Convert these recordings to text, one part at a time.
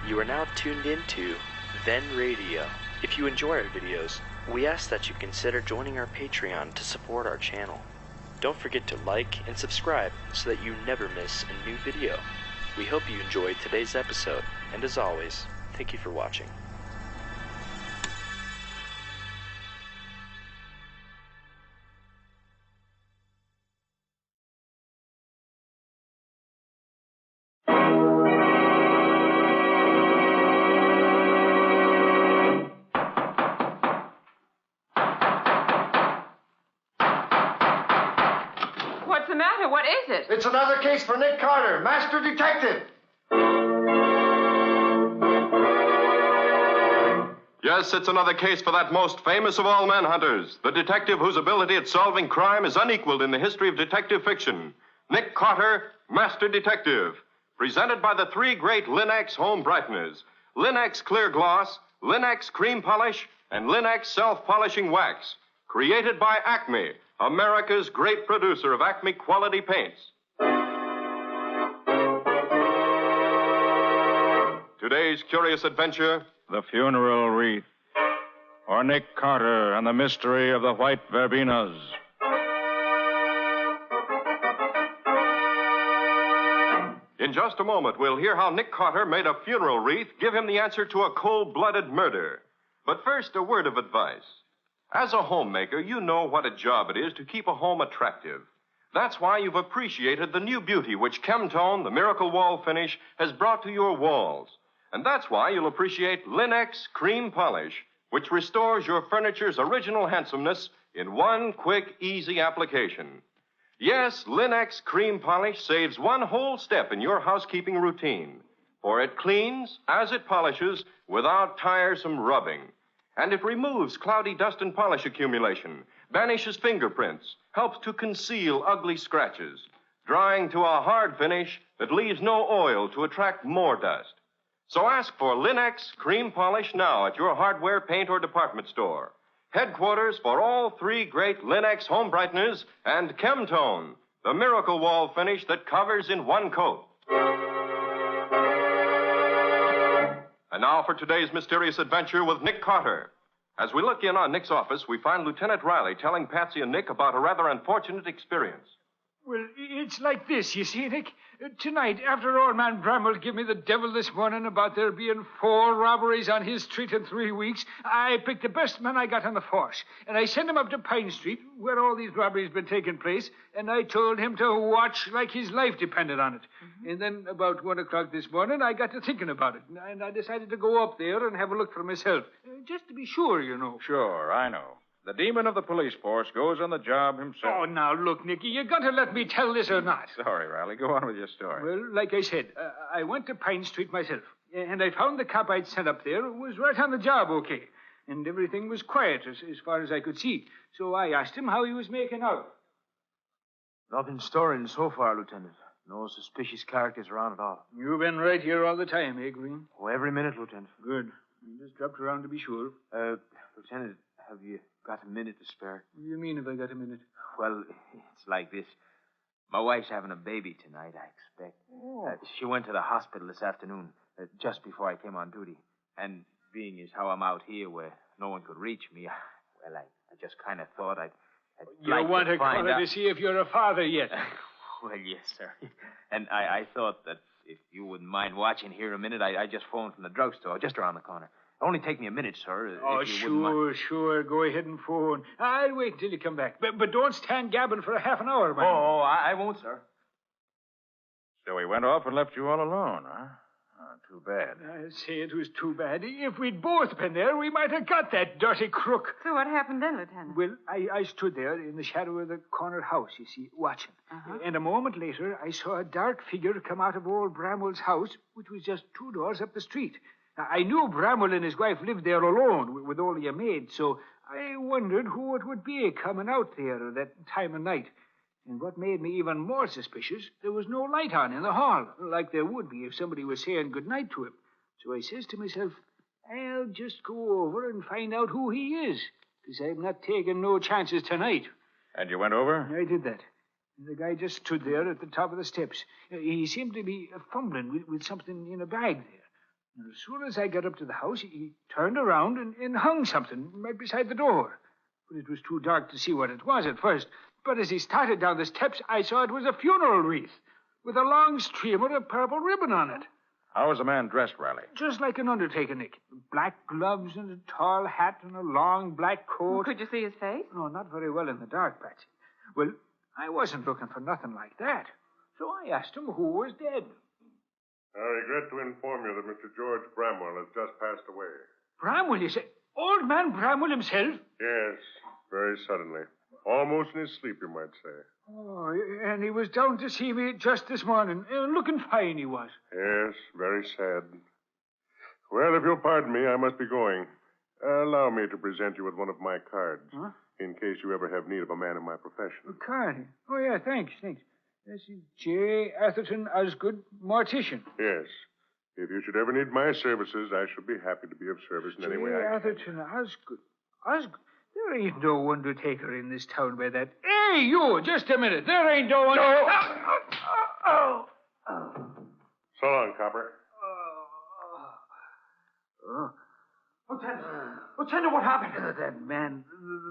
You are now tuned into Then Radio. If you enjoy our videos, we ask that you consider joining our Patreon to support our channel. Don't forget to like and subscribe so that you never miss a new video. We hope you enjoyed today's episode, and as always, thank you for watching. What's the matter? What is it? It's another case for Nick Carter, Master Detective. Yes, it's another case for that most famous of all manhunters, the detective whose ability at solving crime is unequaled in the history of detective fiction. Nick Carter, Master Detective. Presented by the three great Linx home brighteners: Linx Clear Gloss, Linx Cream Polish, and Linx Self-Polishing Wax. Created by Acme, America's great producer of Acme quality paints. Today's curious adventure: The Funeral Wreath, or Nick Carter and the Mystery of the White Verbenas. In just a moment, we'll hear how Nick Carter made a funeral wreath give him the answer to a cold-blooded murder. But first, a word of advice. As a homemaker, you know what a job it is to keep a home attractive. That's why you've appreciated the new beauty which Chemtone, the miracle wall finish, has brought to your walls. And that's why you'll appreciate Linx Cream Polish, which restores your furniture's original handsomeness in one quick, easy application. Yes, Linx Cream Polish saves one whole step in your housekeeping routine, for it cleans as it polishes without tiresome rubbing. And it removes cloudy dust and polish accumulation, banishes fingerprints, helps to conceal ugly scratches, drying to a hard finish that leaves no oil to attract more dust. So ask for Linx Cream Polish now at your hardware, paint, or department store. Headquarters for all three great Linx home brighteners and Chemtone, the miracle wall finish that covers in one coat. And now for today's mysterious adventure with Nick Carter. As we look in on Nick's office, we find Lieutenant Riley telling Patsy and Nick about a rather unfortunate experience. Well, it's like this, you see, Nick. Tonight, after old man Bramwell gave me the devil this morning about there being 4 robberies on his street in 3 weeks, I picked the best man I got on the force, and I sent him up to Pine Street, where all these robberies been taking place, and I told him to watch like his life depended on it. Mm-hmm. And then, about 1 o'clock this morning, I got to thinking about it, and I decided to go up there and have a look for myself, just to be sure, you know. Sure, I know. The demon of the police force goes on the job himself. Oh, now, look, Nicky, you got to let me tell this or not. Sorry, Riley. Go on with your story. Well, like I said, I went to Pine Street myself, and I found the cop I'd sent up there was right on the job okay, and everything was quiet as far as I could see. So I asked him how he was making out. Nothing stirring so far, Lieutenant. No suspicious characters around at all. You've been right here all the time, eh, Green? Oh, every minute, Lieutenant. Good. You just dropped around to be sure. Lieutenant, have you got a minute to spare? What do you mean, have I got a minute? Well, it's like this. My wife's having a baby tonight, I expect. Oh. She went to the hospital this afternoon, just before I came on duty. And being as how I'm out here where no one could reach me, well, I just kind of thought I'd you like want to call her to see if you're a father yet? Well, yes, sir. And I thought that if you wouldn't mind watching here a minute, I just phoned from the drugstore just around the corner. It'll only take me a minute, sir. Oh, sure. Go ahead and phone. I'll wait until you come back. But don't stand gabbing for a half an hour, man. Oh, I won't, sir. So he went off and left you all alone, huh? Oh, too bad. I say it was too bad. If we'd both been there, we might have got that dirty crook. So what happened then, Lieutenant? Well, I stood there in the shadow of the corner house, you see, watching. Uh-huh. And a moment later, I saw a dark figure come out of old Bramwell's house, which was just 2 doors up the street. I knew Bramwell and his wife lived there alone, with only a maid, so I wondered who it would be coming out there at that time of night. And what made me even more suspicious, there was no light on in the hall, like there would be if somebody was saying goodnight to him. So I says to myself, I'll just go over and find out who he is, because I'm not taking no chances tonight. And you went over? I did that. The guy just stood there at the top of the steps. He seemed to be fumbling with something in a bag there. And as soon as I got up to the house, he turned around and hung something right beside the door. But it was too dark to see what it was at first. But as he started down the steps, I saw it was a funeral wreath with a long streamer of purple ribbon on it. How was the man dressed, Riley? Just like an undertaker, Nick. Black gloves and a tall hat and a long black coat. Could you see his face? No, not very well in the dark, Patsy. Well, I wasn't looking for nothing like that. So I asked him who was dead. I regret to inform you that Mr. George Bramwell has just passed away. Bramwell, you say? Old man Bramwell himself? Yes, very suddenly. Almost in his sleep, you might say. Oh, and he was down to see me just this morning. Looking fine, he was. Yes, very sad. Well, if you'll pardon me, I must be going. Allow me to present you with one of my cards, in case you ever have need of a man in my profession. A card? Oh, yeah, thanks. This is J. Atherton Osgood, mortician. Yes. If you should ever need my services, I shall be happy to be of service in any way I can. Atherton Osgood. Osgood? There ain't no undertaker in this town by that. Hey, you, just a minute. There ain't no one. No. So long, Copper. Lieutenant, what happened? That man,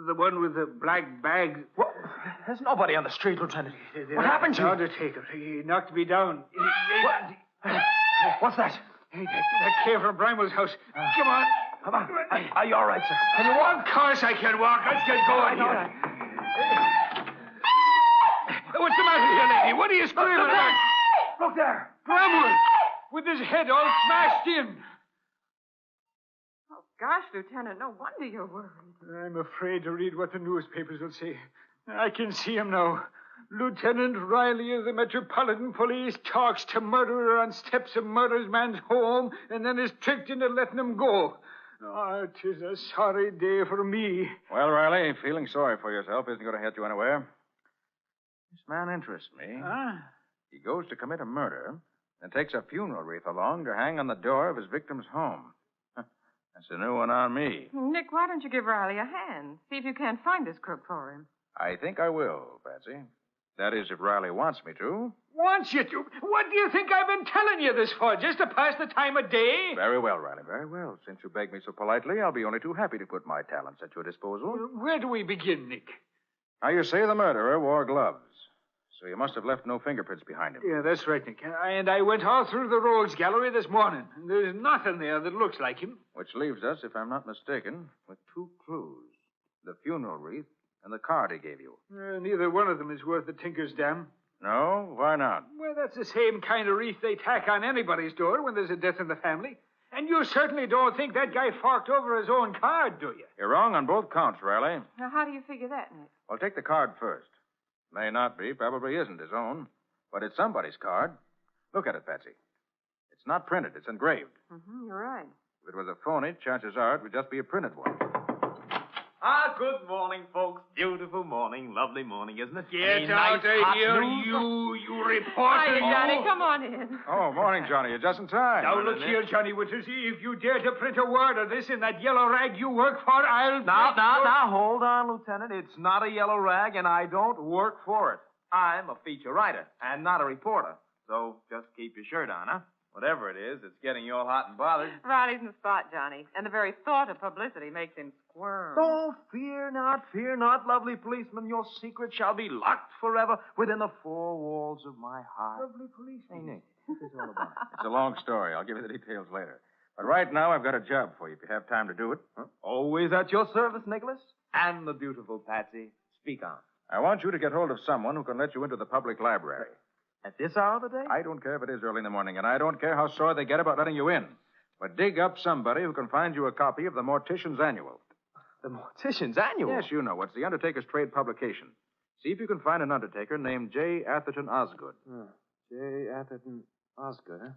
the one with the black bag. What? There's nobody on the street, Lieutenant. What happened to you? you? Undertaker. He knocked me down. What's that? Hey, that came from Bramwell's house. Come on. Come on. Are you all right, sir? Can you walk? Of course I can walk. Let's get going here. All right. What's the matter here, lady? What are you screaming about? Look there. Bramwell, with his head all smashed in. Oh, gosh, Lieutenant, no wonder you're worried. I'm afraid to read what the newspapers will say. I can see him now. Lieutenant Riley of the Metropolitan Police talks to murderer on steps of murder's man's home and then is tricked into letting him go. Oh, 'tis a sorry day for me. Well, Riley, feeling sorry for yourself isn't going to get you anywhere. This man interests me. Huh? He goes to commit a murder and takes a funeral wreath along to hang on the door of his victim's home. That's a new one on me. Nick, why don't you give Riley a hand? See if you can't find this crook for him. I think I will, Patsy. That is, if Riley wants me to. Wants you to? What do you think I've been telling you this for? Just to pass the time of day? Very well, Riley, very well. Since you beg me so politely, I'll be only too happy to put my talents at your disposal. Where do we begin, Nick? Now, you say the murderer wore gloves, so you must have left no fingerprints behind him. Yeah, that's right, Nick. And I went all through the rogues gallery this morning. And there's nothing there that looks like him. Which leaves us, if I'm not mistaken, with two clues. The funeral wreath and the card he gave you. Neither one of them is worth the tinker's dam. No? Why not? Well, that's the same kind of wreath they tack on anybody's door when there's a death in the family. And you certainly don't think that guy forked over his own card, do you? You're wrong on both counts, Riley. Now, how do you figure that, Nick? Well, take the card first. May not be, probably isn't his own. But it's somebody's card. Look at it, Patsy. It's not printed, it's engraved. You're right. If it was a phony, chances are it would just be a printed one. Good morning, folks. Beautiful morning, lovely morning, isn't it? Get A out nice of hot here, noon. you reporter. Hiya, Johnny. Come on in. Oh, morning, Johnny. You're just in time. Now, look here, Johnny Winters. If you dare to print a word of this in that yellow rag you work for, I'll... Now, hold on, Lieutenant. It's not a yellow rag, and I don't work for it. I'm a feature writer, and not a reporter. So just keep your shirt on, huh? Whatever it is, it's getting you all hot and bothered. Riley's in the spot, Johnny. And the very thought of publicity makes him squirm. Oh, fear not, lovely policeman. Your secret shall be locked forever within the four walls of my heart. Lovely policeman. Hey, Nick, what's this all about? It's a long story. I'll give you the details later. But right now, I've got a job for you, if you have time to do it. Huh? Always at your service, Nicholas. And the beautiful Patsy. Speak on. I want you to get hold of someone who can let you into the public library. At this hour of the day? I don't care if it is early in the morning, and I don't care how sore they get about letting you in. But dig up somebody who can find you a copy of the Mortician's Annual. The Mortician's Annual? Yes, you know. It's the Undertaker's trade publication. See if you can find an undertaker named J. Atherton Osgood. J. Atherton Osgood, huh?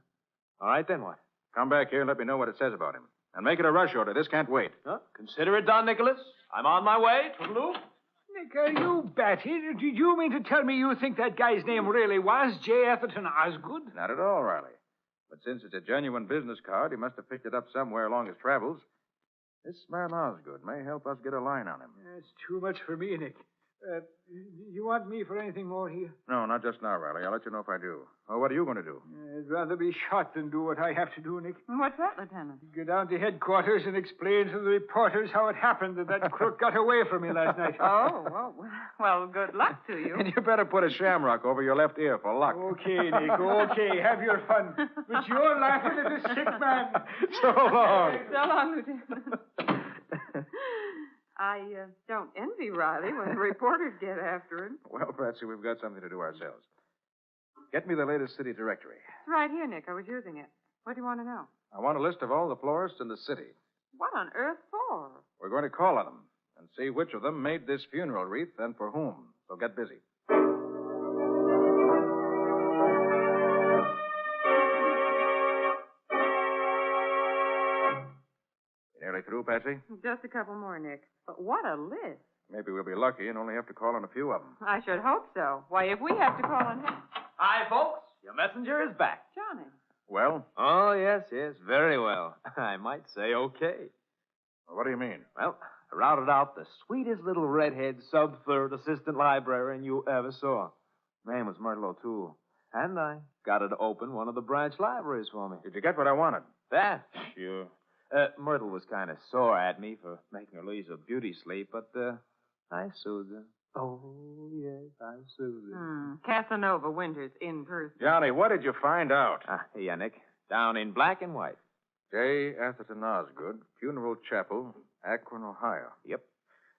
All right, then what? Come back here and let me know what it says about him. And make it a rush order. This can't wait. Huh? Consider it done, Nicholas. I'm on my way. Toodaloo. Nick, are you batty? Did you mean to tell me you think that guy's name really was J. Atherton Osgood? Not at all, Riley. But since it's a genuine business card, he must have picked it up somewhere along his travels. This man Osgood may help us get a line on him. It's too much for me, Nick. You want me for anything more here? No, not just now, Riley. I'll let you know if I do. Oh, what are you going to do? I'd rather be shot than do what I have to do, Nick. What's that, Lieutenant? Go down to headquarters and explain to the reporters how it happened that crook got away from me last night. Oh, well, good luck to you. And you better put a shamrock over your left ear for luck. Okay, Nick, okay. Have your fun. But you're laughing at a sick man. So long. So long, Lieutenant. I don't envy Riley when the reporters get after him. Well, Patsy, we've got something to do ourselves. Get me the latest city directory. It's right here, Nick. I was using it. What do you want to know? I want a list of all the florists in the city. What on earth for? We're going to call on them and see which of them made this funeral wreath and for whom. So get busy. Nearly through, Patsy? Just a couple more, Nick. But what a list. Maybe we'll be lucky and only have to call on a few of them. I should hope so. Why, if we have to call on him... Hi, folks. Your messenger is back. Johnny. Well? Oh, yes, very well. I might say okay. What do you mean? Well, I routed out the sweetest little redhead sub-third assistant librarian you ever saw. Name was Myrtle O'Toole. And I got her to open one of the branch libraries for me. Did you get what I wanted? That? Sure. Myrtle was kind of sore at me for making her lose her beauty sleep, but I soothed her. Oh, yes, I soothed her. Casanova Winters in person. Johnny, what did you find out? Here, Nick. Down in black and white. J. Atherton Osgood, Funeral Chapel, Akron, Ohio. Yep.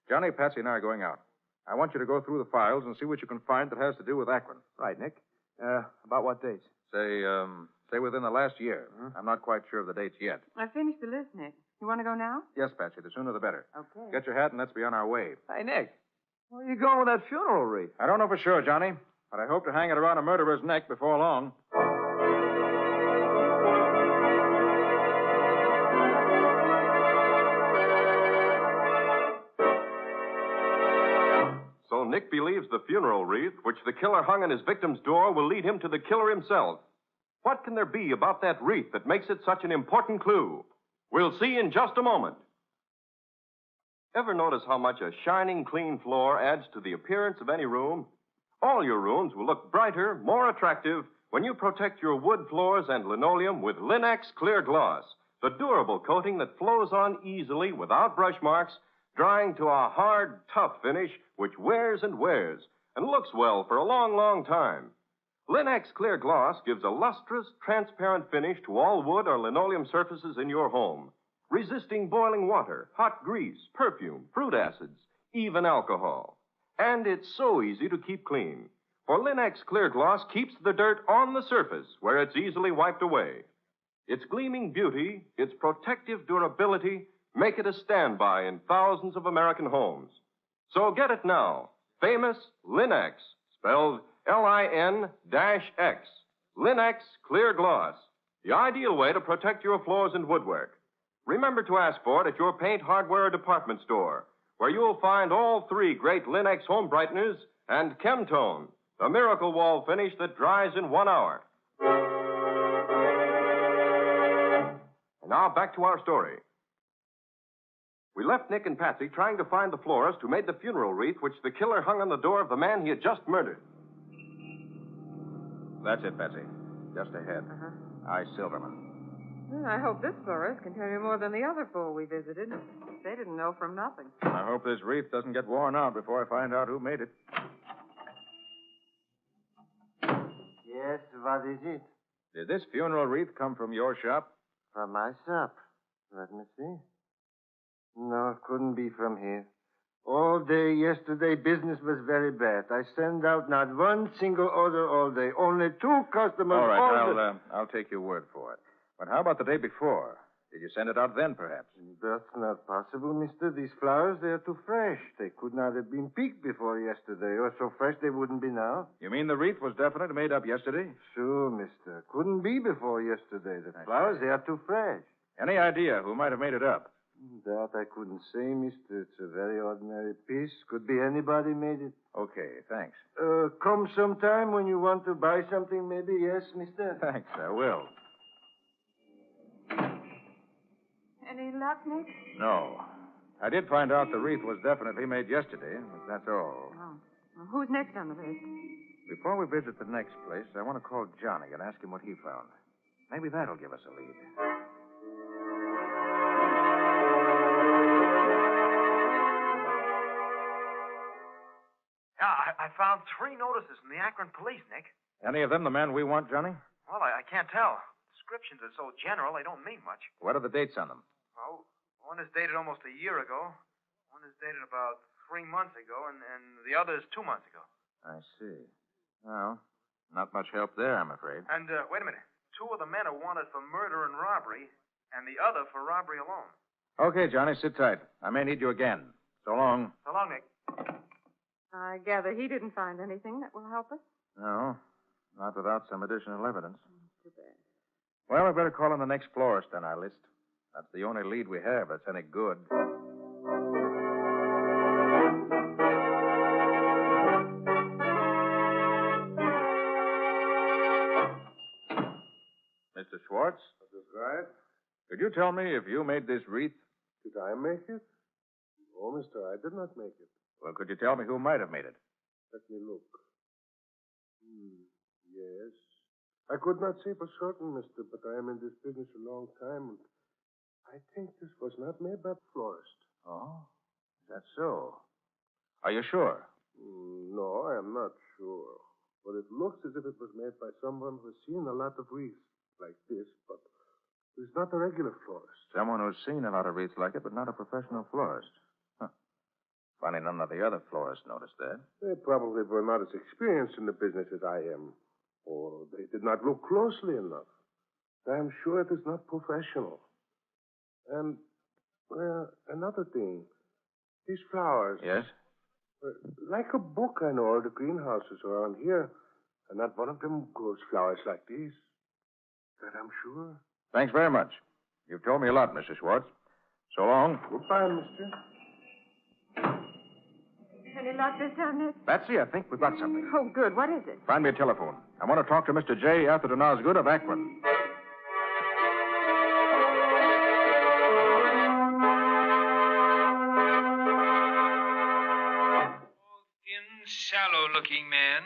Johnny, Patsy, and I are going out. I want you to go through the files and see what you can find that has to do with Akron. Right, Nick. About what dates? Say within the last year. I'm not quite sure of the dates yet. I finished the list, Nick. You want to go now? Yes, Patsy, the sooner the better. Okay. Get your hat and let's be on our way. Hey, Nick. Where are you going with that funeral wreath? I don't know for sure, Johnny, but I hope to hang it around a murderer's neck before long. So Nick believes the funeral wreath, which the killer hung on his victim's door, will lead him to the killer himself. What can there be about that wreath that makes it such an important clue? We'll see in just a moment. Ever notice how much a shining, clean floor adds to the appearance of any room? All your rooms will look brighter, more attractive, when you protect your wood floors and linoleum with Linex Clear Gloss, the durable coating that flows on easily without brush marks, drying to a hard, tough finish which wears and wears and looks well for a long, long time. Linex Clear Gloss gives a lustrous, transparent finish to all wood or linoleum surfaces in your home, resisting boiling water, hot grease, perfume, fruit acids, even alcohol. And it's so easy to keep clean, for Linex Clear Gloss keeps the dirt on the surface where it's easily wiped away. Its gleaming beauty, its protective durability, make it a standby in thousands of American homes. So get it now. Famous Linex, spelled Lin-X. Linex Clear Gloss, the ideal way to protect your floors and woodwork. Remember to ask for it at your paint, hardware, or department store, where you'll find all three great Linex home brighteners and Chemtone, the miracle wall finish that dries in 1 hour. And now back to our story. We left Nick and Patsy trying to find the florist who made the funeral wreath which the killer hung on the door of the man he had just murdered. That's it, Patsy. Just ahead. I, Silverman. Well, I hope this florist can tell you more than the other four we visited. They didn't know from nothing. I hope this wreath doesn't get worn out before I find out who made it. Yes, what is it? Did this funeral wreath come from your shop? From my shop. Let me see. No, it couldn't be from here. All day yesterday, business was very bad. I sent out not one single order all day. Only 2 customers. All right, I'll take your word for it. But how about the day before? Did you send it out then, perhaps? That's not possible, mister. These flowers, they are too fresh. They could not have been picked before yesterday, or so fresh they wouldn't be now. You mean the wreath was definitely made up yesterday? Sure, mister. Couldn't be before yesterday. The flowers, they are too fresh. Any idea who might have made it up? That I couldn't say, mister. It's a very ordinary piece. Could be anybody made it. Okay, thanks. Come sometime when you want to buy something, maybe. Yes, mister? Thanks, I will. Any luck, Nick? No. I did find out the wreath was definitely made yesterday, but that's all. Oh. Well, who's next on the list? Before we visit the next place, I want to call Johnny and ask him what he found. Maybe that'll give us a lead. Yeah, I found 3 notices from the Akron police, Nick. Any of them the man we want, Johnny? Well, I can't tell. Descriptions are so general, they don't mean much. What are the dates on them? Well, one is dated almost a year ago. One is dated about 3 months ago, and the other is 2 months ago. I see. Well, not much help there, I'm afraid. And, wait a minute. 2 of the men are wanted for murder and robbery, and the other for robbery alone. Okay, Johnny, sit tight. I may need you again. So long. So long, Nick. I gather he didn't find anything that will help us. No, not without some additional evidence. Too bad. Well, I better call in the next florist on our list. That's the only lead we have that's any good. Mr. Schwartz? That's right. Could you tell me if you made this wreath? Did I make it? Oh, mister, I did not make it. Well, could you tell me who might have made it? Let me look. Yes. I could not say for certain, mister, but I am in this business a long time, and I think this was not made by a florist. Oh, is that so? Are you sure? No, I am not sure. But it looks as if it was made by someone who has seen a lot of wreaths like this, but who's not a regular florist. Someone who's seen a lot of wreaths like it, but not a professional florist. Huh. Funny none of the other florists noticed that. They probably were not as experienced in the business as I am. Or they did not look closely enough. I am sure it is not professional. And, well, another thing. These flowers. Yes? Like a book, I know, the greenhouses around here. And not one of them grows flowers like these. That I'm sure. Thanks very much. You've told me a lot, Mr. Schwartz. So long. Goodbye, mister. Any luck this time, Nick? Patsy, I think we've got something. Oh, good. What is it? Find me a telephone. I want to talk to Mr. J. Atherton Osgood of Akron. Thin, sallow-looking man,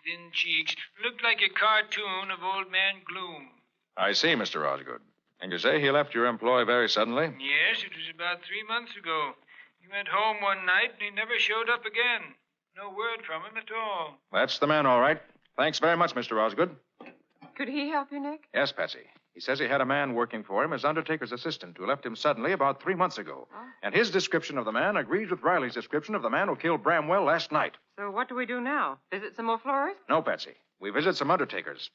thin cheeks, looked like a cartoon of Old Man Gloom. I see, Mr. Osgood. And you say he left your employ very suddenly? Yes, it was about 3 months ago. He went home one night and he never showed up again. No word from him at all. That's the man, all right. Thanks very much, Mr. Osgood. Could he help you, Nick? Yes, Patsy. He says he had a man working for him as undertaker's assistant who left him suddenly about 3 months ago. Oh. And his description of the man agrees with Riley's description of the man who killed Bramwell last night. So what do we do now? Visit some more florists? No, Patsy. We visit some undertakers.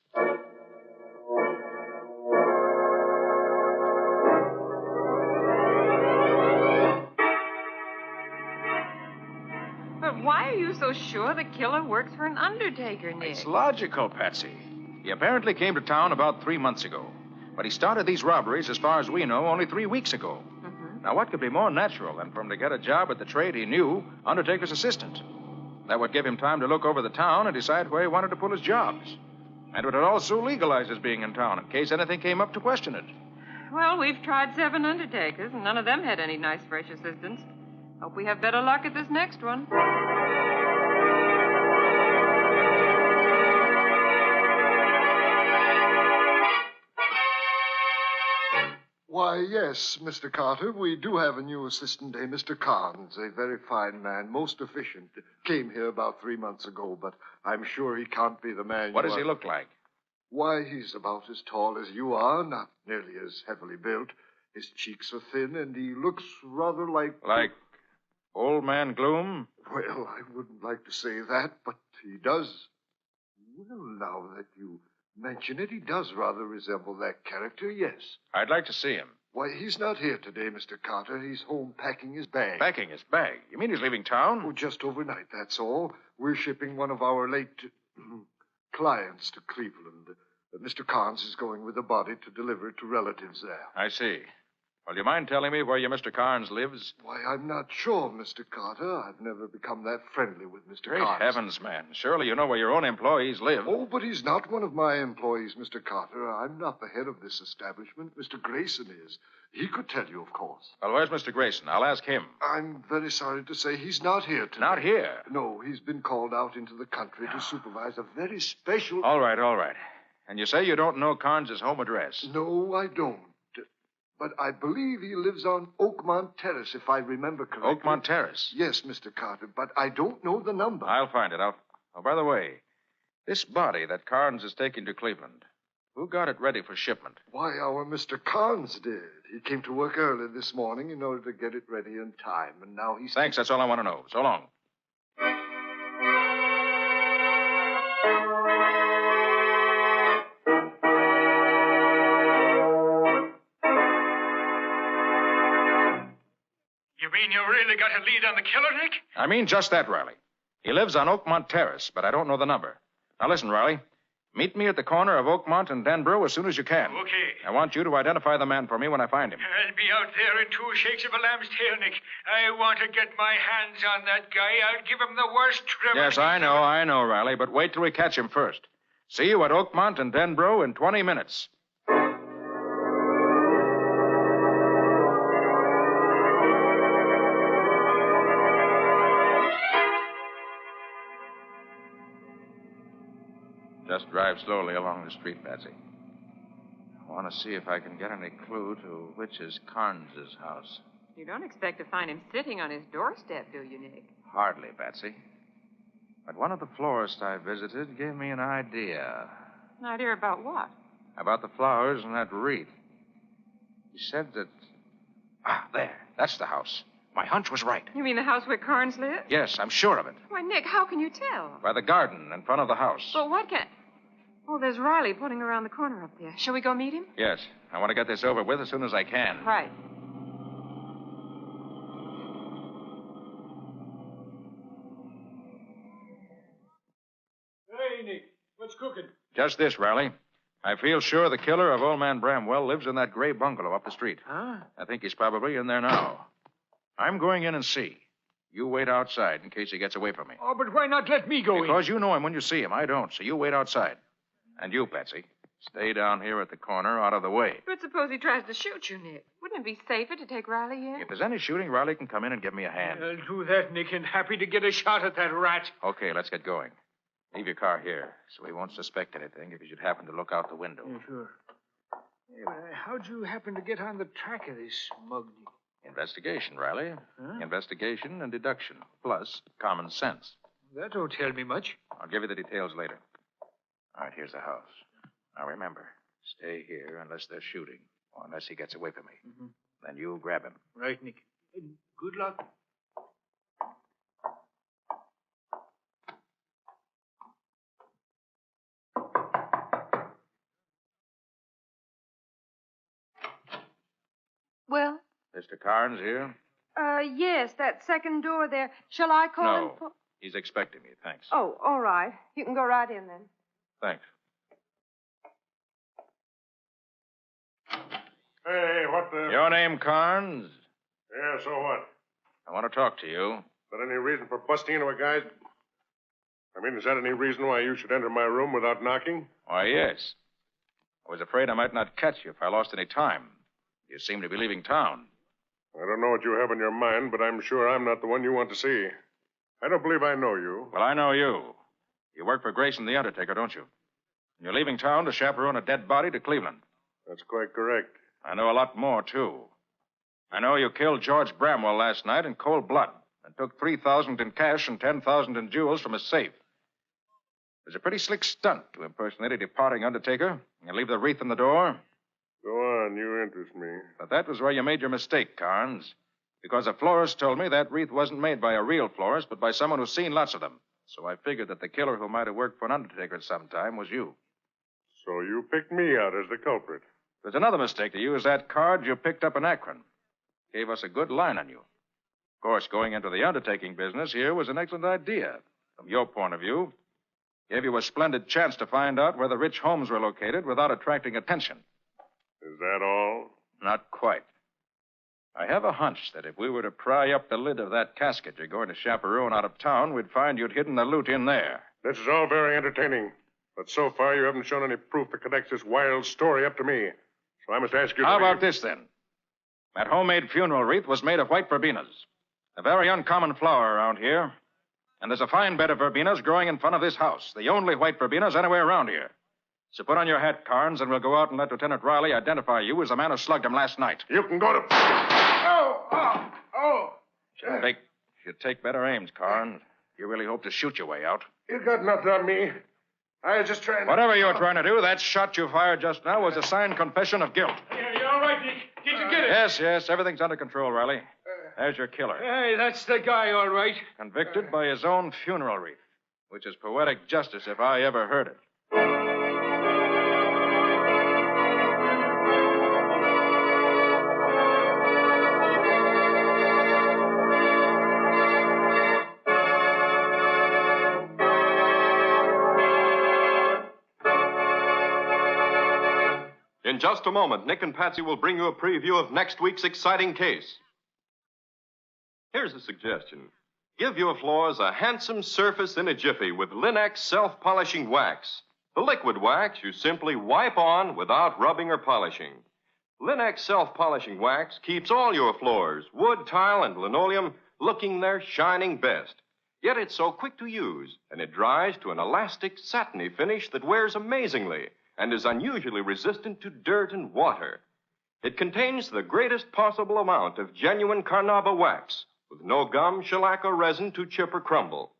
But why are you so sure the killer works for an undertaker, Nick? It's logical, Patsy. He apparently came to town about 3 months ago. But he started these robberies, as far as we know, only 3 weeks ago. Mm-hmm. Now, what could be more natural than for him to get a job at the trade he knew, undertaker's assistant? That would give him time to look over the town and decide where he wanted to pull his jobs. And it would also legalize his being in town in case anything came up to question it. Well, we've tried 7 undertakers, and none of them had any nice, fresh assistants. Hope we have better luck at this next one. Why, yes, Mr. Carter, we do have a new assistant, Mr. Carnes, a very fine man, most efficient. Came here about 3 months ago, but I'm sure he can't be the man What does he look like? Why, he's about as tall as you are, not nearly as heavily built. His cheeks are thin, and he looks rather like... Like Old Man Gloom? Well, I wouldn't like to say that, but he does. Well, now that you mention it, he does rather resemble that character, yes. I'd like to see him. Why, he's not here today, Mr. Carter. He's home packing his bag. Packing his bag? You mean he's leaving town? Oh, just overnight, that's all. We're shipping one of our late clients to Cleveland. Mr. Carnes is going with the body to deliver it to relatives there. I see. Well, do you mind telling me where your Mr. Carnes lives? Why, I'm not sure, Mr. Carter. I've never become that friendly with Mr. Great Carnes. heavens, man. Surely you know where your own employees live. Oh, but he's not one of my employees, Mr. Carter. I'm not the head of this establishment. Mr. Grayson is. He could tell you, of course. Well, where's Mr. Grayson? I'll ask him. I'm very sorry to say he's not here today. Not here? No, he's been called out into the country to supervise a very special... All right. And you say you don't know Carnes' home address? No, I don't. But I believe he lives on Oakmont Terrace, if I remember correctly. Oakmont Terrace? Yes, Mr. Carter, but I don't know the number. I'll find it. Oh, by the way, this body that Carnes is taking to Cleveland, who got it ready for shipment? Why, our Mr. Carnes did. He came to work early this morning in order to get it ready in time, and now he's... Thanks, that's all I want to know. So long. You mean you really got a lead on the killer, Nick? I mean just that, Riley. He lives on Oakmont Terrace, but I don't know the number. Now listen, Riley. Meet me at the corner of Oakmont and Denbrough as soon as you can. Okay. I want you to identify the man for me when I find him. I'll be out there in 2 shakes of a lamb's tail, Nick. I want to get my hands on that guy. I'll give him the worst trouble. Yes, I know, Riley, but wait till we catch him first. See you at Oakmont and Denbrough in 20 minutes. Just drive slowly along the street, Patsy. I want to see if I can get any clue to which is Carnes' house. You don't expect to find him sitting on his doorstep, do you, Nick? Hardly, Patsy. But one of the florists I visited gave me an idea. An idea about what? About the flowers and that wreath. He said that... there. That's the house. My hunch was right. You mean the house where Carnes lives? Yes, I'm sure of it. Why, Nick, how can you tell? By the garden in front of the house. But what can... Oh, there's Riley putting around the corner up there. Shall we go meet him? Yes. I want to get this over with as soon as I can. Right. Hey, Nick. What's cooking? Just this, Riley. I feel sure the killer of old man Bramwell lives in that gray bungalow up the street. Huh? I think he's probably in there now. I'm going in and see. You wait outside in case he gets away from me. Oh, but why not let me go in? Because you know him when you see him. I don't, so you wait outside. And you, Patsy, stay down here at the corner out of the way. But suppose he tries to shoot you, Nick. Wouldn't it be safer to take Riley in? If there's any shooting, Riley can come in and give me a hand. I'll do that, Nick, and happy to get a shot at that rat. Okay, let's get going. Leave your car here so he won't suspect anything if he should happen to look out the window. Yeah, sure. Hey, but how'd you happen to get on the track of this mug, Nick? Investigation, Riley. Huh? Investigation and deduction, plus common sense. That don't tell me much. I'll give you the details later. All right, here's the house. Now remember, stay here unless they're shooting, or unless he gets away from me. Mm-hmm. Then you grab him. Right, Nick. And good luck. Well? Mr. Carnes here? Yes, that second door there. Shall I call him? No. He's expecting me, thanks. Oh, all right. You can go right in then. Thanks. Hey, what the... Your name, Carnes? Yeah, so what? I want to talk to you. Is that any reason for busting into a guy's... I mean, is that any reason why you should enter my room without knocking? Why, yes. I was afraid I might not catch you if I lost any time. You seem to be leaving town. I don't know what you have in your mind, but I'm sure I'm not the one you want to see. I don't believe I know you. Well, I know you. You work for Grayson the Undertaker, don't you? And you're leaving town to chaperone a dead body to Cleveland. That's quite correct. I know a lot more, too. I know you killed George Bramwell last night in cold blood and took $3,000 in cash and $10,000 in jewels from his safe. It was a pretty slick stunt to impersonate a departing Undertaker and leave the wreath in the door. Go on, you interest me. But that was where you made your mistake, Carnes. Because a florist told me that wreath wasn't made by a real florist, but by someone who's seen lots of them. So I figured that the killer who might have worked for an undertaker at some time was you. So you picked me out as the culprit. There's another mistake to use that card you picked up in Akron. Gave us a good line on you. Of course, going into the undertaking business here was an excellent idea. From your point of view, gave you a splendid chance to find out where the rich homes were located without attracting attention. Is that all? Not quite. I have a hunch that if we were to pry up the lid of that casket you're going to chaperone out of town, we'd find you'd hidden the loot in there. This is all very entertaining. But so far, you haven't shown any proof that connects this wild story up to me. So I must ask you How to... about this, then? That homemade funeral wreath was made of white verbenas, a very uncommon flower around here. And there's a fine bed of verbenas growing in front of this house, the only white verbenas anywhere around here. So put on your hat, Carnes, and we'll go out and let Lieutenant Riley identify you as the man who slugged him last night. You can go to... Oh! Should take better aims, Carnes. You really hope to shoot your way out. You got nothing on me. I was just trying to... Whatever you were trying to do, that shot you fired just now was a signed confession of guilt. You all right, Nick? Did you get it? Yes, everything's under control, Riley. There's your killer. Hey, that's the guy, all right. Convicted by his own funeral wreath, which is poetic justice if I ever heard it. In just a moment, Nick and Patsy will bring you a preview of next week's exciting case. Here's a suggestion. Give your floors a handsome surface in a jiffy with Linex self-polishing wax. The liquid wax you simply wipe on without rubbing or polishing. Linex self-polishing wax keeps all your floors, wood, tile, and linoleum, looking their shining best. Yet it's so quick to use, and it dries to an elastic, satiny finish that wears amazingly and is unusually resistant to dirt and water. It contains the greatest possible amount of genuine carnauba wax, with no gum, shellac, or resin to chip or crumble.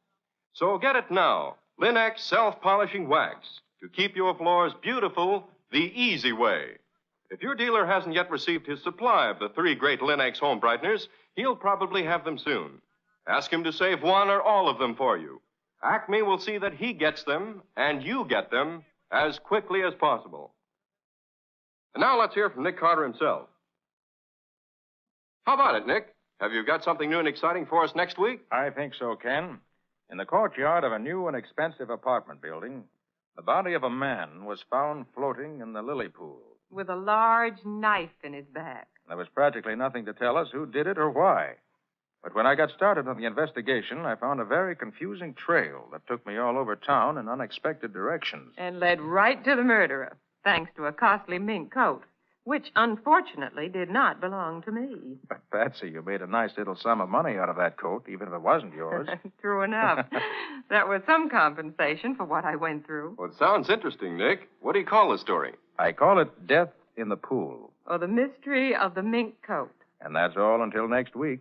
So get it now, Linex self-polishing wax, to keep your floors beautiful the easy way. If your dealer hasn't yet received his supply of the 3 great Linex home brighteners, he'll probably have them soon. Ask him to save one or all of them for you. Acme will see that he gets them, and you get them, as quickly as possible. And now let's hear from Nick Carter himself. How about it, Nick? Have you got something new and exciting for us next week? I think so, Ken. In the courtyard of a new and expensive apartment building, the body of a man was found floating in the lily pool. With a large knife in his back. There was practically nothing to tell us who did it or why. But when I got started on the investigation, I found a very confusing trail that took me all over town in unexpected directions. And led right to the murderer, thanks to a costly mink coat, which unfortunately did not belong to me. But, Patsy, you made a nice little sum of money out of that coat, even if it wasn't yours. True enough. That was some compensation for what I went through. Well, it sounds interesting, Nick. What do you call the story? I call it Death in the Pool. Or the mystery of the mink coat. And that's all until next week.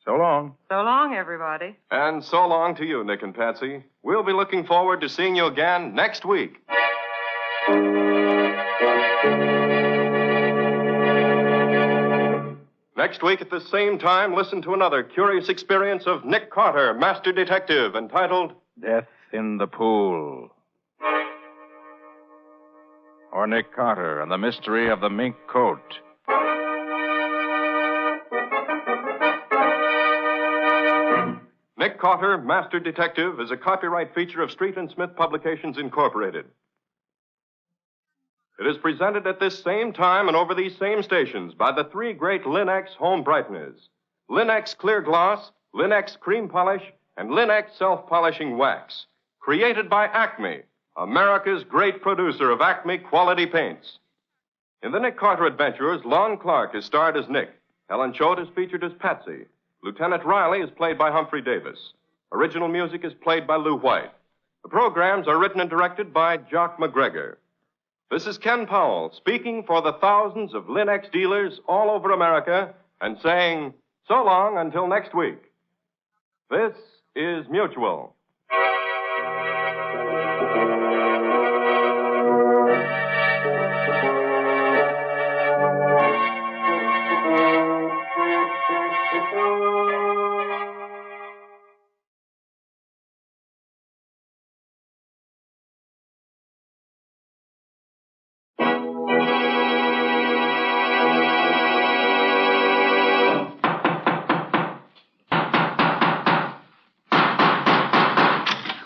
So long. So long, everybody. And so long to you, Nick and Patsy. We'll be looking forward to seeing you again next week. Next week at the same time, listen to another curious experience of Nick Carter, Master Detective, entitled Death in the Pool. Or Nick Carter and the Mystery of the Mink Coat. Nick Carter, Master Detective, is a copyright feature of Street and Smith Publications, Incorporated. It is presented at this same time and over these same stations by the 3 great Linex home brighteners. Linex Clear Gloss, Linex Cream Polish, and Linex Self-Polishing Wax. Created by Acme, America's great producer of Acme quality paints. In the Nick Carter Adventures, Lon Clark is starred as Nick. Helen Choate is featured as Patsy. Lieutenant Riley is played by Humphrey Davis. Original music is played by Lou White. The programs are written and directed by Jock McGregor. This is Ken Powell speaking for the thousands of Linex dealers all over America and saying so long until next week. This is Mutual.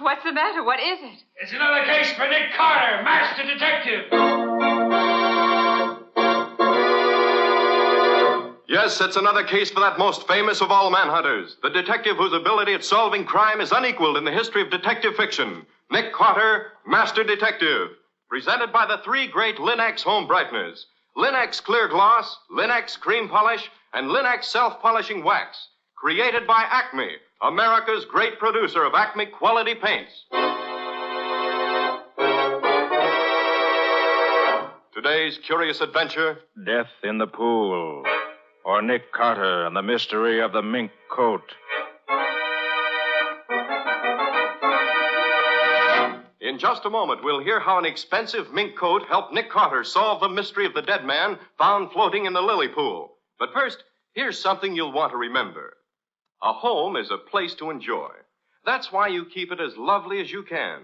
What's the matter? What is it? It's another case for Nick Carter, Master Detective. Yes, it's another case for that most famous of all manhunters, the detective whose ability at solving crime is unequaled in the history of detective fiction, Nick Carter, Master Detective. Presented by the three great Linex home brighteners, Linex Clear Gloss, Linex Cream Polish, and Linex Self-Polishing Wax. Created by Acme, America's great producer of Acme quality paints. Today's curious adventure, Death in the Pool, or Nick Carter and the Mystery of the Mink Coat. In just a moment, we'll hear how an expensive mink coat helped Nick Carter solve the mystery of the dead man found floating in the lily pool. But first, here's something you'll want to remember. A home is a place to enjoy. That's why you keep it as lovely as you can.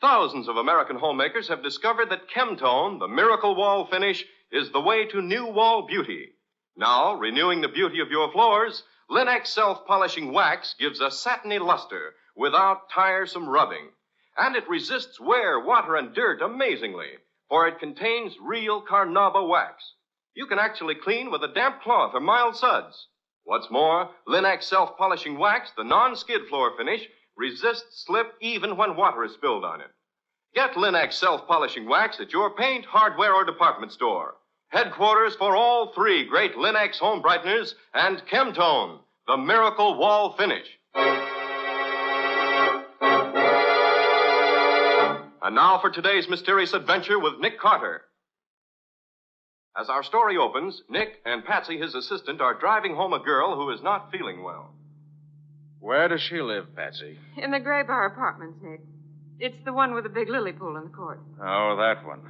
Thousands of American homemakers have discovered that Chemtone, the miracle wall finish, is the way to new wall beauty. Now, renewing the beauty of your floors, Linex Self-Polishing Wax gives a satiny luster without tiresome rubbing. And it resists wear, water, and dirt amazingly, for it contains real carnauba wax. You can actually clean with a damp cloth or mild suds. What's more, Linex Self-Polishing Wax, the non-skid floor finish, resists slip even when water is spilled on it. Get Linex Self-Polishing Wax at your paint, hardware, or department store. Headquarters for all three great Linex home brighteners and Chemtone, the miracle wall finish. And now for today's mysterious adventure with Nick Carter. As our story opens, Nick and Patsy, his assistant, are driving home a girl who is not feeling well. Where does she live, Patsy? In the Gray Bar Apartments, Nick. It's the one with the big lily pool in the court. Oh, that one.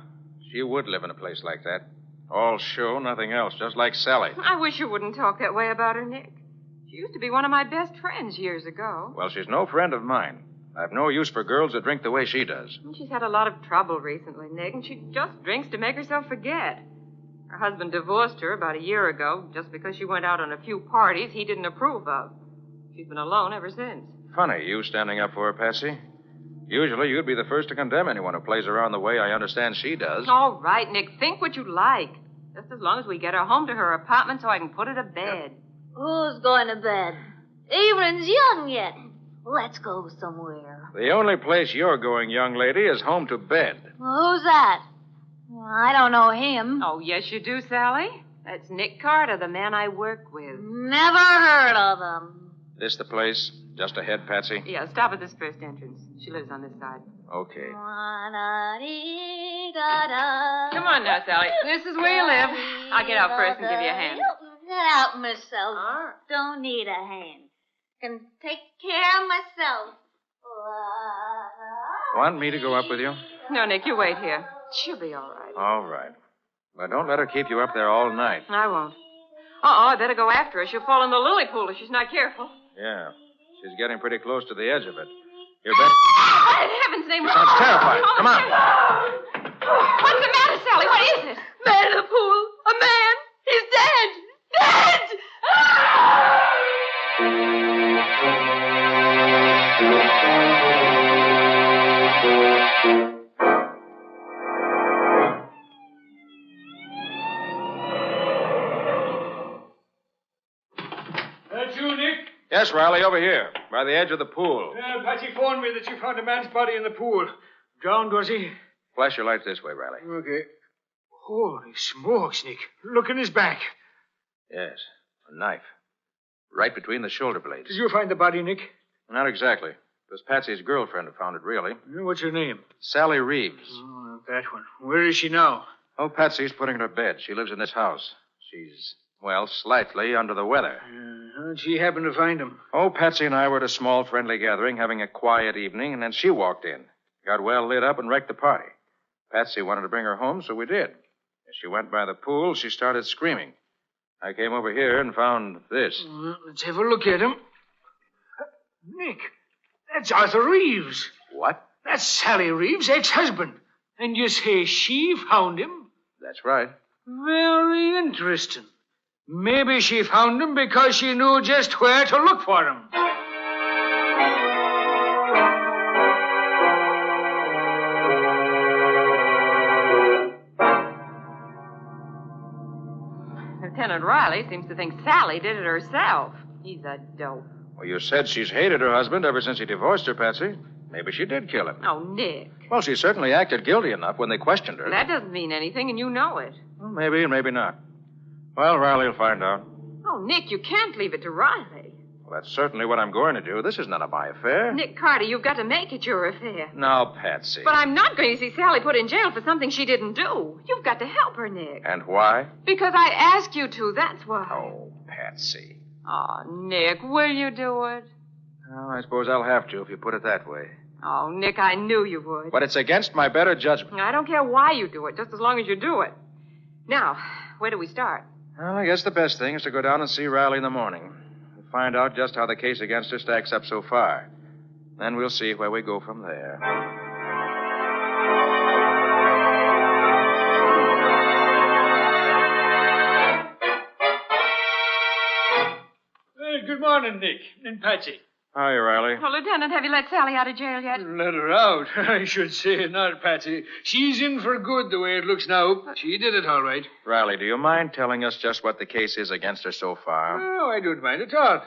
She would live in a place like that. All show, nothing else, just like Sally. I wish you wouldn't talk that way about her, Nick. She used to be one of my best friends years ago. Well, she's no friend of mine. I've no use for girls that drink the way she does. She's had a lot of trouble recently, Nick, and she just drinks to make herself forget. Her husband divorced her about a year ago just because she went out on a few parties he didn't approve of. She's been alone ever since. Funny, you standing up for her, Patsy. Usually you'd be the first to condemn anyone who plays around the way I understand she does. All right, Nick, think what you like. Just as long as we get her home to her apartment so I can put her to bed. Who's going to bed? Evelyn's young yet. Let's go somewhere. The only place you're going, young lady, is home to bed. Well, who's that? I don't know him. Oh, yes, you do, Sally. That's Nick Carter, the man I work with. Never heard of him. This the place? Just ahead, Patsy? Yeah, stop at this first entrance. She lives on this side. Okay. Come on now, Sally. This is where you live. I'll get out first and give you a hand. Get out myself. Don't need a hand. Can take care of myself. Want me to go up with you? No, Nick, you wait here. She'll be all right. All right. But don't let her keep you up there all night. I won't. I better go after her. She'll fall in the lily pool if she's not careful. Yeah. She's getting pretty close to the edge of it. You're better. What in heaven's name? She sounds terrified. Come on. What's the matter, Sally? What is it? Man in the pool. A man. He's dead. Dead! That's you, Nick? Yes, Riley, over here, by the edge of the pool. Patsy phoned me that you found a man's body in the pool. Drowned, was he? Flash your lights this way, Riley. Okay. Holy smokes, Nick. Look in his back. Yes, a knife. Right between the shoulder blades. Did you find the body, Nick? Not exactly. It was Patsy's girlfriend who found it, really. What's her name? Sally Reeves. Oh, that one. Where is she now? Oh, Patsy's putting her to bed. She lives in this house. She's, well, slightly under the weather. How'd she happen to find him? Oh, Patsy and I were at a small friendly gathering, having a quiet evening, and then she walked in. Got well lit up and wrecked the party. Patsy wanted to bring her home, so we did. As she went by the pool, she started screaming. I came over here and found this. Let's have a look at him. Nick, that's Arthur Reeves. What? That's Sally Reeves' ex-husband. And you say she found him? That's right. Very interesting. Maybe she found him because she knew just where to look for him. Lieutenant Riley seems to think Sally did it herself. He's a dope. Well, you said she's hated her husband ever since he divorced her, Patsy. Maybe she did kill him. Oh, Nick. Well, she certainly acted guilty enough when they questioned her. That doesn't mean anything, and you know it. Well, maybe and maybe not. Well, Riley will find out. Oh, Nick, you can't leave it to Riley. Well, that's certainly what I'm going to do. This is none of my affair. Nick Carter, you've got to make it your affair. Now, Patsy. But I'm not going to see Sally put in jail for something she didn't do. You've got to help her, Nick. And why? Because I asked you to, that's why. Oh, Patsy. Oh, Nick, will you do it? Well, I suppose I'll have to if you put it that way. Oh, Nick, I knew you would. But it's against my better judgment. I don't care why you do it, just as long as you do it. Now, where do we start? Well, I guess the best thing is to go down and see Riley in the morning. We'll find out just how the case against her stacks up so far. Then we'll see where we go from there. Well, good morning, Nick and Patsy. Hi, Riley. Well, Lieutenant, have you let Sally out of jail yet? Let her out. I should say not, Patsy. She's in for good the way it looks now. She did it all right. Riley, do you mind telling us just what the case is against her so far? Oh, I don't mind at all.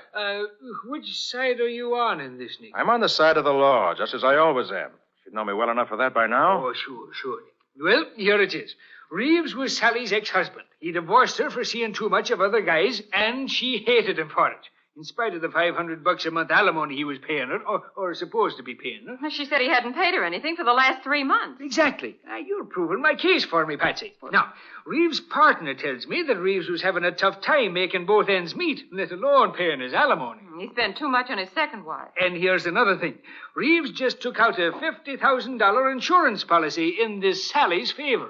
Which side are you on in this, Nick? I'm on the side of the law, just as I always am. Should know me well enough for that by now. Oh, sure. Well, here it is. Reeves was Sally's ex-husband. He divorced her for seeing too much of other guys, and she hated him for it. In spite of the $500 a month alimony he was paying her, or supposed to be paying her. She said he hadn't paid her anything for the last 3 months. Exactly. You're proving my case for me, Patsy. Now, Reeves' partner tells me that Reeves was having a tough time making both ends meet, let alone paying his alimony. He spent too much on his second wife. And here's another thing. Reeves just took out a $50,000 insurance policy in this Sally's favor.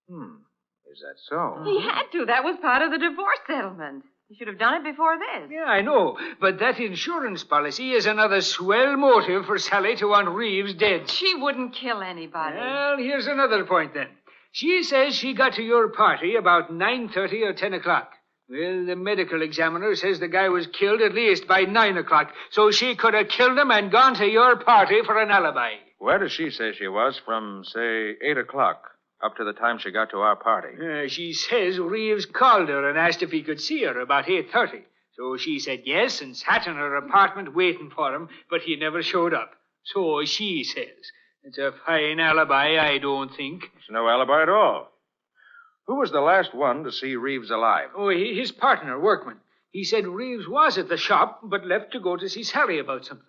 Is that so? He had to. That was part of the divorce settlement. He should have done it before this. Yeah, I know. But that insurance policy is another swell motive for Sally to want Reeves dead. She wouldn't kill anybody. Well, here's another point, then. She says she got to your party about 9:30 or 10 o'clock. Well, the medical examiner says the guy was killed at least by 9 o'clock, so she could have killed him and gone to your party for an alibi. Where does she say she was from, say, 8 o'clock? Up to the time she got to our party. She says Reeves called her and asked if he could see her about 8:30. So she said yes and sat in her apartment waiting for him, but he never showed up. So she says. It's a fine alibi, I don't think. It's no alibi at all. Who was the last one to see Reeves alive? Oh, his partner, Workman. He said Reeves was at the shop, but left to go to see Sally about something.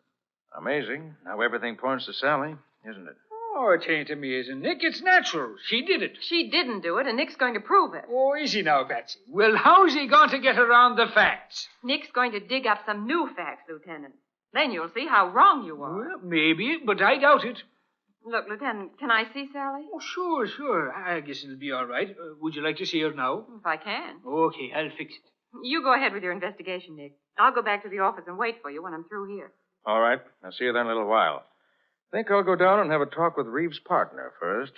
Amazing. Now everything points to Sally, isn't it? Oh, it ain't amazing, Nick. It's natural. She did it. She didn't do it, and Nick's going to prove it. Oh, is he now, Patsy? Well, how's he going to get around the facts? Nick's going to dig up some new facts, Lieutenant. Then you'll see how wrong you are. Well, maybe, but I doubt it. Look, Lieutenant, can I see Sally? Oh, sure. I guess it'll be all right. Would you like to see her now? If I can. Okay, I'll fix it. You go ahead with your investigation, Nick. I'll go back to the office and wait for you when I'm through here. All right. I'll see you then in a little while. Think I'll go down and have a talk with Reeves' partner first.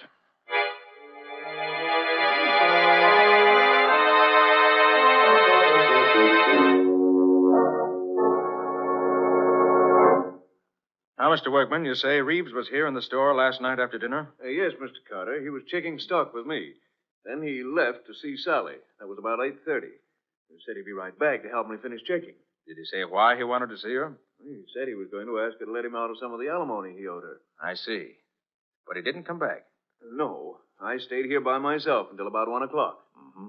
Now, Mr. Workman, you say Reeves was here in the store last night after dinner? Yes, Mr. Carter. He was checking stock with me. Then he left to see Sally. That was about 8:30. He said he'd be right back to help me finish checking. Did he say why he wanted to see her? He said he was going to ask her to let him out of some of the alimony he owed her. I see. But he didn't come back. No. I stayed here by myself until about 1 o'clock. Mm-hmm.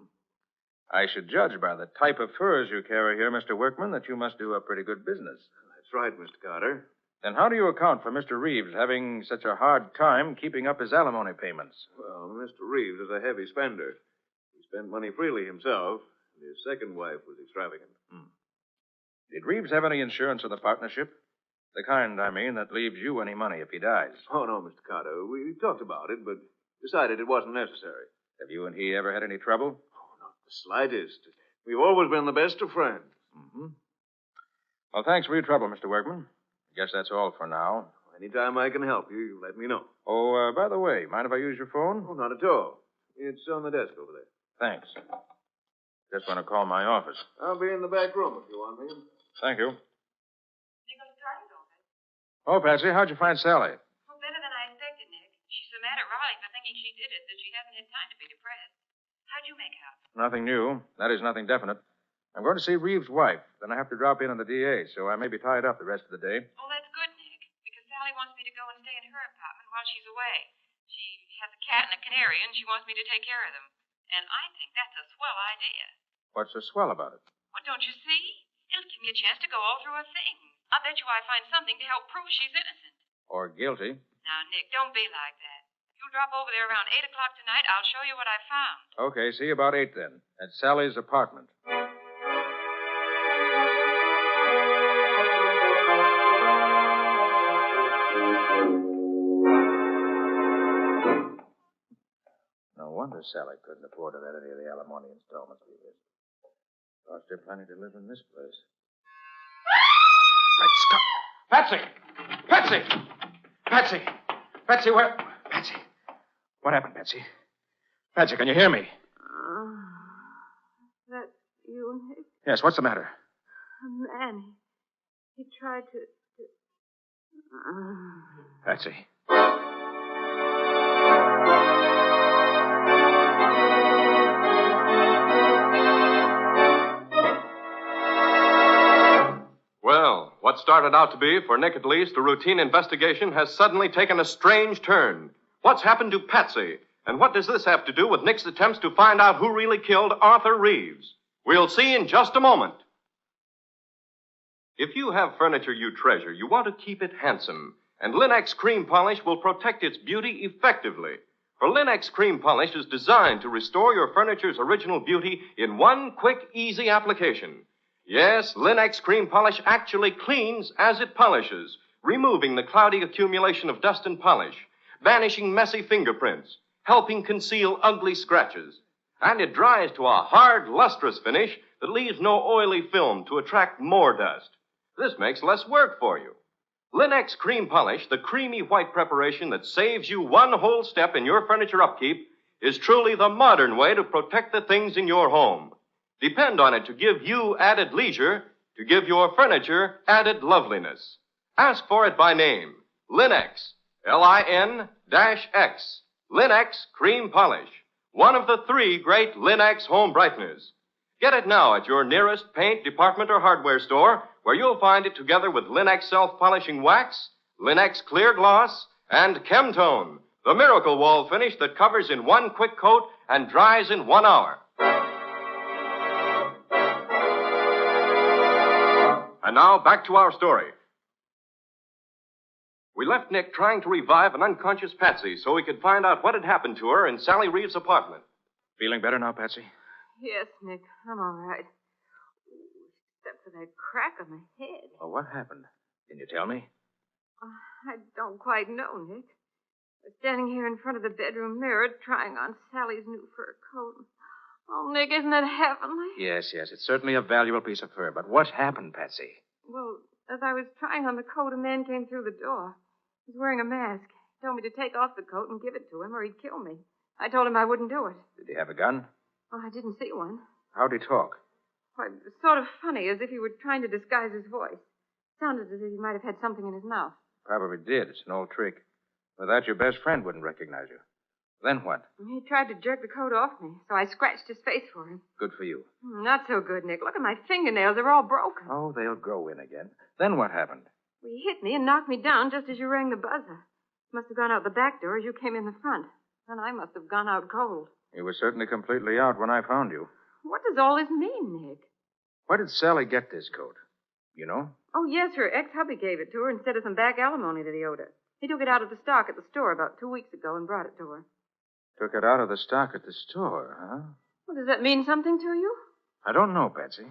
I should judge by the type of furs you carry here, Mr. Workman, that you must do a pretty good business. That's right, Mr. Carter. Then how do you account for Mr. Reeves having such a hard time keeping up his alimony payments? Well, Mr. Reeves is a heavy spender. He spent money freely himself, and his second wife was extravagant. Did Reeves have any insurance of the partnership? The kind, I mean, that leaves you any money if he dies. Oh, no, Mr. Carter. We talked about it, but decided it wasn't necessary. Have you and he ever had any trouble? Oh, not the slightest. We've always been the best of friends. Mm-hmm. Well, thanks for your trouble, Mr. Workman. I guess that's all for now. Anytime I can help you, you let me know. Oh, by the way, mind if I use your phone? Oh, not at all. It's on the desk over there. Thanks. Just want to call my office. I'll be in the back room if you want me. Thank you. Oh, Patsy, how'd you find Sally? Oh, better than I expected, Nick. She's so mad at Riley for thinking she did it that she hasn't had time to be depressed. I How'd you make out? Nothing new. That is, nothing definite. I'm going to see Reeves' wife. Then I have to drop in on the DA, so I may be tied up the rest of the day. Oh, that's good, Nick, because Sally wants me to go and stay in her apartment while she's away. She has a cat and a canary, and she wants me to take care of them. And I think that's a swell idea. What's so swell about it? Well, don't you see? It'll give me a chance to go all through her things. I bet you I find something to help prove she's innocent. Or guilty. Now, Nick, don't be like that. If you'll drop over there around 8 o'clock tonight, I'll show you what I found. Okay, see you about 8 then. At Sally's apartment. No wonder Sally couldn't afford to let any of the alimony installments be missed. Cost her plenty to live in this place. Patsy! Patsy! Patsy! Patsy, where? Patsy. What happened, Patsy? Patsy, can you hear me? That's you, Nick? Yes, what's the matter? A man. He tried to... Patsy. Well, what started out to be, for Nick at least, a routine investigation has suddenly taken a strange turn. What's happened to Patsy? And what does this have to do with Nick's attempts to find out who really killed Arthur Reeves? We'll see in just a moment. If you have furniture you treasure, you want to keep it handsome. And Linex Cream Polish will protect its beauty effectively. For Linex Cream Polish is designed to restore your furniture's original beauty in one quick, easy application. Yes, Linex Cream Polish actually cleans as it polishes, removing the cloudy accumulation of dust and polish, banishing messy fingerprints, helping conceal ugly scratches. And it dries to a hard, lustrous finish that leaves no oily film to attract more dust. This makes less work for you. Linex Cream Polish, the creamy white preparation that saves you one whole step in your furniture upkeep, is truly the modern way to protect the things in your home. Depend on it to give you added leisure, to give your furniture added loveliness. Ask for it by name. Linex. Lin-X. Linex Cream Polish. One of the 3 great Linex home brighteners. Get it now at your nearest paint, department, or hardware store, where you'll find it together with Linex self-polishing wax, Linex clear gloss, and Chemtone, the miracle wall finish that covers in one quick coat and dries in 1 hour. And now, back to our story. We left Nick trying to revive an unconscious Patsy so he could find out what had happened to her in Sally Reeves' apartment. Feeling better now, Patsy? Yes, Nick, I'm all right. Except for that crack on my head. Well, what happened? Can you tell me? I don't quite know, Nick. I was standing here in front of the bedroom mirror trying on Sally's new fur coat. Oh, Nick, isn't it heavenly? Yes, it's certainly a valuable piece of fur. But what happened, Patsy? Well, as I was trying on the coat, a man came through the door. He was wearing a mask. He told me to take off the coat and give it to him, or he'd kill me. I told him I wouldn't do it. Did he have a gun? Oh, I didn't see one. How'd he talk? Why, it was sort of funny, as if he were trying to disguise his voice. Sounded as if he might have had something in his mouth. Probably did. It's an old trick. Without your best friend wouldn't recognize you. Then what? He tried to jerk the coat off me, so I scratched his face for him. Good for you. Not so good, Nick. Look at my fingernails. They're all broken. Oh, they'll grow in again. Then what happened? Well, he hit me and knocked me down just as you rang the buzzer. You must have gone out the back door as you came in the front. And I must have gone out cold. You were certainly completely out when I found you. What does all this mean, Nick? Where did Sally get this coat? You know? Oh, yes, her ex-hubby gave it to her instead of some back alimony that he owed her. He took it out of the stock at the store about 2 weeks ago and brought it to her. Took it out of the stock at the store, huh? Well, does that mean something to you? I don't know, Patsy.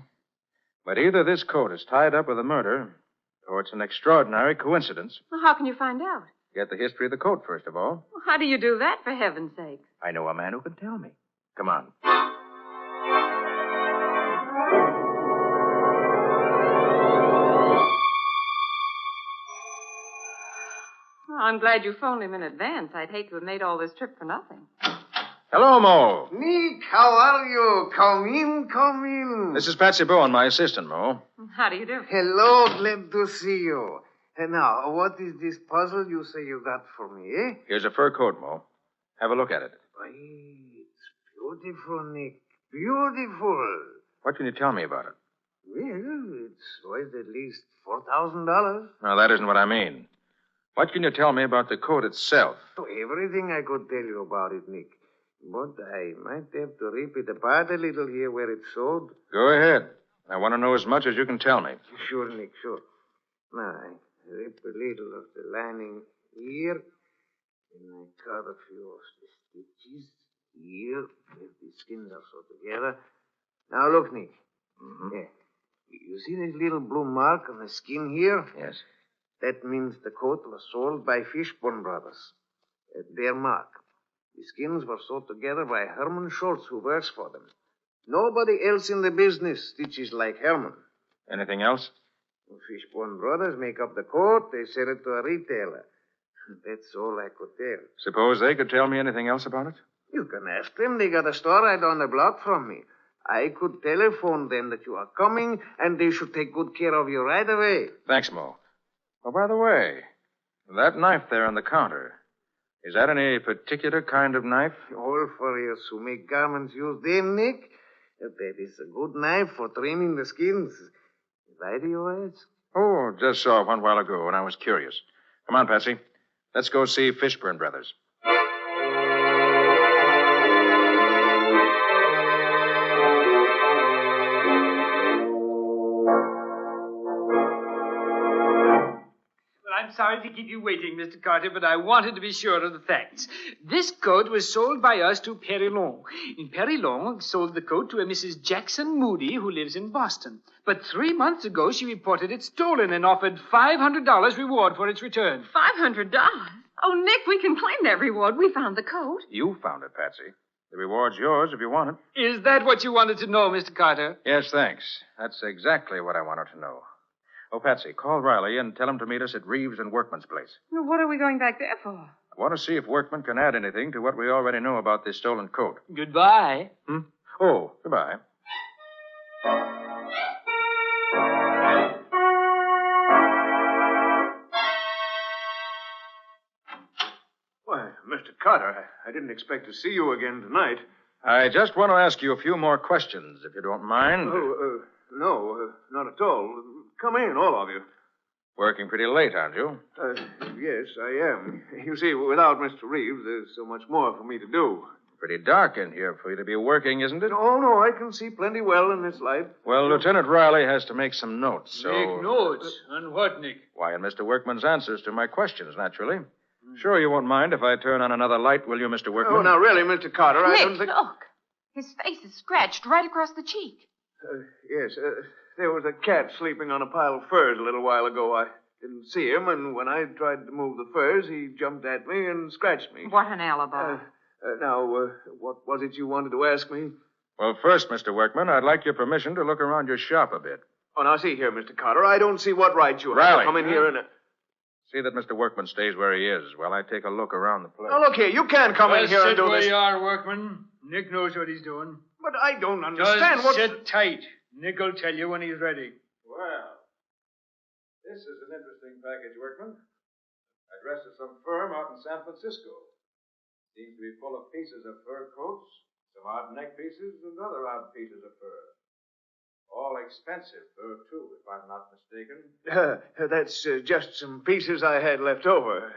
But either this coat is tied up with a murder, or it's an extraordinary coincidence. Well, how can you find out? Get the history of the coat, first of all. Well, how do you do that, for heaven's sake? I know a man who can tell me. Come on. Well, I'm glad you phoned him in advance. I'd hate to have made all this trip for nothing. Hello, Mo. Nick, how are you? Come in, come in. This is Patsy Bowen, my assistant, Mo. How do you do? Hello, glad to see you. And now, what is this puzzle you say you got for me, eh? Here's a fur coat, Mo. Have a look at it. Why, it's Beautiful, Nick. Beautiful. What can you tell me about it? Well, it's worth at least $4,000. No, that isn't what I mean. What can you tell me about the coat itself? Everything I could tell you about it, Nick. But I might have to rip it apart a little here where it's sold. Go ahead. I want to know as much as you can tell me. Sure, Nick, sure. Now, I rip a little of the lining here. And I cut a few of the stitches here, where the skins are so together. Now, look, Nick. Mm-hmm. Yeah. You see this little blue mark on the skin here? Yes. That means the coat was sold by Fishburne Brothers. At their mark. The skins were sewed together by Herman Schultz, who works for them. Nobody else in the business stitches like Herman. Anything else? Fishburne Brothers make up the coat. They sell it to a retailer. That's all I could tell. Suppose they could tell me anything else about it? You can ask them. They got a store right on the block from me. I could telephone them that you are coming, and they should take good care of you right away. Thanks, Mo. Oh, by the way, that knife there on the counter, is that any particular kind of knife? All furriers who make garments use them, Nick. That is a good knife for trimming the skins. Why do you ask? Oh, just saw one while ago, and I was curious. Come on, Patsy. Let's go see Fishburne Brothers. I'm sorry to keep you waiting, Mr. Carter, but I wanted to be sure of the facts. This coat was sold by us to Perilon. And Perilon sold the coat to a Mrs. Jackson Moody, who lives in Boston. But 3 months ago, she reported it stolen and offered $500 reward for its return. $500? Oh, Nick, we can claim that reward. We found the coat. You found it, Patsy. The reward's yours if you want it. Is that what you wanted to know, Mr. Carter? Yes, thanks. That's exactly what I wanted to know. Oh, Patsy, call Riley and tell him to meet us at Reeves and Workman's place. Well, what are we going back there for? I want to see if Workman can add anything to what we already know about this stolen coat. Goodbye. Oh, goodbye. Why, Mr. Carter, I didn't expect to see you again tonight. I just want to ask you a few more questions, if you don't mind. No, not at all. Come in, all of you. Working pretty late, aren't you? Yes, I am. You see, without Mr. Reeves, there's so much more for me to do. Pretty dark in here for you to be working, isn't it? Oh, no, I can see plenty well in this light. Well, Lieutenant Riley has to make some notes, so... Make notes? On what, Nick? Why, in Mr. Workman's answers to my questions, naturally. Sure you won't mind if I turn on another light, will you, Mr. Workman? Oh, now, really, Mr. Carter, I don't Nick, think... look. His face is scratched right across the cheek. Yes, there was a cat sleeping on a pile of furs a little while ago. I didn't see him, and when I tried to move the furs, he jumped at me and scratched me. What an alibi. Now, what was it you wanted to ask me? Well, first, Mr. Workman, I'd like your permission to look around your shop a bit. Oh, now, see here, Mr. Carter, I don't see what right you have Riley. to come in here and... See that Mr. Workman stays where he is while I take a look around the place. Now, look here, you can't come in here and do sit where this. you are, Workman. Nick knows what he's doing. But I don't understand Just sit tight. Nick will tell you when he's ready. Well, this is an interesting package, Workman. Addressed to some firm out in San Francisco. Seems to be full of pieces of fur coats, some odd neck pieces, and other odd pieces of fur. All expensive fur, too, if I'm not mistaken. That's just some pieces I had left over.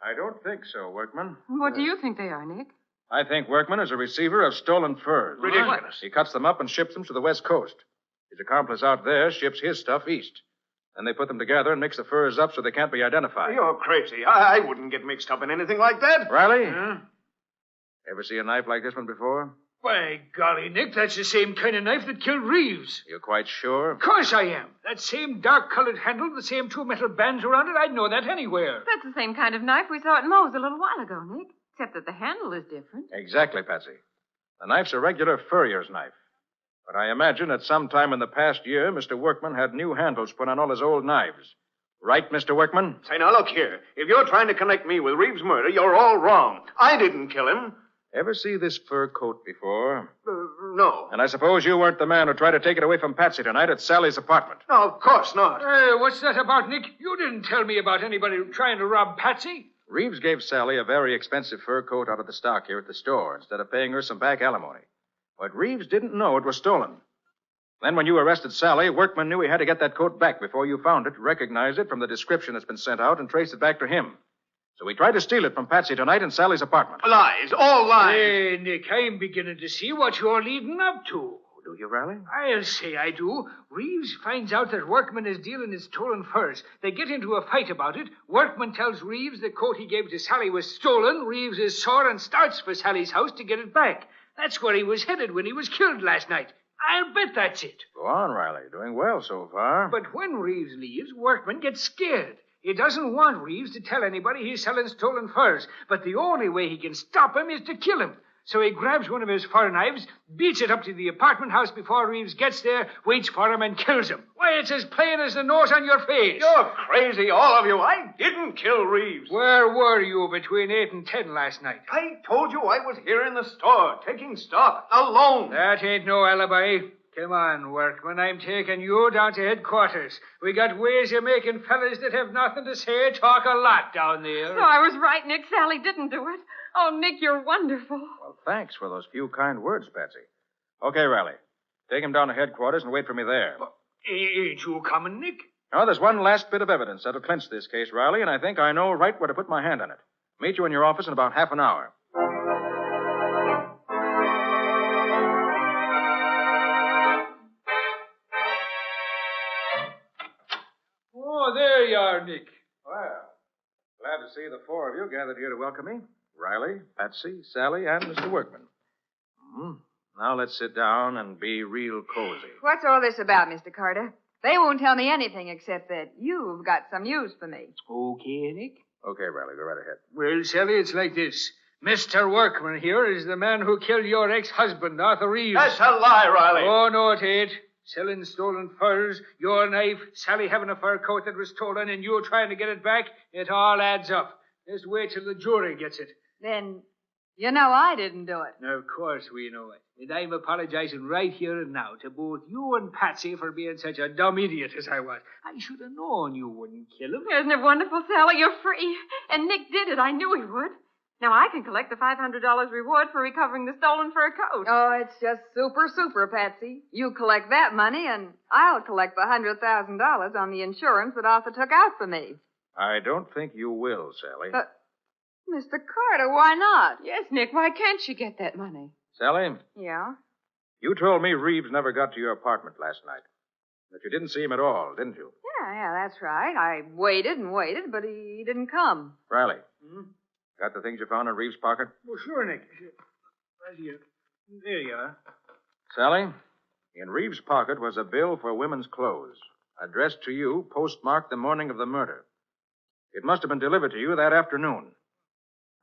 I don't think so, Workman. What do you think they are, Nick? I think Workman is a receiver of stolen furs. Ridiculous. He cuts them up and ships them to the West Coast. His accomplice out there ships his stuff east. Then they put them together and mix the furs up so they can't be identified. You're crazy. I wouldn't get mixed up in anything like that. Riley? Ever see a knife like this one before? By golly, Nick, that's the same kind of knife that killed Reeves. You're quite sure? Of course I am. That same dark-colored handle, the same two metal bands around it, I'd know that anywhere. That's the same kind of knife we saw at Moe's a little while ago, Nick. Except that the handle is different. Exactly, Patsy. The knife's a regular furrier's knife. But I imagine at some time in the past year, Mr. Workman had new handles put on all his old knives. Right, Mr. Workman? Say, now, look here. If you're trying to connect me with Reeves' murder, you're all wrong. I didn't kill him. Ever see this fur coat before? No. And I suppose you weren't the man who tried to take it away from Patsy tonight at Sally's apartment. No, of course not. Hey, what's that about, Nick? You didn't tell me about anybody trying to rob Patsy. Reeves gave Sally a very expensive fur coat out of the stock here at the store instead of paying her some back alimony. But Reeves didn't know it was stolen. Then when you arrested Sally, Workman knew he had to get that coat back before you found it, recognize it from the description that's been sent out, and trace it back to him. So he tried to steal it from Patsy tonight in Sally's apartment. Lies, all lies. Hey, Nick, I'm beginning to see what you're leading up to. Do you, Riley? I'll say I do. Reeves finds out that Workman is dealing in stolen furs. They get into a fight about it. Workman tells Reeves the coat he gave to Sally was stolen. Reeves is sore and starts for Sally's house to get it back. That's where he was headed when he was killed last night. I'll bet that's it. Go on, Riley. Doing well so far. But when Reeves leaves, Workman gets scared. He doesn't want Reeves to tell anybody he's selling stolen furs. But the only way he can stop him is to kill him. So he grabs one of his fur knives, beats it up to the apartment house before Reeves gets there, waits for him, and kills him. Why, it's as plain as the nose on your face. You're crazy, all of you. I didn't kill Reeves. Where were you between 8 and 10 last night? I told you I was here in the store, taking stock, alone. That ain't no alibi. Come on, Workman. I'm taking you down to headquarters. We got ways of making fellas that have nothing to say talk a lot down there. So I was right, Nick. Sally didn't do it. Oh, Nick, you're wonderful. Well, thanks for those few kind words, Patsy. Okay, Riley. Take him down to headquarters and wait for me there. Ain't you coming, Nick? Now, there's one last bit of evidence that'll clinch this case, Riley, and I think I know right where to put my hand on it. Meet you in your office in about half an hour. Oh, there you are, Nick. Well, glad to see the four of you gathered here to welcome me. Riley, Patsy, Sally, and Mr. Workman. Now let's sit down and be real cozy. What's all this about, Mr. Carter? They won't tell me anything except that you've got some news for me. Okay, Nick. Okay, Riley, go right ahead. Well, Sally, it's like this. Mr. Workman here is the man who killed your ex-husband, Arthur Reeves. That's a lie, Riley. Oh, no, it ain't. Selling stolen furs, your knife, Sally having a fur coat that was stolen, and you trying to get it back, it all adds up. Just wait till the jury gets it. Then, you know I didn't do it. Of course we know it. And I'm apologizing right here and now to both you and Patsy for being such a dumb idiot as I was. I should have known you wouldn't kill him. Isn't it wonderful, Sally? You're free. And Nick did it. I knew he would. Now I can collect the $500 reward for recovering the stolen fur coat. Oh, it's just super, Patsy. You collect that money, and I'll collect the $100,000 on the insurance that Arthur took out for me. I don't think you will, Sally. But, Mr. Carter, why not? Yes, Nick, why can't she get that money? Sally? Yeah? You told me Reeves never got to your apartment last night. That you didn't see him at all, didn't you? Yeah, that's right. I waited and waited, but he didn't come. Riley. Got the things you found in Reeves' pocket? Well, sure, Nick. Right here. There you are. Sally, in Reeves' pocket was a bill for women's clothes, addressed to you, postmarked the morning of the murder. It must have been delivered to you that afternoon.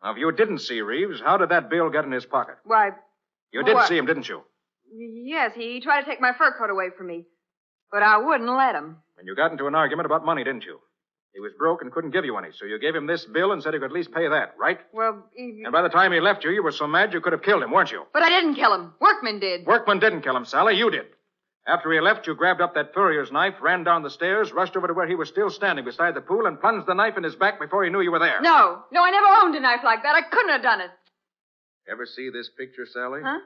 Now, if you didn't see Reeves, how did that bill get in his pocket? Why... You did see him, didn't you? Yes, he tried to take my fur coat away from me, but I wouldn't let him. And you got into an argument about money, didn't you? He was broke and couldn't give you any, so you gave him this bill and said he could at least pay that, right? Well, And by the time he left you were so mad you could have killed him, weren't you? But I didn't kill him. Workman did. Workman didn't kill him, Sally. You did. After he left, you grabbed up that furrier's knife, ran down the stairs, rushed over to where he was still standing beside the pool, and plunged the knife in his back before he knew you were there. No, I never owned a knife like that. I couldn't have done it. Ever see this picture, Sally? Huh?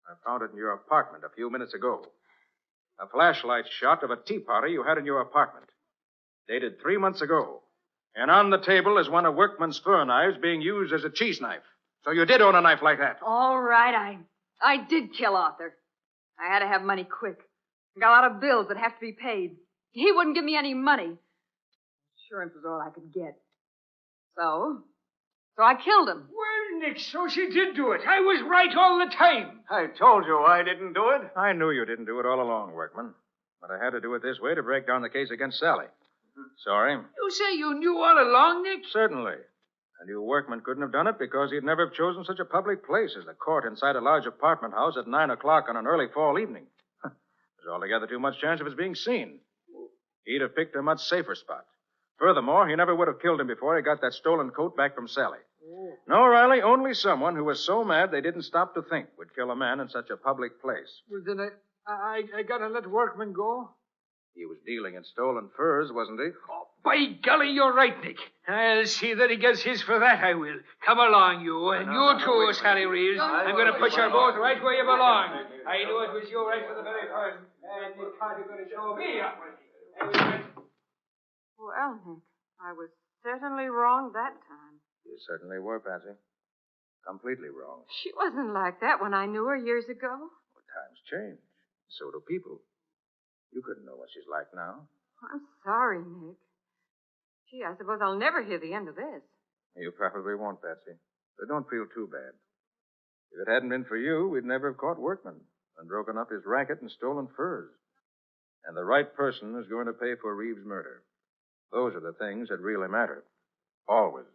I found it in your apartment a few minutes ago. A flashlight shot of a tea party you had in your apartment. Dated 3 months ago. And on the table is one of Workman's fur knives being used as a cheese knife. So you did own a knife like that. All right, I did kill Arthur. I had to have money quick. I got a lot of bills that have to be paid. He wouldn't give me any money. Insurance was all I could get. So I killed him. Well, Nick, so she did do it. I was right all the time. I told you I didn't do it. I knew you didn't do it all along, Workman. But I had to do it this way to break down the case against Sally. Sorry. You say you knew all along, Nick? Certainly. And you Workman couldn't have done it because he'd never have chosen such a public place as the court inside a large apartment house at 9 o'clock on an early fall evening. There's altogether too much chance of his being seen. He'd have picked a much safer spot. Furthermore, he never would have killed him before he got that stolen coat back from Sally. Oh. No, Riley, only someone who was so mad they didn't stop to think would kill a man in such a public place. Well, then I gotta let Workman go? He was dealing in stolen furs, wasn't he? Oh, by golly, you're right, Nick. I'll see that he gets his for that, I will. Come along, you, and you too, Sally Reeves. I'm going to put you both right where you belong. I knew it was you right from the very first. And Nick Carter going to show me up. Well, Nick, I was certainly wrong that time. You certainly were, Patsy. Completely wrong. She wasn't like that when I knew her years ago. Well, times change. So do people. You couldn't know what she's like now. I'm sorry, Nick. Gee, I suppose I'll never hear the end of this. You probably won't, Patsy. But don't feel too bad. If it hadn't been for you, we'd never have caught Workman and broken up his racket and stolen furs. And the right person is going to pay for Reeves' murder. Those are the things that really matter. Always.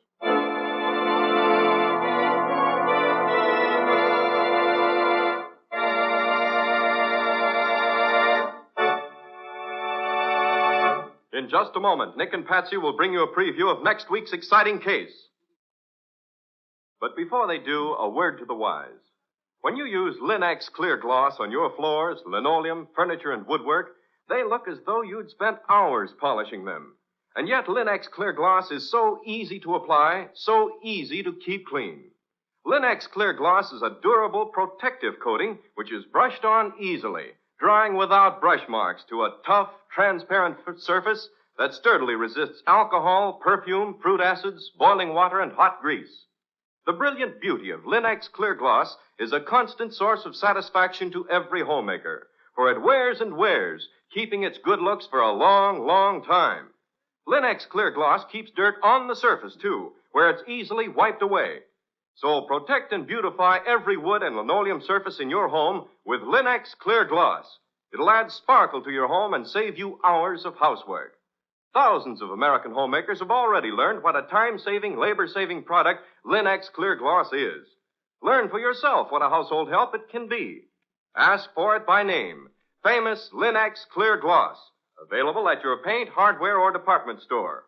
In just a moment, Nick and Patsy will bring you a preview of next week's exciting case. But before they do, a word to the wise. When you use Lin-X clear gloss on your floors, linoleum, furniture, and woodwork, they look as though you'd spent hours polishing them. And yet Lin-X clear gloss is so easy to apply, so easy to keep clean. Lin-X clear gloss is a durable, protective coating which is brushed on easily, drying without brush marks to a tough, transparent surface that sturdily resists alcohol, perfume, fruit acids, boiling water, and hot grease. The brilliant beauty of Lin-X clear gloss is a constant source of satisfaction to every homemaker, for it wears and wears, keeping its good looks for a long, long time. Lin-X clear gloss keeps dirt on the surface, too, where it's easily wiped away. So protect and beautify every wood and linoleum surface in your home with Lin-X clear gloss. It'll add sparkle to your home and save you hours of housework. Thousands of American homemakers have already learned what a time-saving, labor-saving product Lin-X clear gloss is. Learn for yourself what a household help it can be. Ask for it by name. Famous Lin-X clear gloss. Available at your paint, hardware, or department store.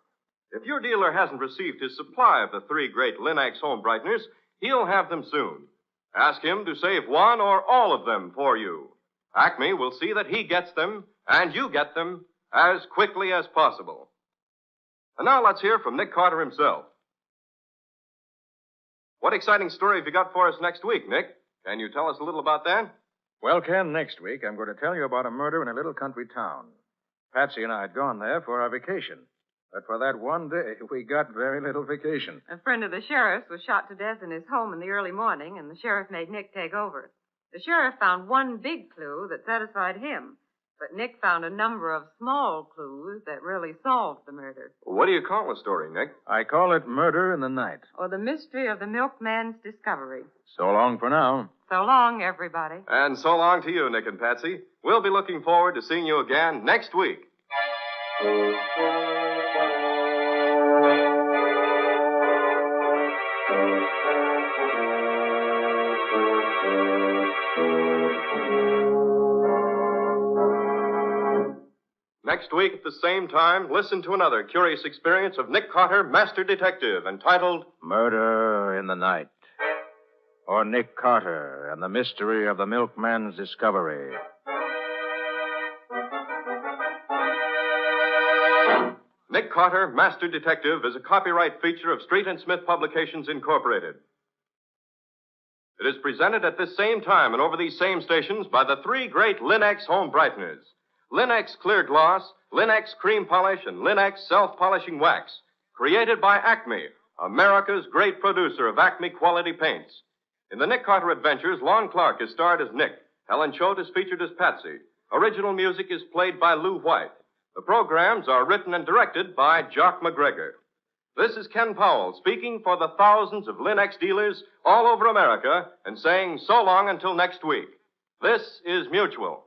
If your dealer hasn't received his supply of the three great Lin-X home brighteners, he'll have them soon. Ask him to save one or all of them for you. Acme will see that he gets them, and you get them, as quickly as possible. And now let's hear from Nick Carter himself. What exciting story have you got for us next week, Nick? Can you tell us a little about that? Well, Ken, next week I'm going to tell you about a murder in a little country town. Patsy and I had gone there for our vacation. But for that one day, we got very little vacation. A friend of the sheriff's was shot to death in his home in the early morning, and the sheriff made Nick take over. The sheriff found one big clue that satisfied him, but Nick found a number of small clues that really solved the murder. What do you call the story, Nick? I call it Murder in the Night. Or the mystery of the milkman's discovery. So long for now. So long, everybody. And so long to you, Nick and Patsy. We'll be looking forward to seeing you again next week. Next week at the same time, listen to another curious experience of Nick Carter, Master Detective, entitled Murder in the Night. Or Nick Carter and the Mystery of the Milkman's Discovery. Nick Carter, Master Detective, is a copyright feature of Street and Smith Publications, Incorporated. It is presented at this same time and over these same stations by the three great Lin-X home brighteners. Lin-X Clear Gloss, Lin-X Cream Polish, and Lin-X Self-Polishing Wax. Created by Acme, America's great producer of Acme quality paints. In the Nick Carter Adventures, Lon Clark is starred as Nick. Helen Choate is featured as Patsy. Original music is played by Lou White. The programs are written and directed by Jock McGregor. This is Ken Powell speaking for the thousands of Lin-X dealers all over America and saying so long until next week. This is Mutual.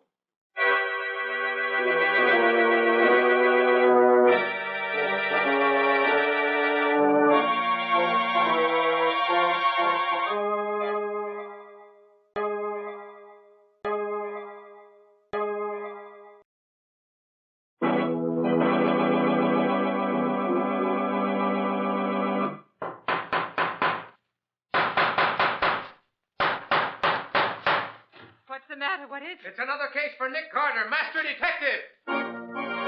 What's the matter? What is it? It's another case for Nick Carter, Master Detective.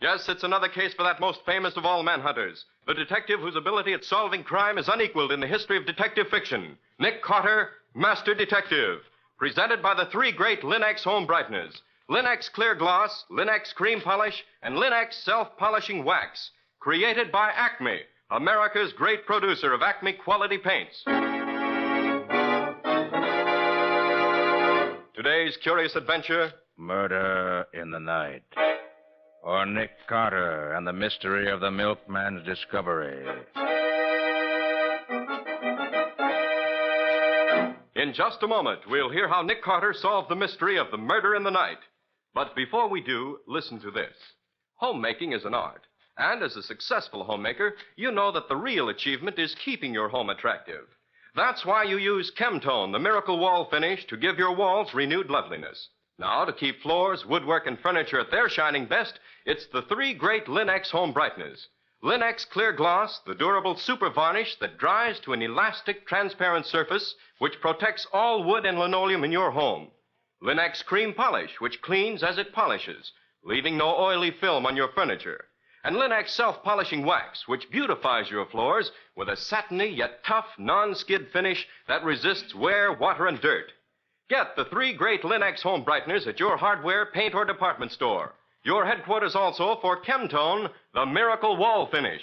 Yes, it's another case for that most famous of all manhunters, the detective whose ability at solving crime is unequaled in the history of detective fiction. Nick Carter, Master Detective. Presented by the three great Linex home brighteners. Linex Clear Gloss, Linex Cream Polish, and Linex Self-Polishing Wax. Created by Acme, America's great producer of Acme quality paints. Today's curious adventure... Murder in the Night. Or Nick Carter and the mystery of the milkman's discovery. In just a moment, we'll hear how Nick Carter solved the mystery of the murder in the night. But before we do, listen to this. Homemaking is an art. And as a successful homemaker, you know that the real achievement is keeping your home attractive. That's why you use Chemtone, the miracle wall finish, to give your walls renewed loveliness. Now, to keep floors, woodwork, and furniture at their shining best, it's the three great Linex home brighteners. Linex Clear Gloss, the durable super varnish that dries to an elastic, transparent surface which protects all wood and linoleum in your home. Linex Cream Polish, which cleans as it polishes, leaving no oily film on your furniture. And Linex Self-Polishing Wax, which beautifies your floors with a satiny yet tough, non-skid finish that resists wear, water, and dirt. Get the three great Linex home brighteners at your hardware, paint, or department store. Your headquarters also for Chemtone, the miracle wall finish.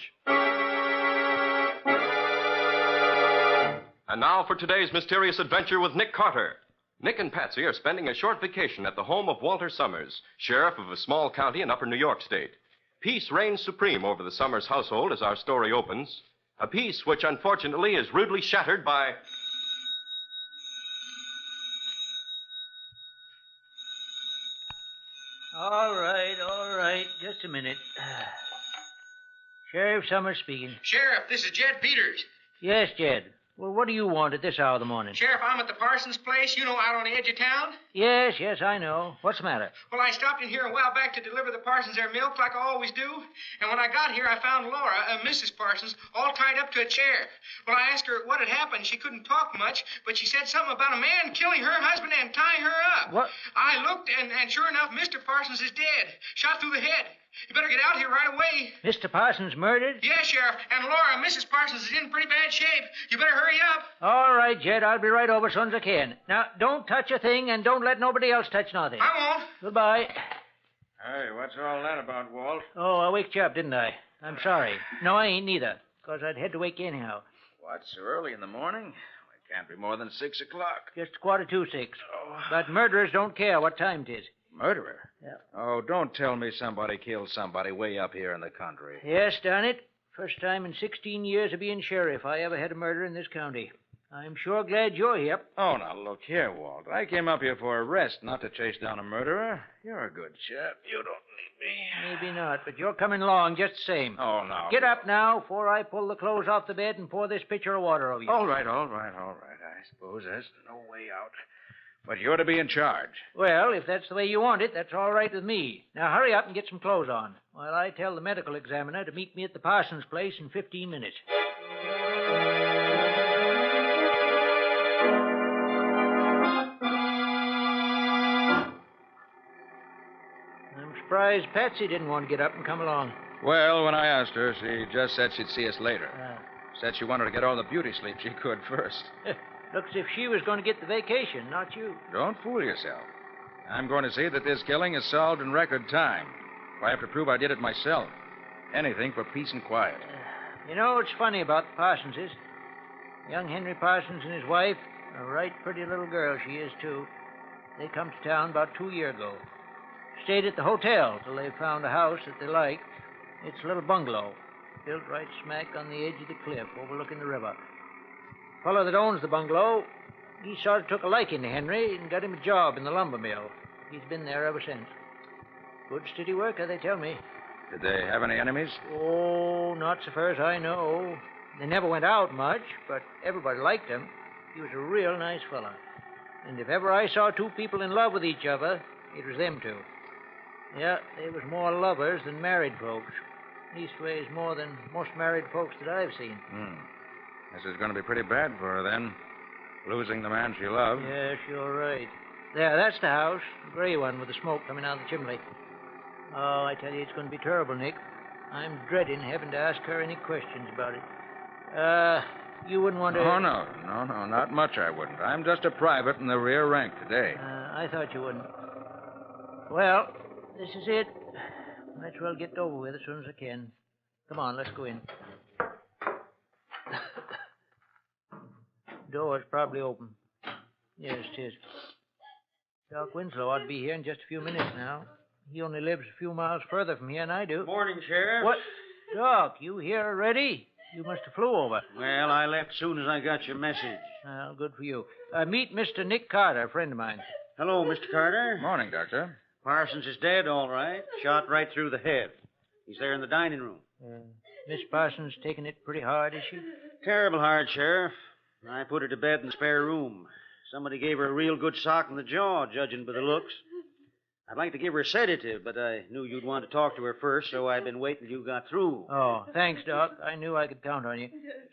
And now for today's mysterious adventure with Nick Carter. Nick and Patsy are spending a short vacation at the home of Walter Summers, sheriff of a small county in upper New York State. Peace reigns supreme over the Summers household as our story opens. A peace which, unfortunately, is rudely shattered by... All right. Just a minute. Sheriff Summers speaking. Sheriff, this is Jed Peters. Yes, Jed. Well, what do you want at this hour of the morning? Sheriff, I'm at the Parsons place, out on the edge of town. Yes, I know. What's the matter? Well, I stopped in here a while back to deliver the Parsons their milk like I always do. And when I got here, I found Laura, Mrs. Parsons, all tied up to a chair. Well, I asked her what had happened. She couldn't talk much, but she said something about a man killing her husband and tying her up. What? I looked, and sure enough, Mr. Parsons is dead. Shot through the head. You better get out here right away. Mr. Parsons murdered? Yes, Sheriff. And Laura, Mrs. Parsons, is in pretty bad shape. You better hurry up. All right, Jed. I'll be right over as soon as I can. Now, don't touch a thing, and don't let nobody else touch nothing. I won't. Goodbye. Hey, what's all that about, Walt? Oh, I waked you up, didn't I? I'm sorry. No, I ain't neither, because I'd had to wake you anyhow. What, so early in the morning? It can't be more than 6 o'clock. Just 6:45. Oh. But murderers don't care what time it is. Murderer? Yeah. Oh, don't tell me somebody killed somebody way up here in the country. Yes, darn it. First time in 16 years of being sheriff I ever had a murder in this county. I'm sure glad you're here. Oh, now, look here, Walt. I came up here for a rest, not to chase down a murderer. You're a good chap. You don't need me. Maybe not, but you're coming along just the same. Oh, no. Get up now before I pull the clothes off the bed and pour this pitcher of water over you. All right. I suppose there's no way out. But you're to be in charge. Well, if that's the way you want it, that's all right with me. Now, hurry up and get some clothes on, while I tell the medical examiner to meet me at the Parsons place in 15 minutes. I'm surprised Patsy didn't want to get up and come along. Well, when I asked her, she just said she'd see us later. Said she wanted to get all the beauty sleep she could first. Looks as if she was going to get the vacation, not you. Don't fool yourself. I'm going to see that this killing is solved in record time. If I have to prove I did it myself. Anything for peace and quiet. You know, it's funny about the Parsonses. Young Henry Parsons and his wife, a right pretty little girl she is, too. They come to town about 2 years ago. Stayed at the hotel till they found a house that they liked. It's a little bungalow, built right smack on the edge of the cliff overlooking the river. The fellow that owns the bungalow, he sort of took a liking to Henry and got him a job in the lumber mill. He's been there ever since. Good, steady worker, they tell me. Did they have any enemies? Oh, not so far as I know. They never went out much, but everybody liked him. He was a real nice fellow. And if ever I saw two people in love with each other, it was them two. Yeah, they was more lovers than married folks. Leastways, more than most married folks that I've seen. This is going to be pretty bad for her, then. Losing the man she loved. Yes, you're right. There, that's the house. The gray one with the smoke coming out of the chimney. Oh, I tell you, it's going to be terrible, Nick. I'm dreading having to ask her any questions about it. You wouldn't want to... Oh, no, not much I wouldn't. I'm just a private in the rear rank today. I thought you wouldn't. Well, this is it. Might as well get it over with as soon as I can. Come on, let's go in. Door's probably open. Yes, it is. Doc Winslow ought to be here in just a few minutes now. He only lives a few miles further from here than I do. Morning, Sheriff. What? Doc, you here already? You must have flew over. Well, I left soon as I got your message. Well, good for you. Meet Mr. Nick Carter, a friend of mine. Hello, Mr. Carter. Morning, Doctor. Parsons is dead, all right. Shot right through the head. He's there in the dining room. Miss Parsons taking it pretty hard, is she? Terrible hard, Sheriff. I put her to bed in the spare room. Somebody gave her a real good sock in the jaw, judging by the looks. I'd like to give her a sedative, but I knew you'd want to talk to her first, so I've been waiting till you got through. Oh, thanks, Doc. I knew I could count on you.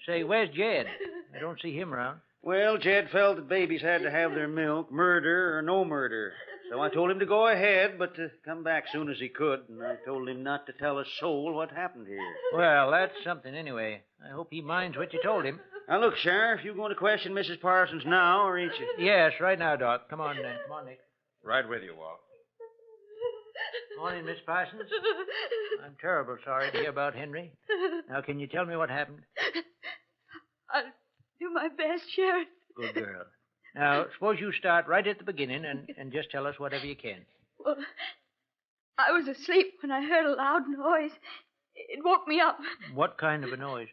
Say, where's Jed? I don't see him around. Well, Jed felt that babies had to have their milk, murder or no murder. So I told him to go ahead, but to come back soon as he could, and I told him not to tell a soul what happened here. Well, that's something anyway. I hope he minds what you told him. Now, look, Sheriff, you going to question Mrs. Parsons now, or ain't you? Yes, right now, Doc. Come on, then. Come on, Nick. Right with you, Walt. Morning, Miss Parsons. I'm terrible sorry to hear about Henry. Now, can you tell me what happened? I'll do my best, Sheriff. Good girl. Now, suppose you start right at the beginning and just tell us whatever you can. Well, I was asleep when I heard a loud noise. It woke me up. What kind of a noise?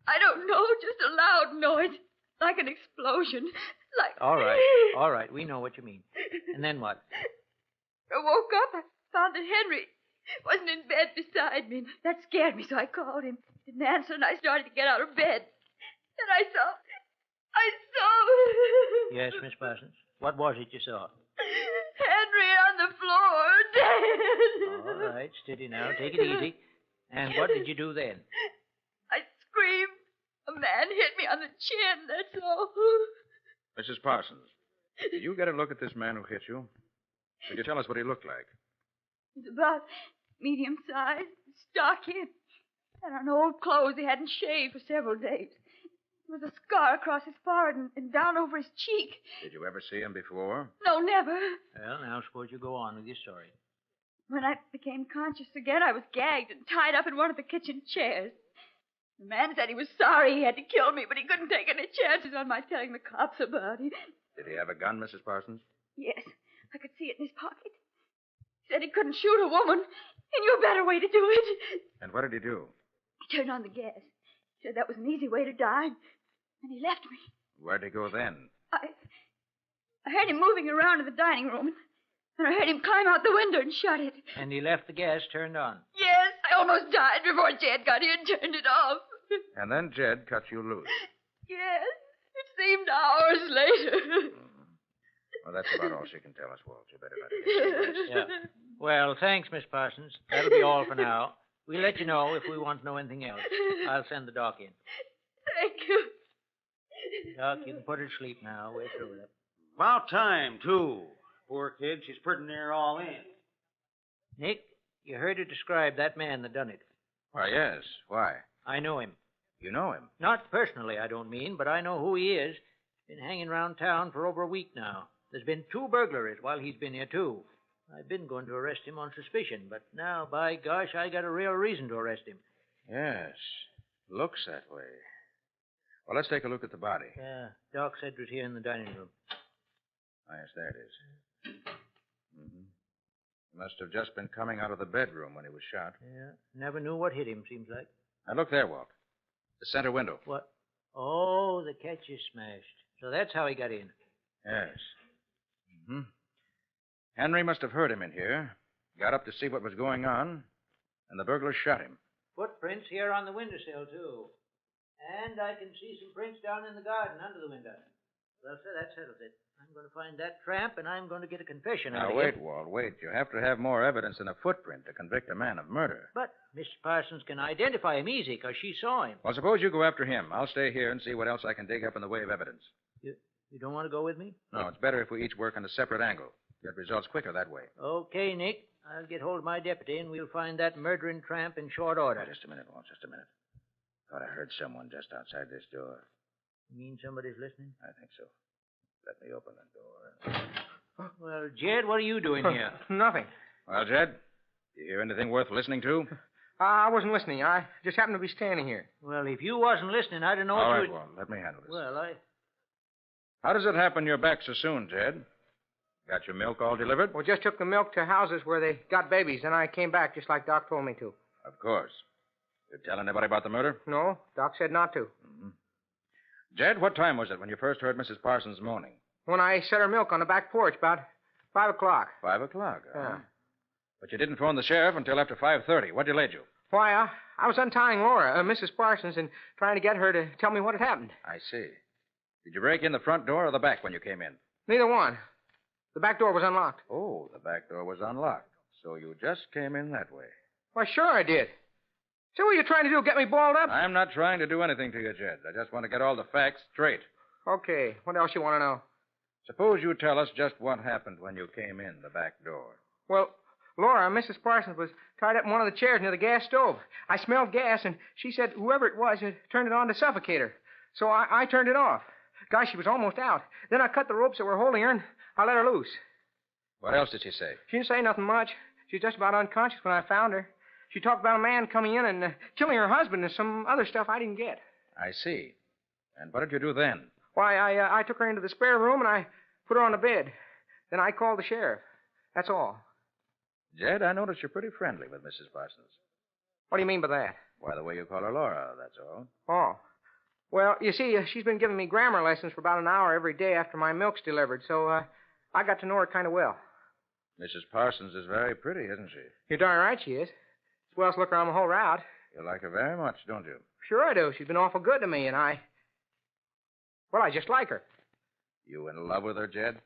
I don't know, just a loud noise. Like an explosion. Like... All right. We know what you mean. And then what? I woke up. I found that Henry wasn't in bed beside me. That scared me, so I called him. He didn't answer, and I started to get out of bed. And I saw... Yes, Miss Parsons. What was it you saw? Henry on the floor, dead. All right, steady now. Take it easy. And what did you do then? I screamed. A man hit me on the chin, that's all. Mrs. Parsons, did you get a look at this man who hit you? Could you tell us what he looked like? He was about medium size, stocky, and on old clothes he hadn't shaved for several days. There was a scar across his forehead and down over his cheek. Did you ever see him before? No, never. Well, now suppose you go on with your story. When I became conscious again, I was gagged and tied up in one of the kitchen chairs. The man said he was sorry he had to kill me, but he couldn't take any chances on my telling the cops about it. Did he have a gun, Mrs. Parsons? Yes, I could see it in his pocket. He said he couldn't shoot a woman. He knew a better way to do it. And what did he do? He turned on the gas. He said that was an easy way to die. And he left me. Where'd he go then? I heard him moving around in the dining room, and I heard him climb out the window and shut it. And he left the gas turned on? Yes, I almost died before Jed got here and turned it off. And then Jed cut you loose. Yes, it seemed hours later. Well, that's about all she can tell us, Walt. You better let her get Yeah. Well, thanks, Miss Parsons. That'll be all for now. We'll let you know if we want to know anything else. I'll send the doc in. Thank you. Doc, you can put her to sleep now. We're through with it. About time, too. Poor kid, she's pretty near all in. Nick, you heard her describe that man that done it. Why, yes. Why? I know him. You know him? Not personally, I don't mean, but I know who he is. Been hanging around town for over a week now. There's been 2 burglaries while he's been here, too. I've been going to arrest him on suspicion, but now, by gosh, I got a real reason to arrest him. Yes. Looks that way. Well, let's take a look at the body. Yeah, Doc said it was here in the dining room. Oh, yes, there it is. Mm-hmm. He must have just been coming out of the bedroom when he was shot. Yeah, never knew what hit him, seems like. Now, look there, Walt. The center window. What? Oh, the catch is smashed. So that's how he got in. Yes. Mm-hmm. Henry must have heard him in here, got up to see what was going on, and the burglar shot him. Footprints here on the windowsill, too. And I can see some prints down in the garden under the window. Well, sir, that settles it. I'm going to find that tramp, and I'm going to get a confession out of Now, him. wait, Walt, wait. You have to have more evidence than a footprint to convict a man of murder. But Miss Parsons can identify him easy, because she saw him. Well, suppose you go after him. I'll stay here and see what else I can dig up in the way of evidence. You don't want to go with me? No, it's better if we each work on a separate angle. Get results quicker that way. Okay, Nick. I'll get hold of my deputy, and we'll find that murdering tramp in short order. Just a minute, Walt, just a minute. Thought I heard someone just outside this door. You mean somebody's listening? I think so. Let me open the door. Well, Jed, what are you doing here? Nothing. Well, Jed, you hear anything worth listening to? I wasn't listening. I just happened to be standing here. Well, if you wasn't listening, I don't know All what right, you... Walt, let me handle this. Well, How does it happen you're back so soon, Jed? Got your milk all delivered? Well, just took the milk to houses where they got babies, and I came back just like Doc told me to. Of course. You tell anybody about the murder? No, Doc said not to. Mm-hmm. Jed, what time was it when you first heard Mrs. Parsons moaning? When I set her milk on the back porch, about 5 o'clock. 5 o'clock, huh? Yeah. But you didn't phone the sheriff until after 5:30. What delayed you? Why, I was untying Laura, Mrs. Parsons, and trying to get her to tell me what had happened. I see. Did you break in the front door or the back when you came in? Neither one. The back door was unlocked. Oh, the back door was unlocked. So you just came in that way. Why, sure I did. So what are you trying to do, get me balled up? I'm not trying to do anything to you, Jed. I just want to get all the facts straight. Okay, what else you want to know? Suppose you tell us just what happened when you came in the back door. Well, Laura, Mrs. Parsons, was tied up in one of the chairs near the gas stove. I smelled gas, and she said whoever it was had turned it on to suffocate her. So I turned it off. Gosh, she was almost out. Then I cut the ropes that were holding her, and I let her loose. What else did she say? She didn't say nothing much. She was just about unconscious when I found her. She talked about a man coming in and killing her husband and some other stuff I didn't get. I see. And what did you do then? Why, I took her into the spare room, and I put her on the bed. Then I called the sheriff. That's all. Jed, I notice you're pretty friendly with Mrs. Parsons. What do you mean by that? Why, the way you call her Laura, that's all. Oh. Well, you see, she's been giving me grammar lessons for about an hour every day after my milk's delivered, so I got to know her kind of well. Mrs. Parsons is very pretty, isn't she? You're darn right she is. Swellest looker on the whole route. You like her very much, don't you? Sure I do. She's been awful good to me, and I just like her. You in love with her, Jed?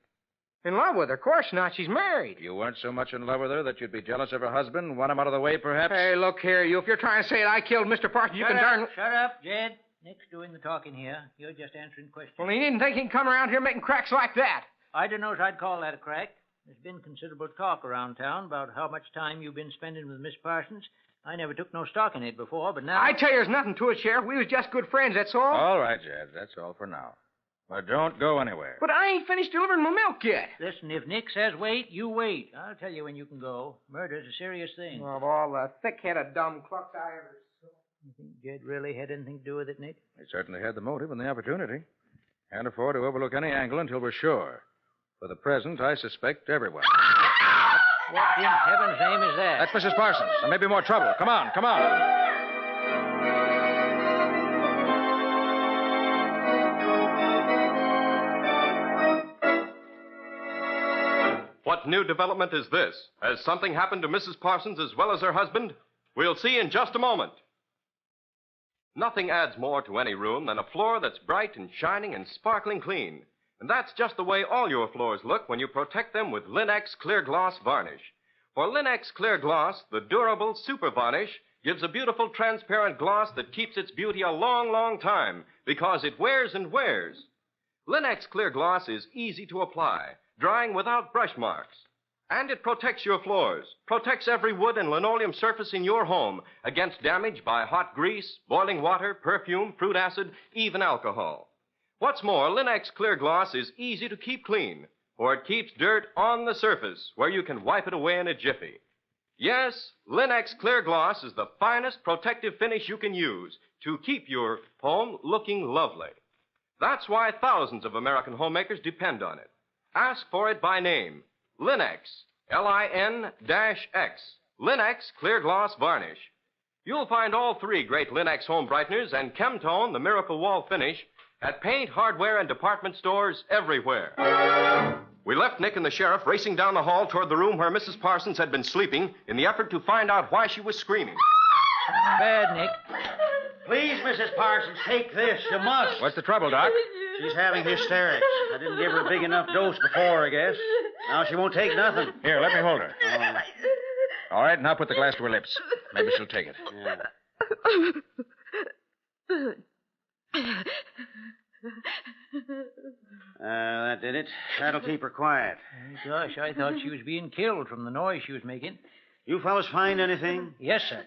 In love with her? Of course not. She's married. You weren't so much in love with her that you'd be jealous of her husband, want him out of the way, perhaps? Hey, look here, you. If you're trying to say that I killed Mr. Parsons, you can darn... Shut up, Jed. Nick's doing the talking here. You're just answering questions. Well, he didn't think he'd come around here making cracks like that. I don't know if I'd call that a crack. There's been considerable talk around town about how much time you've been spending with Miss Parsons. I never took no stock in it before, but now... I tell you, there's nothing to it, Sheriff. We was just good friends, that's all. All right, Jed. That's all for now. But don't go anywhere. But I ain't finished delivering my milk yet. Listen, if Nick says wait, you wait. I'll tell you when you can go. Murder's a serious thing. Of all the thick-headed dumb clucks I ever saw. You think Jed really had anything to do with it, Nick? He certainly had the motive and the opportunity. Can't afford to overlook any angle until we're sure. For the present, I suspect everyone. What in heaven's name is that? That's Mrs. Parsons. There may be more trouble. Come on, come on. What new development is this? Has something happened to Mrs. Parsons as well as her husband? We'll see in just a moment. Nothing adds more to any room than a floor that's bright and shining and sparkling clean. And that's just the way all your floors look when you protect them with Linex Clear Gloss Varnish. For Linex Clear Gloss, the durable super varnish gives a beautiful transparent gloss that keeps its beauty a long, long time because it wears and wears. Linex Clear Gloss is easy to apply, drying without brush marks. And it protects your floors, protects every wood and linoleum surface in your home against damage by hot grease, boiling water, perfume, fruit acid, even alcohol. What's more, Linex Clear Gloss is easy to keep clean, for it keeps dirt on the surface where you can wipe it away in a jiffy. Yes, Linex Clear Gloss is the finest protective finish you can use to keep your home looking lovely. That's why thousands of American homemakers depend on it. Ask for it by name. Linex, Lin-X, Linex Clear Gloss Varnish. You'll find all three great Linex home brighteners and Chemtone, the Miracle Wall Finish, at paint, hardware, and department stores everywhere. We left Nick and the sheriff racing down the hall toward the room where Mrs. Parsons had been sleeping in the effort to find out why she was screaming. Bad, Nick. Please, Mrs. Parsons, take this. You must. What's the trouble, Doc? She's having hysterics. I didn't give her a big enough dose before, I guess. Now she won't take nothing. Here, let me hold her. All right, now put the glass to her lips. Maybe she'll take it. Yeah. That did it. That'll keep her quiet. Gosh, I thought she was being killed from the noise she was making. You fellas find anything? Yes, sir.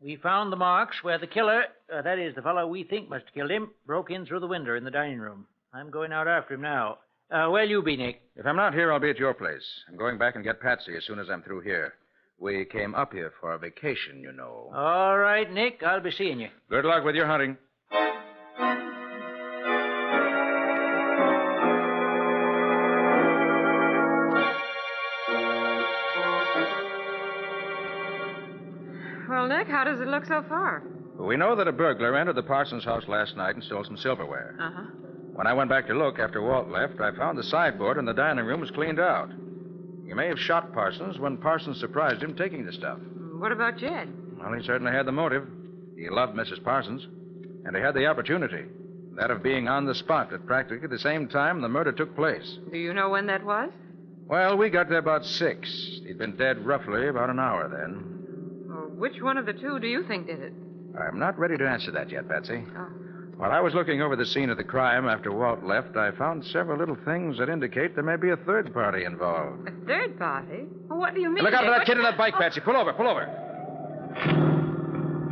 We found the marks where the killer, that is, the fellow we think must have killed him, broke in through the window in the dining room. I'm going out after him now. Where'll you be, Nick? If I'm not here, I'll be at your place. I'm going back and get Patsy as soon as I'm through here. We came up here for a vacation, you know. All right, Nick. I'll be seeing you. Good luck with your hunting. Well, Nick, how does it look so far? We know that a burglar entered the Parsons house last night and stole some silverware. Uh-huh. When I went back to look after Walt left, I found the sideboard in the dining room was cleaned out. He may have shot Parsons when Parsons surprised him taking the stuff. What about Jed? Well, he certainly had the motive. He loved Mrs. Parsons, and he had the opportunity, that of being on the spot at practically the same time the murder took place. Do you know when that was? Well, we got there about 6. He'd been dead roughly about an hour then. Well, which one of the two do you think did it? I'm not ready to answer that yet, Patsy. Oh. While I was looking over the scene of the crime after Walt left, I found several little things that indicate there may be a third party involved. A third party? Well, what do you mean? Look out for Nick? that kid on that bike, Patsy. Pull over, pull over.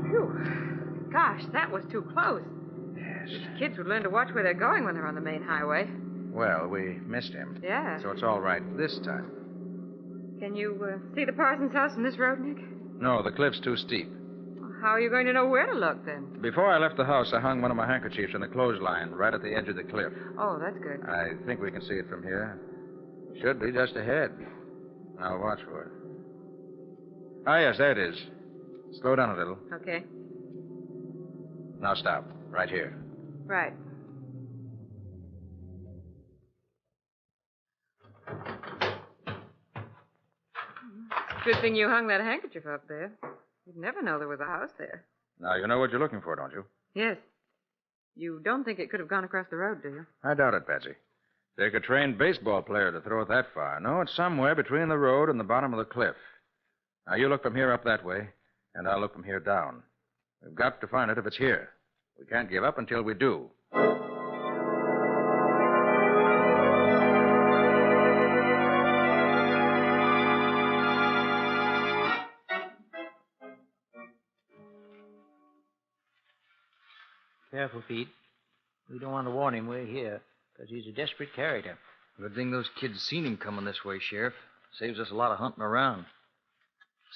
Phew. Gosh, that was too close. Yes. These kids would learn to watch where they're going when they're on the main highway. Well, we missed him. Yeah. So it's all right this time. Can you see the Parsons house from this road, Nick? No, the cliff's too steep. How are you going to know where to look, then? Before I left the house, I hung one of my handkerchiefs on the clothesline right at the edge of the cliff. Oh, that's good. I think we can see it from here. Should be just ahead. I'll watch for it. Ah, yes, there it is. Slow down a little. Okay. Now stop. Right here. Right. Good thing you hung that handkerchief up there. You'd never know there was a house there. Now, you know what you're looking for, don't you? Yes. You don't think it could have gone across the road, do you? I doubt it, Patsy. Take a trained baseball player to throw it that far. No, it's somewhere between the road and the bottom of the cliff. Now, you look from here up that way, and I'll look from here down. We've got to find it if it's here. We can't give up until we do. Careful, Pete. We don't want to warn him we're here, because he's a desperate character. Good thing those kids seen him coming this way, Sheriff. Saves us a lot of hunting around.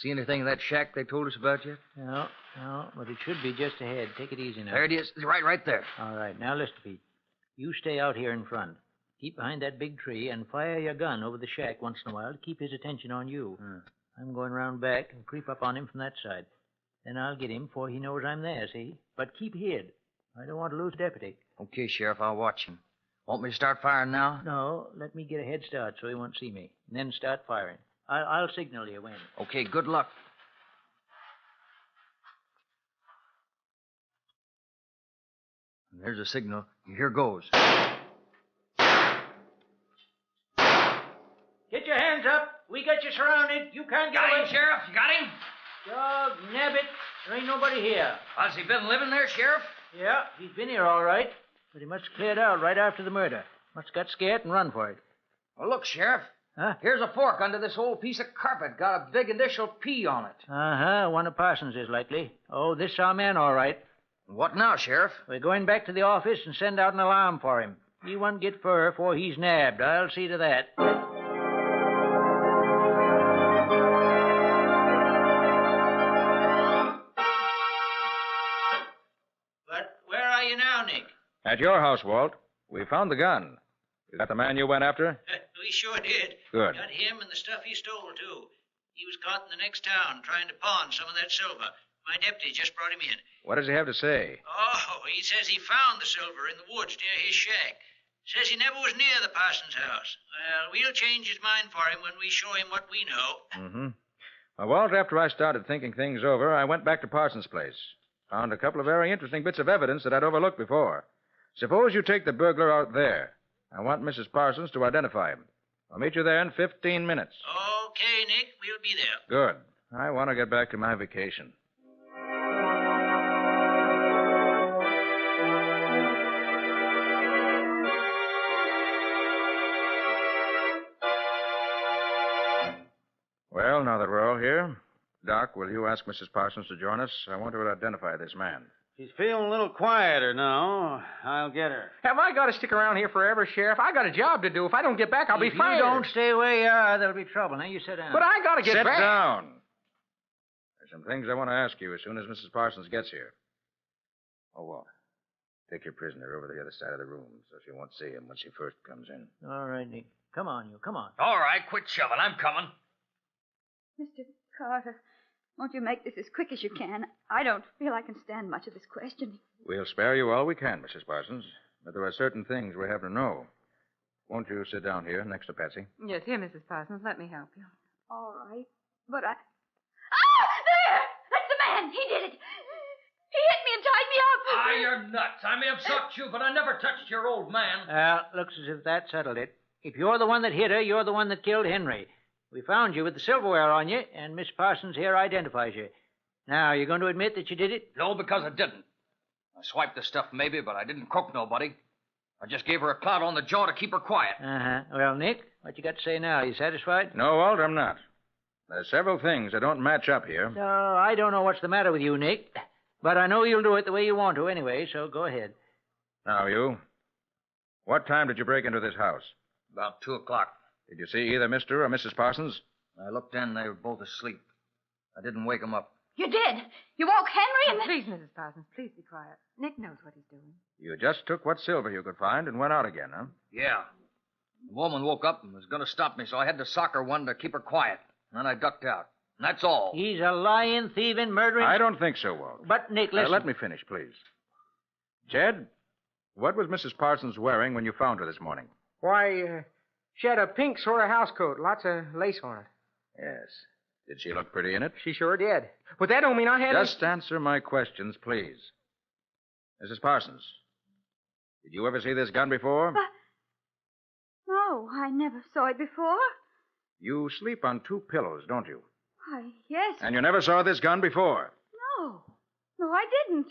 See anything in that shack they told us about yet? No, but it should be just ahead. Take it easy now. There it is. Right there. All right, now listen, Pete. You stay out here in front. Keep behind that big tree and fire your gun over the shack once in a while to keep his attention on you. I'm going round back and creep up on him from that side. Then I'll get him before he knows I'm there, see? But keep hid. I don't want to lose deputy. Okay, Sheriff, I'll watch him. Want me to start firing now? No, let me get a head start so he won't see me. And then start firing. I'll signal you when. Okay, good luck. There's a signal. Here goes. Get your hands up. We got you surrounded. You can't get away. Got him, Sheriff. You got him? Dog nabbit. There ain't nobody here. Has he been living there, Sheriff? Yeah, he's been here all right. But he must have cleared out right after the murder. Must have got scared and run for it. Well, look, Sheriff. Huh? Here's a fork under this old piece of carpet. Got a big initial P on it. Uh-huh. One of Parsons is likely. Oh, this our man, all right. What now, Sheriff? We're going back to the office and send out an alarm for him. He won't get fur before he's nabbed. I'll see to that. But where are you now, Nick? At your house, Walt. We found the gun. You got the man you went after? We sure did. Good. Got him and the stuff he stole, too. He was caught in the next town trying to pawn some of that silver. My deputy just brought him in. What does he have to say? Oh, he says he found the silver in the woods near his shack. Says he never was near the Parsons house. Well, we'll change his mind for him when we show him what we know. Mm-hmm. Well, Walt, after I started thinking things over, I went back to Parsons' place. Found a couple of very interesting bits of evidence that I'd overlooked before. Suppose you take the burglar out there. I want Mrs. Parsons to identify him. I'll meet you there in 15 minutes. Okay, Nick, we'll be there. Good. I want to get back to my vacation. Well, now that we're all here, Doc, will you ask Mrs. Parsons to join us? I want her to identify this man. She's feeling a little quieter now. I'll get her. Have I got to stick around here forever, Sheriff? I got a job to do. If I don't get back, I'll be fired. If you don't stay where you are, there'll be trouble. Now, you sit down. But I got to get back. Sit down. There's some things I want to ask you as soon as Mrs. Parsons gets here. Oh, Walt, take your prisoner over to the other side of the room so she won't see him when she first comes in. All right, Nick. Come on, you. Come on. All right, quit shoving. I'm coming. Mr. Carter, won't you make this as quick as you can? I don't feel I can stand much of this questioning. We'll spare you all we can, Mrs. Parsons. But there are certain things we have to know. Won't you sit down here next to Patsy? Yes, here, Mrs. Parsons. Let me help you. All right, but I... Ah! There! That's the man! He did it! He hit me and tied me up! Ah, you're nuts. I may have sucked you, but I never touched your old man. Looks as if that settled it. If you're the one that hit her, you're the one that killed Henry. We found you with the silverware on you, and Miss Parsons here identifies you. Now, you're going to admit that you did it? No, because I didn't. I swiped the stuff maybe, but I didn't croak nobody. I just gave her a clout on the jaw to keep her quiet. Uh-huh. Well, Nick, what you got to say now? You satisfied? No, Walt, I'm not. There's several things that don't match up here. No, I don't know what's the matter with you, Nick. But I know you'll do it the way you want to anyway, so go ahead. Now, you. What time did you break into this house? About 2 o'clock. Did you see either Mr. or Mrs. Parsons? I looked in. They were both asleep. I didn't wake them up. You did. You woke Henry and... Please, Mrs. Parsons, please be quiet. Nick knows what he's doing. You just took what silver you could find and went out again, huh? Yeah. The woman woke up and was going to stop me, so I had to sock her one to keep her quiet. And then I ducked out. And that's all. He's a lying, thieving, murdering... I don't think so, Walt. But, Nick, listen... Let me finish, please. Jed, what was Mrs. Parsons wearing when you found her this morning? Why, she had a pink sort of housecoat, lots of lace on it. Yes. Did she look pretty in it? She sure did. But that don't mean I had... Just answer my questions, please. Mrs. Parsons, did you ever see this gun before? No, I never saw it before. You sleep on 2 pillows, don't you? Why, yes. And you never saw this gun before? No. No, I didn't.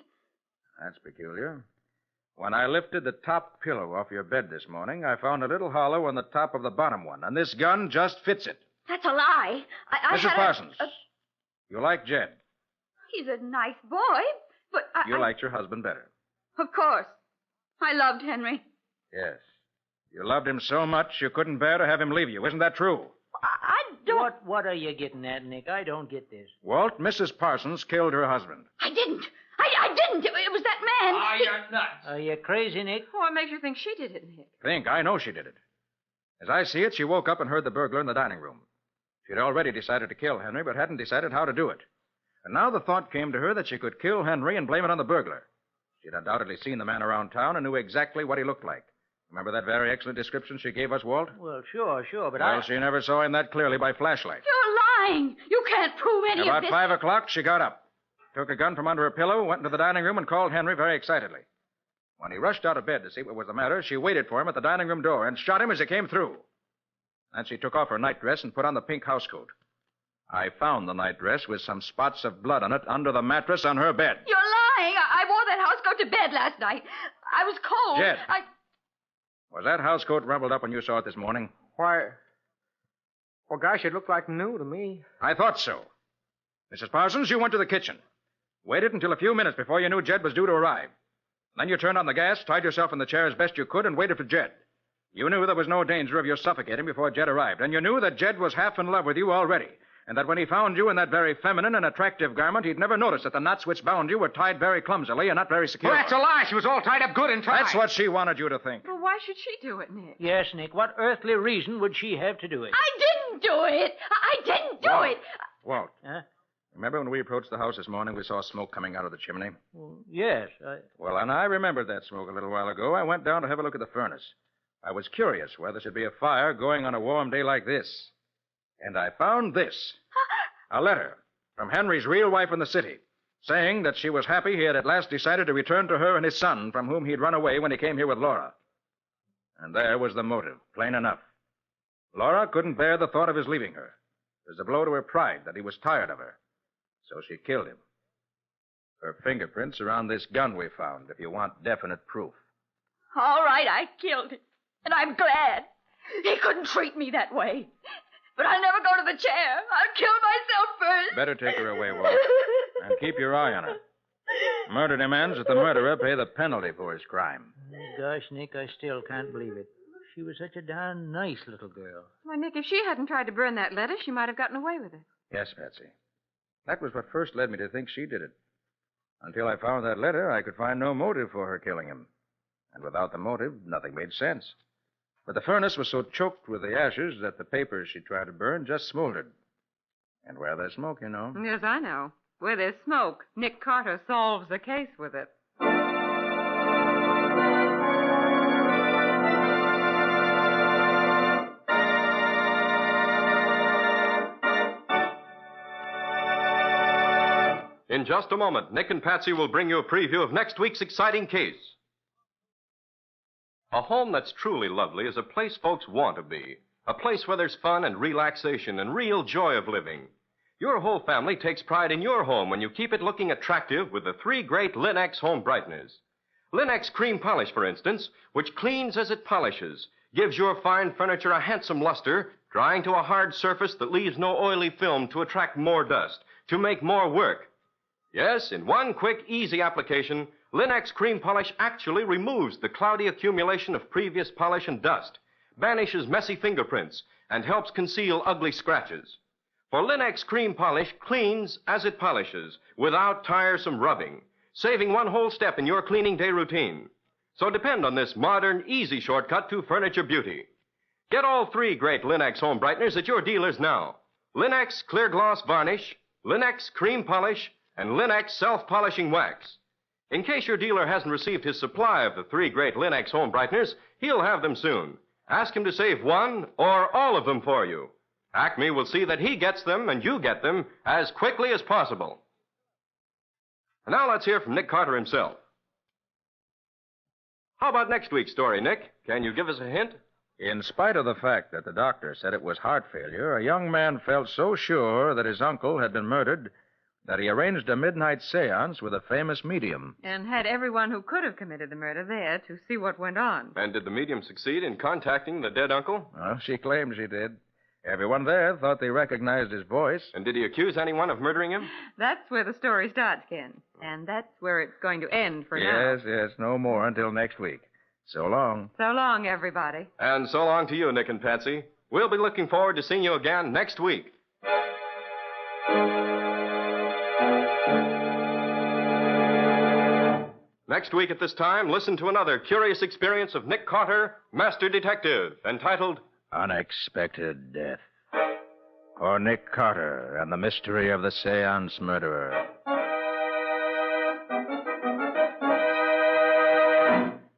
That's peculiar. When I lifted the top pillow off your bed this morning, I found a little hollow on the top of the bottom one, and this gun just fits it. That's a lie. Mrs. Parsons, you like Jed. He's a nice boy, but You liked your husband better. Of course. I loved Henry. Yes. You loved him so much you couldn't bear to have him leave you. Isn't that true? I don't... What are you getting at, Nick? I don't get this. Walt, Mrs. Parsons killed her husband. I didn't. I didn't. It was that man. Ah, you're nuts. Are you crazy, Nick? What makes you think she did it, Nick? Think? I know she did it. As I see it, she woke up and heard the burglar in the dining room. She'd already decided to kill Henry, but hadn't decided how to do it. And now the thought came to her that she could kill Henry and blame it on the burglar. She'd undoubtedly seen the man around town and knew exactly what he looked like. Remember that very excellent description she gave us, Walt? Well, sure, but Well, she never saw him that clearly by flashlight. You're lying. You can't prove any of About this. 5 o'clock, she got up, took a gun from under her pillow, went into the dining room, and called Henry very excitedly. When he rushed out of bed to see what was the matter, she waited for him at the dining room door and shot him as he came through. Then she took off her nightdress and put on the pink housecoat. I found the nightdress with some spots of blood on it under the mattress on her bed. You're lying. I wore that housecoat to bed last night. I was cold. Jed. Was that housecoat rumpled up when you saw it this morning? Why... Well, gosh, it looked like new to me. I thought so. Mrs. Parsons, you went to the kitchen. Waited until a few minutes before you knew Jed was due to arrive. Then you turned on the gas, tied yourself in the chair as best you could, and waited for Jed. You knew there was no danger of your suffocating before Jed arrived, and you knew that Jed was half in love with you already, and that when he found you in that very feminine and attractive garment, he'd never noticed that the knots which bound you were tied very clumsily and not very secure. Well, that's a lie. She was all tied up good and tight. That's what she wanted you to think. Well, why should she do it, Nick? Yes, Nick. What earthly reason would she have to do it? I didn't do it. I didn't do it. Walt. Huh? Remember when we approached the house this morning, we saw smoke coming out of the chimney? Well, yes. Well, and I remembered that smoke a little while ago. I went down to have a look at the furnace. I was curious where there should be a fire going on a warm day like this. And I found this. A letter from Henry's real wife in the city, saying that she was happy he had at last decided to return to her and his son, from whom he'd run away when he came here with Laura. And there was the motive, plain enough. Laura couldn't bear the thought of his leaving her. It was a blow to her pride that he was tired of her. So she killed him. Her fingerprints are on this gun we found, if you want definite proof. All right, I killed him. And I'm glad. He couldn't treat me that way. But I'll never go to the chair. I'll kill myself first. Better take her away, Walt. And keep your eye on her. Murder demands that the murderer pay the penalty for his crime. Gosh, Nick, I still can't believe it. She was such a darn nice little girl. Why, Nick, if she hadn't tried to burn that letter, she might have gotten away with it. Yes, Patsy. That was what first led me to think she did it. Until I found that letter, I could find no motive for her killing him. And without the motive, nothing made sense. But the furnace was so choked with the ashes that the papers she tried to burn just smoldered. And where there's smoke, you know. Yes, I know. Where there's smoke, Nick Carter solves the case with it. In just a moment, Nick and Patsy will bring you a preview of next week's exciting case. A home that's truly lovely is a place folks want to be. A place where there's fun and relaxation and real joy of living. Your whole family takes pride in your home when you keep it looking attractive with the three great Linex home brighteners. Linex Cream Polish, for instance, which cleans as it polishes, gives your fine furniture a handsome luster, drying to a hard surface that leaves no oily film to attract more dust, to make more work. Yes, in one quick, easy application, Linex Cream Polish actually removes the cloudy accumulation of previous polish and dust, banishes messy fingerprints, and helps conceal ugly scratches. For Linex Cream Polish cleans as it polishes, without tiresome rubbing, saving one whole step in your cleaning day routine. So depend on this modern, easy shortcut to furniture beauty. Get all three great Linex home brighteners at your dealers now. Linex Clear Gloss Varnish, Linex Cream Polish, and Linex Self-Polishing Wax. In case your dealer hasn't received his supply of the three great Linex home brighteners, he'll have them soon. Ask him to save one or all of them for you. Acme will see that he gets them and you get them as quickly as possible. And now let's hear from Nick Carter himself. How about next week's story, Nick? Can you give us a hint? In spite of the fact that the doctor said it was heart failure, a young man felt so sure that his uncle had been murdered that he arranged a midnight seance with a famous medium. And had everyone who could have committed the murder there to see what went on. And did the medium succeed in contacting the dead uncle? Well, she claimed she did. Everyone there thought they recognized his voice. And did he accuse anyone of murdering him? That's where the story starts, Ken. And that's where it's going to end for now. Yes, no more until next week. So long. So long, everybody. And so long to you, Nick and Patsy. We'll be looking forward to seeing you again next week. Next week at this time, listen to another curious experience of Nick Carter, Master Detective, entitled Unexpected Death. For Nick Carter and the Mystery of the Seance Murderer.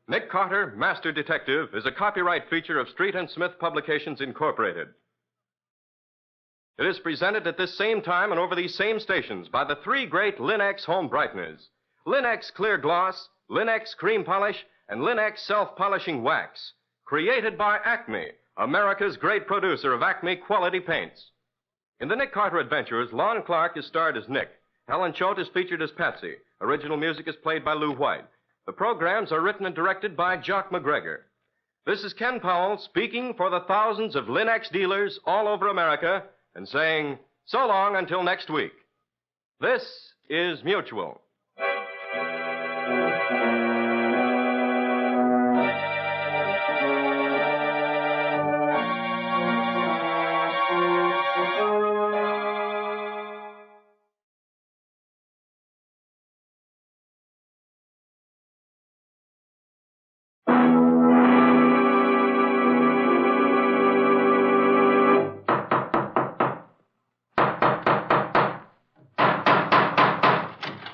Nick Carter, Master Detective, is a copyright feature of Street and Smith Publications, Incorporated. It is presented at this same time and over these same stations by the three great Linex home brighteners. Linex Clear Gloss, Linex Cream Polish, and Linex Self-Polishing Wax. Created by Acme, America's great producer of Acme quality paints. In the Nick Carter Adventures, Lon Clark is starred as Nick. Helen Choate is featured as Patsy. Original music is played by Lou White. The programs are written and directed by Jock McGregor. This is Ken Powell speaking for the thousands of Linex dealers all over America and saying so long until next week. This is Mutual.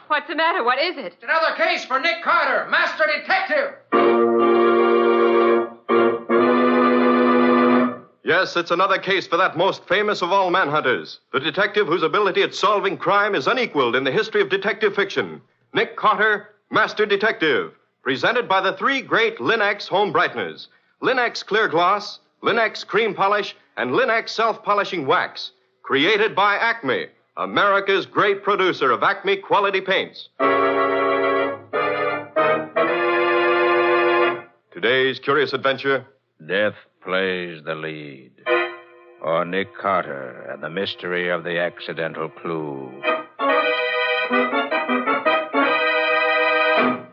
What's the matter? What is it? It's another case for Nick Carter, Master Detective. Yes, it's another case for that most famous of all manhunters, the detective whose ability at solving crime is unequaled in the history of detective fiction. Nick Carter, Master Detective, presented by the three great Linex home brighteners. Linex Clear Gloss, Linex Cream Polish, and Linex Self-Polishing Wax. Created by Acme, America's great producer of Acme quality paints. Today's curious adventure, Death Plays the Lead. or Nick Carter and the mystery of the accidental clue?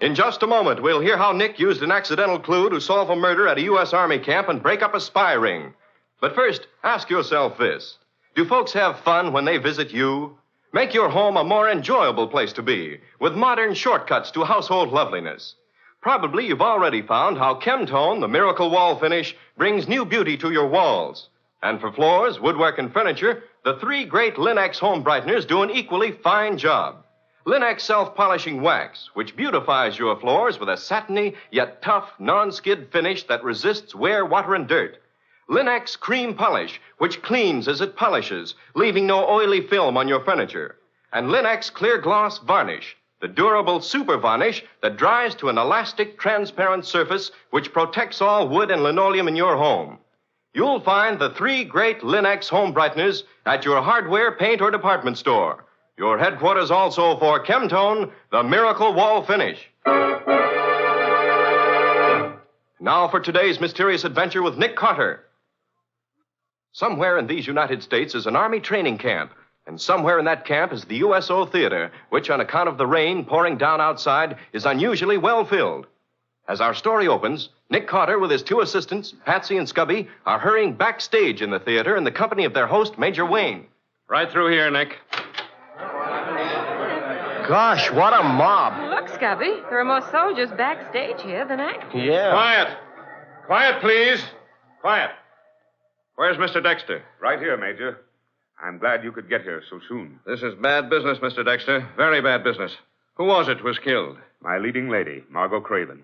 In just a moment, we'll hear how Nick used an accidental clue to solve a murder at a U.S. Army camp and break up a spy ring. But first, ask yourself this. Do folks have fun when they visit you? Make your home a more enjoyable place to be with modern shortcuts to household loveliness. Probably you've already found how Chemtone, the miracle wall finish, brings new beauty to your walls. And for floors, woodwork, and furniture, the 3 great Linex home brighteners do an equally fine job. Linex self-polishing wax, which beautifies your floors with a satiny yet tough, non-skid finish that resists wear, water, and dirt. Linex cream polish, which cleans as it polishes, leaving no oily film on your furniture. And Linex clear gloss varnish, the durable super varnish that dries to an elastic, transparent surface which protects all wood and linoleum in your home. You'll find the 3 great Linex home brighteners at your hardware, paint, or department store. Your headquarters also for Chemtone, the miracle wall finish. Now for today's mysterious adventure with Nick Carter. Somewhere in these United States is an Army training camp. And somewhere in that camp is the USO Theater, which, on account of the rain pouring down outside, is unusually well filled. As our story opens, Nick Carter, with his 2 assistants, Patsy and Scubby, are hurrying backstage in the theater in the company of their host, Major Wayne. Right through here, Nick. Gosh, what a mob. Look, Scubby, there are more soldiers backstage here than actors. Yeah. Quiet. Quiet, please. Quiet. Where's Mr. Dexter? Right here, Major. I'm glad you could get here so soon. This is bad business, Mr. Dexter. Very bad business. Who was it was killed? My leading lady, Margot Craven.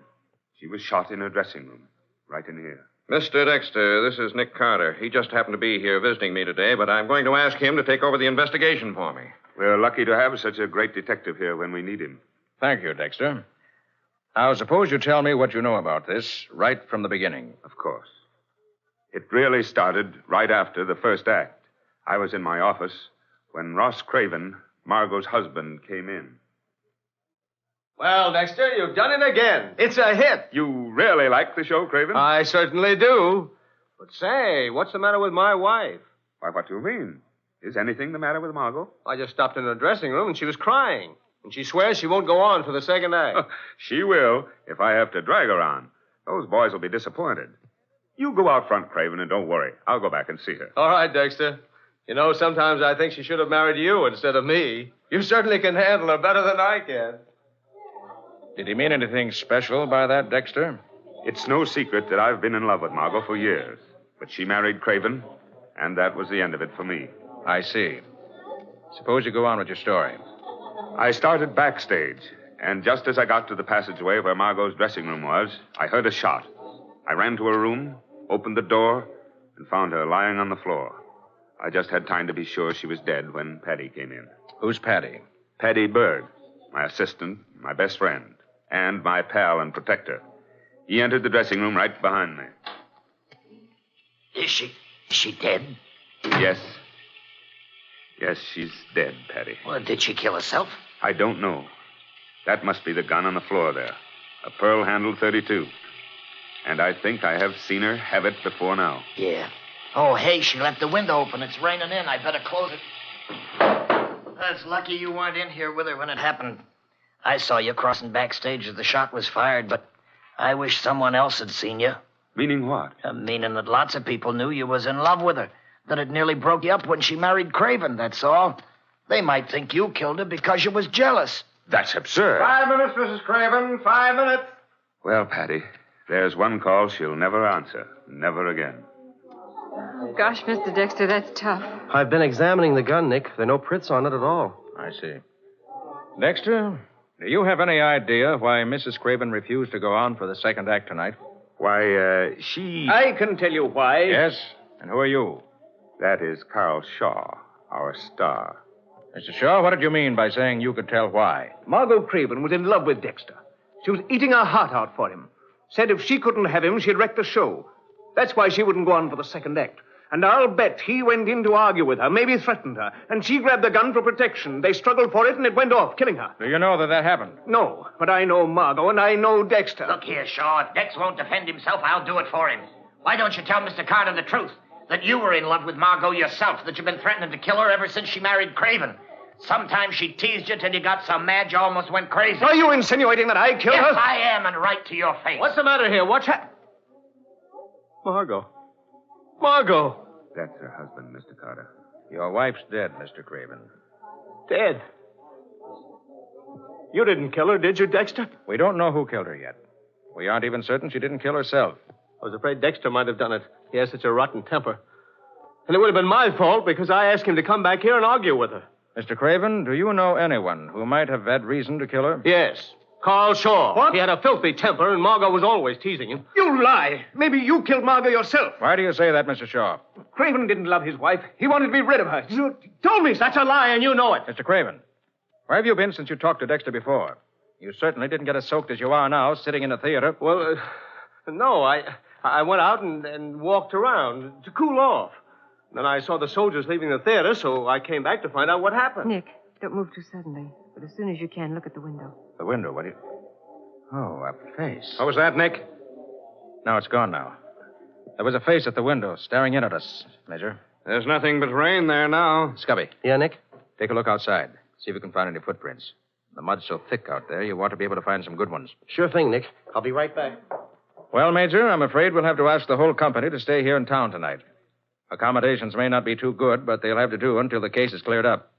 She was shot in her dressing room, right in here. Mr. Dexter, this is Nick Carter. He just happened to be here visiting me today, but I'm going to ask him to take over the investigation for me. We're lucky to have such a great detective here when we need him. Thank you, Dexter. Now, suppose you tell me what you know about this right from the beginning. Of course. It really started right after the first act. I was in my office when Ross Craven, Margot's husband, came in. Well, Dexter, you've done it again. It's a hit. You really like the show, Craven? I certainly do. But say, what's the matter with my wife? Why, what do you mean? Is anything the matter with Margot? I just stopped in her dressing room and she was crying. And she swears she won't go on for the second act. She will, if I have to drag her on. Those boys will be disappointed. You go out front, Craven, and don't worry. I'll go back and see her. All right, Dexter. You know, sometimes I think she should have married you instead of me. You certainly can handle her better than I can. Did he mean anything special by that, Dexter? It's no secret that I've been in love with Margot for years. But she married Craven, and that was the end of it for me. I see. Suppose you go on with your story. I started backstage, and just as I got to the passageway where Margot's dressing room was, I heard a shot. I ran to her room, opened the door, and found her lying on the floor. I just had time to be sure she was dead when Paddy came in. Who's Paddy? Paddy Bird, my assistant, my best friend, and my pal and protector. He entered the dressing room right behind me. Is she dead? Yes. Yes, she's dead, Paddy. Well, did she kill herself? I don't know. That must be the gun on the floor there. A pearl-handled .32. And I think I have seen her have it before now. Yeah. Oh, hey, she left the window open. It's raining in. I better close it. It's lucky you weren't in here with her when it happened. I saw you crossing backstage as the shot was fired, but I wish someone else had seen you. Meaning what? Meaning that lots of people knew you was in love with her. That it nearly broke you up when she married Craven, that's all. They might think you killed her because you was jealous. That's absurd. 5 minutes, Mrs. Craven. 5 minutes. Well, Paddy, there's one call she'll never answer. Never again. Gosh, Mr. Dexter, that's tough. I've been examining the gun, Nick. There are no prints on it at all. I see. Dexter, do you have any idea why Mrs. Craven refused to go on for the second act tonight? Why, she... I can tell you why. Yes? And who are you? That is Carl Shaw, our star. Mr. Shaw, what did you mean by saying you could tell why? Margot Craven was in love with Dexter. She was eating her heart out for him. Said if she couldn't have him, she'd wreck the show. That's why she wouldn't go on for the second act. And I'll bet he went in to argue with her, maybe threatened her. And she grabbed the gun for protection. They struggled for it, and it went off, killing her. Do you know that happened? No, but I know Margot, and I know Dexter. Look here, Shaw. If Dex won't defend himself, I'll do it for him. Why don't you tell Mr. Carter the truth? that you were in love with Margot yourself, that you've been threatening to kill her ever since she married Craven. Sometimes she teased you till you got so mad you almost went crazy. Are you insinuating that I killed her? Yes, I am, and right to your face. What's the matter here? What's Margot. Margot. That's her husband, Mr. Carter. Your wife's dead, Mr. Craven. Dead? You didn't kill her, did you, Dexter? We don't know who killed her yet. We aren't even certain she didn't kill herself. I was afraid Dexter might have done it. He has such a rotten temper. And it would have been my fault because I asked him to come back here and argue with her. Mr. Craven, do you know anyone who might have had reason to kill her? Yes. Carl Shaw. What? He had a filthy temper, and Margot was always teasing him. You lie. Maybe you killed Margot yourself. Why do you say that, Mr. Shaw? Craven didn't love his wife. He wanted to be rid of her. You told me that's a lie, and you know it. Mr. Craven, where have you been since you talked to Dexter before? You certainly didn't get as soaked as you are now, sitting in the theater. Well, no, I went out and walked around to cool off. Then I saw the soldiers leaving the theater, so I came back to find out what happened. Nick, don't move too suddenly. But as soon as you can, look at the window. The window, what do you... Oh, a face. What was that, Nick? No, it's gone now. There was a face at the window, staring in at us, Major. There's nothing but rain there now. Scubby. Yeah, Nick? Take a look outside. See if you can find any footprints. The mud's so thick out there, you ought to be able to find some good ones. Sure thing, Nick. I'll be right back. Well, Major, I'm afraid we'll have to ask the whole company to stay here in town tonight. Accommodations may not be too good, but they'll have to do until the case is cleared up.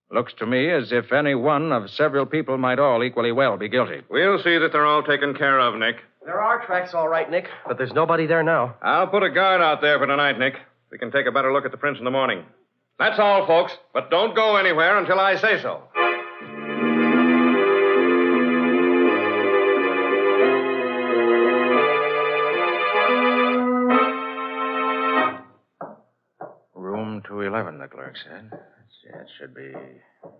Looks to me as if any one of several people might all equally well be guilty. We'll see that they're all taken care of, Nick. There are tracks, all right, Nick, but there's nobody there now. I'll put a guard out there for tonight, Nick. We can take a better look at the prints in the morning. That's all, folks, but don't go anywhere until I say so. Room 211, the clerk said. Let's see, it should be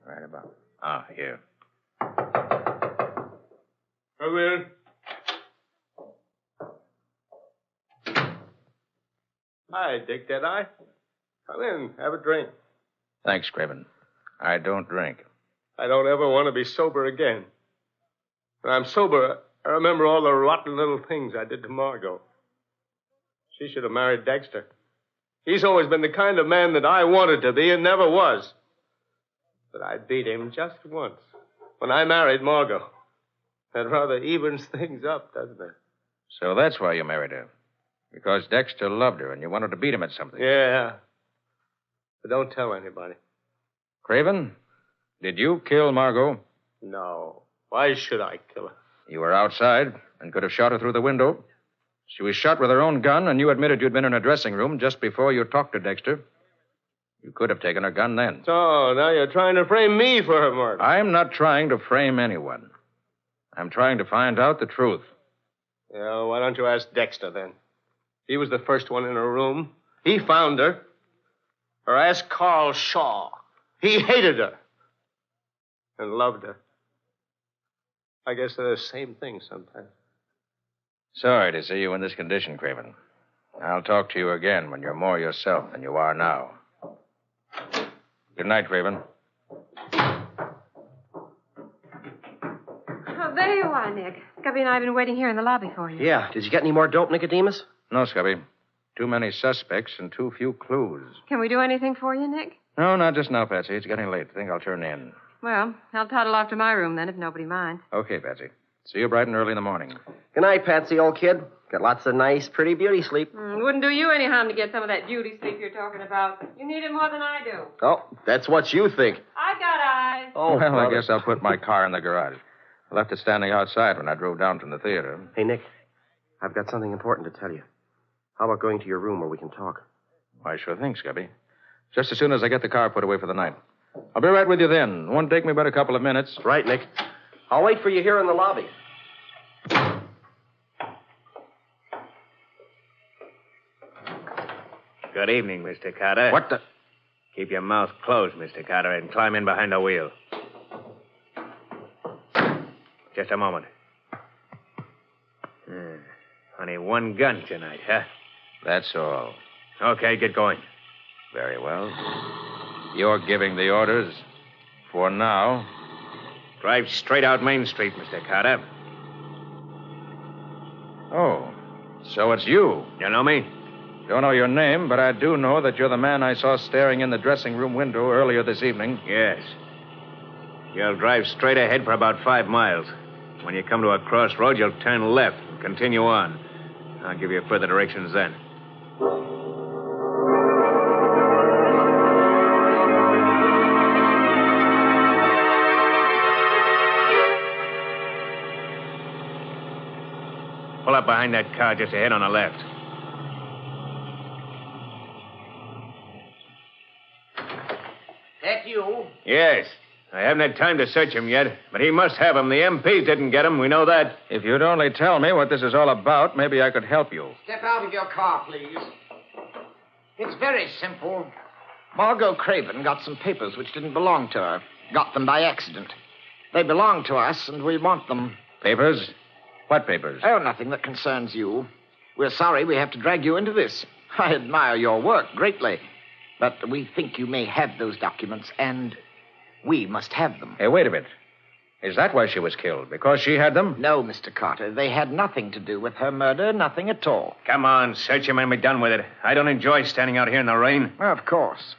right about... Ah, here. Come in. Hi, Dick Deadeye. Come in, have a drink. Thanks, Craven. I don't drink. I don't ever want to be sober again. When I'm sober, I remember all the rotten little things I did to Margot. She should have married Dexter. He's always been the kind of man that I wanted to be and never was. But I beat him just once, when I married Margot. That rather evens things up, doesn't it? So that's why you married her. Because Dexter loved her and you wanted to beat him at something. Yeah. But don't tell anybody. Craven, did you kill Margot? No. Why should I kill her? You were outside and could have shot her through the window. She was shot with her own gun, and you admitted you'd been in her dressing room just before you talked to Dexter. You could have taken her gun then. So, now you're trying to frame me for her murder. I'm not trying to frame anyone. I'm trying to find out the truth. Yeah, why don't you ask Dexter, then? He was the first one in her room. He found her. Or ask Carl Shaw. He hated her. And loved her. I guess they're the same thing sometimes. Sorry to see you in this condition, Craven. I'll talk to you again when you're more yourself than you are now. Good night, Craven. Oh, there you are, Nick. Scubby and I have been waiting here in the lobby for you. Yeah. Did you get any more dope, Nicodemus? No, Scubby. Too many suspects and too few clues. Can we do anything for you, Nick? No, not just now, Patsy. It's getting late. I think I'll turn in. Well, I'll toddle off to my room then, if nobody minds. Okay, Patsy. See you bright and early in the morning. Good night, Patsy, old kid. Got lots of nice, pretty beauty sleep. Wouldn't do you any harm to get some of that beauty sleep you're talking about. You need it more than I do. Oh, that's what you think. I got eyes. Oh, well, brother. I guess I'll put my car in the garage. I left it standing outside when I drove down from the theater. Hey, Nick, I've got something important to tell you. How about going to your room where we can talk? Why, sure thing, Scubby. Just as soon as I get the car put away for the night. I'll be right with you then. Won't take me but a couple of minutes. Right, Nick. I'll wait for you here in the lobby. Good evening, Mr. Carter. What the... Keep your mouth closed, Mr. Carter, and climb in behind the wheel. Just a moment. Only one gun tonight, huh? That's all. Okay, get going. Very well. You're giving the orders for now. Drive straight out Main Street, Mr. Carter. Oh, so it's you. You know me? Don't know your name, but I do know that you're the man I saw staring in the dressing room window earlier this evening. Yes. You'll drive straight ahead for about 5 miles. When you come to a crossroad, you'll turn left and continue on. I'll give you further directions then. Pull up behind that car just ahead on the left. That you? Yes. I haven't had time to search him yet, but he must have him. The MPs didn't get him. We know that. If you'd only tell me what this is all about, maybe I could help you. Step out of your car, please. It's very simple. Margot Craven got some papers which didn't belong to her. Got them by accident. They belong to us, and we want them. Papers? What papers? Oh, nothing that concerns you. We're sorry we have to drag you into this. I admire your work greatly, but we think you may have those documents, and we must have them. Hey, wait a minute. Is that why she was killed? Because she had them? No, Mr. Carter. They had nothing to do with her murder, nothing at all. Come on, search him and be done with it. I don't enjoy standing out here in the rain. Of course.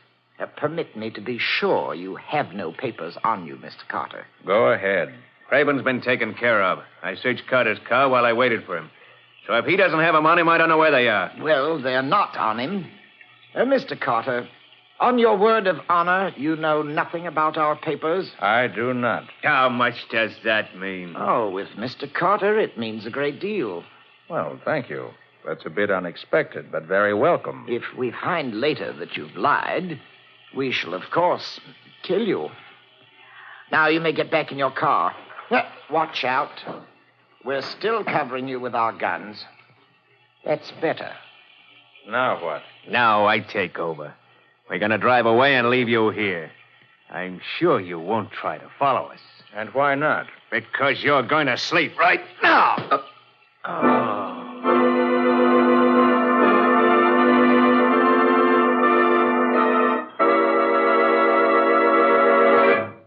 Permit me to be sure you have no papers on you, Mr. Carter. Go ahead. Craven's been taken care of. I searched Carter's car while I waited for him. So if he doesn't have them on him, I don't know where they are. Well, they're not on him. Mr. Carter, on your word of honor, you know nothing about our papers? I do not. How much does that mean? Oh, with Mr. Carter, it means a great deal. Well, thank you. That's a bit unexpected, but very welcome. If we find later that you've lied, we shall, of course, kill you. Now you may get back in your car. Watch out. We're still covering you with our guns. That's better. Now what? Now I take over. We're going to drive away and leave you here. I'm sure you won't try to follow us. And why not? Because you're going to sleep right now.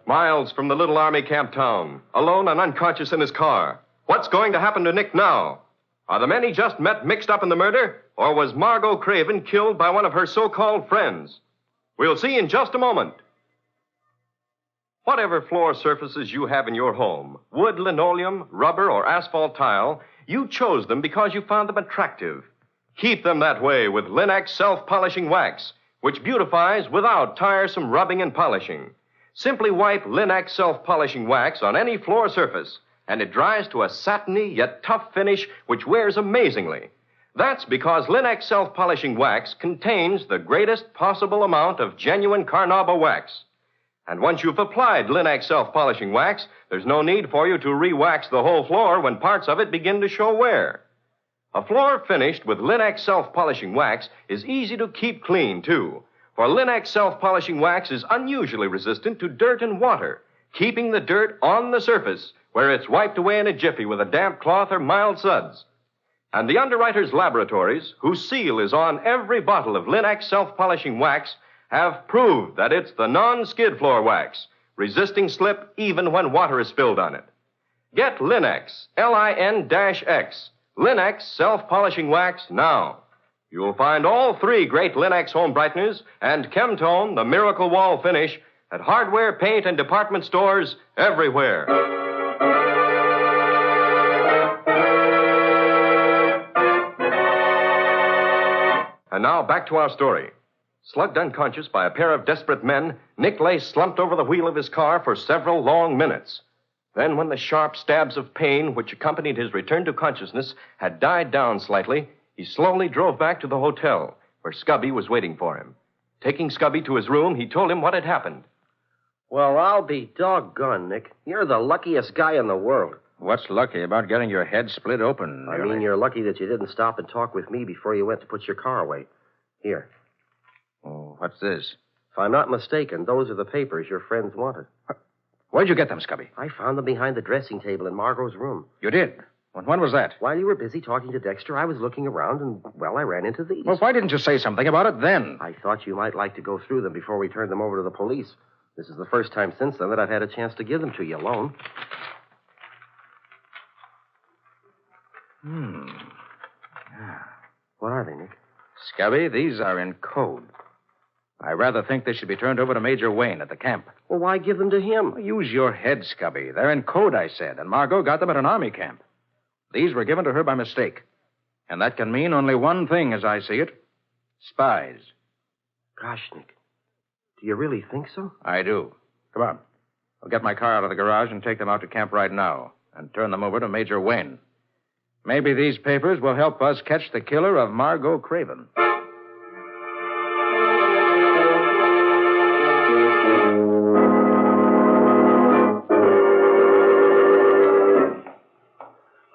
Miles from the little army camp town, alone and unconscious in his car. What's going to happen to Nick now? Are the men he just met mixed up in the murder? Or was Margot Craven killed by one of her so-called friends? We'll see in just a moment. Whatever floor surfaces you have in your home, wood, linoleum, rubber, or asphalt tile, you chose them because you found them attractive. Keep them that way with Linex self-polishing wax, which beautifies without tiresome rubbing and polishing. Simply wipe Linex self-polishing wax on any floor surface, and it dries to a satiny yet tough finish which wears amazingly. That's because Linex self-polishing wax contains the greatest possible amount of genuine carnauba wax. And once you've applied Linex self-polishing wax, there's no need for you to re-wax the whole floor when parts of it begin to show wear. A floor finished with Linex self-polishing wax is easy to keep clean, too. For Linex self-polishing wax is unusually resistant to dirt and water, keeping the dirt on the surface, where it's wiped away in a jiffy with a damp cloth or mild suds. And the underwriters' laboratories, whose seal is on every bottle of Linex self-polishing wax, have proved that it's the non-skid floor wax, resisting slip even when water is spilled on it. Get Linex, L-I-N-X, Linex self-polishing wax now. You'll find all 3 great Linex home brighteners and Chemtone, the miracle wall finish, at hardware, paint, and department stores everywhere. And now back to our story. Slugged unconscious by a pair of desperate men, Nick lay slumped over the wheel of his car for several long minutes. Then, when the sharp stabs of pain which accompanied his return to consciousness had died down slightly, he slowly drove back to the hotel, where Scubby was waiting for him. Taking Scubby to his room, he told him what had happened. Well, I'll be doggone, Nick. You're the luckiest guy in the world. What's lucky about getting your head split open? I mean, you're lucky that you didn't stop and talk with me before you went to put your car away. Here. Oh, what's this? If I'm not mistaken, those are the papers your friends wanted. Where'd you get them, Scubby? I found them behind the dressing table in Margot's room. You did? When was that? While you were busy talking to Dexter, I was looking around, and, well, I ran into these. Well, why didn't you say something about it then? I thought you might like to go through them before we turned them over to the police. This is the first time since then that I've had a chance to give them to you alone. Yeah. What are they, Nick? Scubby, these are in code. I rather think they should be turned over to Major Wayne at the camp. Well, why give them to him? Use your head, Scubby. They're in code, I said, and Margot got them at an army camp. These were given to her by mistake. And that can mean only one thing, as I see it. Spies. Gosh, Nick. Do you really think so? I do. Come on. I'll get my car out of the garage and take them out to camp right now and turn them over to Major Wayne. Maybe these papers will help us catch the killer of Margot Craven.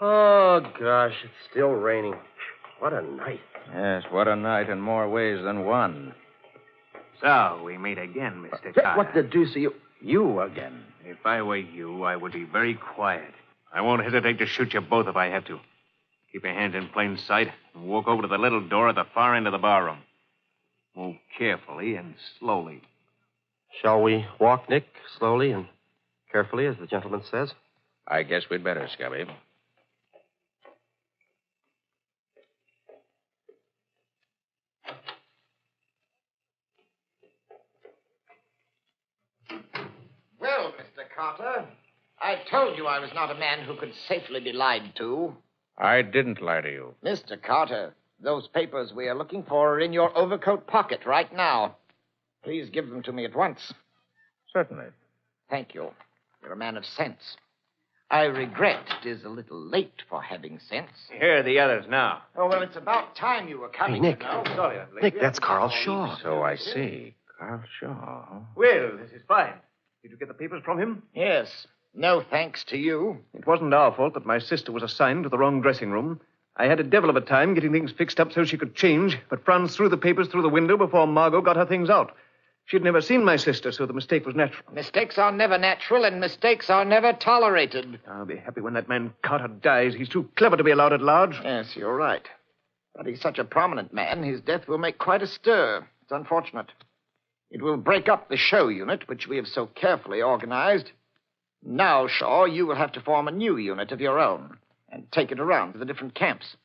Oh, gosh, it's still raining. What a night. Yes, what a night in more ways than one. So, we meet again, Mr. Carter. What the deuce are you... You again. If I were you, I would be very quiet. I won't hesitate to shoot you both if I have to. Keep your hands in plain sight and walk over to the little door at the far end of the barroom. Move carefully and slowly. Shall we walk, Nick, slowly and carefully, as the gentleman says? I guess we'd better, Scubby. Well, Mr. Carter, I told you I was not a man who could safely be lied to. I didn't lie to you. Mr. Carter, those papers we are looking for are in your overcoat pocket right now. Please give them to me at once. Certainly. Thank you. You're a man of sense. I regret it is a little late for having sense. Here are the others now. Oh, well, it's about time you were coming. Hey, Nick. You know. Sorry, I'm late. Nick, that's Carl Shaw. So I see. Carl Shaw. Well, this is fine. Did you get the papers from him? Yes. No thanks to you. It wasn't our fault that my sister was assigned to the wrong dressing room. I had a devil of a time getting things fixed up so she could change, but Franz threw the papers through the window before Margot got her things out. She'd never seen my sister, so the mistake was natural. Mistakes are never natural, and mistakes are never tolerated. I'll be happy when that man Carter dies. He's too clever to be allowed at large. Yes, you're right. But he's such a prominent man, his death will make quite a stir. It's unfortunate. It will break up the show unit, which we have so carefully organized. Now, Shaw, you will have to form a new unit of your own and take it around to the different camps.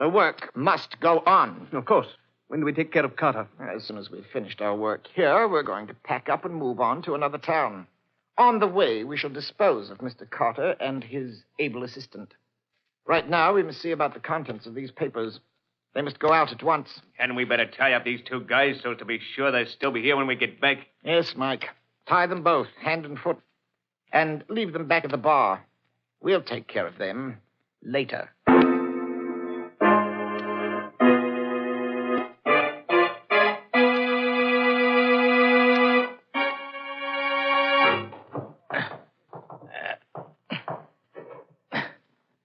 The work must go on. Of course. When do we take care of Carter? As soon as we've finished our work here, we're going to pack up and move on to another town. On the way, we shall dispose of Mr. Carter and his able assistant. Right now, we must see about the contents of these papers. They must go out at once. And we better tie up these two guys so as to be sure they'll still be here when we get back. Yes, Mike. Tie them both, hand and foot. And leave them back at the bar. We'll take care of them later.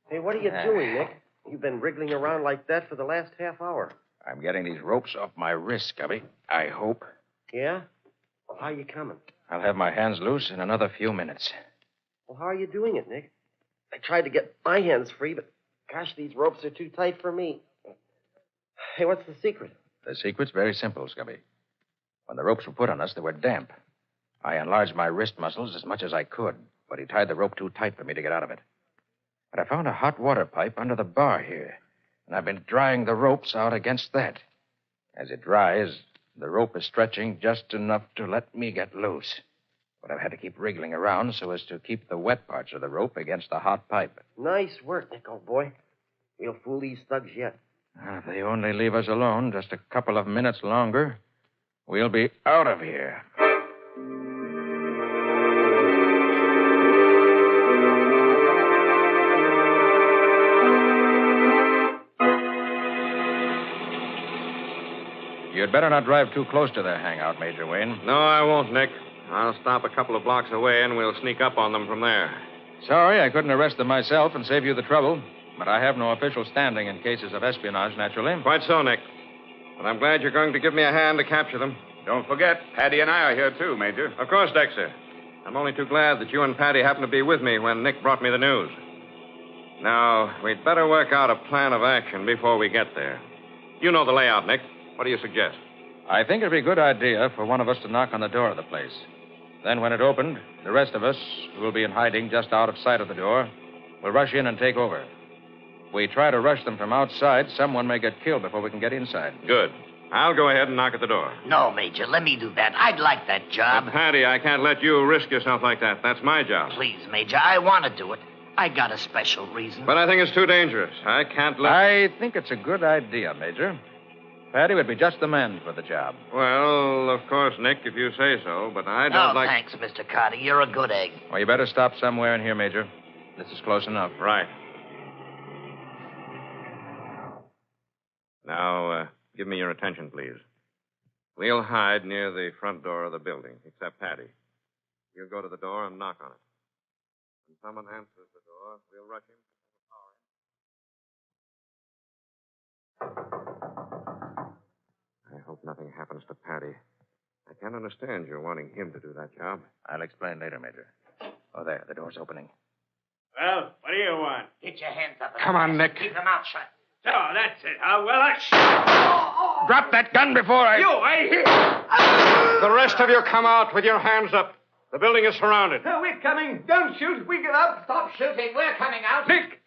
Hey, what are you doing, Nick? You've been wriggling around like that for the last half hour. I'm getting these ropes off my wrists, Scubby. I hope. Yeah? Well, how are you coming? I'll have my hands loose in another few minutes. Well, how are you doing it, Nick? I tried to get my hands free, but gosh, these ropes are too tight for me. Hey, what's the secret? The secret's very simple, Scubby. When the ropes were put on us, they were damp. I enlarged my wrist muscles as much as I could, but he tied the rope too tight for me to get out of it. But I found a hot water pipe under the bar here, and I've been drying the ropes out against that. As it dries, the rope is stretching just enough to let me get loose. But I've had to keep wriggling around so as to keep the wet parts of the rope against the hot pipe. Nice work, Nick, old boy. We'll fool these thugs yet. If they only leave us alone just a couple of minutes longer, we'll be out of here. You'd better not drive too close to their hangout, Major Wayne. No, I won't, Nick. I'll stop a couple of blocks away, and we'll sneak up on them from there. Sorry, I couldn't arrest them myself and save you the trouble. But I have no official standing in cases of espionage, naturally. Quite so, Nick. But I'm glad you're going to give me a hand to capture them. Don't forget, Patty and I are here, too, Major. Of course, Dexter. I'm only too glad that you and Patty happened to be with me when Nick brought me the news. Now, we'd better work out a plan of action before we get there. You know the layout, Nick. What do you suggest? I think it'd be a good idea for one of us to knock on the door of the place. Then when it opened, the rest of us, who will be in hiding just out of sight of the door, will rush in and take over. If we try to rush them from outside, someone may get killed before we can get inside. Good. I'll go ahead and knock at the door. No, Major, let me do that. I'd like that job. But, Patty, I can't let you risk yourself like that. That's my job. Please, Major, I want to do it. I got a special reason. But I think it's too dangerous. I can't let... I think it's a good idea, Major. Patty would be just the man for the job. Well, of course, Nick, if you say so, but I don't like... thanks, Mr. Carter. You're a good egg. Well, you better stop somewhere in here, Major. This is close enough. Right. Now, give me your attention, please. We'll hide near the front door of the building, except Patty. You'll go to the door and knock on it. When someone answers the door, we'll rush him. I hope nothing happens to Patty. I can't understand your wanting him to do that job. I'll explain later, Major. Oh, there, the door's opening. Well, what do you want? Get your hands up. Come on, Nick. Keep your mouth shut. So, that's it. Drop that gun before I... The rest of you come out with your hands up. The building is surrounded. We're coming. Don't shoot. We get up. Stop shooting. We're coming out. Nick!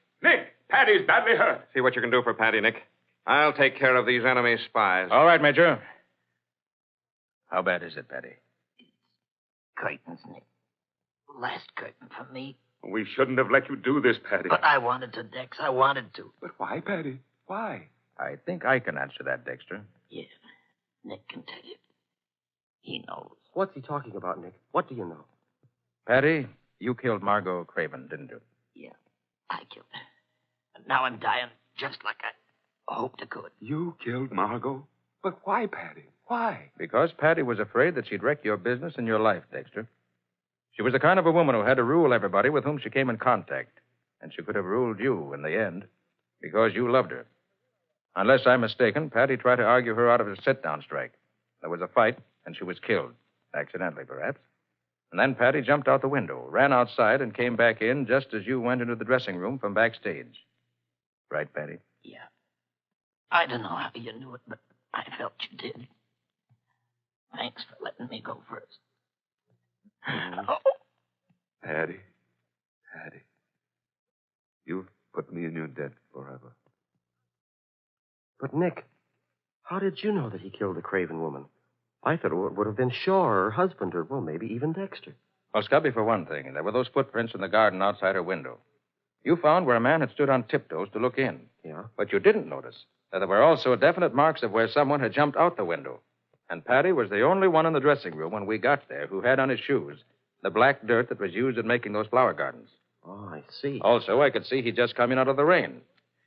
Patty's badly hurt. See what you can do for Patty, Nick. I'll take care of these enemy spies. All right, Major. How bad is it, Patty? Curtains, Nick. Last curtain for me. We shouldn't have let you do this, Patty. But I wanted to, Dex. I wanted to. But why, Patty? Why? I think I can answer that, Dexter. Yeah. Nick can tell you. He knows. What's he talking about, Nick? What do you know? Patty, you killed Margot Craven, didn't you? Yeah, I killed her. And now I'm dying just like I hoped I could. You killed Margot? But why, Patty? Why? Because Patty was afraid that she'd wreck your business and your life, Dexter. She was the kind of a woman who had to rule everybody with whom she came in contact. And she could have ruled you in the end because you loved her. Unless I'm mistaken, Patty tried to argue her out of a sit-down strike. There was a fight, and she was killed. Accidentally, perhaps. And then Patty jumped out the window, ran outside, and came back in just as you went into the dressing room from backstage. Right, Patty? Yeah. I don't know how you knew it, but I felt you did. Thanks for letting me go first. Oh. Patty. You've put me in your debt forever. But, Nick, how did you know that he killed the Craven woman? I thought it would have been Shaw or her husband or, well, maybe even Dexter. Well, Scubby, for one thing, there were those footprints in the garden outside her window. You found where a man had stood on tiptoes to look in. Yeah? But you didn't notice that there were also definite marks of where someone had jumped out the window. And Patty was the only one in the dressing room when we got there who had on his shoes the black dirt that was used in making those flower gardens. Oh, I see. Also, I could see he'd just come in out of the rain.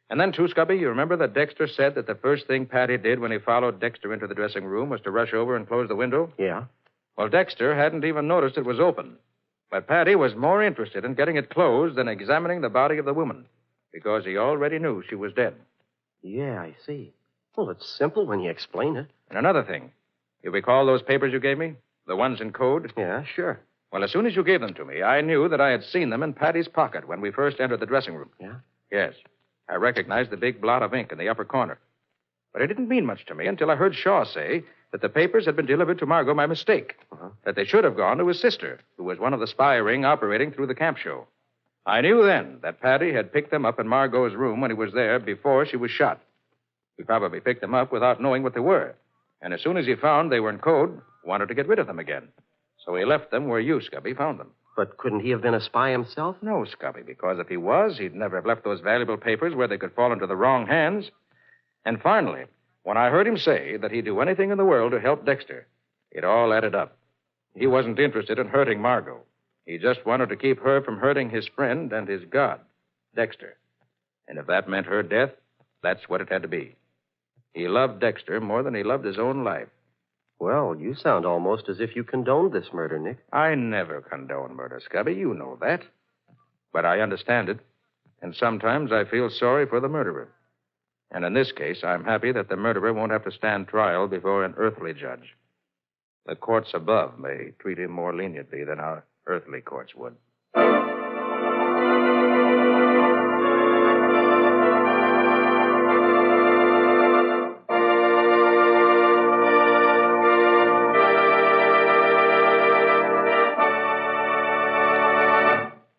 And then, too, Scubby, you remember that Dexter said that the first thing Patty did when he followed Dexter into the dressing room was to rush over and close the window? Yeah. Well, Dexter hadn't even noticed it was open. But Patty was more interested in getting it closed than examining the body of the woman, because he already knew she was dead. Yeah, I see. Well, it's simple when you explain it. And another thing. You recall those papers you gave me? The ones in code? Yeah, sure. Well, as soon as you gave them to me, I knew that I had seen them in Patty's pocket when we first entered the dressing room. Yeah? Yes. I recognized the big blot of ink in the upper corner. But it didn't mean much to me until I heard Shaw say that the papers had been delivered to Margot by mistake. That they should have gone to his sister, who was one of the spy ring operating through the camp show. I knew then that Patty had picked them up in Margot's room when he was there before she was shot. He probably picked them up without knowing what they were. And as soon as he found they were in code, wanted to get rid of them again. So he left them where you, Scubby, found them. But couldn't he have been a spy himself? No, Scubby, because if he was, he'd never have left those valuable papers where they could fall into the wrong hands. And finally, when I heard him say that he'd do anything in the world to help Dexter, it all added up. He wasn't interested in hurting Margot. He just wanted to keep her from hurting his friend and his god, Dexter. And if that meant her death, that's what it had to be. He loved Dexter more than he loved his own life. Well, you sound almost as if you condoned this murder, Nick. I never condone murder, Scubby. You know that. But I understand it. And sometimes I feel sorry for the murderer. And in this case, I'm happy that the murderer won't have to stand trial before an earthly judge. The courts above may treat him more leniently than our earthly courts would.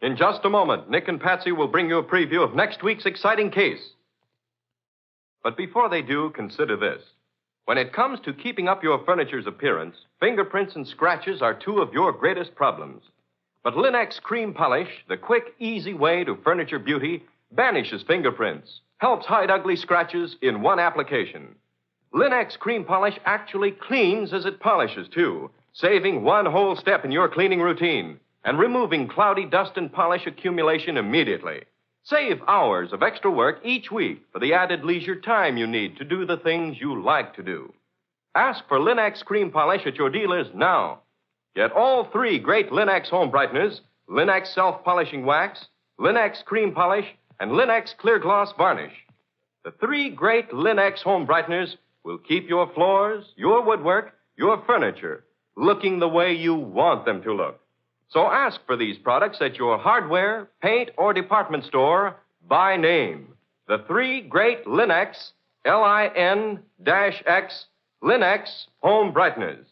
In just a moment, Nick and Patsy will bring you a preview of next week's exciting case. But before they do, consider this. When it comes to keeping up your furniture's appearance, fingerprints and scratches are two of your greatest problems. But Linex Cream Polish, the quick, easy way to furniture beauty, banishes fingerprints, helps hide ugly scratches in one application. Linex Cream Polish actually cleans as it polishes, too, saving one whole step in your cleaning routine and removing cloudy dust and polish accumulation immediately. Save hours of extra work each week for the added leisure time you need to do the things you like to do. Ask for Linex Cream Polish at your dealers now. Get all three great Linex home brighteners, Linex self-polishing wax, Linex cream polish, and Linex clear gloss varnish. The three great Linex home brighteners will keep your floors, your woodwork, your furniture looking the way you want them to look. So ask for these products at your hardware, paint, or department store by name. The three great Linex, L-I-N-X, Linex home brighteners.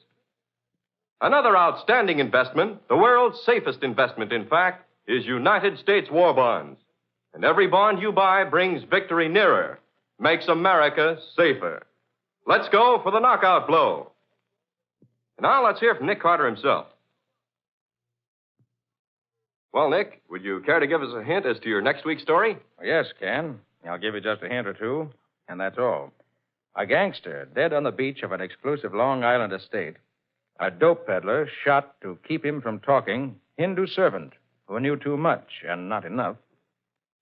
Another outstanding investment, the world's safest investment, in fact, is United States war bonds. And every bond you buy brings victory nearer, makes America safer. Let's go for the knockout blow. Now let's hear from Nick Carter himself. Well, Nick, would you care to give us a hint as to your next week's story? Yes, Ken. I'll give you just a hint or two, and that's all. A gangster dead on the beach of an exclusive Long Island estate. A dope peddler shot to keep him from talking. Hindu servant who knew too much and not enough.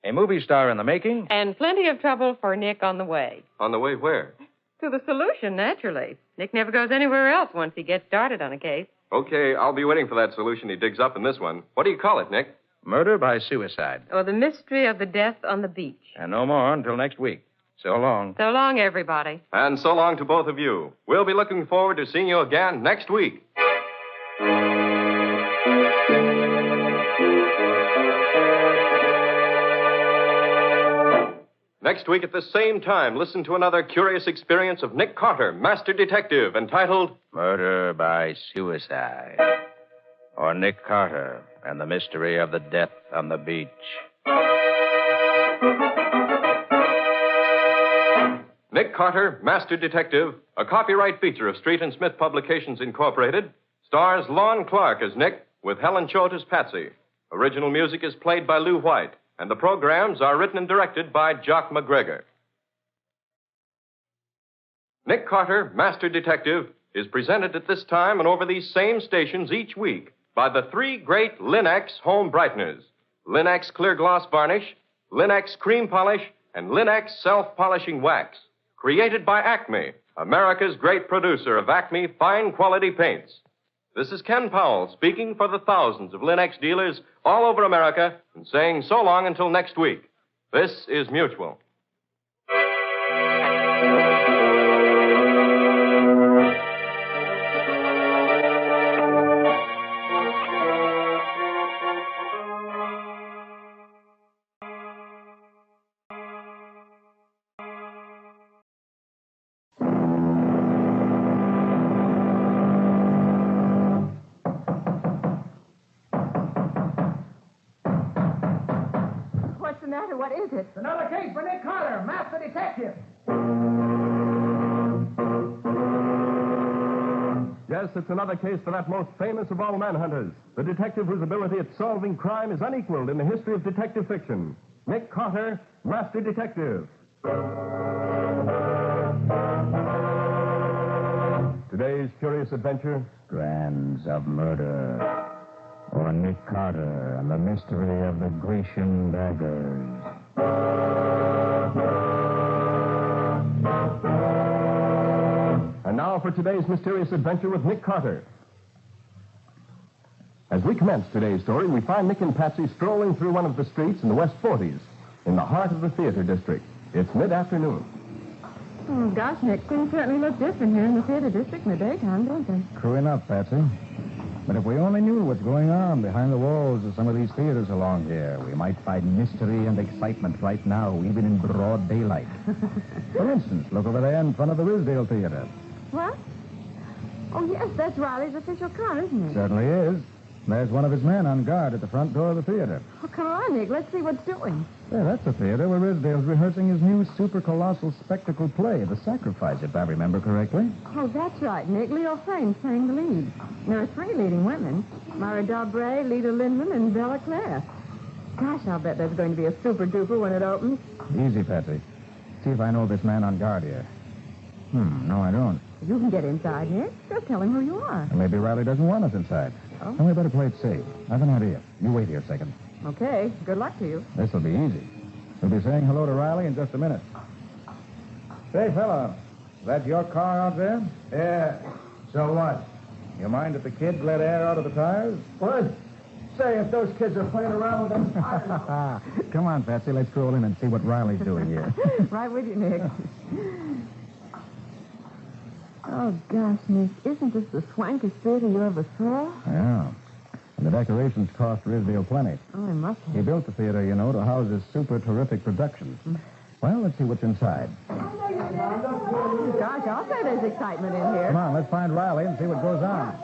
A movie star in the making. And plenty of trouble for Nick on the way. On the way where? To the solution, naturally. Nick never goes anywhere else once he gets started on a case. Okay, I'll be waiting for that solution he digs up in this one. What do you call it, Nick? Murder by suicide. Or the mystery of the death on the beach. And no more until next week. So long. So long, everybody. And so long to both of you. We'll be looking forward to seeing you again next week. Next week at the same time, listen to another curious experience of Nick Carter, Master Detective, entitled Murder by Suicide. Or Nick Carter and the Mystery of the Death on the Beach. Nick Carter, Master Detective, a copyright feature of Street and Smith Publications, Incorporated, stars Lon Clark as Nick with Helen Choate as Patsy. Original music is played by Lou White, and the programs are written and directed by Jock McGregor. Nick Carter, Master Detective, is presented at this time and over these same stations each week by the three great Linex home brighteners, Linex clear gloss varnish, Linex cream polish, and Linex self-polishing wax, created by Acme, America's great producer of Acme fine quality paints. This is Ken Powell speaking for the thousands of Linex dealers all over America and saying so long until next week. This is Mutual. What's the matter? What is it? Another case for Nick Carter, Master Detective. Yes, it's another case for that most famous of all manhunters, the detective whose ability at solving crime is unequaled in the history of detective fiction. Nick Carter, Master Detective. Today's curious adventure, Strands of Murder. Or Nick Carter and the Mystery of the Grecian Daggers. And now for today's mysterious adventure with Nick Carter. As we commence today's story, we find Nick and Patsy strolling through one of the streets in the West 40s, in the heart of the theater district. It's mid-afternoon. Oh, gosh, Nick, things certainly look different here in the theater district in the daytime, don't they? True enough, Patsy. But if we only knew what's going on behind the walls of some of these theaters along here, we might find mystery and excitement right now, even in broad daylight. For instance, look over there in front of the Risdale Theater. What? Oh, yes, that's Riley's official car, isn't it? Certainly is. There's one of his men on guard at the front door of the theater. Oh, come on, Nick. Let's see what's doing. Yeah, that's the theater where Risdale's rehearsing his new super colossal spectacle play, The Sacrifice, if I remember correctly. Oh, that's right, Nick. Leo Frame's playing the lead. There are 3 leading women. Myra Dobre, Lita Lindman, and Bella Clare. Gosh, I'll bet there's going to be a super-duper when it opens. Easy, Patsy. See if I know this man on guard here. No, I don't. You can get inside, Nick. Just tell him who you are. Maybe Riley doesn't want us inside. Oh? Then we better play it safe. I have an idea. You wait here a second. Okay. Good luck to you. This'll be easy. We'll be saying hello to Riley in just a minute. Say, fella, is that your car out there? Yeah. So what? You mind if the kids let air out of the tires? What? Say, if those kids are playing around with them... Come on, Patsy. Let's stroll in and see what Riley's doing here. Right with you, Nick. Oh, gosh, Nick, isn't this the swankiest theater you ever saw? Yeah. And the decorations cost Risdale plenty. Oh, they must have. He built the theater, you know, to house his super terrific productions. Well, let's see what's inside. Gosh, I'll say there's excitement in here. Come on, let's find Riley and see what goes on.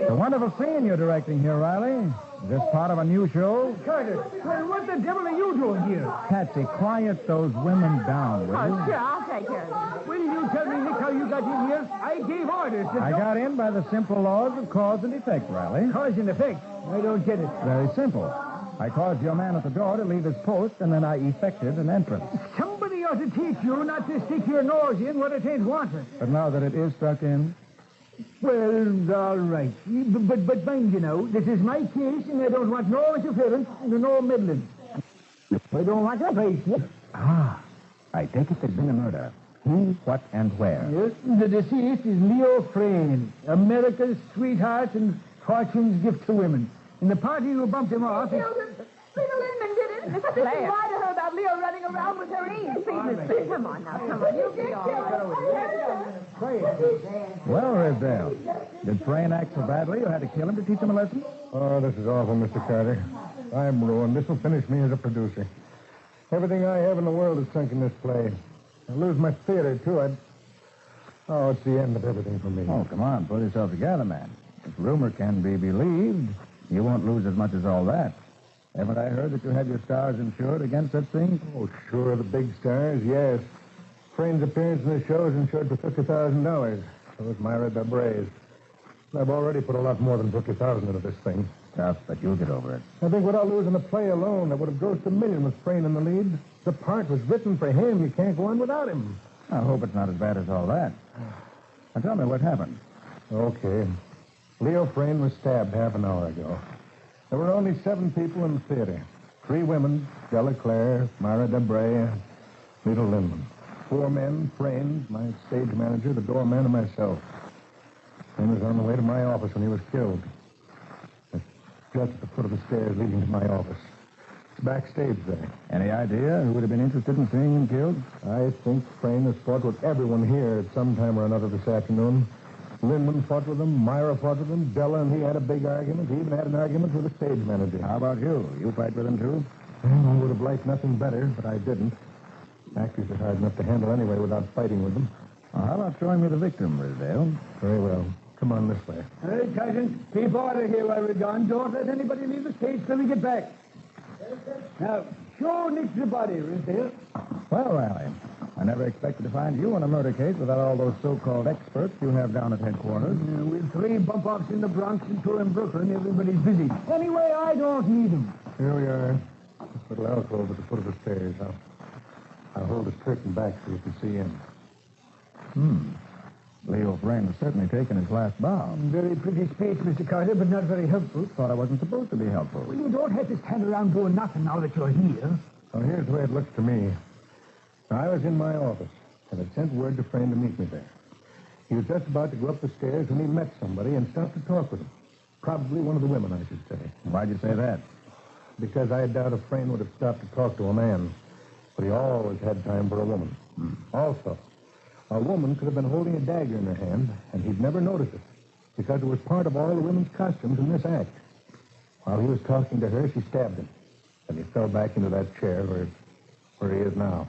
It's a wonderful scene you're directing here, Riley. Is this part of a new show? Carter, what the devil are you doing here? Patsy, quiet those women down, will you? Oh, sure, I'll take care of it. Will you tell me, Nick, how you got in here? I gave orders. I got in by the simple laws of cause and effect, Riley. Cause and effect? I don't get it. Very simple. I caused your man at the door to leave his post, and then I effected an entrance. Somebody ought to teach you not to stick your nose in what it ain't wanted. But now that it is stuck in... Well, all right. But mind you now, this is my case, and I don't want no interference and no meddling. I don't want that place. Ah, I take it there's been a murder. Who, what, and where? Yes, the deceased is Leo Frame, America's sweetheart and fortune's gift to women. And the party who bumped him off... Lita Lindman did it. Miss Claire. Lied to her about Leo running around with her ease. Come on now, come on. You'll be all right. Well, Risdale, did Frayne act so badly you had to kill him to teach him a lesson? Oh, this is awful, Mr. Carter. I'm ruined. This will finish me as a producer. Everything I have in the world is sunk in this play. I lose my theater, too. Oh, it's the end of everything for me. Oh, come on, pull yourself together, man. If rumor can be believed, you won't lose as much as all that. Haven't I heard that you had your stars insured against such things? Oh, sure, the big stars, yes. Frayne's appearance in the show is insured for $50,000. So is Myra Dobre's. I've already put a lot more than $50,000 into this thing. Tough, but you'll get over it. I think what I'll lose in the play alone, that would have grossed $1 million with Frayne in the lead. The part was written for him. You can't go on without him. I hope it's not as bad as all that. Now, tell me what happened. Okay. Leo Frayne was stabbed half an hour ago. There were only 7 people in the theater. 3 women, Della Clare, Myra Dobre, Lita Lindman. 4 men, Frayne, my stage manager, the doorman, and myself. Frayne was on the way to my office when he was killed. It's just at the foot of the stairs leading to my office. It's backstage there. Any idea who would have been interested in seeing him killed? I think Frayne has fought with everyone here at some time or another this afternoon. Lindman fought with him, Myra fought with him, Della and he had a big argument. He even had an argument with the stage manager. How about you? You fight with him, too? Well, I would have liked nothing better, but I didn't. Actors are hard enough to handle anyway without fighting with them. Well, how about showing me the victim, Risdale? Very well. Come on this way. Hey, Sergeant, keep order here while we're gone. Don't let anybody leave the stage till we get back. Now, show Nick the body, Risdale. Well, Riley, I never expected to find you in a murder case without all those so-called experts you have down at headquarters. With 3 bump-offs in the Bronx and 2 in Brooklyn, everybody's busy. Anyway, I don't need them. Here we are. This little alcove at the foot of the stairs. I'll hold the curtain back so you can see in. Leo Frayne has certainly taken his last bow. Very pretty speech, Mr. Carter, but not very helpful. Thought I wasn't supposed to be helpful. Well, you don't have to stand around doing nothing now that you're here. Well, here's the way it looks to me. I was in my office, and had sent word to Frayne to meet me there. He was just about to go up the stairs when he met somebody and stopped to talk with him. Probably one of the women, I should say. Why'd you say that? Because I doubt if Frayne would have stopped to talk to a man. But he always had time for a woman. Also, a woman could have been holding a dagger in her hand, and he'd never noticed it, because it was part of all the women's costumes in this act. While he was talking to her, she stabbed him, and he fell back into that chair where he is now.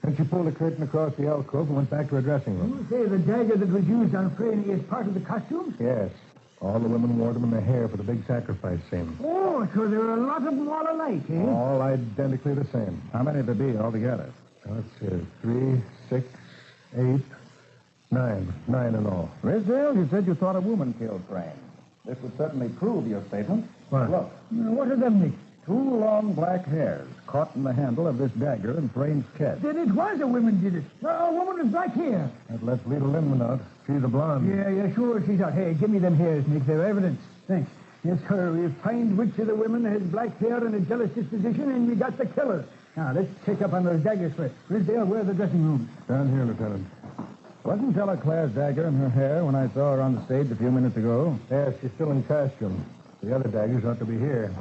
Then she pulled the curtain across the alcove and went back to her dressing room. You say the dagger that was used on Franny is part of the costume? Yes. All the women wore them in their hair for the big sacrifice scene. Oh, so there are a lot of them all alike, eh? All identically the same. How many there be altogether? Let's see. 3, 6, 8, 9. 9 in all. Rizdale, you said you thought a woman killed Frame. This would certainly prove your statement. What? Look. What are them, Nick? 2 long black hairs caught in the handle of this dagger in Frame's chest. Then it was a woman did it. A woman with black hair. That lets Lita Lindman out. She's a blonde. Yeah, sure she's out. Hey, give me them hairs, Nick. They're evidence. Thanks. Yes, sir. We'll find which of the women has black hair and a jealous disposition, and we got the killer. Now, let's check up on those daggers first. Rizdale, where are the dressing rooms? Down here, Lieutenant. Wasn't Delaclare's dagger in her hair when I saw her on the stage a few minutes ago? Yes, she's still in costume. The other daggers ought to be here.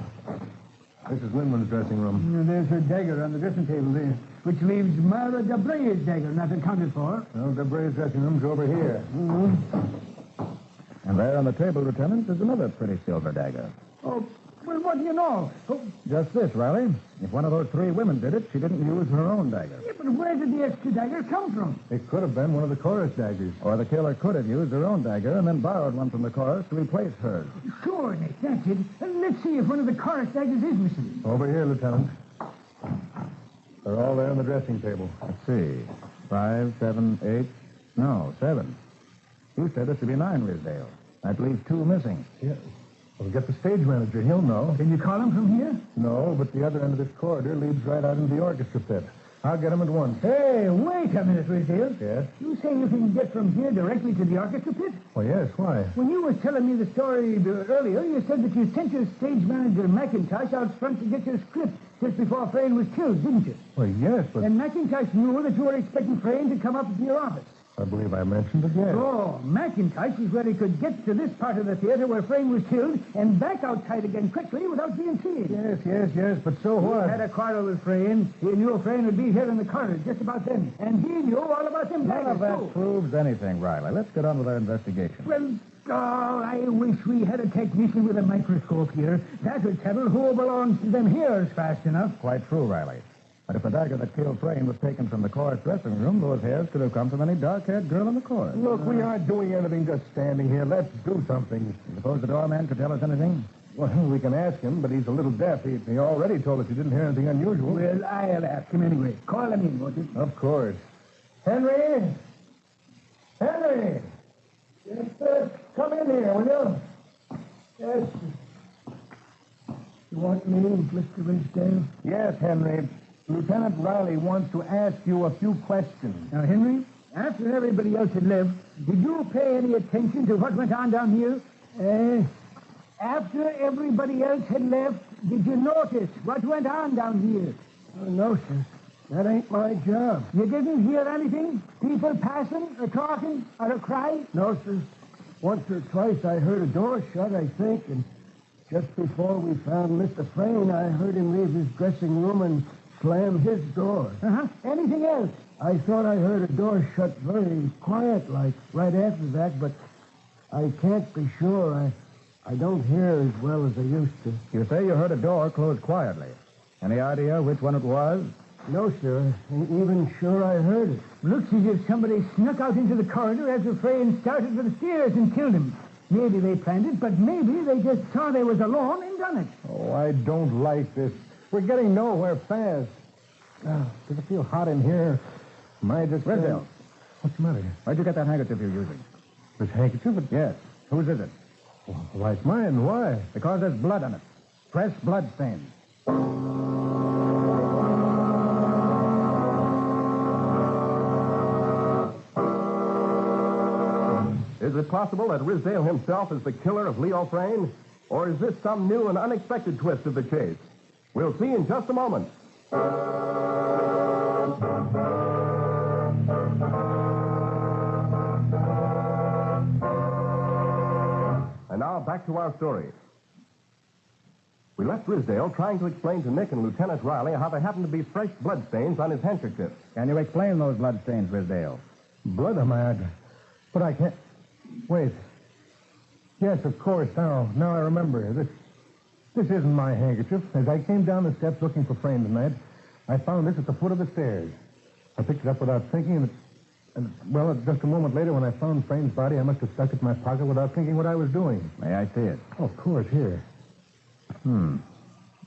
This is Lindman's dressing room. There's her dagger on the dressing table there, which leaves Myra Debray's dagger not accounted for. Well, Debray's dressing room's over here. And there on the table, Lieutenant, is another pretty silver dagger. Oh, well, what do you know? Oh, Just this, Riley. If one of those 3 women did it, she didn't use her own dagger. yeah, but where did the extra dagger come from? It could have been one of the chorus daggers. Or the killer could have used her own dagger and then borrowed one from the chorus to replace hers. Sure, Nick, that's it. Let's see if one of the chorus daggers is missing. Over here, Lieutenant. They're all there on the dressing table. Let's see. 5, 7, 8. No, 7. You said there should be 9, Rizdale. That leaves 2 missing. Yeah. Well, get the stage manager. He'll know. Can you call him from here? No, but the other end of this corridor leads right out into the orchestra pit. I'll get him at once. Hey, wait a minute, Rizdale. Yes? You say you can get from here directly to the orchestra pit? Well, yes. Why? When you were telling me the story earlier, you said that you sent your stage manager, McIntosh, out front to get your script just before Frayne was killed, didn't you? Well, yes, but... And McIntosh knew that you were expecting Frayne to come up to your office. I believe I mentioned it, yes. Oh, McIntosh was where he could get to this part of the theater where Frayne was killed and back outside again quickly without being seen. Yes, but so what? He had a quarrel with Frayne. He knew Frayne would be here in the corridor just about then. And he knew all about them None of daggers, that too. proves anything, Riley. Let's get on with our investigation. Well, I wish we had a technician with a microscope here. That would tell who belongs to them hairs fast enough. Quite true, Riley. But if the dagger that killed Frayne was taken from the chorus dressing room, those hairs could have come from any dark-haired girl in the chorus. Look, we aren't doing anything, just standing here. Let's do something. You suppose the doorman could tell us anything? Well, we can ask him, but he's a little deaf. He already told us he didn't hear anything unusual. Well, I'll ask him anyway. Call him in, won't you? Of course. Henry! Henry! Yes, come in here, will you? Yes. You want me, Mr. Rizdale? Yes, Henry. Lieutenant Riley wants to ask you a few questions. Now, Henry, after everybody else had left, did you pay any attention to what went on down here? After everybody else had left, did you notice what went on down here? Oh, no, sir. That ain't my job. You didn't hear anything? People passing, or talking, or a cry? No, sir. Once or twice I heard a door shut, I think, and just before we found Mr. Frayne, I heard him leave his dressing room and slam his door. Anything else? I thought I heard a door shut very quiet, like, right after that, but I can't be sure. I don't hear as well as I used to. You say you heard a door close quietly. Any idea which one it was? No, sir. Ain't even sure I heard it. Looks as if somebody snuck out into the corridor after Frayne started for the stairs and killed him. Maybe they planned it, but maybe they just saw they was alone and done it. Oh, I don't like this. We're getting nowhere fast. Does it feel hot in here? Am I just... Rizdale. What's the matter? Where'd you get that handkerchief you're using? This handkerchief? Yes. Whose is it? Why, it's mine. Why? Because there's blood on it. Fresh blood stains. Is it possible that Rizdale himself is the killer of Leo Frayne? Or is this some new and unexpected twist of the chase? We'll see in just a moment. And now back to our story. We left Rizdale trying to explain to Nick and Lieutenant Riley how there happened to be fresh bloodstains on his handkerchief. Can you explain those bloodstains, Rizdale? Blood on my... But I can't... Wait. Yes, of course. Now I remember. This isn't my handkerchief. As I came down the steps looking for Frayne tonight, I found this at the foot of the stairs. I picked it up without thinking, well, just a moment later, when I found Frame's body, I must have stuck it in my pocket without thinking what I was doing. May I see it? Oh, of course, here. A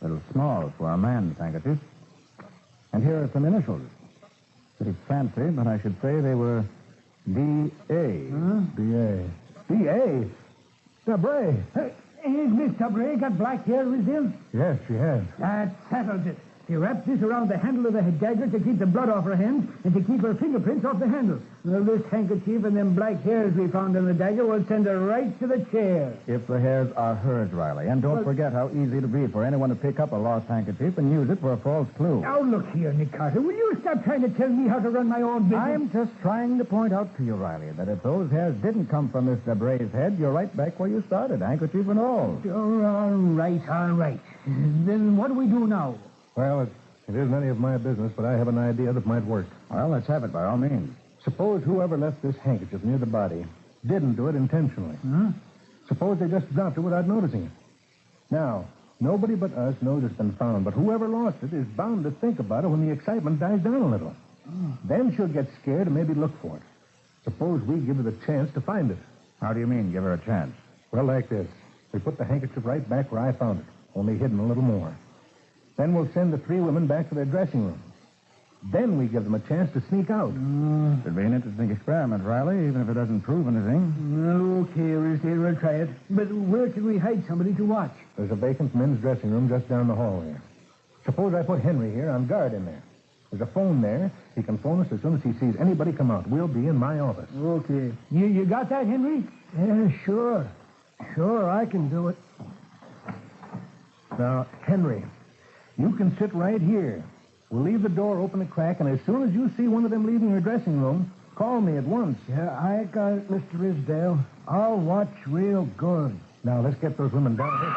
little small for a man's handkerchief. And here are some initials. Pretty fancy, but I should say they were D.A. Huh? D.A. D.A.? Debray. Has Miss Debray got black hair, Rizdale? Yes, she has. That settles it. She wrapped this around the handle of the dagger to keep the blood off her hand and to keep her fingerprints off the handle. Well, this handkerchief and them black hairs we found on the dagger will send her right to the chair. If the hairs are hers, Riley. And don't forget how easy it'll be for anyone to pick up a lost handkerchief and use it for a false clue. Now, look here, Nick Carter. Will you stop trying to tell me how to run my own business? I'm just trying to point out to you, Riley, that if those hairs didn't come from Miss Debray's head, you're right back where you started, handkerchief and all. Oh, all right. Then what do we do now? Well, it isn't any of my business, but I have an idea that might work. Well, let's have it by all means. Suppose whoever left this handkerchief near the body didn't do it intentionally. Huh? Suppose they just dropped it without noticing it. Now, nobody but us knows it's been found, but whoever lost it is bound to think about it when the excitement dies down a little. Then she'll get scared and maybe look for it. Suppose we give her the chance to find it. How do you mean, give her a chance? Well, like this. We put the handkerchief right back where I found it, only hidden a little more. Then we'll send the three women back to their dressing room. Then we give them a chance to sneak out. Should be an interesting experiment, Riley, even if it doesn't prove anything. Well, okay, we'll try it. But where can we hide somebody to watch? There's a vacant men's dressing room just down the hallway. Suppose I put Henry here on guard in there. There's a phone there. He can phone us as soon as he sees anybody come out. We'll be in my office. Okay. You got that, Henry? Yeah, sure. Sure, I can do it. Now, Henry, you can sit right here. We'll leave the door open a crack, and as soon as you see one of them leaving her dressing room, call me at once. Yeah, I got it, Mr. Rizdale. I'll watch real good. Now, let's get those women down here.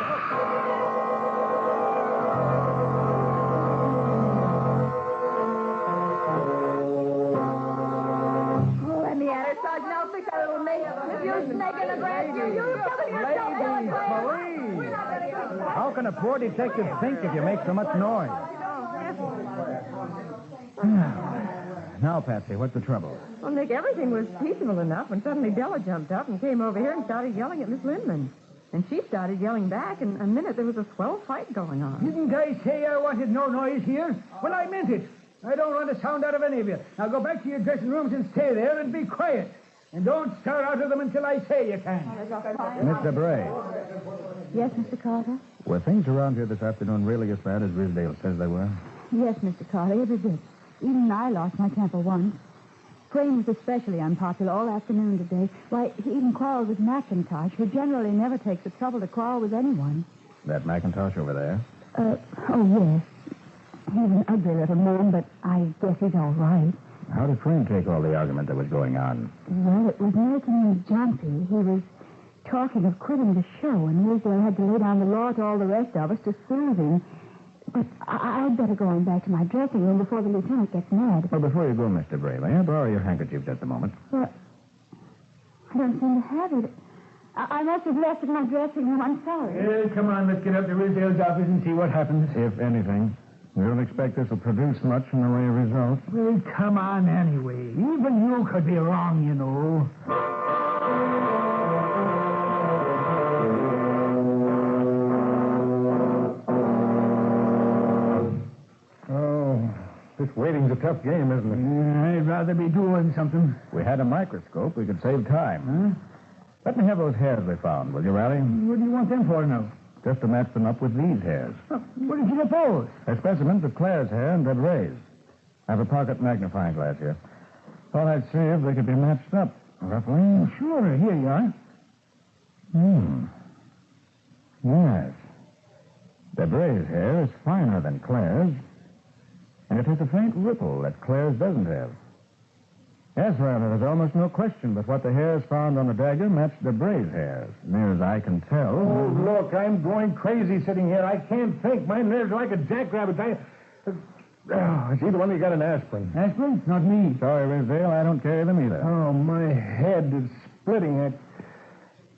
Oh, let me at her, Sergeant. I'll fix that little maid. If you're snaking the grass, you're killing yourself. Marie! How can a poor detective think if you make so much noise? Now, Patsy, what's the trouble? Well, Nick, everything was peaceable enough when suddenly Della jumped up and came over here and started yelling at Miss Lindman. And she started yelling back, and in a minute there was a swell fight going on. Didn't I say I wanted no noise here? Well, I meant it. I don't want a sound out of any of you. Now go back to your dressing rooms and stay there and be quiet. And don't stir out of them until I say you can. Miss Debray, Yes, Mr. Carter? were things around here this afternoon really as bad as Rizdale says they were? Yes, Mr. Carter, it is it. Even I lost my temper once. Frame was especially unpopular all afternoon today. Why, he even quarreled with McIntosh, who generally never takes the trouble to quarrel with anyone. That McIntosh over there? Oh, yes. He's an ugly little man, but I guess he's all right. How did Frame take all the argument that was going on? Well, it was making him jumpy. He was talking of quitting the show, and Rizdale had to lay down the law to all the rest of us to soothe him. But I'd better go on back to my dressing room before the lieutenant gets mad. Well, before you go, Mr. Bray, may I borrow your handkerchief just a moment? Well, I don't seem to have it. I must have left it in my dressing room. I'm sorry. Come on, let's get up to Rizdale's office and see what happens. If anything. We don't expect this will produce much in the way of results. Well, come on anyway. Even you could be wrong, you know. This waiting's a tough game, isn't it? I'd rather be doing something. If we had a microscope, we could save time. Huh? Let me have those hairs we found, will you, Riley? What do you want them for now? Just to match them up with these hairs. What did you suppose? They're specimens of Claire's hair and Debray's. I have a pocket magnifying glass here. Thought I'd see if they could be matched up, roughly. Oh, sure, here you are. Yes. Debray's hair is finer than Claire's. And it has a faint ripple that Claire's doesn't have. Yes, Riley, there's almost no question but what the hairs found on the dagger matched Debray's hairs, near as I can tell. Oh, look, I'm going crazy sitting here. I can't think. My nerves are like a jackrabbit. I see the one you got an aspirin. Aspirin? Not me. Sorry, Rizdale, I don't carry them either. Oh, my head is splitting.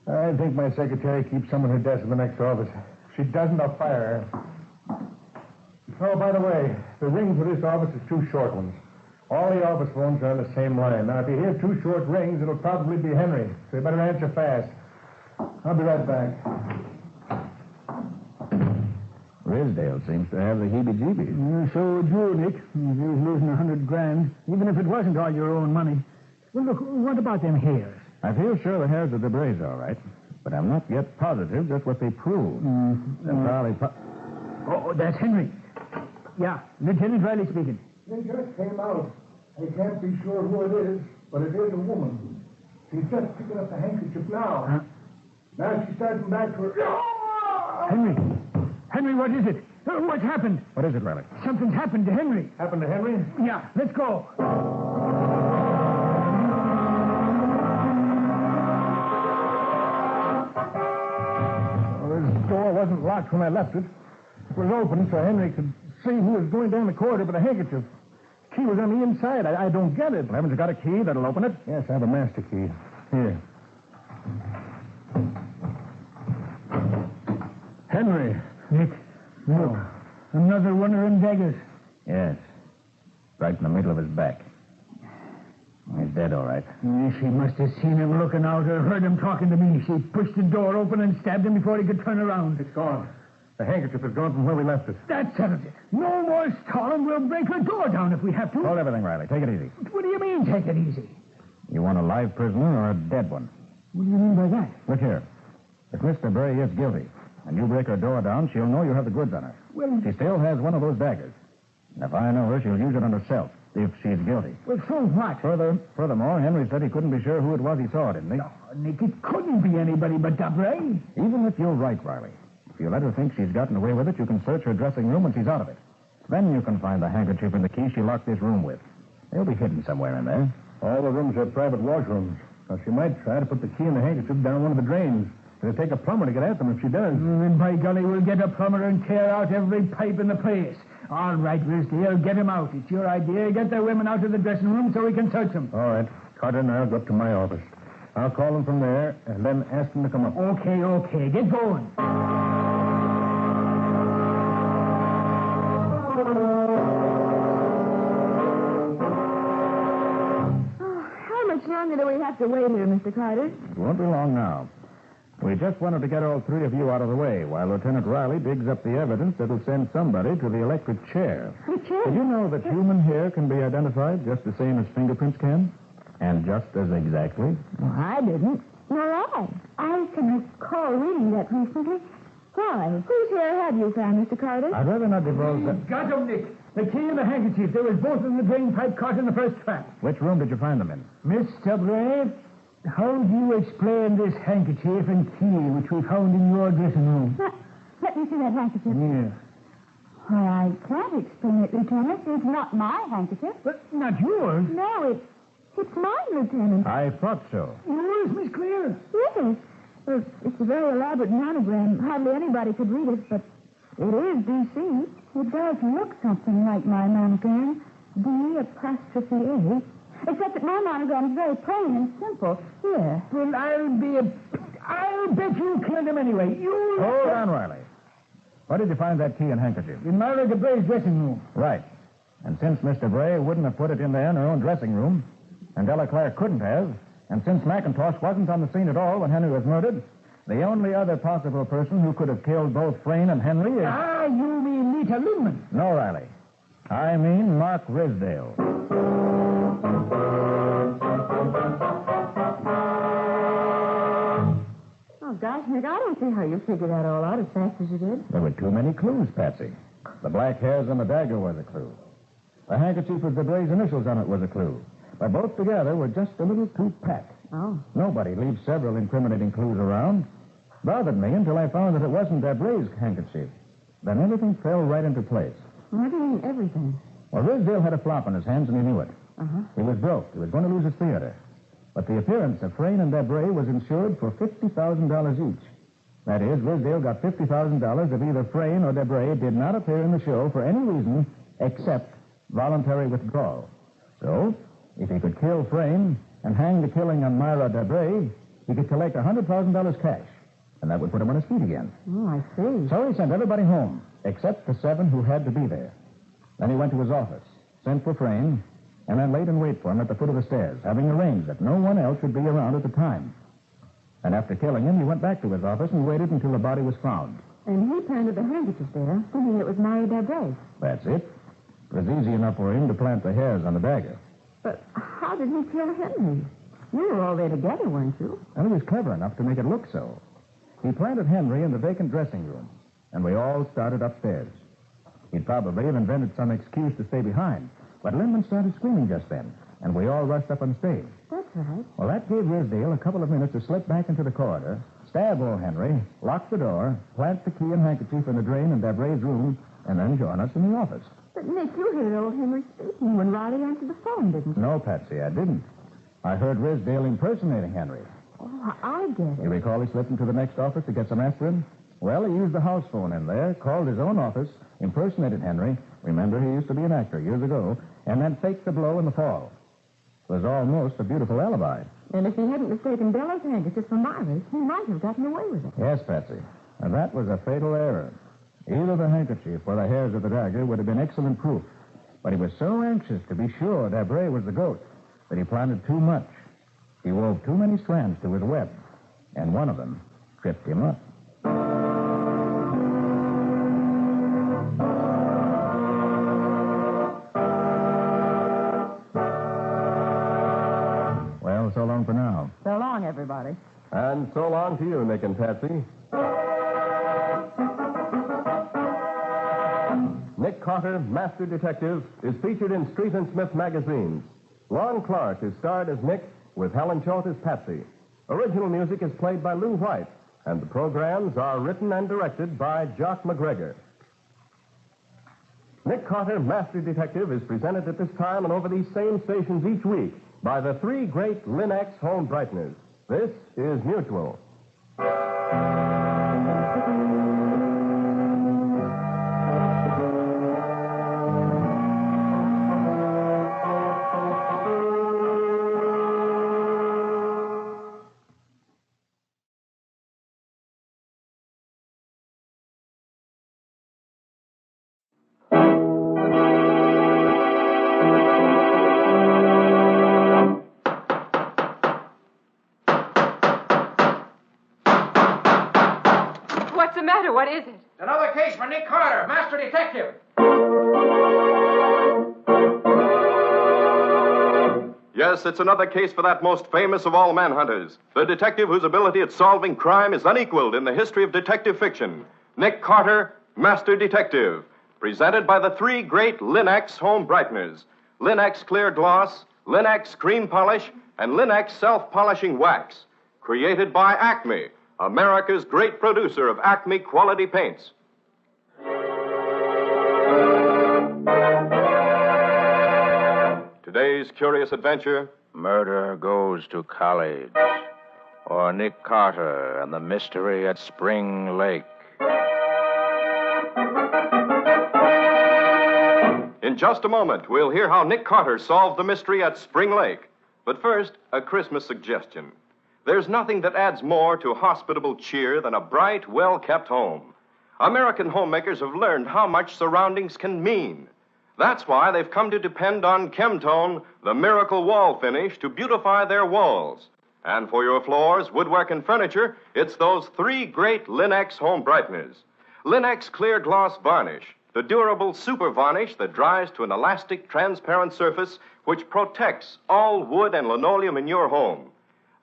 I think my secretary keeps some in her desk in the next office. If she doesn't, I'll fire her. Oh, by the way, the ring for this office is 2 short ones. All the office phones are on the same line. Now, if you hear two short rings, it'll probably be Henry. So you better answer fast. I'll be right back. Rizdale seems to have the heebie-jeebies. So would you, Nick. If you was losing $100,000, even if it wasn't all your own money. Well, look, what about them hairs? I feel sure the hairs are Debray's, all right. But I'm not yet positive just what they prove. Oh, that's Henry. Yeah, Lieutenant Riley speaking. They just came out. I can't be sure who it is, but it is a woman. She's just picking up the handkerchief now. Huh? Now she's starting back to her... Henry, what is it? What's happened? What is it, Riley? Something's happened to Henry. Happened to Henry? Yeah, let's go. Well, this door wasn't locked when I left it. It was open so Henry could see who was going down the corridor with a handkerchief. The key was on the inside. I don't get it. Well, haven't you got a key that'll open it? Yes, I have a master key. Here. Henry. Nick, look. Another one of them daggers. Yes. Right in the middle of his back. He's dead, all right. She must have seen him looking out or heard him talking to me. She pushed the door open and stabbed him before he could turn around. It's gone. The handkerchief is gone from where we left it. That settles it. No more stalling. We'll break her door down if we have to. Hold everything, Riley. Take it easy. What do you mean, take it easy? You want a live prisoner or a dead one? What do you mean by that? Look here. If Mr. Bray is guilty, and you break her door down, she'll know you have the goods on her. Well, she still has one of those daggers. And if I know her, she'll use it on herself, if she's guilty. Well, so what? Furthermore, Henry said he couldn't be sure who it was he saw, didn't he? No, Nick, it couldn't be anybody but Debray. Even if you're right, Riley. If you let her think she's gotten away with it, you can search her dressing room when she's out of it. Then you can find the handkerchief and the key she locked this room with. They'll be hidden somewhere in there. All the rooms are private washrooms. Now, she might try to put the key and the handkerchief down one of the drains. It'll take a plumber to get at them if she does. Then, by golly, we'll get a plumber and tear out every pipe in the place. All right, Rizdale, get him out. It's your idea. Get the women out of the dressing room so we can search them. All right. Carter and I'll go up to my office. I'll call them from there and then ask them to come up. Okay. Get going. How much longer do we have to wait here, Mr. Carter? It won't be long now. We just wanted to get all three of you out of the way while Lieutenant Riley digs up the evidence that'll send somebody to the electric chair. The chair? Did you know that human hair can be identified just the same as fingerprints can? And just as exactly? Well, I didn't. Nor I. I can recall reading that recently. Why? Whose hair have you found, Mr. Carter? I'd rather not divulge that. Got them, Nick. The key and the handkerchief. They was both in the drain pipe caught in the first trap. Which room did you find them in? Mr. Bray, how do you explain this handkerchief and key which we found in your dressing room? Let me see that handkerchief. Yeah. Why, I can't explain it, Lieutenant. It's not my handkerchief. But not yours. No, it's mine, Lieutenant. I thought so. Yours, Miss Clear? Yes. Well, it's a very elaborate monogram. Hardly anybody could read it, but it is D.C. It does look something like my monogram. D''A. Except that my monogram is very plain and simple. Here. Well, I'll bet you killed him anyway. You... Hold on, Riley. Where did you find that key and handkerchief? In Myra DeBray's dressing room. Right. And since Mr. Bray wouldn't have put it in there in her own dressing room, and Delaclaire couldn't have, and since McIntosh wasn't on the scene at all when Henry was murdered, the only other possible person who could have killed both Frayne and Henry is... Ah, you mean Nita Lindman? No, Riley. I mean Mark Rizdale. Oh, gosh, Nick, I don't see how you figured that all out as fast as you did. There were too many clues, Patsy. The black hairs on the dagger was a clue. The handkerchief with the Bray's initials on it was a clue. But both together were just a little too pat. Oh. Nobody leaves several incriminating clues around. Bothered me until I found that it wasn't Debray's handkerchief. Then everything fell right into place. What do you mean, everything? Well, Rizdale had a flop on his hands, and he knew it. Uh-huh. He was broke. He was going to lose his theater. But the appearance of Frayne and Debray was insured for $50,000 each. That is, Rizdale got $50,000 if either Frayne or Debray did not appear in the show for any reason except voluntary withdrawal. So, if he could kill Frayne and hang the killing on Myra Debray, he could collect $100,000 cash. And that would put him on his feet again. Oh, I see. So he sent everybody home, except the 7 who had to be there. Then he went to his office, sent for Frayne, and then laid in wait for him at the foot of the stairs, having arranged that no one else should be around at the time. And after killing him, he went back to his office and waited until the body was found. And he planted the handkerchief there, thinking it was Mary Debray. That's it. It was easy enough for him to plant the hairs on the dagger. But how did he kill Henry? You were all there together, weren't you? And he was clever enough to make it look so. He planted Henry in the vacant dressing room, and we all started upstairs. He'd probably have invented some excuse to stay behind, but Lindman started screaming just then, and we all rushed up on stage. That's right. Well, that gave Risdale a couple of minutes to slip back into the corridor, stab old Henry, lock the door, plant the key and handkerchief in the drain in Debray's room, and then join us in the office. But, Nick, you heard old Henry speaking when Riley answered the phone, didn't you? No, Patsy, I didn't. I heard Risdale impersonating Henry. Oh, I get You it. recall he slipped into the next office to get some aspirin? Well, he used the house phone in there, called his own office, impersonated Henry. Remember, he used to be an actor years ago, and then faked the blow in the fall. It was almost a beautiful alibi. And if he hadn't mistaken Bella's handkerchief for Myra's, he might have gotten away with it. Yes, Patsy. And that was a fatal error. Either the handkerchief or the hairs of the dagger would have been excellent proof. But he was so anxious to be sure Debray was the ghost that he planted too much. He wove too many strands to his web, and one of them tripped him up. Well, so long for now. So long, everybody. And so long to you, Nick and Patsy. Nick Carter, Master Detective, is featured in Street and Smith magazines. Lon Clark is starred as Nick, with Helen Choate as Patsy. Original music is played by Lou White, and the programs are written and directed by Jock McGregor. Nick Carter, Master Detective, is presented at this time and over these same stations each week by the three great Linux home brighteners. This is Mutual. What's the matter? What is it? Another case for Nick Carter, Master Detective. Yes, it's another case for that most famous of all manhunters, the detective whose ability at solving crime is unequaled in the history of detective fiction. Nick Carter, Master Detective, presented by the three great Linux home brighteners, Linux Clear Gloss, Linux Cream Polish, and Linux Self-Polishing Wax, created by Acme, America's great producer of Acme quality paints. Today's curious adventure: Murder Goes to College, or Nick Carter and the Mystery at Spring Lake. In just a moment, we'll hear how Nick Carter solved the mystery at Spring Lake. But first, a Christmas suggestion. There's nothing that adds more to hospitable cheer than a bright, well-kept home. American homemakers have learned how much surroundings can mean. That's why they've come to depend on Chemtone, the miracle wall finish, to beautify their walls. And for your floors, woodwork, and furniture, it's those three great Linux home brighteners. Linux Clear Gloss Varnish, the durable super varnish that dries to an elastic, transparent surface which protects all wood and linoleum in your home.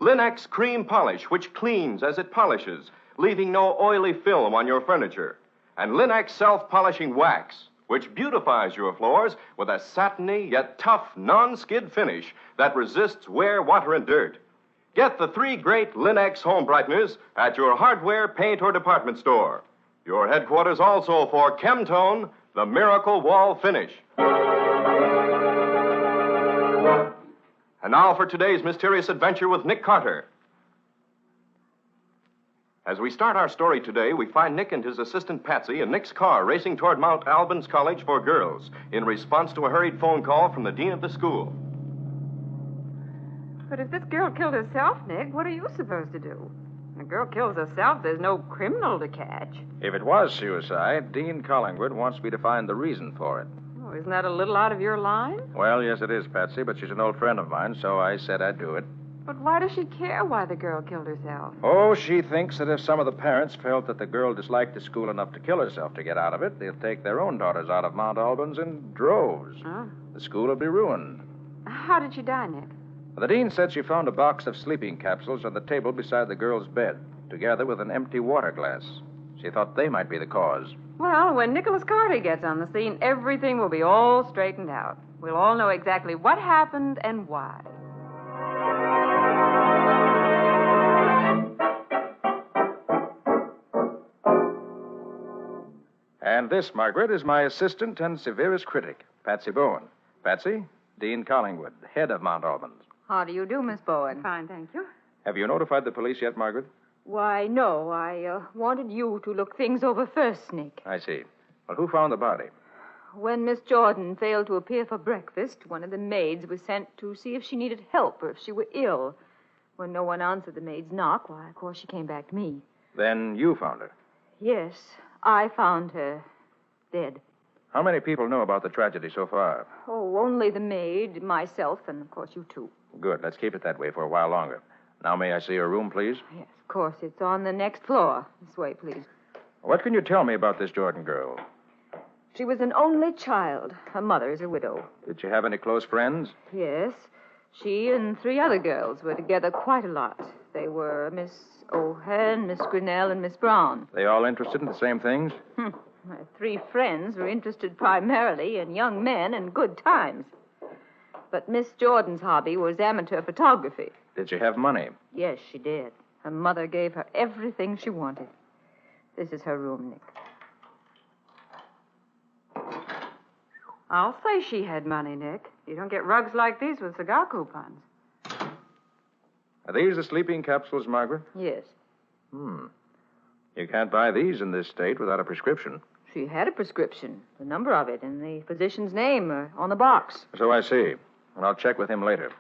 Linux Cream Polish, which cleans as it polishes, leaving no oily film on your furniture. And Linux Self-Polishing Wax, which beautifies your floors with a satiny yet tough non-skid finish that resists wear, water, and dirt. Get the three great Linux home brighteners at your hardware, paint, or department store. Your headquarters also for Chemtone, the miracle wall finish. And now for today's mysterious adventure with Nick Carter. As we start our story today, we find Nick and his assistant Patsy in Nick's car racing toward Mount Albans College for Girls in response to a hurried phone call from the dean of the school. But if this girl killed herself, Nick, what are you supposed to do? When a girl kills herself, there's no criminal to catch. If it was suicide, Dean Collingwood wants me to find the reason for it. Oh, Oh, isn't that a little out of your line? Well, yes, it is, Patsy, but she's an old friend of mine, so I said I'd do it. But why does she care why the girl killed herself? Oh, she thinks that if some of the parents felt that the girl disliked the school enough to kill herself to get out of it, they'll take their own daughters out of Mount Albans in droves. Oh. The school will be ruined. How did she die, Nick? The dean said she found a box of sleeping capsules on the table beside the girl's bed, together with an empty water glass. She thought they might be the cause. Well, when Nicholas Carty gets on the scene, everything will be all straightened out. We'll all know exactly what happened and why. And this, Margaret, is my assistant and severest critic, Patsy Bowen. Patsy, Dean Collingwood, head of Mount Albans. How do you do, Miss Bowen? Fine, thank you. Have you notified the police yet, Margaret? Why, no. I wanted you to look things over first, Nick. I see. Well, who found the body? When Miss Jordan failed to appear for breakfast, one of the maids was sent to see if she needed help or if she were ill. When no one answered the maid's knock, why, of course, she came back to me. Then you found her. Yes, I found her dead. How many people know about the tragedy so far? Oh, only the maid, myself, and, of course, you two. Good. Let's keep it that way for a while longer. Now, may I see your room, please? Yes, of course. It's on the next floor. This way, please. What can you tell me about this Jordan girl? She was an only child. Her mother is a widow. Did she have any close friends? Yes. She and 3 other girls were together quite a lot. They were Miss O'Hearn, Miss Grinnell, and Miss Brown. They all interested in the same things? My 3 friends were interested primarily in young men and good times. But Miss Jordan's hobby was amateur photography. Did she have money? Yes, she did. Her mother gave her everything she wanted. This is her room, Nick. I'll say she had money, Nick. You don't get rugs like these with cigar coupons. Are these the sleeping capsules, Margaret? Yes. You can't buy these in this state without a prescription. She had a prescription, the number of it, and the physician's name on the box. So I see. And I'll check with him later.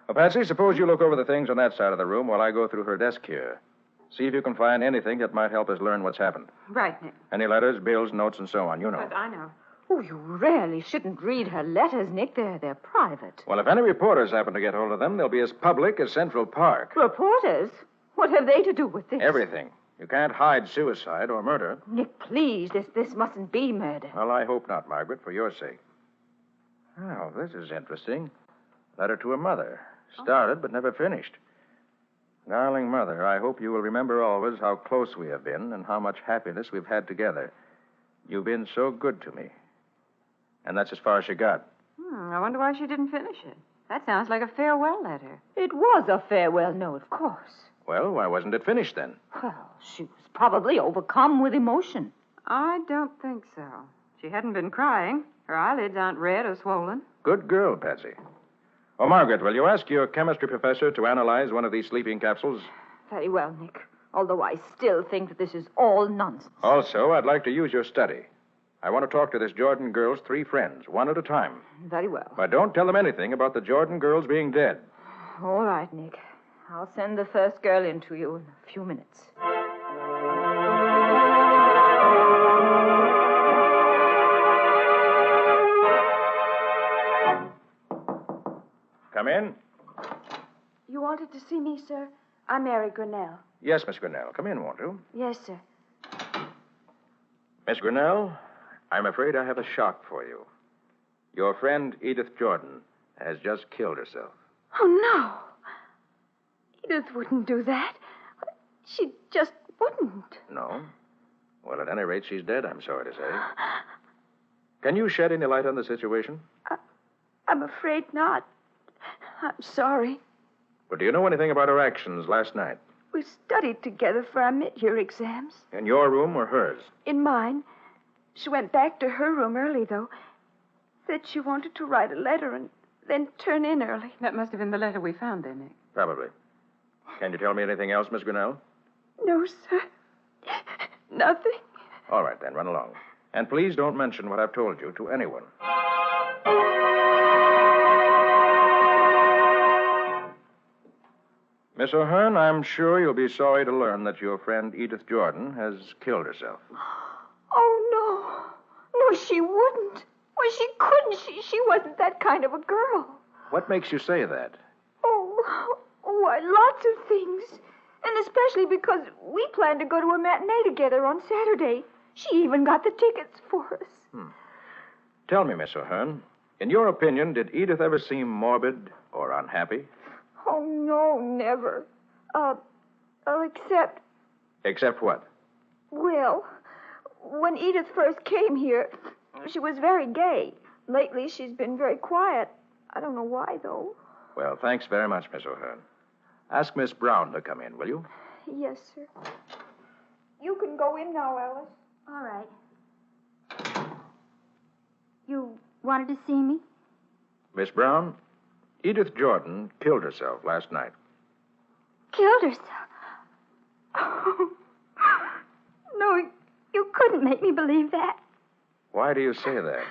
Well, Patsy, suppose you look over the things on that side of the room while I go through her desk here. See if you can find anything that might help us learn what's happened. Right, Nick. Any letters, bills, notes, and so on, you know. But I know. Oh, you really shouldn't read her letters, Nick. They're private. Well, if any reporters happen to get hold of them, they'll be as public as Central Park. Reporters? What have they to do with this? Everything. You can't hide suicide or murder. Nick, please, this mustn't be murder. Well, I hope not, Margaret, for your sake. Oh, this is interesting. Letter to her mother. Started, but never finished. Darling Mother, I hope you will remember always how close we have been and how much happiness we've had together. You've been so good to me. And that's as far as she got. I wonder why she didn't finish it. That sounds like a farewell letter. It was a farewell note, of course. Well, why wasn't it finished then? Well, she was probably overcome with emotion. I don't think so. She hadn't been crying. Her eyelids aren't red or swollen. Good girl, Patsy. Oh, Margaret, will you ask your chemistry professor to analyze one of these sleeping capsules? Very well, Nick. Although I still think that this is all nonsense. Also, I'd like to use your study. I want to talk to this Jordan girl's 3 friends, one at a time. Very well. But don't tell them anything about the Jordan girls being dead. All right, Nick. I'll send the first girl in to you in a few minutes. Come in. You wanted to see me, sir? I'm Mary Grinnell. Yes, Miss Grinnell. Come in, won't you? Yes, sir. Miss Grinnell, I'm afraid I have a shock for you. Your friend Edith Jordan has just killed herself. Oh, no. Edith wouldn't do that. She just wouldn't. No? Well, at any rate, she's dead, I'm sorry to say. Can you shed any light on the situation? I'm afraid not. I'm sorry. But do you know anything about her actions last night? We studied together for our mid-year exams. In your room or hers? In mine. She went back to her room early, though. Said she wanted to write a letter and then turn in early. That must have been the letter we found there, Nick. Probably. Can you tell me anything else, Miss Grinnell? No, sir. Nothing. All right, then, run along. And please don't mention what I've told you to anyone. Miss O'Hearn, I'm sure you'll be sorry to learn that your friend Edith Jordan has killed herself. Oh, no. No, she wouldn't. Well, she couldn't. She wasn't that kind of a girl. What makes you say that? Oh, why, lots of things. And especially because we planned to go to a matinee together on Saturday. She even got the tickets for us. Tell me, Miss O'Hearn, in your opinion, did Edith ever seem morbid or unhappy? Oh, no, never. Except, Except what? well, when Edith first came here, she was very gay. Lately, she's been very quiet. I don't know why, though. Well, thanks very much, Miss O'Hearn. Ask Miss Brown to come in, will you? Yes, sir. You can go in now, Alice. All right. You wanted to see me? Miss Brown, Edith Jordan killed herself last night. Killed herself? Oh. No, you couldn't make me believe that. Why do you say that?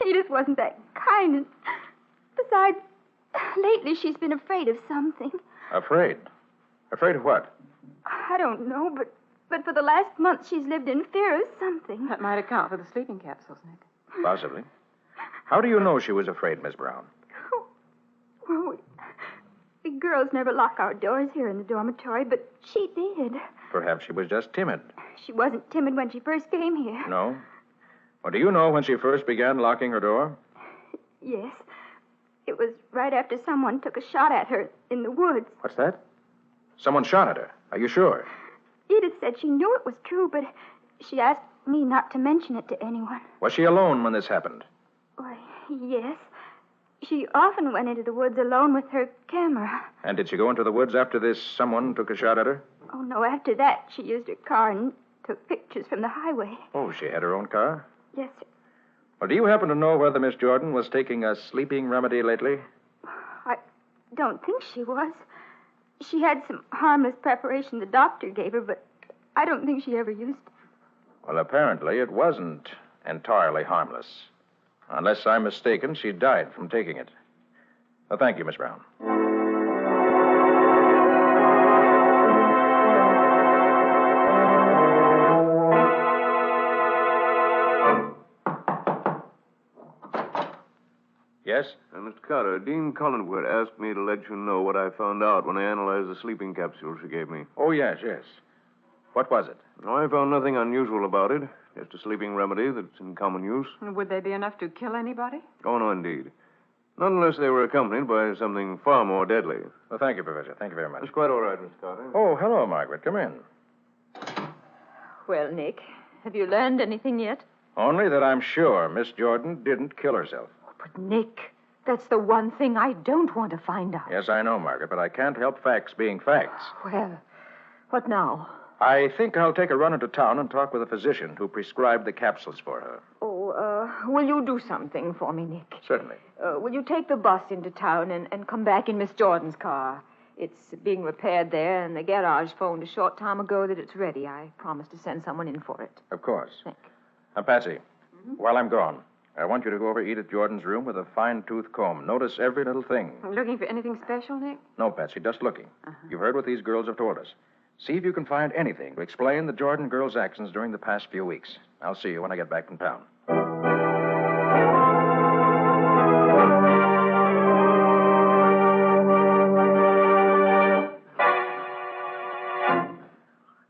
Edith wasn't that kind. And besides, lately she's been afraid of something. Afraid? Afraid of what? I don't know, but for the last month she's lived in fear of something. That might account for the sleeping capsules, Nick. Possibly. How do you know she was afraid, Miss Brown? Well, we girls never lock our doors here in the dormitory, but she did. Perhaps she was just timid. She wasn't timid when she first came here. No? Well, do you know when she first began locking her door? Yes. It was right after someone took a shot at her in the woods. What's that? Someone shot at her. Are you sure? Edith said she knew it was true, but she asked me not to mention it to anyone. Was she alone when this happened? Why, yes. She often went into the woods alone with her camera. And did she go into the woods after this someone took a shot at her? Oh, no, after that, she used her car and took pictures from the highway. Oh, she had her own car? Yes, sir. Well, do you happen to know whether Miss Jordan was taking a sleeping remedy lately? I don't think she was. She had some harmless preparation the doctor gave her, but I don't think she ever used it. Well, apparently it wasn't entirely harmless. Unless I'm mistaken, she died from taking it. Well, thank you, Miss Brown. Yes? Mr. Carter, Dean Collingwood asked me to let you know what I found out when I analyzed the sleeping capsule she gave me. Oh, yes. What was it? No, I found nothing unusual about it. Just a sleeping remedy that's in common use. Would they be enough to kill anybody? Oh, no, indeed. Not unless they were accompanied by something far more deadly. Well, thank you, Professor. Thank you very much. It's quite all right, Mr. Carter. Oh, hello, Margaret. Come in. Well, Nick, have you learned anything yet? Only that I'm sure Miss Jordan didn't kill herself. But, Nick, that's the one thing I don't want to find out. Yes, I know, Margaret, but I can't help facts being facts. Well, what now? I think I'll take a run into town and talk with a physician who prescribed the capsules for her. Will you do something for me, Nick? Certainly. Will you take the bus into town and come back in Miss Jordan's car? It's being repaired there, and the garage phoned a short time ago that it's ready. I promised to send someone in for it. Of course. Nick. Patsy, while I'm gone, I want you to go over Edith Jordan's room with a fine-tooth comb. Notice every little thing. Looking for anything special, Nick? No, Patsy, just looking. You've heard what these girls have told us. See if you can find anything to explain the Jordan girls' actions during the past few weeks. I'll see you when I get back from town.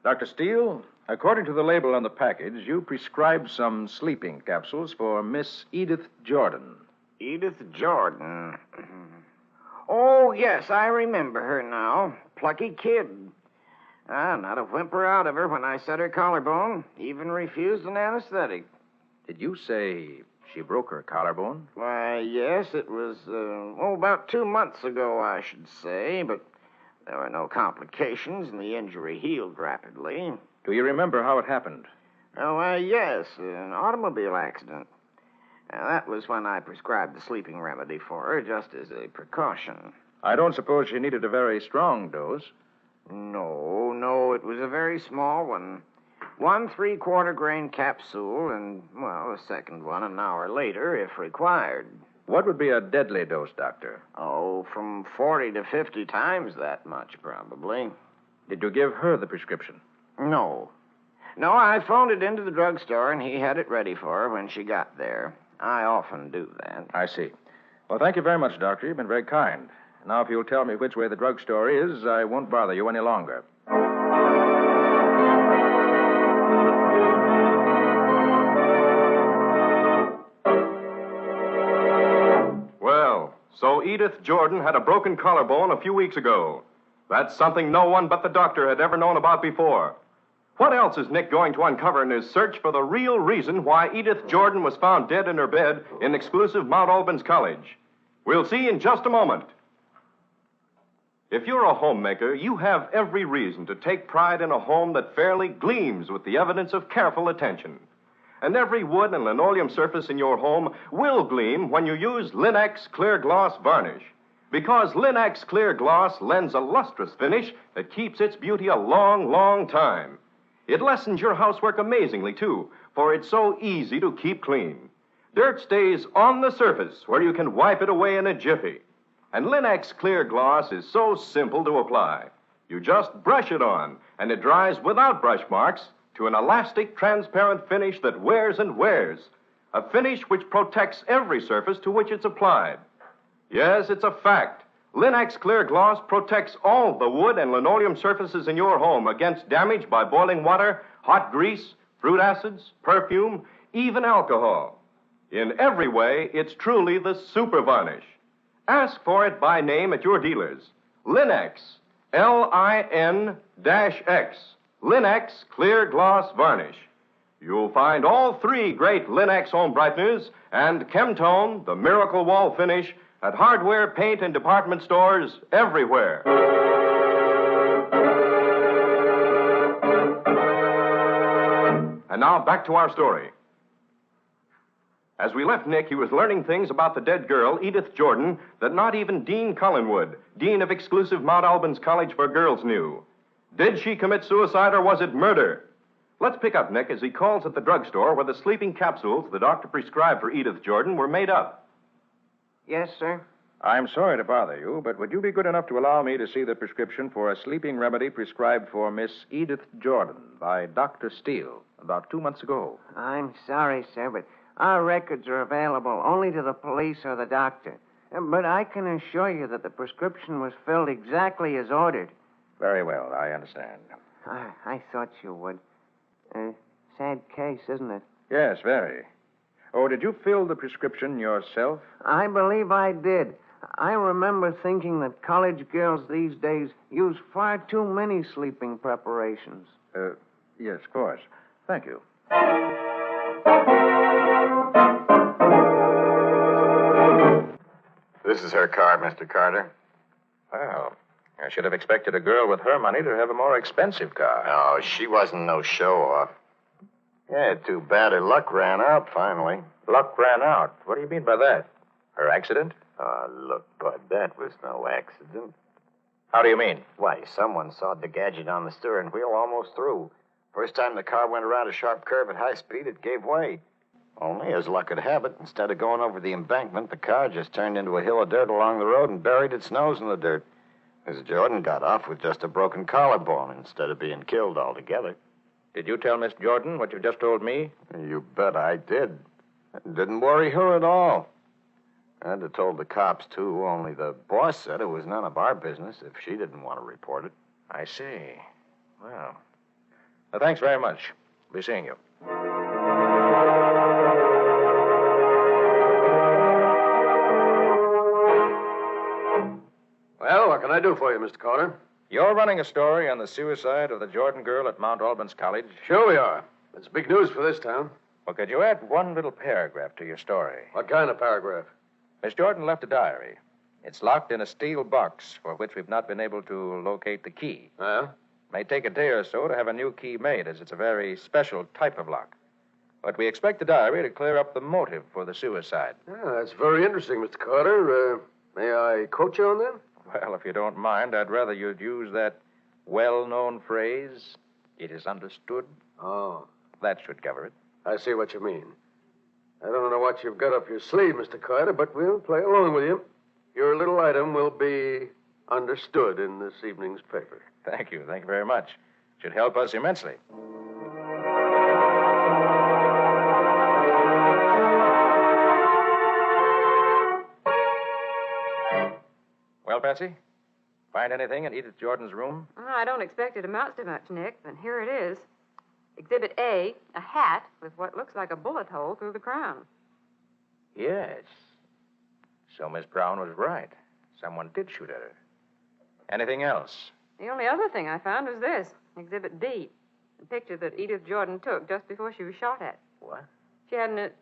Dr. Steele, according to the label on the package, you prescribed some sleeping capsules for Miss Edith Jordan. Edith Jordan. Oh, yes, I remember her now. Plucky kid. Not a whimper out of her when I set her collarbone. Even refused an anesthetic. Did you say she broke her collarbone? Why, yes, it was, about 2 months ago, I should say, but there were no complications, and the injury healed rapidly. Do you remember how it happened? Oh, yes, an automobile accident. That was when I prescribed the sleeping remedy for her, just as a precaution. I don't suppose she needed a very strong dose. No, it was a very small one. 1 3/4 grain capsule, and, a second one an hour later, if required. What would be a deadly dose, Doctor? Oh, from 40 to 50 times that much, probably. Did you give her the prescription? No. No, I phoned it into the drugstore, and he had it ready for her when she got there. I often do that. I see. Well, thank you very much, Doctor. You've been very kind. Now, if you'll tell me which way the drugstore is, I won't bother you any longer. Well, so Edith Jordan had a broken collarbone a few weeks ago. That's something no one but the doctor had ever known about before. What else is Nick going to uncover in his search for the real reason why Edith Jordan was found dead in her bed in exclusive Mount Albans College? We'll see in just a moment. If you're a homemaker, you have every reason to take pride in a home that fairly gleams with the evidence of careful attention. And every wood and linoleum surface in your home will gleam when you use Linex Clear Gloss Varnish. Because Linex Clear Gloss lends a lustrous finish that keeps its beauty a long, long time. It lessens your housework amazingly, too, for it's so easy to keep clean. Dirt stays on the surface where you can wipe it away in a jiffy. And Linex Clear Gloss is so simple to apply. You just brush it on, and it dries without brush marks to an elastic, transparent finish that wears and wears. A finish which protects every surface to which it's applied. Yes, it's a fact. Linex Clear Gloss protects all the wood and linoleum surfaces in your home against damage by boiling water, hot grease, fruit acids, perfume, even alcohol. In every way, it's truly the super varnish. Ask for it by name at your dealers. Linex, Lin-X, Linex Clear Gloss Varnish. You'll find all three great Linex home brighteners and Chemtone, the miracle wall finish, at hardware, paint, and department stores everywhere. And now back to our story. As we left Nick, he was learning things about the dead girl, Edith Jordan, that not even Dean Collinwood, dean of exclusive Mount Albans College for Girls, knew. Did she commit suicide or was it murder? Let's pick up Nick as he calls at the drugstore where the sleeping capsules the doctor prescribed for Edith Jordan were made up. Yes, sir? I'm sorry to bother you, but would you be good enough to allow me to see the prescription for a sleeping remedy prescribed for Miss Edith Jordan by Dr. Steele about 2 months ago? I'm sorry, sir, but our records are available only to the police or the doctor. But I can assure you that the prescription was filled exactly as ordered. Very well, I understand. I thought you would. Sad case, isn't it? Yes, very. Oh, did you fill the prescription yourself? I believe I did. I remember thinking that college girls these days use far too many sleeping preparations. Yes, of course. Thank you. This is her card, Mr. Carter. Well, I should have expected a girl with her money to have a more expensive car. No, she wasn't no show-off. Yeah, too bad her luck ran out finally. Luck ran out? What do you mean by that? Her accident? Oh, look, Bud, that was no accident. How do you mean? Why, someone sawed the gadget on the steering wheel almost through. First time the car went around a sharp curve at high speed, it gave way. Only, as luck would have it, instead of going over the embankment, the car just turned into a hill of dirt along the road and buried its nose in the dirt. Miss Jordan got off with just a broken collarbone instead of being killed altogether. Did you tell Miss Jordan what you just told me? You bet I did. It didn't worry her at all. I'd have told the cops, too, only the boss said it was none of our business if she didn't want to report it. I see. Well, thanks very much. Be seeing you. Well, what can I do for you, Mr. Carter? You're running a story on the suicide of the Jordan girl at Mount Albans College? Sure we are. It's big news for this town. Well, could you add one little paragraph to your story? What kind of paragraph? Miss Jordan left a diary. It's locked in a steel box for which we've not been able to locate the key. Yeah? May take a day or so to have a new key made, as it's a very special type of lock. But we expect the diary to clear up the motive for the suicide. Yeah, that's very interesting, Mr. Carter. May I quote you on that? Well, if you don't mind, I'd rather you'd use that well-known phrase, "It is understood." Oh. That should cover it. I see what you mean. I don't know what you've got up your sleeve, Mr. Carter, but we'll play along with you. Your little item will be understood in this evening's paper. Thank you. Thank you very much. Should help us immensely. Patsy? Find anything in Edith Jordan's room? I don't expect it amounts to much, Nick, but here it is. Exhibit A, a hat with what looks like a bullet hole through the crown. Yes. So Miss Brown was right. Someone did shoot at her. Anything else? The only other thing I found was this, Exhibit B, the picture that Edith Jordan took just before she was shot at. What?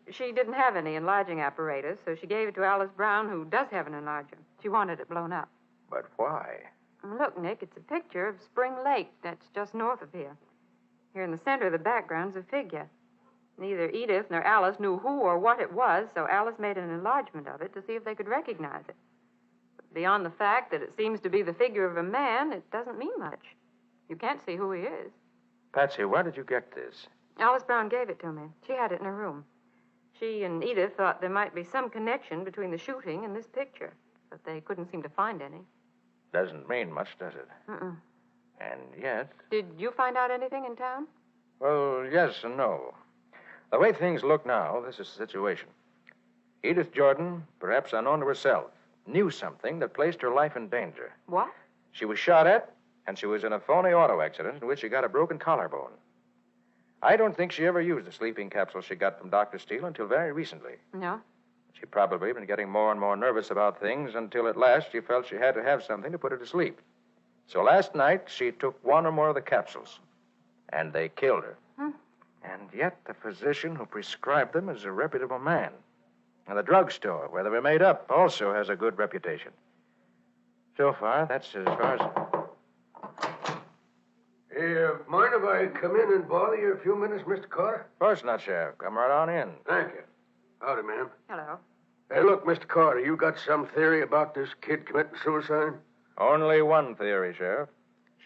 She didn't have any enlarging apparatus, so she gave it to Alice Brown, who does have an enlarger. She wanted it blown up. But why? Look, Nick, it's a picture of Spring Lake that's just north of here. Here in the center of the background's a figure. Neither Edith nor Alice knew who or what it was, so Alice made an enlargement of it to see if they could recognize it. But beyond the fact that it seems to be the figure of a man, it doesn't mean much. You can't see who he is. Patsy, where did you get this? Alice Brown gave it to me. She had it in her room. She and Edith thought there might be some connection between the shooting and this picture, but they couldn't seem to find any. Doesn't mean much, does it? Mm-mm. And yet... Did you find out anything in town? Well, yes and no. The way things look now, this is the situation. Edith Jordan, perhaps unknown to herself, knew something that placed her life in danger. What? She was shot at, and she was in a phony auto accident in which she got a broken collarbone. I don't think she ever used the sleeping capsule she got from Dr. Steele until very recently. No? She'd probably been getting more and more nervous about things until at last she felt she had to have something to put her to sleep. So last night, she took one or more of the capsules, and they killed her. And yet the physician who prescribed them is a reputable man. And the drugstore where they were made up also has a good reputation. So far, that's as far as... Hey, mind if I come in and bother you a few minutes, Mr. Carter? Of course not, Sheriff. Come right on in. Thank you. Howdy, ma'am. Hello. Hey, look, Mr. Carter, you got some theory about this kid committing suicide? Only one theory, Sheriff.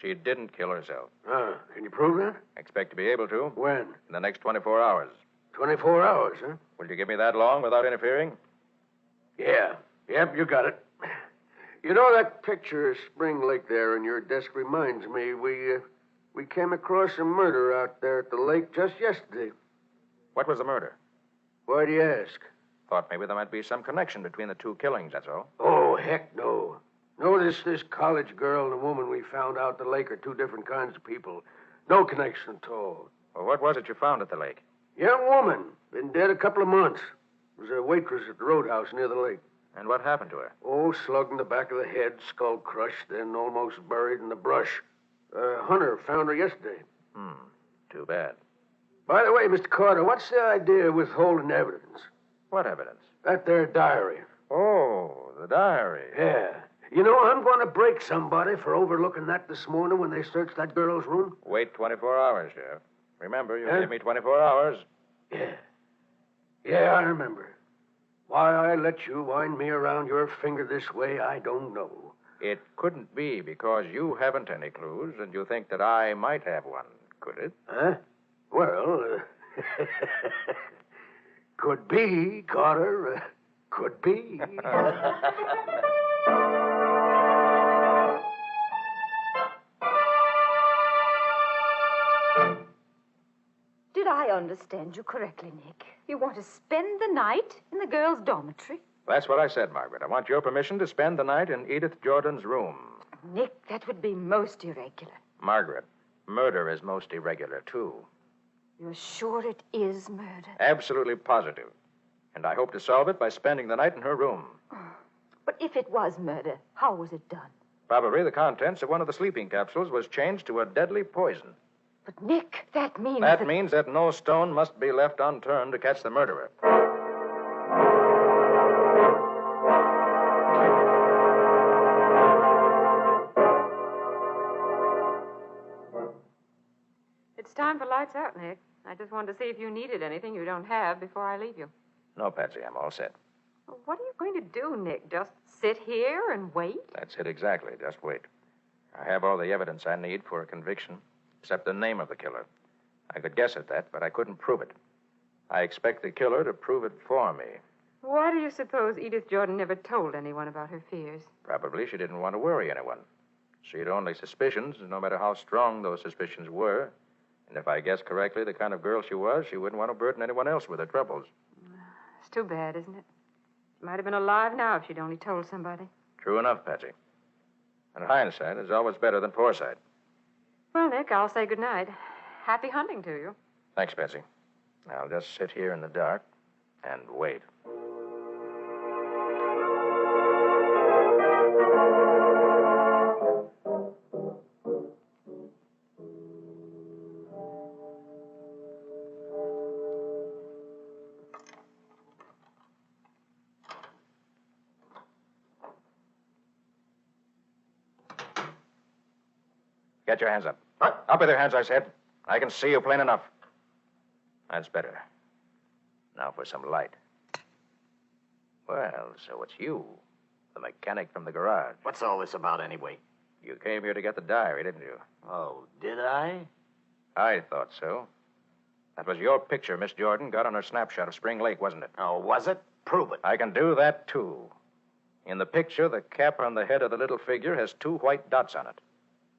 She didn't kill herself. Can you prove that? Expect to be able to. When? In the next 24 hours. 24 hours, huh? Will you give me that long without interfering? Yeah. Yep, you got it. You know, that picture of Spring Lake there in your desk reminds me we came across a murder out there at the lake just yesterday. What was the murder? Why do you ask? Thought maybe there might be some connection between the two killings, that's all. Oh, heck no. No, this college girl and the woman we found out at the lake are two different kinds of people. No connection at all. Well, what was it you found at the lake? Young woman. Been dead a couple of months. Was a waitress at the roadhouse near the lake. And what happened to her? Oh, slugged in the back of the head, skull crushed, then almost buried in the brush. Hunter found her yesterday. Too bad. By the way, Mr. Carter, what's the idea of withholding evidence? What evidence? That there diary. Oh, the diary. Yeah. You know, I'm going to break somebody for overlooking that this morning when they searched that girl's room. Wait 24 hours, Sheriff. Remember, you gave me 24 hours. Yeah, I remember. Why I let you wind me around your finger this way, I don't know. It couldn't be because you haven't any clues and you think that I might have one, could it? Huh? Well, could be, Carter. Could be. Did I understand you correctly, Nick? You want to spend the night in the girls' dormitory? That's what I said, Margaret. I want your permission to spend the night in Edith Jordan's room. Nick, that would be most irregular. Margaret, murder is most irregular, too. You're sure it is murder? Absolutely positive. And I hope to solve it by spending the night in her room. But if it was murder, how was it done? Probably the contents of one of the sleeping capsules was changed to a deadly poison. But, Nick, that means... That means that no stone must be left unturned to catch the murderer. It's time for lights out, Nick. I just wanted to see if you needed anything you don't have before I leave you. No, Patsy, I'm all set. Well, what are you going to do, Nick? Just sit here and wait? That's it exactly. Just wait. I have all the evidence I need for a conviction, except the name of the killer. I could guess at that, but I couldn't prove it. I expect the killer to prove it for me. Why do you suppose Edith Jordan never told anyone about her fears? Probably she didn't want to worry anyone. She had only suspicions, no matter how strong those suspicions were. And if I guess correctly the kind of girl she was, she wouldn't want to burden anyone else with her troubles. It's too bad, isn't it? She might have been alive now if she'd only told somebody. True enough, Patsy. And hindsight is always better than foresight. Well, Nick, I'll say good night. Happy hunting to you. Thanks, Patsy. I'll just sit here in the dark and wait. Get your hands up. What? Up with your hands, I said. I can see you plain enough. That's better. Now for some light. Well, so it's you, the mechanic from the garage. What's all this about, anyway? You came here to get the diary, didn't you? Oh, did I? I thought so. That was your picture Miss Jordan got on her snapshot of Spring Lake, wasn't it? Oh, was it? Prove it. I can do that, too. In the picture, the cap on the head of the little figure has 2 white dots on it.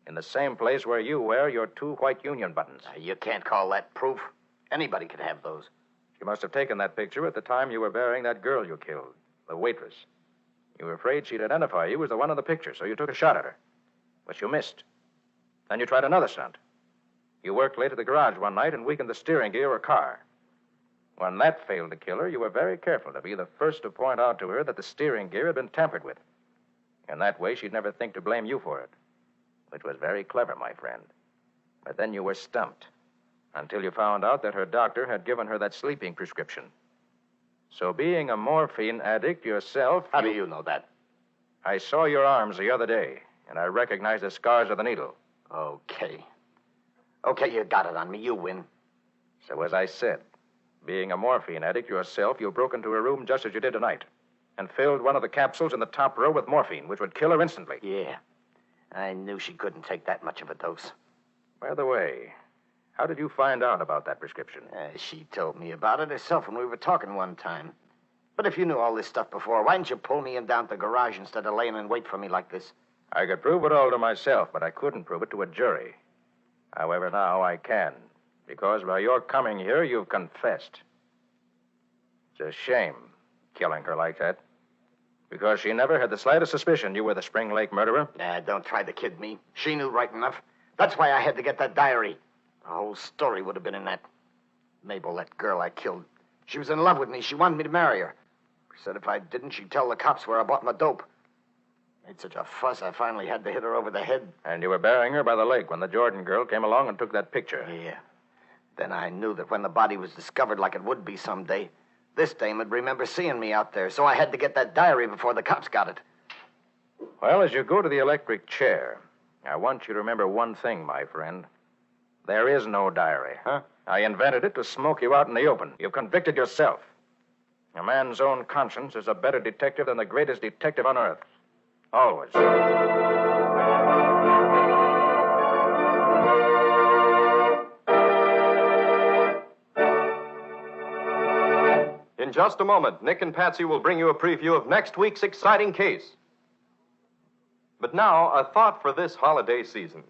In the same place where you wear your 2 white union buttons. You can't call that proof. Anybody could have those. You must have taken that picture at the time you were burying that girl you killed, the waitress. You were afraid she'd identify you as the one in the picture, so you took a shot at her. But you missed. Then you tried another stunt. You worked late at the garage one night and weakened the steering gear of her car. When that failed to kill her, you were very careful to be the first to point out to her that the steering gear had been tampered with. In that way, she'd never think to blame you for it. Which was very clever, my friend. But then you were stumped until you found out that her doctor had given her that sleeping prescription. So being a morphine addict yourself... How do you know that? I saw your arms the other day, and I recognized the scars of the needle. Okay. Okay, you got it on me. You win. So as I said, being a morphine addict yourself, you broke into her room just as you did tonight and filled one of the capsules in the top row with morphine, which would kill her instantly. Yeah. I knew she couldn't take that much of a dose. By the way, how did you find out about that prescription? She told me about it herself when we were talking one time. But if you knew all this stuff before, why didn't you pull me in down to the garage instead of laying in wait for me like this? I could prove it all to myself, but I couldn't prove it to a jury. However, now I can, because by your coming here, you've confessed. It's a shame, killing her like that. Because she never had the slightest suspicion you were the Spring Lake murderer. Don't try to kid me. She knew right enough. That's why I had to get that diary. The whole story would have been in that. Mabel, that girl I killed. She was in love with me. She wanted me to marry her. She said if I didn't, she'd tell the cops where I bought my dope. Made such a fuss, I finally had to hit her over the head. And you were burying her by the lake when the Jordan girl came along and took that picture. Yeah. Then I knew that when the body was discovered, like it would be someday, this dame would remember seeing me out there, so I had to get that diary before the cops got it. Well, as you go to the electric chair, I want you to remember one thing, my friend. There is no diary. Huh? I invented it to smoke you out in the open. You've convicted yourself. A man's own conscience is a better detective than the greatest detective on earth. Always. In just a moment, Nick and Patsy will bring you a preview of next week's exciting case. But now, a thought for this holiday season.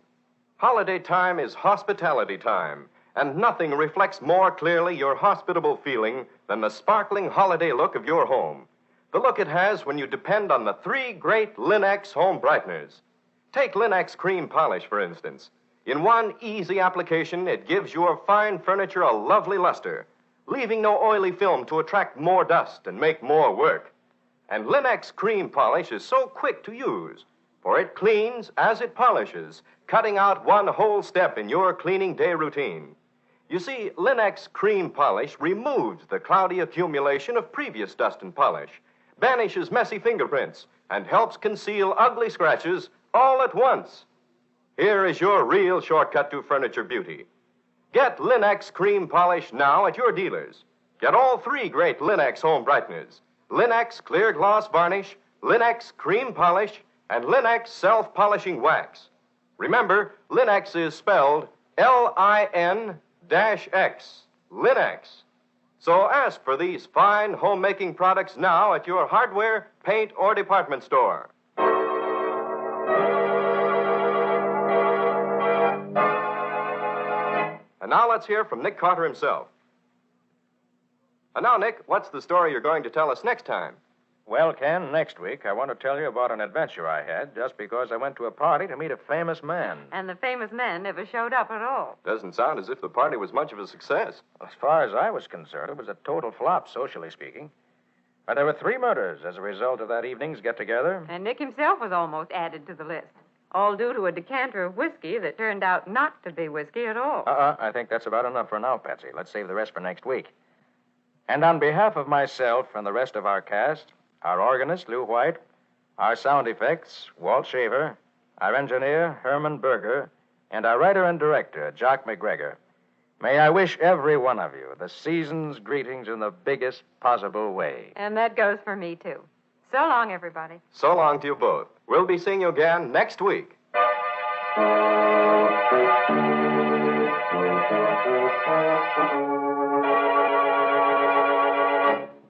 Holiday time is hospitality time, and nothing reflects more clearly your hospitable feeling than the sparkling holiday look of your home. The look it has when you depend on the 3 great Linx home brighteners. Take Linx cream polish, for instance. In one easy application, it gives your fine furniture a lovely luster, leaving no oily film to attract more dust and make more work. And Linx cream polish is so quick to use, for it cleans as it polishes, cutting out one whole step in your cleaning day routine. You see, Linx cream polish removes the cloudy accumulation of previous dust and polish, banishes messy fingerprints, and helps conceal ugly scratches all at once. Here is your real shortcut to furniture beauty. Get Linx cream polish now at your dealers. Get all 3 great Linx home brighteners: Linx clear gloss varnish, Linx cream polish, and Linx self-polishing wax. Remember, Linx is spelled L-I-N-X, Linx. So ask for these fine homemaking products now at your hardware, paint, or department store. And now let's hear from Nick Carter himself. And now, Nick, what's the story you're going to tell us next time? Well, Ken, next week I want to tell you about an adventure I had just because I went to a party to meet a famous man. And the famous man never showed up at all. Doesn't sound as if the party was much of a success. As far as I was concerned, it was a total flop, socially speaking. But there were 3 murders as a result of that evening's get-together. And Nick himself was almost added to the list. All due to a decanter of whiskey that turned out not to be whiskey at all. I think that's about enough for now, Patsy. Let's save the rest for next week. And on behalf of myself and the rest of our cast, our organist, Lou White, our sound effects, Walt Shaver, our engineer, Herman Berger, and our writer and director, Jock McGregor, may I wish every one of you the season's greetings in the biggest possible way. And that goes for me, too. So long, everybody. So long to you both. We'll be seeing you again next week.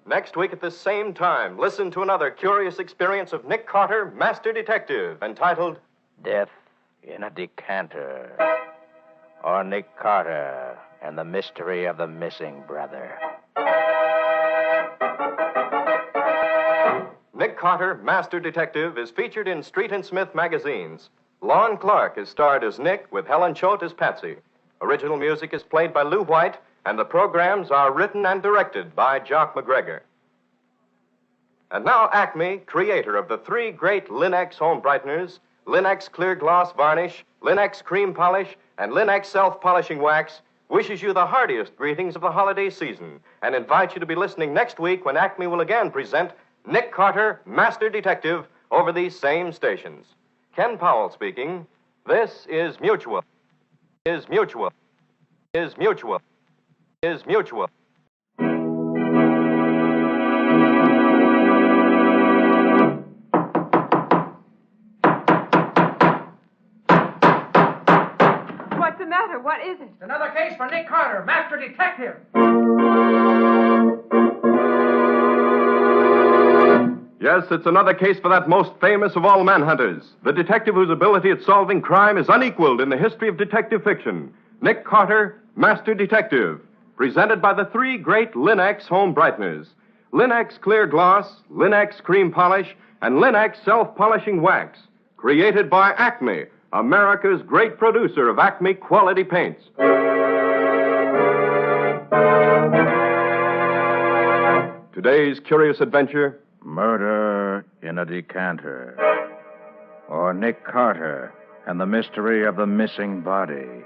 Next week at the same time, listen to another curious experience of Nick Carter, Master Detective, entitled Death in a Decanter. Or Nick Carter and the Mystery of the Missing Brother. Nick Carter, Master Detective, is featured in Street and Smith magazines. Lon Clark is starred as Nick, with Helen Choate as Patsy. Original music is played by Lou White, and the programs are written and directed by Jock McGregor. And now Acme, creator of the 3 great Linex home brighteners, Linex Clear Gloss Varnish, Linex Cream Polish, and Linex Self-Polishing Wax, wishes you the heartiest greetings of the holiday season and invites you to be listening next week when Acme will again present Nick Carter, Master Detective, over these same stations. Ken Powell speaking. This is Mutual. Is Mutual. Is Mutual. Is Mutual. What's the matter? What is it? It's another case for Nick Carter, Master Detective. Yes, it's another case for that most famous of all manhunters, the detective whose ability at solving crime is unequaled in the history of detective fiction. Nick Carter, Master Detective, presented by the 3 great Linex home brighteners, Linex Clear Gloss, Linex Cream Polish, and Linex Self-Polishing Wax, created by Acme, America's great producer of Acme quality paints. Today's curious adventure: Murder in a Decanter. Or Nick Carter and the Mystery of the Missing Body.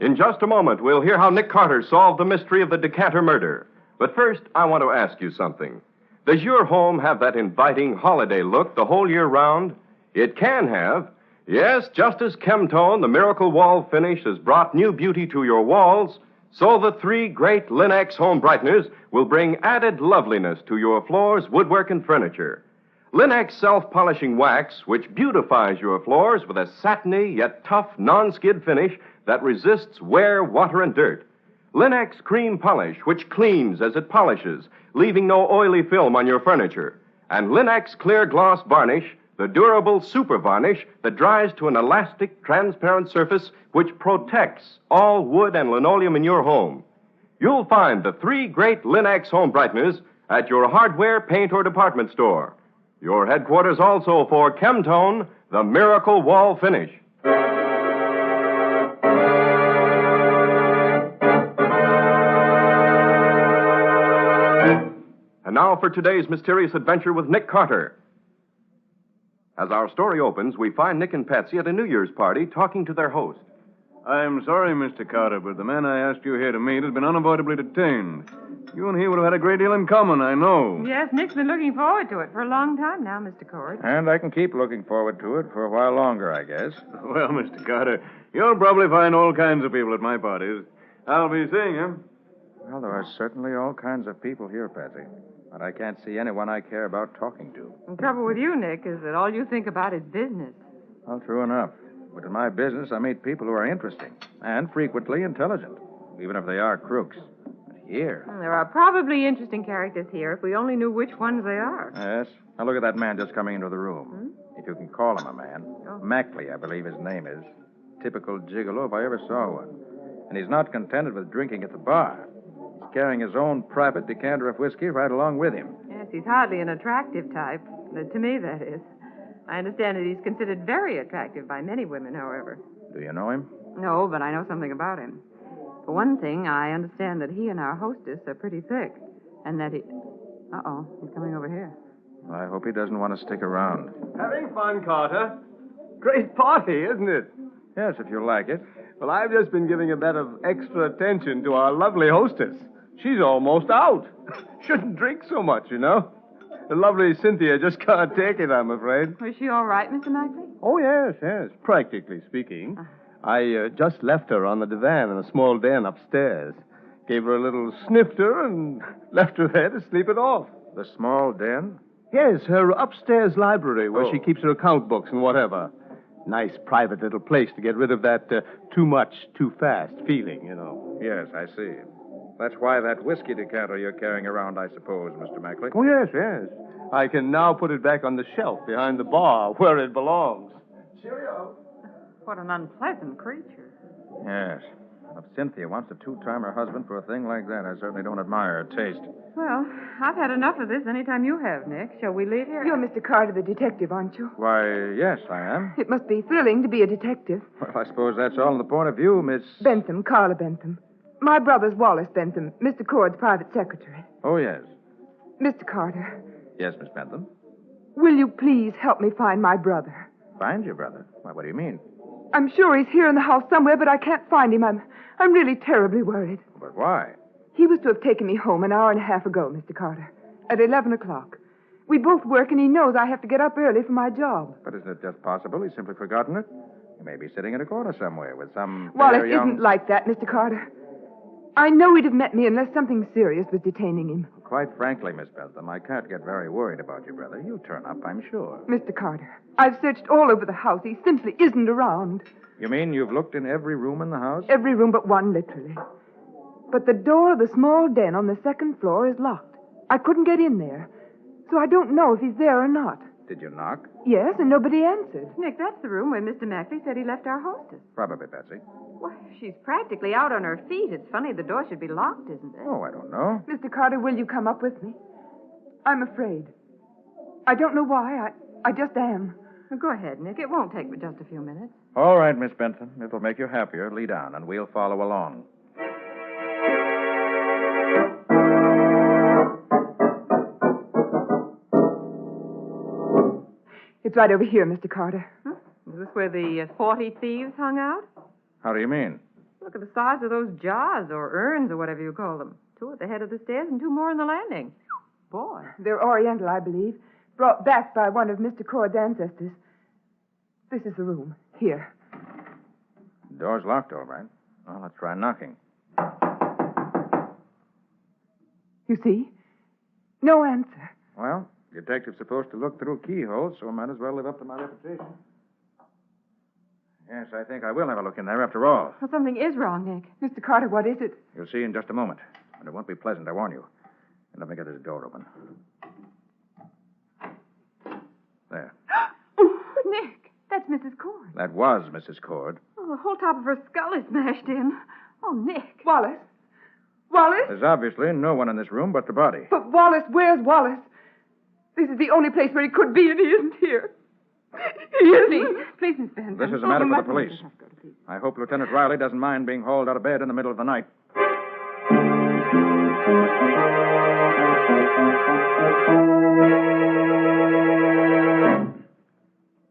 In just a moment, we'll hear how Nick Carter solved the mystery of the Decanter murder. But first, I want to ask you something. Does your home have that inviting holiday look the whole year round? It can have. Yes, just as Chemtone, the miracle wall finish, has brought new beauty to your walls, so the 3 great Linex home brighteners will bring added loveliness to your floors, woodwork, and furniture. Linex Self-Polishing Wax, which beautifies your floors with a satiny yet tough non-skid finish that resists wear, water, and dirt. Linex Cream Polish, which cleans as it polishes, leaving no oily film on your furniture. And Linex Clear Gloss Varnish, the durable super varnish that dries to an elastic, transparent surface which protects all wood and linoleum in your home. You'll find the 3 great Linex home brighteners at your hardware, paint, or department store. Your headquarters also for Chemtone, the miracle wall finish. And now for today's mysterious adventure with Nick Carter. As our story opens, we find Nick and Patsy at a New Year's party talking to their host. I'm sorry, Mr. Carter, but the man I asked you here to meet has been unavoidably detained. You and he would have had a great deal in common, I know. Yes, Nick's been looking forward to it for a long time now, Mr. Cord. And I can keep looking forward to it for a while longer, I guess. Well, Mr. Carter, you'll probably find all kinds of people at my parties. I'll be seeing him. Well, there are certainly all kinds of people here, Patsy. But I can't see anyone I care about talking to. The trouble with you, Nick, is that all you think about is business. Well, true enough. But in my business, I meet people who are interesting and frequently intelligent, even if they are crooks. But here... There are probably interesting characters here if we only knew which ones they are. Yes. Now, look at that man just coming into the room. If you can call him a man. Oh. Mackley, I believe his name is. Typical gigolo if I ever saw one. And he's not contented with drinking at the bar. He's carrying his own private decanter of whiskey right along with him. Yes, he's hardly an attractive type. To me, that is. I understand that he's considered very attractive by many women, however. Do you know him? No, but I know something about him. For one thing, I understand that he and our hostess are pretty thick, and that he... Uh-oh, he's coming over here. I hope he doesn't want to stick around. Having fun, Carter? Great party, isn't it? Yes, if you like it. Well, I've just been giving a bit of extra attention to our lovely hostess. She's almost out. Shouldn't drink so much, you know. The lovely Cynthia just can't take it, I'm afraid. Is she all right, Mr. Mackley? Oh, yes. Practically speaking. I just left her on the divan in a small den upstairs. Gave her a little snifter and left her there to sleep it off. The small den? Yes, her upstairs library where she keeps her account books and whatever. Nice private little place to get rid of that too much, too fast feeling, you know. Yes, I see. That's why that whiskey decanter you're carrying around, I suppose, Mr. Mackley. Oh, yes. I can now put it back on the shelf behind the bar where it belongs. Cheerio. What an unpleasant creature. Yes. If Cynthia wants to two-time her husband for a thing like that, I certainly don't admire her taste. Well, I've had enough of this anytime you have, Nick. Shall we leave here? You're Mr. Carter, the detective, aren't you? Why, yes, I am. It must be thrilling to be a detective. Well, I suppose that's all in the point of view, Miss... Bentham, Carla Bentham. My brother's Wallace Bentham, Mr. Cord's private secretary. Oh, yes. Mr. Carter, Yes, Miss Bentham. will you please help me find my brother? Find your brother? Why, what do you mean? I'm sure he's here in the house somewhere, but I can't find him. I'm really terribly worried. But why? He was to have taken me home an hour and a half ago, Mr. Carter, at 11 o'clock. We both work, and he knows I have to get up early for my job. But isn't it just possible he's simply forgotten it? He may be sitting in a corner somewhere with some Wallace fair young... isn't like that, Mr. Carter. I know he'd have met me unless something serious was detaining him. Quite frankly, Miss Bentham, I can't get very worried about your brother. He'll turn up, I'm sure. Mr. Carter, I've searched all over the house. He simply isn't around. You mean you've looked in every room in the house? Every room but one, literally. But the door of the small den on the second floor is locked. I couldn't get in there. So I don't know if he's there or not. Did you knock? Yes, and nobody answered. Nick, that's the room where Mr. Mackley said he left our hostess. Probably, Betsy. Well, she's practically out on her feet. It's funny the door should be locked, isn't it? Oh, I don't know. Mr. Carter, will you come up with me? I'm afraid. I don't know why. I just am. Well, go ahead, Nick. It won't take but just a few minutes. All right, Miss Bentham. It'll make you happier. Lead on, and we'll follow along. It's right over here, Mr. Carter. Huh? Is this where the 40 thieves hung out? How do you mean? Look at the size of those jars or urns or whatever you call them. 2 at the head of the stairs and 2 more on the landing. Boy. They're Oriental, I believe. Brought back by one of Mr. Cord's ancestors. This is the room. Here. The door's locked, all right. Well, let's try knocking. You see? No answer. Well, the detective's supposed to look through keyholes, so I might as well live up to my reputation. Yes, I think I will have a look in there after all. Well, something is wrong, Nick. Mr. Carter, what is it? You'll see in just a moment. And it won't be pleasant, I warn you. And let me get this door open. There. Nick, that's Mrs. Cord. That was Mrs. Cord. Oh, the whole top of her skull is smashed in. Oh, Nick. Wallace? Wallace? There's obviously no one in this room but the body. But Wallace, where's Wallace? This is the only place where he could be, and he isn't here. He isn't. Please, Miss Bentham. This is a matter for the police. I hope Lieutenant Riley doesn't mind being hauled out of bed in the middle of the night.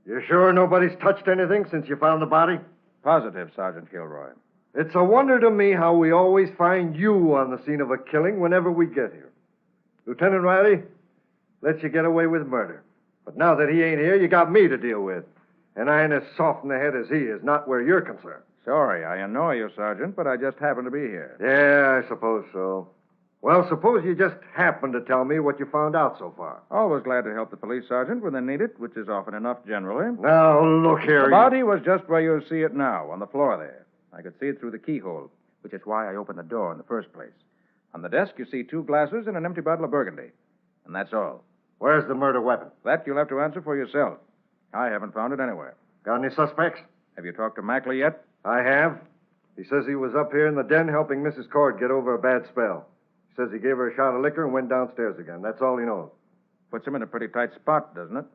You sure nobody's touched anything since you found the body? Positive, Sergeant Kilroy. It's a wonder to me how we always find you on the scene of a killing whenever we get here. Lieutenant Riley lets you get away with murder. But now that he ain't here, you got me to deal with. And I ain't as soft in the head as he is, not where you're concerned. Sorry, I annoy you, Sergeant, but I just happen to be here. Yeah, I suppose so. Well, suppose you just happen to tell me what you found out so far. Always glad to help the police, Sergeant, when they need it, which is often enough generally. Now, look here. The body was just where you see it now, on the floor there. I could see it through the keyhole, which is why I opened the door in the first place. On the desk, you see 2 glasses and an empty bottle of Burgundy. And that's all. Where's the murder weapon? That you'll have to answer for yourself. I haven't found it anywhere. Got any suspects? Have you talked to Mackley yet? I have. He says he was up here in the den helping Mrs. Cord get over a bad spell. Says he gave her a shot of liquor and went downstairs again. That's all he knows. Puts him in a pretty tight spot, doesn't it?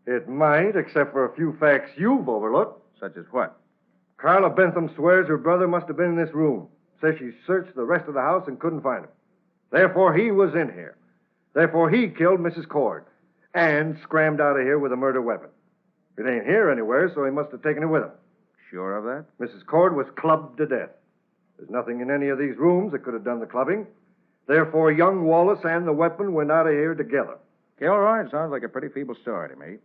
It might, except for a few facts you've overlooked. Such as what? Carla Bentham swears her brother must have been in this room. Says she searched the rest of the house and couldn't find him. Therefore, he was in here. Therefore, he killed Mrs. Cord and scrammed out of here with a murder weapon. It ain't here anywhere, so he must have taken it with him. Sure of that? Mrs. Cord was clubbed to death. There's nothing in any of these rooms that could have done the clubbing. Therefore, young Wallace and the weapon went out of here together. Kilroy, it sounds like a pretty feeble story to me.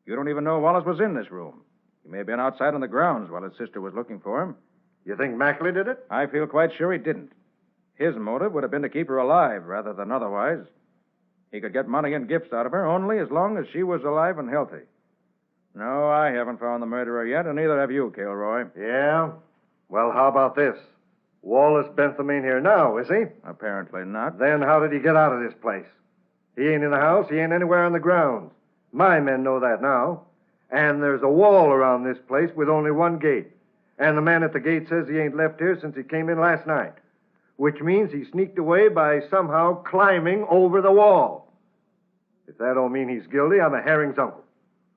You don't even know Wallace was in this room. He may have been outside on the grounds while his sister was looking for him. You think Mackley did it? I feel quite sure he didn't. His motive would have been to keep her alive rather than otherwise. He could get money and gifts out of her only as long as she was alive and healthy. No, I haven't found the murderer yet, and neither have you, Kilroy. Yeah? Well, how about this? Wallace Bentham ain't here now, is he? Apparently not. Then how did he get out of this place? He ain't in the house. He ain't anywhere on the grounds. My men know that now. And there's a wall around this place with only one gate. And the man at the gate says he ain't left here since he came in last night. Which means he sneaked away by somehow climbing over the wall. If that don't mean he's guilty, I'm a herring's uncle.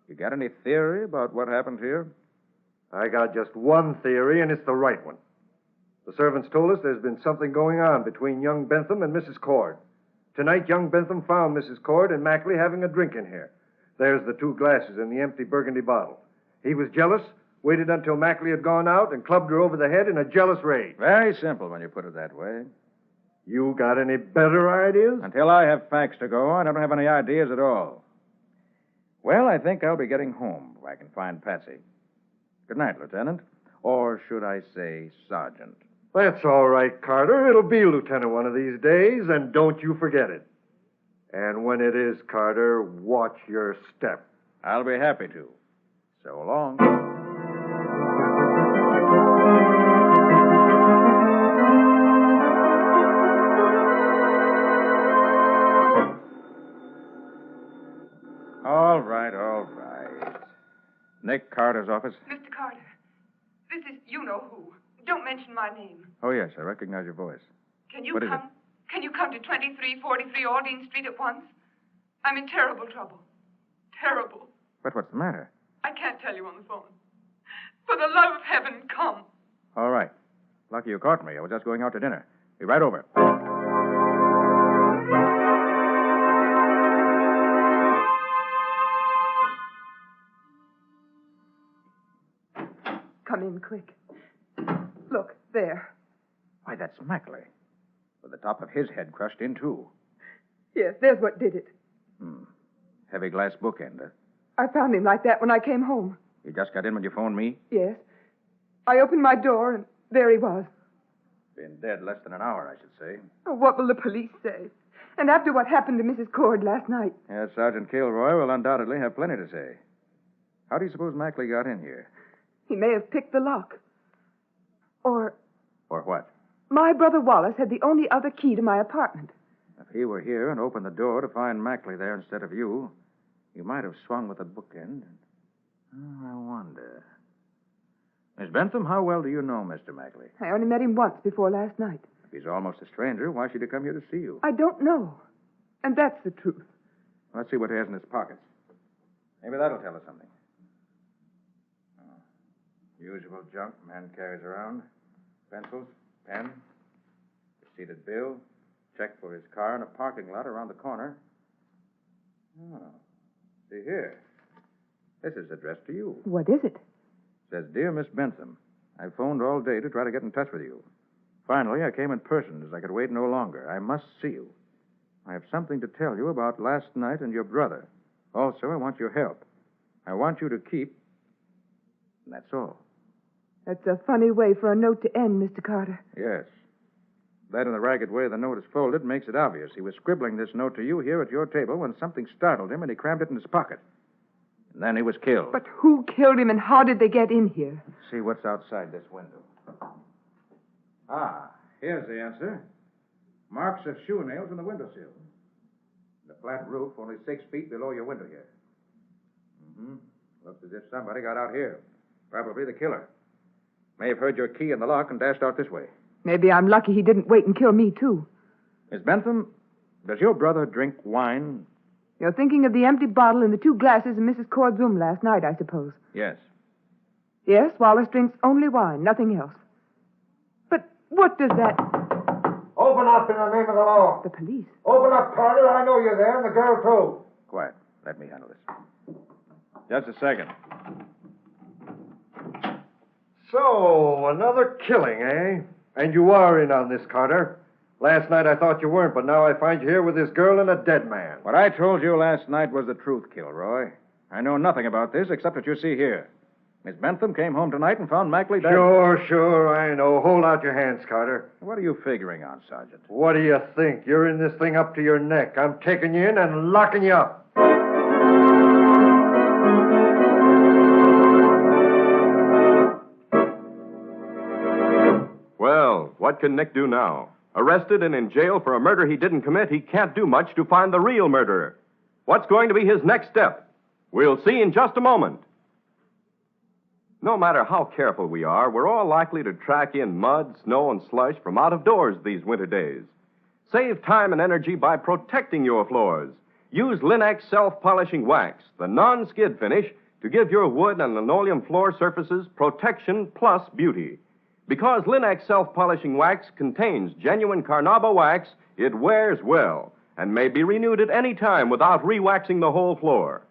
You got any theory about what happened here? I got just one theory, and it's the right one. The servants told us there's been something going on between young Bentham and Mrs. Cord. Tonight, young Bentham found Mrs. Cord and Mackley having a drink in here. There's the 2 glasses and the empty burgundy bottle. He was jealous, waited until Mackley had gone out, and clubbed her over the head in a jealous rage. Very simple when you put it that way. You got any better ideas? Until I have facts to go on, I don't have any ideas at all. Well, I think I'll be getting home where I can find Patsy. Good night, Lieutenant. Or should I say Sergeant? That's all right, Carter. It'll be Lieutenant one of these days, and don't you forget it. And when it is, Carter, watch your step. I'll be happy to. So long. All right. Nick Carter's office. Mr. Carter, this is you-know-who. Don't mention my name. Oh, yes, I recognize your voice. Can you What is come? Can you come to 2343 Aldine Street at once? I'm in terrible trouble. Terrible. But what's the matter? I can't tell you on the phone. For the love of heaven, come. All right. Lucky you caught me. I was just going out to dinner. Be right over. Come in quick. Look, there. Why, that's Mackley. With the top of his head crushed in, too. Yes, there's what did it. Heavy glass bookend. I found him like that when I came home. You just got in when you phoned me? Yes. I opened my door, and there he was. Been dead less than an hour, I should say. Oh, what will the police say? And after what happened to Mrs. Cord last night. Yes, Sergeant Kilroy will undoubtedly have plenty to say. How do you suppose Mackley got in here? He may have picked the lock. Or Or what? my brother Wallace had the only other key to my apartment. If he were here and opened the door to find Mackley there instead of you, you might have swung with a bookend. I wonder. Miss Bentham, how well do you know Mr. Mackley? I only met him once before last night. If he's almost a stranger, why should he come here to see you? I don't know. And that's the truth. Let's see what he has in his pockets. Maybe that'll tell us something. Usual junk man carries around. Pencils, pen, receipted bill, check for his car in a parking lot around the corner. Oh, see here. This is addressed to you. What is it? Says, Dear Miss Bentham, I phoned all day to try to get in touch with you. Finally, I came in person as I could wait no longer. I must see you. I have something to tell you about last night and your brother. Also, I want your help. I want you to keep... And that's all. That's a funny way for a note to end, Mr. Carter. Yes. That and the ragged way the note is folded makes it obvious. He was scribbling this note to you here at your table when something startled him and he crammed it in his pocket. And then he was killed. But who killed him and how did they get in here? Let's see what's outside this window. Ah, here's the answer. Marks of shoe nails in the windowsill. The flat roof only 6 feet below your window here. Looks as if somebody got out here. Probably the killer. May have heard your key in the lock and dashed out this way. Maybe I'm lucky he didn't wait and kill me, too. Miss Bentham, does your brother drink wine? You're thinking of the empty bottle and the 2 glasses in Mrs. Cord's room last night, I suppose. Yes. Yes, Wallace drinks only wine, nothing else. But what does that... Open up in the name of the law. The police. Open up, Carter. I know you're there, and the girl, too. Quiet. Let me handle this. Just a second. So, another killing, eh? And you are in on this, Carter. Last night I thought you weren't, but now I find you here with this girl and a dead man. What I told you last night was the truth, Kilroy. I know nothing about this except what you see here. Miss Bentham came home tonight and found Mackley dead. Sure, I know. Hold out your hands, Carter. What are you figuring on, Sergeant? What do you think? You're in this thing up to your neck. I'm taking you in and locking you up. Well, what can Nick do now? Arrested and in jail for a murder he didn't commit, he can't do much to find the real murderer. What's going to be his next step? We'll see in just a moment. No matter how careful we are, we're all likely to track in mud, snow, and slush from out of doors these winter days. Save time and energy by protecting your floors. Use Linex self-polishing wax, the non-skid finish, to give your wood and linoleum floor surfaces protection plus beauty. Because Linex self-polishing wax contains genuine Carnauba wax, it wears well and may be renewed at any time without re-waxing the whole floor.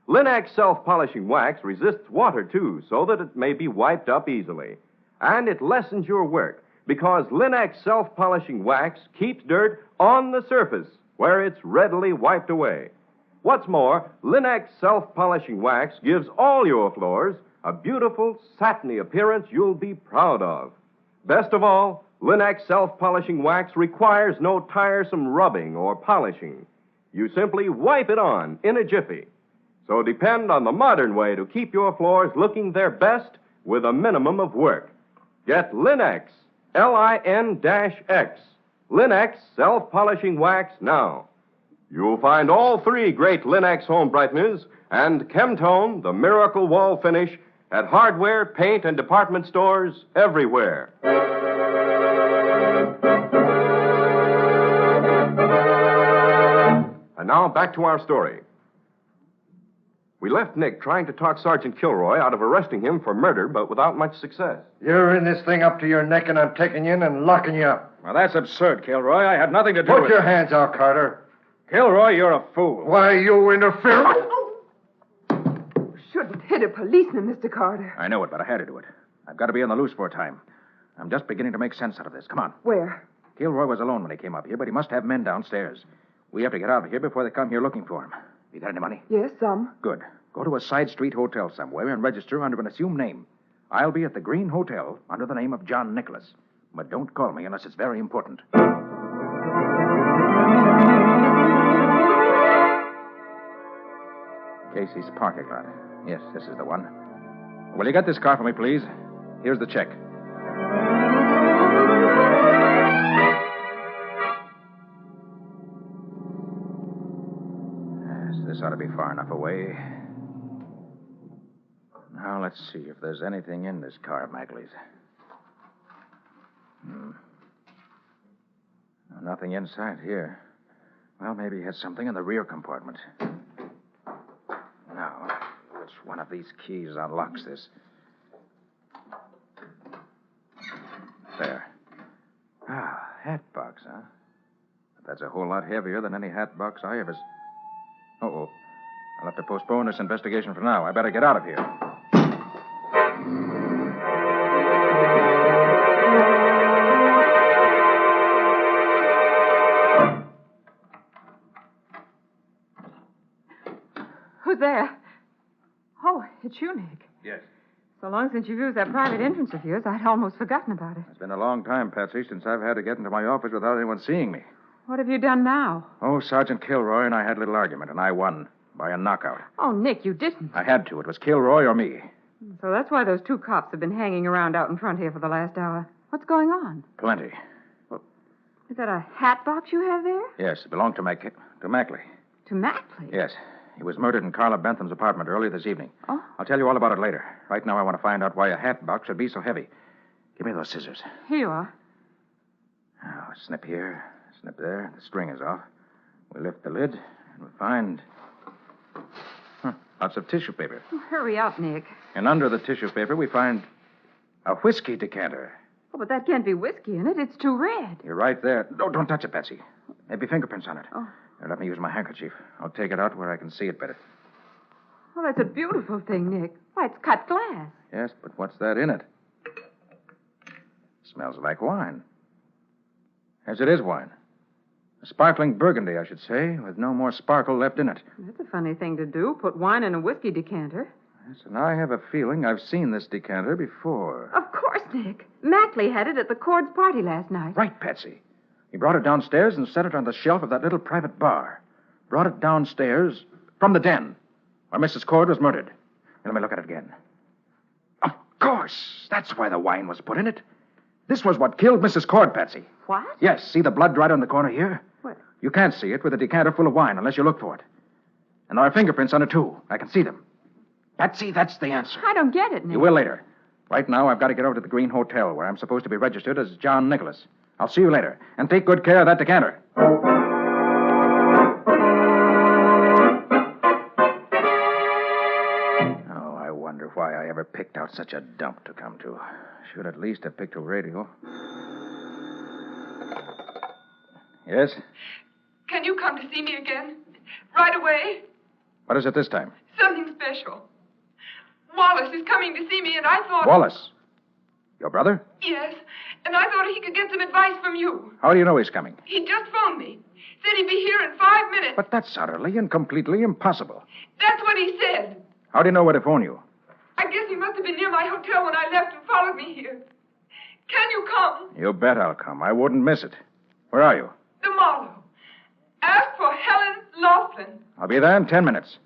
Linex self-polishing wax resists water, too, so that it may be wiped up easily. And it lessens your work because Linex self-polishing wax keeps dirt on the surface where it's readily wiped away. What's more, Linex self-polishing wax gives all your floors a beautiful, satiny appearance you'll be proud of. Best of all, Linex self-polishing wax requires no tiresome rubbing or polishing. You simply wipe it on in a jiffy. So depend on the modern way to keep your floors looking their best with a minimum of work. Get Linex, L-I-N-X, Linex self-polishing wax now. You'll find all 3 great Linex home brighteners and Chemtone, the miracle wall finish, at hardware, paint, and department stores everywhere. And now back to our story. We left Nick trying to talk Sergeant Kilroy out of arresting him for murder, but without much success. You're in this thing up to your neck, and I'm taking you in and locking you up. Well, that's absurd, Kilroy. I had nothing to do with it. Put your hands out, Carter. Kilroy, you're a fool. Why, you interfere. Shouldn't hit a policeman, Mr. Carter. I know it, but I had to do it. I've got to be on the loose for a time. I'm just beginning to make sense out of this. Come on. Where? Kilroy was alone when he came up here, but he must have men downstairs. We have to get out of here before they come here looking for him. You got any money? Yes, some. Good. Go to a side street hotel somewhere and register under an assumed name. I'll be at the Green Hotel under the name of John Nicholas. But don't call me unless it's very important. Casey's parking lot. Yes, this is the one. Will you get this car for me, please? Here's the check. Yes, this ought to be far enough away. Now, let's see if there's anything in this car of Mackley's. Nothing inside here. Well, maybe he had something in the rear compartment. Now, which one of these keys unlocks this? There. Ah, hat box, huh? But that's a whole lot heavier than any hat box I ever... Uh-oh. I'll have to postpone this investigation for now. I better get out of here. Who's there? Oh, it's you, Nick. Yes. So long since you've used that private entrance of yours, I'd almost forgotten about it. It's been a long time, Patsy, since I've had to get into my office without anyone seeing me. What have you done now? Oh, Sergeant Kilroy and I had a little argument, and I won by a knockout. Oh, Nick, you didn't. I had to. It was Kilroy or me. So that's why those 2 cops have been hanging around out in front here for the last hour. What's going on? Plenty. Is that a hat box you have there? Yes, it belonged to Mackley. To Mackley? Yes. He was murdered in Carla Bentham's apartment earlier this evening. Oh? I'll tell you all about it later. Right now, I want to find out why a hat box should be so heavy. Give me those scissors. Here you are. Oh, snip here, Snip there. The string is off. We lift the lid, and we find... lots of tissue paper. Oh, hurry up, Nick. And under the tissue paper, we find a whiskey decanter. Oh, but that can't be whiskey in it. It's too red. You're right there. No, don't touch it, Patsy. Maybe fingerprints on it. Oh. Here, let me use my handkerchief. I'll take it out where I can see it better. Oh, that's a beautiful thing, Nick. Why, it's cut glass. Yes, but what's that in it? Smells like wine. Yes, it is wine. A sparkling burgundy, I should say, with no more sparkle left in it. That's a funny thing to do, put wine in a whiskey decanter. Yes, and I have a feeling I've seen this decanter before. Of course, Nick. Mackley had it at the Cord's party last night. Right, Patsy. He brought it downstairs and set it on the shelf of that little private bar. Brought it downstairs from the den where Mrs. Cord was murdered. Now, let me look at it again. Of course. That's why the wine was put in it. This was what killed Mrs. Cord, Patsy. What? Yes, see the blood right on the corner here? What? You can't see it with a decanter full of wine unless you look for it. And there are fingerprints on it, too. I can see them. Patsy, that's the answer. I don't get it, Nick. You will later. Right now, I've got to get over to the Green Hotel, where I'm supposed to be registered as John Nicholas. I'll see you later. And take good care of that decanter. Oh, I wonder why I ever picked out such a dump to come to. Should at least have picked a radio. Yes? Can you come to see me again? Right away? What is it this time? Something special. Wallace is coming to see me, and I thought... Wallace? Your brother? Yes, and I thought he could get some advice from you. How do you know he's coming? He just phoned me. Said he'd be here in 5 minutes. But that's utterly and completely impossible. That's what he said. How do you know where to phone you? I guess he must have been near my hotel when I left and followed me here. Can you come? You bet I'll come. I wouldn't miss it. Where are you? The Marlowe. Ask for Helen Laughlin. I'll be there in 10 minutes.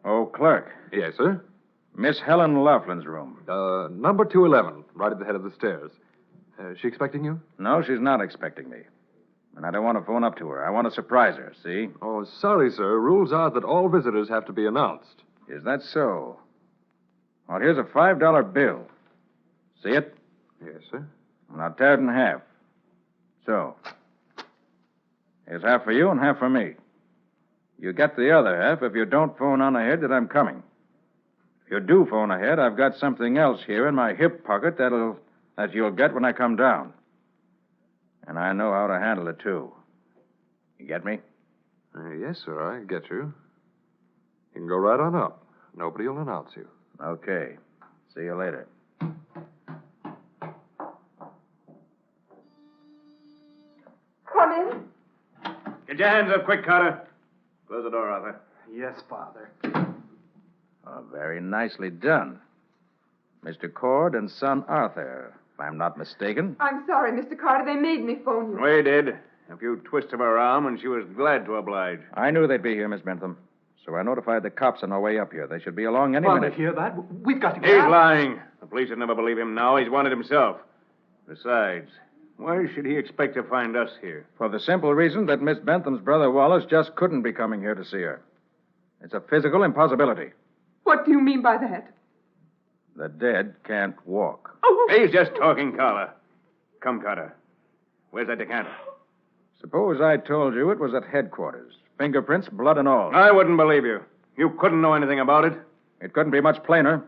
Oh, clerk. Yes, sir? Miss Helen Laughlin's room. Number 211, right at the head of the stairs. Is she expecting you? No, she's not expecting me. And I don't want to phone up to her. I want to surprise her, see? Oh, sorry, sir. Rules are that all visitors have to be announced. Is that so? Well, here's a $5 bill. See it? Yes, sir. Now tear it in half. So. Here's half for you and half for me. You get the other half if you don't phone on ahead that I'm coming. If you do phone ahead, I've got something else here in my hip pocket that you'll get when I come down. And I know how to handle it, too. You get me? Yes, sir, I get you. You can go right on up. Nobody will announce you. Okay. See you later. Come in. Get your hands up quick, Carter. Close the door, Arthur. Yes, Father. Oh, very nicely done. Mr. Cord and son Arthur, if I'm not mistaken. I'm sorry, Mr. Carter. They made me phone you. We did. A few twists of her arm, and she was glad to oblige. I knew they'd be here, Miss Bentham. So I notified the cops on our way up here. They should be along any Father, minute. hear that? We've got to get He's out. lying. The police would never believe him now. He's wanted himself. Besides, why should he expect to find us here? For the simple reason that Miss Bentham's brother Wallace just couldn't be coming here to see her. It's a physical impossibility. What do you mean by that? The dead can't walk. Oh. He's just talking, Carter. Come, Carter. Where's that decanter? Suppose I told you it was at headquarters. Fingerprints, blood and all. I wouldn't believe you. You couldn't know anything about it. It couldn't be much plainer.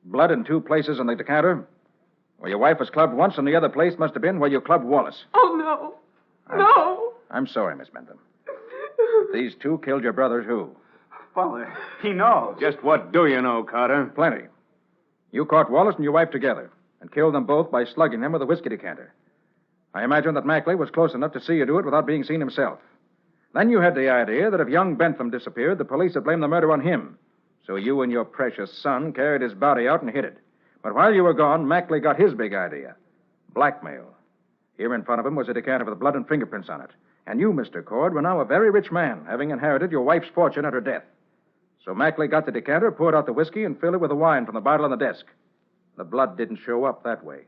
Blood in two places in the decanter. Where your wife was clubbed once, and the other place must have been where you clubbed Wallace. Oh, no. No. I'm sorry, Miss Bentham. These two killed your brother, who? Father, he knows. Just what do you know, Carter? Plenty. You caught Wallace and your wife together and killed them both by slugging them with a whiskey decanter. I imagine that Mackley was close enough to see you do it without being seen himself. Then you had the idea that if young Bentham disappeared, the police would blame the murder on him. So you and your precious son carried his body out and hid it. But while you were gone, Mackley got his big idea. Blackmail. Here in front of him was a decanter with blood and fingerprints on it. And you, Mr. Cord, were now a very rich man, having inherited your wife's fortune at her death. So Mackley got the decanter, poured out the whiskey, and filled it with the wine from the bottle on the desk. The blood didn't show up that way.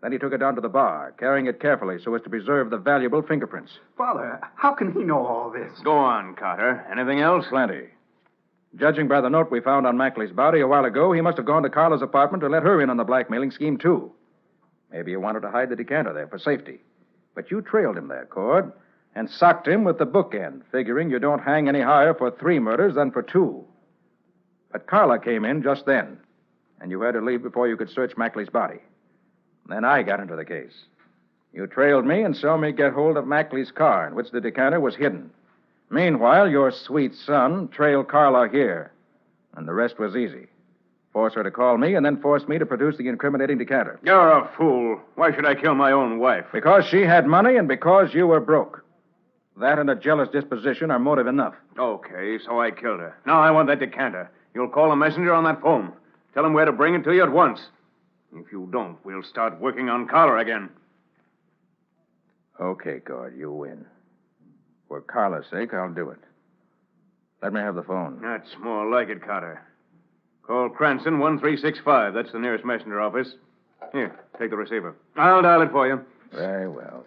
Then he took it down to the bar, carrying it carefully so as to preserve the valuable fingerprints. Father, how can he know all this? Go on, Carter. Anything else? Plenty. Judging by the note we found on Mackley's body a while ago, he must have gone to Carla's apartment to let her in on the blackmailing scheme, too. Maybe he wanted to hide the decanter there for safety. But you trailed him there, Cord, and socked him with the bookend, figuring you don't hang any higher for 3 murders than for 2. But Carla came in just then, and you had to leave before you could search Mackley's body. Then I got into the case. You trailed me and saw me get hold of Mackley's car, in which the decanter was hidden. Meanwhile, your sweet son trailed Carla here, and the rest was easy. Force her to call me, and then force me to produce the incriminating decanter. You're a fool. Why should I kill my own wife? Because she had money and because you were broke. That and a jealous disposition are motive enough. Okay, so I killed her. Now I want that decanter. You'll call a messenger on that phone. Tell him where to bring it to you at once. If you don't, we'll start working on Carla again. Okay, Cord, you win. For Carla's sake, I'll do it. Let me have the phone. That's more like it, Carter. Call Cranston 1365. That's the nearest messenger office. Here, take the receiver. I'll dial it for you. Very well.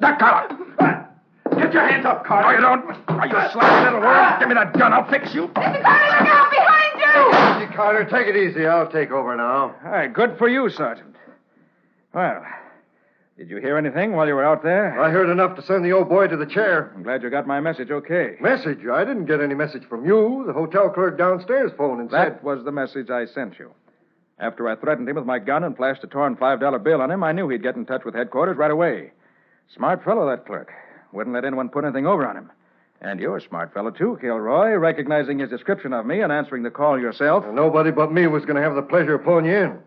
That Carla! Get your hands up, Carter. No, you don't. Are you sly little worm? Give me that gun. I'll fix you. Mr. Carter, look out behind you! Easy, Carter. Take it easy. I'll take over now. All right, good for you, Sergeant. Well, did you hear anything while you were out there? I heard enough to send the old boy to the chair. I'm glad you got my message okay. Message? I didn't get any message from you. The hotel clerk downstairs phoned and said... That was the message I sent you. After I threatened him with my gun and flashed a torn $5 bill on him, I knew he'd get in touch with headquarters right away. Smart fellow, that clerk. Wouldn't let anyone put anything over on him. And you're a smart fellow, too, Kilroy, recognizing his description of me and answering the call yourself. Well, nobody but me was going to have the pleasure of pulling you in.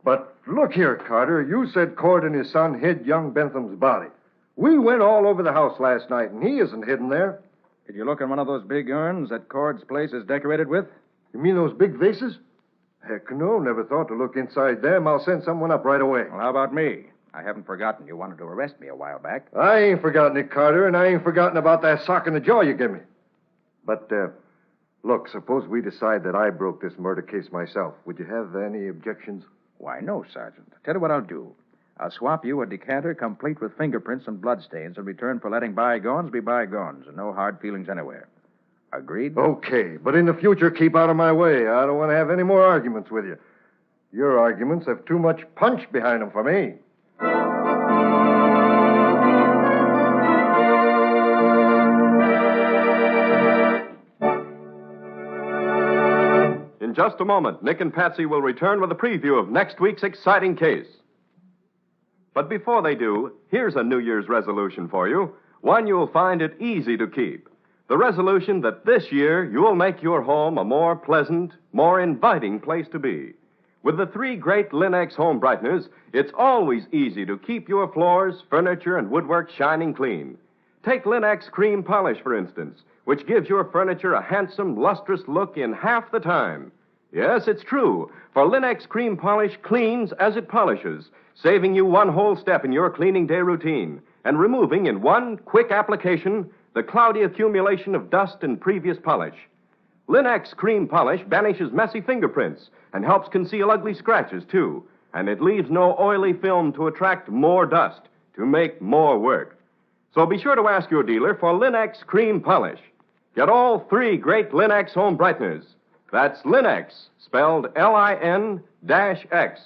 But look here, Carter. You said Cord and his son hid young Bentham's body. We went all over the house last night, and he isn't hidden there. Did you look in one of those big urns that Cord's place is decorated with? You mean those big vases? Heck no, never thought to look inside them. I'll send someone up right away. Well, how about me? I haven't forgotten you wanted to arrest me a while back. I ain't forgotten it, Carter, and I ain't forgotten about that sock in the jaw you gave me. But, look, suppose we decide that I broke this murder case myself. Would you have any objections? Why, no, Sergeant. Tell you what I'll do. I'll swap you a decanter complete with fingerprints and bloodstains in return for letting bygones be bygones and no hard feelings anywhere. Agreed? Okay, but in the future, keep out of my way. I don't want to have any more arguments with you. Your arguments have too much punch behind them for me. In just a moment, Nick and Patsy will return with a preview of next week's exciting case. But before they do, here's a New Year's resolution for you, one you'll find it easy to keep. The resolution that this year you'll make your home a more pleasant, more inviting place to be. With the 3 great Linex home brighteners, it's always easy to keep your floors, furniture, and woodwork shining clean. Take Linex Cream Polish, for instance, which gives your furniture a handsome, lustrous look in half the time. Yes, it's true, for Linex Cream Polish cleans as it polishes, saving you one whole step in your cleaning day routine and removing in one quick application the cloudy accumulation of dust and previous polish. Linex Cream Polish banishes messy fingerprints and helps conceal ugly scratches, too, and it leaves no oily film to attract more dust, to make more work. So be sure to ask your dealer for Linex Cream Polish. Get all 3 great Linex home brighteners. That's Linex, spelled Lin-X.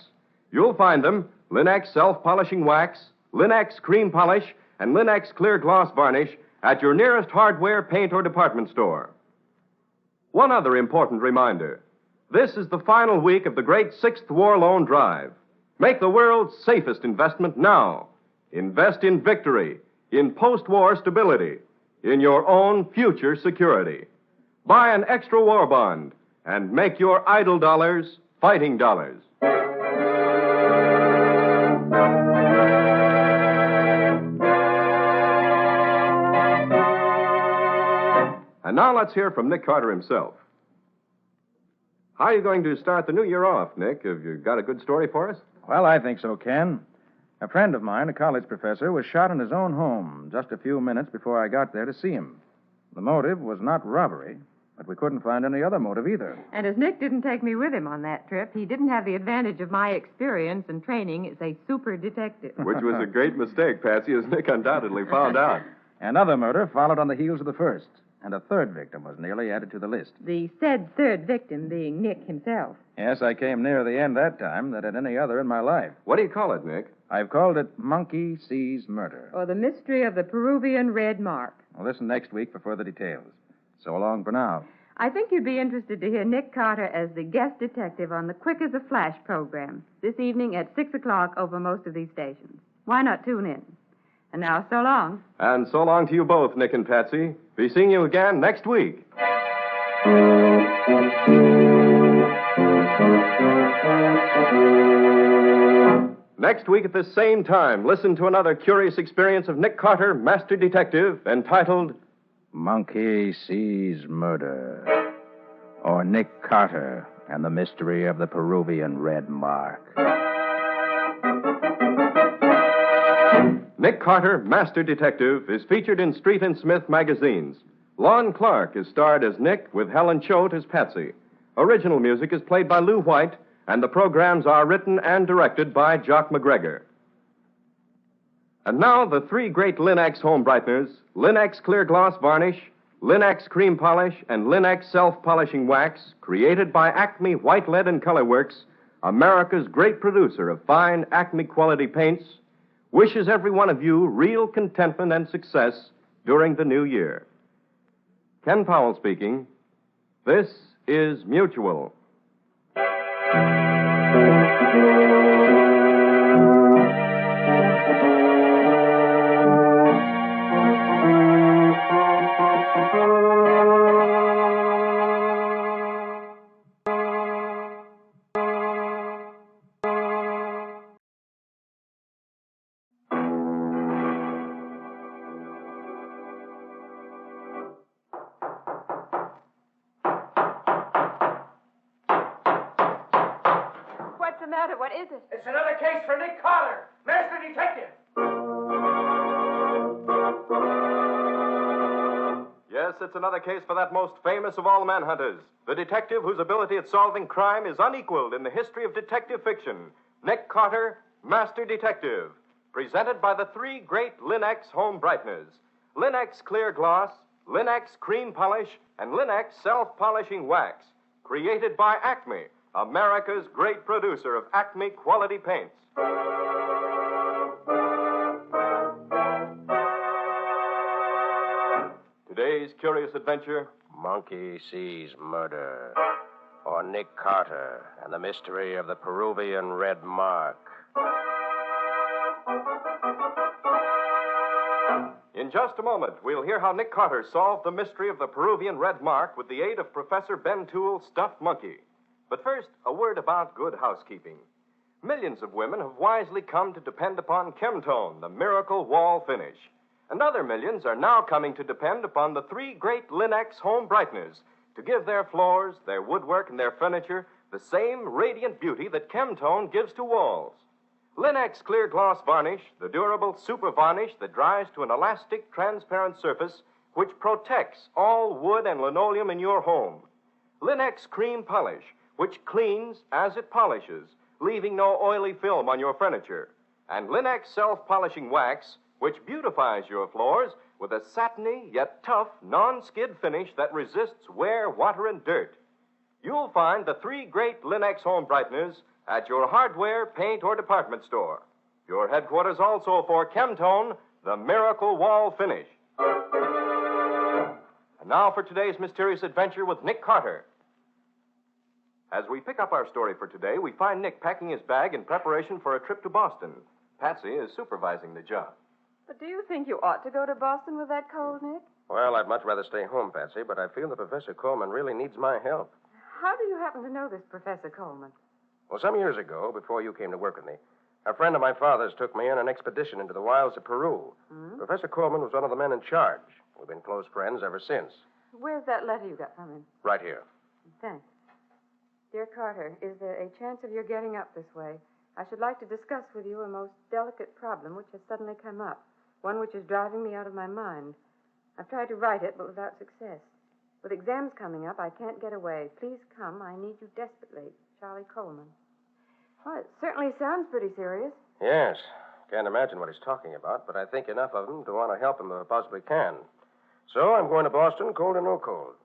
You'll find them, Linex Self-Polishing Wax, Linex Cream Polish, and Linex Clear Gloss Varnish at your nearest hardware, paint, or department store. One other important reminder. This is the final week of the great 6th War Loan Drive. Make the world's safest investment now. Invest in victory, in post-war stability, in your own future security. Buy an extra war bond and make your idle dollars fighting dollars. And now let's hear from Nick Carter himself. How are you going to start the new year off, Nick? Have you got a good story for us? Well, I think so, Ken. A friend of mine, a college professor, was shot in his own home just a few minutes before I got there to see him. The motive was not robbery, But we couldn't find any other motive either. And as Nick didn't take me with him on that trip, he didn't have the advantage of my experience and training as a super detective. Which was a great mistake, Patsy, as Nick undoubtedly found out. Another murder followed on the heels of the first, and a third victim was nearly added to the list. The said third victim being Nick himself. Yes, I came near the end that time than at any other in my life. What do you call it, Nick? I've called it Monkey Sees Murder. Or the mystery of the Peruvian red mark. Well, listen next week for further details. So long for now. I think you'd be interested to hear Nick Carter as the guest detective on the Quick as a Flash program this evening at 6 o'clock over most of these stations. Why not tune in? And now, so long. And so long to you both, Nick and Patsy. Be seeing you again next week. Next week at this same time, listen to another curious experience of Nick Carter, Master Detective, entitled Monkey Sees Murder. Or Nick Carter and the Mystery of the Peruvian Red Mark. Nick Carter, Master Detective, is featured in Street and Smith magazines. Lon Clark is starred as Nick with Helen Choate as Patsy. Original music is played by Lou White, and the programs are written and directed by Jock McGregor. And now, the three great Lin-X home brighteners, Lin-X Clear Gloss Varnish, Lin-X Cream Polish, and Lin-X Self-Polishing Wax, created by Acme White Lead and Color Works, America's great producer of fine Acme quality paints, wishes every one of you real contentment and success during the new year. Ken Powell speaking. This is Mutual. What is it? It's another case for Nick Carter, Master Detective. Yes, it's another case for that most famous of all manhunters, the detective whose ability at solving crime is unequaled in the history of detective fiction, Nick Carter, Master Detective, presented by the three great Lin-X home brighteners, Lin-X Clear Gloss, Lin-X Cream Polish, and Lin-X Self-Polishing Wax, created by Acme, America's great producer of Acme quality paints. Today's curious adventure, Monkey Sees Murder, or Nick Carter and the Mystery of the Peruvian Red Mark. In just a moment, we'll hear how Nick Carter solved the mystery of the Peruvian Red Mark with the aid of Professor Ben Toole's stuffed monkey. But first, a word about good housekeeping. Millions of women have wisely come to depend upon Chemtone, the miracle wall finish. And other millions are now coming to depend upon the three great Lin-X home brighteners to give their floors, their woodwork, and their furniture the same radiant beauty that Chemtone gives to walls. Lin-X Clear Gloss Varnish, the durable super varnish that dries to an elastic, transparent surface which protects all wood and linoleum in your home. Lin-X Cream Polish, which cleans as it polishes, leaving no oily film on your furniture. And Lin-X Self-Polishing Wax, which beautifies your floors with a satiny yet tough non-skid finish that resists wear, water, and dirt. You'll find the three great Lin-X home brighteners at your hardware, paint, or department store. Your headquarters also for Chemtone, the miracle wall finish. And now for today's mysterious adventure with Nick Carter. As we pick up our story for today, we find Nick packing his bag in preparation for a trip to Boston. Patsy is supervising the job. But do you think you ought to go to Boston with that cold, Nick? Well, I'd much rather stay home, Patsy, but I feel that Professor Coleman really needs my help. How do you happen to know this Professor Coleman? Well, some years ago, before you came to work with me, a friend of my father's took me on an expedition into the wilds of Peru. Professor Coleman was one of the men in charge. We've been close friends ever since. Where's that letter you got from him? Right here. Thanks. Dear Carter, is there a chance of your getting up this way? I should like to discuss with you a most delicate problem which has suddenly come up, one which is driving me out of my mind. I've tried to write it, but without success. With exams coming up, I can't get away. Please come. I need you desperately. Charlie Coleman. Well, it certainly sounds pretty serious. Yes. Can't imagine what he's talking about, but I think enough of him to want to help him if I possibly can. So I'm going to Boston, cold or no cold.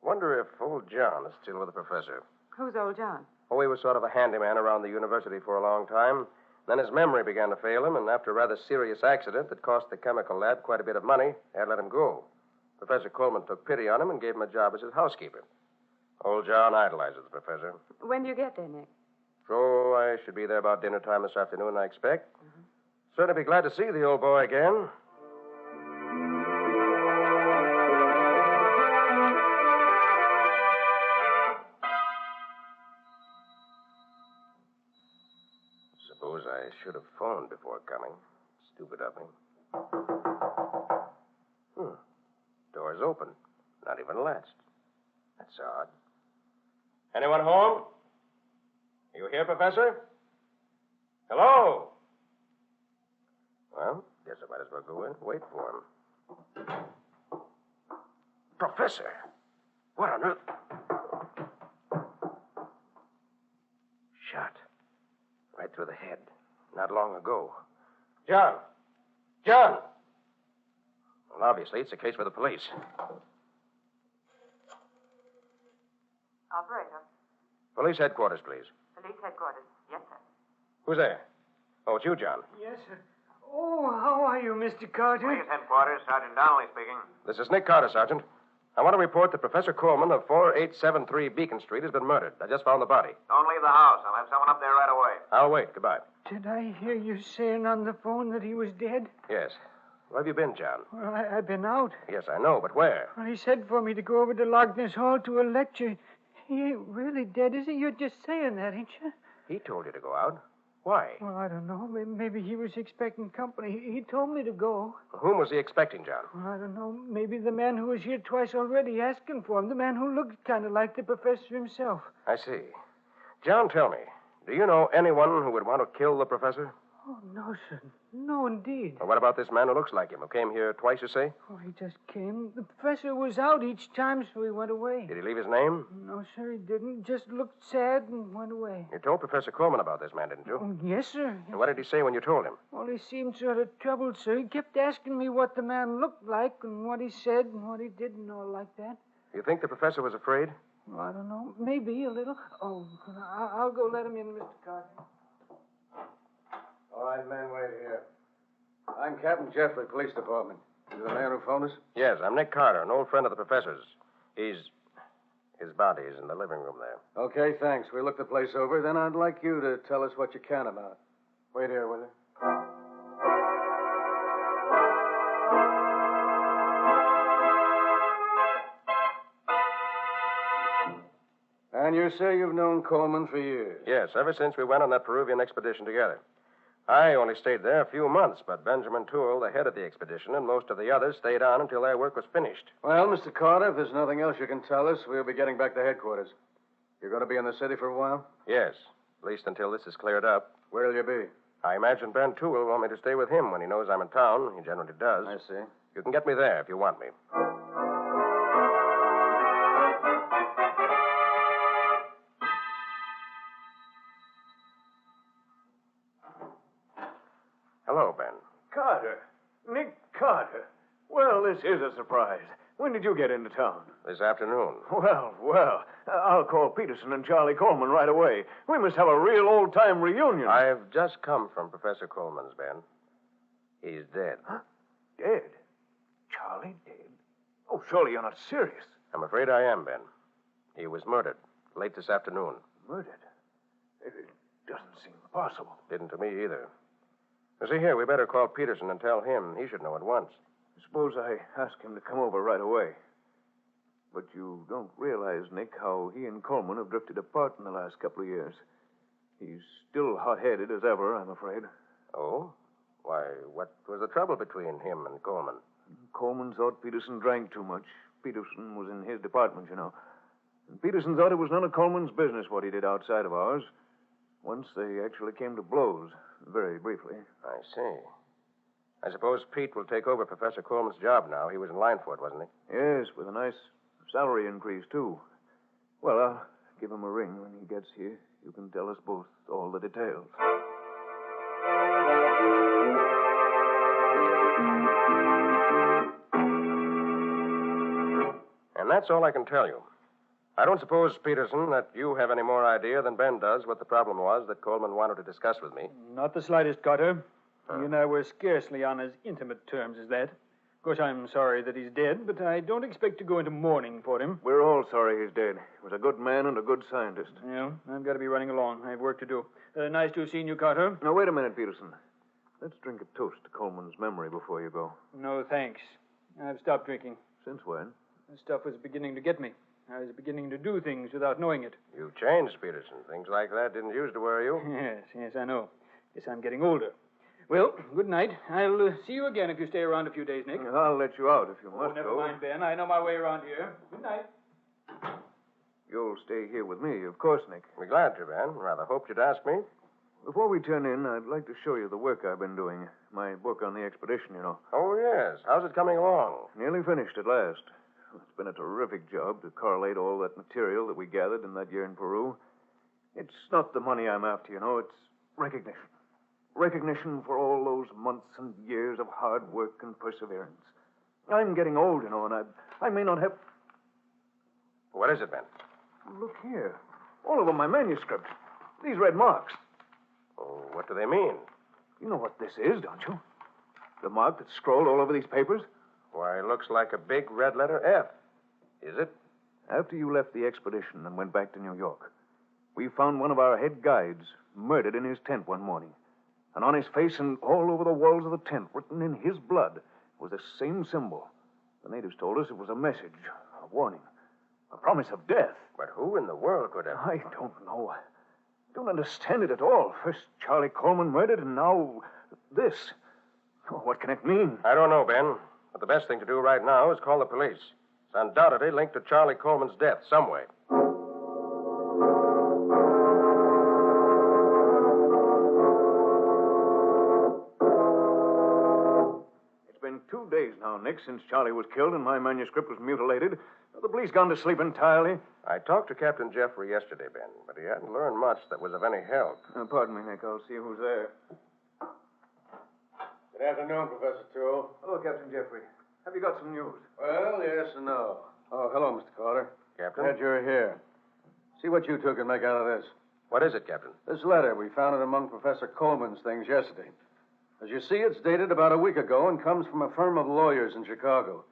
Wonder if old John is still with the professor. Who's old John? Oh, he was sort of a handyman around the university for a long time. Then his memory began to fail him, and after a rather serious accident that cost the chemical lab quite a bit of money, they had let him go. Professor Coleman took pity on him and gave him a job as his housekeeper. Old John idolizes the professor. When do you get there, Nick? So I should be there about dinner time this afternoon, I expect. Certainly be glad to see the old boy again. Suppose I should have phoned before coming. Stupid of me. Door's open. Not even latched. That's odd. Anyone home? You here, Professor? Hello? Well, guess I might as well go in and wait for him. Professor! What on earth? Shot. Right through the head. Not long ago. John! John! Well, obviously, it's a case for the police. Operator. Police headquarters, please. Police headquarters. Yes, sir. Who's there? Oh, it's you, John. Yes, sir. Oh, how are you, Mr. Carter? Police headquarters, Sergeant Donnelly speaking. This is Nick Carter, Sergeant. I want to report that Professor Coleman of 4873 Beacon Street has been murdered. I just found the body. Don't leave the house. I'll have someone up there right away. I'll wait. Goodbye. Did I hear you saying on the phone that he was dead? Yes. Where have you been, John? Well, I've been out. Yes, I know, but where? Well, he said for me to go over to Logness Hall to a lecture. He ain't really dead, is he? You're just saying that, ain't you? He told you to go out. Why? Well, I don't know. Maybe he was expecting company. He told me to go. Whom was he expecting, John? Well, I don't know. Maybe the man who was here twice already asking for him. The man who looked kind of like the professor himself. I see. John, tell me, do you know anyone who would want to kill the professor? Oh, no, sir. No, indeed. Well, what about this man who looks like him, who came here twice, you say? Oh, he just came. The professor was out each time, so he went away. Did he leave his name? No, sir, he didn't. Just looked sad and went away. You told Professor Coleman about this man, didn't you? Oh, yes, sir. And what did he say when you told him? Well, he seemed sort of troubled, sir. He kept asking me what the man looked like and what he said and what he did and all like that. You think the professor was afraid? Well, I don't know. Maybe a little. Oh, I'll go let him in, Mr. Carter. All right, men, wait here. I'm Captain Jeffrey, Police Department. You the man who phoned us? Yes, I'm Nick Carter, an old friend of the professor's. His body is in the living room there. Okay, thanks. We'll look the place over. Then I'd like you to tell us what you can about it. Wait here, will you? And you say you've known Coleman for years? Yes, ever since we went on that Peruvian expedition together. I only stayed there a few months, but Benjamin Toole, the head of the expedition, and most of the others stayed on until their work was finished. Well, Mr. Carter, if there's nothing else you can tell us, we'll be getting back to headquarters. You're going to be in the city for a while? Yes, at least until this is cleared up. Where'll you be? I imagine Ben Toole will want me to stay with him when he knows I'm in town. He generally does. I see. You can get me there if you want me. Hello, Ben. Carter. Nick Carter. Well, this is a surprise. When did you get into town? This afternoon. Well. I'll call Peterson and Charlie Coleman right away. We must have a real old-time reunion. I've just come from Professor Coleman's, Ben. He's dead. Huh? Dead? Charlie dead? Oh, surely you're not serious. I'm afraid I am, Ben. He was murdered late this afternoon. Murdered? It doesn't seem possible. Didn't to me either. You see, here, we better call Peterson and tell him. He should know at once. Suppose I ask him to come over right away. But you don't realize, Nick, how he and Coleman have drifted apart in the last couple of years. He's still hot-headed as ever, I'm afraid. Oh? Why, what was the trouble between him and Coleman? Coleman thought Peterson drank too much. Peterson was in his department, you know. And Peterson thought it was none of Coleman's business what he did outside of ours. Once they actually came to blows, very briefly. I see. I suppose Pete will take over Professor Coleman's job now. He was in line for it, wasn't he? Yes, with a nice Salary increase, too. Well, I'll give him a ring when he gets here. You can tell us both all the details. And that's all I can tell you. I don't suppose, Peterson, that you have any more idea than Ben does what the problem was that Coleman wanted to discuss with me. Not the slightest, Carter. You and I were scarcely on as intimate terms as that. Of course, I'm sorry that he's dead, but I don't expect to go into mourning for him. We're all sorry he's dead. He was a good man and a good scientist. Yeah, I've got to be running along. I have work to do. Nice to have seen you, Carter. Now, wait a minute, Peterson. Let's drink a toast to Coleman's memory before you go. No, thanks. I've stopped drinking. Since when? The stuff was beginning to get me. I was beginning to do things without knowing it. You've changed, Peterson. Things like that didn't used to worry you. Yes, I know. Guess I'm getting older. Well, good night. I'll see you again if you stay around a few days, Nick. I'll let you out if you must never go. mind, Ben. I know my way around here. Good night. You'll stay here with me, of course, Nick. Be glad to, Ben. Rather hoped you'd ask me. Before we turn in, I'd like to show you the work I've been doing. My book on the expedition, you know. Oh, yes. How's it coming along? Nearly finished at last. It's been a terrific job to correlate all that material that we gathered in that year in Peru. It's not the money I'm after, you know. It's recognition. Recognition for all those months and years of hard work and perseverance. I'm getting old, you know, and I may not have... What is it, Ben? Look here. All over my manuscript. These red marks. Oh, what do they mean? You know what this is, don't you? The mark that's scrolled all over these papers? Why, it looks like a big red letter F. Is it? After you left the expedition and went back to New York, we found one of our head guides murdered in his tent one morning. And on his face and all over the walls of the tent, written in his blood, was the same symbol. The natives told us it was a message, a warning, a promise of death. But who in the world could have... I don't know. I don't understand it at all. First Charlie Coleman murdered, and now this. Oh, what can it mean? I don't know, Ben. But the best thing to do right now is call the police. It's undoubtedly linked to Charlie Coleman's death some way. It's been 2 days now, Nick, since Charlie was killed and my manuscript was mutilated. The police gone to sleep entirely. I talked to Captain Jeffrey yesterday, Ben, but he hadn't learned much that was of any help. Pardon me, Nick. I'll see who's there. Good afternoon, Professor Toole. Hello, Captain Jeffrey. Have you got some news? Well, yes and no. Oh, hello, Mr. Carter. Captain? Glad you're here. See what you two can make out of this. What is it, Captain? This letter, we found it among Professor Coleman's things yesterday. As you see, it's dated about a week ago and comes from a firm of lawyers in Chicago.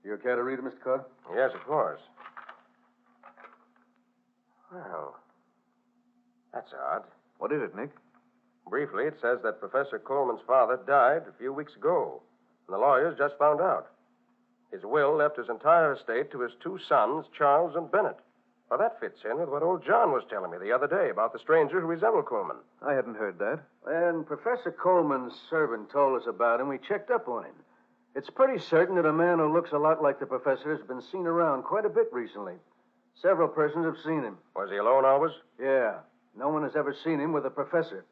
You care to read it, Mr. Carter? Yes, of course. Well, that's odd. What is it, Nick? Briefly, it says that Professor Coleman's father died a few weeks ago, and the lawyers just found out. His will left his entire estate to his 2 sons, Charles and Bennett. Well, that fits in with what old John was telling me the other day about the stranger who resembled Coleman. I hadn't heard that. When Professor Coleman's servant told us about him, we checked up on him. It's pretty certain that a man who looks a lot like the professor has been seen around quite a bit recently. Several persons have seen him. Was he alone always? Yeah. No one has ever seen him with a professor.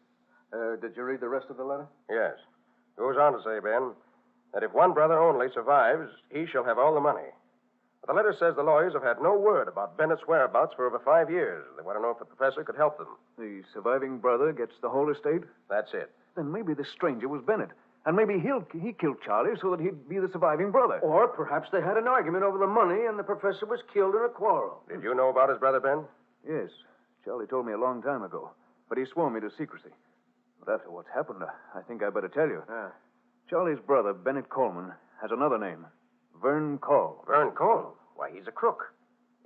Did you read the rest of the letter? Yes. Goes on to say, Ben, that if one brother only survives, he shall have all the money. But the letter says the lawyers have had no word about Bennett's whereabouts for over 5 years. They want to know if the professor could help them. The surviving brother gets the whole estate? That's it. Then maybe the stranger was Bennett. And maybe he killed Charlie so that he'd be the surviving brother. Or perhaps they had an argument over the money and the professor was killed in a quarrel. Did you know about his brother, Ben? Yes. Charlie told me a long time ago. But he swore me to secrecy. But after what's happened, I think I better tell you. Charlie's brother, Bennett Coleman, has another name. Vern Call. Vern Call? Why, he's a crook.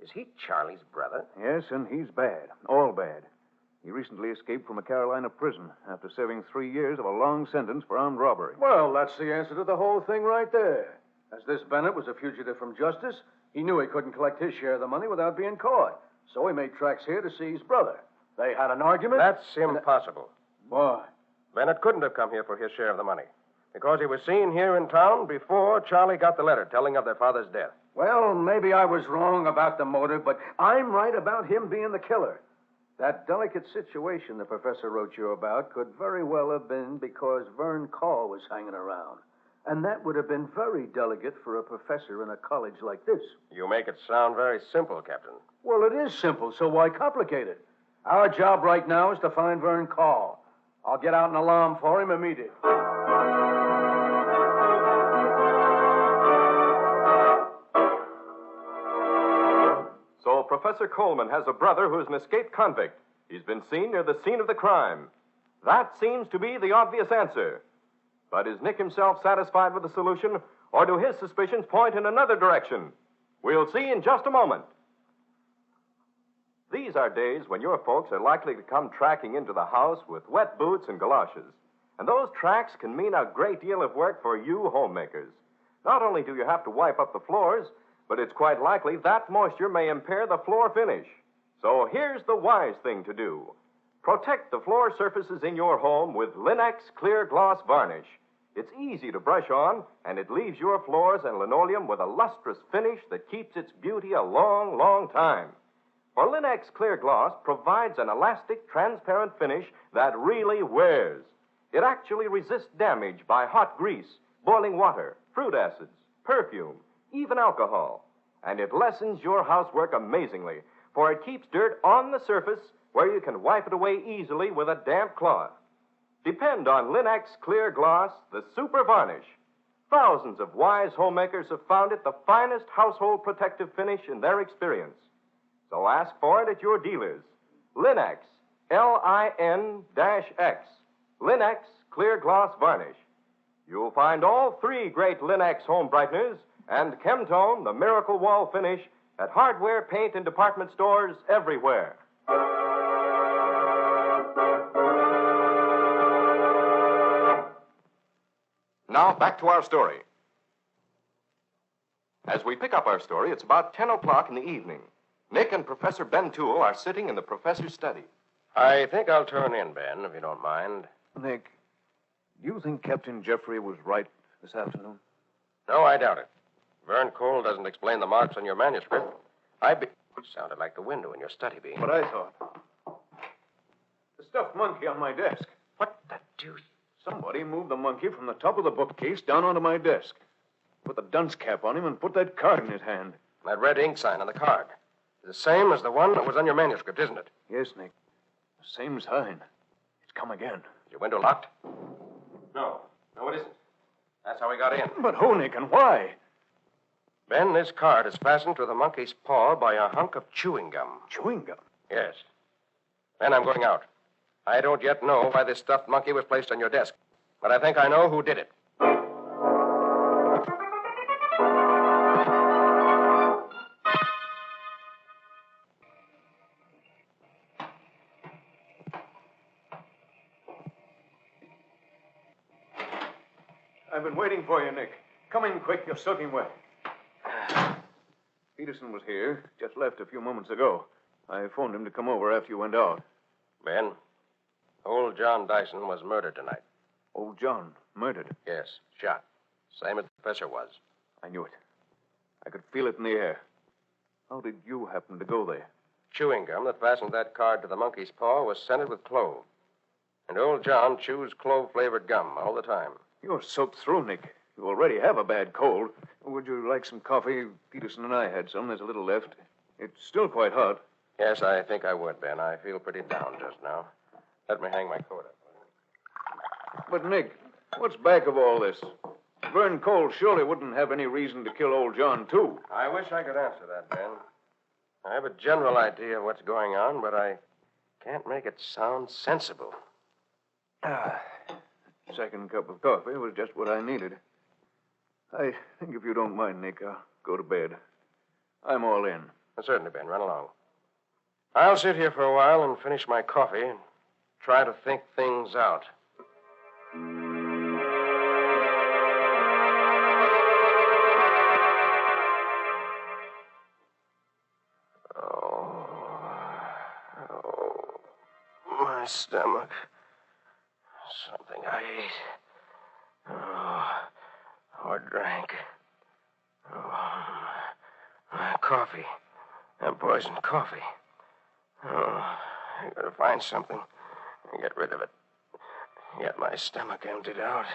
Is he Charlie's brother? Yes, and he's bad. All bad. He recently escaped from a Carolina prison after serving 3 years of a long sentence for armed robbery. Well, that's the answer to the whole thing right there. As this Bennett was a fugitive from justice, he knew he couldn't collect his share of the money without being caught. So he made tracks here to see his brother. They had an argument. That's impossible. Why? Bennett couldn't have come here for his share of the money, because he was seen here in town before Charlie got the letter telling of their father's death. Well, maybe I was wrong about the motive, but I'm right about him being the killer. That delicate situation the professor wrote you about could very well have been because Vern Call was hanging around. And that would have been very delicate for a professor in a college like this. You make it sound very simple, Captain. Well, it is simple, so why complicate it? Our job right now is to find Vern Call. I'll get out an alarm for him immediately. So Professor Coleman has a brother who's an escaped convict. He's been seen near the scene of the crime. That seems to be the obvious answer. But is Nick himself satisfied with the solution, or do his suspicions point in another direction? We'll see in just a moment. These are days when your folks are likely to come tracking into the house with wet boots and galoshes. And those tracks can mean a great deal of work for you homemakers. Not only do you have to wipe up the floors, but it's quite likely that moisture may impair the floor finish. So here's the wise thing to do. Protect the floor surfaces in your home with Linex Clear Gloss Varnish. It's easy to brush on, and it leaves your floors and linoleum with a lustrous finish that keeps its beauty a long, long time. For Linex Clear Gloss provides an elastic, transparent finish that really wears. It actually resists damage by hot grease, boiling water, fruit acids, perfume, even alcohol. And it lessens your housework amazingly, for it keeps dirt on the surface where you can wipe it away easily with a damp cloth. Depend on Linex Clear Gloss, the super varnish. Thousands of wise homemakers have found it the finest household protective finish in their experience. So ask for it at your dealers. Linex, L-I-N-X. Linex Clear Gloss Varnish. You'll find all three great Linex home brighteners and Chemtone, the miracle wall finish, at hardware, paint, and department stores everywhere. Now, back to our story. As we pick up our story, it's about 10 o'clock in the evening. Nick and Professor Ben Toole are sitting in the professor's study. I think I'll turn in, Ben, if you don't mind. Nick, do you think Captain Jeffrey was right this afternoon? No, I doubt it. Vern Cole doesn't explain the marks on your manuscript. Sounded like the window in your study, Bean. What I thought. The stuffed monkey on my desk. What the deuce? Somebody moved the monkey from the top of the bookcase down onto my desk. Put the dunce cap on him and put that card in his hand. That red ink sign on the card. The same as the one that was on your manuscript, isn't it? Yes, Nick. The same sign. It's come again. Is your window locked? No, it isn't. That's how we got in. But who, Nick, and why? Ben, this card is fastened to the monkey's paw by a hunk of chewing gum. Chewing gum? Yes. Ben, I'm going out. I don't yet know why this stuffed monkey was placed on your desk, but I think I know who did it. I've been waiting for you, Nick. Come in quick. You're soaking wet. Peterson was here. Just left a few moments ago. I phoned him to come over after you went out. Ben, old John Dyson was murdered tonight. Old John? Murdered? Yes, shot. Same as the professor was. I knew it. I could feel it in the air. How did you happen to go there? Chewing gum that fastened that card to the monkey's paw was scented with clove. And old John chews clove-flavored gum all the time. You're soaked through, Nick. You already have a bad cold. Would you like some coffee? Peterson and I had some. There's a little left. It's still quite hot. Yes, I think I would, Ben. I feel pretty down just now. Let me hang my coat up. But, Nick, what's back of all this? Vern Cole surely wouldn't have any reason to kill old John, too. I wish I could answer that, Ben. I have a general idea of what's going on, but I can't make it sound sensible. Second cup of coffee was just what I needed. I think if you don't mind, Nick, I'll go to bed. I'm all in. Certainly, Ben. Run along. I'll sit here for a while and finish my coffee and try to think things out. Oh, my stomach. Something I ate. Or drank. My coffee. That poisoned coffee. I gotta find something and get rid of it. Get my stomach emptied out.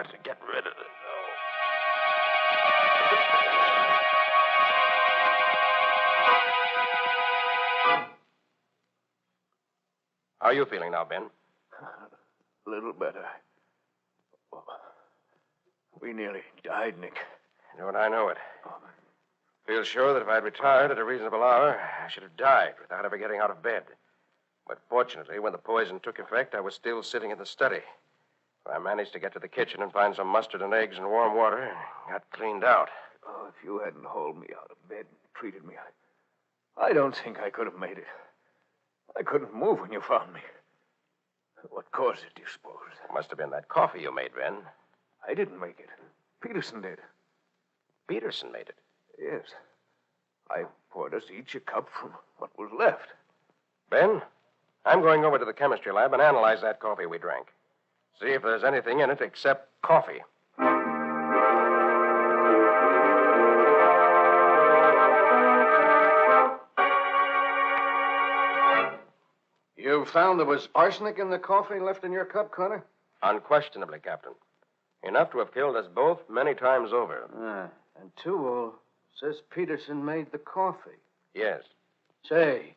hard to get rid of it. How are you feeling now, Ben? A little better. We nearly died, Nick. Don't I know it? Feel sure that if I'd retired at a reasonable hour, I should have died without ever getting out of bed. But fortunately, when the poison took effect, I was still sitting in the study. I managed to get to the kitchen and find some mustard and eggs and warm water and got cleaned out. Oh, if you hadn't hauled me out of bed and treated me, I don't think I could have made it. I couldn't move when you found me. What caused it, do you suppose? It must have been that coffee you made, Ben. I didn't make it. Peterson did. Peterson made it? Yes. I poured us each a cup from what was left. Ben, I'm going over to the chemistry lab and analyze that coffee we drank. See if there's anything in it except coffee. You found there was arsenic in the coffee left in your cup, Connor? Unquestionably, Captain. Enough to have killed us both many times over. And Toole says Peterson made the coffee. Yes. Say,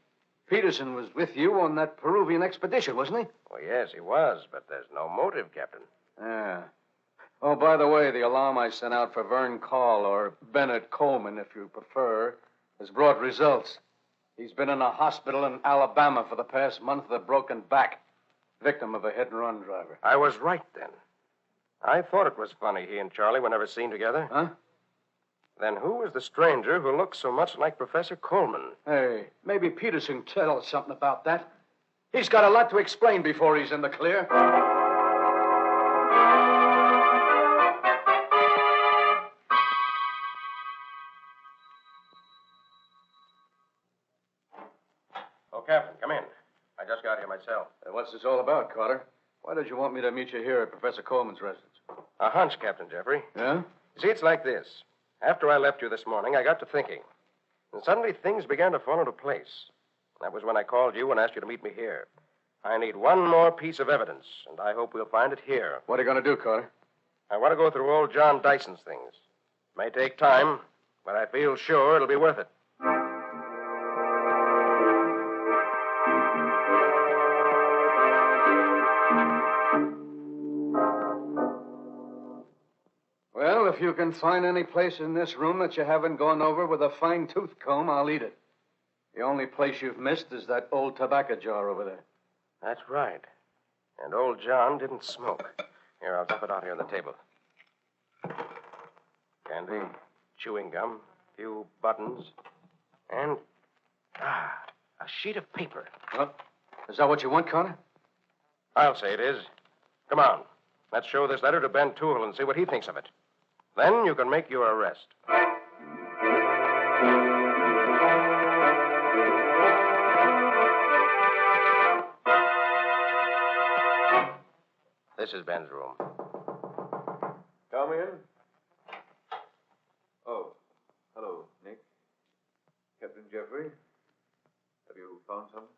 Peterson was with you on that Peruvian expedition, wasn't he? Well, yes, he was, but there's no motive, Captain. Yeah. Oh, by the way, the alarm I sent out for Vern Call, or Bennett Coleman, if you prefer, has brought results. He's been in a hospital in Alabama for the past month with a broken back. Victim of a hit-and-run driver. I was right then. I thought it was funny he and Charlie were never seen together. Huh? Then who was the stranger who looked so much like Professor Coleman? Hey, maybe Peterson can tell us something about that. He's got a lot to explain before he's in the clear. Oh, Captain, come in. I just got here myself. What's this all about, Carter? Why did you want me to meet you here at Professor Coleman's residence? A hunch, Captain Jeffrey. Yeah? See, it's like this. After I left you this morning, I got to thinking. And suddenly things began to fall into place. That was when I called you and asked you to meet me here. I need one more piece of evidence, and I hope we'll find it here. What are you going to do, Carter? I want to go through old John Dyson's things. May take time, but I feel sure it'll be worth it. Well, if you can find any place in this room that you haven't gone over with a fine-tooth comb, I'll eat it. The only place you've missed is that old tobacco jar over there. That's right. And old John didn't smoke. Here, I'll dump it out here on the table. Candy, chewing gum, a few buttons, and, a sheet of paper. Well, is that what you want, Connor? I'll say it is. Come on. Let's show this letter to Ben Toole and see what he thinks of it. Then you can make your arrest. This is Ben's room. Come in. Oh, hello, Nick. Captain Jeffrey. Have you found something?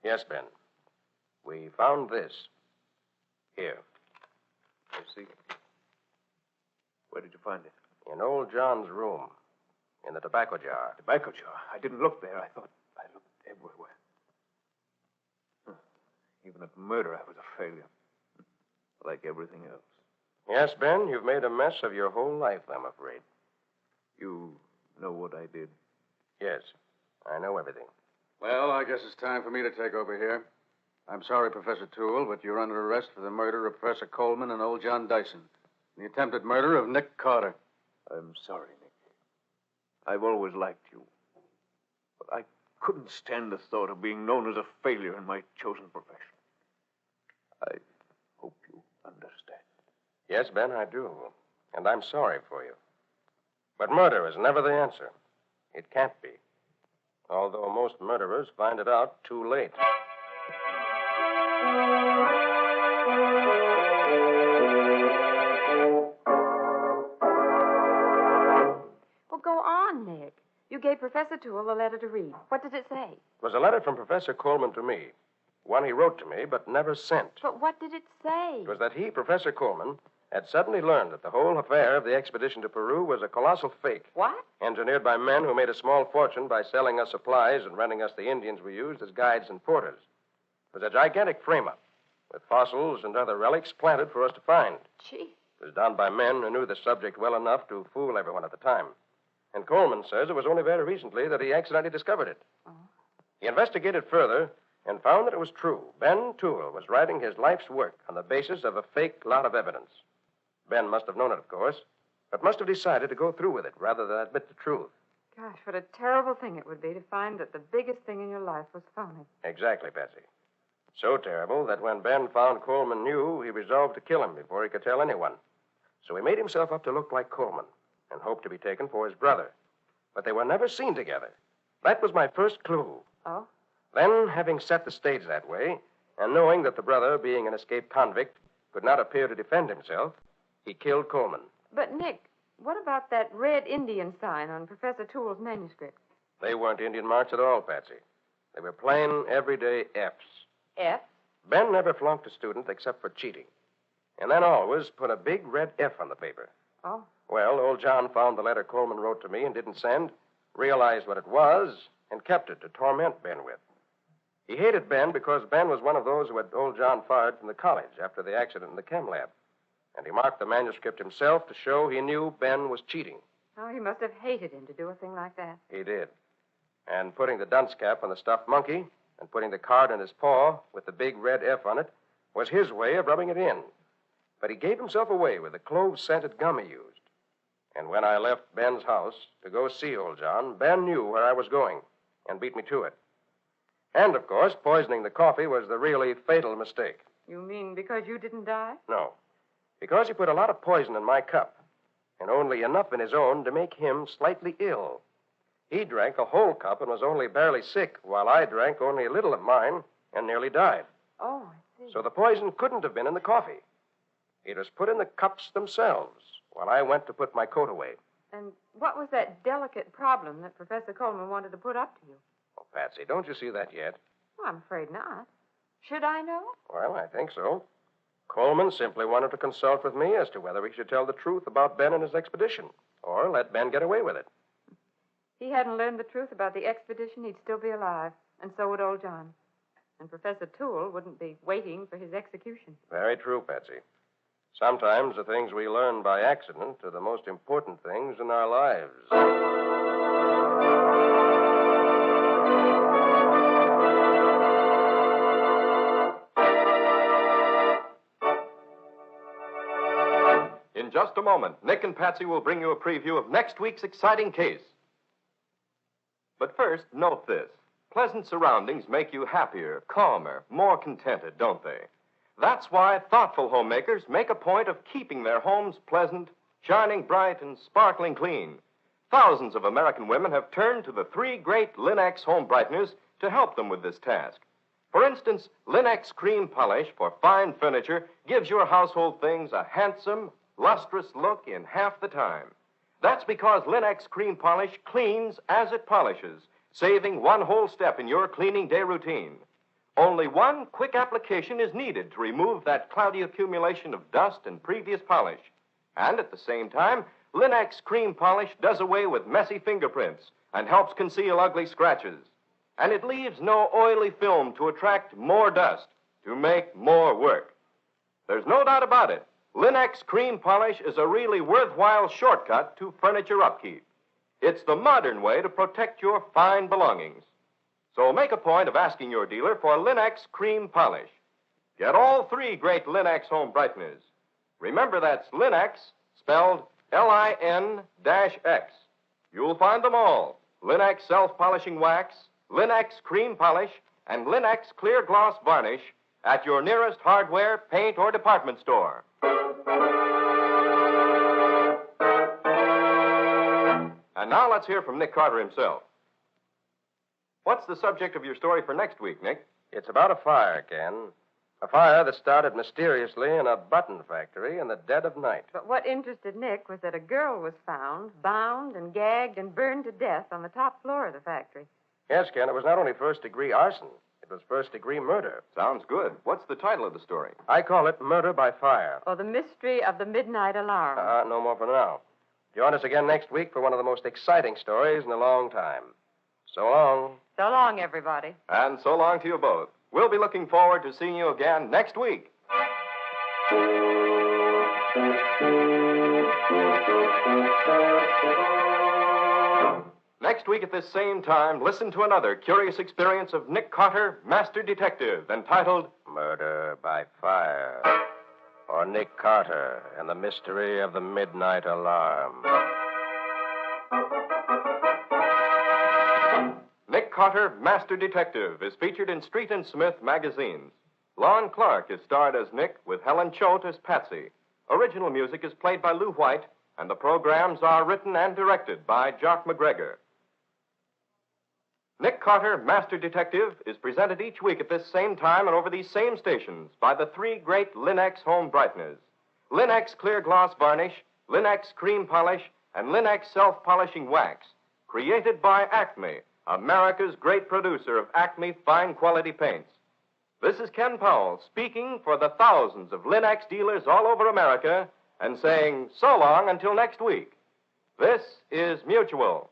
Yes, Ben. We found this. Here. I see. Where did you find it? In old John's room. In the tobacco jar. Tobacco jar? I didn't look there. I thought I looked everywhere. Even at murder, I was a failure. Like everything else. Yes, Ben, you've made a mess of your whole life, I'm afraid. You know what I did? Yes, I know everything. Well, I guess it's time for me to take over here. I'm sorry, Professor Toole, but you're under arrest for the murder of Professor Coleman and old John Dyson. The attempted murder of Nick Carter. I'm sorry, Nick. I've always liked you. But I couldn't stand the thought of being known as a failure in my chosen profession. I hope you understand. Yes, Ben, I do. And I'm sorry for you. But murder is never the answer. It can't be. Although most murderers find it out too late. Well, go on, Nick. You gave Professor Toole a letter to read. What did it say? It was a letter from Professor Coleman to me. One he wrote to me, but never sent. But what did it say? It was that he, Professor Coleman, had suddenly learned that the whole affair of the expedition to Peru was a colossal fake. What? Engineered by men who made a small fortune by selling us supplies and renting us the Indians we used as guides and porters. It was a gigantic frame-up, with fossils and other relics planted for us to find. Gee. It was done by men who knew the subject well enough to fool everyone at the time. And Coleman says it was only very recently that he accidentally discovered it. Oh. He investigated further and found that it was true. Ben Toole was writing his life's work on the basis of a fake lot of evidence. Ben must have known it, of course, but must have decided to go through with it rather than admit the truth. Gosh, what a terrible thing it would be to find that the biggest thing in your life was phony. Exactly, Patsy. So terrible that when Ben found Coleman knew, he resolved to kill him before he could tell anyone. So he made himself up to look like Coleman and hoped to be taken for his brother. But they were never seen together. That was my first clue. Oh? Then, having set the stage that way, and knowing that the brother, being an escaped convict, could not appear to defend himself, he killed Coleman. But, Nick, what about that red Indian sign on Professor Toole's manuscript? They weren't Indian marks at all, Patsy. They were plain, everyday F's. F? Ben never flunked a student except for cheating. And then always put a big red F on the paper. Oh? Well, old John found the letter Coleman wrote to me and didn't send, realized what it was, and kept it to torment Ben with. He hated Ben because Ben was one of those who had old John fired from the college after the accident in the chem lab. And he marked the manuscript himself to show he knew Ben was cheating. Oh, he must have hated him to do a thing like that. He did. And putting the dunce cap on the stuffed monkey and putting the card in his paw with the big red F on it was his way of rubbing it in. But he gave himself away with the clove-scented gum he used. And when I left Ben's house to go see old John, Ben knew where I was going and beat me to it. And, of course, poisoning the coffee was the really fatal mistake. You mean because you didn't die? No. Because he put a lot of poison in my cup, and only enough in his own to make him slightly ill. He drank a whole cup and was only barely sick, while I drank only a little of mine and nearly died. Oh, I see. So the poison couldn't have been in the coffee. It was put in the cups themselves while I went to put my coat away. And what was that delicate problem that Professor Coleman wanted to put up to you? Oh, Patsy, don't you see that yet? Well, I'm afraid not. Should I know? Well, I think so. Coleman simply wanted to consult with me as to whether he should tell the truth about Ben and his expedition, or let Ben get away with it. If he hadn't learned the truth about the expedition, he'd still be alive, and so would old John. And Professor Toole wouldn't be waiting for his execution. Very true, Patsy. Sometimes the things we learn by accident are the most important things in our lives. In just a moment, Nick and Patsy will bring you a preview of next week's exciting case. But first, note this. Pleasant surroundings make you happier, calmer, more contented, don't they? That's why thoughtful homemakers make a point of keeping their homes pleasant, shining bright, and sparkling clean. Thousands of American women have turned to the 3 great Linex home brighteners to help them with this task. For instance, Linex cream polish for fine furniture gives your household things a handsome, lustrous look in half the time. That's because Linex cream polish cleans as it polishes, saving one whole step in your cleaning day routine. Only one quick application is needed to remove that cloudy accumulation of dust and previous polish. And at the same time, Linex cream polish does away with messy fingerprints and helps conceal ugly scratches. And it leaves no oily film to attract more dust, to make more work. There's no doubt about it. Linex cream polish is a really worthwhile shortcut to furniture upkeep. It's the modern way to protect your fine belongings. So make a point of asking your dealer for Linex cream polish. Get all 3 great Linex home brighteners. Remember, that's Linex, spelled L-I-N-X. You'll find them all. Linex self-polishing wax, Linex cream polish, and Linex clear gloss varnish at your nearest hardware, paint, or department store. And now let's hear from Nick Carter himself. What's the subject of your story for next week, Nick? It's about a fire, Ken. A fire that started mysteriously in a button factory in the dead of night. But what interested Nick was that a girl was found, bound and gagged and burned to death on the top floor of the factory. Yes, Ken, it was not only first-degree arson. It was first-degree murder. Sounds good. What's the title of the story? I call it Murder by Fire. Or The Mystery of the Midnight Alarm. No more for now. Join us again next week for one of the most exciting stories in a long time. So long. So long, everybody. And so long to you both. We'll be looking forward to seeing you again next week. Next week at this same time, listen to another curious experience of Nick Carter, Master Detective, entitled Murder by Fire. Or Nick Carter and the Mystery of the Midnight Alarm. Nick Carter, Master Detective, is featured in Street and Smith magazines. Lon Clark is starred as Nick, with Helen Choate as Patsy. Original music is played by Lou White, and the programs are written and directed by Jock McGregor. Nick Carter, Master Detective, is presented each week at this same time and over these same stations by the three great Linex home brighteners. Linex Clear Gloss Varnish, Linex Cream Polish, and Linex Self-Polishing Wax. Created by Acme, America's great producer of Acme fine quality paints. This is Ken Powell speaking for the thousands of Linex dealers all over America and saying so long until next week. This is Mutual.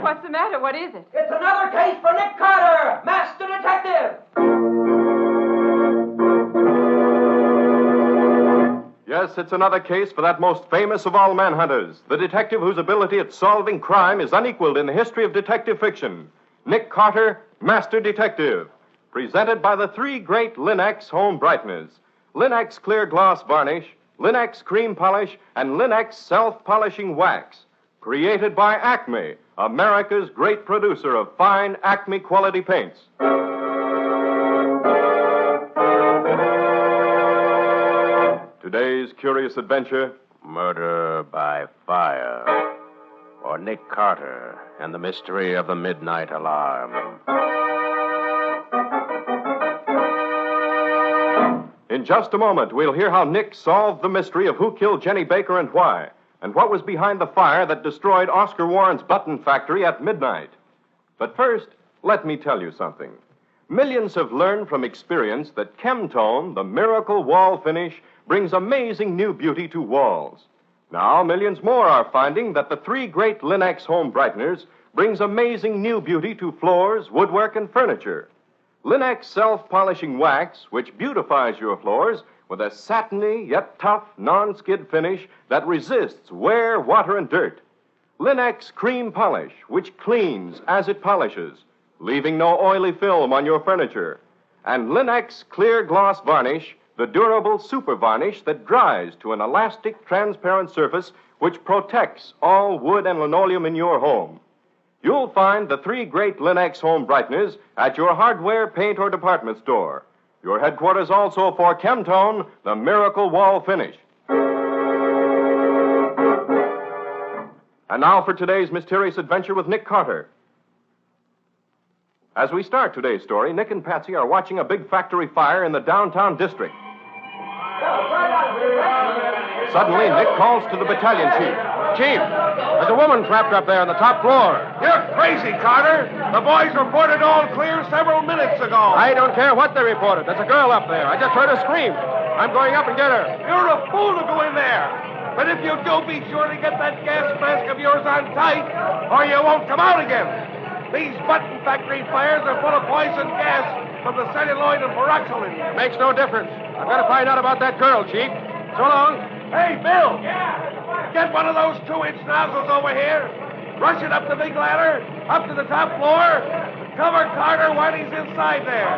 What's the matter? What is it? It's another case for Nick Carter, Master Detective! Yes, it's another case for that most famous of all manhunters, the detective whose ability at solving crime is unequaled in the history of detective fiction. Nick Carter, Master Detective. Presented by the three great Linex home brighteners. Linex Clear Gloss Varnish, Linex Cream Polish, and Linex Self-Polishing Wax. Created by Acme, America's great producer of fine Acme quality paints. Today's curious adventure, Murder by Fire. Or Nick Carter and the Mystery of the Midnight Alarm. In just a moment, we'll hear how Nick solved the mystery of who killed Jenny Baker and why, and what was behind the fire that destroyed Oscar Warren's button factory at midnight. But first, let me tell you something. Millions have learned from experience that Chemtone, the miracle wall finish, brings amazing new beauty to walls. Now, millions more are finding that the three great Linex home brighteners brings amazing new beauty to floors, woodwork, and furniture. Linex Self-Polishing Wax, which beautifies your floors with a satiny yet tough non-skid finish that resists wear, water, and dirt. Linex Cream Polish, which cleans as it polishes, leaving no oily film on your furniture. And Linex Clear Gloss Varnish, the durable super varnish that dries to an elastic, transparent surface which protects all wood and linoleum in your home. You'll find the three great Linex home brighteners at your hardware, paint, or department store. Your headquarters also for Chemtone, the miracle wall finish. And now for today's mysterious adventure with Nick Carter. As we start today's story, Nick and Patsy are watching a big factory fire in the downtown district. Suddenly, Nick calls to the battalion chief. Chief, there's a woman trapped up there on the top floor. You're crazy, Carter. The boys reported all clear several minutes ago. I don't care what they reported. There's a girl up there. I just heard her scream. I'm going up and get her. You're a fool to go in there. But if you do, be sure to get that gas mask of yours on tight, or you won't come out again. These button factory fires are full of poison gas from the celluloid and peroxide. Makes no difference. I've got to find out about that girl, Chief. So long. Hey, Bill. Get one of those 2-inch nozzles over here. Rush it up the big ladder, up to the top floor. Cover Carter while he's inside there.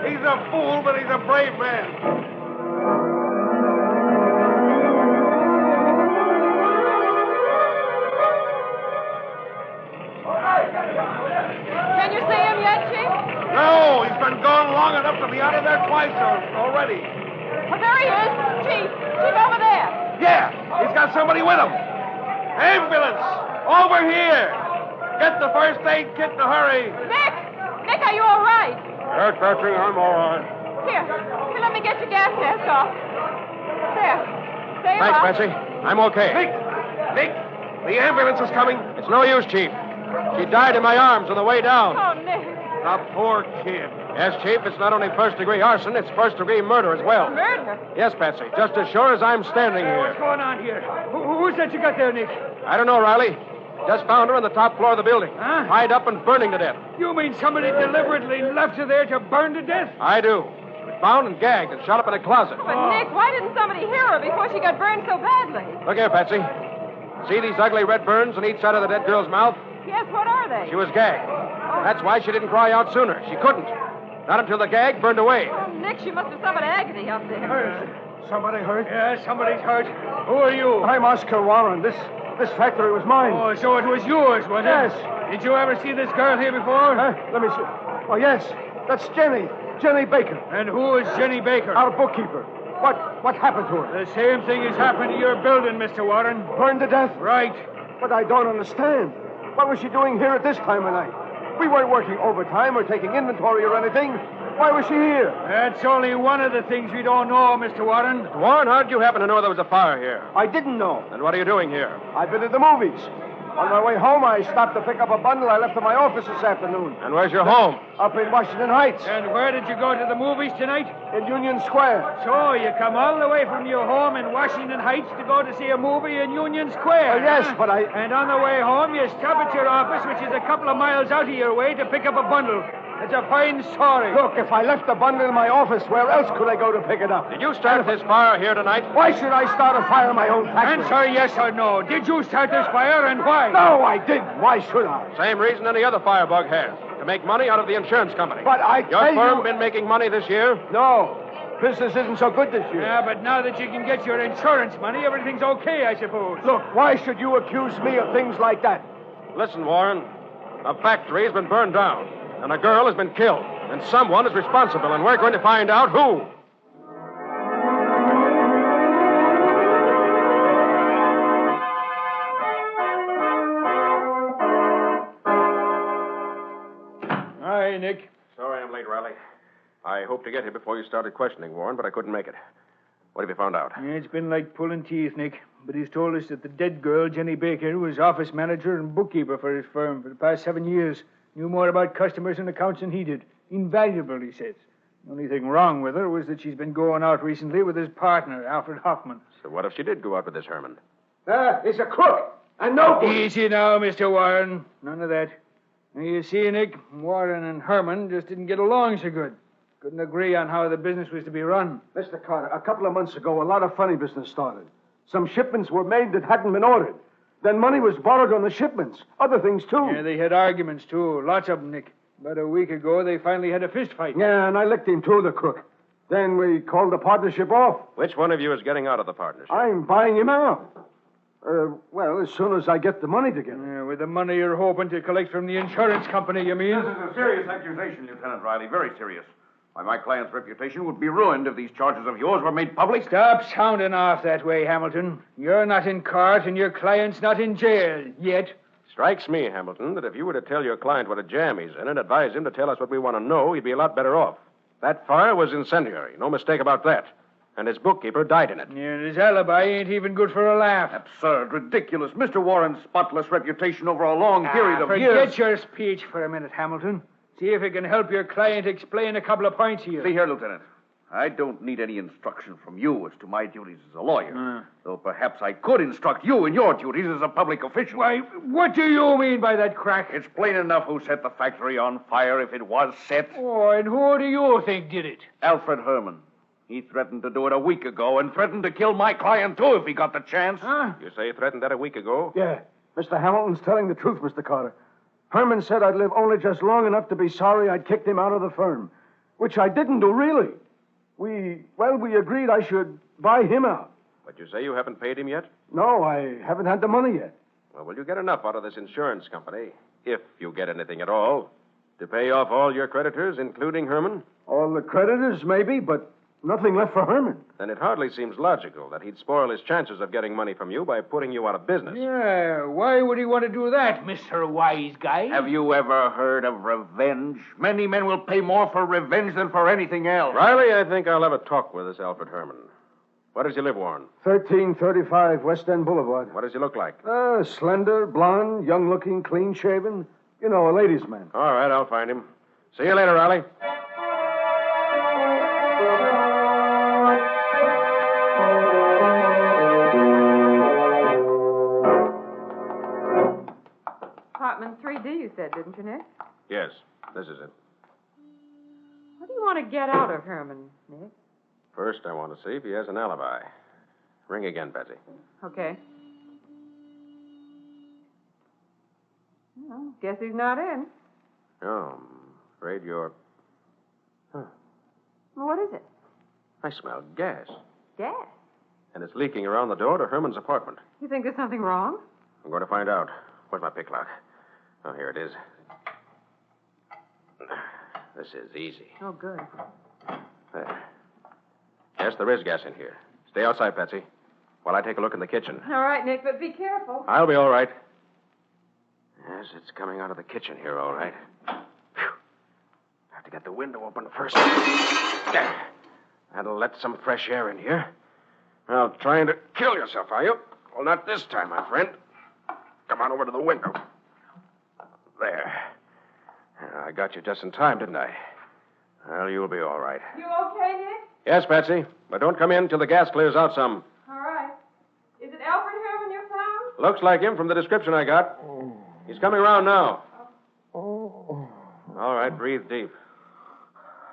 He's a fool, but he's a brave man. Can you see him yet, Chief? No, he's been got somebody with him. Ambulance! Over here! Get the first aid kit in a hurry. Nick! Nick, are you all right? Yes, Betsy, I'm all right. Here, let me get your gas mask off. There. There you Thanks, are. Betsy. I'm okay. Nick, the ambulance is coming. It's no use, Chief. She died in my arms on the way down. Oh, Nick. The poor kid. Yes, Chief, it's not only first-degree arson, it's first-degree murder as well. Murder? Yes, Betsy, just as sure as I'm standing here. What's going on here? Who's that you got there, Nick? I don't know, Riley. Just found her on the top floor of the building. Huh? Tied up and burning to death. You mean somebody deliberately left her there to burn to death? I do. She was bound and gagged and shot up in a closet. But, Nick, why didn't somebody hear her before she got burned so badly? Look here, Patsy. See these ugly red burns on each side of the dead girl's mouth? Yes, what are they? She was gagged. That's why she didn't cry out sooner. She couldn't. Not until the gag burned away. Oh, Nick, she must have suffered agony up there. Somebody hurt? Yeah, somebody's hurt. Who are you? I'm Oscar Warren. This factory was mine. Oh, so it was yours, was it? Yes. Did you ever see this girl here before? Let me see. Oh, yes. That's Jenny. Jenny Baker. And who is Jenny Baker? Our bookkeeper. What happened to her? The same thing has happened to your building, Mr. Warren. Burned to death? Right. But I don't understand. What was she doing here at this time of night? We weren't working overtime or taking inventory or anything. Why was she here? That's only one of the things we don't know, Mr. Warren. Warren, how did you happen to know there was a fire here? I didn't know. And what are you doing here? I've been to the movies. On my way home, I stopped to pick up a bundle I left at my office this afternoon. And where's your home? Up in Washington Heights. And where did you go to the movies tonight? In Union Square. So you come all the way from your home in Washington Heights to go to see a movie in Union Square. Oh, yes, huh? but I... And on the way home, you stop at your office, which is a couple of miles out of your way, to pick up a bundle. It's a fine story. Look, if I left the bundle in my office, where else could I go to pick it up? Did you start this fire here tonight? Why should I start a fire in my own factory? Answer yes or no. Did you start this fire, and why? No, I didn't. Why should I? Same reason any other firebug has. To make money out of the insurance company. But I Your tell firm you... been making money this year? No. Business isn't so good this year. Yeah, but now that you can get your insurance money, everything's okay, I suppose. Look, why should you accuse me of things like that? Listen, Warren. A factory has been burned down, and a girl has been killed, and someone is responsible, and we're going to find out who. Hi, Nick. Sorry I'm late, Riley. I hoped to get here before you started questioning Warren, but I couldn't make it. What have you found out? Yeah, it's been like pulling teeth, Nick. But he's told us that the dead girl, Jenny Baker, was office manager and bookkeeper for his firm for the past 7 years. Knew more about customers and accounts than he did. Invaluable, he says. The only thing wrong with her was that she's been going out recently with his partner, Alfred Hoffman. So what if she did go out with this Herman? He's a crook. And no good. Easy now, Mr. Warren. None of that. Now, you see, Nick, Warren and Herman just didn't get along so good. Couldn't agree on how the business was to be run. Mr. Carter, a couple of months ago, a lot of funny business started. Some shipments were made that hadn't been ordered. Then money was borrowed on the shipments. Other things, too. Yeah, they had arguments, too. Lots of them, Nick. About a week ago, they finally had a fist fight. Yeah, and I licked him, too, the crook. Then we called the partnership off. Which one of you is getting out of the partnership? I'm buying him out. Well, as soon as I get the money together. Yeah, with the money you're hoping to collect from the insurance company, you mean? This is a serious accusation, Lieutenant Riley. Very serious. Why, my client's reputation would be ruined if these charges of yours were made public. Stop sounding off that way, Hamilton. You're not in court, and your client's not in jail yet. Strikes me, Hamilton, that if you were to tell your client what a jam he's in and advise him to tell us what we want to know, he'd be a lot better off. That fire was incendiary. No mistake about that. And his bookkeeper died in it. Yeah, and his alibi ain't even good for a laugh. Absurd, ridiculous. Mr. Warren's spotless reputation over a long period of years. Forget your speech for a minute, Hamilton. See if it can help your client explain a couple of points here. See here, Lieutenant. I don't need any instruction from you as to my duties as a lawyer. Though perhaps I could instruct you in your duties as a public official. Why, what do you mean by that crack? It's plain enough who set the factory on fire if it was set. Oh, and who do you think did it? Alfred Herman. He threatened to do it a week ago and threatened to kill my client, too, if he got the chance. Huh? You say he threatened that a week ago? Yeah. Mr. Hamilton's telling the truth, Mr. Carter. Herman said I'd live only just long enough to be sorry I'd kicked him out of the firm, which I didn't do, really. We agreed I should buy him out. But you say you haven't paid him yet? No, I haven't had the money yet. Well, will you get enough out of this insurance company, if you get anything at all, to pay off all your creditors, including Herman? All the creditors, maybe, but nothing left for Herman. Then it hardly seems logical that he'd spoil his chances of getting money from you by putting you out of business. Yeah, why would he want to do that, Mr. Wise Guy? Have you ever heard of revenge? Many men will pay more for revenge than for anything else. Riley, I think I'll have a talk with this Alfred Herman. Where does he live, Warren? 1335 West End Boulevard. What does he look like? Slender, blonde, young-looking, clean-shaven. You know, a ladies' man. All right, I'll find him. See you later, Riley. Apartment 3D, you said, didn't you, Nick? Yes, this is it. What do you want to get out of Herman, Nick? First, I want to see if he has an alibi. Ring again, Betsy. Okay. Well, guess he's not in. Oh, I'm afraid you're... Huh. Well, what is it? I smell gas. Gas? And it's leaking around the door to Herman's apartment. You think there's something wrong? I'm going to find out. Where's my pick lock? Oh, here it is. This is easy. Oh, good. There. Yes, there is gas in here. Stay outside, Betsy, while I take a look in the kitchen. All right, Nick, but be careful. I'll be all right. Yes, it's coming out of the kitchen here, all right. Phew. Have to get the window open first. There. That'll let some fresh air in here. Well, trying to kill yourself, are you? Well, not this time, my friend. Come on over to the window. There. I got you just in time, didn't I? Well, you'll be all right. You okay, Nick? Yes, Patsy. But don't come in till the gas clears out some. All right. Is it Alfred Herman you found? Looks like him from the description I got. He's coming around now. All right, breathe deep.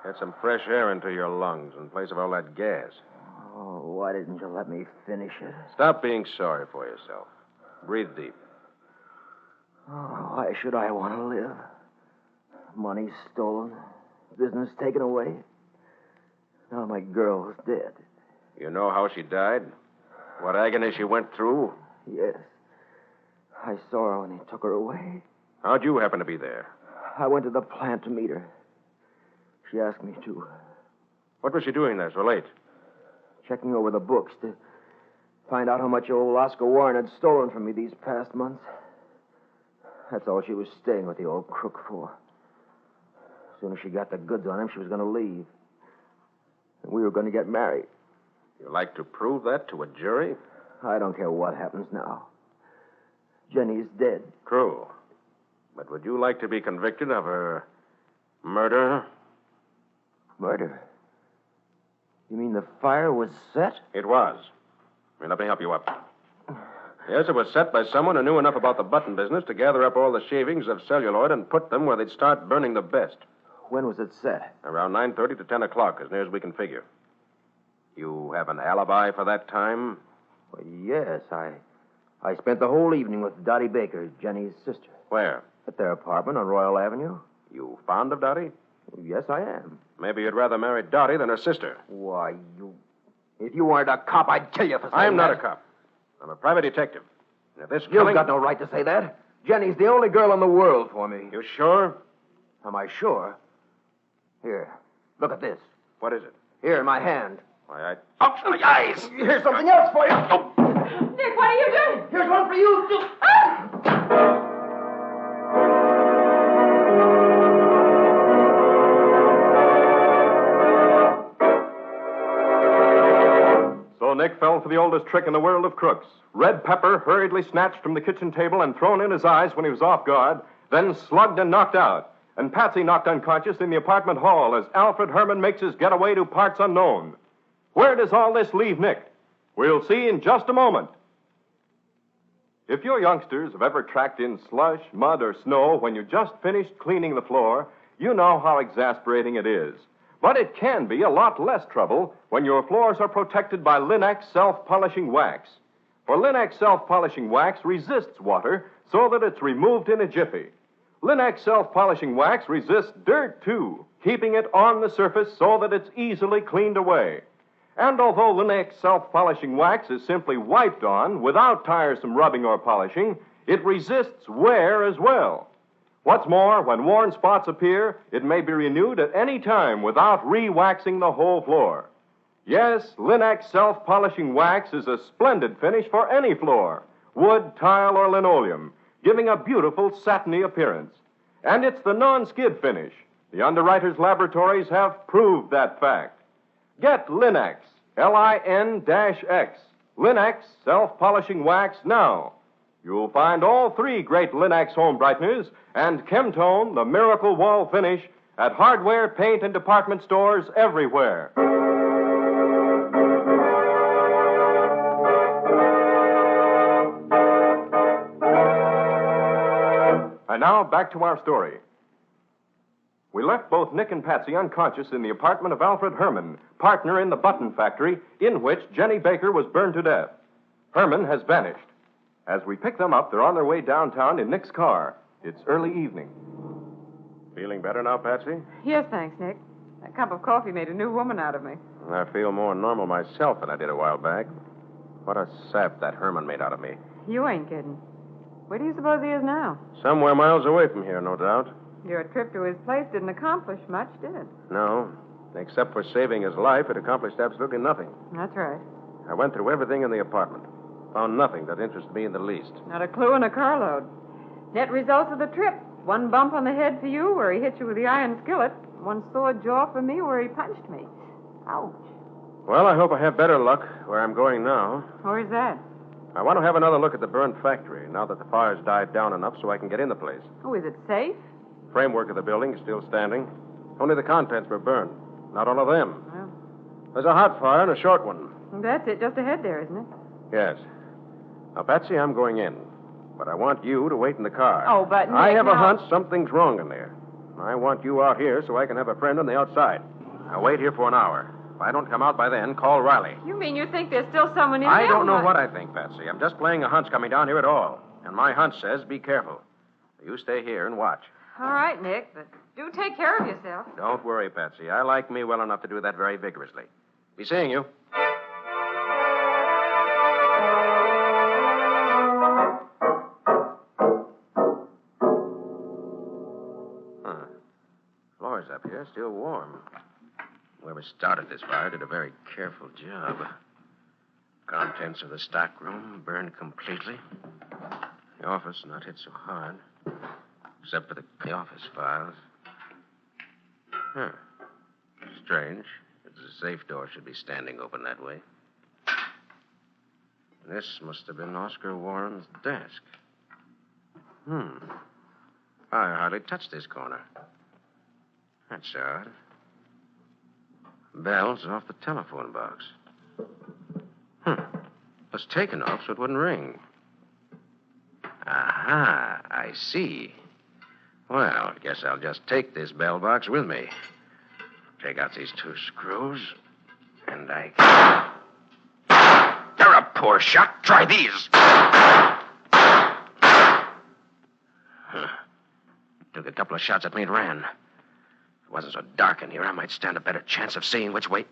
Get some fresh air into your lungs in place of all that gas. Oh, why didn't you let me finish it? Stop being sorry for yourself. Breathe deep. Oh, why should I want to live? Money stolen, business taken away. Now my girl is dead. You know how she died? What agony she went through? Yes. I saw her when he took her away. How'd you happen to be there? I went to the plant to meet her. She asked me to. What was she doing there so late? Checking over the books to find out how much old Oscar Warren had stolen from me these past months. That's all she was staying with the old crook for. As soon as she got the goods on him, she was going to leave. And we were going to get married. You like to prove that to a jury? I don't care what happens now. Jenny's dead. True. But would you like to be convicted of her murder? Murder? You mean the fire was set? It was. Here, let me help you up. Yes, it was set by someone who knew enough about the button business to gather up all the shavings of celluloid and put them where they'd start burning the best. When was it set? Around 9:30 to 10 o'clock, as near as we can figure. You have an alibi for that time? Well, yes, I spent the whole evening with Dottie Baker, Jenny's sister. Where? At their apartment on Royal Avenue. You fond of Dottie? Yes, I am. Maybe you'd rather marry Dottie than her sister. Why, if you weren't a cop, I'd kill you for saying I'm not that. a cop. I'm a private detective. And if this You've killing... got no right to say that. Jenny's the only girl in the world for me. You sure? Am I sure? Here, look at this. What is it? Here in my hand. Why, Ouch, my eyes! Here's something else for you. Oh. Nick, what are you doing? Here's one for you. So Nick fell for the oldest trick in the world of crooks. Red pepper hurriedly snatched from the kitchen table and thrown in his eyes when he was off guard, then slugged and knocked out. And Patsy knocked unconscious in the apartment hall as Alfred Herman makes his getaway to parts unknown. Where does all this leave Nick? We'll see in just a moment. If your youngsters have ever tracked in slush, mud, or snow when you just finished cleaning the floor, you know how exasperating it is. But it can be a lot less trouble when your floors are protected by Linex self-polishing wax. For Linex self-polishing wax resists water so that it's removed in a jiffy. Linex self-polishing wax resists dirt, too, keeping it on the surface so that it's easily cleaned away. And although Linex self-polishing wax is simply wiped on without tiresome rubbing or polishing, it resists wear as well. What's more, when worn spots appear, it may be renewed at any time without re-waxing the whole floor. Yes, Linux self-polishing wax is a splendid finish for any floor, wood, tile, or linoleum, giving a beautiful satiny appearance. And it's the non-skid finish. The underwriters' laboratories have proved that fact. Get Linux, Lin-X, Linux self-polishing wax now. You'll find all three great Linux home brighteners and Chemtone, the miracle wall finish, at hardware, paint, and department stores everywhere. And now, back to our story. We left both Nick and Patsy unconscious in the apartment of Alfred Herman, partner in the button factory in which Jenny Baker was burned to death. Herman has vanished. As we pick them up, they're on their way downtown in Nick's car. It's early evening. Feeling better now, Patsy? Yes, thanks, Nick. That cup of coffee made a new woman out of me. I feel more normal myself than I did a while back. What a sap that Herman made out of me. You ain't kidding. Where do you suppose he is now? Somewhere miles away from here, no doubt. Your trip to his place didn't accomplish much, did it? No. Except for saving his life, it accomplished absolutely nothing. That's right. I went through everything in the apartment. Found nothing that interested me in the least. Not a clue in a carload. Net results of the trip. One bump on the head for you where he hit you with the iron skillet. One sore jaw for me where he punched me. Ouch. Well, I hope I have better luck where I'm going now. Where's that? I want to have another look at the burned factory now that the fire's died down enough so I can get in the place. Oh, is it safe? Framework of the building is still standing. Only the contents were burned. Not all of them. Well, there's a hot fire and a short one. That's it, just ahead there, isn't it? Yes. Now, Patsy, I'm going in. But I want you to wait in the car. Oh, but Nick, I have a now... hunch something's wrong in there. I want you out here so I can have a friend on the outside. I'll wait here for an hour. If I don't come out by then, call Riley. You mean you think there's still someone in I there? don't know what I think, Patsy. I'm just playing a hunch coming down here at all. And my hunch says be careful. You stay here and watch. All right, Nick, but do take care of yourself. Don't worry, Patsy. I like me well enough to do that very vigorously. Be seeing you. Floor's up here, still warm. Whoever started this fire did a very careful job. Contents of the stockroom burned completely. The office not hit so hard, except for the office files. Huh. Strange. The safe door should be standing open that way. This must have been Oscar Warren's desk. I hardly touched this corner. That's odd. Bell's off the telephone box. It was taken off so it wouldn't ring. Aha, I see. Well, I guess I'll just take this bell box with me. Take out these two screws, and I... They're a poor shot. Try these. Took a couple of shots at me and ran. If it wasn't so dark in here, I might stand a better chance of seeing which way...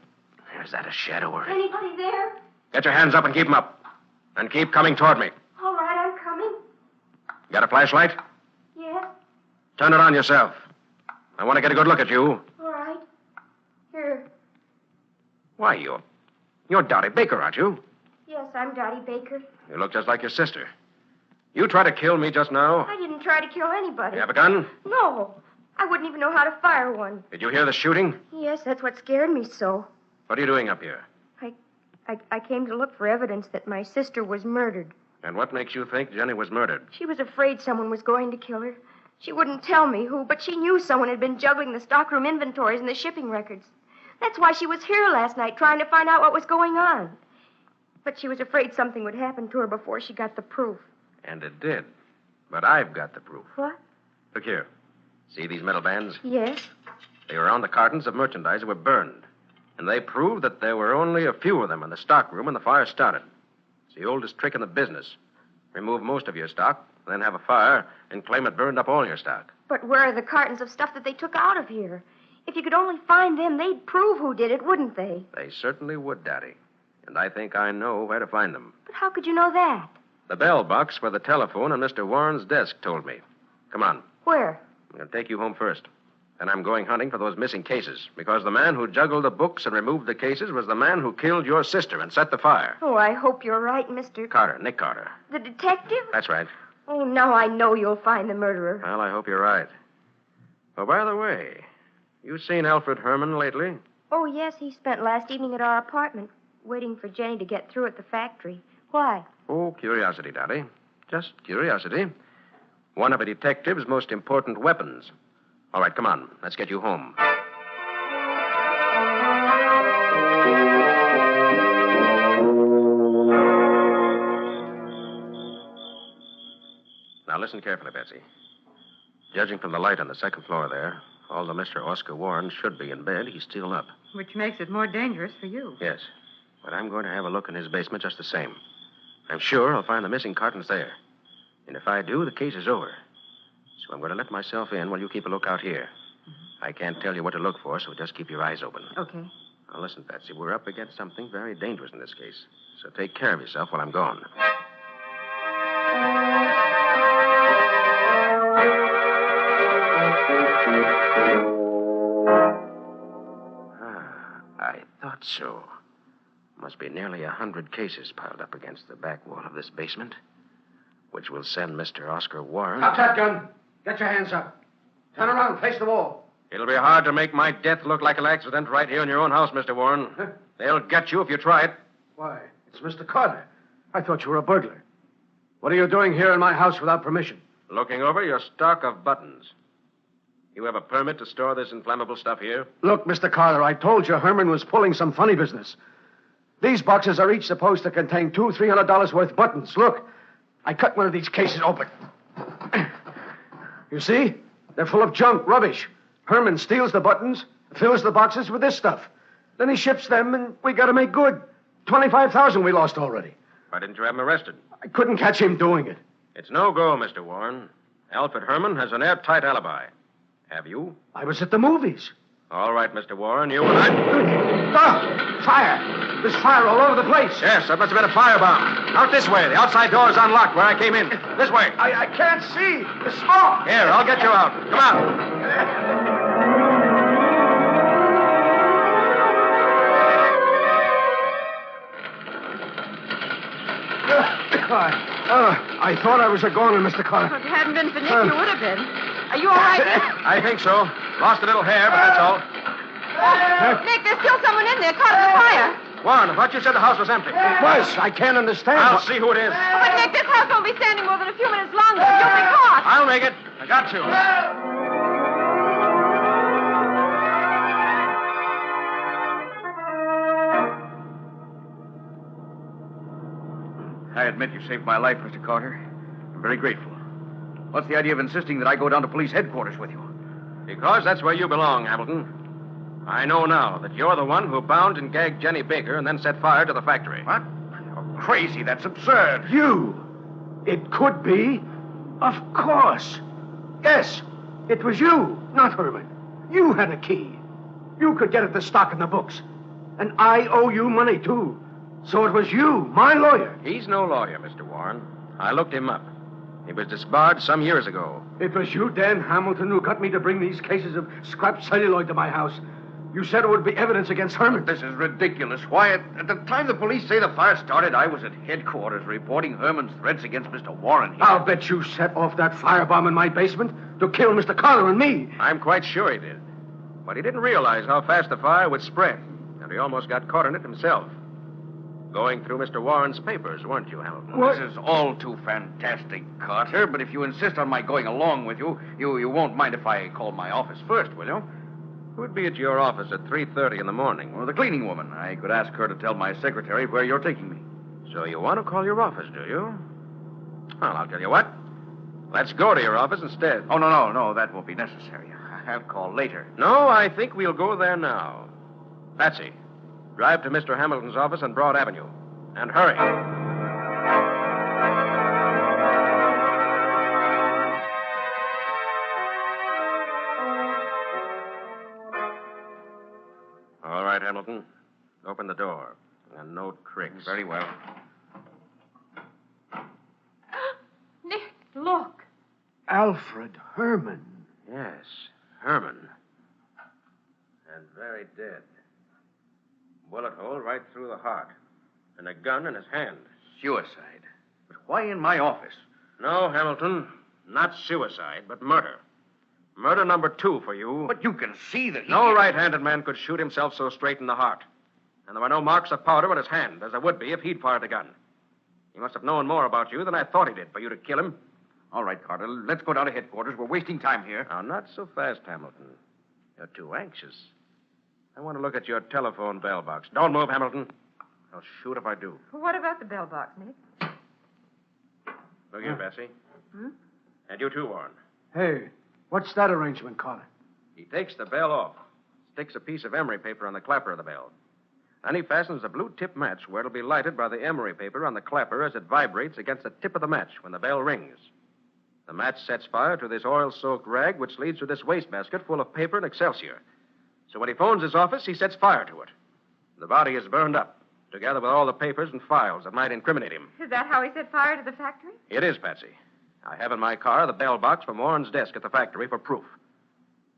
Is that a shadow or... Anybody there? Get your hands up and keep them up. And keep coming toward me. All right, I'm coming. Got a flashlight? Yes. Turn it on yourself. I want to get a good look at you. All right. Here. Why, you're Dottie Baker, aren't you? Yes, I'm Dottie Baker. You look just like your sister. You tried to kill me just now? I didn't try to kill anybody. You have a gun? No. I wouldn't even know how to fire one. Did you hear the shooting? Yes, that's what scared me so. What are you doing up here? I came to look for evidence that my sister was murdered. And what makes you think Jenny was murdered? She was afraid someone was going to kill her. She wouldn't tell me who, but she knew someone had been juggling the stockroom inventories and the shipping records. That's why she was here last night, trying to find out what was going on. But she was afraid something would happen to her before she got the proof. And it did. But I've got the proof. What? Look here. See these metal bands? Yes. They were on the cartons of merchandise that were burned. And they proved that there were only a few of them in the stockroom when the fire started. It's the oldest trick in the business. Remove most of your stock, then have a fire, and claim it burned up all your stock. But where are the cartons of stuff that they took out of here? If you could only find them, they'd prove who did it, wouldn't they? They certainly would, Daddy. And I think I know where to find them. But how could you know that? The bell box where the telephone on Mr. Warren's desk told me. Come on. Where? I'm going to take you home first. Then I'm going hunting for those missing cases, because the man who juggled the books and removed the cases was the man who killed your sister and set the fire. Oh, I hope you're right, Mr. Carter, Nick Carter. The detective? That's right. Oh, now I know you'll find the murderer. Well, I hope you're right. Oh, by the way, you seen Alfred Herman lately? Oh, yes, he spent last evening at our apartment, waiting for Jenny to get through at the factory. Why? Oh, curiosity, Dottie. Just curiosity. One of a detective's most important weapons. All right, come on. Let's get you home. Now, listen carefully, Betsy. Judging from the light on the second floor there, although Mr. Oscar Warren should be in bed, he's still up. Which makes it more dangerous for you. Yes. But I'm going to have a look in his basement just the same. I'm sure I'll find the missing cartons there. And if I do, the case is over. So I'm going to let myself in while you keep a lookout here. I can't tell you what to look for, so just keep your eyes open. Okay. Now, listen, Patsy, we're up against something very dangerous in this case. So take care of yourself while I'm gone. I thought so. Must be nearly 100 cases piled up against the back wall of this basement, which will send Mr. Oscar Warren... Stop that gun. Get your hands up. Turn around, face the wall. It'll be hard to make my death look like an accident right here in your own house, Mr. Warren. Huh? They'll get you if you try it. Why, it's Mr. Carter. I thought you were a burglar. What are you doing here in my house without permission? Looking over your stock of buttons. You have a permit to store this inflammable stuff here? Look, Mr. Carter, I told you Herman was pulling some funny business. These boxes are each supposed to contain $300 worth buttons. Look, I cut one of these cases open. You see? They're full of junk, rubbish. Herman steals the buttons, fills the boxes with this stuff. Then he ships them, and we got to make good. $25,000 we lost already. Why didn't you have him arrested? I couldn't catch him doing it. It's no go, Mr. Warren. Alfred Herman has an airtight alibi. Have you? I was at the movies. All right, Mr. Warren, you and I... Ah! Fire! There's fire all over the place. Yes, that must have been a firebomb. Out this way. The outside door is unlocked where I came in. This way. I can't see. The smoke. Here, I'll get you out. Come on. I thought I was a goner, Mr. Carter. If it hadn't been for Nick, you would have been. Are you all right, Nick? I think so. Lost a little hair, but that's all. Nick, there's still someone in there caught in the fire. Warren, I thought you said the house was empty. It was. I can't understand. I'll see who it is. But, Nick, this house won't be standing more than a few minutes longer. You'll be caught. I'll make it. I got to. I admit you saved my life, Mr. Carter. I'm very grateful. What's the idea of insisting that I go down to police headquarters with you? Because that's where you belong, Hamilton. I know now that you're the one who bound and gagged Jenny Baker and then set fire to the factory. What? You're crazy. That's absurd. You? It could be. Of course. Yes, it was you, not Herman. You had a key. You could get at the stock in the books. And I owe you money, too. So it was you, my lawyer. He's no lawyer, Mr. Warren. I looked him up. He was disbarred some years ago. It was you, Dan Hamilton, who got me to bring these cases of scrap celluloid to my house. You said it would be evidence against Herman. This is ridiculous. Why, at the time the police say the fire started, I was at headquarters reporting Herman's threats against Mr. Warren here. I'll bet you set off that firebomb in my basement to kill Mr. Carter and me. I'm quite sure he did. But he didn't realize how fast the fire would spread, and he almost got caught in it himself. Going through Mr. Warren's papers, weren't you, Hamilton? What? This is all too fantastic, Carter, but if you insist on my going along with you, you won't mind if I call my office first, will you? Who'd be at your office at 3:30 in the morning? Well, the cleaning woman. I could ask her to tell my secretary where you're taking me. So you want to call your office, do you? Well, I'll tell you what. Let's go to your office instead. Oh, no, that won't be necessary. I'll call later. No, I think we'll go there now. Patsy, drive to Mr. Hamilton's office on Broad Avenue. And hurry. All right, Hamilton. Open the door. And no tricks. Very well. Nick, look. Alfred Herman. Yes, Herman. There he dead. Bullet hole right through the heart. And a gun in his hand. Suicide. But why in my office? No, Hamilton. Not suicide, but murder. Murder number 2 for you. But you can see that he... No right-handed man could shoot himself so straight in the heart. And there were no marks of powder on his hand, as there would be if he'd fired the gun. He must have known more about you than I thought he did for you to kill him. All right, Carter, let's go down to headquarters. We're wasting time here. Now, not so fast, Hamilton. You're too anxious. I want to look at your telephone bell box. Don't move, Hamilton. I'll shoot if I do. What about the bell box, Nick? Look here, Bessie. Hmm? And you too, Warren. Hey, what's that arrangement, Carter? He takes the bell off, sticks a piece of emery paper on the clapper of the bell. Then he fastens a blue-tip match where it'll be lighted by the emery paper on the clapper as it vibrates against the tip of the match when the bell rings. The match sets fire to this oil-soaked rag, which leads to this wastebasket full of paper and excelsior. So when he phones his office, he sets fire to it. The body is burned up, together with all the papers and files that might incriminate him. Is that how he set fire to the factory? It is, Patsy. I have in my car the bell box from Warren's desk at the factory for proof.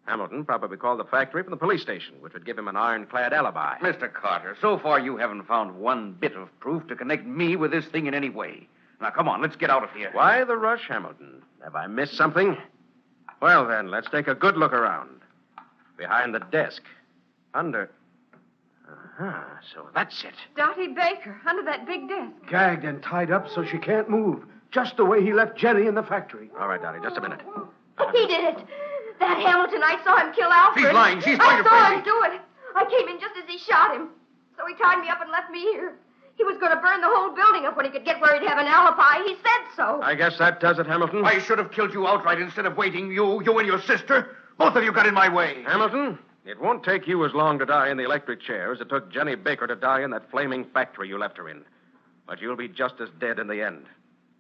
Hamilton probably called the factory from the police station, which would give him an ironclad alibi. Mr. Carter, so far you haven't found one bit of proof to connect me with this thing in any way. Now, come on, let's get out of here. Why the rush, Hamilton? Have I missed something? Well, then, let's take a good look around. Behind the desk. Under... so that's it. Dottie Baker, under that big desk. Gagged and tied up so she can't move. Just the way he left Jenny in the factory. All right, Dottie, just a minute. He did it. That Hamilton, I saw him kill Alfred. She's lying. She's trying to I saw frame him do it. I came in just as he shot him. So he tied me up and left me here. He was going to burn the whole building up when he could get where he'd have an alibi. He said so. I guess that does it, Hamilton. I should have killed you outright instead of waiting. You and your sister. Both of you got in my way. Hamilton, it won't take you as long to die in the electric chair as it took Jenny Baker to die in that flaming factory you left her in. But you'll be just as dead in the end,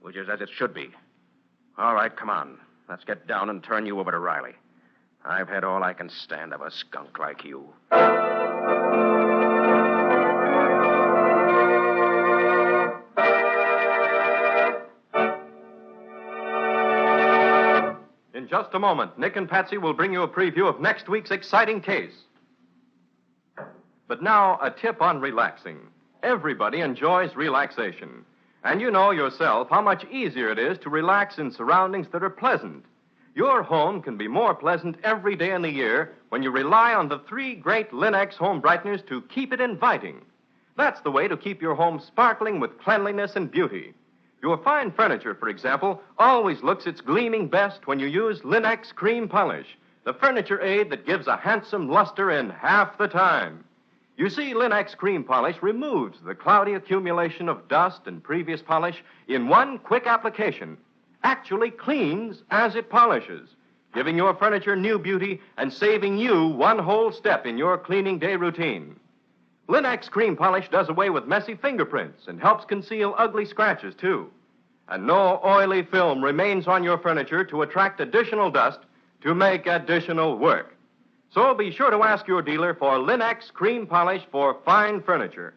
which is as it should be. All right, come on. Let's get down and turn you over to Riley. I've had all I can stand of a skunk like you. In just a moment, Nick and Patsy will bring you a preview of next week's exciting case. But now, a tip on relaxing. Everybody enjoys relaxation. And you know yourself how much easier it is to relax in surroundings that are pleasant. Your home can be more pleasant every day in the year when you rely on the 3 great Linex home brighteners to keep it inviting. That's the way to keep your home sparkling with cleanliness and beauty. Your fine furniture, for example, always looks its gleaming best when you use Linex cream polish, the furniture aid that gives a handsome luster in half the time. You see, Linex cream polish removes the cloudy accumulation of dust and previous polish in one quick application. Actually cleans as it polishes, giving your furniture new beauty and saving you one whole step in your cleaning day routine. Linex cream polish does away with messy fingerprints and helps conceal ugly scratches, too. And no oily film remains on your furniture to attract additional dust to make additional work. So be sure to ask your dealer for Linex cream polish for fine furniture.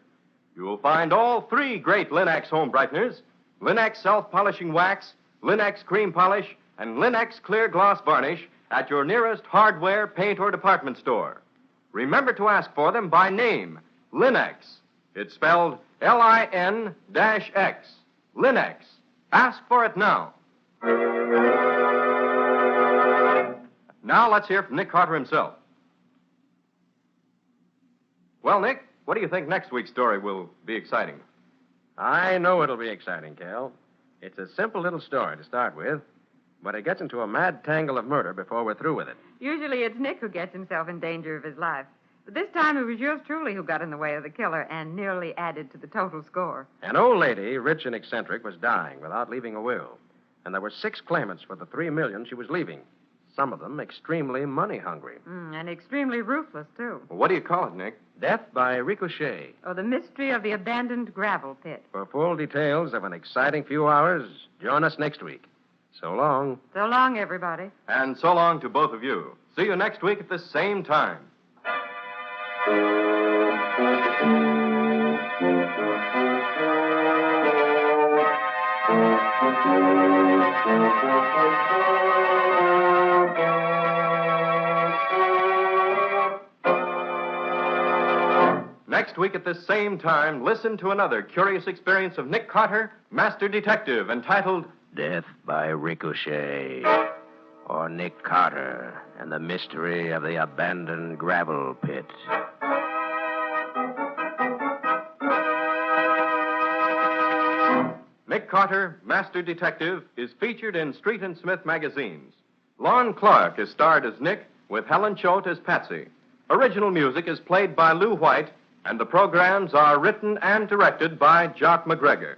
You'll find all 3 great Linex home brighteners, Linex self-polishing wax, Linex cream polish, and Linex clear gloss varnish at your nearest hardware, paint, or department store. Remember to ask for them by name, Linex. It's spelled L-I-N-X. Linex. Ask for it now. Now let's hear from Nick Carter himself. Well, Nick, what do you think next week's story will be exciting? I know it'll be exciting, Cal. It's a simple little story to start with, but it gets into a mad tangle of murder before we're through with it. Usually it's Nick who gets himself in danger of his life. But this time it was yours truly who got in the way of the killer and nearly added to the total score. An old lady, rich and eccentric, was dying without leaving a will. And there were 6 claimants for the $3 million she was leaving. Some of them extremely money-hungry. And extremely ruthless, too. Well, what do you call it, Nick? Death by Ricochet. Oh, the mystery of the abandoned gravel pit. For full details of an exciting few hours, join us next week. So long. So long, everybody. And so long to both of you. See you next week at the same time. Next week at this same time, listen to another curious experience of Nick Carter, Master Detective, entitled Death by Ricochet, or Nick Carter and the Mystery of the Abandoned Gravel Pit. Nick Carter, Master Detective, is featured in Street and Smith magazines. Lon Clark is starred as Nick, with Helen Choate as Patsy. Original music is played by Lou White, and the programs are written and directed by Jock McGregor.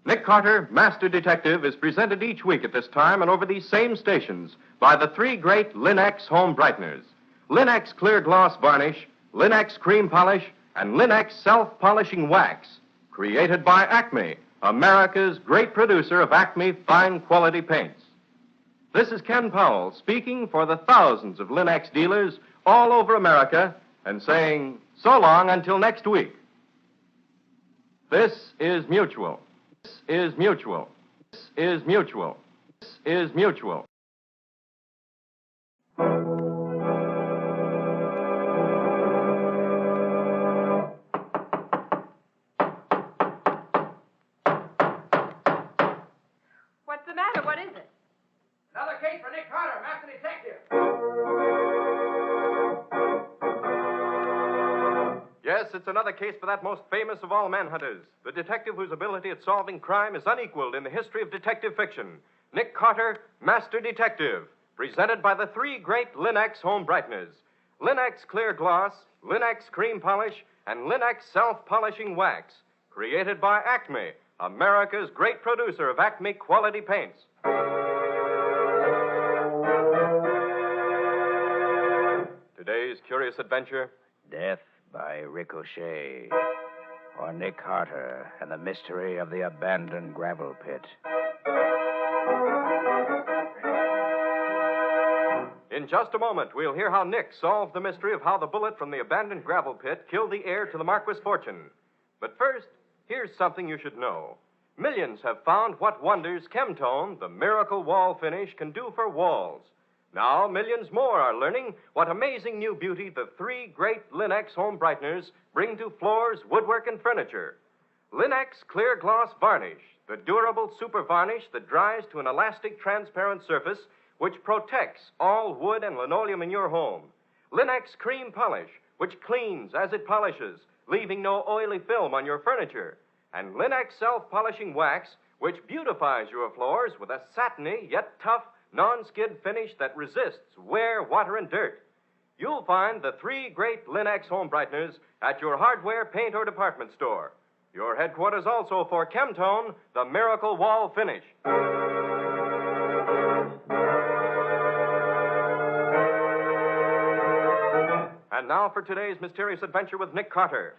Nick Carter, Master Detective, is presented each week at this time and over these same stations by the three great Linex home brighteners: Linex Clear Gloss Varnish, Linex Cream Polish, and Linex Self-Polishing Wax, created by Acme, America's great producer of Acme fine quality paints. This is Ken Powell speaking for the thousands of Linex dealers all over America and saying so long until next week. This is Mutual. This is Mutual. This is Mutual. This is Mutual. What's the matter? What is it? Another case for Nick Carter, Master Detective. Yes, it's another case for that most famous of all manhunters, the detective whose ability at solving crime is unequaled in the history of detective fiction. Nick Carter, Master Detective, presented by the three great Linex home brighteners: Linex Clear Gloss, Linex Cream Polish, and Linex Self-Polishing Wax, created by Acme, America's great producer of Acme quality paints. Today's curious adventure: Death by Ricochet, or Nick Carter and the Mystery of the Abandoned Gravel Pit. In just a moment, we'll hear how Nick solved the mystery of how the bullet from the abandoned gravel pit killed the heir to the Marquis' fortune. But first, here's something you should know. Millions have found what wonders Chemtone, the miracle wall finish, can do for walls. Now, millions more are learning what amazing new beauty the three great Linex home brighteners bring to floors, woodwork, and furniture. Linex Clear Gloss Varnish, the durable super varnish that dries to an elastic, transparent surface which protects all wood and linoleum in your home. Linex Cream Polish, which cleans as it polishes, leaving no oily film on your furniture. And Linex Self-Polishing Wax, which beautifies your floors with a satiny yet tough, non-skid finish that resists wear, water, and dirt. You'll find the three great Linex home brighteners at your hardware, paint, or department store. Your headquarters also for Chemtone, the miracle wall finish. And now for today's mysterious adventure with Nick Carter.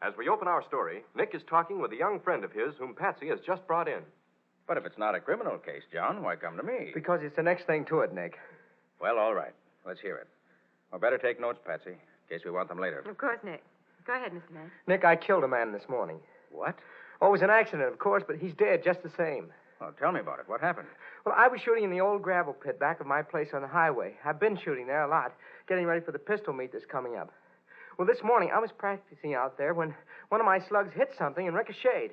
As we open our story, Nick is talking with a young friend of his whom Patsy has just brought in. But if it's not a criminal case, John, why come to me? Because it's the next thing to it, Nick. Well, all right. Let's hear it. Well, better take notes, Patsy, in case we want them later. Of course, Nick. Go ahead, Mr. Mason. Nick, I killed a man this morning. What? Oh, it was an accident, of course, but he's dead just the same. Well, tell me about it. What happened? Well, I was shooting in the old gravel pit back of my place on the highway. I've been shooting there a lot, getting ready for the pistol meet that's coming up. Well, this morning I was practicing out there when one of my slugs hit something and ricocheted.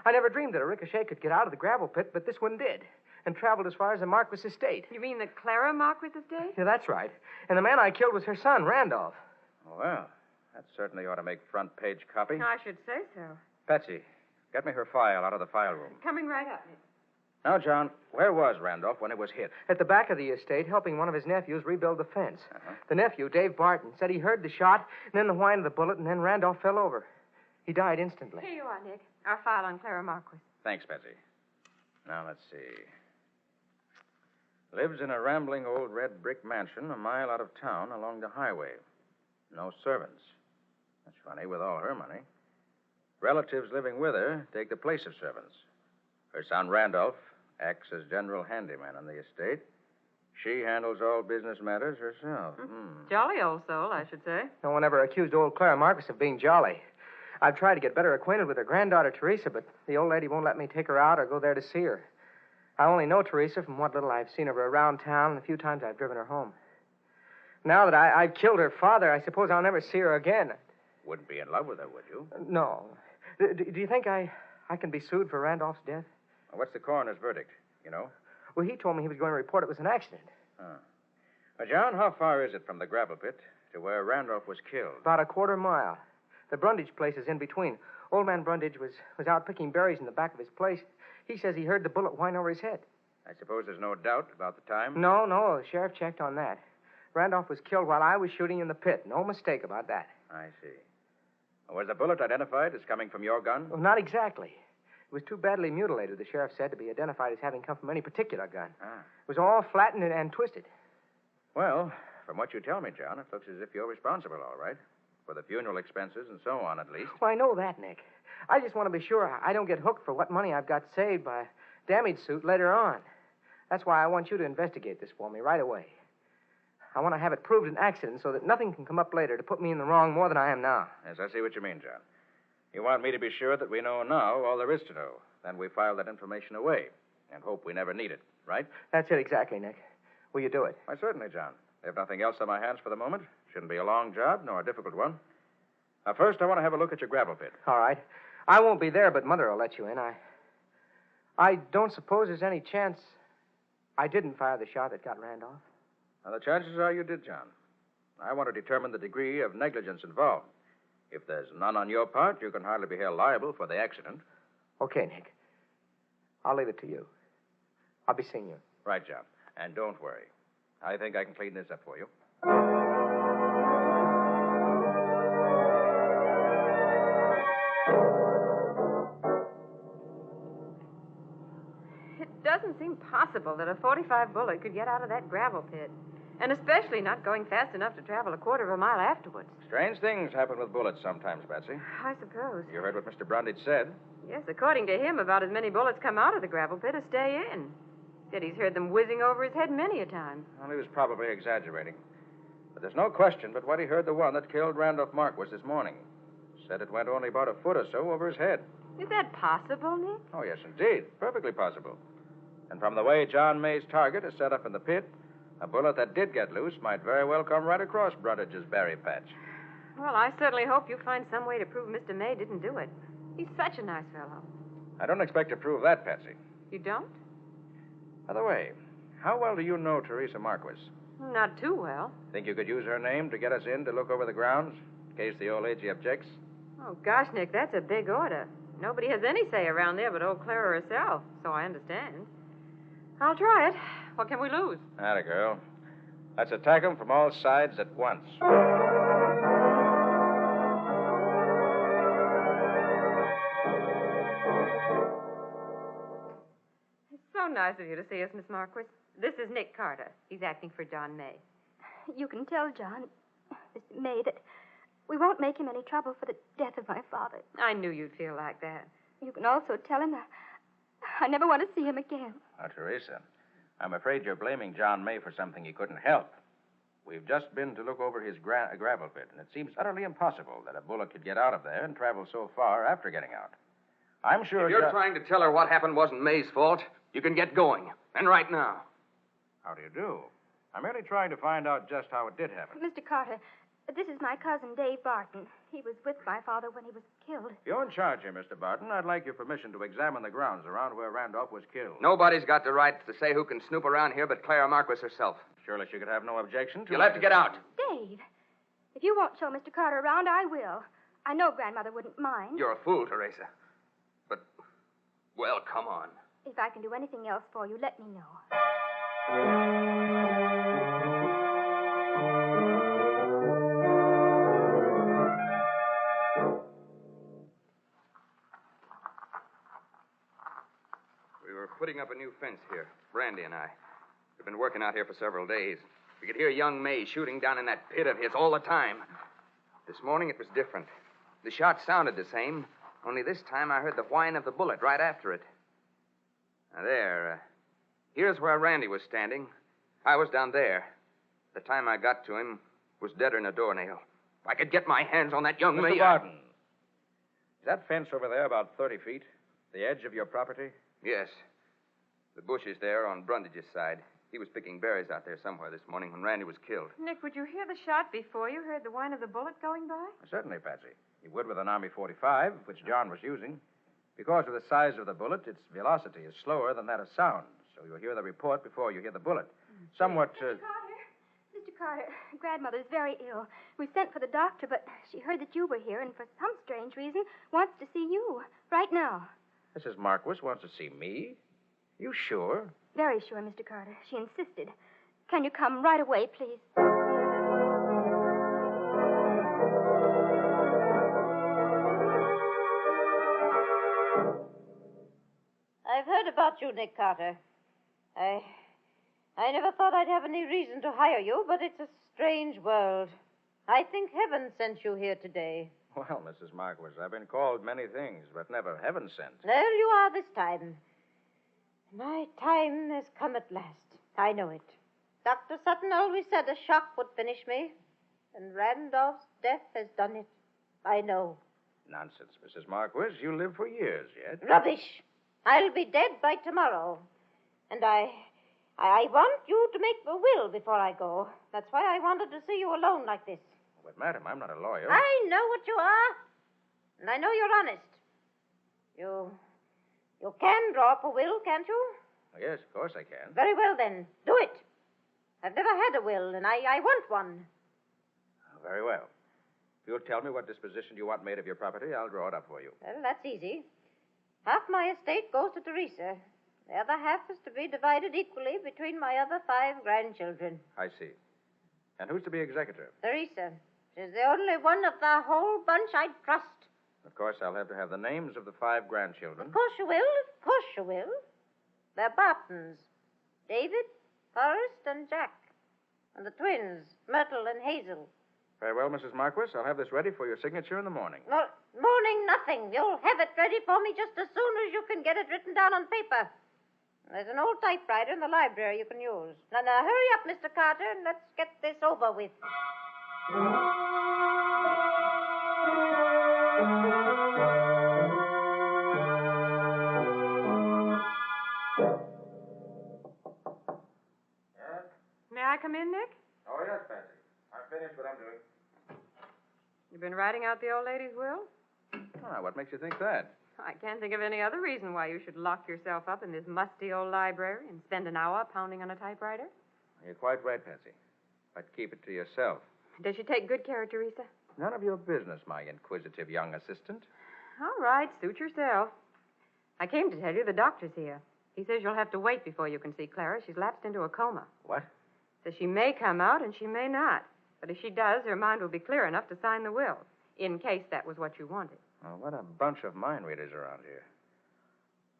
I never dreamed that a ricochet could get out of the gravel pit, but this one did, and traveled as far as the Marquis estate. You mean the Clara Marquis estate? Yeah, that's right. And the man I killed was her son, Randolph. Well, that certainly ought to make front page copy. I should say so. Patsy, get me her file out of the file room. Coming right up, Nick. Now, John, where was Randolph when it was hit? At the back of the estate, helping one of his nephews rebuild the fence. The nephew, Dave Barton, said he heard the shot, and then the whine of the bullet, and then Randolph fell over. He died instantly. Here you are, Nick. Our file on Clara Marquis. Thanks, Patsy. Now, let's see. Lives in a rambling old red brick mansion a mile out of town along the highway. No servants. That's funny, with all her money. Relatives living with her take the place of servants. Her son, Randolph, acts as general handyman on the estate. She handles all business matters herself. Jolly old soul, I should say. No one ever accused old Clara Marquis of being jolly. I've tried to get better acquainted with her granddaughter, Teresa, but the old lady won't let me take her out or go there to see her. I only know Teresa from what little I've seen of her around town and the few times I've driven her home. Now that I've killed her father, I suppose I'll never see her again. Wouldn't be in love with her, would you? No. Do you think I can be sued for Randolph's death? Well, what's the coroner's verdict? You know? Well, he told me he was going to report it was an accident. John, how far is it from the gravel pit to where Randolph was killed? About a quarter mile. The Brundage place is in between. Old man Brundage was out picking berries in the back of his place. He says he heard the bullet whine over his head. I suppose there's no doubt about the time? No, the sheriff checked on that. Randolph was killed while I was shooting in the pit. No mistake about that. I see. Was the bullet identified as coming from your gun? Well, not exactly. It was too badly mutilated, the sheriff said, to be identified as having come from any particular gun. It was all flattened and twisted. Well, from what you tell me, John, it looks as if you're responsible, all right. For the funeral expenses and so on, at least. Well, I know that, Nick. I just want to be sure I don't get hooked for what money I've got saved by a damage suit later on. That's why I want you to investigate this for me right away. I want to have it proved an accident so that nothing can come up later to put me in the wrong more than I am now. Yes, I see what you mean, John. You want me to be sure that we know now all there is to know. Then we file that information away and hope we never need it, right? That's it exactly, Nick. Will you do it? Why, certainly, John. I have nothing else on my hands for the moment. Shouldn't be a long job, nor a difficult one. Now, first, I want to have a look at your gravel pit. All right. I won't be there, but Mother will let you in. I don't suppose there's any chance I didn't fire the shot that got Randolph. Now, the chances are you did, John. I want to determine the degree of negligence involved. If there's none on your part, you can hardly be held liable for the accident. Okay, Nick. I'll leave it to you. I'll be seeing you. Right, John. And don't worry. I think I can clean this up for you. It doesn't seem possible that a .45 bullet could get out of that gravel pit. And especially not going fast enough to travel a quarter of a mile afterwards. Strange things happen with bullets sometimes, Betsy. I suppose. You heard what Mr. Brundage said. Yes, according to him, about as many bullets come out of the gravel pit as stay in. Said he's heard them whizzing over his head many a time. Well, he was probably exaggerating. But there's no question but what he heard the one that killed Randolph Marquis this morning. Said it went only about a foot or so over his head. Is that possible, Nick? Oh, yes, indeed. Perfectly possible. And from the way John May's target is set up in the pit, a bullet that did get loose might very well come right across Brundage's berry patch. Well, I certainly hope you find some way to prove Mr. May didn't do it. He's such a nice fellow. I don't expect to prove that, Patsy. You don't? By the way, how well do you know Teresa Marquis? Not too well. Think you could use her name to get us in to look over the grounds, in case the old lady objects? Oh, gosh, Nick, that's a big order. Nobody has any say around there but old Clara herself, so I understand. I'll try it. What can we lose? Atta girl. Let's attack them from all sides at once. It's so nice of you to see us, Miss Marquis. This is Nick Carter. He's acting for John May. You can tell John, Mr. May, that we won't make him any trouble for the death of my father. I knew you'd feel like that. You can also tell him I never want to see him again. Now, Teresa, I'm afraid you're blaming John May for something he couldn't help. We've just been to look over his gravel pit, and it seems utterly impossible that a bullet could get out of there and travel so far after getting out. I'm sure... If you're trying to tell her what happened wasn't May's fault, you can get going. And right now. How do you do? I'm merely trying to find out just how it did happen. Mr. Carter, this is my cousin, Dave Barton. He was with my father when he was killed. If you're in charge here, Mr. Barton, I'd like your permission to examine the grounds around where Randolph was killed. Nobody's got the right to say who can snoop around here but Clara Marquis herself. Surely she could have no objection to... You'll have to get out. Dave, if you won't show Mr. Carter around, I will. I know Grandmother wouldn't mind. You're a fool, Teresa. But, well, come on. If I can do anything else for you, let me know. We were putting up a new fence here, Brandy and I. We've been working out here for several days. We could hear young May shooting down in that pit of his all the time. This morning it was different. The shot sounded the same, only this time I heard the whine of the bullet right after it. Now there, here's where Randy was standing. I was down there. The time I got to him was deader than a doornail. If I could get my hands on that young May... Mr. Barton, is that fence over there about 30 feet? The edge of your property? Yes. The bushes there on Brundage's side. He was picking berries out there somewhere this morning when Randy was killed. Nick, would you hear the shot before you heard the whine of the bullet going by? Certainly, Patsy. You would with an Army 45, which John was using. Because of the size of the bullet, its velocity is slower than that of sound. So you'll hear the report before you hear the bullet. Somewhat. Mr. Carter, Grandmother's very ill. We sent for the doctor, but she heard that you were here and for some strange reason wants to see you right now. Mrs. Marquis wants to see me? You sure? Very sure, Mr. Carter. She insisted. Can you come right away, please? I've heard about you, Nick Carter. I never thought I'd have any reason to hire you, but it's a strange world. I think heaven sent you here today. Well, Mrs. Marquis, I've been called many things, but never heaven sent. There you are this time. My time has come at last. I know it. Dr. Sutton always said a shock would finish me, and Randolph's death has done it. I know. Nonsense, Mrs. Marquis. You live for years yet. Rubbish. I'll be dead by tomorrow. And I want you to make a will before I go. That's why I wanted to see you alone like this. But, madam, I'm not a lawyer. I know what you are. And I know you're honest. You can draw up a will, can't you? Yes, of course I can. Very well, then. Do it. I've never had a will, and I want one. Very well. If you'll tell me what disposition you want made of your property, I'll draw it up for you. Well, that's easy. Half my estate goes to Teresa. The other half is to be divided equally between my other 5 grandchildren. I see. And who's to be executor? Teresa. She's the only one of the whole bunch I'd trust. Of course, I'll have to have the names of the 5 grandchildren. Of course you will. Of course you will. They're Bartons. David, Forrest, and Jack. And the twins, Myrtle and Hazel. Very well, Mrs. Marquis. I'll have this ready for your signature in the morning. Well, morning nothing. You'll have it ready for me just as soon as you can get it written down on paper. There's an old typewriter in the library you can use. Now, hurry up, Mr. Carter, and let's get this over with. Yes? May I come in, Nick? Oh, yes, Patsy. I've finished what I'm doing. You've been writing out the old lady's will? Ah, what makes you think that? I can't think of any other reason why you should lock yourself up in this musty old library and spend an hour pounding on a typewriter. You're quite right, Patsy. But keep it to yourself. Does she take good care of Teresa? None of your business, my inquisitive young assistant. All right, suit yourself. I came to tell you the doctor's here. He says you'll have to wait before you can see Clara. She's lapsed into a coma. What? Says she may come out and she may not. But if she does, her mind will be clear enough to sign the will, in case that was what you wanted. Oh, what a bunch of mind readers around here.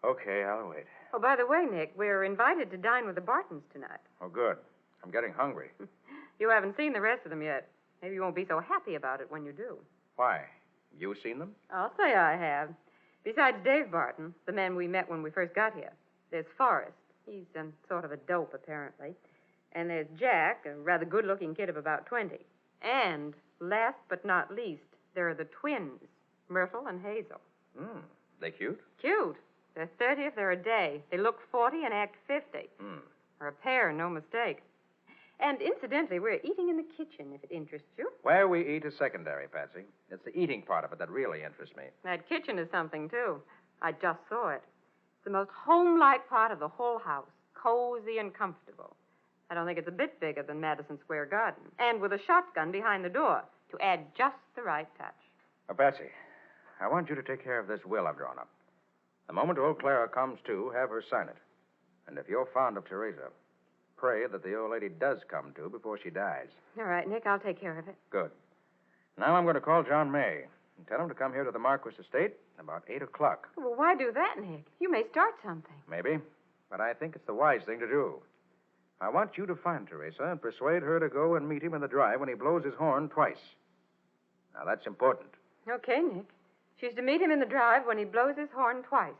Okay, I'll wait. Oh, by the way, Nick, we're invited to dine with the Bartons tonight. Oh, good. I'm getting hungry. You haven't seen the rest of them yet. Maybe you won't be so happy about it when you do. Why? You seen them? I'll say I have. Besides Dave Barton, the man we met when we first got here, there's Forrest. He's sort of a dope, apparently. And there's Jack, a rather good-looking kid of about 20. And, last but not least, there are the twins, Myrtle and Hazel. They cute? Cute. They're 30 if they're a day. They look 40 and act 50. Are a pair, no mistake. And incidentally, we're eating in the kitchen, if it interests you. Where we eat is secondary, Patsy. It's the eating part of it that really interests me. That kitchen is something, too. I just saw it. It's the most home-like part of the whole house. Cozy and comfortable. I don't think it's a bit bigger than Madison Square Garden. And with a shotgun behind the door to add just the right touch. Patsy, I want you to take care of this will I've drawn up. The moment old Clara comes to, have her sign it. And if you're fond of Teresa, pray that the old lady does come to before she dies. All right, Nick, I'll take care of it. Good. Now I'm going to call John May and tell him to come here to the Marquis estate about 8 o'clock. Well, why do that, Nick? You may start something. Maybe, but I think it's the wise thing to do. I want you to find Teresa and persuade her to go and meet him in the drive when he blows his horn twice. Now, that's important. Okay, Nick. She's to meet him in the drive when he blows his horn twice.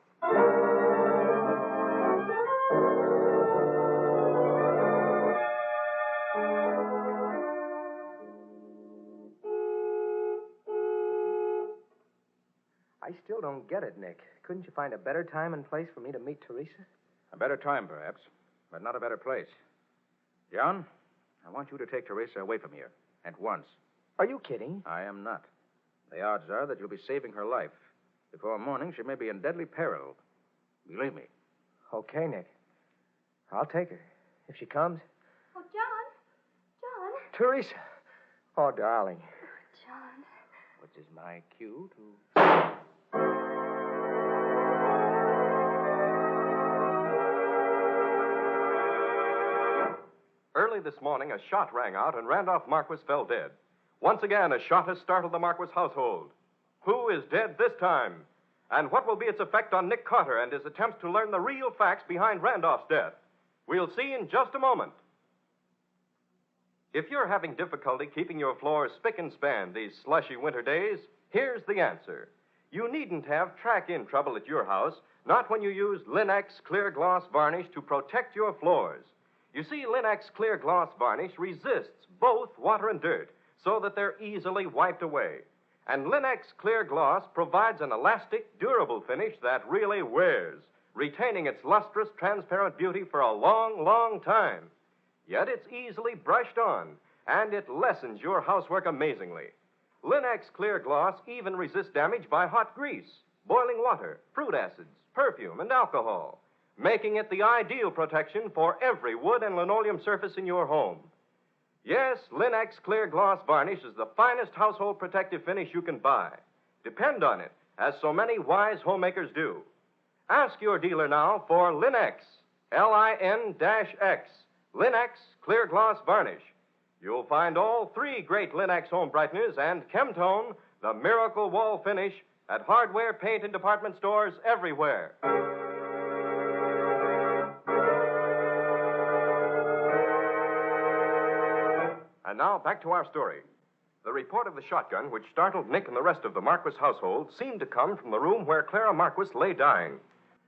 I still don't get it, Nick. Couldn't you find a better time and place for me to meet Teresa? A better time, perhaps, but not a better place. John, I want you to take Teresa away from here. At once. Are you kidding? I am not. The odds are that you'll be saving her life. Before morning, she may be in deadly peril. Believe me. Okay, Nick. I'll take her. If she comes. Oh, John. John. Teresa. Oh, darling. John. Which is my cue to... Early this morning, a shot rang out and Randolph Marquis fell dead. Once again, a shot has startled the Marquis household. Who is dead this time? And what will be its effect on Nick Carter and his attempts to learn the real facts behind Randolph's death? We'll see in just a moment. If you're having difficulty keeping your floors spick and span these slushy winter days, here's the answer. You needn't have track-in trouble at your house, not when you use Linex Clear Gloss Varnish to protect your floors. You see, Linex Clear Gloss Varnish resists both water and dirt so that they're easily wiped away. And Linex Clear Gloss provides an elastic, durable finish that really wears, retaining its lustrous, transparent beauty for a long, long time. Yet it's easily brushed on, and it lessens your housework amazingly. Linex Clear Gloss even resists damage by hot grease, boiling water, fruit acids, perfume, and alcohol, making it the ideal protection for every wood and linoleum surface in your home. Yes, Linex Clear Gloss Varnish is the finest household protective finish you can buy. Depend on it, as so many wise homemakers do. Ask your dealer now for Linex, Lin-X, Linex Clear Gloss Varnish. You'll find all three great Linex home brighteners and Chemtone, the miracle wall finish, at hardware, paint, and department stores everywhere. And now, back to our story. The report of the shotgun, which startled Nick and the rest of the Marquis household, seemed to come from the room where Clara Marquis lay dying.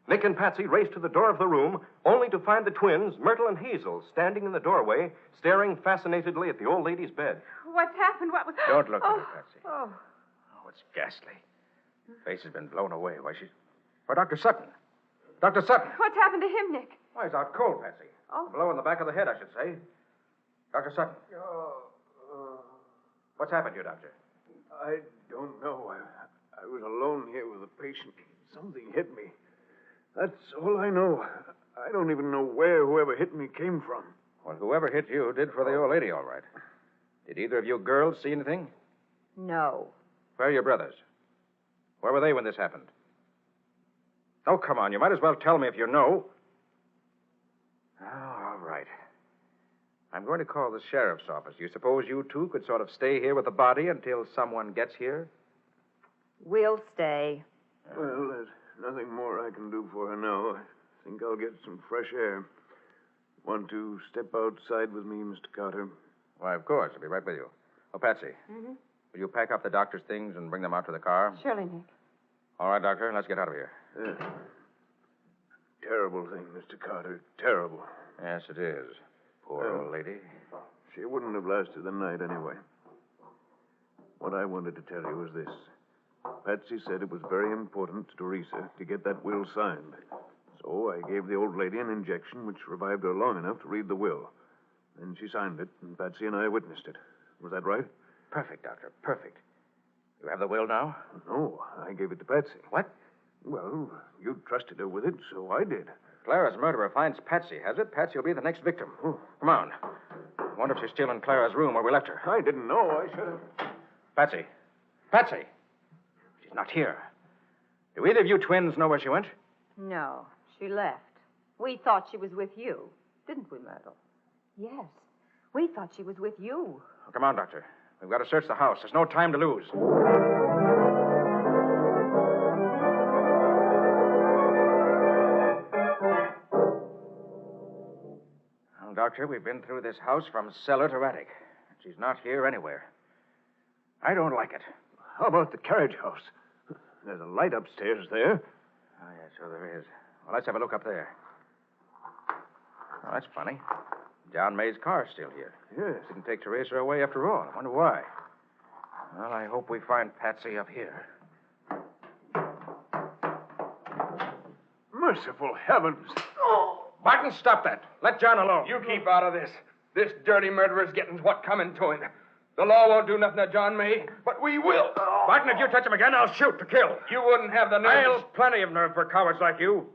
Nick and Patsy raced to the door of the room, only to find the twins, Myrtle and Hazel, standing in the doorway, staring fascinatedly at the old lady's bed. What's happened? What was... Don't look at her, Patsy. Oh. Oh, it's ghastly. Face has been blown away. Why, she's... Why, Dr. Sutton. Dr. Sutton. What's happened to him, Nick? Why, he's out cold, Patsy. Oh. A blow in the back of the head, I should say. Dr. Sutton. What's happened to you, Doctor? I don't know. I was alone here with a patient. Something hit me. That's all I know. I don't even know where whoever hit me came from. Well, whoever hit you did for the old lady, all right. Did either of you girls see anything? No. Where are your brothers? Where were they when this happened? Oh, come on. You might as well tell me if you know. Oh, all right. I'm going to call the sheriff's office. Do you suppose you two could sort of stay here with the body until someone gets here? We'll stay. Well, there's nothing more I can do for her now. I think I'll get some fresh air. Want to step outside with me, Mr. Carter? Why, of course. I'll be right with you. Oh, Patsy. Mm-hmm. Will you pack up the doctor's things and bring them out to the car? Surely, Nick. All right, Doctor. Let's get out of here. Terrible thing, Mr. Carter. Terrible. Yes, it is. Poor old lady. She wouldn't have lasted the night anyway. What I wanted to tell you was this. Patsy said it was very important to Teresa to get that will signed. So I gave the old lady an injection which revived her long enough to read the will. Then she signed it, and Patsy and I witnessed it. Was that right? Perfect, Doctor. Perfect. You have the will now? No, I gave it to Patsy. What? Well, you trusted her with it, so I did. Clara's murderer finds Patsy, has it? Patsy will be the next victim. Oh. Come on. I wonder if she's still in Clara's room where we left her. I didn't know. I should have. Patsy. Patsy. She's not here. Do either of you twins know where she went? No, she left. We thought she was with you, didn't we, Myrtle? Yes. We thought she was with you. Oh, come on, Doctor. We've got to search the house. There's no time to lose. Well, Doctor, we've been through this house from cellar to attic. She's not here anywhere. I don't like it. How about the carriage house? There's a light upstairs there. Oh, yeah, so there is. Well, let's have a look up there. Oh, that's funny. John May's car's still here. Yes. Didn't take Teresa away after all. I wonder why. Well, I hope we find Patsy up here. Merciful heavens. Martin, stop that. Let John alone. You keep out of this. This dirty murderer's getting what coming to him. The law won't do nothing to John May, but we will. Barton, if you touch him again, I'll shoot to kill. You wouldn't have the nerve. I'll plenty of nerve for cowards like you.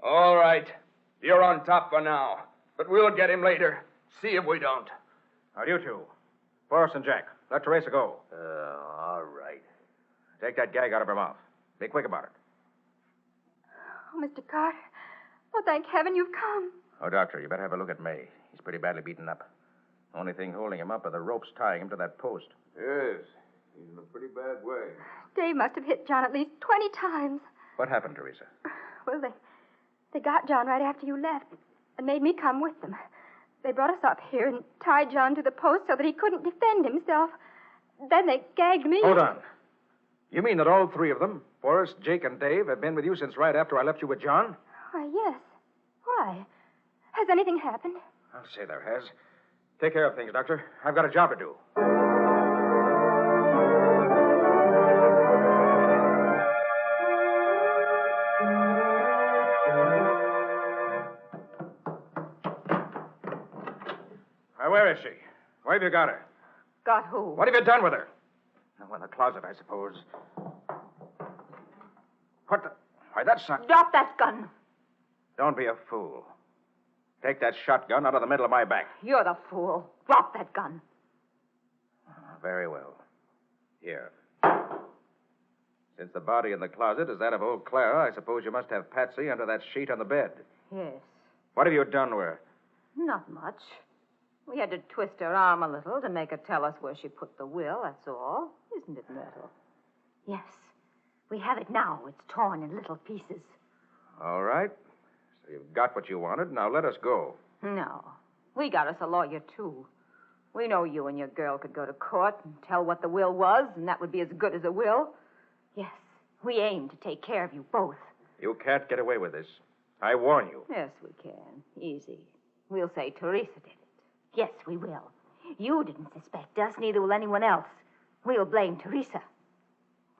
All right. You're on top for now. But we'll get him later. See if we don't. Now, you two. Forrest and Jack, let Teresa go. All right. Take that gag out of her mouth. Be quick about it. Oh, Mr. Carter. Oh, thank heaven you've come. Oh, Doctor, you better have a look at May. He's pretty badly beaten up. Only thing holding him up are the ropes tying him to that post. Yes. He's in a pretty bad way. Dave must have hit John at least 20 times. What happened, Teresa? Well, they got John right after you left and made me come with them. They brought us up here and tied John to the post so that he couldn't defend himself. Then they gagged me. Hold on. You mean that all three of them, Forrest, Jake, and Dave, have been with you since right after I left you with John? Why, yes. Why? Has anything happened? I'll say there has. Take care of things, Doctor. I've got a job to do. Where is she? Where have you got her? Got who? What have you done with her? Oh, in the closet, I suppose. What the... Why, that's not... Drop that gun. Don't be a fool. Take that shotgun out of the middle of my back. You're the fool. Drop that gun. Very well. Here. Since the body in the closet is that of old Clara, I suppose you must have Patsy under that sheet on the bed. Yes. What have you done with her? Not much. We had to twist her arm a little to make her tell us where she put the will, that's all. Isn't it, Myrtle? Yes. We have it now. It's torn in little pieces. All right. So you've got what you wanted. Now let us go. No. We got us a lawyer, too. We know you and your girl could go to court and tell what the will was, and that would be as good as a will. Yes. We aim to take care of you both. You can't get away with this. I warn you. Yes, we can. Easy. We'll say Teresa did it. Yes, we will. You didn't suspect us, neither will anyone else. We'll blame Teresa.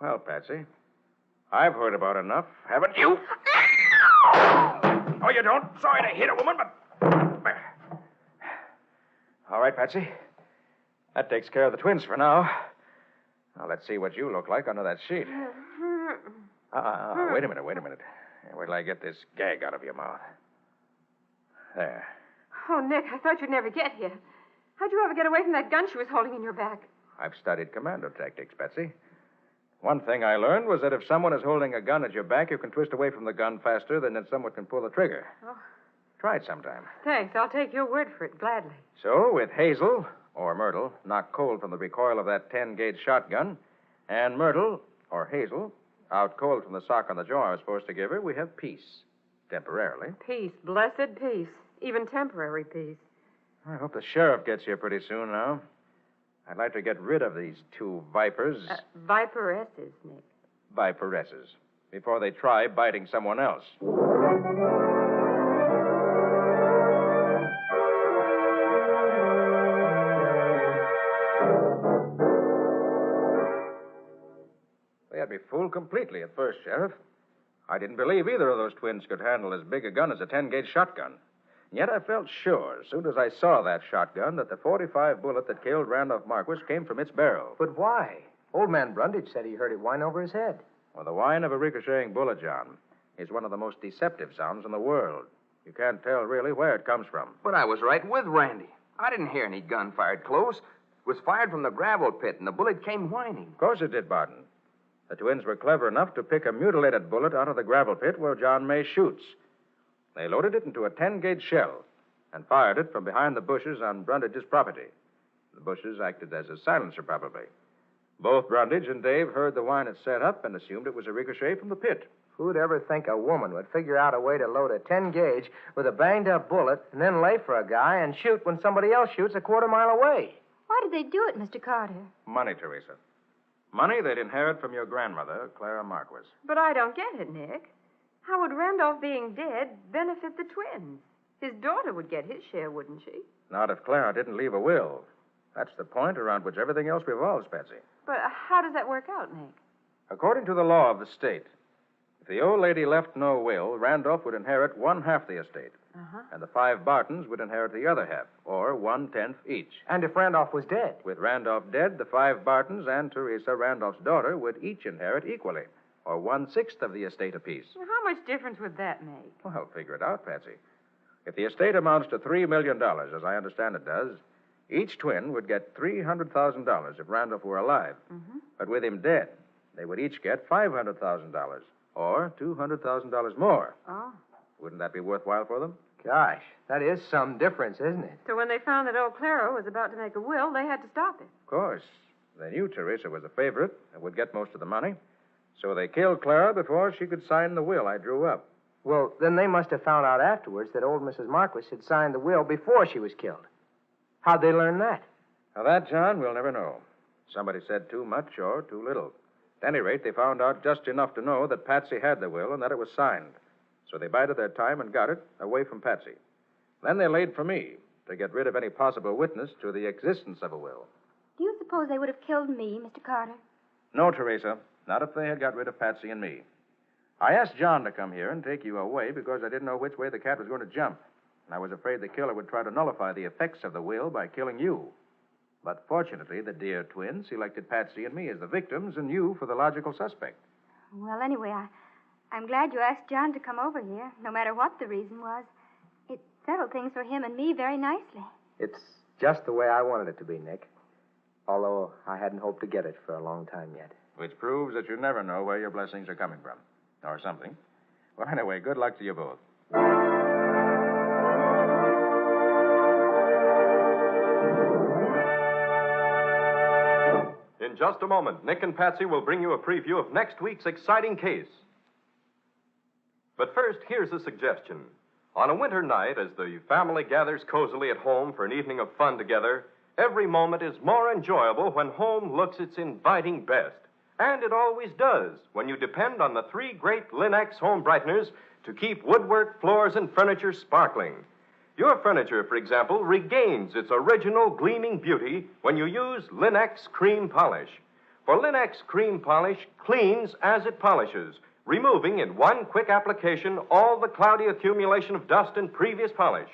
Well, Patsy, I've heard about enough, haven't you? Oh, you don't? Sorry to hit a woman, but... All right, Patsy. That takes care of the twins for now. Now, let's see what you look like under that sheet. Wait a minute. Wait till I get this gag out of your mouth. There. Oh, Nick, I thought you'd never get here. How'd you ever get away from that gun she was holding in your back? I've studied commando tactics, Patsy. One thing I learned was that if someone is holding a gun at your back, you can twist away from the gun faster than if someone can pull the trigger. Oh. Try it sometime. Thanks. I'll take your word for it, gladly. So, with Hazel, or Myrtle, knocked cold from the recoil of that 10-gauge shotgun, and Myrtle, or Hazel, out cold from the sock on the jaw I was supposed to give her, we have peace. Temporarily. Peace. Blessed peace. Even temporary peace. I hope the sheriff gets here pretty soon now. I'd like to get rid of these two vipers. Viperesses, Nick. Viperesses. Before they try biting someone else. They had me fooled completely at first, Sheriff. I didn't believe either of those twins could handle as big a gun as a 10-gauge shotgun. Yet I felt sure, as soon as I saw that shotgun, that the .45 bullet that killed Randolph Marquis came from its barrel. But why? Old man Brundage said he heard it whine over his head. Well, the whine of a ricocheting bullet, John, is one of the most deceptive sounds in the world. You can't tell, really, where it comes from. But I was right with Randy. I didn't hear any gun fired close. It was fired from the gravel pit, and the bullet came whining. Of course it did, Barton. The twins were clever enough to pick a mutilated bullet out of the gravel pit where John May shoots. They loaded it into a 10-gauge shell and fired it from behind the bushes on Brundage's property. The bushes acted as a silencer, probably. Both Brundage and Dave heard the whine it set up and assumed it was a ricochet from the pit. Who'd ever think a woman would figure out a way to load a 10-gauge with a banged-up bullet and then lay for a guy and shoot when somebody else shoots a quarter-mile away? Why did they do it, Mr. Carter? Money, Teresa. Money they'd inherit from your grandmother, Clara Marquis. But I don't get it, Nick. How would Randolph being dead benefit the twins? His daughter would get his share, wouldn't she? Not if Clara didn't leave a will. That's the point around which everything else revolves, Patsy. But how does that work out, Nick? According to the law of the state, if the old lady left no will, Randolph would inherit one half the estate. Uh-huh. And the 5 Bartons would inherit the other half, or 1/10 each. And if Randolph was dead? With Randolph dead, the 5 Bartons and Teresa, Randolph's daughter, would each inherit equally, or 1/6 of the estate apiece. Well, how much difference would that make? Well, figure it out, Patsy. If the estate amounts to $3 million, as I understand it does, each twin would get $300,000 if Randolph were alive. Mm-hmm. But with him dead, they would each get $500,000, or $200,000 more. Oh. Wouldn't that be worthwhile for them? Gosh, that is some difference, isn't it? So when they found that old Clara was about to make a will, they had to stop it. Of course. They knew Teresa was the favorite and would get most of the money. So they killed Clara before she could sign the will I drew up. Well, then they must have found out afterwards that old Mrs. Marquis had signed the will before she was killed. How'd they learn that? Now, that, John, we'll never know. Somebody said too much or too little. At any rate, they found out just enough to know that Patsy had the will and that it was signed. So they bided their time and got it away from Patsy. Then they laid for me to get rid of any possible witness to the existence of a will. Do you suppose they would have killed me, Mr. Carter? No, Teresa, not if they had got rid of Patsy and me. I asked John to come here and take you away because I didn't know which way the cat was going to jump. And I was afraid the killer would try to nullify the effects of the will by killing you. But fortunately, the dear twin selected Patsy and me as the victims and you for the logical suspect. Well, anyway, I'm glad you asked John to come over here, no matter what the reason was. It settled things for him and me very nicely. It's just the way I wanted it to be, Nick. Although I hadn't hoped to get it for a long time yet. Which proves that you never know where your blessings are coming from. Or something. Well, anyway, good luck to you both. In just a moment, Nick and Patsy will bring you a preview of next week's exciting case. But first, here's a suggestion. On a winter night, as the family gathers cozily at home for an evening of fun together, every moment is more enjoyable when home looks its inviting best. And it always does when you depend on the 3 great Linex home brighteners to keep woodwork, floors, and furniture sparkling. Your furniture, for example, regains its original gleaming beauty when you use Linex Cream Polish. For Linex Cream Polish cleans as it polishes, removing in one quick application all the cloudy accumulation of dust in previous polish.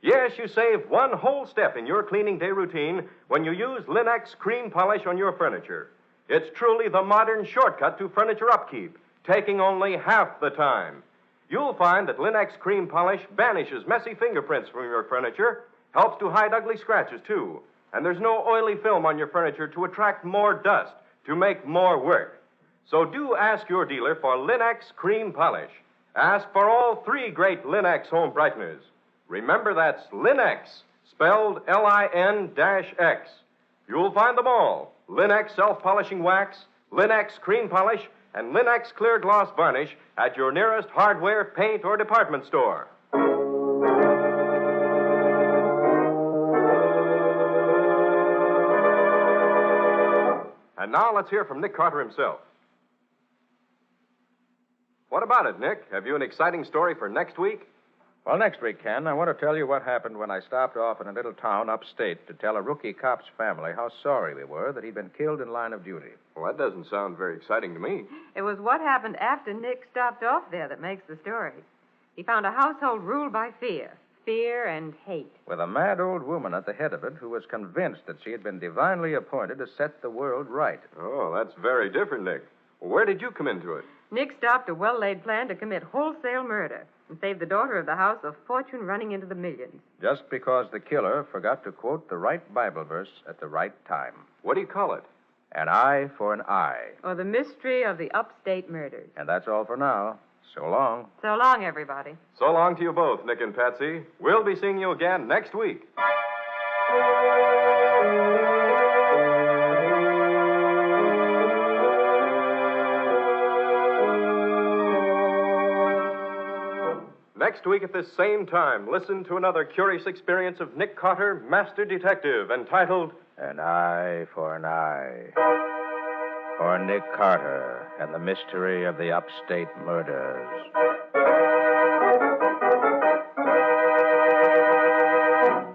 Yes, you save one whole step in your cleaning day routine when you use Linex Cream Polish on your furniture. It's truly the modern shortcut to furniture upkeep, taking only half the time. You'll find that Linex Cream Polish banishes messy fingerprints from your furniture, helps to hide ugly scratches, too. And there's no oily film on your furniture to attract more dust, to make more work. So do ask your dealer for Linex Cream Polish. Ask for all 3 great Linex home brighteners. Remember, that's Linex, spelled L-I-N-X. You'll find them all. Linex self-polishing wax, Linex cream polish, and Linex clear gloss varnish at your nearest hardware, paint, or department store. And now let's hear from Nick Carter himself. What about it, Nick? Have you an exciting story for next week? Well, next week, Ken, I want to tell you what happened when I stopped off in a little town upstate to tell a rookie cop's family how sorry we were that he'd been killed in line of duty. Well, that doesn't sound very exciting to me. It was what happened after Nick stopped off there that makes the story. He found a household ruled by fear and hate. With a mad old woman at the head of it who was convinced that she had been divinely appointed to set the world right. Oh, that's very different, Nick. Well, where did you come into it? Nick stopped a well-laid plan to commit wholesale murder and save the daughter of the house a fortune running into the millions. Just because the killer forgot to quote the right Bible verse at the right time. What do you call it? An eye for an eye. Or the mystery of the upstate murders. And that's all for now. So long. So long, everybody. So long to you both, Nick and Patsy. We'll be seeing you again next week. Next week at this same time, listen to another curious experience of Nick Carter, Master Detective, entitled An Eye for an Eye. For Nick Carter and the Mystery of the Upstate Murders.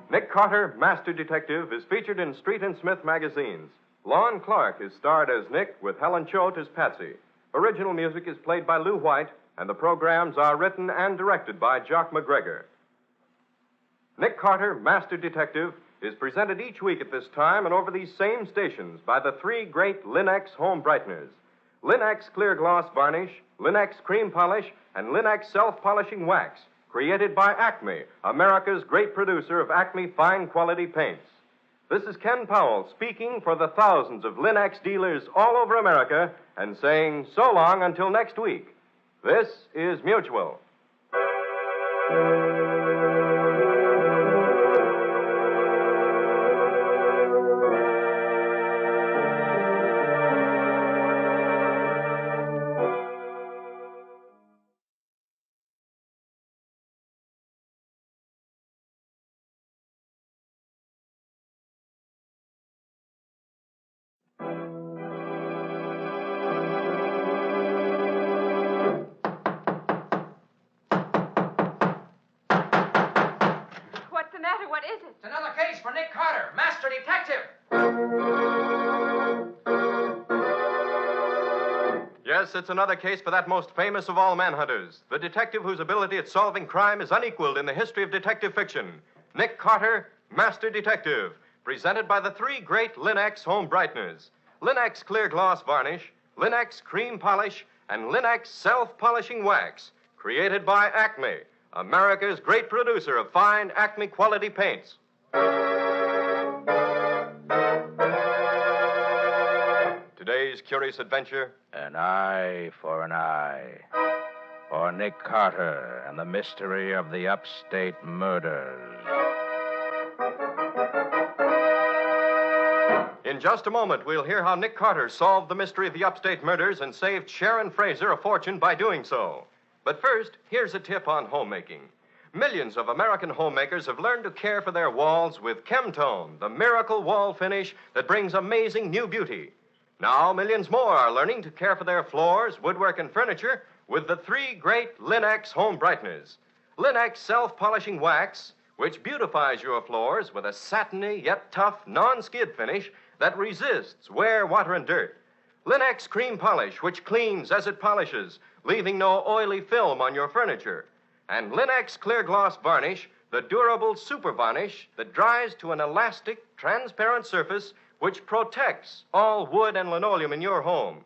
Nick Carter, Master Detective, is featured in Street and Smith magazines. Lon Clark is starred as Nick with Helen Choate as Patsy. Original music is played by Lou White, and the programs are written and directed by Jock McGregor. Nick Carter, Master Detective, is presented each week at this time and over these same stations by the three great Linex home brighteners: Linex Clear Gloss Varnish, Linex Cream Polish, and Linex Self-Polishing Wax, created by Acme, America's great producer of Acme fine quality paints. This is Ken Powell speaking for the thousands of Linex dealers all over America and saying so long until next week. This is Mutual. What is it? It's another case for Nick Carter, Master Detective. Yes, it's another case for that most famous of all manhunters, the detective whose ability at solving crime is unequaled in the history of detective fiction. Nick Carter, Master Detective, presented by the three great Linex home brighteners: Linex Clear Gloss Varnish, Linex Cream Polish, and Linex Self-Polishing Wax, created by Acme, America's great producer of fine Acme quality paints. Today's curious adventure: An eye for an eye. For Nick Carter and the mystery of the upstate murders. In just a moment, we'll hear how Nick Carter solved the mystery of the upstate murders and saved Sharon Fraser a fortune by doing so. But first, here's a tip on homemaking. Millions of American homemakers have learned to care for their walls with Chemtone, the miracle wall finish that brings amazing new beauty. Now, millions more are learning to care for their floors, woodwork, and furniture with the three great Linex home brighteners. Linex Self-Polishing Wax, which beautifies your floors with a satiny yet tough non-skid finish that resists wear, water, and dirt. Linex Cream Polish, which cleans as it polishes, leaving no oily film on your furniture. And Linex Clear Gloss Varnish, the durable super varnish that dries to an elastic, transparent surface which protects all wood and linoleum in your home.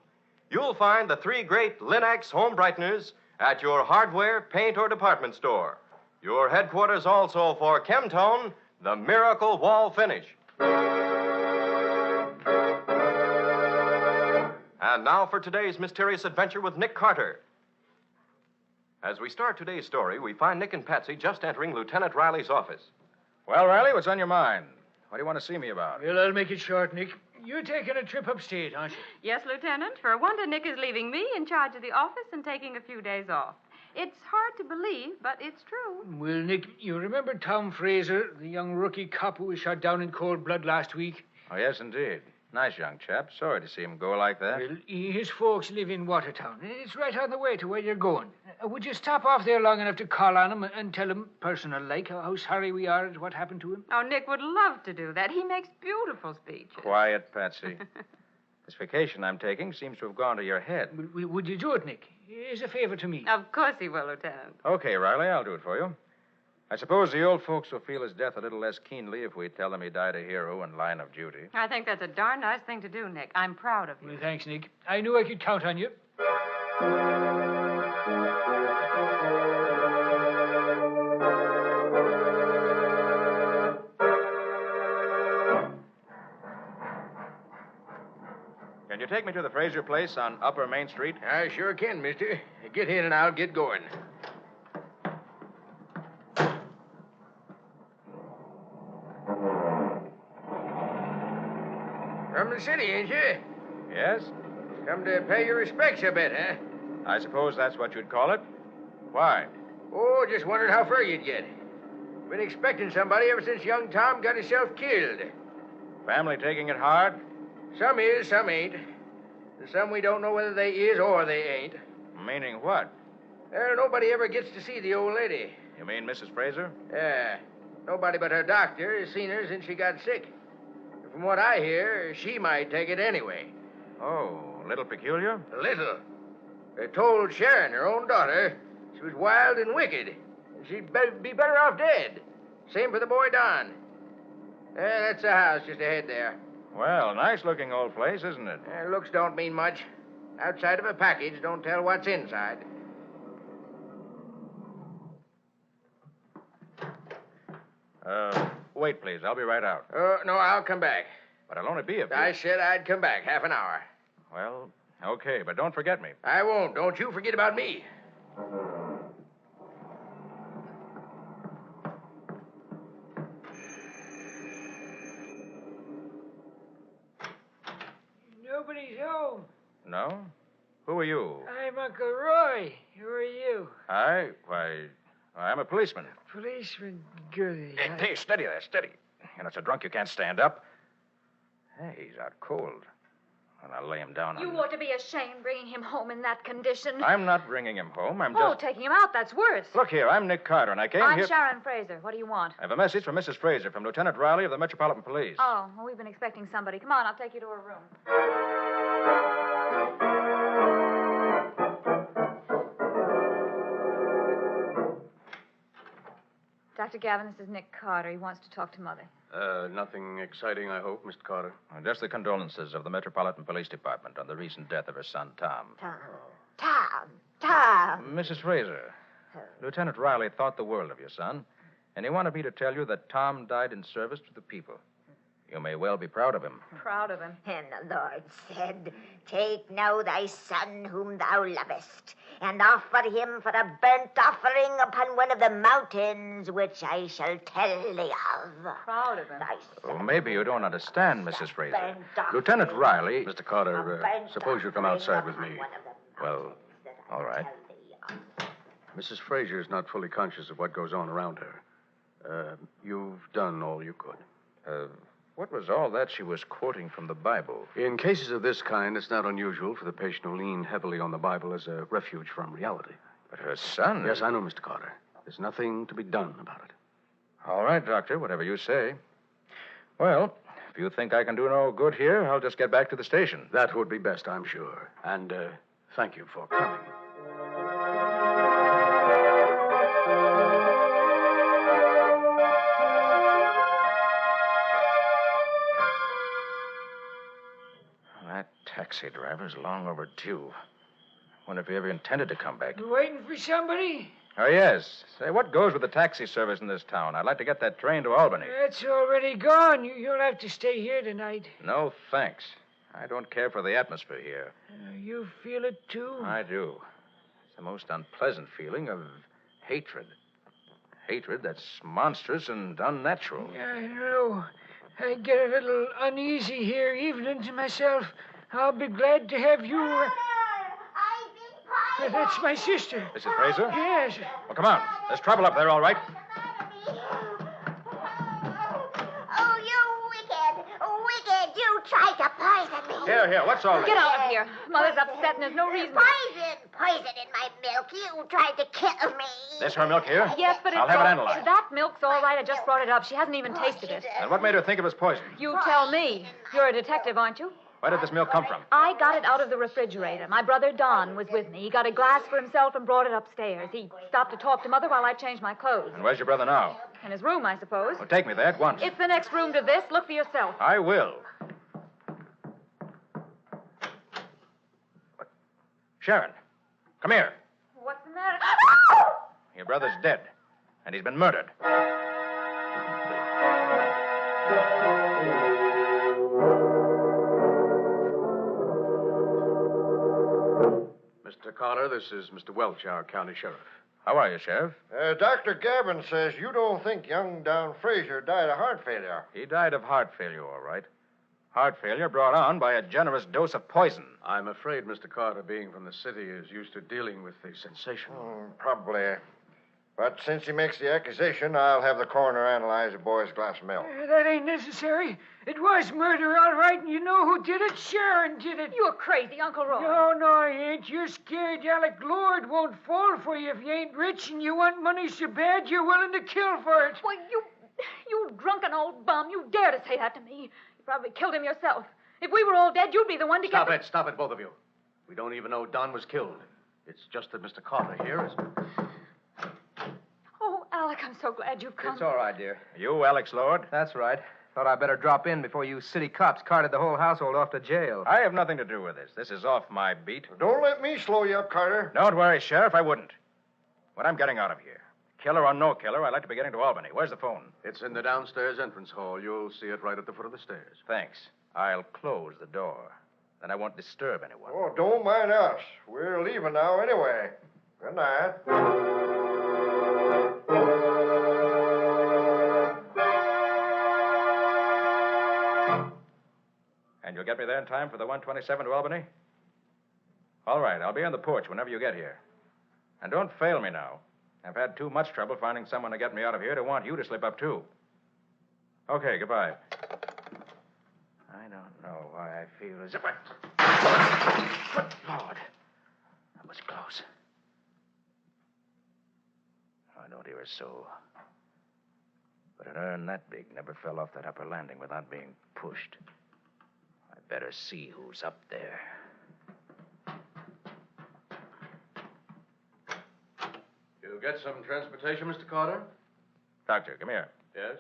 You'll find the three great Linex home brighteners at your hardware, paint, or department store. Your headquarters also for Chemtone, the miracle wall finish. And now for today's mysterious adventure with Nick Carter. As we start today's story, we find Nick and Patsy just entering Lieutenant Riley's office. Well, Riley, what's on your mind? What do you want to see me about? Well, I'll make it short, Nick. You're taking a trip upstate, aren't you? Yes, Lieutenant. For a wonder, Nick is leaving me in charge of the office and taking a few days off. It's hard to believe, but it's true. Well, Nick, you remember Tom Fraser, the young rookie cop who was shot down in cold blood last week? Oh, yes, indeed. Nice young chap. Sorry to see him go like that. Well, his folks live in Watertown. It's right on the way to where you're going. Would you stop off there long enough to call on him and tell him, personal-like, how sorry we are at what happened to him? Oh, Nick would love to do that. He makes beautiful speeches. Quiet, Patsy. This vacation I'm taking seems to have gone to your head. Would you do it, Nick? As a favor to me. Of course he will, Lieutenant. Okay, Riley, I'll do it for you. I suppose the old folks will feel his death a little less keenly if we tell them he died a hero in line of duty. I think that's a darn nice thing to do, Nick. I'm proud of you. Well, thanks, Nick. I knew I could count on you. Can you take me to the Fraser place on Upper Main Street? I sure can, mister. Get in and I'll get going. From the city, ain't you? Yes? Come to pay your respects, I bet, huh? I suppose that's what you'd call it. Why? Oh, just wondered how far you'd get. Been expecting somebody ever since young Tom got himself killed. Family taking it hard? Some is, some ain't. And some we don't know whether they is or they ain't. Meaning what? Well, nobody ever gets to see the old lady. You mean Mrs. Fraser? Yeah. Nobody but her doctor has seen her since she got sick. And from what I hear, she might take it anyway. Oh, a little peculiar? A little. They told Sharon, her own daughter, she was wild and wicked, and she'd be better off dead. Same for the boy Don. That's the house just ahead there. Well, nice-looking old place, isn't it? Looks don't mean much. Outside of a package don't tell what's inside. Wait, please. I'll be right out. No, I'll come back. But I'll only be a few... I said I'd come back, half an hour. Well, okay, but don't forget me. I won't. Don't you forget about me. Nobody's home. No? Who are you? I'm Uncle Roy. Who are you? I'm a policeman. Policeman Goody. Hey, steady there, steady. You're not so drunk you can't stand up. Hey, he's out cold. And I'll lay him down on... You ought to be ashamed bringing him home in that condition. I'm not bringing him home. I'm Oh, just... taking him out, that's worse. Look here, I'm Nick Carter, and I came I'm here... Sharon Fraser. What do you want? I have a message from Mrs. Fraser from Lieutenant Riley of the Metropolitan Police. Oh, well, we've been expecting somebody. Come on, I'll take you to her room. Dr. Gavin, this is Nick Carter. He wants to talk to Mother. Nothing exciting, I hope, Mr. Carter. Just the condolences of the Metropolitan Police Department on the recent death of her son, Tom. Tom. Mrs. Fraser, Lieutenant Riley thought the world of your son, and he wanted me to tell you that Tom died in service to the people. You may well be proud of him. Proud of him. And the Lord said, Take now thy son whom thou lovest, and offer him for a burnt offering upon one of the mountains which I shall tell thee of. Proud of him. Well, maybe you don't understand, Mrs. Fraser. Lieutenant Riley... Mr. Carter, suppose you come outside with me. Well, all right. Mrs. Fraser is not fully conscious of what goes on around her. You've done all you could. What was all that she was quoting from the Bible? In cases of this kind, it's not unusual for the patient to lean heavily on the Bible as a refuge from reality. But her son... Yes, I know, Mr. Carter. There's nothing to be done about it. All right, Doctor, whatever you say. Well, if you think I can do no good here, I'll just get back to the station. That would be best, I'm sure. And thank you for coming. That taxi driver's long overdue. Wonder if he ever intended to come back. You waiting for somebody? Oh, yes. Say, what goes with the taxi service in this town? I'd like to get that train to Albany. It's already gone. You'll have to stay here tonight. No, thanks. I don't care for the atmosphere here. You feel it, too? I do. It's the most unpleasant feeling of hatred. Hatred that's monstrous and unnatural. Yeah, I know. I get a little uneasy here evenings myself. I'll be glad to have you... That's my sister. Mrs. Fraser? Yes. Well, come on. There's trouble up there, all right. Oh, you wicked, wicked. You tried to poison me. Here, what's all this? Get out of here. Mother's upset and there's no reason. Poison in my milk. You tried to kill me. This her milk here? Yes, but I'll it's have it all... analyzed. That milk's all right. I just brought it up. She hasn't even tasted it. And what made her think it was poison? You tell me. You're a detective, aren't you? Where did this milk come from? I got it out of the refrigerator. My brother Don was with me. He got a glass for himself and brought it upstairs. He stopped to talk to Mother while I changed my clothes. And where's your brother now? In his room, I suppose. Well, take me there at once. It's the next room to this. Look for yourself. I will. But... Sharon, come here. What's the matter? Your brother's dead, and he's been murdered. Mr. Carter, this is Mr. Welch, our county sheriff. How are you, Sheriff? Dr. Gavin says you don't think young Don Fraser died of heart failure. He died of heart failure, all right. Heart failure brought on by a generous dose of poison. I'm afraid Mr. Carter, being from the city, is used to dealing with the sensational. Probably. But since he makes the accusation, I'll have the coroner analyze the boy's glass of milk. That ain't necessary. It was murder, all right, and you know who did it? Sharon did it. You're crazy, Uncle Roy. No, I ain't. You're scared Alec Lord won't fall for you if you ain't rich and you want money so bad you're willing to kill for it. Well, you drunken old bum. You dare to say that to me. You probably killed him yourself. If we were all dead, you'd be the one to Stop it, both of you. We don't even know Don was killed. It's just that Mr. Carter here is... Oh, Alec, I'm so glad you've come. It's all right, dear. You, Alex Lord? That's right. Thought I'd better drop in before you city cops carted the whole household off to jail. I have nothing to do with this. This is off my beat. Don't let me slow you up, Carter. Don't worry, Sheriff, I wouldn't. But I'm getting out of here. Killer or no killer, I'd like to be getting to Albany. Where's the phone? It's in the downstairs entrance hall. You'll see it right at the foot of the stairs. Thanks. I'll close the door. Then I won't disturb anyone. Oh, don't mind us. We're leaving now anyway. Good night. And you'll get me there in time for the 127 to Albany? All right, I'll be on the porch whenever you get here. And don't fail me now. I've had too much trouble finding someone to get me out of here to want you to slip up, too. Okay, goodbye. I don't know why I feel as if Good Lord. That was close. I don't hear a soul. But an urn that big never fell off that upper landing without being pushed. I'd better see who's up there. You get some transportation, Mr. Carter? Doctor, come here. Yes?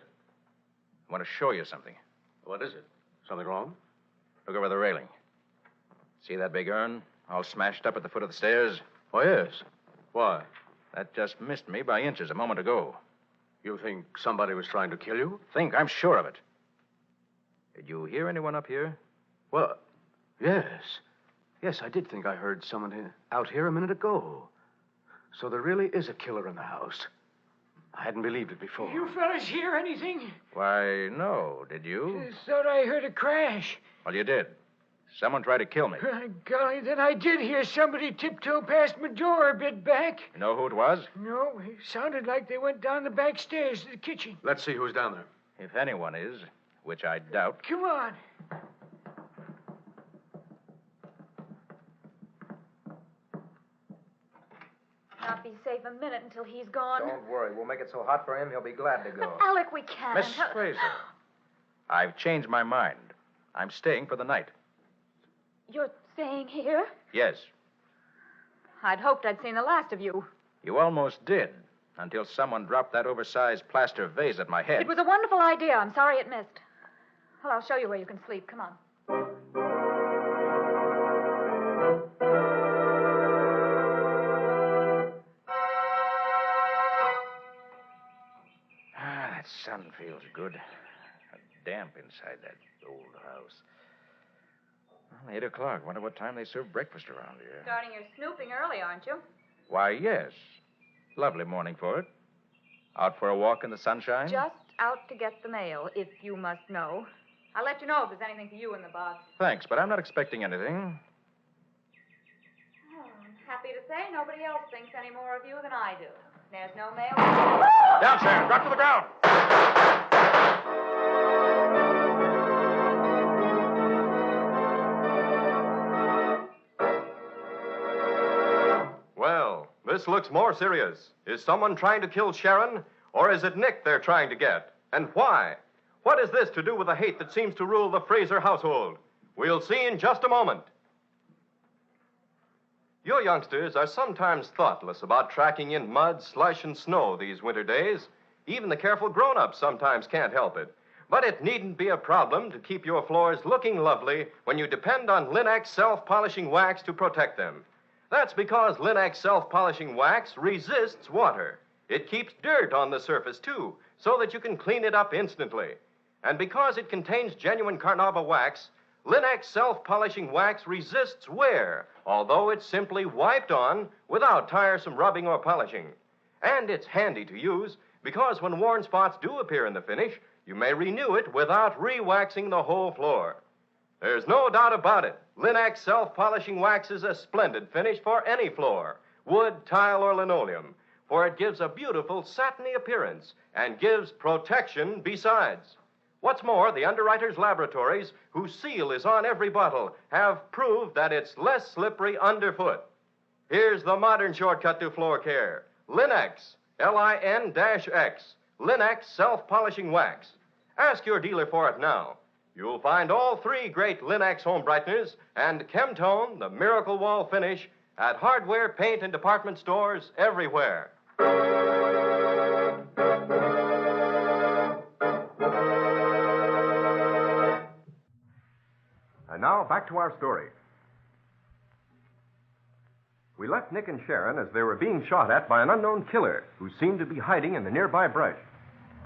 I want to show you something. What is it? Something wrong? Look over the railing. See that big urn all smashed up at the foot of the stairs? Oh, yes. Why? That just missed me by inches a moment ago. You think somebody was trying to kill you? I'm sure of it. Did you hear anyone up here? Well, yes. Yes, I did think I heard someone out here a minute ago. So there really is a killer in the house. I hadn't believed it before. You fellas hear anything? Why, no. Did you? I thought I heard a crash. Well, you did. Someone tried to kill me. Golly, then I did hear somebody tiptoe past my door a bit back. You know who it was? No, it sounded like they went down the back stairs to the kitchen. Let's see who's down there. If anyone is, which I doubt. Come on. Not be safe a minute until he's gone. Don't worry. We'll make it so hot for him, he'll be glad to go. But, Alec, we can't. Miss Fraser, I've changed my mind. I'm staying for the night. You're staying here? Yes. I'd hoped I'd seen the last of you. You almost did, until someone dropped that oversized plaster vase at my head. It was a wonderful idea. I'm sorry it missed. Well, I'll show you where you can sleep. Come on. That sun feels good. Damp inside that old house. Well, 8 o'clock. Wonder what time they serve breakfast around here. Starting your snooping early, aren't you? Why, yes. Lovely morning for it. Out for a walk in the sunshine? Just out to get the mail, if you must know. I'll let you know if there's anything for you in the box. Thanks, but I'm not expecting anything. Oh, I'm happy to say nobody else thinks any more of you than I do. There's no mail. Down, Sharon. Drop to the ground. Well, this looks more serious. Is someone trying to kill Sharon, or is it Nick they're trying to get? And why? What is this to do with the hate that seems to rule the Fraser household? We'll see in just a moment. You youngsters are sometimes thoughtless about tracking in mud, slush, and snow these winter days. Even the careful grown-ups sometimes can't help it. But it needn't be a problem to keep your floors looking lovely when you depend on Linux self-polishing wax to protect them. That's because Linux self-polishing wax resists water. It keeps dirt on the surface, too, so that you can clean it up instantly. And because it contains genuine Carnauba wax, Linux self-polishing wax resists wear, although it's simply wiped on without tiresome rubbing or polishing. And it's handy to use because when worn spots do appear in the finish, you may renew it without re-waxing the whole floor. There's no doubt about it. Linux self-polishing wax is a splendid finish for any floor, wood, tile, or linoleum, for it gives a beautiful satiny appearance and gives protection besides. What's more, the underwriters' laboratories, whose seal is on every bottle, have proved that it's less slippery underfoot. Here's the modern shortcut to floor care. Linux, Lin-X, Linux self-polishing wax. Ask your dealer for it now. You'll find all three great Linux home brighteners and Chemtone, the miracle wall finish, at hardware, paint, and department stores everywhere. And now, back to our story. We left Nick and Sharon as they were being shot at by an unknown killer who seemed to be hiding in the nearby brush.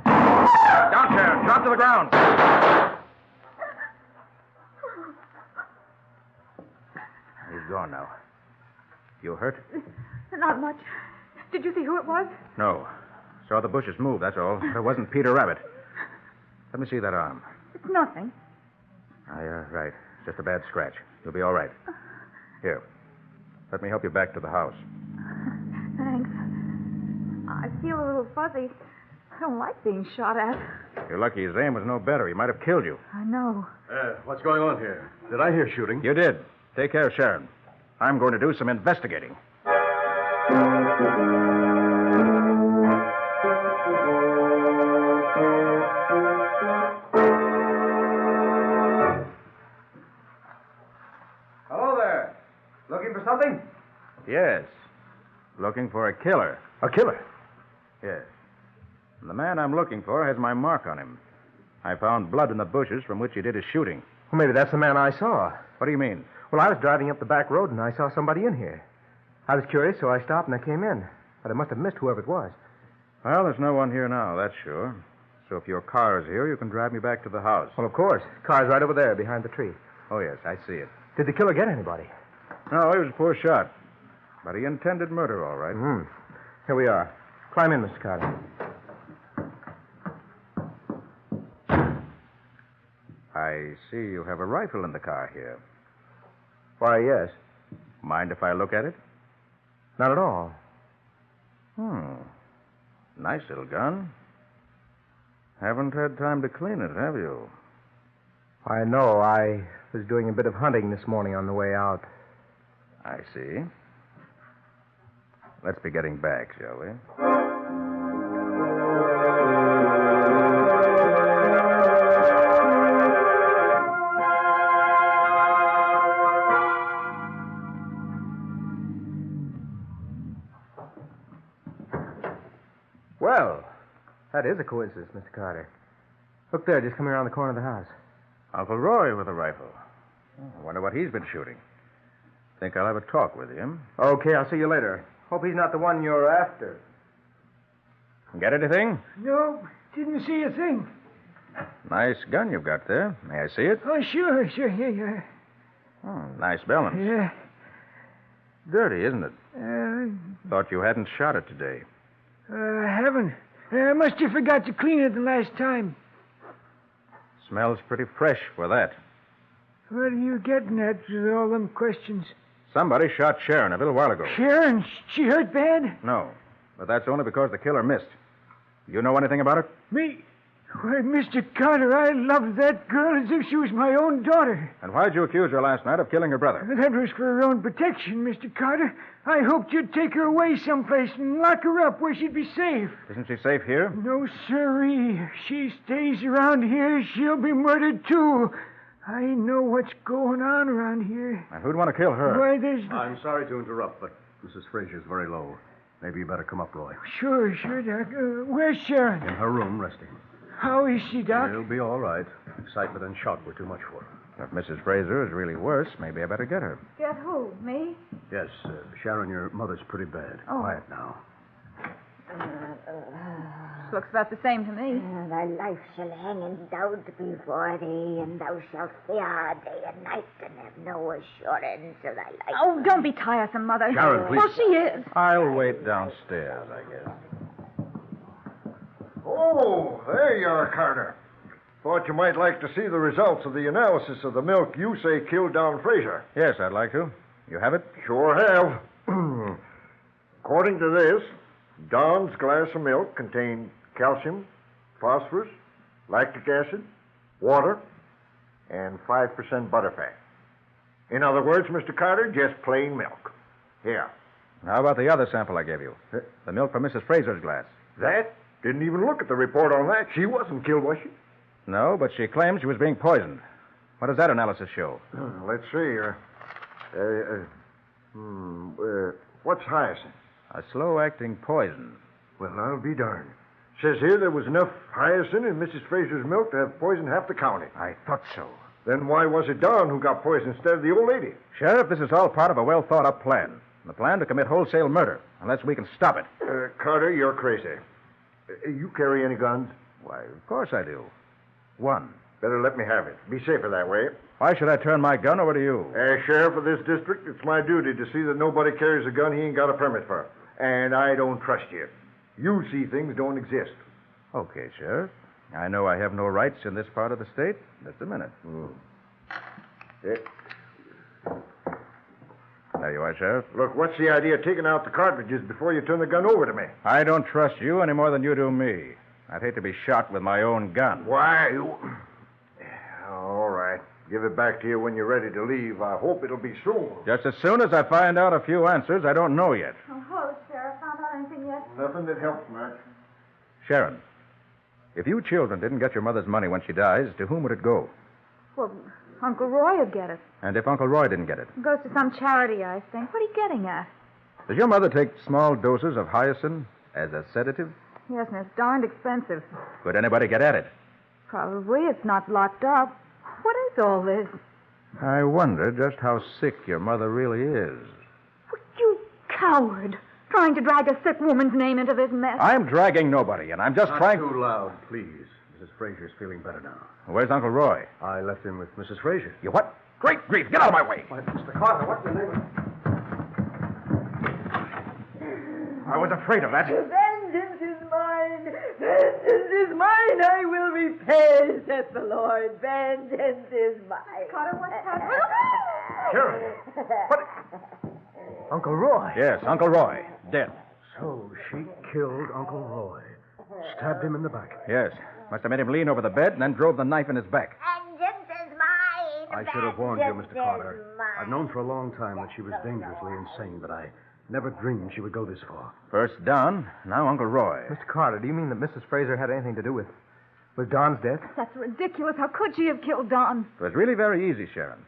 Down, Sharon. Drop to the ground. He's gone now. You hurt? Not much. Did you see who it was? No. Saw the bushes move, that's all. But it wasn't Peter Rabbit. Let me see that arm. It's nothing. Right. Just a bad scratch. You'll be all right. Here. Let me help you back to the house. Thanks. I feel a little fuzzy. I don't like being shot at. You're lucky his aim was no better. He might have killed you. I know. What's going on here? Did I hear shooting? You did. Take care, Sharon. I'm going to do some investigating. Hello there. Looking for something? Yes. Looking for a killer. A killer? Yes. And the man I'm looking for has my mark on him. I found blood in the bushes from which he did his shooting. Well, maybe that's the man I saw. What do you mean? Well, I was driving up the back road and I saw somebody in here. I was curious, so I stopped and I came in. But I must have missed whoever it was. Well, there's no one here now, that's sure. So if your car is here, you can drive me back to the house. Well, of course. Car's right over there behind the tree. Oh, yes, I see it. Did the killer get anybody? No, he was a poor shot. But he intended murder, all right. Mm-hmm. Here we are. Climb in, Mr. Carter. I see you have a rifle in the car here. Why, yes. Mind if I look at it? Not at all. Nice little gun. Haven't had time to clean it, have you? I know. I was doing a bit of hunting this morning on the way out. I see. Let's be getting back, shall we? Well, that is a coincidence, Mr. Carter. Look there, just coming around the corner of the house. Uncle Roy with a rifle. I wonder what he's been shooting. Think I'll have a talk with him. Okay, I'll see you later. Hope he's not the one you're after. Get anything? No, didn't see a thing. Nice gun you've got there. May I see it? Oh, sure. Here you are. Nice balance. Yeah. Dirty, isn't it? Thought you hadn't shot it today. I haven't. I must have forgot to clean it the last time. Smells pretty fresh for that. What are you getting at with all them questions? Somebody shot Sharon a little while ago. Sharon? She hurt bad? No, but that's only because the killer missed. You know anything about it? Me? Why, Mr. Carter, I loved that girl as if she was my own daughter. And why'd you accuse her last night of killing her brother? That was for her own protection, Mr. Carter. I hoped you'd take her away someplace and lock her up where she'd be safe. Isn't she safe here? No, sirree. If she stays around here, she'll be murdered, too. I know what's going on around here. And who'd want to kill her? Why, there's... I'm sorry to interrupt, but Mrs. Frazier's very low. Maybe you better come up, Roy. Sure, Doc. Where's Sharon? In her room, resting. How is she, Doc? She'll be all right. Excitement and shock were too much for her. If Mrs. Fraser is really worse, maybe I better get her. Get who? Me? Yes, Sharon, your mother's pretty bad. Oh. Quiet now. Looks about the same to me. Thy life shall hang in doubt before thee, and thou shalt fear day and night, and have no assurance of thy life. Oh, don't be tiresome, Mother. Sharon, please. Well, she is. I'll wait downstairs, I guess. Oh, there you are, Carter. Thought you might like to see the results of the analysis of the milk you say killed Don Fraser. Yes, I'd like to. You have it? Sure have. According to this, Don's glass of milk contained calcium, phosphorus, lactic acid, water, and 5% butterfat. In other words, Mr. Carter, just plain milk. Here. How about the other sample I gave you? The milk from Mrs. Fraser's glass. That? Didn't even look at the report on that. She wasn't killed, was she? No, but she claims she was being poisoned. What does that analysis show? Let's see. What's hyacinth? A slow-acting poison. Well, I'll be darned. Says here there was enough hyacinth in Mrs. Fraser's milk to have poisoned half the county. I thought so. Then why was it Don who got poisoned instead of the old lady? Sheriff, this is all part of a well-thought-out plan. The plan to commit wholesale murder, unless we can stop it. Carter, you're crazy. You carry any guns? Why, of course I do. One. Better let me have it. Be safer that way. Why should I turn my gun over to you? As sheriff of this district, it's my duty to see that nobody carries a gun he ain't got a permit for. And I don't trust you. You see things don't exist. Okay, Sheriff. I know I have no rights in this part of the state. Just a minute. There you are, Sheriff. Look, what's the idea of taking out the cartridges before you turn the gun over to me? I don't trust you any more than you do me. I'd hate to be shot with my own gun. Why? All right. Give it back to you when you're ready to leave. I hope it'll be soon. Just as soon as I find out a few answers I don't know yet. Oh, hello, Sheriff. Found out anything yet? Nothing that helps much. Sharon, if you children didn't get your mother's money when she dies, to whom would it go? Well, Uncle Roy would get it. And if Uncle Roy didn't get it? It goes to some charity, I think. What are you getting at? Does your mother take small doses of hyacinth as a sedative? Yes, and it's darned expensive. Could anybody get at it? Probably. It's not locked up. What is all this? I wonder just how sick your mother really is. You coward. Trying to drag a sick woman's name into this mess. I'm dragging nobody, and I'm just Not trying... too loud, please. Mrs. Fraser's feeling better now. Where's Uncle Roy? I left him with Mrs. Fraser. You what? Great grief! Get out of my way! Why, Mr. Carter, what's the name of... I was afraid of that. Vengeance is mine. Vengeance is mine. I will repay, saith the Lord. Vengeance is mine. Carter, what's happening? Sheriff! Uncle Roy. Yes, Uncle Roy. Dead. So she killed Uncle Roy. Stabbed him in the back. Yes. Must have made him lean over the bed and then drove the knife in his back. Vengeance is mine. I should have warned you, Mr. Vengeance Carter. is mine. I've known for a long time that she was dangerously insane, but I never dreamed she would go this far. First Don, now Uncle Roy. Mr. Carter, do you mean that Mrs. Fraser had anything to do with Don's death? That's ridiculous. How could she have killed Don? It was really very easy, Sharon.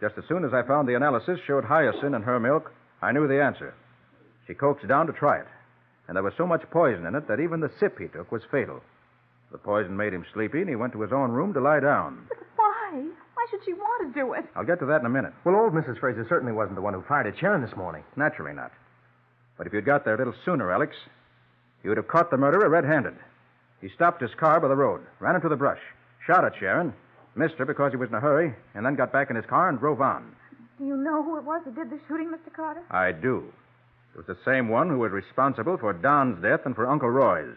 Just as soon as I found the analysis showed hyacinth in her milk, I knew the answer. She coaxed Don to try it. And there was so much poison in it that even the sip he took was fatal. The poison made him sleepy, and he went to his own room to lie down. But why? Why should she want to do it? I'll get to that in a minute. Well, old Mrs. Fraser certainly wasn't the one who fired at Sharon this morning. Naturally not. But if you'd got there a little sooner, Alex, you would have caught the murderer red-handed. He stopped his car by the road, ran into the brush, shot at Sharon, missed her because he was in a hurry, and then got back in his car and drove on. Do you know who it was who did the shooting, Mr. Carter? I do. It was the same one who was responsible for Don's death and for Uncle Roy's.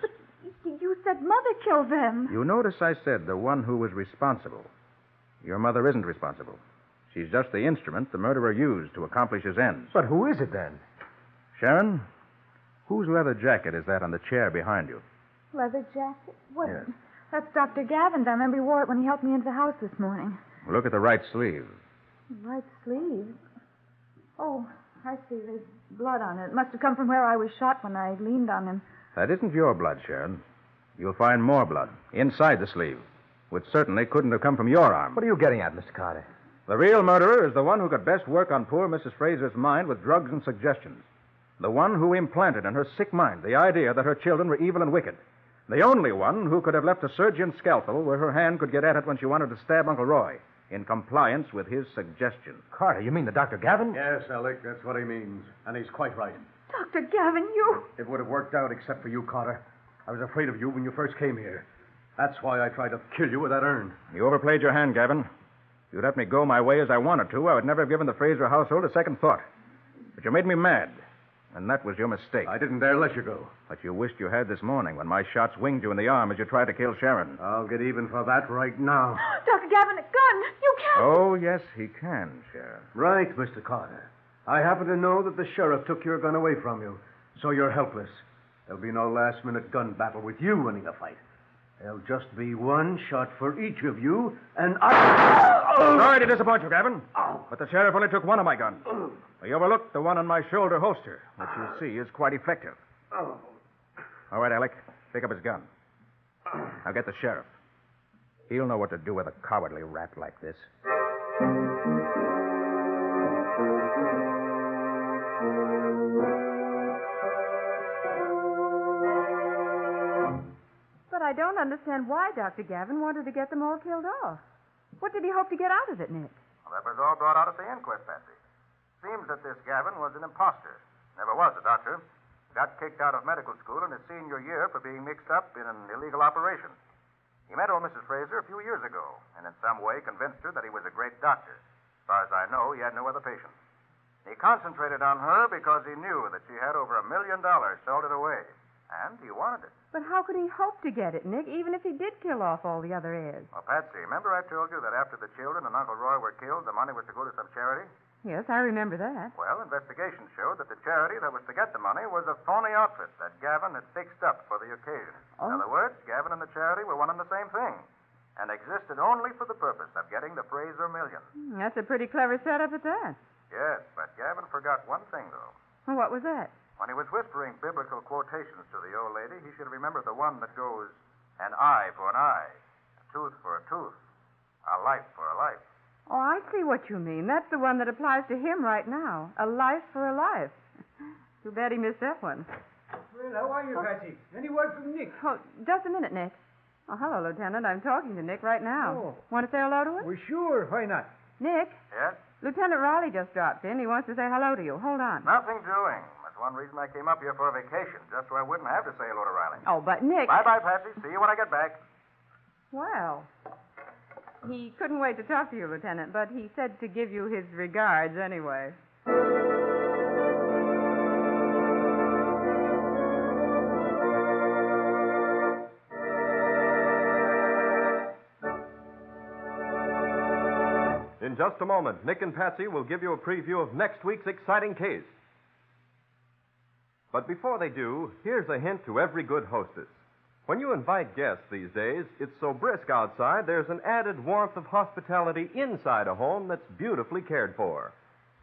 But you said Mother killed them. You notice I said the one who was responsible. Your mother isn't responsible. She's just the instrument the murderer used to accomplish his ends. But who is it then? Sharon, whose leather jacket is that on the chair behind you? Leather jacket? What? Yes. That's Dr. Gavin's. I remember he wore it when he helped me into the house this morning. Look at the right sleeve. Right sleeve? Oh, I see. There's blood on it. It must have come from where I was shot when I leaned on him. That isn't your blood, Sharon. You'll find more blood inside the sleeve, which certainly couldn't have come from your arm. What are you getting at, Mr. Carter? The real murderer is the one who could best work on poor Mrs. Fraser's mind with drugs and suggestions. The one who implanted in her sick mind the idea that her children were evil and wicked. The only one who could have left a surgeon's scalpel where her hand could get at it when she wanted to stab Uncle Roy, in compliance with his suggestion. Carter, you mean that Dr. Gavin? Yes, Alec, that's what he means. And he's quite right. Dr. Gavin, you... It would have worked out except for you, Carter. I was afraid of you when you first came here. That's why I tried to kill you with that urn. You overplayed your hand, Gavin. If you'd let me go my way as I wanted to, I would never have given the Fraser household a second thought. But you made me mad, and that was your mistake. I didn't dare let you go. But you wished you had this morning when my shots winged you in the arm as you tried to kill Sharon. I'll get even for that right now. Dr. Gavin, a gun! You can't... Oh, yes, he can, Sharon. Right, Mr. Carter. I happen to know that the sheriff took your gun away from you, so you're helpless. There'll be no last-minute gun battle with you winning the fight. There'll just be one shot for each of you, and I... Sorry to disappoint you, Gavin, but the sheriff only took one of my guns. He overlooked the one on my shoulder holster, which you see is quite effective. All right, Alec, pick up his gun. Now get the sheriff. He'll know what to do with a cowardly rat like this. I don't understand why Dr. Gavin wanted to get them all killed off. What did he hope to get out of it, Nick? Well, that was all brought out at the inquest, Patsy. Seems that this Gavin was an imposter. Never was a doctor. Got kicked out of medical school in his senior year for being mixed up in an illegal operation. He met old Mrs. Fraser a few years ago, and in some way convinced her that he was a great doctor. As far as I know, he had no other patients. He concentrated on her because he knew that she had over $1 million salted away, and he wanted it. But how could he hope to get it, Nick, even if he did kill off all the other heirs? Well, Patsy, remember I told you that after the children and Uncle Roy were killed, the money was to go to some charity? Yes, I remember that. Well, investigation showed that the charity that was to get the money was a phony outfit that Gavin had fixed up for the occasion. Oh. In other words, Gavin and the charity were one and the same thing, and existed only for the purpose of getting the Fraser million. That's a pretty clever setup at that. Yes, but Gavin forgot one thing, though. Well, what was that? When he was whispering biblical quotations to the old lady, he should have remembered the one that goes, an eye for an eye, a tooth for a tooth, a life for a life. Oh, I see what you mean. That's the one that applies to him right now. A life for a life. Too bad he missed that one. Well, how are you, Patsy? Any word from Nick? Oh, just a minute, Nick. Oh, hello, Lieutenant. I'm talking to Nick right now. Oh. Want to say hello to him? Well, sure. Why not? Nick? Yes? Lieutenant Riley just dropped in. He wants to say hello to you. Hold on. Nothing doing. That's one reason I came up here for a vacation, just so I wouldn't have to say hello to Riley. Oh, but Nick... Bye-bye, Patsy. See you when I get back. Well, he couldn't wait to talk to you, Lieutenant, but he said to give you his regards anyway. In just a moment, Nick and Patsy will give you a preview of next week's exciting case. But before they do, here's a hint to every good hostess. When you invite guests these days, it's so brisk outside, there's an added warmth of hospitality inside a home that's beautifully cared for.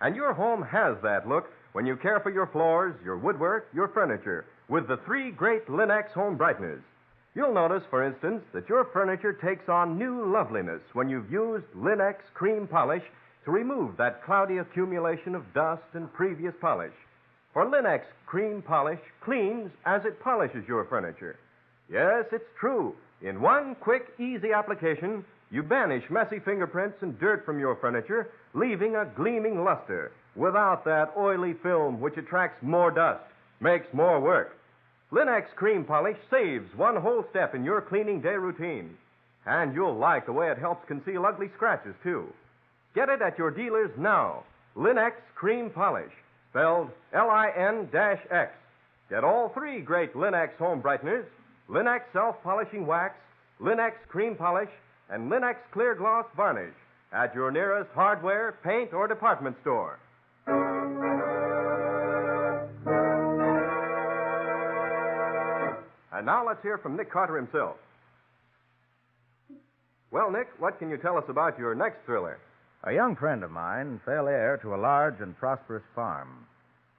And your home has that look when you care for your floors, your woodwork, your furniture, with the 3 great Linux home brighteners. You'll notice, for instance, that your furniture takes on new loveliness when you've used Linux cream polish to remove that cloudy accumulation of dust and previous polish. For Linux cream polish cleans as it polishes your furniture. Yes, it's true. In one quick, easy application, you banish messy fingerprints and dirt from your furniture, leaving a gleaming luster without that oily film which attracts more dust, makes more work. Linux cream polish saves one whole step in your cleaning day routine. And you'll like the way it helps conceal ugly scratches, too. Get it at your dealers now. Linux cream polish, spelled Lin-X. Get all 3 great Linux home brighteners, Linux self-polishing wax, Linux cream polish, and Linux clear gloss varnish at your nearest hardware, paint, or department store. And now let's hear from Nick Carter himself. Well, Nick, what can you tell us about your next thriller? A young friend of mine fell heir to a large and prosperous farm.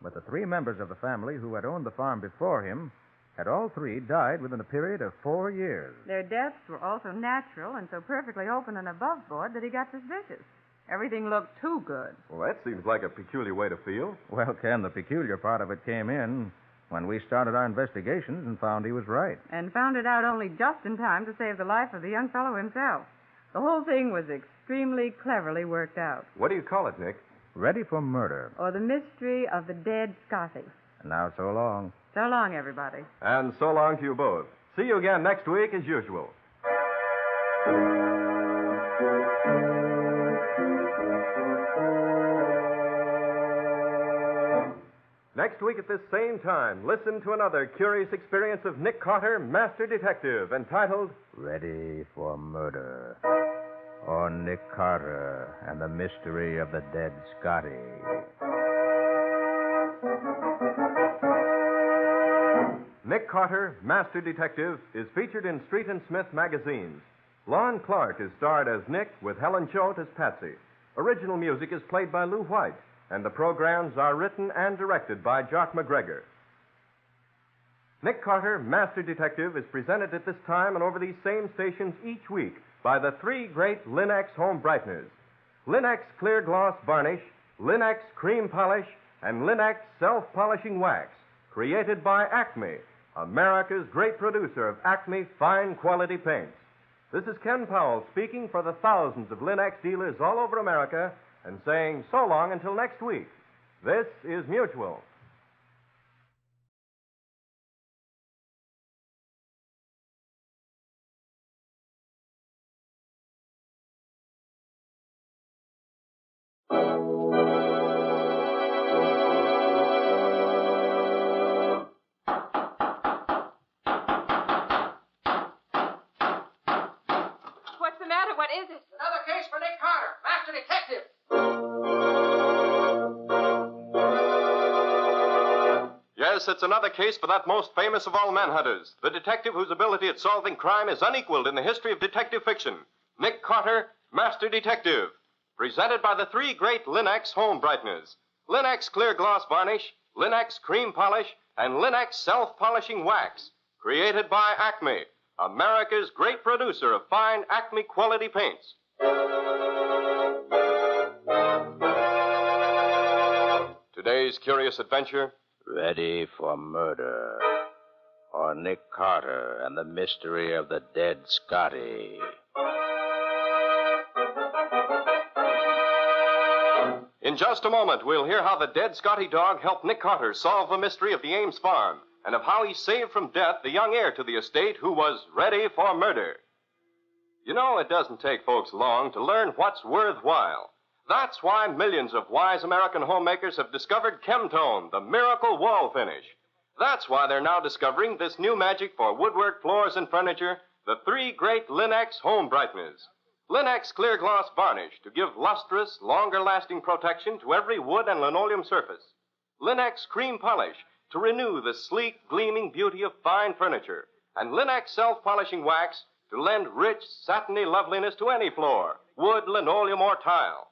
But the 3 members of the family who had owned the farm before him had all 3 died within a period of 4 years. Their deaths were also natural and so perfectly open and above board that he got suspicious. Everything looked too good. Well, that seems like a peculiar way to feel. Well, Ken, the peculiar part of it came in when we started our investigations and found he was right. And found it out only just in time to save the life of the young fellow himself. The whole thing was extremely cleverly worked out. What do you call it, Nick? Ready for Murder. Or the mystery of the dead Scotty. And now, so long. So long, everybody. And so long to you both. See you again next week as usual. Next week at this same time, listen to another curious experience of Nick Carter, Master Detective, entitled Ready for Murder. Or Nick Carter and the Mystery of the Dead Scotty. Nick Carter, Master Detective, is featured in Street and Smith magazines. Lon Clark is starred as Nick with Helen Choate as Patsy. Original music is played by Lou White, and the programs are written and directed by Jock McGregor. Nick Carter, Master Detective, is presented at this time and over these same stations each week by the 3 great Linux home brighteners. Linux clear gloss varnish, Linux cream polish, and Linux self-polishing wax, created by Acme, America's great producer of Acme fine quality paints. This is Ken Powell speaking for the thousands of Linux dealers all over America and saying so long until next week. This is Mutual. What's the matter? What is it? Another case for Nick Carter, master detective. Yes, it's another case for that most famous of all manhunters, the detective whose ability at solving crime is unequaled in the history of detective fiction. Nick Carter, Master Detective. Presented by the three great Linux home brighteners. Linux Clear Gloss Varnish, Linux Cream Polish, and Linux Self-Polishing Wax. Created by Acme, America's great producer of fine Acme quality paints. Today's curious adventure. Ready for murder. Or Nick Carter and the mystery of the dead Scotty. In just a moment, we'll hear how the dead Scotty dog helped Nick Carter solve the mystery of the Ames farm, and of how he saved from death the young heir to the estate who was ready for murder. You know, it doesn't take folks long to learn what's worthwhile. That's why millions of wise American homemakers have discovered Chemtone, the miracle wall finish. That's why they're now discovering this new magic for woodwork, floors, and furniture, the three great Linux home brighteners. Linux Clear Gloss Varnish to give lustrous, longer-lasting protection to every wood and linoleum surface. Linux Cream Polish to renew the sleek, gleaming beauty of fine furniture. And Linux Self-Polishing Wax to lend rich, satiny loveliness to any floor, wood, linoleum, or tile.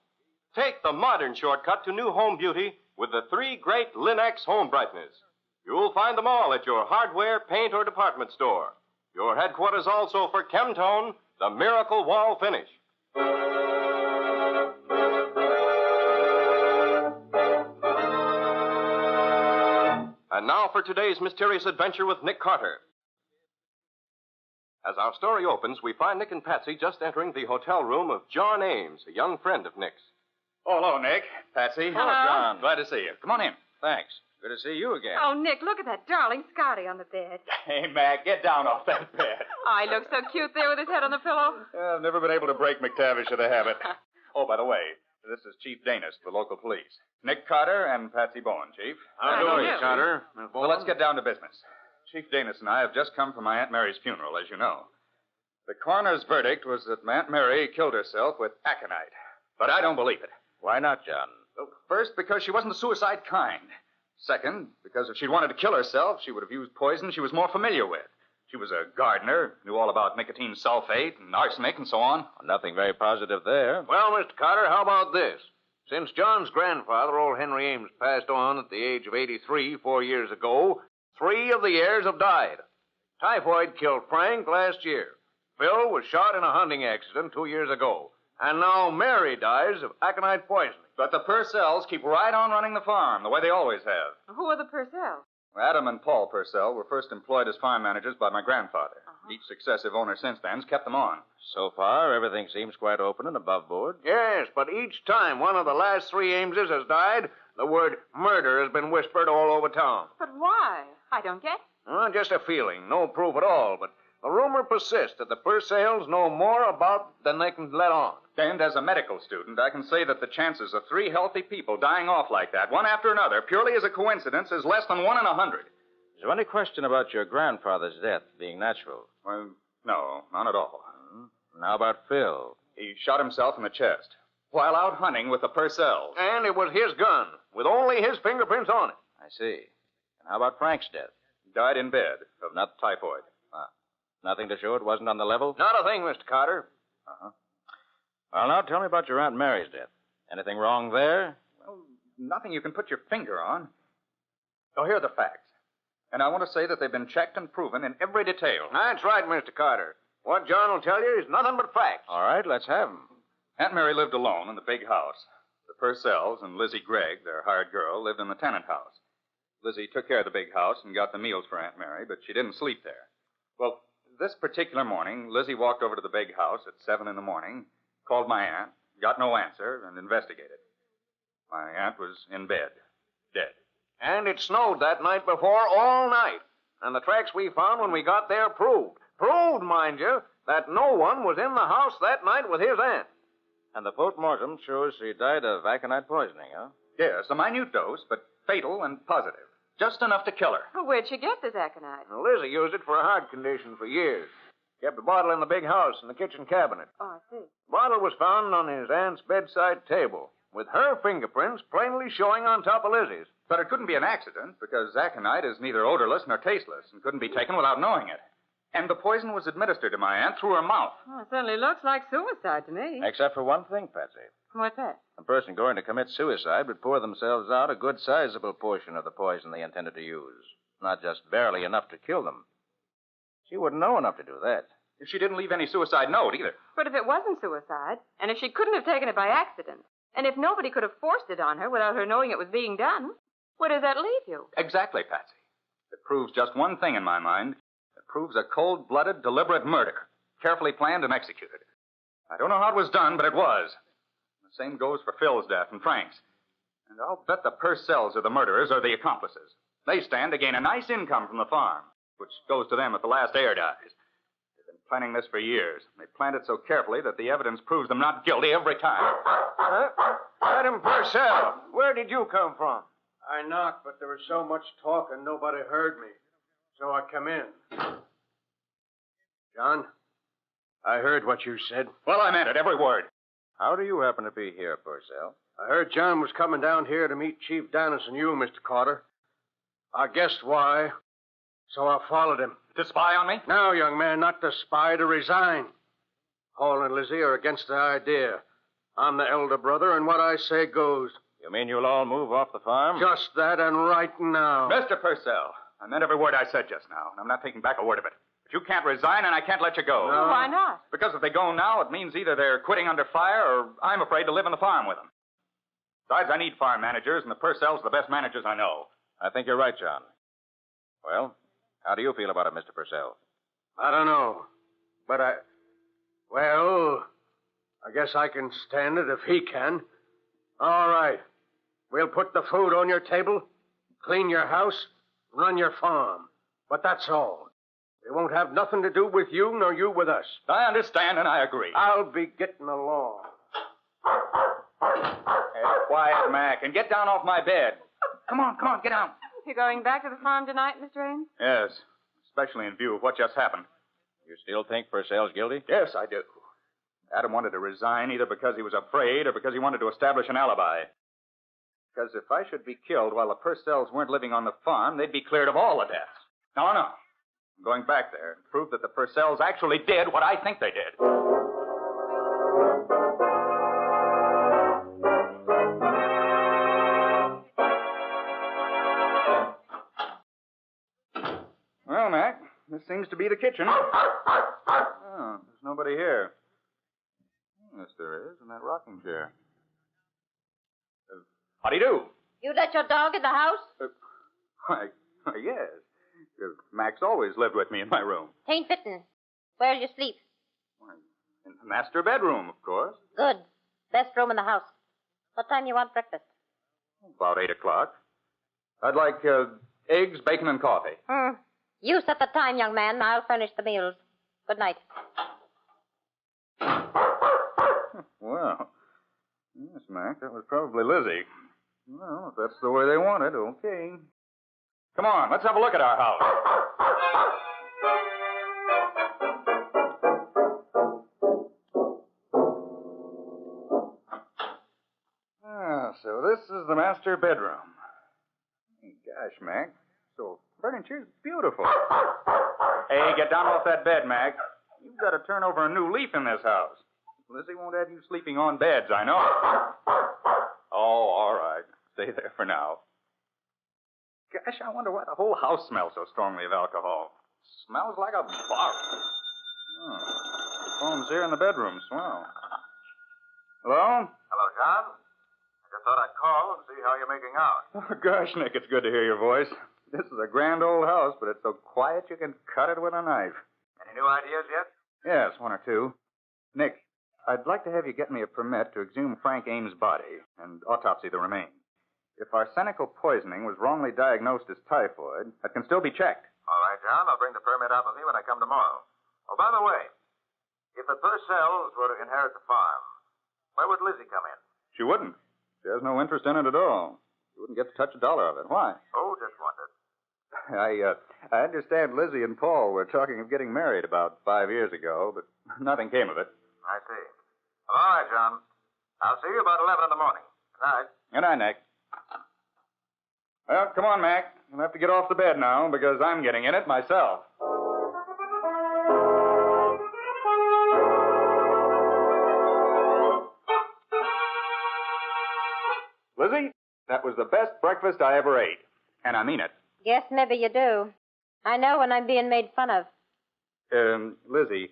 Take the modern shortcut to new home beauty with the three great Linux home brighteners. You'll find them all at your hardware, paint, or department store. Your headquarters also for Chemtone, the miracle wall finish. And now for today's mysterious adventure with Nick Carter. As our story opens, we find Nick and Patsy just entering the hotel room of John Ames, a young friend of Nick's. Oh, hello, Nick. Patsy. Hello. John. Glad to see you. Come on in. Thanks. Good to see you again. Oh, Nick, look at that darling Scotty on the bed. Hey, Mac, get down off that bed. Oh, he looks so cute there with his head on the pillow. I've never been able to break McTavish of the habit. Oh, by the way, this is Chief Danis, the local police. Nick Carter and Patsy Bowen, Chief. How do you, Carter? Well, let's get down to business. Chief Danis and I have just come from my Aunt Mary's funeral, as you know. The coroner's verdict was that Aunt Mary killed herself with aconite. But I don't believe it. Why not, John? Well, first, because she wasn't the suicide kind. Second, because if she'd wanted to kill herself, she would have used poison she was more familiar with. She was a gardener, knew all about nicotine sulfate and arsenic and so on. Nothing very positive there. Well, Mr. Carter, how about this? Since John's grandfather, old Henry Ames, passed on at the age of 83 4 years ago, 3 of the heirs have died. Typhoid killed Frank last year. Phil was shot in a hunting accident 2 years ago. And now Mary dies of aconite poisoning. But the Purcells keep right on running the farm, the way they always have. Who are the Purcells? Adam and Paul Purcell were first employed as farm managers by my grandfather. Each successive owner since then's kept them on. So far, everything seems quite open and above board. Yes, but each time one of the last 3 Ameses has died, the word murder has been whispered all over town. But why? I don't get it. Just a feeling, no proof at all, but the rumor persists that the Purcells know more about than they can let on. And as a medical student, I can say that the chances of 3 healthy people dying off like that, one after another, purely as a coincidence, is less than 1 in 100. Is there any question about your grandfather's death being natural? Well, no, none at all. And how about Phil? He shot himself in the chest while out hunting with the Purcells. And it was his gun, with only his fingerprints on it. I see. And how about Frank's death? Died in bed of not typhoid. Nothing to show it wasn't on the level? Not a thing, Mr. Carter. Well, now tell me about your Aunt Mary's death. Anything wrong there? Well, nothing you can put your finger on. Oh, here are the facts. And I want to say that they've been checked and proven in every detail. That's right, Mr. Carter. What John will tell you is nothing but facts. All right, let's have 'em. Aunt Mary lived alone in the big house. The Purcells and Lizzie Gregg, their hired girl, lived in the tenant house. Lizzie took care of the big house and got the meals for Aunt Mary, but she didn't sleep there. Well, this particular morning, Lizzie walked over to the big house at 7 in the morning, called my aunt, got no answer, and investigated. My aunt was in bed, dead. And it snowed that night before all night. And the tracks we found when we got there proved, mind you, that no one was in the house that night with his aunt. And the postmortem shows she died of aconite poisoning, huh? Yes, a minute dose, but fatal and positive. Just enough to kill her. Where'd she get this aconite? Now, Lizzie used it for a heart condition for years. Kept the bottle in the big house in the kitchen cabinet. Oh, I see. The bottle was found on his aunt's bedside table, with her fingerprints plainly showing on top of Lizzie's. But it couldn't be an accident, because aconite is neither odorless nor tasteless and couldn't be taken without knowing it. And the poison was administered to my aunt through her mouth. Oh, it certainly looks like suicide to me. Except for one thing, Patsy. What's that? A person going to commit suicide would pour themselves out a good sizable portion of the poison they intended to use. Not just barely enough to kill them. She wouldn't know enough to do that. If she didn't leave any suicide note either. But if it wasn't suicide, and if she couldn't have taken it by accident, and if nobody could have forced it on her without her knowing it was being done, where does that leave you? Exactly, Patsy. It proves just one thing in my mind. It proves a cold-blooded, deliberate murder, carefully planned and executed. I don't know how it was done, but it was. The same goes for Phil's death and Frank's. And I'll bet the Purcells are the murderers or the accomplices. They stand to gain a nice income from the farm, which goes to them if the last heir dies. They've been planning this for years. They planned it so carefully that the evidence proves them not guilty every time. Adam Purcell, where did you come from? I knocked, but there was so much talk and nobody heard me. So I come in. John, I heard what you said. Well, I meant it, every word. How do you happen to be here, Purcell? I heard John was coming down here to meet Chief Dennis and you, Mr. Carter. I guessed why, so I followed him. To spy on me? No, young man, not to spy, to resign. Paul and Lizzie are against the idea. I'm the elder brother, and what I say goes. You mean you'll all move off the farm? Just that, and right now. Mr. Purcell, I meant every word I said just now, and I'm not taking back a word of it. But you can't resign, and I can't let you go. No. Why not? Because if they go now, it means either they're quitting under fire, or I'm afraid to live in the farm with them. Besides, I need farm managers, and the Purcells are the best managers I know. I think you're right, John. Well, how do you feel about it, Mr. Purcell? I don't know. But I guess I can stand it if he can. All right. We'll put the food on your table, clean your house, run your farm. But that's all. It won't have nothing to do with you nor you with us. I understand and I agree. I'll be getting along. Hey, quiet, Mac, and get down off my bed. Come on, get down. You going back to the farm tonight, Mr. Ames? Yes, especially in view of what just happened. You still think Purcell's guilty? Yes, I do. Adam wanted to resign either because he was afraid or because he wanted to establish an alibi. Because if I should be killed while the Purcells weren't living on the farm, they'd be cleared of all the deaths. No. I'm going back there and prove that the Purcells actually did what I think they did. Well, Mac, this seems to be the kitchen. Oh, there's nobody here. Yes, there is, in that rocking chair. How do you do? You let your dog in the house? Why, yes. Max always lived with me in my room. Tain't fitting. Where you sleep? In the master bedroom, of course. Good. Best room in the house. What time you want breakfast? About 8 o'clock. I'd like eggs, bacon, and coffee. You set the time, young man. I'll furnish the meals. Good night. Well, yes, Mac, that was probably Lizzie. Well, if that's the way they want it, okay. Come on, let's have a look at our house. So this is the master bedroom. Gosh, Mac, so furniture's beautiful. Hey, get down off that bed, Mac. You've got to turn over a new leaf in this house. Lizzie won't have you sleeping on beds, I know. Oh, all right. Stay there for now. Gosh, I wonder why the whole house smells so strongly of alcohol. Smells like a bar. Oh, the phone's here in the bedroom. Swell. Hello? Hello, John. I just thought I'd call and see how you're making out. Oh, gosh, Nick, it's good to hear your voice. This is a grand old house, but it's so quiet you can cut it with a knife. Any new ideas yet? Yes, one or two. Nick, I'd like to have you get me a permit to exhume Frank Ames' body and autopsy the remains. If arsenical poisoning was wrongly diagnosed as typhoid, that can still be checked. All right, John. I'll bring the permit out with me when I come tomorrow. Oh, by the way, if the Purcells were to inherit the farm, where would Lizzie come in? She wouldn't. She has no interest in it at all. She wouldn't get to touch a dollar of it. Why? Oh, just wondered. I understand Lizzie and Paul were talking of getting married about 5 years ago, but nothing came of it. I see. All right, John. I'll see you about 11 in the morning. Good night. Good night, Nick. Well, come on, Mac. You'll have to get off the bed now because I'm getting in it myself. Lizzie, that was the best breakfast I ever ate. And I mean it. Guess maybe you do. I know when I'm being made fun of. Lizzie,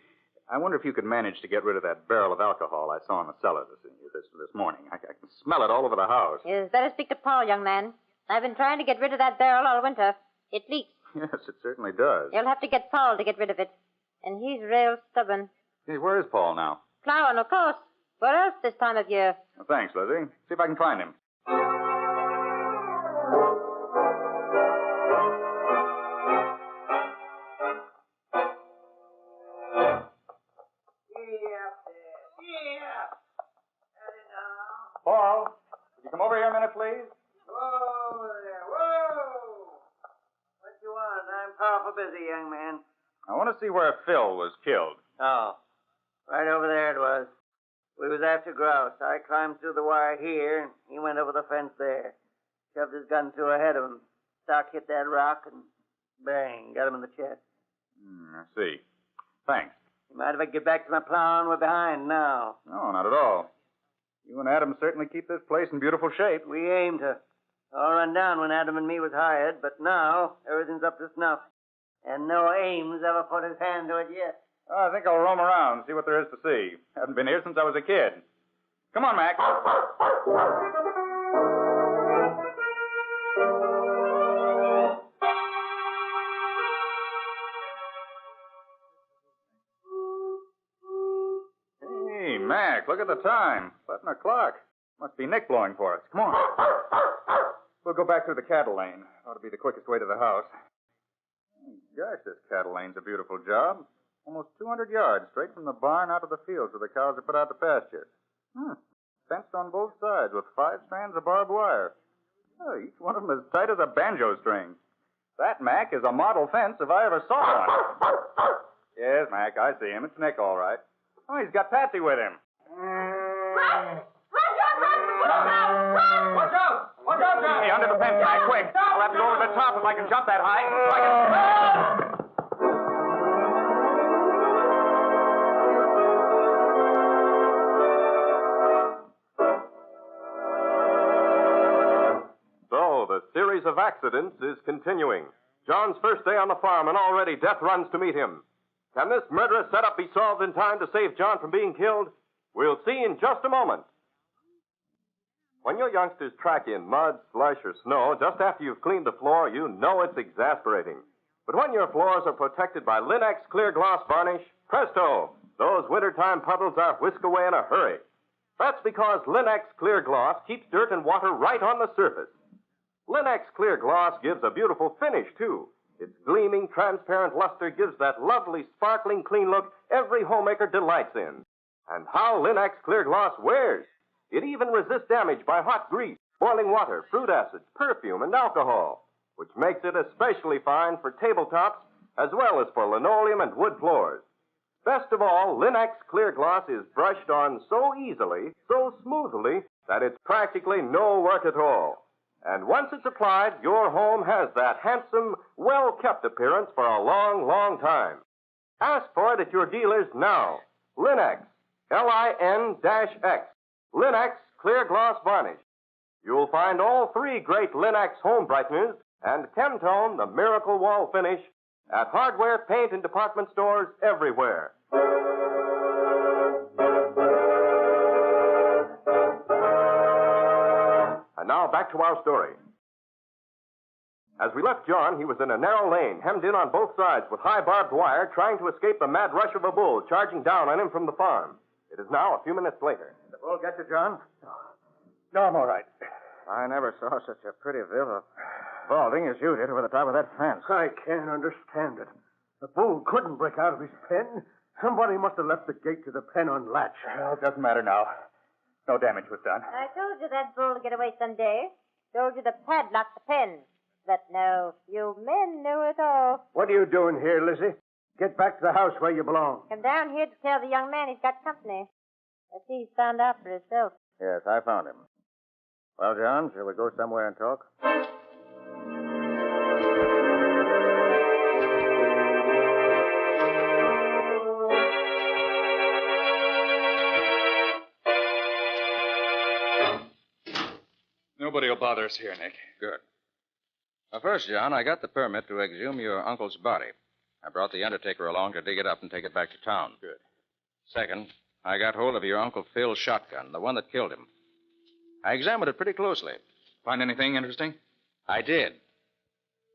I wonder if you could manage to get rid of that barrel of alcohol I saw in the cellar this morning. I can smell it all over the house. You'd better speak to Paul, young man. I've been trying to get rid of that barrel all winter. It leaks. Yes, it certainly does. You'll have to get Paul to get rid of it. And he's real stubborn. Hey, where is Paul now? Plowing, of course. Where else this time of year? Well, thanks, Lizzie. See if I can find him. Paul, would you come over here a minute, please? Whoa there, whoa! What you want? I'm powerful busy, young man. I want to see where Phil was killed. Oh, right over there it was. We was after grouse. I climbed through the wire here, and he went over the fence there. Shoved his gun through ahead of him. Stock hit that rock, and bang, got him in the chest. I see. Thanks. You mind if I get back to my plowing? We're behind now. No, not at all. You and Adam certainly keep this place in beautiful shape. We aim to. All run down when Adam and me was hired, but now everything's up to snuff. And no Ames ever put his hand to it yet. I think I'll roam around and see what there is to see. Haven't been here since I was a kid. Come on, Mac. Hey, Mac, look at the time. 11 o'clock. Must be Nick blowing for us. Come on. We'll go back through the cattle lane. Ought to be the quickest way to the house. Gosh, this cattle lane's a beautiful job. Almost 200 yards straight from the barn out to the fields where the cows are put out to pasture. Fenced on both sides with 5 strands of barbed wire. Oh, each one of them as tight as a banjo string. That, Mac, is a model fence if I ever saw one. Yes, Mac, I see him. It's Nick, all right. Oh, he's got Patsy with him. Watch out! Watch out, John! Hey, under the fence, Mac, quick. I'll have to go over the top if I can jump that high. So, the series of accidents is continuing. John's first day on the farm, and already death runs to meet him. Can this murderous setup be solved in time to save John from being killed? We'll see in just a moment. When your youngsters track in mud, slush, or snow just after you've cleaned the floor, you know it's exasperating. But when your floors are protected by Linex clear gloss varnish, presto, those wintertime puddles are whisked away in a hurry. That's because Linex clear gloss keeps dirt and water right on the surface. Linex clear gloss gives a beautiful finish, too. Its gleaming, transparent luster gives that lovely, sparkling, clean look every homemaker delights in. And how Linex clear gloss wears. It even resists damage by hot grease, boiling water, fruit acids, perfume, and alcohol, which makes it especially fine for tabletops as well as for linoleum and wood floors. Best of all, Linex clear gloss is brushed on so easily, so smoothly, that it's practically no work at all. And once it's applied, your home has that handsome, well-kept appearance for a long, long time. Ask for it at your dealers now. Linex, L-I-N-X. Linex Clear Gloss Varnish. You'll find all 3 great Linex home brighteners and Chemtone, the miracle wall finish, at hardware, paint, and department stores everywhere. And now back to our story. As we left John, he was in a narrow lane, hemmed in on both sides with high barbed wire, trying to escape the mad rush of a bull charging down on him from the farm. It is now a few minutes later. The bull get you, John? No, I'm all right. I never saw such a pretty bit of vaulting as you did over the top of that fence. I can't understand it. The bull couldn't break out of his pen. Somebody must have left the gate to the pen unlatched. Well, it doesn't matter now. No damage was done. I told you that bull would get away someday. Told you to padlock the pen. But no, you men knew it all. What are you doing here, Lizzie? Get back to the house where you belong. Come down here to tell the young man he's got company. I see he's found out for himself. Yes, I found him. Well, John, shall we go somewhere and talk? Nobody will bother us here, Nick. Good. Well, first, John, I got the permit to exhume your uncle's body. I brought the undertaker along to dig it up and take it back to town. Good. Second, I got hold of your Uncle Phil's shotgun, the one that killed him. I examined it pretty closely. Find anything interesting? I did.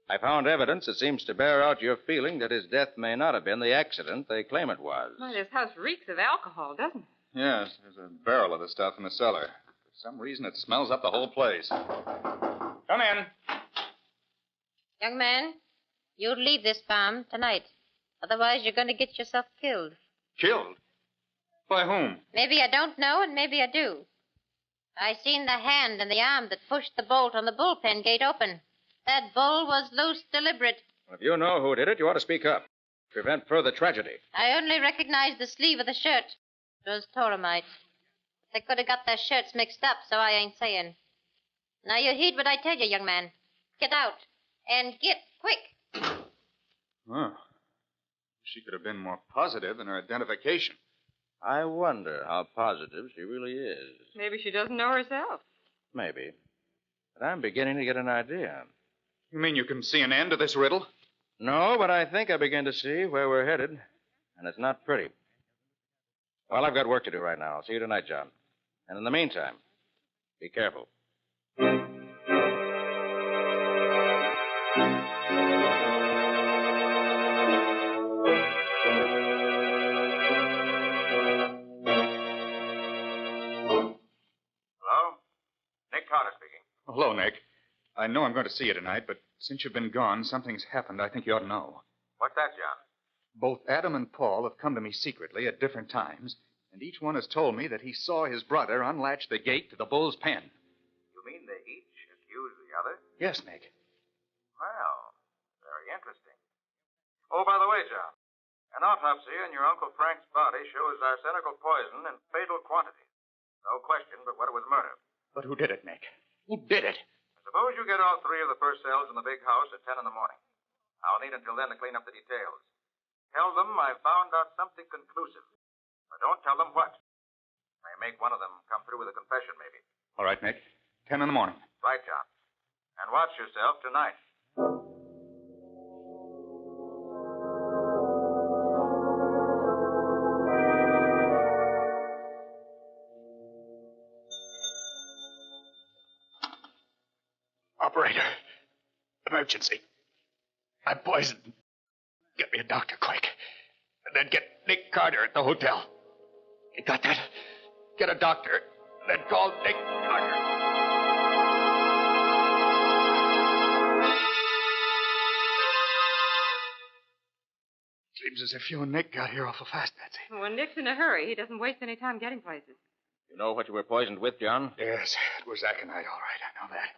I found evidence that seems to bear out your feeling that his death may not have been the accident they claim it was. Well, this house reeks of alcohol, doesn't it? Yes, there's a barrel of the stuff in the cellar. For some reason, it smells up the whole place. Come in. Young man, you leave this farm tonight. Otherwise, you're going to get yourself killed. Killed? By whom? Maybe I don't know, and maybe I do. I seen the hand and the arm that pushed the bolt on the bullpen gate open. That bull was loose deliberate. Well, if you know who did it, you ought to speak up. Prevent further tragedy. I only recognized the sleeve of the shirt. It was Toramite. They could have got their shirts mixed up, so I ain't saying. Now you heed what I tell you, young man. Get out. And get quick. Oh. She could have been more positive in her identification. I wonder how positive she really is. Maybe she doesn't know herself. Maybe. But I'm beginning to get an idea. You mean you can see an end to this riddle? No, but I think I begin to see where we're headed. And it's not pretty. Well, I've got work to do right now. I'll see you tonight, John. And in the meantime, be careful. Hello, Nick. I know I'm going to see you tonight, but since you've been gone, something's happened I think you ought to know. What's that, John? Both Adam and Paul have come to me secretly at different times, and each one has told me that he saw his brother unlatch the gate to the bull's pen. You mean they each accuse the other? Yes, Nick. Well, very interesting. Oh, by the way, John, an autopsy on your Uncle Frank's body shows arsenical poison in fatal quantities. No question but what it was murder. But who did it, Nick? Who did it? Suppose you get all three of the first cells in the big house at 10 in the morning. I'll need until then to clean up the details. Tell them I found out something conclusive. But don't tell them what. May make one of them come through with a confession, maybe. All right, Nick. 10 in the morning. Right, John. And watch yourself tonight. Operator. Emergency. I'm poisoned. Get me a doctor quick. And then get Nick Carter at the hotel. You got that? Get a doctor. Then call Nick Carter. Seems as if you and Nick got here awful fast, Patsy. When Nick's in a hurry, he doesn't waste any time getting places. You know what you were poisoned with, John? Yes, it was aconite, all right. I know that.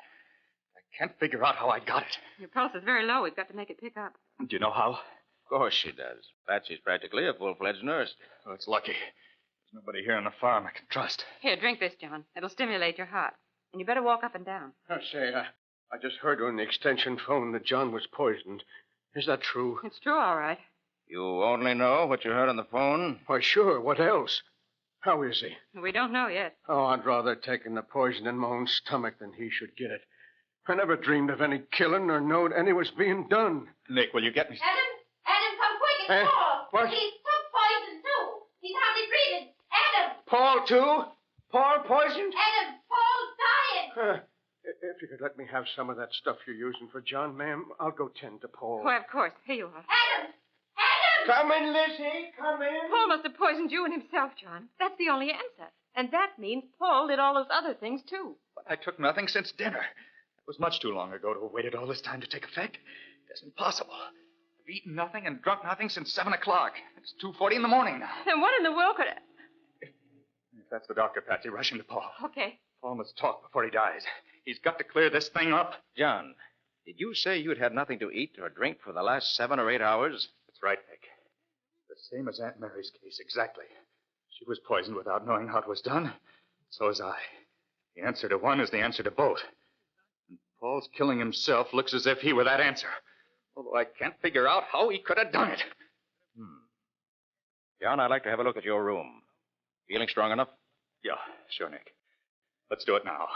I can't figure out how I got it. Your pulse is very low. We've got to make it pick up. Do you know how? Of course she does. Patsy's practically a full-fledged nurse. Oh, it's lucky. There's nobody here on the farm I can trust. Here, drink this, John. It'll stimulate your heart. And you better walk up and down. I just heard on the extension phone that John was poisoned. Is that true? It's true, all right. You only know what you heard on the phone? Why, sure. What else? How is he? We don't know yet. Oh, I'd rather taken the poison in my own stomach than he should get it. I never dreamed of any killing or knowed any was being done. Nick, will you get me... Adam, come quick. It's Paul. What? He's took poison, too. He's hardly breathing. Adam. Paul, too? Paul poisoned? Adam, Paul's dying. you could let me have some of that stuff you're using for John, ma'am, I'll go tend to Paul. Why, of course. Here you are. Come in, Lizzie. Come in. Paul must have poisoned you and himself, John. That's the only answer. And that means Paul did all those other things, too. But I took nothing since dinner. It was much too long ago to have waited all this time to take effect. It's impossible. I've eaten nothing and drunk nothing since 7 o'clock. It's 2:40 in the morning now. Then what in the world could... If that's the doctor, Patsy, rushing to Paul. Okay. Paul must talk before he dies. He's got to clear this thing up. John, did you say you'd had nothing to eat or drink for the last 7 or 8 hours? That's right, Nick. The same as Aunt Mary's case, exactly. She was poisoned without knowing how it was done. So was I. The answer to one is the answer to both. And Paul's killing himself looks as if he were that answer. Although I can't figure out how he could have done it. John, I'd like to have a look at your room. Feeling strong enough? Yeah, sure, Nick. Let's do it now.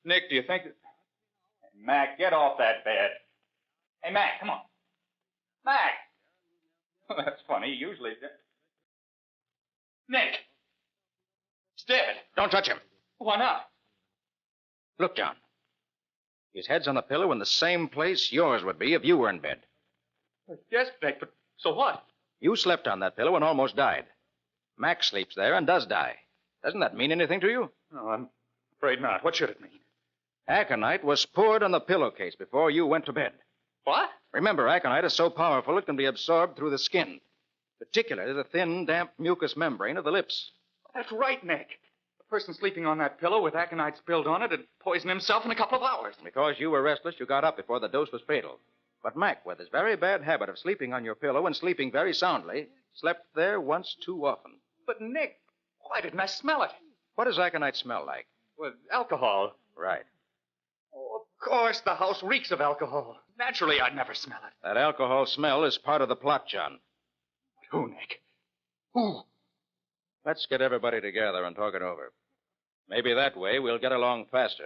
Nick, do you think that... Hey, Mac, get off that bed. Hey, Mac, come on. Mac! That's funny. He usually... Nick! He's dead. Don't touch him. Why not? Look, John. His head's on the pillow in the same place yours would be if you were in bed. Yes, Nick, but so what? You slept on that pillow and almost died. Mac sleeps there and does die. Doesn't that mean anything to you? No, I'm afraid not. What should it mean? Aconite was poured on the pillowcase before you went to bed. What? Remember, aconite is so powerful it can be absorbed through the skin, particularly the thin, damp mucous membrane of the lips. That's right, Nick. The person sleeping on that pillow with aconite spilled on it had poisoned himself in a couple of hours. Because you were restless, you got up before the dose was fatal. But Mac, with his very bad habit of sleeping on your pillow and sleeping very soundly, slept there once too often. But, Nick, why didn't I smell it? What does aconite smell like? Well, alcohol. Right. Oh, of course, the house reeks of alcohol. Naturally, I'd never smell it. That alcohol smell is part of the plot, John. Who, Nick? Who? Let's get everybody together and talk it over. Maybe that way we'll get along faster.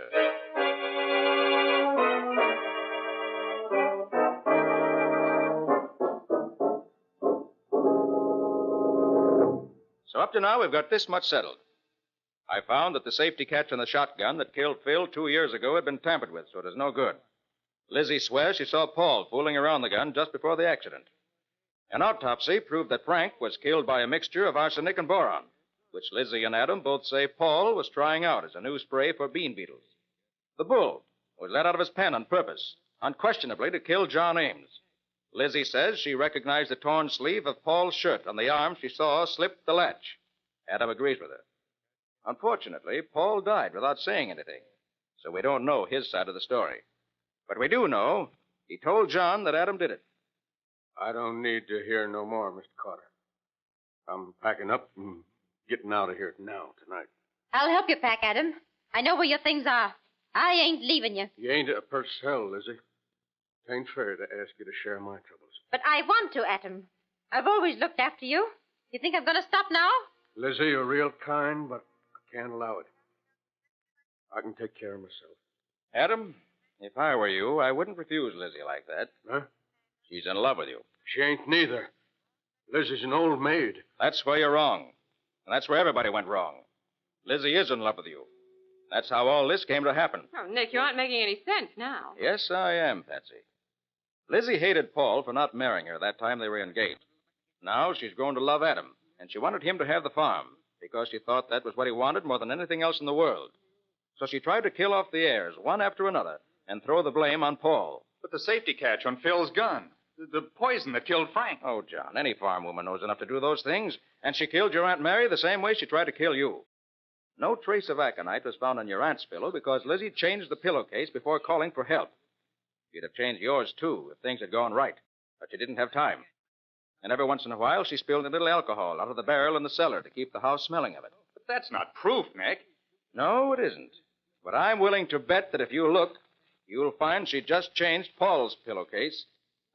So up to now, we've got this much settled. I found that the safety catch on the shotgun that killed Phil 2 years ago had been tampered with, so it is no good. Lizzie swears she saw Paul fooling around the gun just before the accident. An autopsy proved that Frank was killed by a mixture of arsenic and boron, which Lizzie and Adam both say Paul was trying out as a new spray for bean beetles. The bull was let out of his pen on purpose, unquestionably to kill John Ames. Lizzie says she recognized the torn sleeve of Paul's shirt on the arm she saw slip the latch. Adam agrees with her. Unfortunately, Paul died without saying anything, so we don't know his side of the story. But we do know he told John that Adam did it. I don't need to hear no more, Mr. Carter. I'm packing up and getting out of here now, tonight. I'll help you pack, Adam. I know where your things are. I ain't leaving you. You ain't a Purcell, Lizzie. It ain't fair to ask you to share my troubles. But I want to, Adam. I've always looked after you. You think I'm going to stop now? Lizzie, you're real kind, but I can't allow it. I can take care of myself. Adam, if I were you, I wouldn't refuse Lizzie like that. Huh? She's in love with you. She ain't neither. Lizzie's an old maid. That's where you're wrong. And that's where everybody went wrong. Lizzie is in love with you. That's how all this came to happen. Oh, Nick, you aren't making any sense now. Yes, I am, Patsy. Lizzie hated Paul for not marrying her that time they were engaged. Now she's grown to love Adam, and she wanted him to have the farm because she thought that was what he wanted more than anything else in the world. So she tried to kill off the heirs, one after another, and throw the blame on Paul. But the safety catch on Phil's gun, the poison that killed Frank. Oh, John, any farm woman knows enough to do those things, and she killed your Aunt Mary the same way she tried to kill you. No trace of aconite was found on your aunt's pillow because Lizzie changed the pillowcase before calling for help. She'd have changed yours, too, if things had gone right, but she didn't have time. And every once in a while, she spilled a little alcohol out of the barrel in the cellar to keep the house smelling of it. But that's not proof, Nick. No, it isn't. But I'm willing to bet that if you look, you'll find she just changed Paul's pillowcase.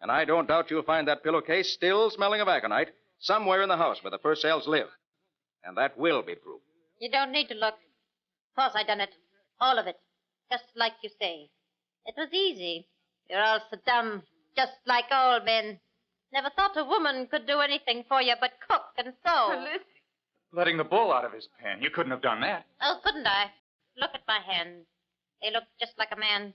And I don't doubt you'll find that pillowcase still smelling of aconite somewhere in the house where the Purcells live. And that will be proof. You don't need to look. Of course I done it. All of it. Just like you say. It was easy. You're all so dumb, just like old men. Never thought a woman could do anything for you but cook and sew. Letting the bull out of his pen. You couldn't have done that. Oh, couldn't I? Look at my hands. They look just like a man's.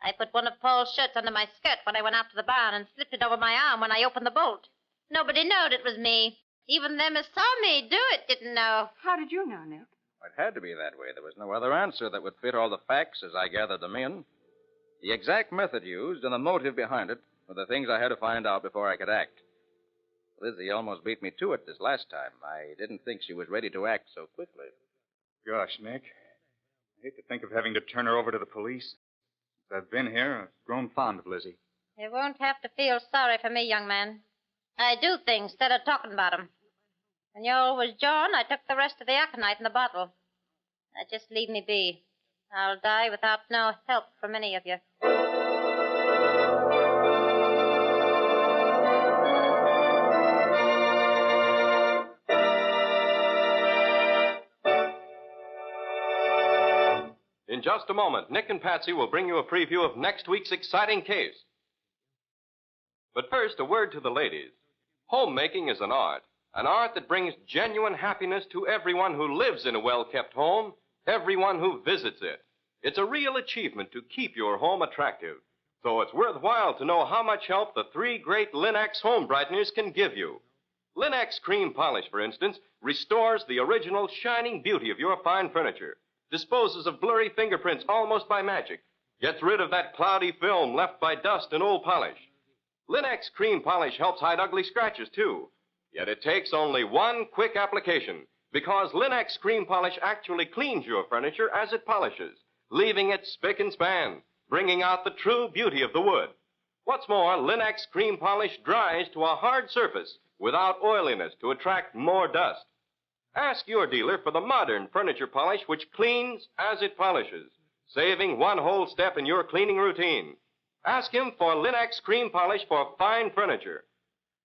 I put one of Paul's shirts under my skirt when I went out to the barn and slipped it over my arm when I opened the bolt. Nobody knowed it was me. Even them as saw me do it didn't know. How did you know, Nick? It had to be that way. There was no other answer that would fit all the facts as I gathered them in. The exact method used and the motive behind it were the things I had to find out before I could act. Lizzie almost beat me to it this last time. I didn't think she was ready to act so quickly. Gosh, Nick. I hate to think of having to turn her over to the police. Since I've been here, I've grown fond of Lizzie. You won't have to feel sorry for me, young man. I do things instead of talking about 'em. When Joel was John, I took the rest of the aconite in the bottle. Now just leave me be. I'll die without no help from any of you. In just a moment, Nick and Patsy will bring you a preview of next week's exciting case. But first, a word to the ladies. Homemaking is an art that brings genuine happiness to everyone who lives in a well-kept home, everyone who visits it. It's a real achievement to keep your home attractive. So it's worthwhile to know how much help the three great Lin-X home brighteners can give you. Lin-X Cream Polish, for instance, restores the original shining beauty of your fine furniture, disposes of blurry fingerprints almost by magic, gets rid of that cloudy film left by dust and old polish. Lin-X Cream Polish helps hide ugly scratches, too. Yet it takes only one quick application, because Lin-X Cream Polish actually cleans your furniture as it polishes, leaving it spick and span, bringing out the true beauty of the wood. What's more, Lin-X Cream Polish dries to a hard surface without oiliness to attract more dust. Ask your dealer for the modern furniture polish which cleans as it polishes, saving one whole step in your cleaning routine. Ask him for Lin-X Cream Polish for fine furniture.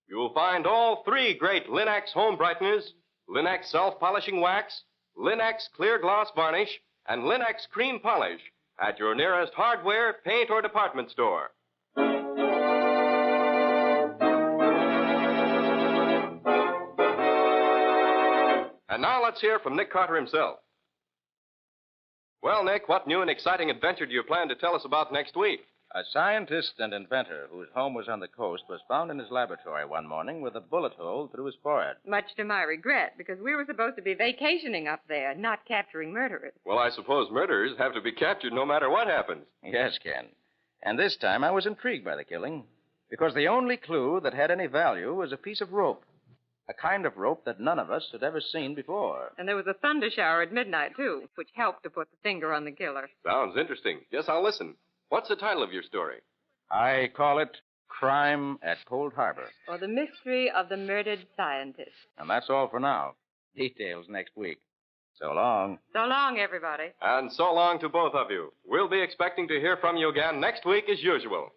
You'll find all three great Lin-X home brighteners, Lin-X self-polishing wax, Lin-X clear gloss varnish, and Lin-X Cream Polish at your nearest hardware, paint, or department store. And now let's hear from Nick Carter himself. Well, Nick, what new and exciting adventure do you plan to tell us about next week? A scientist and inventor whose home was on the coast was found in his laboratory one morning with a bullet hole through his forehead. Much to my regret, because we were supposed to be vacationing up there, not capturing murderers. Well, I suppose murderers have to be captured no matter what happens. Yes, Ken. And this time I was intrigued by the killing, because the only clue that had any value was a piece of rope. A kind of rope that none of us had ever seen before. And there was a thunder shower at midnight, too, which helped to put the finger on the killer. Sounds interesting. Yes, I'll listen. What's the title of your story? I call it Crime at Cold Harbor. Or The Mystery of the Murdered Scientist. And that's all for now. Details next week. So long. So long, everybody. And so long to both of you. We'll be expecting to hear from you again next week as usual.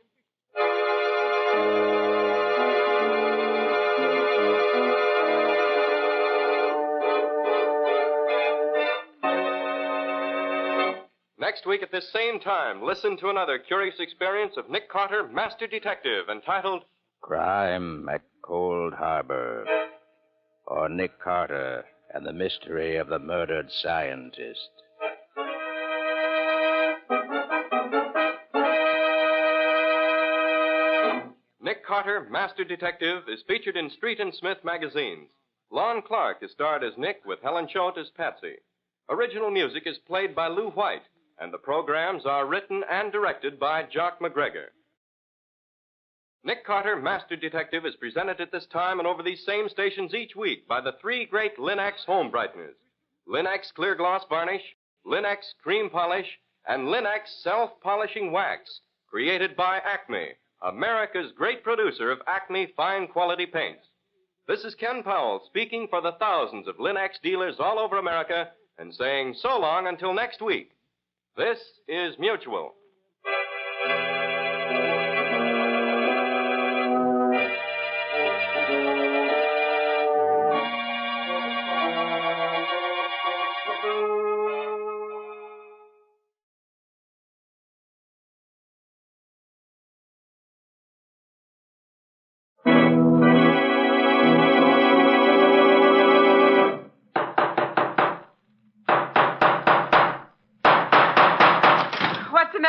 Next week at this same time, listen to another curious experience of Nick Carter, Master Detective, entitled Crime at Cold Harbor, or Nick Carter and the Mystery of the Murdered Scientist. Nick Carter, Master Detective, is featured in Street and Smith magazines. Lon Clark is starred as Nick with Helen Choate as Patsy. Original music is played by Lou White, and the programs are written and directed by Jock McGregor. Nick Carter, Master Detective, is presented at this time and over these same stations each week by the three great Lin-X home brighteners. Lin-X clear gloss varnish, Lin-X cream polish, and Lin-X self-polishing wax, created by Acme, America's great producer of Acme fine quality paints. This is Ken Powell speaking for the thousands of Lin-X dealers all over America and saying so long until next week. This is Mutual.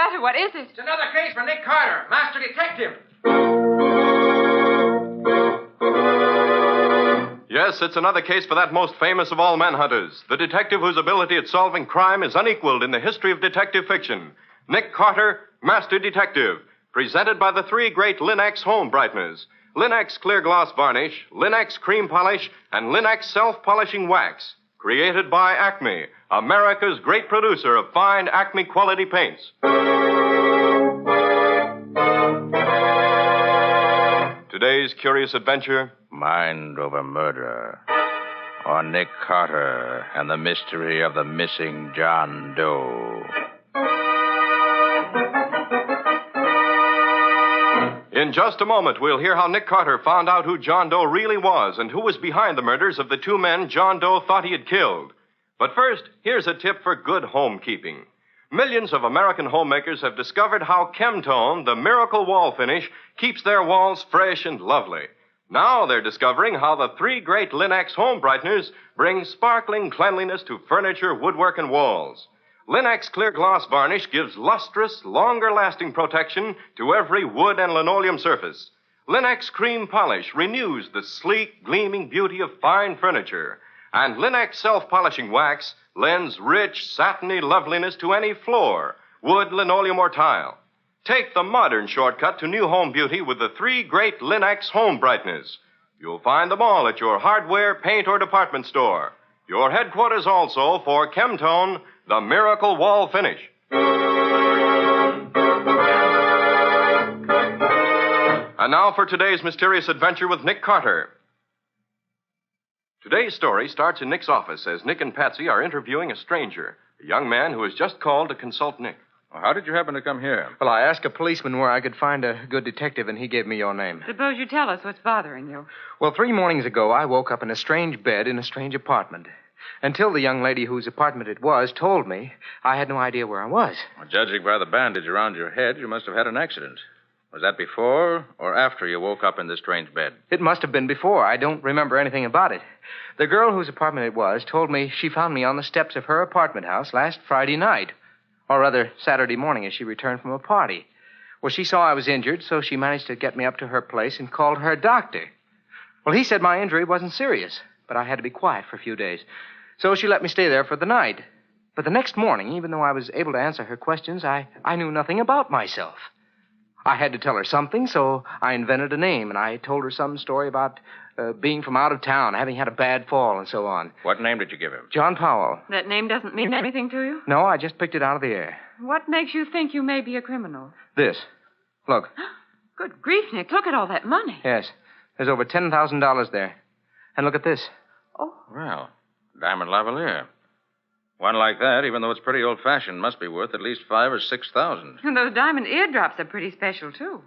matter? What is it? It's another case for Nick Carter, master detective. Yes, it's another case for that most famous of all manhunters, the detective whose ability at solving crime is unequaled in the history of detective fiction. Nick Carter, Master Detective, presented by the three great Linx home brighteners. Linx Clear Gloss Varnish, Linx Cream Polish, and Linx Self-Polishing Wax. Created by Acme, America's great producer of fine Acme quality paints. Today's curious adventure, Mind Over Murder, or Nick Carter and the mystery of the missing John Doe. In just a moment, we'll hear how Nick Carter found out who John Doe really was and who was behind the murders of the two men John Doe thought he had killed. But first, here's a tip for good homekeeping. Millions of American homemakers have discovered how Chemtone, the miracle wall finish, keeps their walls fresh and lovely. Now they're discovering how the three great Linx home brighteners bring sparkling cleanliness to furniture, woodwork, and walls. Linx Clear Gloss Varnish gives lustrous, longer-lasting protection to every wood and linoleum surface. Linx Cream Polish renews the sleek, gleaming beauty of fine furniture. And Linx Self-Polishing Wax lends rich, satiny loveliness to any floor, wood, linoleum, or tile. Take the modern shortcut to new home beauty with the three great Linx home brighteners. You'll find them all at your hardware, paint, or department store. Your headquarters also for Chemtone, the miracle wall finish. And now for today's mysterious adventure with Nick Carter. Today's story starts in Nick's office as Nick and Patsy are interviewing a stranger, a young man who has just called to consult Nick. Well, how did you happen to come here? Well, I asked a policeman where I could find a good detective, and he gave me your name. Suppose you tell us what's bothering you. Well, 3 mornings ago, I woke up in a strange bed in a strange apartment. Until the young lady whose apartment it was told me, I had no idea where I was. Well, judging by the bandage around your head, you must have had an accident. Was that before or after you woke up in this strange bed? It must have been before. I don't remember anything about it. The girl whose apartment it was told me she found me on the steps of her apartment house last Friday night. Or rather, Saturday morning as she returned from a party. Well, she saw I was injured, so she managed to get me up to her place and called her doctor. Well, he said my injury wasn't serious, but I had to be quiet for a few days. So she let me stay there for the night. But the next morning, even though I was able to answer her questions, I knew nothing about myself. I had to tell her something, so I invented a name, and I told her some story about being from out of town, having had a bad fall, and so on. What name did you give him? John Powell. That name doesn't mean anything to you? No, I just picked it out of the air. What makes you think you may be a criminal? This. Look. Good grief, Nick. Look at all that money. Yes. There's over $10,000 there. And look at this. Oh. Well, diamond lavalier. One like that, even though it's pretty old-fashioned, must be worth at least $5,000 or $6,000. And those diamond eardrops are pretty special, too.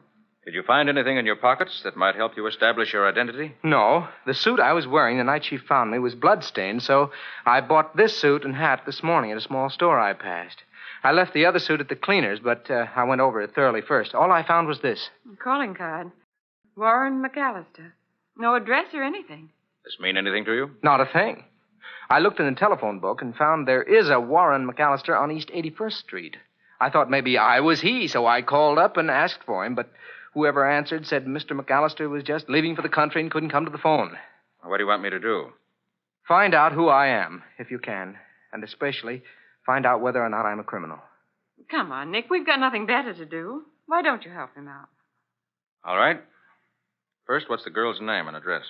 Did you find anything in your pockets that might help you establish your identity? No. The suit I was wearing the night she found me was bloodstained, so I bought this suit and hat this morning at a small store I passed. I left the other suit at the cleaner's, but I went over it thoroughly first. All I found was this. A calling card. Warren McAllister. No address or anything. Does this mean anything to you? Not a thing. I looked in the telephone book and found there is a Warren McAllister on East 81st Street. I thought maybe I was he, so I called up and asked for him, but whoever answered said Mr. McAllister was just leaving for the country and couldn't come to the phone. What do you want me to do? Find out who I am, if you can, and especially find out whether or not I'm a criminal. Come on, Nick. We've got nothing better to do. Why don't you help him out? All right. First, what's the girl's name and address?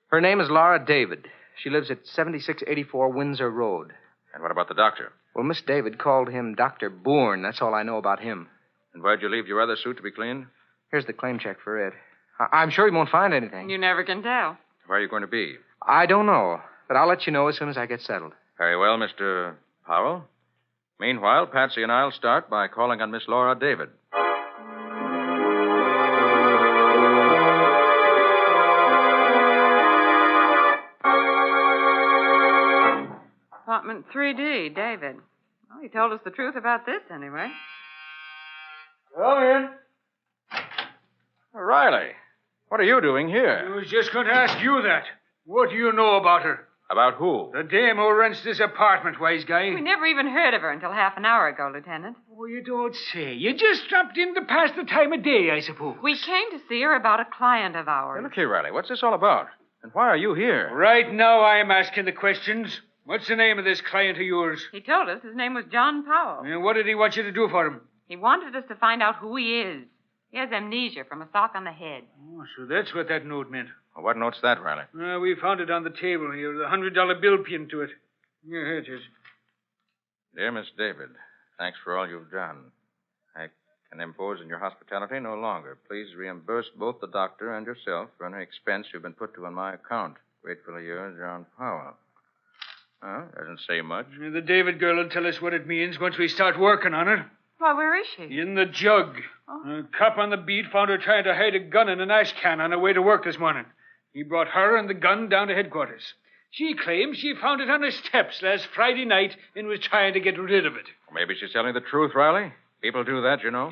Her name is Laura David. She lives at 7684 Windsor Road. And what about the doctor? Well, Miss David called him Dr. Bourne. That's all I know about him. And where'd you leave your other suit to be cleaned? Here's the claim check for it. I'm sure he won't find anything. You never can tell. Where are you going to be? I don't know, but I'll let you know as soon as I get settled. Very well, Mr. Powell. Meanwhile, Patsy and I'll start by calling on Miss Laura David. Apartment 3D, David. Well, he told us the truth about this, anyway. Come in. Riley, what are you doing here? I was just going to ask you that. What do you know about her? About who? The dame who rents this apartment, wise guy. We never even heard of her until half an hour ago, Lieutenant. Oh, you don't say. You just dropped in to pass the time of day, I suppose. We came to see her about a client of ours. Hey, look here, Riley. What's this all about? And why are you here? Right now, I'm asking the questions. What's the name of this client of yours? He told us his name was John Powell. And what did he want you to do for him? He wanted us to find out who he is. He has amnesia from a sock on the head. Oh, so that's what that note meant. Well, what note's that, Riley? We found it on the table here with a $100 bill pinned to it. Here it is. Dear Miss David, thanks for all you've done. I can impose on your hospitality no longer. Please reimburse both the doctor and yourself for any expense you've been put to on my account. Gratefully yours, John Powell. Doesn't say much. The David girl will tell us what it means once we start working on it. Why, where is she? In the jug. A cop on the beat found her trying to hide a gun in an ash can on her way to work this morning. He brought her and the gun down to headquarters. She claims she found it on her steps last Friday night and was trying to get rid of it. Well, maybe she's telling the truth, Riley. People do that, you know.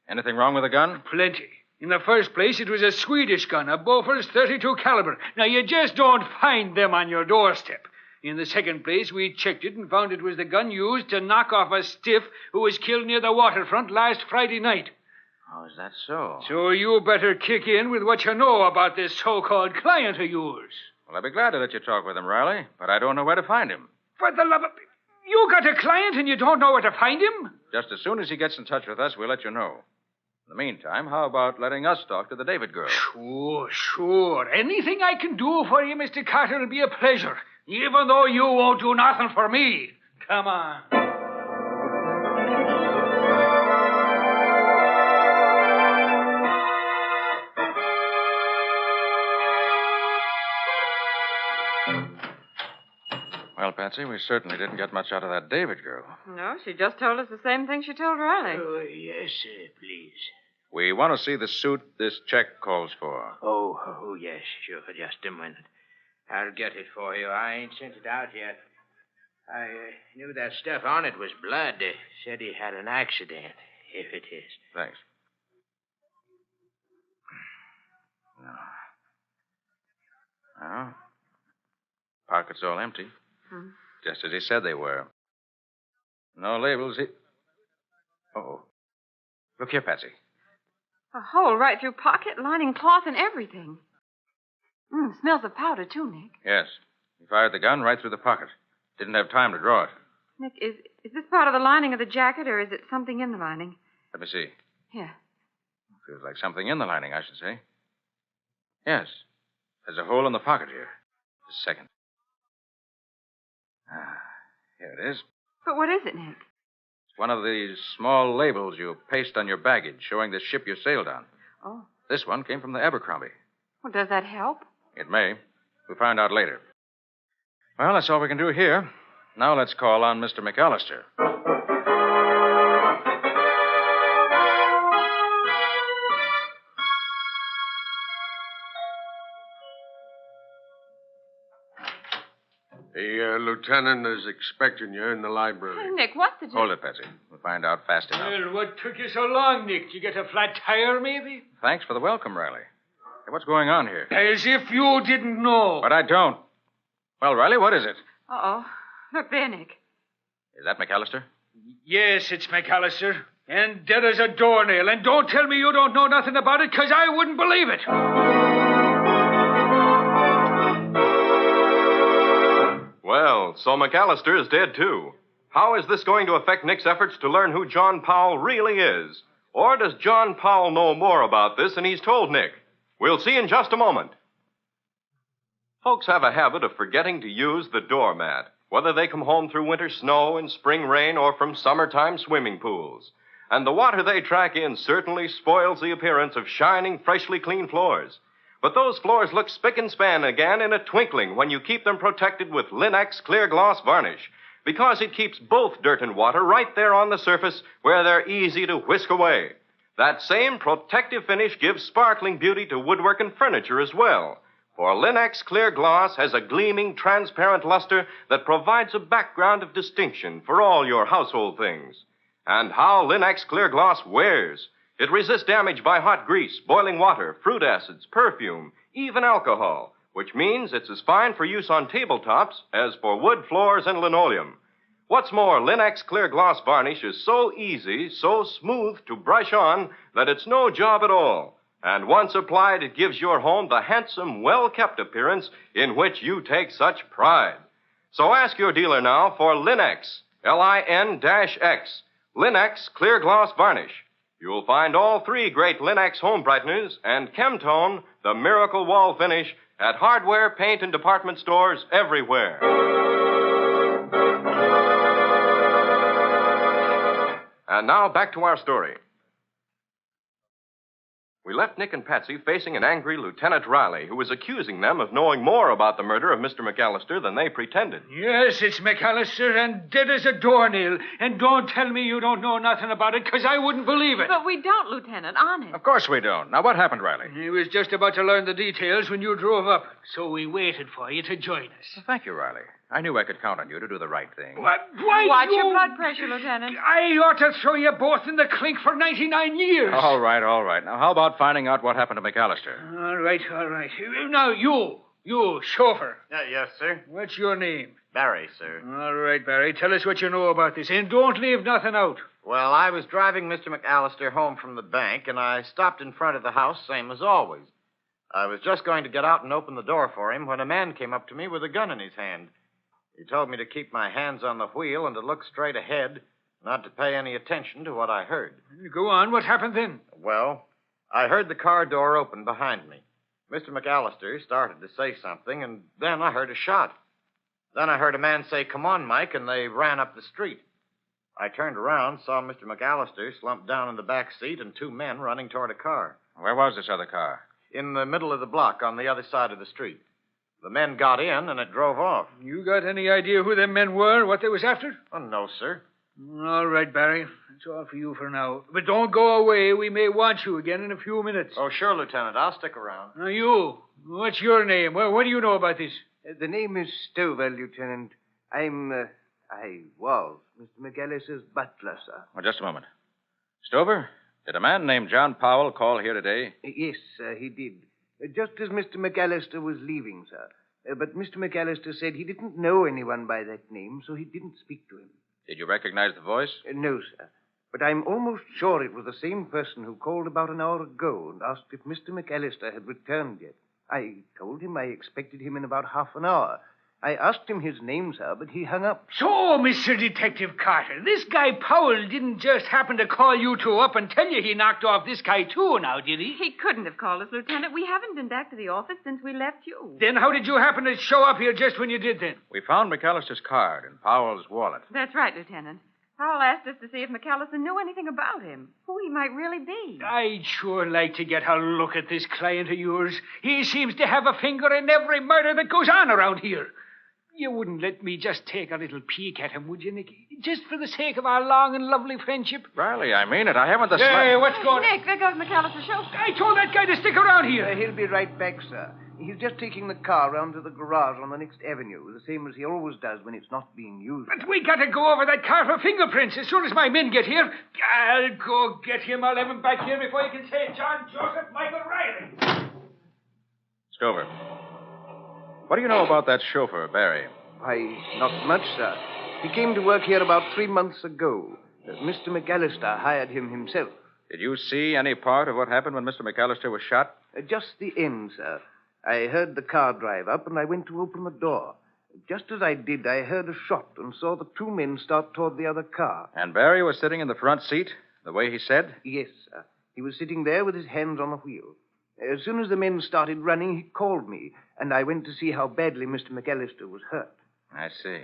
Anything wrong with the gun? Plenty. In the first place, it was a Swedish gun, a Bofors .32 caliber. Now, you just don't find them on your doorstep. In the second place, we checked it and found it was the gun used to knock off a stiff who was killed near the waterfront last Friday night. Oh, is that so? So you better kick in with what you know about this so-called client of yours. Well, I'd be glad to let you talk with him, Riley, but I don't know where to find him. For the love of... You got a client and you don't know where to find him? Just as soon as he gets in touch with us, we'll let you know. In the meantime, how about letting us talk to the David girl? Sure. Anything I can do for you, Mr. Carter, will be a pleasure. Even though you won't do nothing for me. Come on. Well, Patsy, we certainly didn't get much out of that David girl. No, she just told us the same thing she told Riley. Oh, yes, please. We want to see the suit this check calls for. Oh, yes, sure. Just a minute. I'll get it for you. I ain't sent it out yet. I knew that stuff on it was blood. Said he had an accident, if it is. Thanks. No. Pockets all empty. Just as he said they were. No labels. Oh. Look here, Patsy. A hole right through pocket, lining cloth, and everything. Smells of powder, too, Nick. Yes. He fired the gun right through the pocket. Didn't have time to draw it. Nick, is this part of the lining of the jacket, or is it something in the lining? Let me see. Here. Feels like something in the lining, I should say. Yes. There's a hole in the pocket here. Just a second. Here it is. But what is it, Nick? It's one of these small labels you paste on your baggage showing the ship you sailed on. Oh. This one came from the Abercrombie. Well, does that help? It may. We'll find out later. Well, that's all we can do here. Now let's call on Mr. McAllister. The lieutenant is expecting you in the library. Hey, Nick, what's the... Hold it, Patsy. We'll find out fast enough. Well, what took you so long, Nick? Did you get a flat tire, maybe? Thanks for the welcome, Riley. Hey, what's going on here? As if you didn't know. But I don't. Well, Riley, what is it? Uh-oh. Look there, Nick. Is that McAllister? Yes, it's McAllister. And dead as a doornail. And don't tell me you don't know nothing about it, because I wouldn't believe it. Well, so McAllister is dead, too. How is this going to affect Nick's efforts to learn who John Powell really is? Or does John Powell know more about this than he's told Nick? We'll see in just a moment. Folks have a habit of forgetting to use the doormat, whether they come home through winter snow and spring rain or from summertime swimming pools. And the water they track in certainly spoils the appearance of shining, freshly clean floors. But those floors look spick and span again in a twinkling when you keep them protected with Linex clear gloss varnish, because it keeps both dirt and water right there on the surface where they're easy to whisk away. That same protective finish gives sparkling beauty to woodwork and furniture as well. For Linex clear gloss has a gleaming, transparent luster that provides a background of distinction for all your household things. And how Linex clear gloss wears. It resists damage by hot grease, boiling water, fruit acids, perfume, even alcohol, which means it's as fine for use on tabletops as for wood floors and linoleum. What's more, Linex clear gloss varnish is so easy, so smooth to brush on that it's no job at all. And once applied, it gives your home the handsome, well-kept appearance in which you take such pride. So ask your dealer now for Linex, Lin-X, Linex Clear Gloss Varnish. You'll find all three great Linex home brighteners and Chemtone, the miracle wall finish, at hardware, paint, and department stores everywhere. And now back to our story. We left Nick and Patsy facing an angry Lieutenant Riley, who was accusing them of knowing more about the murder of Mr. McAllister than they pretended. Yes, it's McAllister, and dead as a doornail. And don't tell me you don't know nothing about it, because I wouldn't believe it. But we don't, Lieutenant, honest. Of course we don't. Now, what happened, Riley? He was just about to learn the details when you drove up, so we waited for you to join us. Well, thank you, Riley. I knew I could count on you to do the right thing. What? Why Watch your blood pressure, Lieutenant. I ought to throw you both in the clink for 99 years. All right. Now, how about finding out what happened to McAllister? All right. Now, you, chauffeur. Yes, sir. What's your name? Barry, sir. All right, Barry. Tell us what you know about this, and don't leave nothing out. Well, I was driving Mr. McAllister home from the bank, and I stopped in front of the house, same as always. I was just going to get out and open the door for him when a man came up to me with a gun in his hand. He told me to keep my hands on the wheel and to look straight ahead, not to pay any attention to what I heard. Go on. What happened then? Well, I heard the car door open behind me. Mr. McAllister started to say something, and then I heard a shot. Then I heard a man say, "Come on, Mike," and they ran up the street. I turned around, saw Mr. McAllister slumped down in the back seat and two men running toward a car. Where was this other car? In the middle of the block on the other side of the street. The men got in, and it drove off. You got any idea who them men were, what they was after? Oh, no, sir. All right, Barry. That's all for you for now. But don't go away. We may want you again in a few minutes. Oh, sure, Lieutenant. I'll stick around. Now, you. What's your name? What do you know about this? The name is Stover, Lieutenant. I was Mr. McAllister's butler, sir. Oh, just a moment. Stover, did a man named John Powell call here today? Yes, sir, he did. Just as Mr. McAllister was leaving, sir. But Mr. McAllister said he didn't know anyone by that name, so he didn't speak to him. Did you recognize the voice? No, sir. But I'm almost sure it was the same person who called about an hour ago and asked if Mr. McAllister had returned yet. I told him I expected him in about half an hour. I asked him his name, sir, but he hung up. So, Mr. Detective Carter, this guy Powell didn't just happen to call you two up and tell you he knocked off this guy, too, now, did he? He couldn't have called us, Lieutenant. We haven't been back to the office since we left you. Then how did you happen to show up here just when you did then? We found McAllister's card in Powell's wallet. That's right, Lieutenant. Powell asked us to see if McAllister knew anything about him, who he might really be. I'd sure like to get a look at this client of yours. He seems to have a finger in every murder that goes on around here. You wouldn't let me just take a little peek at him, would you, Nicky? Just for the sake of our long and lovely friendship? Riley, I mean it. I haven't the Hey, what's going on? Nick, there goes McAllister's chauffeur. I told that guy to stick around here. He'll be right back, sir. He's just taking the car round to the garage on the next avenue, the same as he always does when it's not being used. But we got to go over that car for fingerprints as soon as my men get here. I'll go get him. I'll have him back here before you can say John Joseph Michael Riley. Stover, what do you know about that chauffeur, Barry? Why, not much, sir. He came to work here about 3 months ago. Mr. McAllister hired him himself. Did you see any part of what happened when Mr. McAllister was shot? Just the end, sir. I heard the car drive up, and I went to open the door. Just as I did, I heard a shot and saw the two men start toward the other car. And Barry was sitting in the front seat, the way he said? Yes, sir. He was sitting there with his hands on the wheel. As soon as the men started running, he called me, and I went to see how badly Mr. McAllister was hurt. I see.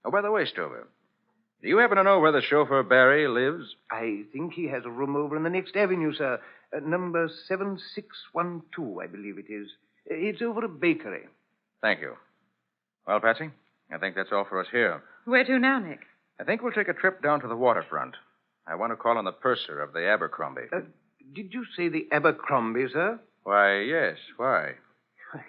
Oh, by the way, Stover, do you happen to know where the chauffeur Barry lives? I think he has a room over in the next avenue, sir. Number 7612, I believe it is. It's over a bakery. Thank you. Well, Patsy, I think that's all for us here. Where to now, Nick? I think we'll take a trip down to the waterfront. I want to call on the purser of the Abercrombie. Did you say the Abercrombie, sir? Why, yes. Why?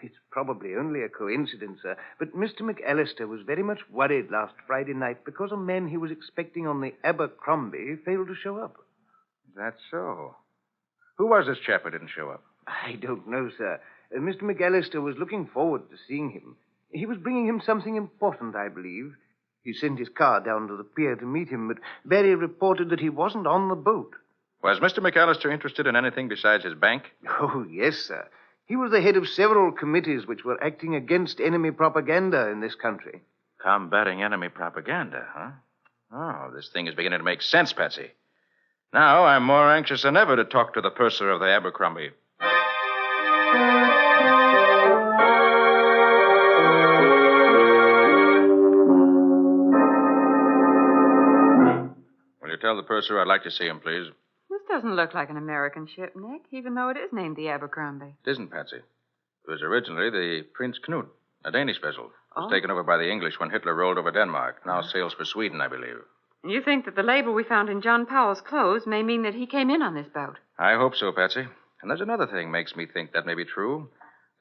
It's probably only a coincidence, sir. But Mr. McAllister was very much worried last Friday night because a man he was expecting on the Abercrombie failed to show up. That's so. Who was this chap who didn't show up? I don't know, sir. Mr. McAllister was looking forward to seeing him. He was bringing him something important, I believe. He sent his car down to the pier to meet him, but Barry reported that he wasn't on the boat. Was Mr. McAllister interested in anything besides his bank? Oh, yes, sir. He was the head of several committees which were acting against enemy propaganda in this country. Combating enemy propaganda, huh? Oh, this thing is beginning to make sense, Patsy. Now I'm more anxious than ever to talk to the purser of the Abercrombie. Will you tell the purser I'd like to see him, please? This doesn't look like an American ship, Nick, even though it is named the Abercrombie. It isn't, Patsy. It was originally the Prince Knut, a Danish vessel. It was Oh. taken over by the English when Hitler rolled over Denmark. Now sails for Sweden, I believe. You think that the label we found in John Powell's clothes may mean that he came in on this boat? I hope so, Patsy. And there's another thing makes me think that may be true.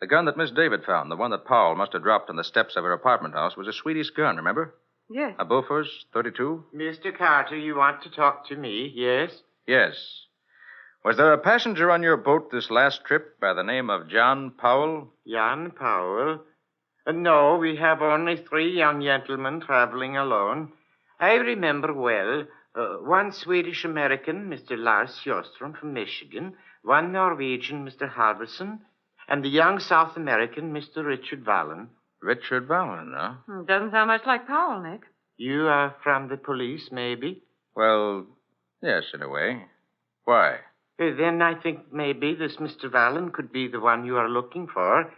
The gun that Miss David found, the one that Powell must have dropped on the steps of her apartment house, was a Swedish gun, remember? Yes. A Bofors 32? Mr. Carter, you want to talk to me, yes? Yes. Was there a passenger on your boat this last trip by the name of John Powell? Jan Powell? No, we have only 3 young gentlemen traveling alone. I remember well. One Swedish-American, Mr. Lars Sjostrom from Michigan, one Norwegian, Mr. Halverson, and the young South American, Mr. Richard Vallon. Richard Vallon, huh? Doesn't sound much like Powell, Nick. You are from the police, maybe? Well, yes, in a way. Why? Then I think maybe this Mr. Vallon could be the one you are looking for.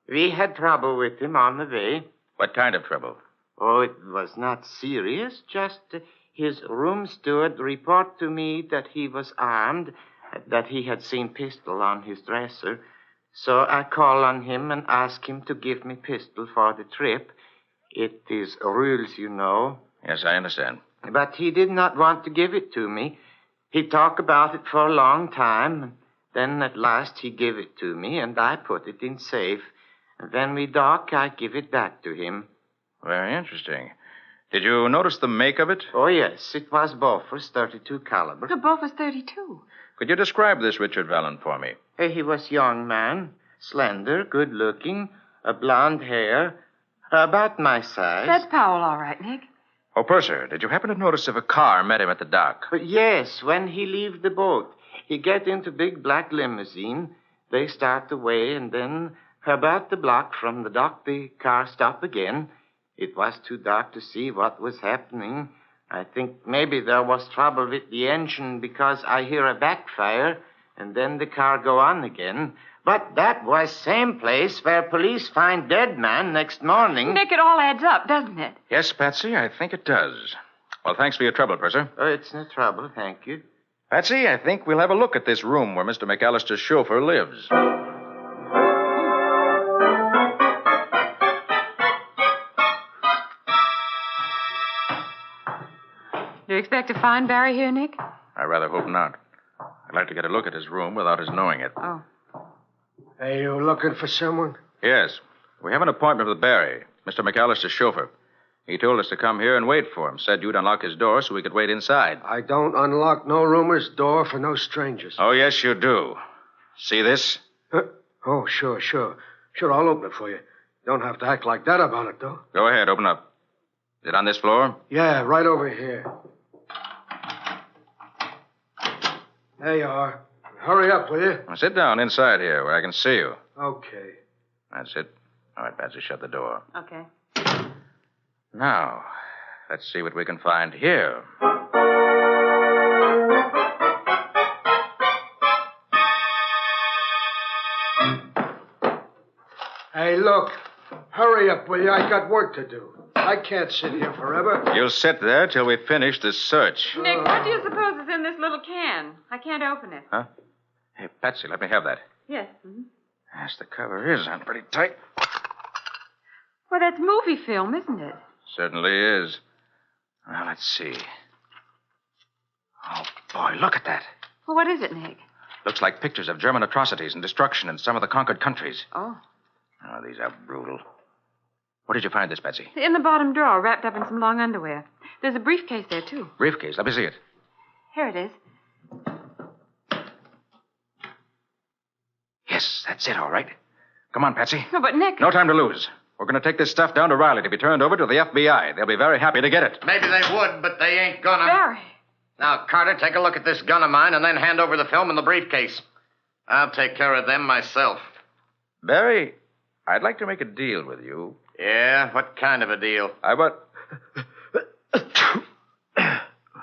We had trouble with him on the way. What kind of trouble? Oh, it was not serious. Just his room steward reported to me that he was armed, that he had seen pistol on his dresser. So I call on him and ask him to give me pistol for the trip. It is rules, you know. Yes, I understand. But he did not want to give it to me. He talked about it for a long time. Then at last he gave it to me, and I put it in safe. And when we dock, I give it back to him. Very interesting. Did you notice the make of it? Oh, yes. It was Bofors 32 caliber. The Bofors 32. Could you describe this Richard Vallon for me? He was a young man, slender, good-looking, blonde hair, about my size. That's Powell, all right, Nick. Oh, purser, did you happen to notice if a car met him at the dock? But yes, when he leave the boat, he get into big black limousine. They start away, and then about the block from the dock, the car stop again. It was too dark to see what was happening. I think maybe there was trouble with the engine because I hear a backfire, and then the car go on again. But that was same place where police find dead man next morning. Nick, it all adds up, doesn't it? Yes, Patsy, I think it does. Well, thanks for your trouble, purser. Oh, it's no trouble, thank you. Patsy, I think we'll have a look at this room where Mr. McAllister's chauffeur lives. Do you expect to find Barry here, Nick? I rather hope not. I'd like to get a look at his room without his knowing it. Oh. Are you looking for someone? Yes. We have an appointment with Barry, Mr. McAllister's chauffeur. He told us to come here and wait for him. Said you'd unlock his door so we could wait inside. I don't unlock no roomers' door for no strangers. Oh, yes, you do. See this? Oh, sure. Sure, I'll open it for you. Don't have to act like that about it, though. Go ahead, open up. Is it on this floor? Yeah, right over here. There you are. Hurry up, will you? Now, sit down inside here where I can see you. Okay. That's it. All right, Patsy, shut the door. Okay. Now, let's see what we can find here. Hey, look. Hurry up, will you? I got work to do. I can't sit here forever. You'll sit there till we finish this search. Nick, what do you suppose is in this little can? I can't open it. Huh? Hey, Patsy, let me have that. Yes. Mm-hmm. Yes, the cover is on pretty tight. Well, that's movie film, isn't it? Certainly is. Now, let's see. Oh, boy, look at that. Well, what is it, Nick? Looks like pictures of German atrocities and destruction in some of the conquered countries. Oh. Oh, these are brutal. Where did you find this, Patsy? In the bottom drawer, wrapped up in some long underwear. There's a briefcase there, too. Briefcase. Let me see it. Here it is. Yes, that's it, all right. Come on, Patsy. No, but Nick... No time to lose. We're going to take this stuff down to Riley to be turned over to the FBI. They'll be very happy to get it. Maybe they would, but they ain't gonna. Barry. Now, Carter, take a look at this gun of mine and then hand over the film and the briefcase. I'll take care of them myself. Barry, I'd like to make a deal with you. Yeah? What kind of a deal? I want...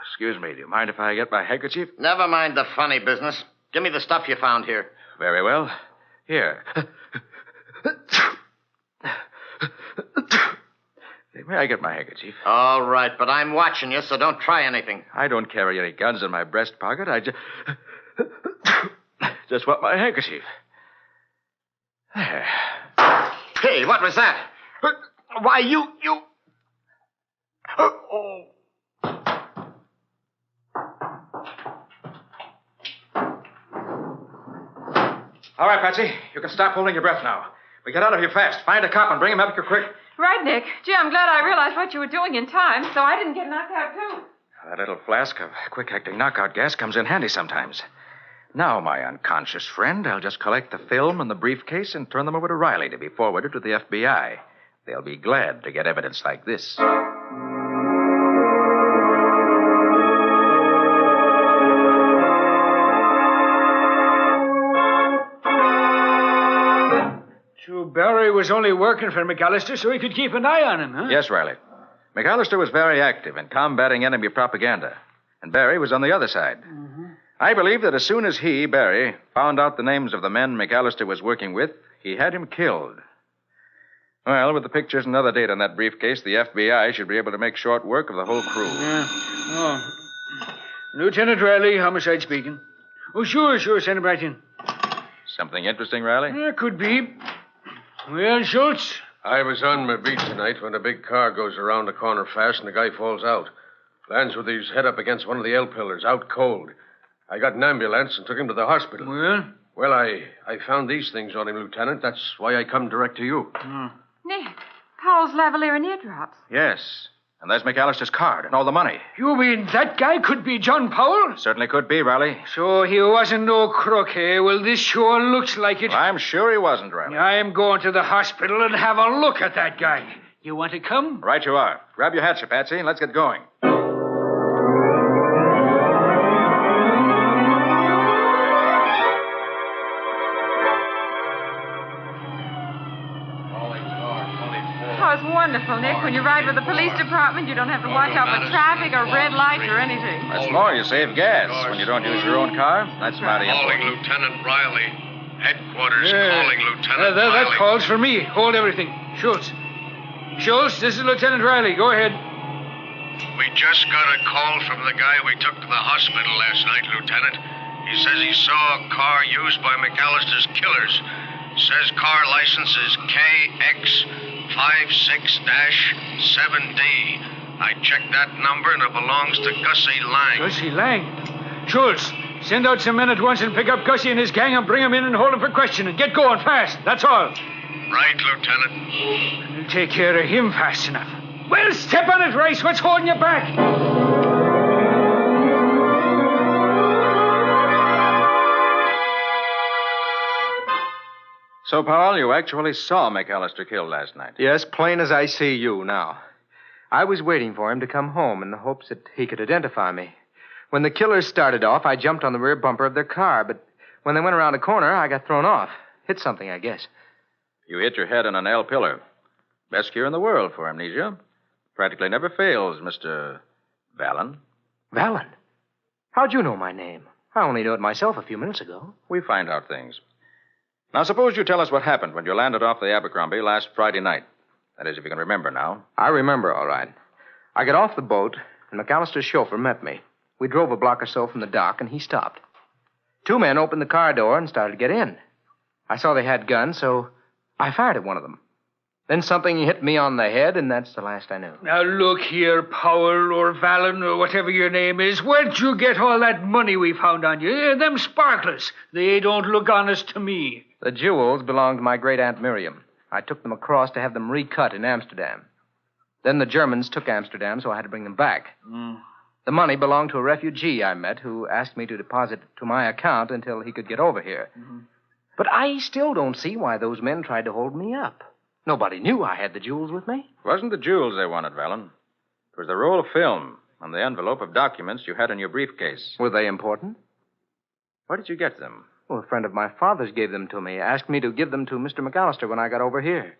Excuse me. Do you mind if I get my handkerchief? Never mind the funny business. Give me the stuff you found here. Very well. Here. May I get my handkerchief? All right, but I'm watching you, so don't try anything. I don't carry any guns in my breast pocket. I just want my handkerchief. There. Hey, what was that? Why, you... Oh. All right, Patsy. You can stop holding your breath now. We get out of here fast. Find a cop and bring him up here quick. Right, Nick. Gee, I'm glad I realized what you were doing in time, so I didn't get knocked out, too. That little flask of quick-acting knockout gas comes in handy sometimes. Now, my unconscious friend, I'll just collect the film and the briefcase and turn them over to Riley to be forwarded to the FBI. They'll be glad to get evidence like this. So Barry was only working for McAllister so he could keep an eye on him, huh? Yes, Riley. McAllister was very active in combating enemy propaganda, and Barry was on the other side. Mm-hmm. I believe that as soon as he, Barry, found out the names of the men McAllister was working with, he had him killed. Well, with the pictures and other data in that briefcase, the FBI should be able to make short work of the whole crew. Yeah. Oh. Lieutenant Riley, homicide speaking. Oh, sure, send him right in. Something interesting, Riley? Could be. Well, Schultz? I was on my beat tonight when a big car goes around the corner fast and the guy falls out. Lands with his head up against one of the L pillars, out cold. I got an ambulance and took him to the hospital. Well? Well, I found these things on him, Lieutenant. That's why I come direct to you. Nick, Powell's lavalier and eardrops. Yes. And there's McAllister's card and all the money. You mean that guy could be John Powell? Certainly could be, Riley. So he wasn't no crook, eh? Well, this sure looks like it. Well, I'm sure he wasn't, Riley. I'm going to the hospital and have a look at that guy. You want to come? Right you are. Grab your hatchet, Patsy, and let's get going. Oh, it's wonderful, Nick. When you ride with the police department, you don't have to watch out for traffic or red lights or anything. That's more. You save gas when you don't use your own car. That's mighty Calling important. Lieutenant Riley. Headquarters calling Lieutenant That Riley. calls for me. Hold everything. Schultz, this is Lieutenant Riley. Go ahead. We just got a call from the guy we took to the hospital last night, Lieutenant. He says he saw a car used by McAllister's killers. Says car license is KX56-7D. I checked that number and it belongs to Gussie Lang. Gussie Lang? Schultz, send out some men at once and pick up Gussie and his gang and bring him in and hold him for questioning. Get going fast. That's all. Right, Lieutenant. We'll take care of him fast enough. Well, step on it, Rice. What's holding you back? So, Powell, you actually saw McAllister killed last night. Yes, plain as I see you now. I was waiting for him to come home in the hopes that he could identify me. When the killers started off, I jumped on the rear bumper of their car, but when they went around the corner, I got thrown off. Hit something, I guess. You hit your head on an L pillar. Best cure in the world for amnesia. Practically never fails, Mr. Vallon. Vallon? How'd you know my name? I only knew it myself a few minutes ago. We find out things. Now, suppose you tell us what happened when you landed off the Abercrombie last Friday night. That is, if you can remember now. I remember, all right. I got off the boat, and McAllister's chauffeur met me. We drove a block or so from the dock, and he stopped. Two men opened the car door and started to get in. I saw they had guns, so I fired at one of them. Then something hit me on the head, and that's the last I knew. Now, look here, Powell or Vallon or whatever your name is. Where'd you get all that money we found on you? Them sparklers. They don't look honest to me. The jewels belonged to my great-aunt Miriam. I took them across to have them recut in Amsterdam. Then the Germans took Amsterdam, so I had to bring them back. The money belonged to a refugee I met who asked me to deposit it to my account until he could get over here. But I still don't see why those men tried to hold me up. Nobody knew I had the jewels with me. It wasn't the jewels they wanted, Valen. It was the roll of film and the envelope of documents you had in your briefcase. Were they important? Where did you get them? Well, a friend of my father's gave them to me. Asked me to give them to Mr. McAllister when I got over here.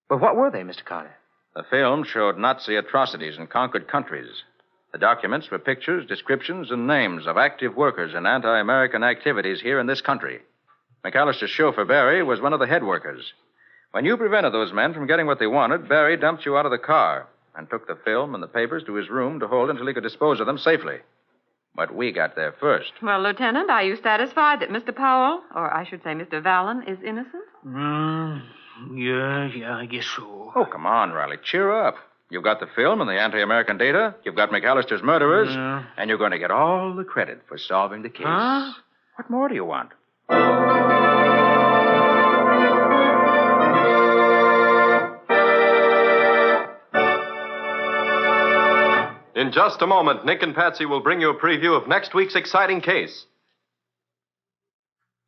But what were they, Mr. Carter? The film showed Nazi atrocities in conquered countries. The documents were pictures, descriptions, and names of active workers in anti-American activities here in this country. McAllister's chauffeur, Barry, was one of the head workers. When you prevented those men from getting what they wanted, Barry dumped you out of the car and took the film and the papers to his room to hold until he could dispose of them safely. But we got there first. Well, Lieutenant, are you satisfied that Mr. Powell, or I should say Mr. Valen, is innocent? Yeah, I guess so. Oh, come on, Riley. Cheer up. You've got the film and the anti-American data. You've got McAllister's murderers. Yeah. And you're going to get all the credit for solving the case. Huh? What more do you want? In just a moment, Nick and Patsy will bring you a preview of next week's exciting case.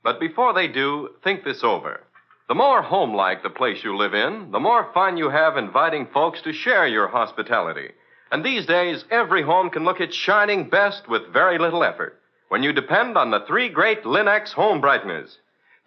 But before they do, think this over. The more home-like the place you live in, the more fun you have inviting folks to share your hospitality. And these days, every home can look its shining best with very little effort when you depend on the three great Linex home brighteners.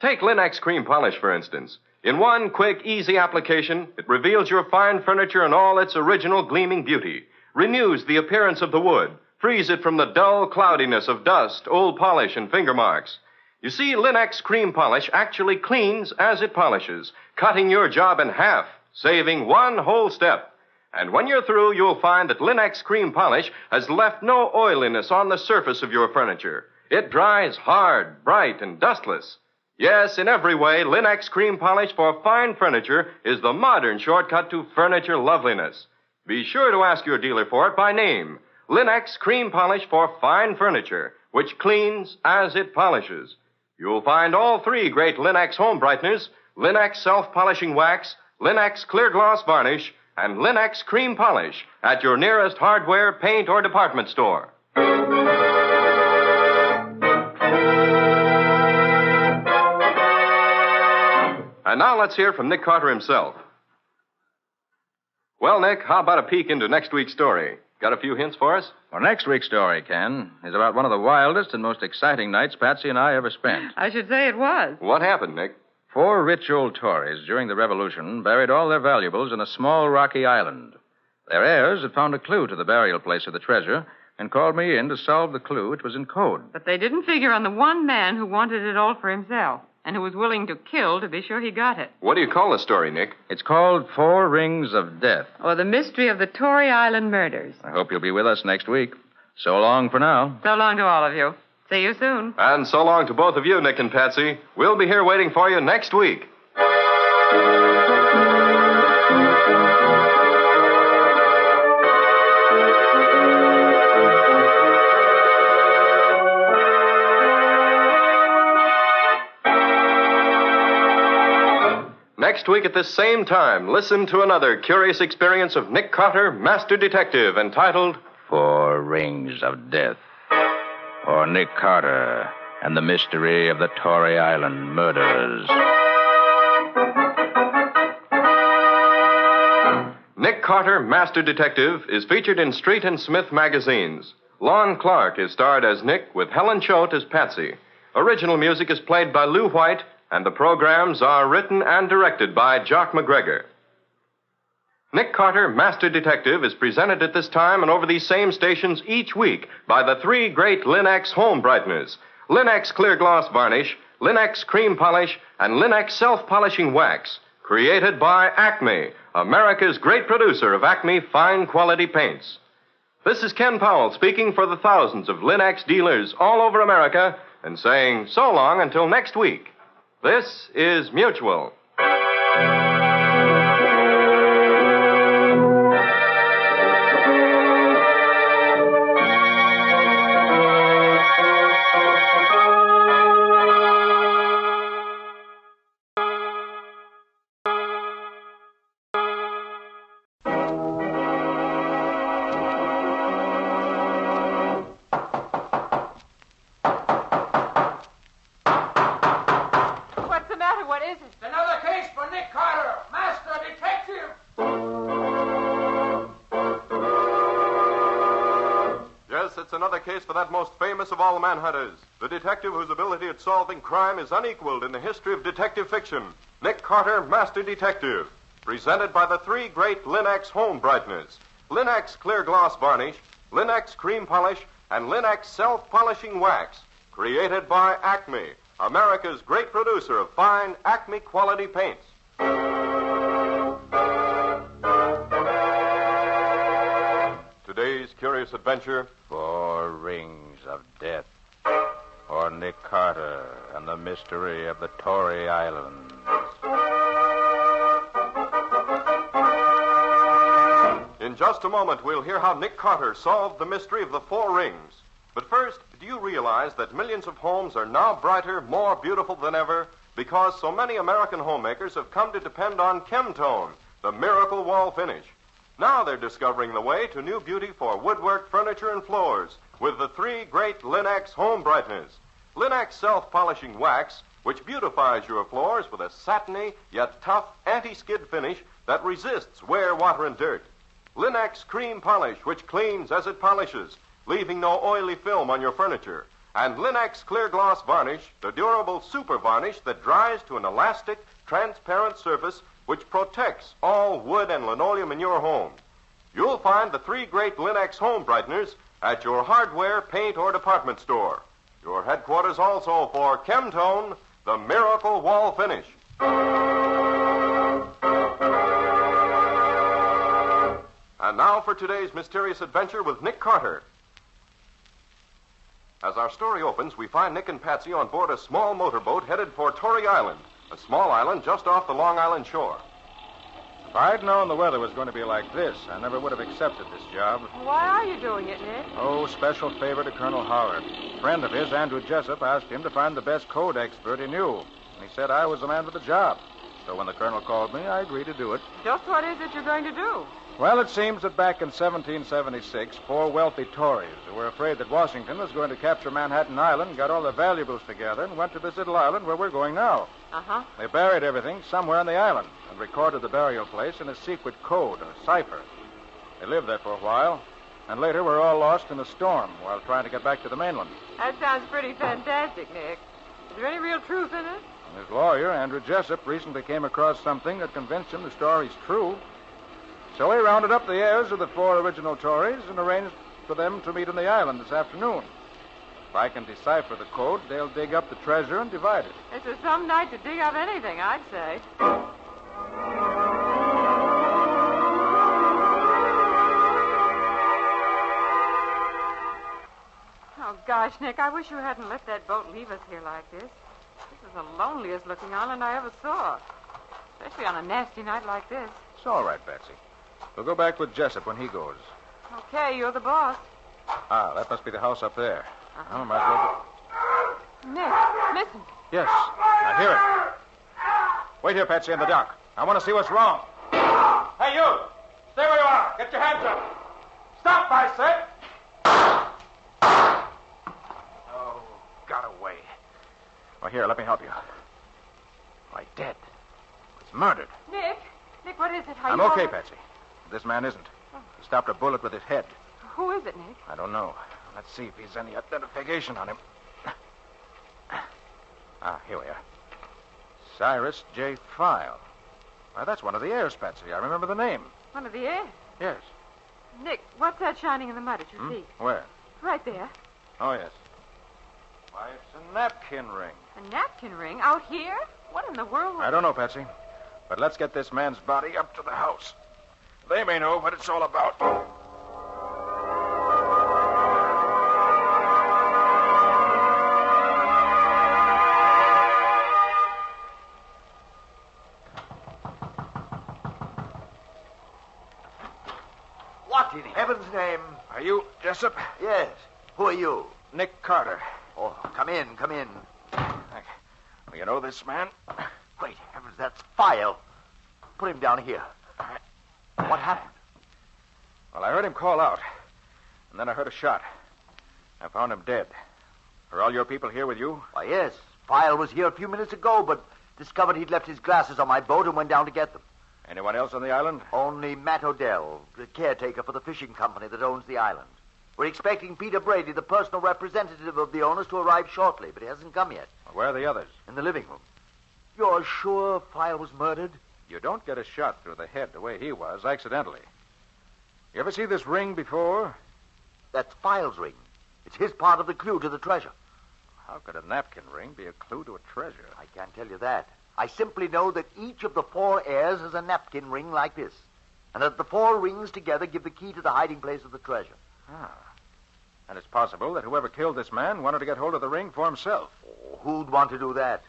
Take Linex cream polish, for instance. In one quick, easy application, it reveals your fine furniture in all its original gleaming beauty, renews the appearance of the wood, frees it from the dull cloudiness of dust, old polish, and finger marks. You see, Linex cream polish actually cleans as it polishes, cutting your job in half, saving one whole step. And when you're through, you'll find that Linex cream polish has left no oiliness on the surface of your furniture. It dries hard, bright, and dustless. Yes, in every way, Linex cream polish for fine furniture is the modern shortcut to furniture loveliness. Be sure to ask your dealer for it by name. Linex cream polish for fine furniture, which cleans as it polishes. You'll find all three great Linex home brighteners, Linex self-polishing wax, Linex clear gloss varnish, and Linex cream polish at your nearest hardware, paint, or department store. And now let's hear from Nick Carter himself. Well, Nick, how about a peek into next week's story? Got a few hints for us? Well, next week's story, Ken, is about one of the wildest and most exciting nights Patsy and I ever spent. I should say it was. What happened, Nick? 4 rich old Tories during the Revolution buried all their valuables in a small rocky island. Their heirs had found a clue to the burial place of the treasure and called me in to solve the clue, which was in code. But they didn't figure on the one man who wanted it all for himself and who was willing to kill to be sure he got it. What do you call the story, Nick? It's called 4 Rings of Death. Or the mystery of the Tory Island murders. I hope you'll be with us next week. So long for now. So long to all of you. See you soon. And so long to both of you, Nick and Patsy. We'll be here waiting for you next week. Next week at this same time, listen to another curious experience of Nick Carter, Master Detective, entitled 4 Rings of Death, or Nick Carter and the Mystery of the Tory Island Murders. Nick Carter, Master Detective, is featured in Street and Smith magazines. Lon Clark is starred as Nick with Helen Choate as Patsy. Original music is played by Lou White, and the programs are written and directed by Jock McGregor. Nick Carter, Master Detective, is presented at this time and over these same stations each week by the 3 great Linex home brighteners: Linex clear gloss varnish, Linex cream polish, and Linex self-polishing wax, created by Acme, America's great producer of Acme fine quality paints. This is Ken Powell speaking for the thousands of Linex dealers all over America and saying so long until next week. This is Mutual. Yes, it's another case for that most famous of all manhunters, the detective whose ability at solving crime is unequaled in the history of detective fiction, Nick Carter, Master Detective, presented by the three great Linx home brighteners, Linx Clear Gloss Varnish, Linx Cream Polish, and Linx Self-Polishing Wax, created by Acme, America's great producer of fine Acme quality paints. Today's curious adventure: 4 Rings of Death, or Nick Carter and the Mystery of the Tory Islands. In just a moment, we'll hear how Nick Carter solved the mystery of the 4 rings. But first, do you realize that millions of homes are now brighter, more beautiful than ever because so many American homemakers have come to depend on Chemtone, the miracle wall finish? Now they're discovering the way to new beauty for woodwork, furniture, and floors with the 3 great Linx home brighteners. Linx Self-Polishing Wax, which beautifies your floors with a satiny yet tough anti-skid finish that resists wear, water, and dirt. Linx Cream Polish, which cleans as it polishes, leaving no oily film on your furniture. And Linx Clear Gloss Varnish, the durable super varnish that dries to an elastic, transparent surface which protects all wood and linoleum in your home. You'll find the 3 great Linx home brighteners at your hardware, paint, or department store. Your headquarters also for Chemtone, the miracle wall finish. And now for today's mysterious adventure with Nick Carter. As our story opens, we find Nick and Patsy on board a small motorboat headed for Tory Island, a small island just off the Long Island shore. If I'd known the weather was going to be like this, I never would have accepted this job. Why are you doing it, Nick? Oh, special favor to Colonel Howard. A friend of his, Andrew Jessup, asked him to find the best code expert he knew. And he said I was the man for the job. So when the colonel called me, I agreed to do it. Just what is it you're going to do? Well, it seems that back in 1776, 4 wealthy Tories who were afraid that Washington was going to capture Manhattan Island got all their valuables together and went to this little island where we're going now. Uh-huh. They buried everything somewhere on the island and recorded the burial place in a secret code, a cipher. They lived there for a while, and later were all lost in a storm while trying to get back to the mainland. That sounds pretty fantastic, Nick. Is there any real truth in it? And his lawyer, Andrew Jessup, recently came across something that convinced him the story's true. So he rounded up the heirs of the 4 original Tories and arranged for them to meet on the island this afternoon. If I can decipher the code, they'll dig up the treasure and divide it. This is some night to dig up anything, I'd say. Oh, gosh, Nick, I wish you hadn't let that boat leave us here like this. This is the loneliest looking island I ever saw. Especially on a nasty night like this. It's all right, Betsy. We'll go back with Jessup when he goes. Okay, you're the boss. Ah, that must be the house up there. Oh, might as well Nick, listen. Yes, I hear it. Wait here, Patsy, in the dock. I want to see what's wrong. Hey, you! Stay where you are. Get your hands up. Stop, I said. Oh, got away. Well, here, let me help you. Why, dead. It's murdered. Nick, what is it? I'm okay, Patsy. This man isn't. He stopped a bullet with his head. Who is it, Nick? I don't know. Let's see if he's any identification on him. Ah, here we are. Cyrus J. File. Why, that's one of the heirs, Patsy. I remember the name. One of the heirs? Yes. Nick, what's that shining in the mud at your feet? Where? Right there. Oh, yes. Why, it's a napkin ring. A napkin ring? Out here? What in the world? I don't know, Patsy. But let's get this man's body up to the house. They may know what it's all about. What in heaven's name? Are you Jessup? Yes. Who are you? Nick Carter. Oh, come in. Well, you know this man? Great heavens, that's File. Put him down here. What happened? Well, I heard him call out, and then I heard a shot. I found him dead. Are all your people here with you? Why, yes. File was here a few minutes ago, but discovered he'd left his glasses on my boat and went down to get them. Anyone else on the island? Only Matt Odell, the caretaker for the fishing company that owns the island. We're expecting Peter Brady, the personal representative of the owners, to arrive shortly, but he hasn't come yet. Where are the others? In the living room. You're sure File was murdered? You don't get a shot through the head the way he was, accidentally. You ever see this ring before? That's File's ring. It's his part of the clue to the treasure. How could a napkin ring be a clue to a treasure? I can't tell you that. I simply know that each of the 4 heirs has a napkin ring like this, and that the 4 rings together give the key to the hiding place of the treasure. Ah. And it's possible that whoever killed this man wanted to get hold of the ring for himself. Oh, who'd want to do that?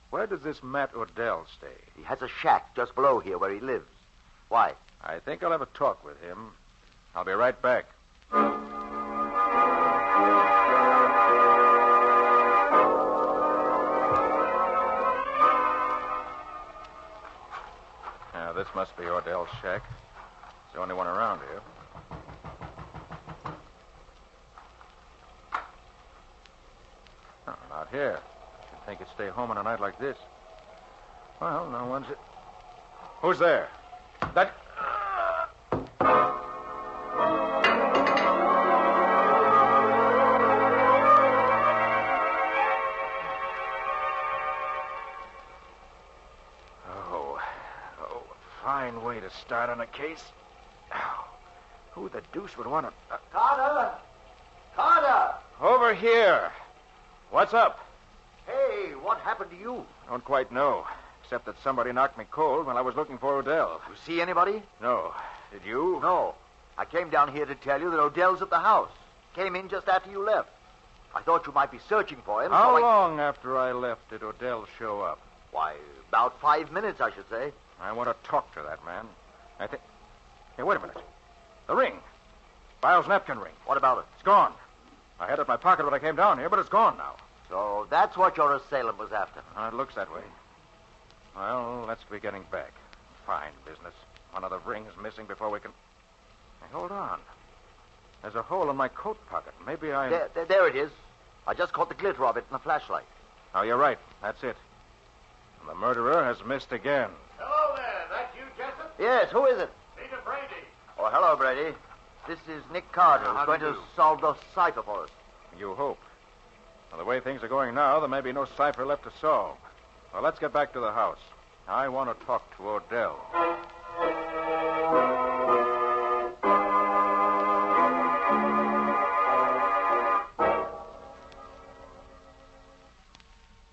Where does this Matt Odell stay? He has a shack just below here where he lives. Why? I think I'll have a talk with him. I'll be right back. Now, this must be Odell's shack. It's the only one around here. No, not here. You'd think he'd stay home on a night like this. Well, no one's... Who's there? That... Fine way to start on a case. Oh, who the deuce would want to... Carter! Carter! Over here. What's up? Hey, what happened to you? Don't quite know, except that somebody knocked me cold when I was looking for Odell. You see anybody? No. Did you? No. I came down here to tell you that Odell's at the house. Came in just after you left. I thought you might be searching for him. How long after I left did Odell show up? Why, about 5 minutes, I should say. I want to talk to that man. I think... Hey, wait a minute. The ring. File's napkin ring. What about it? It's gone. I had it in my pocket when I came down here, but it's gone now. So that's what your assailant was after. It looks that way. Well, let's be getting back. Fine business. One of the rings missing before we can... Hey, hold on. There's a hole in my coat pocket. Maybe I... There it is. I just caught the glitter of it in the flashlight. Oh, you're right. That's it. And the murderer has missed again. Hello there. That you, Jessup? Yes, who is it? Peter Brady. Oh, hello, Brady. This is Nick Carter, who's going to solve the cipher for us. You hope. Well, the way things are going now, there may be no cipher left to solve. Well, let's get back to the house. I want to talk to Odell.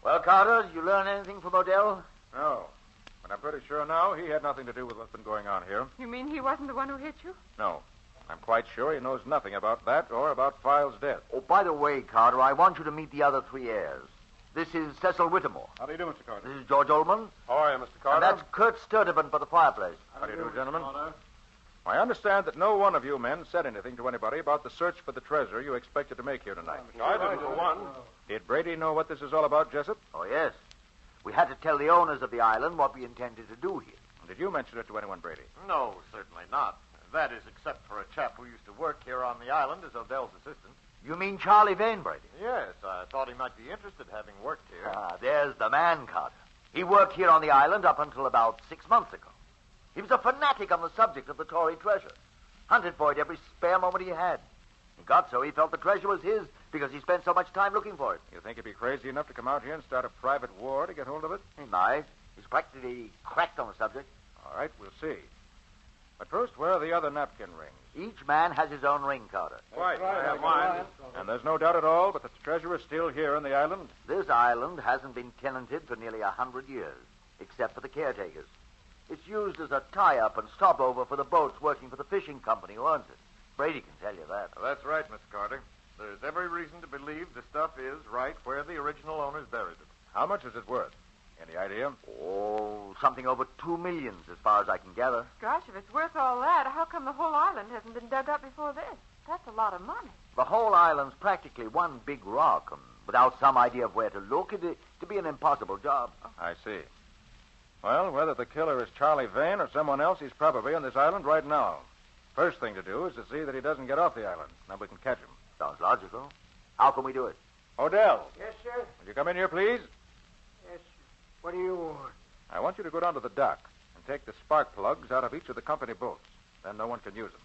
Well, Carter, you learn anything from Odell? No. But I'm pretty sure now he had nothing to do with what's been going on here. You mean he wasn't the one who hit you? No. I'm quite sure he knows nothing about that or about File's death. Oh, by the way, Carter, I want you to meet the other 3 heirs. This is Cecil Whittemore. How do you do, Mr. Carter? This is George Oldman. How are you, Mr. Carter? And that's Kurt Sturtevant for the fireplace. How do you do, gentlemen? I understand that no one of you men said anything to anybody about the search for the treasure you expected to make here tonight. I didn't, for one. Did Brady know what this is all about, Jessup? Oh, yes. We had to tell the owners of the island what we intended to do here. Did you mention it to anyone, Brady? No, certainly not. That is, except for a chap who used to work here on the island as Odell's assistant. You mean Charlie Vane, Brady? Yes, I thought he might be interested, having worked here. Ah, there's the man, Carter. He worked here on the island up until about 6 months ago. He was a fanatic on the subject of the Tory treasure. Hunted for it every spare moment he had. He got so he felt the treasure was his because he spent so much time looking for it. You think he'd be crazy enough to come out here and start a private war to get hold of it? He might. He's practically cracked on the subject. All right, we'll see. But first, where are the other napkin rings? Each man has his own ring, Carter. Right, I have mine. And there's no doubt at all but the treasure is still here on the island? This island hasn't been tenanted for nearly 100 years, except for the caretakers. It's used as a tie-up and stopover for the boats working for the fishing company who owns it. Brady can tell you that. Well, that's right, Mr. Carter. There's every reason to believe the stuff is right where the original owners buried it. How much is it worth? Any idea? Oh, something over $2 million, as far as I can gather. Gosh, if it's worth all that, how come the whole island hasn't been dug up before this? That's a lot of money. The whole island's practically one big rock, and without some idea of where to look, it'd be an impossible job. I see. Well, whether the killer is Charlie Vane or someone else, he's probably on this island right now. First thing to do is to see that he doesn't get off the island. Then we can catch him. Sounds logical. How can we do it? Odell. Yes, sir? Will you come in here, please? Yes, sir. What do you want? I want you to go down to the dock and take the spark plugs out of each of the company boats. Then no one can use them.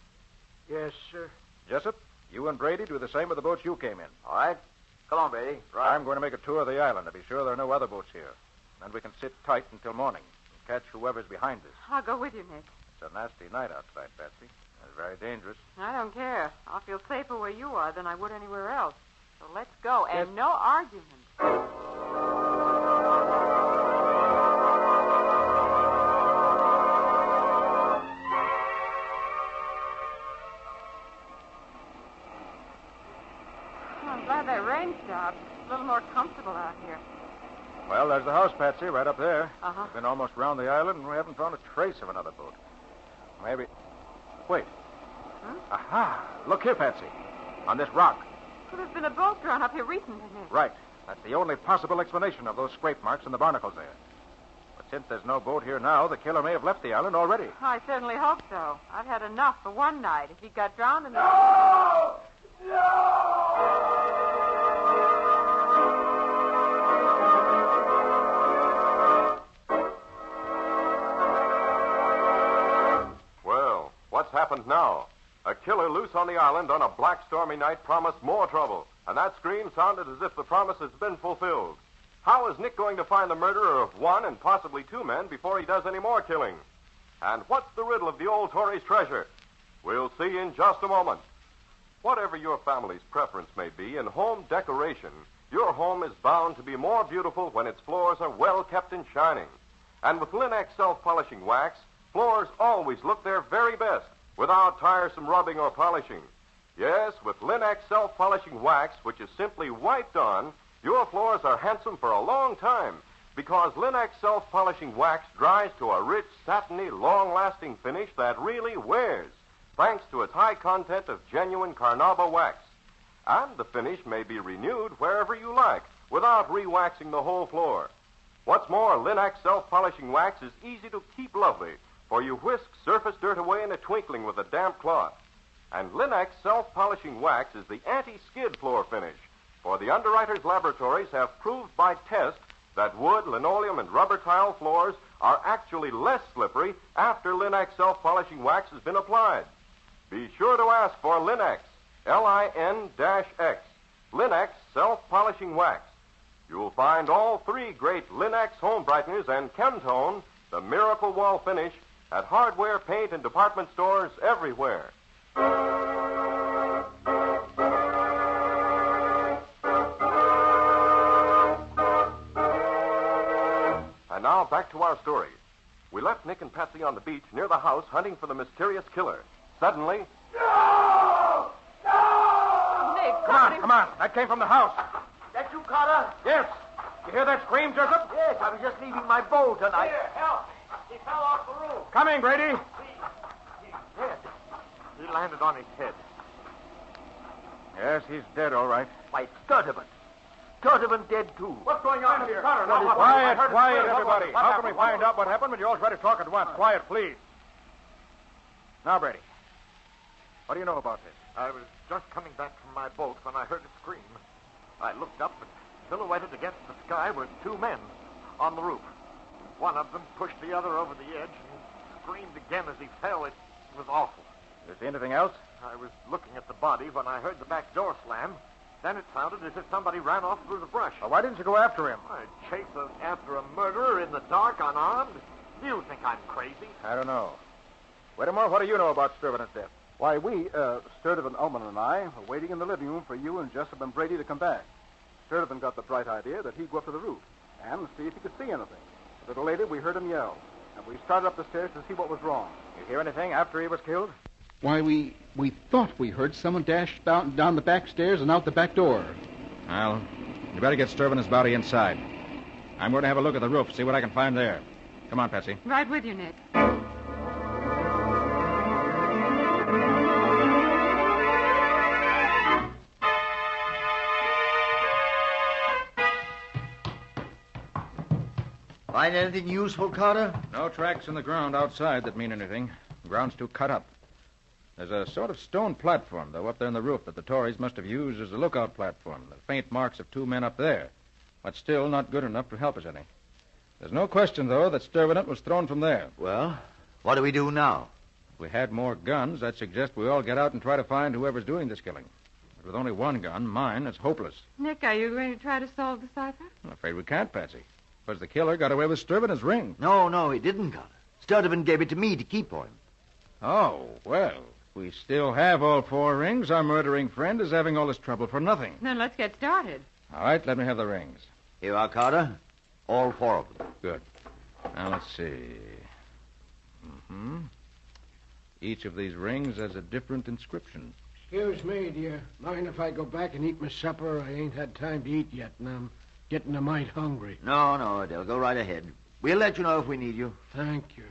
Yes, sir. Jessup, You and Brady do the same with the boats you came in. All right. Come on, Brady. Right. I'm going to make a tour of the island to be sure there are no other boats here. Then we can sit tight until morning and catch whoever's behind us. I'll go with you, Nick. It's a nasty night outside, Patsy. It's very dangerous. I don't care. I'll feel safer where you are than I would anywhere else. So let's go, and no argument. I'm glad that rain stopped. It's a little more comfortable out here. Well, there's the house, Patsy, right up there. Uh-huh. We've been almost round the island, and we haven't found a trace of another boat. Maybe... Wait. Huh? Aha! Look here, Patsy. On this rock. Well, there's been a boat drawn up here recently, Nick. Right. That's the only possible explanation of those scrape marks and the barnacles there. But since there's no boat here now, the killer may have left the island already. I certainly hope so. I've had enough for one night. If he got drowned in the... No! Well, what's happened now? A killer loose on the island on a black, stormy night promised more trouble, and that scream sounded as if the promise has been fulfilled. How is Nick going to find the murderer of one and possibly two men before he does any more killing? And what's the riddle of the old Tory's treasure? We'll see in just a moment. Whatever your family's preference may be in home decoration, your home is bound to be more beautiful when its floors are well kept and shining. And with Linex self-polishing wax, floors always look their very best without tiresome rubbing or polishing. Yes, with Linex self-polishing wax, which is simply wiped on, your floors are handsome for a long time because Linex self-polishing wax dries to a rich, satiny, long-lasting finish that really wears, thanks to its high content of genuine Carnauba wax. And the finish may be renewed wherever you like without re-waxing the whole floor. What's more, Linex self-polishing wax is easy to keep lovely, for you whisk surface dirt away in a twinkling with a damp cloth. And Linex self-polishing wax is the anti-skid floor finish, for the underwriters' laboratories have proved by test that wood, linoleum, and rubber tile floors are actually less slippery after Linex self-polishing wax has been applied. Be sure to ask for Linex, Lin-X, Linex self-polishing wax. You'll find all three great Linex home brighteners and Chemtone, the miracle wall finish, at hardware, paint, and department stores everywhere. And now back to our story. We left Nick and Patsy on the beach near the house hunting for the mysterious killer. Suddenly... No! No! Nick, Come on. That came from the house. That you, Carter? Yes. You hear that scream, Jessup? Yes, I was just leaving my boat and Here, help! He fell off the roof. Coming, Brady. He's dead. He landed on his head. Yes, he's dead, all right. Why, Sturtevant. Sturtevant dead, too. What's going on here? Quiet, everybody. How can we find out what happened when you all try to talk at once? Quiet, please. Now, Brady, what do you know about this? I was just coming back from my boat when I heard a scream. I looked up, and silhouetted against the sky were two men on the roof. One of them pushed the other over the edge and screamed again as he fell. It was awful. You see anything else? I was looking at the body when I heard the back door slam. Then it sounded as if somebody ran off through the brush. Well, why didn't you go after him? I chase after a murderer in the dark, unarmed? Do you think I'm crazy? I don't know. Whittemore, what do you know about Sturtevant's death? Why, Sturtevant Ullman and I, were waiting in the living room for you and Jessup and Brady to come back. Sturtevant got the bright idea that he'd go up to the roof and see if he could see anything. A little later, we heard him yell, and we started up the stairs to see what was wrong. You hear anything after he was killed? Why, we thought we heard someone dash down the back stairs and out the back door. Well, you better get Sturtevant's body inside. I'm going to have a look at the roof, see what I can find there. Come on, Patsy. Right with you, Nick. Find anything useful, Carter? No tracks in the ground outside that mean anything. The ground's too cut up. There's a sort of stone platform, though, up there in the roof that the Tories must have used as a lookout platform. The faint marks of two men up there. But still not good enough to help us any. There's no question, though, that Sturtevant was thrown from there. Well, what do we do now? If we had more guns, I'd suggest we all get out and try to find whoever's doing this killing. But with only one gun, mine, it's hopeless. Nick, are you going to try to solve the cipher? I'm afraid we can't, Patsy. Because the killer got away with Sturban's ring. No, he didn't, Carter. Sturtevant gave it to me to keep for him. Oh, well, we still have all 4 rings. Our murdering friend is having all this trouble for nothing. Then let's get started. All right, let me have the rings. Here you are, Carter. All 4 of them. Good. Now, let's see. Each of these rings has a different inscription. Excuse me, do you mind if I go back and eat my supper? I ain't had time to eat yet, and I'm getting a mite hungry. No, Adele, go right ahead. We'll let you know if we need you. Thank you.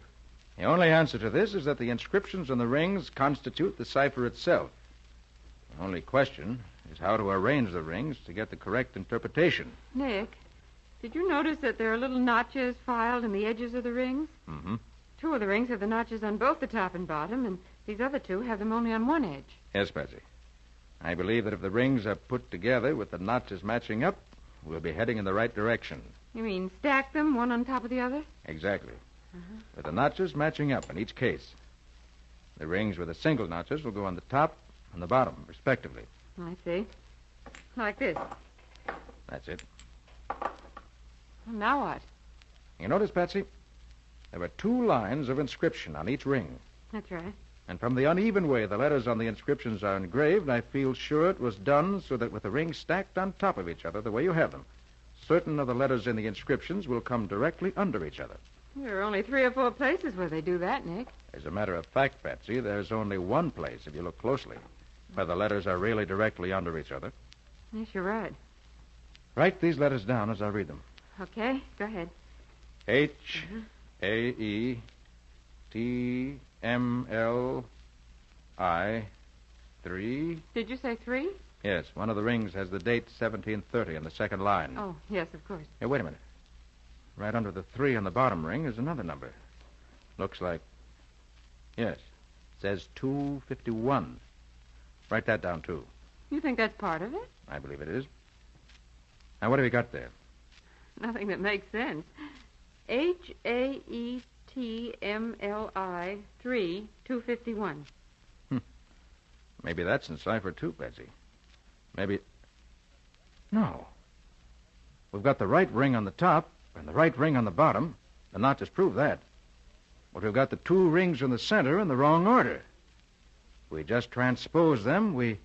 The only answer to this is that the inscriptions on the rings constitute the cipher itself. The only question is how to arrange the rings to get the correct interpretation. Nick, did you notice that there are little notches filed in the edges of the rings? Mm-hmm. 2 of the rings have the notches on both the top and bottom, and these other 2 have them only on one edge. Yes, Patsy. I believe that if the rings are put together with the notches matching up, we'll be heading in the right direction. You mean stack them one on top of the other? Exactly. With the notches matching up in each case. The rings with the single notches will go on the top and the bottom, respectively. I see. Like this. That's it. Well, now what? You notice, Patsy? There are 2 lines of inscription on each ring. That's right. And from the uneven way the letters on the inscriptions are engraved, I feel sure it was done so that with the rings stacked on top of each other the way you have them, certain of the letters in the inscriptions will come directly under each other. There are only 3 or 4 places where they do that, Nick. As a matter of fact, Patsy, there's only one place, if you look closely, where the letters are really directly under each other. Yes, you're right. Write these letters down as I read them. Okay, go ahead. H-A-E-T-M-L-I 3. Did you say 3? Yes, one of the rings has the date 1730 in the second line. Oh, yes, of course. Hey, wait a minute. Right under the 3 on the bottom ring is another number. Looks like... Yes, it says 251. Write that down, too. You think that's part of it? I believe it is. Now, what have you got there? Nothing that makes sense. H-A-E-T-M-L-I 3, 251. Maybe that's in cipher, too, Patsy. Maybe... No. We've got the right ring on the top and the right ring on the bottom. The notches prove that. But we've got the 2 rings in the center in the wrong order. We just transpose them, Why,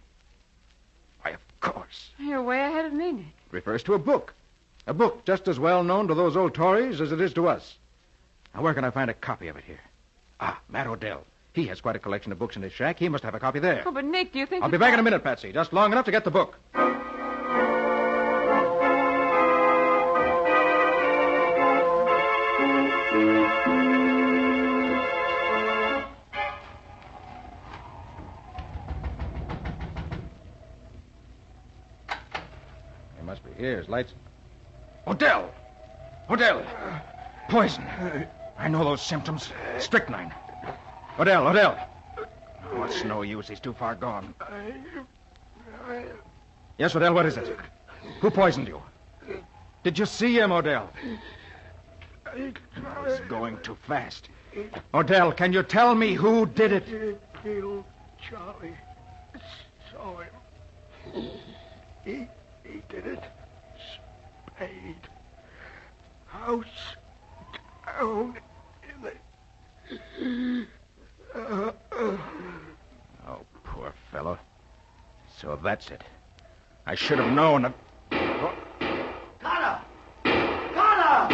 of course. You're way ahead of me, Nick. It refers to a book. A book just as well known to those old Tories as it is to us. Now, where can I find a copy of it here? Ah, Matt Odell. He has quite a collection of books in his shack. He must have a copy there. Oh, but Nick, do you think... I'll be back in a minute, Patsy. Just long enough to get the book. He must be here. His lights... Odell! Odell! Poison. I know those symptoms. Strychnine. Odell! Oh, it's no use. He's too far gone. Yes, Odell, what is it? Who poisoned you? Did you see him, Odell? He's going too fast. Odell, can you tell me who did it? Killed Charlie. Saw him. He did it. Spade. House down in the... Oh, poor fellow. So that's it. I should have known that... Carter! Carter!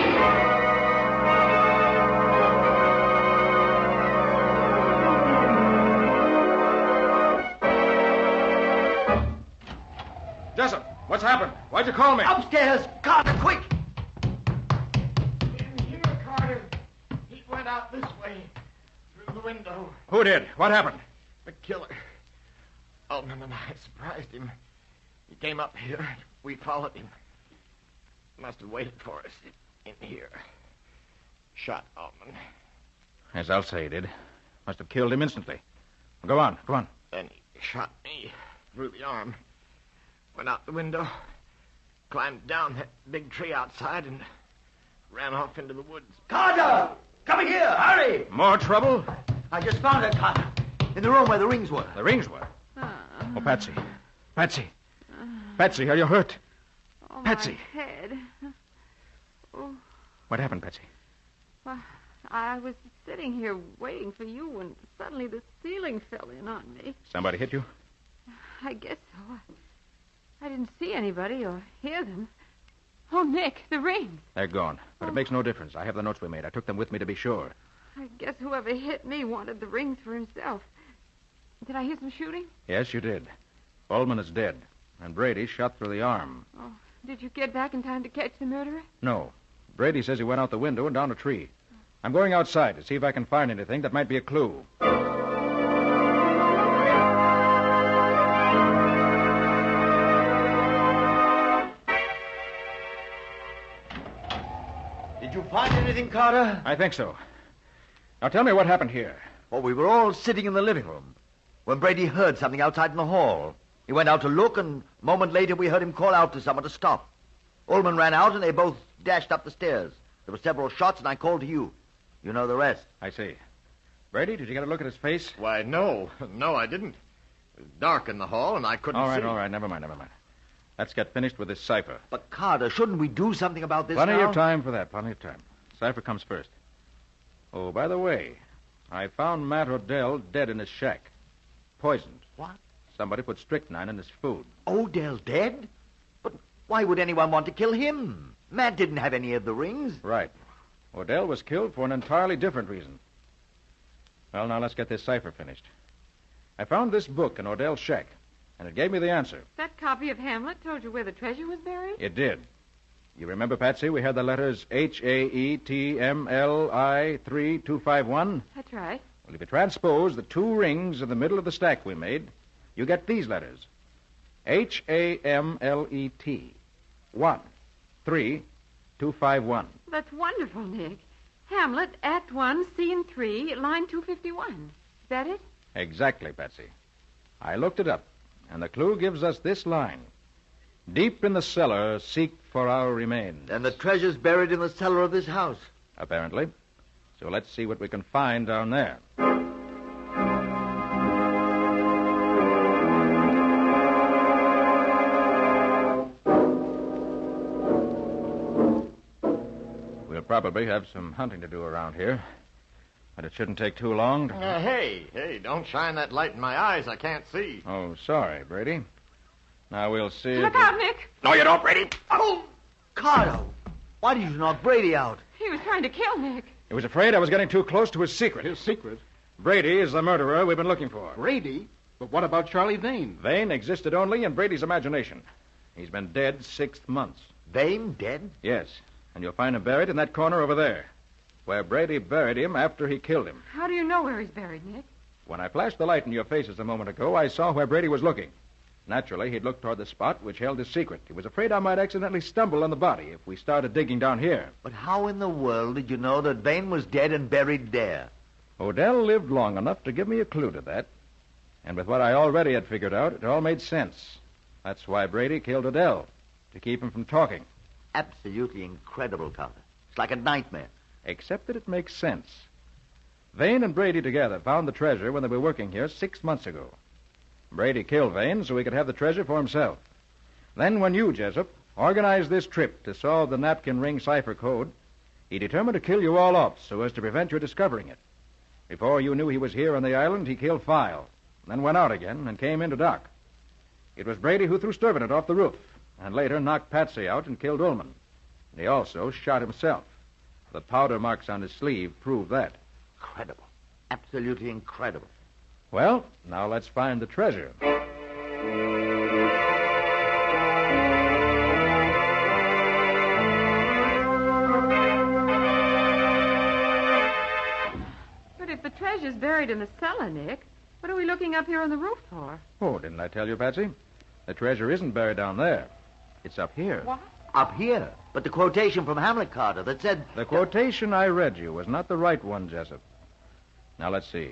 Jessup, what's happened? Why'd you call me? Upstairs! Carter, quick! In here, Carter. He went out this way. Through the window. Who did? What happened? The killer. Ullman and I surprised him. He came up here. We followed him. Must have waited for us in here. Shot Ullman. As I'll say he did. Must have killed him instantly. Go on. Then he shot me through the arm. Went out the window. Climbed down that big tree outside and ran off into the woods. Carter! Coming here! Hurry! More trouble? I just found her, Carter. In the room where the rings were. The rings were? Oh, Patsy. Patsy. Patsy, are you hurt? Oh, Patsy. my head. Oh, What happened, Patsy? well, I was sitting here waiting for you when suddenly the ceiling fell in on me. Somebody hit you? I guess so. I didn't see anybody or hear them. Oh, Nick, the rings. They're gone. But it makes no difference. I have the notes we made. I took them with me to be sure. I guess whoever hit me wanted the rings for himself. Did I hear some shooting? Yes, you did. Ullman is dead. And Brady shot through the arm. Oh, did you get back in time to catch the murderer? No. Brady says he went out the window and down a tree. I'm going outside to see if I can find anything that might be a clue. Did you find anything, Carter? I think so. Now tell me what happened here. Well, we were all sitting in the living room when Brady heard something outside in the hall. He went out to look, and a moment later we heard him call out to someone to stop. Ullman ran out, and they both dashed up the stairs. There were several shots, and I called to you. You know the rest. I see. Brady, did you get a look at his face? Why, no. No, I didn't. It was dark in the hall, and I couldn't see. All right. Never mind. Let's get finished with this cipher. But, Carter, shouldn't we do something about this Plenty now? of time for that. Plenty of time. Cipher comes first. Oh, by the way, I found Matt Odell dead in his shack. Poisoned. What? Somebody put strychnine in his food. Odell dead? But why would anyone want to kill him? Matt didn't have any of the rings. Right. Odell was killed for an entirely different reason. Well, now let's get this cipher finished. I found this book in Odell's shack, and it gave me the answer. That copy of Hamlet told you where the treasure was buried? It did. You remember, Patsy, we had the letters HAETMLI 3251? That's right. Well, if you transpose the two rings in the middle of the stack we made, you get these letters. HAMLET 13251. That's wonderful, Nick. Hamlet, Act 1, Scene 3, line 251. Is that it? Exactly, Patsy. I looked it up, and the clue gives us this line. Deep in the cellar, seek for our remains. And the treasure's buried in the cellar of this house. Apparently. So let's see what we can find down there. We'll probably have some hunting to do around here. But it shouldn't take too long. Hey, don't shine that light in my eyes. I can't see. Oh, sorry, Brady. Now we'll see. Look out, Nick. No, you don't, Brady. Oh, Carter, why did you knock Brady out? He was trying to kill Nick. He was afraid I was getting too close to his secret. His secret? Brady is the murderer we've been looking for. Brady? But what about Charlie Vane? Vane existed only in Brady's imagination. He's been dead 6 months. Vane dead? Yes. And you'll find him buried in that corner over there, where Brady buried him after he killed him. How do you know where he's buried, Nick? When I flashed the light in your faces a moment ago, I saw where Brady was looking. Naturally, he'd looked toward the spot which held his secret. He was afraid I might accidentally stumble on the body if we started digging down here. But how in the world did you know that Vane was dead and buried there? Odell lived long enough to give me a clue to that. And with what I already had figured out, it all made sense. That's why Brady killed Odell, to keep him from talking. Absolutely incredible, Carter. It's like a nightmare. Except that it makes sense. Vane and Brady together found the treasure when they were working here 6 months ago. Brady killed Vane so he could have the treasure for himself. Then when you, Jessup, organized this trip to solve the napkin ring cipher code, he determined to kill you all off so as to prevent your discovering it. Before you knew he was here on the island, he killed File, then went out again and came into dock. It was Brady who threw Sturvenet off the roof, and later knocked Patsy out and killed Ullman. And he also shot himself. The powder marks on his sleeve prove that. Incredible. Absolutely incredible. Well, now let's find the treasure. But if the treasure's buried in the cellar, Nick, what are we looking up here on the roof for? Oh, didn't I tell you, Patsy? The treasure isn't buried down there. It's up here. What? Up here? But the quotation from Hamlet, Carter, that said... The quotation I read you was not the right one, Jessup. Now, let's see.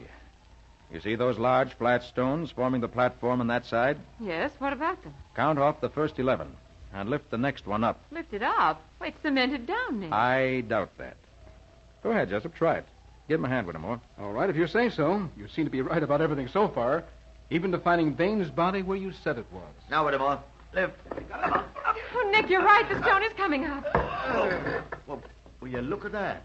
You see those large flat stones forming the platform on that side? Yes, what about them? Count off the first 11 and lift the next one up. Lift it up? Why, it's cemented down, Nick. I doubt that. Go ahead, Jessup. Try it. Give him a hand with him, Moore. All right, if you say so. You seem to be right about everything so far, even to finding Bain's body where you said it was. Now, Whittemore. Live. Oh, Nick, you're right. The stone is coming up. Well, will you look at that?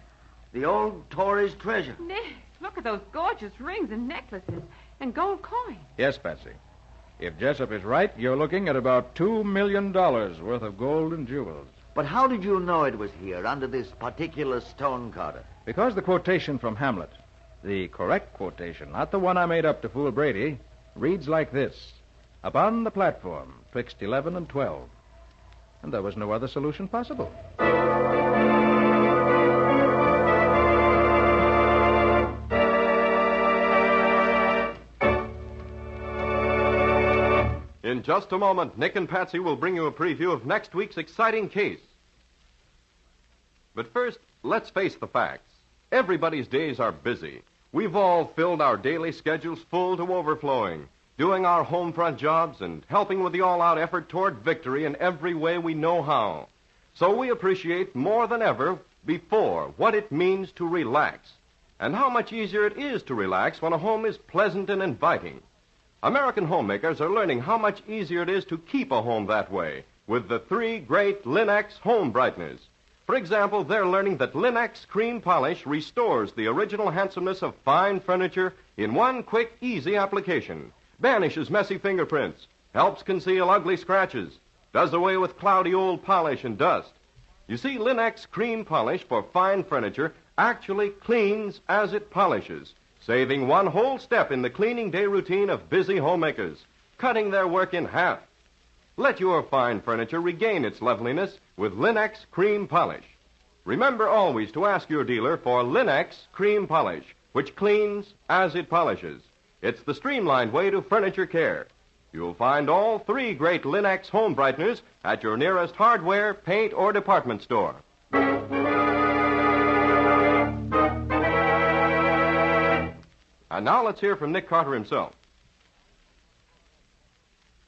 The old Tory's treasure. Nick, look at those gorgeous rings and necklaces and gold coins. Yes, Patsy. If Jessup is right, you're looking at about $2 million worth of gold and jewels. But how did you know it was here, under this particular stone, Carter? Because the quotation from Hamlet, the correct quotation, not the one I made up to fool Brady, reads like this: upon the platform, twixt 11 and 12. And there was no other solution possible. In just a moment, Nick and Patsy will bring you a preview of next week's exciting case. But first, let's face the facts. Everybody's days are busy. We've all filled our daily schedules full to overflowing, doing our home front jobs and helping with the all-out effort toward victory in every way we know how. So we appreciate more than ever before what it means to relax, and how much easier it is to relax when a home is pleasant and inviting. American homemakers are learning how much easier it is to keep a home that way with the 3 great Linex home brighteners. For example, they're learning that Linex cream polish restores the original handsomeness of fine furniture in one quick, easy application, banishes messy fingerprints, helps conceal ugly scratches, does away with cloudy old polish and dust. You see, Linex cream polish for fine furniture actually cleans as it polishes, saving one whole step in the cleaning day routine of busy homemakers, cutting their work in half. Let your fine furniture regain its loveliness with Linex cream polish. Remember always to ask your dealer for Linex cream polish, which cleans as it polishes. It's the streamlined way to furniture care. You'll find all 3 great Linex home brighteners at your nearest hardware, paint, or department store. And now let's hear from Nick Carter himself.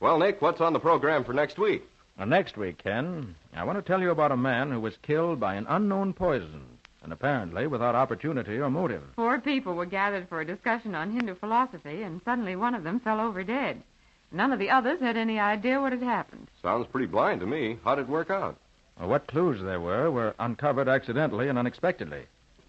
Well, Nick, what's on the program for next week? Next week, Ken, I want to tell you about a man who was killed by an unknown poison, and apparently without opportunity or motive. 4 people were gathered for a discussion on Hindu philosophy, and suddenly one of them fell over dead. None of the others had any idea what had happened. Sounds pretty blind to me. How did it work out? Well, what clues there were uncovered accidentally and unexpectedly.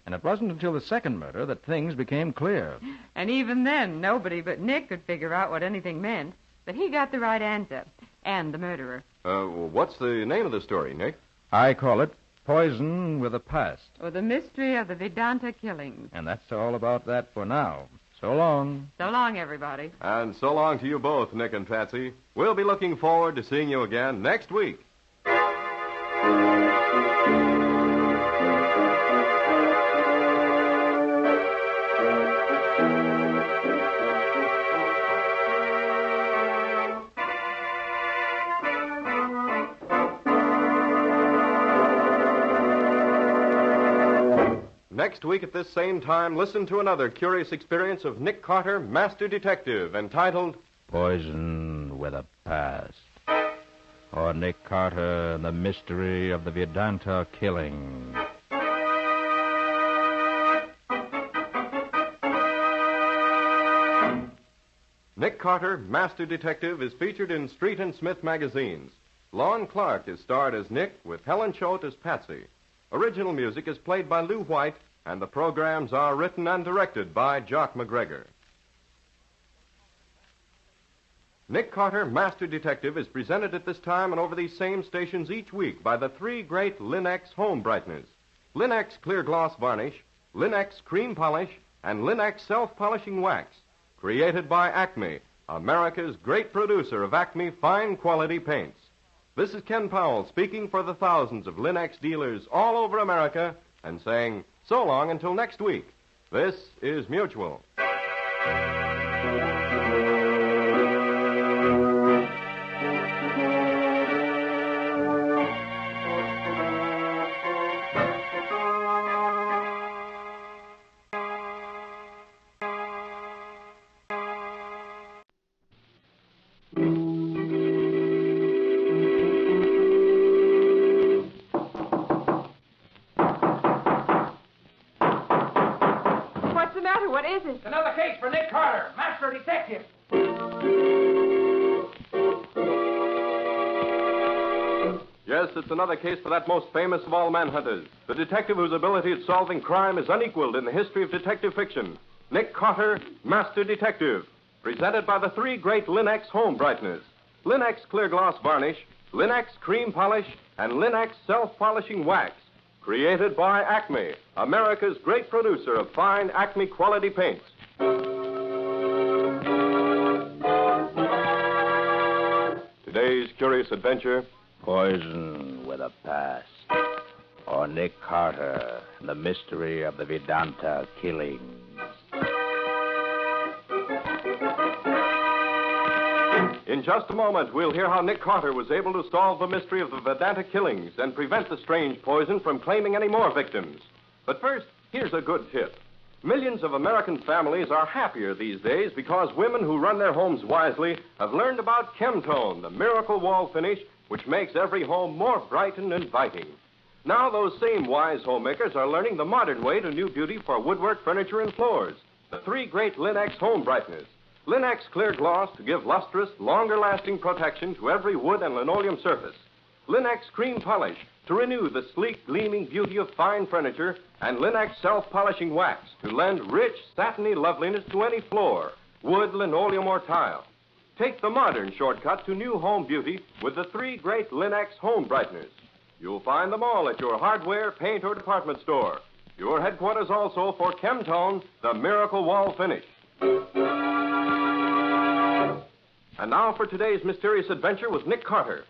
And it wasn't until the second murder that things became clear. And even then, nobody but Nick could figure out what anything meant. But he got the right answer, and the murderer. What's the name of the story, Nick? I call it Poison with a Past. Or the mystery of the Vedanta killings. And that's all about that for now. So long. So long, everybody. And so long to you both, Nick and Patsy. We'll be looking forward to seeing you again next week. Next week at this same time, listen to another curious experience of Nick Carter, Master Detective, entitled Poison with a Past. Or Nick Carter and the Mystery of the Vedanta Killing. Nick Carter, Master Detective, is featured in Street and Smith magazines. Lon Clark is starred as Nick, with Helen Choate as Patsy. Original music is played by Lou White, and the programs are written and directed by Jock McGregor. Nick Carter, Master Detective, is presented at this time and over these same stations each week by the 3 great Linex home brighteners: Linex Clear Gloss Varnish, Linex Cream Polish, and Linex Self-Polishing Wax, created by Acme, America's great producer of Acme fine quality paints. This is Ken Powell speaking for the thousands of Linex dealers all over America and saying so long until next week. This is Mutual. another case for Nick Carter, master detective. Yes, it's another case for that most famous of all manhunters, the detective whose ability at solving crime is unequaled in the history of detective fiction. Nick Carter, Master Detective. Presented by the three great Linex home brighteners. Linex clear gloss varnish, Linex cream polish, and Linex self-polishing wax. Created by Acme, America's great producer of fine Acme quality paints. Today's curious adventure. Poison with a past. Or Nick Carter, the mystery of the Vedanta killings. In just a moment, we'll hear how Nick Carter was able to solve the mystery of the Vedanta killings and prevent the strange poison from claiming any more victims. But first, here's a good tip. Millions of American families are happier these days because women who run their homes wisely have learned about Chemtone, the miracle wall finish which makes every home more bright and inviting. Now those same wise homemakers are learning the modern way to new beauty for woodwork, furniture, and floors. The three great Linex home brighteners. Linex clear gloss to give lustrous, longer-lasting protection to every wood and linoleum surface. Linex cream polish to renew the sleek, gleaming beauty of fine furniture. And Linex self-polishing wax to lend rich, satiny loveliness to any floor, wood, linoleum, or tile. Take the modern shortcut to new home beauty with the three great Linex home brighteners. You'll find them all at your hardware, paint, or department store. Your headquarters also for Chemtone, the miracle wall finish. And now for today's mysterious adventure with Nick Carter.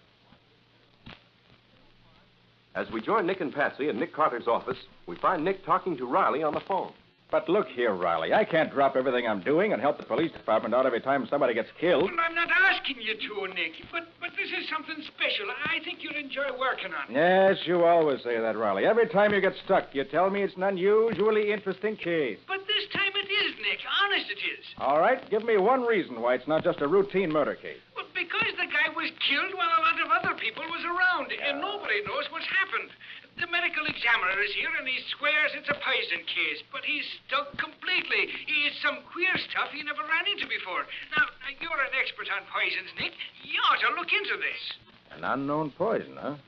As we join Nick and Patsy in Nick Carter's office, we find Nick talking to Riley on the phone. But look here, Riley. I can't drop everything I'm doing and help the police department out every time somebody gets killed. Well, I'm not asking you to, Nick, but this is something special. I think you'll enjoy working on it. Yes, you always say that, Riley. Every time you get stuck, you tell me it's an unusually interesting case. But this time it is, Nick. Honest it is. All right, give me one reason why it's not just a routine murder case. Well, because the guy was killed while a lot of other people was around, and nobody knows what's happened. The medical examiner is here, and he swears it's a poison case, but he's stuck completely. It's some queer stuff he never ran into before. Now, you're an expert on poisons, Nick. You ought to look into this. An unknown poison, huh?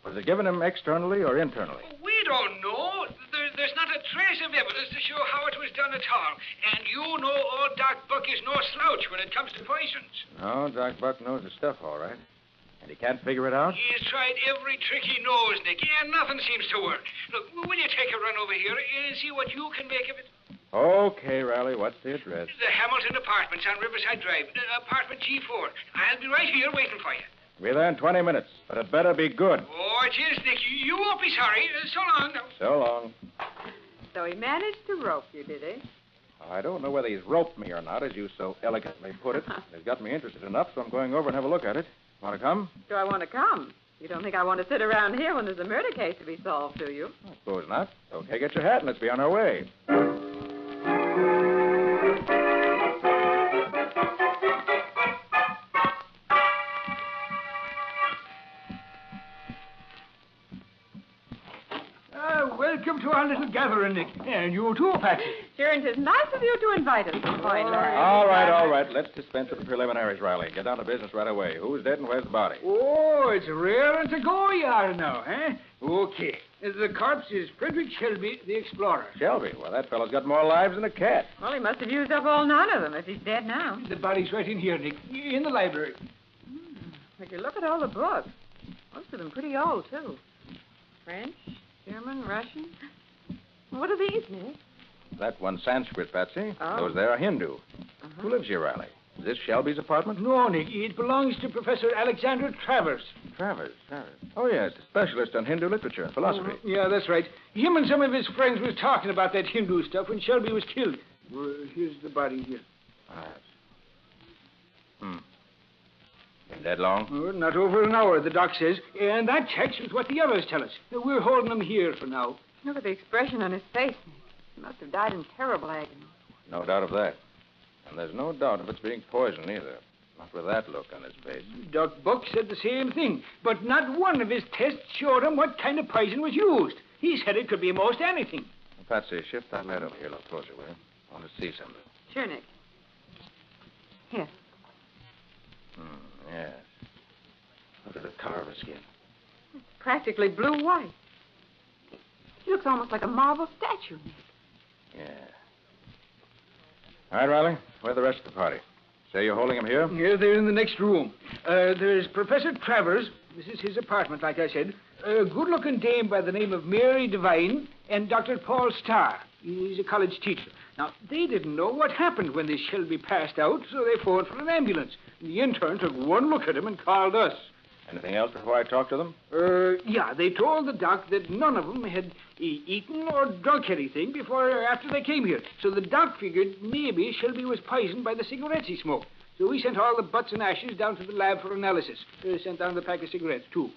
Was it given him externally or internally? We don't know. There's not a trace of evidence to show how it was done at all. And you know old Doc Buck is no slouch when it comes to poisons. No, Doc Buck knows his stuff, all right. And he can't figure it out? He's tried every trick he knows, Nick, and nothing seems to work. Look, will you take a run over here and see what you can make of it? Okay, Riley, what's the address? The Hamilton Apartments on Riverside Drive, apartment G4. I'll be right here waiting for you. Be there in 20 minutes, but it better be good. Oh, it is, Nick. You won't be sorry. So long now. So long. So he managed to rope you, did he? I don't know whether he's roped me or not, as you so elegantly put it. It's got me interested enough, so I'm going over and have a look at it. Want to come? Do I want to come? You don't think I want to sit around here when there's a murder case to be solved, do you? I suppose not. Okay, get your hat and let's be on our way. Welcome to our little gathering, Nick. And you too, Patsy. Sure, and it's nice of you to invite us, Miss Boyd. All right. Let's dispense with the preliminaries, Riley. Get down to business right away. Who's dead and where's the body? Oh, it's raring to go you are now, eh? Okay. The corpse is Frederick Shelby, the explorer. Shelby? Well, that fellow's got more lives than a cat. Well, he must have used up all 9 of them if he's dead now. The body's right in here, Nick. In the library. But you look at all the books. Most of them pretty old, too. French, German, Russian. What are these, Nick? That one's Sanskrit, Patsy. Oh. Those there are Hindu. Who lives here, Riley? Is this Shelby's apartment? No, Nick. It belongs to Professor Alexander Travers. Travers. Oh, yes, a specialist on Hindu literature and philosophy. Yeah, that's right. Him and some of his friends was talking about that Hindu stuff when Shelby was killed. Well, here's the body here. Been dead long? Oh, not over an hour, the doc says. And that checks with what the others tell us. We're holding him here for now. Look at the expression on his face, Nick. He must have died in terrible agony. No doubt of that. And there's no doubt of its being poison, either. Not with that look on his face. Doc Buck said the same thing, but not one of his tests showed him what kind of poison was used. He said it could be most anything. Patsy, shift that light over here a little closer, will you? I want to see something. Sure, Nick. Here. Yes. Look at the color of her skin. It's practically blue-white. She looks almost like a marble statue, Nick. Yeah. All right, Riley. Where's the rest of the party? Say you're holding them here? Yeah, they're in the next room. There's Professor Travers. This is his apartment, like I said. A good-looking dame by the name of Mary Devine and Dr. Paul Starr. He's a college teacher. Now, they didn't know what happened when this Shelby passed out, so they phoned for an ambulance. The intern took one look at him and called us. Anything else before I talk to them? Yeah, they told the doc that none of them had eaten or drunk anything before or after they came here. So the doc figured maybe Shelby was poisoned by the cigarettes he smoked. So we sent all the butts and ashes down to the lab for analysis. Sent down the pack of cigarettes, too.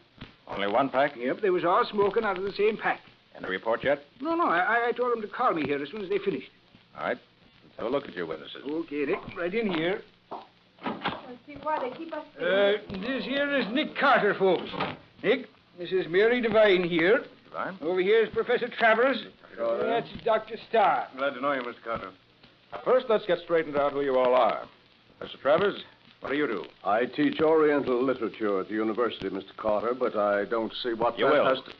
Only one pack? Yep, they was all smoking out of the same pack. Any report yet? No, I told them to call me here as soon as they finished. All right. Let's have a look at your witnesses. Okay, Nick, right in here. Let's see why they keep us... This here is Nick Carter, folks. Nick, this is Mary Devine here. Devine? Over here is Professor Travers. That's Dr. Starr. Glad to know you, Mr. Carter. First, let's get straightened out who you all are. Mr. Travers, what do you do? I teach Oriental literature at the university, Mr. Carter, but I don't see what You that will. has to...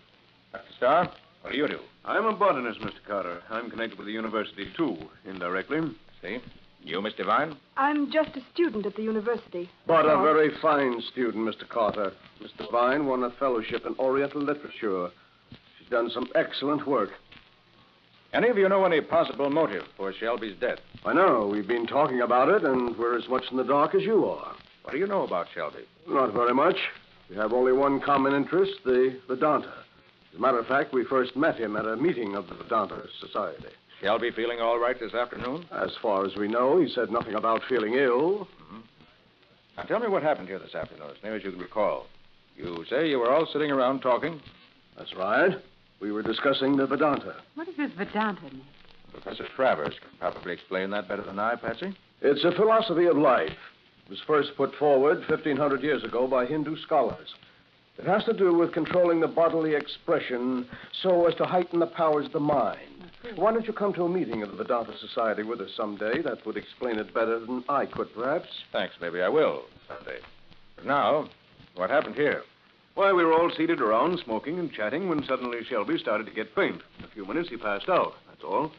Dr. Starr, what do you do? I'm a botanist, Mr. Carter. I'm connected with the university, too, indirectly. See? You, Miss Devine? I'm just a student at the university. But a very fine student, Mr. Carter. Miss Devine won a fellowship in Oriental literature. She's done some excellent work. Any of you know any possible motive for Shelby's death? I know. We've been talking about it, and we're as much in the dark as you are. What do you know about Shelby? Not very much. We have only one common interest, the Vedanta. As a matter of fact, we first met him at a meeting of the Vedanta Society. Shelby feeling all right this afternoon? As far as we know, he said nothing about feeling ill. Mm-hmm. Now, tell me what happened here this afternoon, as near as you can recall. You say you were all sitting around talking? That's right. We were discussing the Vedanta. What is this Vedanta, Nick? Professor Travers can probably explain that better than I, Patsy. It's a philosophy of life. It was first put forward 1,500 years ago by Hindu scholars. It has to do with controlling the bodily expression so as to heighten the powers of the mind. Why don't you come to a meeting of the Vedanta Society with us someday? That would explain it better than I could, perhaps. Thanks. Maybe I will someday. But now, what happened here? Why, we were all seated around, smoking and chatting, when suddenly Shelby started to get faint. In a few minutes, he passed out. That's all.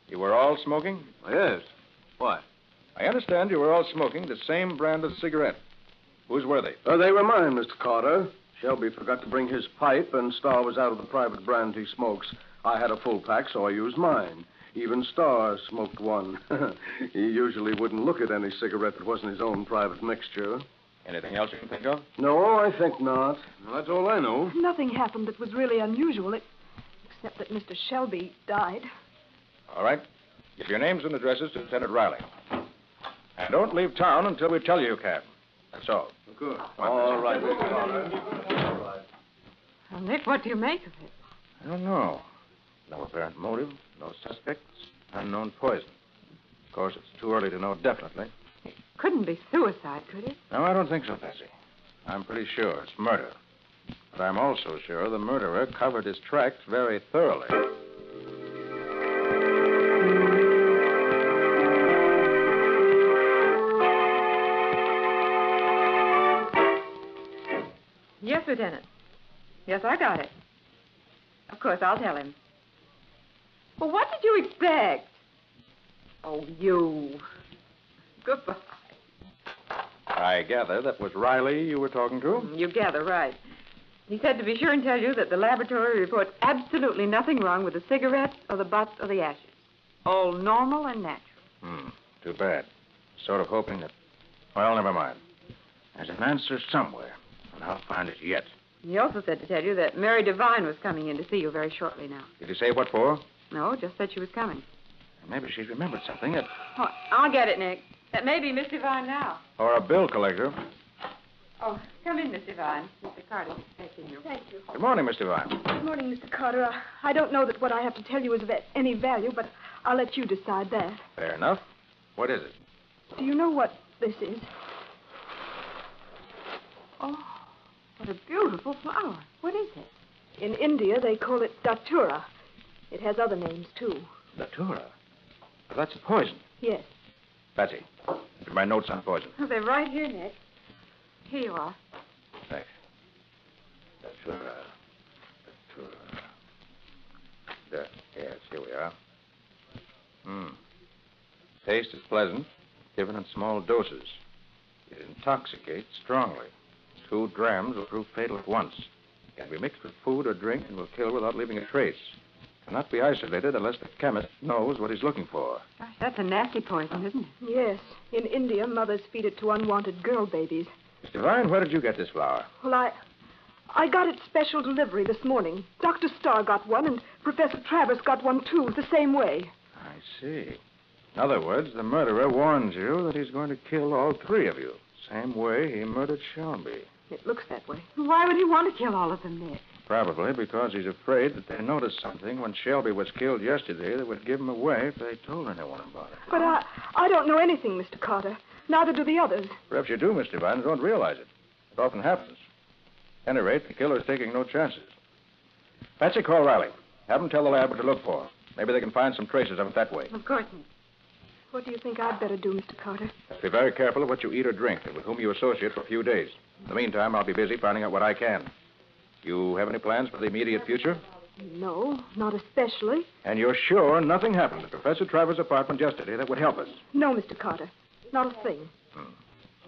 You were all smoking? Yes. Why? I understand you were all smoking the same brand of cigarette. Whose were they? They were mine, Mr. Carter. Shelby forgot to bring his pipe, and Starr was out of the private brand he smokes. I had a full pack, so I used mine. Even Starr smoked one. He usually wouldn't look at any cigarette that wasn't his own private mixture. Anything else you can think of? No, I think not. Well, that's all I know. Nothing happened that was really unusual, except that Mr. Shelby died. All right. Give your names and addresses to Lieutenant Riley. And don't leave town until we tell you you can. That's all. Good. All right, Mr. Carter. All right. Well, Nick, what do you make of it? I don't know. No apparent motive, no suspects, unknown poison. Of course, it's too early to know definitely. It couldn't be suicide, could it? No, I don't think so, Patsy. I'm pretty sure it's murder. But I'm also sure the murderer covered his tracks very thoroughly. Yes, Lieutenant. Yes, I got it. Of course, I'll tell him. Well, what did you expect? Oh, you. Goodbye. I gather that was Riley you were talking to? You gather right. He said to be sure and tell you that the laboratory reports absolutely nothing wrong with the cigarettes or the butts or the ashes. All normal and natural. Too bad. Sort of hoping that... Well, never mind. There's an answer somewhere, and I'll find it yet. He also said to tell you that Mary Devine was coming in to see you very shortly now. Did he say what for? No, just said she was coming. Maybe she's remembered something. Oh, I'll get it, Nick. That may be Miss Devine now. Or a bill collector. Oh, come in, Miss Devine. Mr. Carter's expecting you. Thank you. Good morning, Miss Devine. Good morning, Mr. Carter. I don't know that what I have to tell you is of any value, but I'll let you decide that. Fair enough. What is it? Do you know what this is? Oh, what a beautiful flower. What is it? In India, they call it datura. It has other names, too. Datura? Well, that's a poison. Yes. Patsy, give my notes on poison. Oh, they're right here, Nick. Here you are. Thanks. There. Yes, here we are. Taste is pleasant, given in small doses. It intoxicates strongly. 2 grams will prove fatal at once. It can be mixed with food or drink and will kill without leaving a trace. Cannot be isolated unless the chemist knows what he's looking for. Gosh, that's a nasty poison, isn't it? Yes. In India, mothers feed it to unwanted girl babies. Miss Devine, where did you get this flower? Well, I got it special delivery this morning. Dr. Starr got one, and Professor Travers got one, too, the same way. I see. In other words, the murderer warns you that he's going to kill all 3 of you. Same way he murdered Shelby. It looks that way. Why would he want to kill all of them, Nick? Probably because he's afraid that they noticed something when Shelby was killed yesterday that would give him away if they told anyone about it. But I don't know anything, Mr. Carter. Neither do the others. Perhaps you do, Miss Devine, and don't realize it. It often happens. At any rate, the killer's taking no chances. Patsy, call Riley. Have him tell the lab what to look for. Maybe they can find some traces of it that way. Of course, Nick. What do you think I'd better do, Mr. Carter? Be very careful of what you eat or drink and with whom you associate for a few days. In the meantime, I'll be busy finding out what I can. You have any plans for the immediate future? No, not especially. And you're sure nothing happened at Professor Travers' apartment yesterday that would help us? No, Mr. Carter. Not a thing.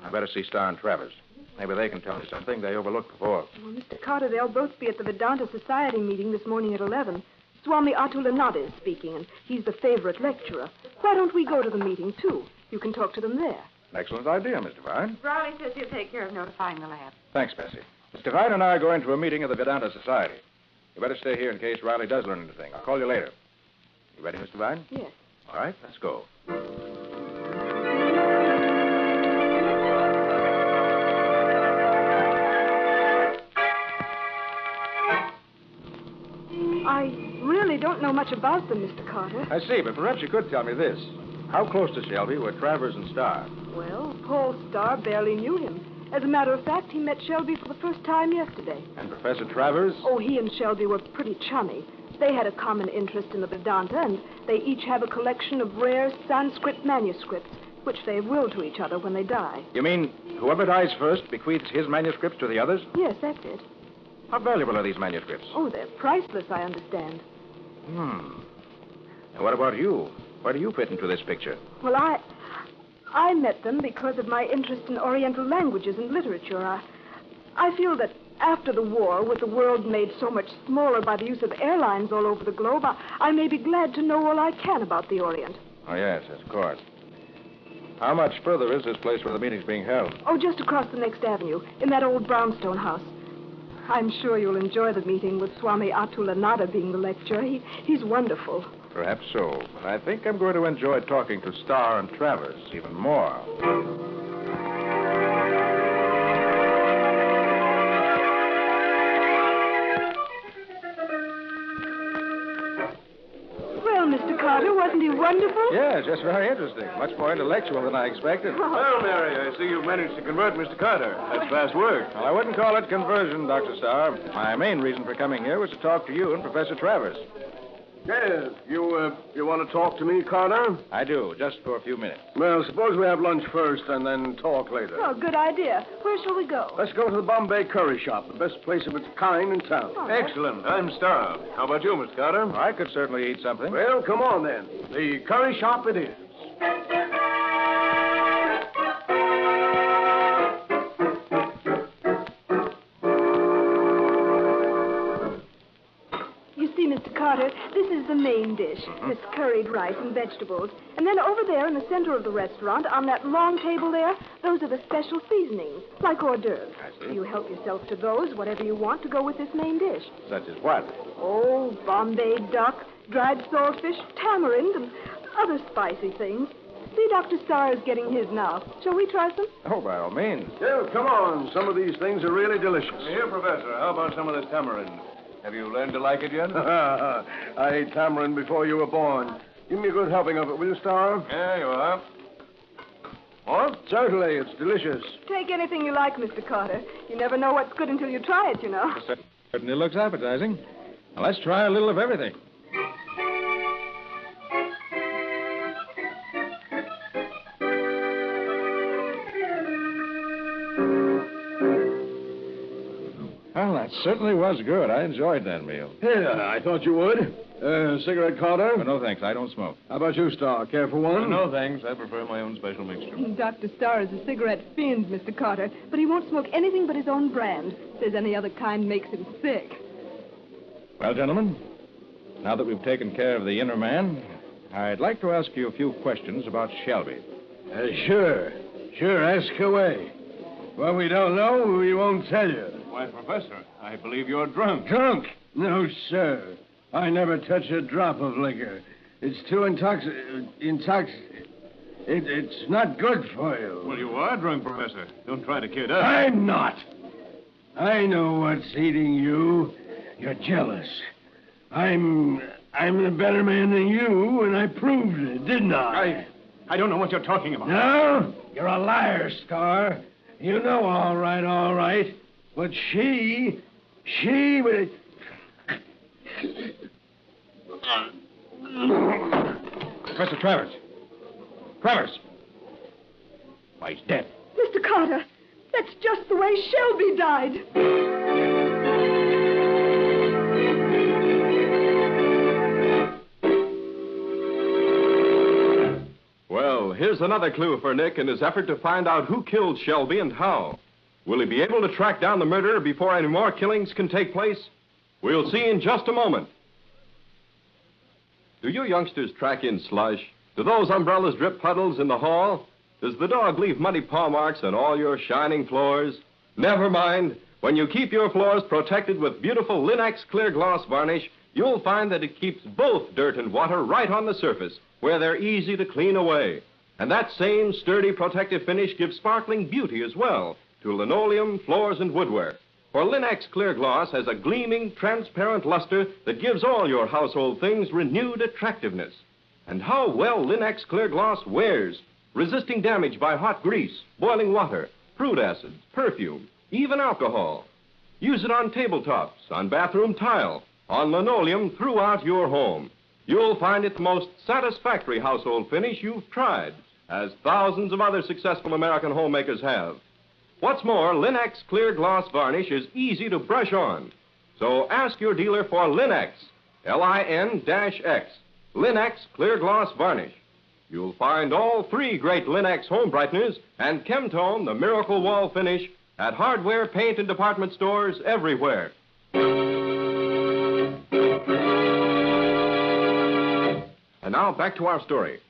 I better see Starr and Travers. Maybe they can tell me something they overlooked before. Well, Mr. Carter, they'll both be at the Vedanta Society meeting this morning at 11. Swami Atulanada is speaking, and he's the favorite lecturer. Why don't we go to the meeting, too? You can talk to them there. An excellent idea, Miss Devine. Riley says he'll take care of notifying the lab. Thanks, Bessie. Miss Devine and I are going to a meeting of the Vedanta Society. You better stay here in case Riley does learn anything. I'll call you later. You ready, Miss Devine? Yes. All right, let's go. I really don't know much about them, Mr. Carter. I see, but perhaps you could tell me this. How close to Shelby were Travers and Starr? Well, Paul Starr barely knew him. As a matter of fact, he met Shelby for the first time yesterday. And Professor Travers? Oh, he and Shelby were pretty chummy. They had a common interest in the Vedanta, and they each have a collection of rare Sanskrit manuscripts, which they will to each other when they die. You mean whoever dies first bequeaths his manuscripts to the others? Yes, that's it. How valuable are these manuscripts? Oh, they're priceless, I understand. And what about you? Where do you fit into this picture? Well, I met them because of my interest in Oriental languages and literature. I feel that after the war, with the world made so much smaller by the use of airlines all over the globe, I may be glad to know all I can about the Orient. Oh, yes, of course. How much further is this place where the meeting's being held? Oh, just across the next avenue, in that old brownstone house. I'm sure you'll enjoy the meeting with Swami Atulanada being the lecturer. He's wonderful. Perhaps so. But I think I'm going to enjoy talking to Starr and Travers even more. Well, Mr. Carter, wasn't he wonderful? Yes, just very interesting. Much more intellectual than I expected. Well, Mary, I see you've managed to convert Mr. Carter. That's fast work. Well, I wouldn't call it conversion, Dr. Starr. My main reason for coming here was to talk to you and Professor Travers. Yes, you want to talk to me, Carter? I do, just for a few minutes. Well, suppose we have lunch first and then talk later. Oh, good idea. Where shall we go? Let's go to the Bombay Curry Shop, the best place of its kind in town. Oh, excellent. I'm starved. How about you, Mr. Carter? I could certainly eat something. Well, come on then. The Curry Shop it is. Mr. Carter, this is the main dish. It's curried rice and vegetables. And then over there in the center of the restaurant, on that long table there, those are the special seasonings, like hors d'oeuvres. You help yourself to those, whatever you want to go with this main dish. Such as what? Oh, Bombay duck, dried saltfish, tamarind, and other spicy things. See, Dr. Starr is getting his now. Shall we try some? Oh, by all means. Well, come on. Some of these things are really delicious. Here, Professor, how about some of this tamarind? Have you learned to like it yet? I ate tamarind before you were born. Give me a good helping of it, will you, Starr? Yeah, you are. What? Certainly, it's delicious. Take anything you like, Mr. Carter. You never know what's good until you try it, you know. Certainly looks appetizing. Now, let's try a little of everything. Well, that certainly was good. I enjoyed that meal. Yeah, I thought you would. Cigarette, Carter? No, thanks. I don't smoke. How about you, Star? Care for one? No, thanks. I prefer my own special mixture. Dr. Starr is a cigarette fiend, Mr. Carter, but he won't smoke anything but his own brand. Says any other kind makes him sick. Well, gentlemen, now that we've taken care of the inner man, I'd like to ask you a few questions about Shelby. Sure. Sure, ask away. What we don't know, we won't tell you. Why, Professor, I believe you're drunk. Drunk? No, sir. I never touch a drop of liquor. It's too It's not good for you. Well, you are drunk, Professor. Don't try to kid us. I'm not. I know what's eating you. You're jealous. I'm the better man than you, and I proved it, didn't I? I don't know what you're talking about. No? You're a liar, Star. You know all right. But she... Professor Travers. Travers! Why, he's dead. Mr. Carter, that's just the way Shelby died. Well, here's another clue for Nick in his effort to find out who killed Shelby and how. Will he be able to track down the murderer before any more killings can take place? We'll see in just a moment. Do you youngsters track in slush? Do those umbrellas drip puddles in the hall? Does the dog leave muddy paw marks on all your shining floors? Never mind. When you keep your floors protected with beautiful Linex clear gloss varnish, you'll find that it keeps both dirt and water right on the surface, where they're easy to clean away. And that same sturdy protective finish gives sparkling beauty as well to linoleum, floors, and woodware. For Linex clear gloss has a gleaming, transparent luster that gives all your household things renewed attractiveness. And how well Linex clear gloss wears, resisting damage by hot grease, boiling water, fruit acids, perfume, even alcohol. Use it on tabletops, on bathroom tile, on linoleum throughout your home. You'll find it the most satisfactory household finish you've tried, as thousands of other successful American homemakers have. What's more, Linex clear gloss varnish is easy to brush on. So ask your dealer for Linex, L-I-N-X, Linex clear gloss varnish. You'll find all three great Linex home brighteners and Chemtone, the miracle wall finish, at hardware, paint, and department stores everywhere. And now back to our story.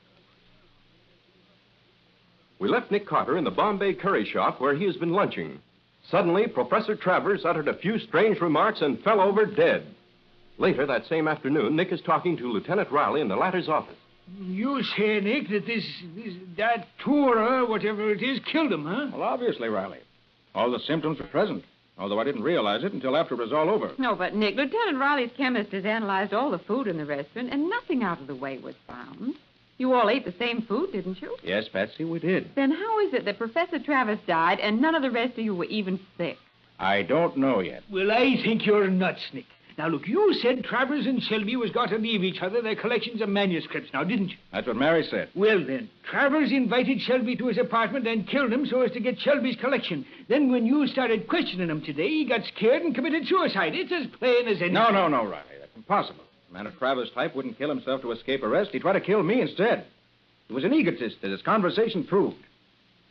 We left Nick Carter in the Bombay curry shop where he has been lunching. Suddenly, Professor Travers uttered a few strange remarks and fell over dead. Later that same afternoon, Nick is talking to Lieutenant Riley in the latter's office. You say, Nick, that that tour, whatever it is, killed him, huh? Well, obviously, Riley. All the symptoms were present, although I didn't realize it until after it was all over. No, but, Nick, Lieutenant Riley's chemist has analyzed all the food in the restaurant, and nothing out of the way was found. You all ate the same food, didn't you? Yes, Patsy, we did. Then how is it that Professor Travers died and none of the rest of you were even sick? I don't know yet. Well, I think you're nuts, Nick. Now, look, you said Travers and Shelby was got to leave each other their collections of manuscripts now, didn't you? That's what Mary said. Well, then, Travers invited Shelby to his apartment and killed him so as to get Shelby's collection. Then when you started questioning him today, he got scared and committed suicide. It's as plain as anything. No, Riley. That's impossible. A man of Travers' type wouldn't kill himself to escape arrest. He'd try to kill me instead. He was an egotist, as his conversation proved.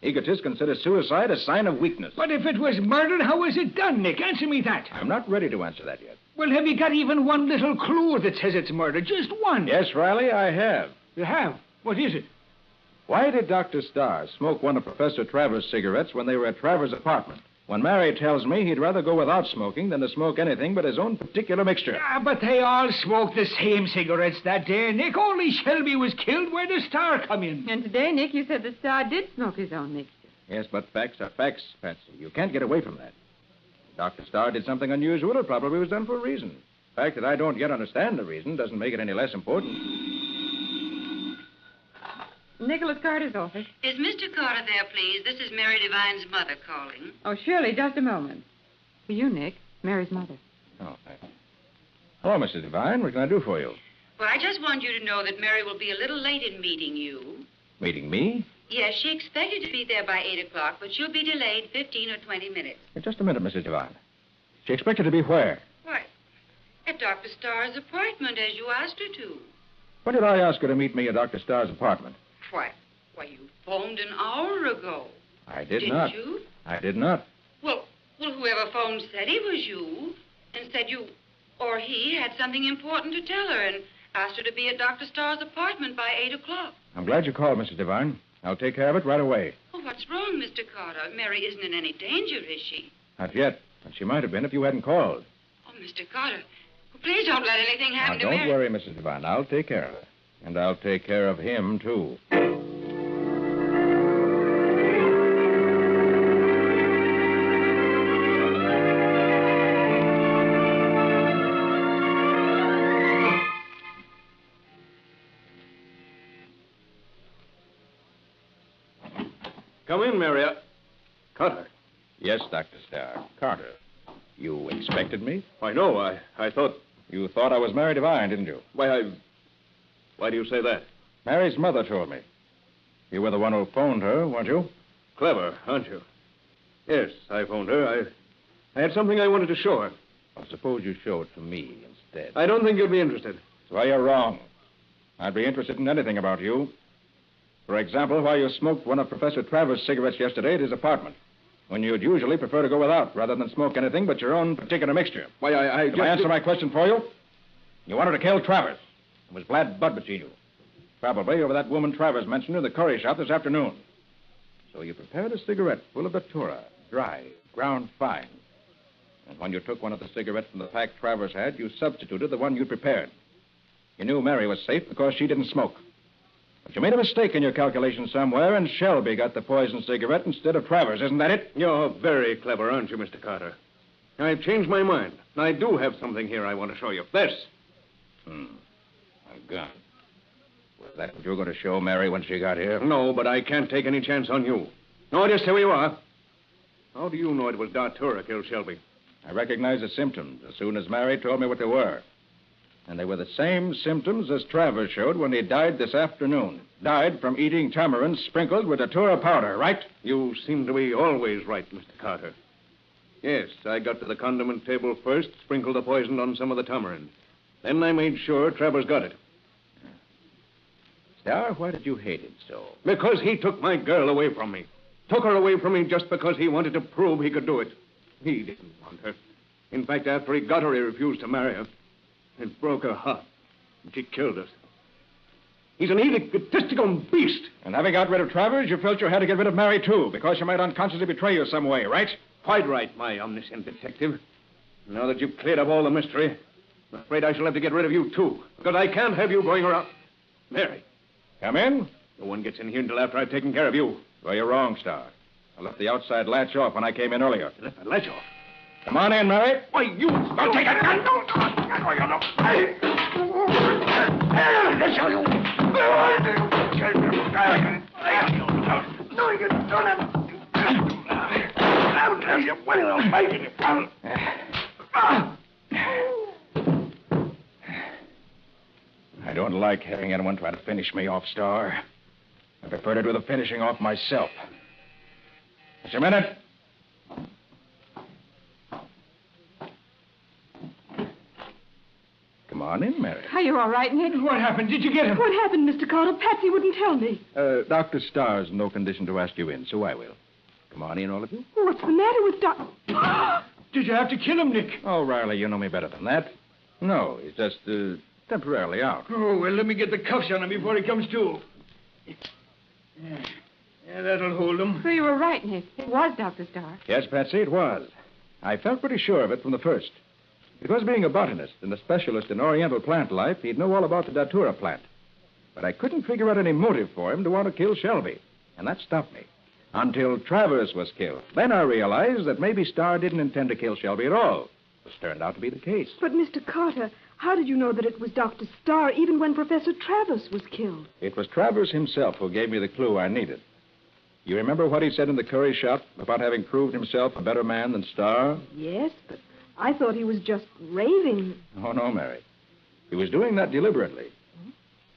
Egotists consider suicide a sign of weakness. But if it was murder, how was it done, Nick? Answer me that. I'm not ready to answer that yet. Well, have you got even one little clue that says it's murder? Just one. Yes, Riley, I have. You have? What is it? Why did Dr. Starr smoke one of Professor Travers' cigarettes when they were at Travers' apartment? When Mary tells me he'd rather go without smoking than to smoke anything but his own particular mixture. Yeah, but they all smoked the same cigarettes that day, Nick. Only Shelby was killed. Where does Starr come in? And today, Nick, you said the Starr did smoke his own mixture. Yes, but facts are facts, Patsy. You can't get away from that. If Dr. Starr did something unusual, it probably was done for a reason. The fact that I don't yet understand the reason doesn't make it any less important. Nicholas Carter's office. Is Mr. Carter there, please? This is Mary Devine's mother calling. Oh, surely, just a moment. For you, Nick, Mary's mother. Oh, thank you. Hello, Mrs. Devine. What can I do for you? Well, I just want you to know that Mary will be a little late in meeting you. Meeting me? Yes, she expected to be there by 8 o'clock, but she'll be delayed 15 or 20 minutes. Just a minute, Mrs. Devine. She expected to be where? Why, at Dr. Starr's apartment, as you asked her to. When did I ask her to meet me at Dr. Starr's apartment? Why, you phoned an hour ago. I did Didn't not. you? I did not. Well, whoever phoned said he was you, and said you or he had something important to tell her, and asked her to be at Dr. Starr's apartment by 8 o'clock. I'm glad you called, Mrs. Devine. I'll take care of it right away. Oh, what's wrong, Mr. Carter? Mary isn't in any danger, is she? Not yet, but she might have been if you hadn't called. Oh, Mr. Carter, please don't let anything Now, happen to don't Mary. worry, Mrs. Devine. I'll take care of her. And I'll take care of him, too. Come in, Maria. Carter. Yes, Dr. Starr. Carter. You expected me? Why, no, I thought... You thought I was Mary Devine, didn't you? Why do you say that? Mary's mother told me. You were the one who phoned her, weren't you? Clever, aren't you? Yes, I phoned her. I had something I wanted to show her. Well, suppose you show it to me instead. I don't think you'd be interested. Well, you're wrong. I'd be interested in anything about you. For example, why you smoked one of Professor Travers' cigarettes yesterday at his apartment, when you'd usually prefer to go without rather than smoke anything but your own particular mixture. Why, I Can I answer my question for you? You wanted to kill Travers. It was bad blood between you. Probably over that woman Travers mentioned in the curry shop this afternoon. So you prepared a cigarette full of datura, dry, ground fine. And when you took one of the cigarettes from the pack Travers had, you substituted the one you'd prepared. You knew Mary was safe because she didn't smoke. But you made a mistake in your calculations somewhere, and Shelby got the poisoned cigarette instead of Travers. Isn't that it? You're very clever, aren't you, Mr. Carter? I've changed my mind. I do have something here I want to show you. This. A gun. Was that what you were going to show Mary when she got here? No, but I can't take any chance on you. No, just here you are. How do you know it was Datura killed Shelby? I recognized the symptoms as soon as Mary told me what they were. And they were the same symptoms as Travers showed when he died this afternoon. Died from eating tamarind sprinkled with datura powder, right? You seem to be always right, Mr. Carter. Yes, I got to the condiment table first, sprinkled the poison on some of the tamarind. Then I made sure Travers got it. Star, why did you hate him so? Because he took my girl away from me. Took her away from me just because he wanted to prove he could do it. He didn't want her. In fact, after he got her, he refused to marry her. It broke her heart. And she killed us. He's an egotistical beast. And having got rid of Travers, you felt you had to get rid of Mary, too, because she might unconsciously betray you some way, right? Quite right, my omniscient detective. Now that you've cleared up all the mystery, I'm afraid I shall have to get rid of you, too. Because I can't have you going around. Mary. Come in. No one gets in here until after I've taken care of you. Well, you're wrong, Star. I left the outside latch off when I came in earlier. You left the latch off? Come on in, Mary. Why, you... Don't take it. No, you don't have... I'll tell you when I'll fight it. I don't like having anyone try to finish me off, Star. I prefer to do the finishing off myself. Just a minute. Come on in, Mary. Are you all right, Nick? What happened? Did you get him? What happened, Mr. Carter? Patsy wouldn't tell me. Dr. Starr's in no condition to ask you in, so I will. Come on in, all of you. What's the matter with Doc? Did you have to kill him, Nick? Oh, Riley, you know me better than that. No, he's just temporarily out. Oh, well, let me get the cuffs on him before he comes to. Yeah, that'll hold him. So you were right, Nick. It was Dr. Starr. Yes, Patsy, it was. I felt pretty sure of it from the first. Because being a botanist and a specialist in Oriental plant life, he'd know all about the datura plant. But I couldn't figure out any motive for him to want to kill Shelby. And that stopped me. Until Travers was killed. Then I realized that maybe Starr didn't intend to kill Shelby at all. This turned out to be the case. But, Mr. Carter, how did you know that it was Dr. Starr even when Professor Travers was killed? It was Travers himself who gave me the clue I needed. You remember what he said in the curry shop about having proved himself a better man than Starr? Yes, but I thought he was just raving. Oh, no, Mary. He was doing that deliberately.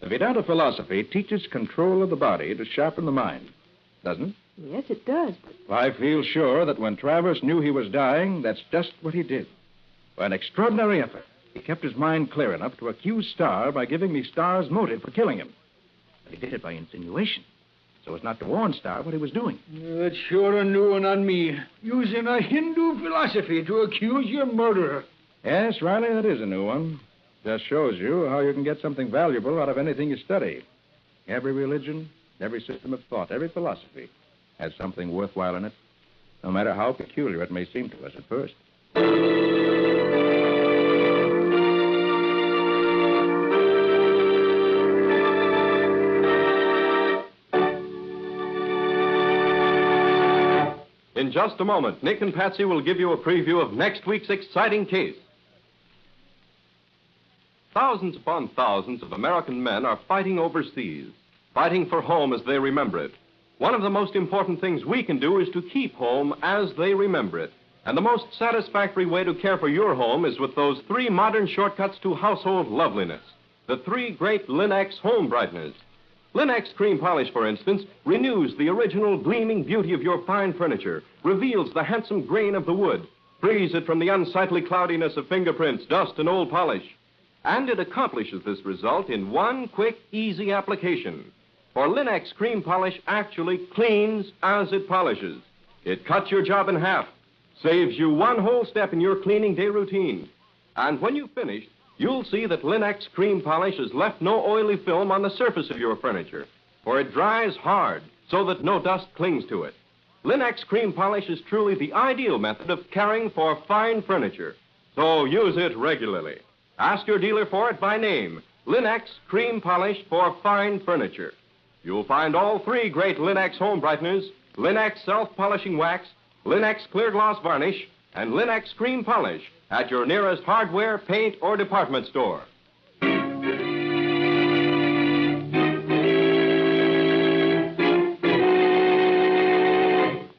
The Vedanta philosophy teaches control of the body to sharpen the mind, doesn't it? Yes, it does, but... I feel sure that when Travers knew he was dying, that's just what he did. By an extraordinary effort, he kept his mind clear enough to accuse Starr by giving me Starr's motive for killing him. But he did it by insinuation, so as not to warn Starr what he was doing. That's sure a new one on me. Using a Hindu philosophy to accuse your murderer. Yes, Riley, that is a new one. Just shows you how you can get something valuable out of anything you study. Every religion, every system of thought, every philosophy has something worthwhile in it, no matter how peculiar it may seem to us at first. In just a moment, Nick and Patsy will give you a preview of next week's exciting case. Thousands upon thousands of American men are fighting overseas, fighting for home as they remember it. One of the most important things we can do is to keep home as they remember it. And the most satisfactory way to care for your home is with those 3 modern shortcuts to household loveliness. The 3 great Linex home brighteners. Linex cream polish, for instance, renews the original gleaming beauty of your fine furniture, reveals the handsome grain of the wood, frees it from the unsightly cloudiness of fingerprints, dust, and old polish. And it accomplishes this result in one quick, easy application. For Linex cream polish actually cleans as it polishes. It cuts your job in half, saves you one whole step in your cleaning day routine. And when you've finished, you'll see that Linex cream polish has left no oily film on the surface of your furniture, for it dries hard so that no dust clings to it. Linex cream polish is truly the ideal method of caring for fine furniture, so use it regularly. Ask your dealer for it by name, Linex cream polish for fine furniture. You'll find all 3 great Linex home brighteners, Linex self-polishing wax, Linex clear gloss varnish, and Linex cream polish at your nearest hardware, paint, or department store.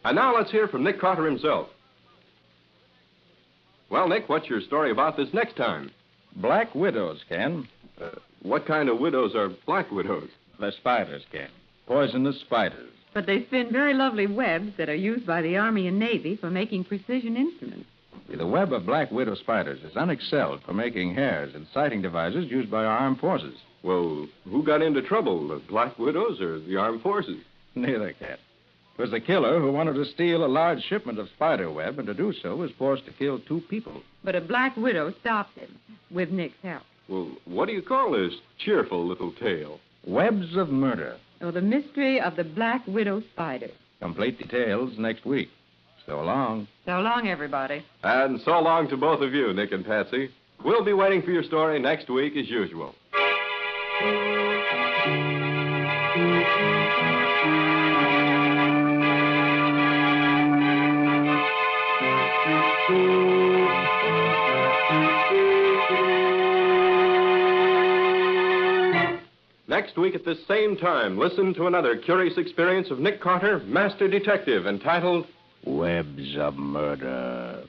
And now let's hear from Nick Carter himself. Well, Nick, what's your story about this next time? Black widows, Ken. What kind of widows are black widows? The spiders, Ken. Poisonous spiders. But they spin very lovely webs that are used by the Army and Navy for making precision instruments. The web of black widow spiders is unexcelled for making hairs and sighting devices used by our armed forces. Well, who got into trouble, the black widows or the armed forces? Neither, Ken. It was the killer who wanted to steal a large shipment of spider web, and to do so was forced to kill 2 people. But a black widow stopped him with Nick's help. Well, what do you call this cheerful little tale? Webs of Murder. Oh, the mystery of the black widow spider. Complete details next week. So long. So long, everybody. And so long to both of you, Nick and Patsy. We'll be waiting for your story next week as usual. Next week at this same time, listen to another curious experience of Nick Carter, Master Detective, entitled Webs of Murder.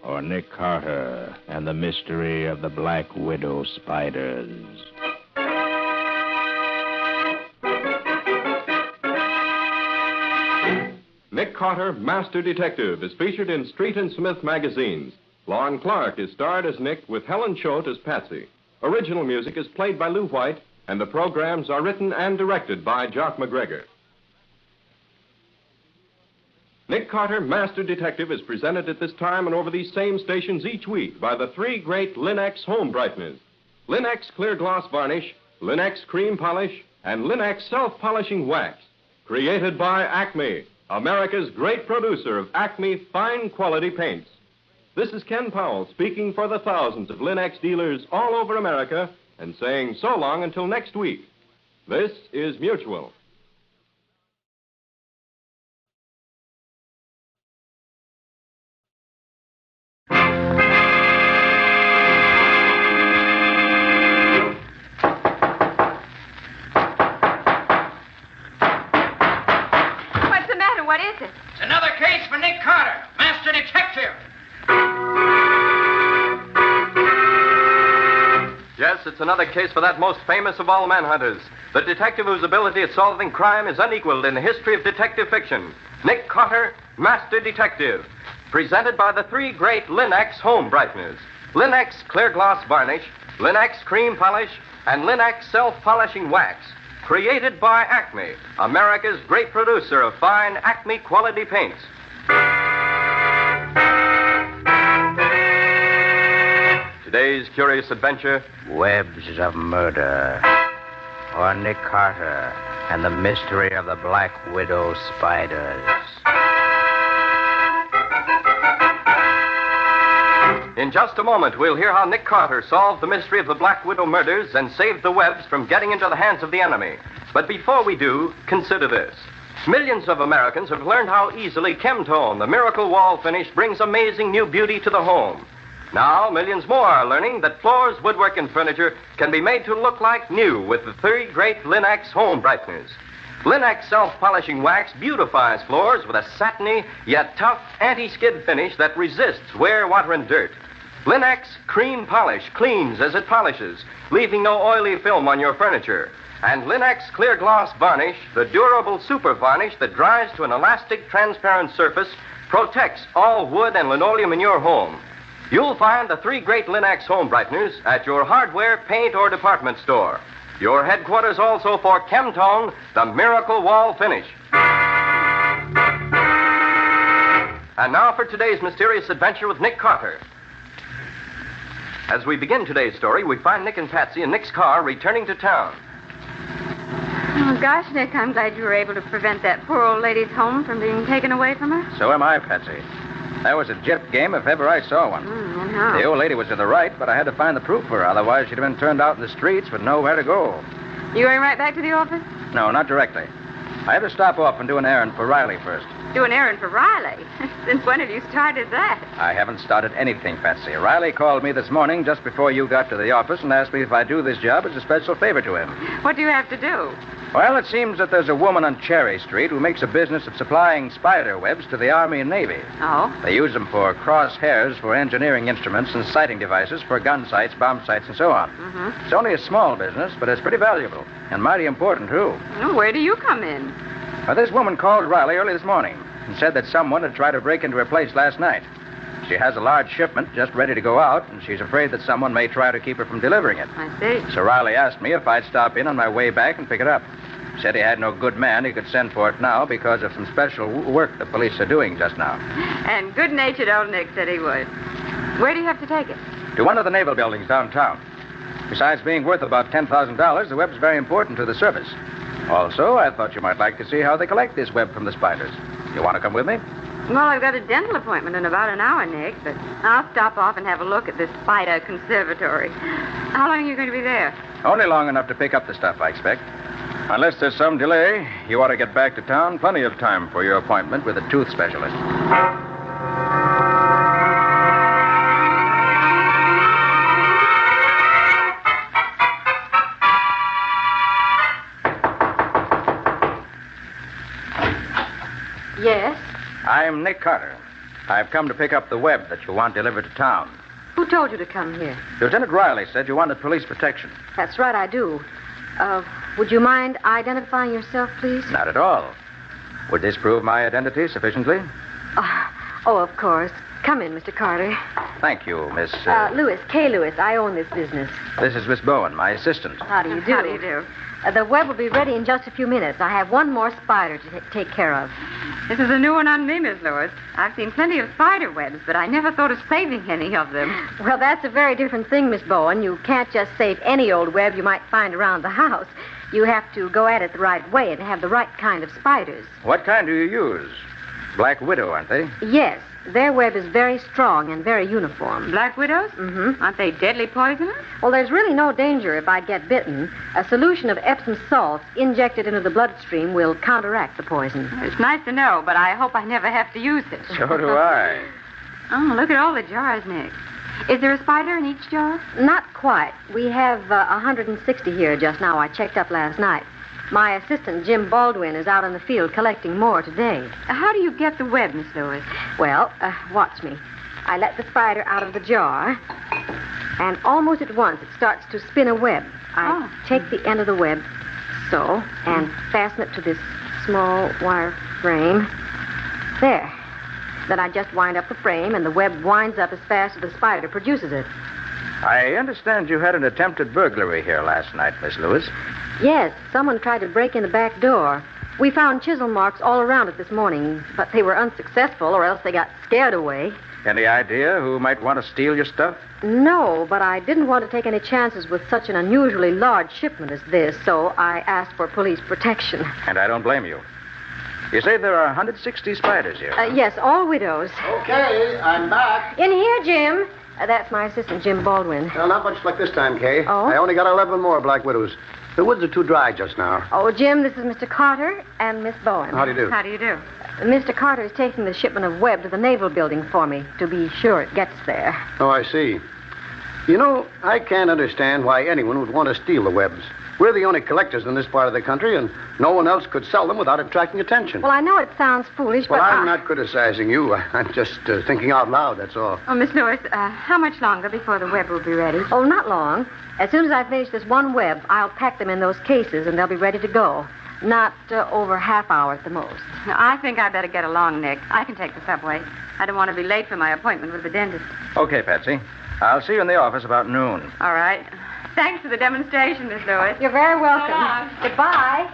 Or Nick Carter and the Mystery of the Black Widow Spiders. Nick Carter, Master Detective, is featured in Street and Smith magazines. Lon Clark is starred as Nick with Helen Choate as Patsy. Original music is played by Lou White, and the programs are written and directed by Jock McGregor. Nick Carter, Master Detective, is presented at this time and over these same stations each week by the 3 great Linex home brighteners. Linex clear gloss varnish, Linex cream polish, and Linex self-polishing wax. Created by Acme, America's great producer of Acme fine quality paints. This is Ken Powell speaking for the thousands of Linex dealers all over America and saying so long until next week. This is Mutual. What's the matter? What is it? It's another case for Nick Carter, Master Detective. Yes, it's another case for that most famous of all manhunters, the detective whose ability at solving crime is unequaled in the history of detective fiction, Nick Carter, Master Detective. presented by the three great Linux home brighteners. Linux clear gloss varnish, Linux cream polish, and Linux self-polishing wax. Created by Acme, America's great producer of fine Acme quality paints. Today's curious adventure, Webs of Murder, or Nick Carter and the Mystery of the Black Widow Spiders. In just a moment, we'll hear how Nick Carter solved the mystery of the Black Widow murders and saved the webs from getting into the hands of the enemy. But before we do, consider this. Millions of Americans have learned how easily Chemtone, the miracle wall finish, brings amazing new beauty to the home. Now, millions more are learning that floors, woodwork, and furniture can be made to look like new with the three great Linux home brighteners. Linux self-polishing wax beautifies floors with a satiny yet tough anti-skid finish that resists wear, water, and dirt. Linux cream polish cleans as it polishes, leaving no oily film on your furniture. And Linux clear gloss varnish, the durable super varnish that dries to an elastic, transparent surface, protects all wood and linoleum in your home. You'll find the three great Linux home brighteners at your hardware, paint, or department store. Your headquarters also for Chemtone, the miracle wall finish. And now for today's mysterious adventure with Nick Carter. As we begin today's story, we find Nick and Patsy in Nick's car returning to town. Oh, gosh, Nick, I'm glad you were able to prevent that poor old lady's home from being taken away from her. So am I, Patsy. That was a jet game if ever I saw one. And how? The old lady was in the right, but I had to find the proof for her. Otherwise, she'd have been turned out in the streets with nowhere to go. You going right back to the office? No, not directly. I have to stop off and do an errand for Riley first. Do an errand for Riley? Since when have you started that? I haven't started anything, Patsy. Riley called me this morning just before you got to the office and asked me if I'd do this job as a special favor to him. What do you have to do? Well, it seems that there's a woman on Cherry Street who makes a business of supplying spider webs to the Army and Navy. Oh? They use them for crosshairs for engineering instruments and sighting devices for gun sights, bomb sights, and so on. Mm-hmm. It's only a small business, but it's pretty valuable and mighty important, too. Well, where do you come in? Well, this woman called Riley early this morning and said that someone had tried to break into her place last night. She has a large shipment just ready to go out, and she's afraid that someone may try to keep her from delivering it. I see. So Riley asked me if I'd stop in on my way back and pick it up. Said he had no good man he could send for it now because of some special work the police are doing just now. And good-natured old Nick said he would. Where do you have to take it? To one of the naval buildings downtown. Besides being worth about $10,000, the web's very important to the service. Also, I thought you might like to see how they collect this web from the spiders. You want to come with me? Well, I've got a dental appointment in about an hour, Nick, but I'll stop off and have a look at this spider conservatory. How long are you going to be there? Only long enough to pick up the stuff, I expect. Unless there's some delay, you ought to get back to town. Plenty of time for your appointment with a tooth specialist. Yes? I'm Nick Carter. I've come to pick up the web that you want delivered to town. Who told you to come here? Lieutenant Riley said you wanted police protection. That's right, I do. Would you mind identifying yourself, please? Not at all. Would this prove my identity sufficiently? Oh, of course. Come in, Mr. Carter. Thank you, Miss... Lewis, Kay Lewis. I own this business. This is Miss Bowen, my assistant. How do you do? How do you do? The web will be ready in just a few minutes. I have one more spider to take care of. This is a new one on me, Miss Lewis. I've seen plenty of spider webs, but I never thought of saving any of them. Well, that's a very different thing, Miss Bowen. You can't just save any old web you might find around the house. You have to go at it the right way and have the right kind of spiders. What kind do you use? Black Widow, aren't they? Yes. Their web is very strong and very uniform. Black widows? Mm-hmm. Aren't they deadly poisonous? Well, there's really no danger if I get bitten. A solution of Epsom salts injected into the bloodstream will counteract the poison. It's nice to know, but I hope I never have to use it. So do I. Oh, look at all the jars, Nick. Is there a spider in each jar? Not quite. We have 160 here just now. I checked up last night. My assistant, Jim Baldwin, is out in the field collecting more today. How do you get the web, Miss Lewis? Well, watch me. I let the spider out of the jar, and almost at once it starts to spin a web. I take the end of the web, so, and fasten it to this small wire frame. There. Then I just wind up the frame, and the web winds up as fast as the spider produces it. I understand you had an attempted burglary here last night, Miss Lewis. Yes, someone tried to break in the back door. We found chisel marks all around it this morning, but they were unsuccessful, or else they got scared away. Any idea who might want to steal your stuff? No, but I didn't want to take any chances with such an unusually large shipment as this, so I asked for police protection. And I don't blame you. You say there are 160 spiders here. Yes, all widows. Okay, I'm back. In here, Jim. That's my assistant, Jim Baldwin. Well, not much luck this time, Kay. Oh? I only got 11 more black widows. The woods are too dry just now. Oh, Jim, this is Mr. Carter and Miss Bowen. How do you do? How do you do? Mr. Carter is taking the shipment of web to the Naval Building for me to be sure it gets there. Oh, I see. You know, I can't understand why anyone would want to steal the webs. We're the only collectors in this part of the country, and no one else could sell them without attracting attention. Well, I know it sounds foolish, Well, but I'm not criticizing you. I'm just thinking out loud, that's all. Oh, Miss Lewis, how much longer before the web will be ready? Oh, not long. As soon as I finish this one web, I'll pack them in those cases, and they'll be ready to go. Not over half hour at the most. I think I better get along, Nick. I can take the subway. I don't want to be late for my appointment with the dentist. Okay, Patsy. I'll see you in the office about noon. All right. Thanks for the demonstration, Miss Lewis. You're very welcome. So long. Goodbye.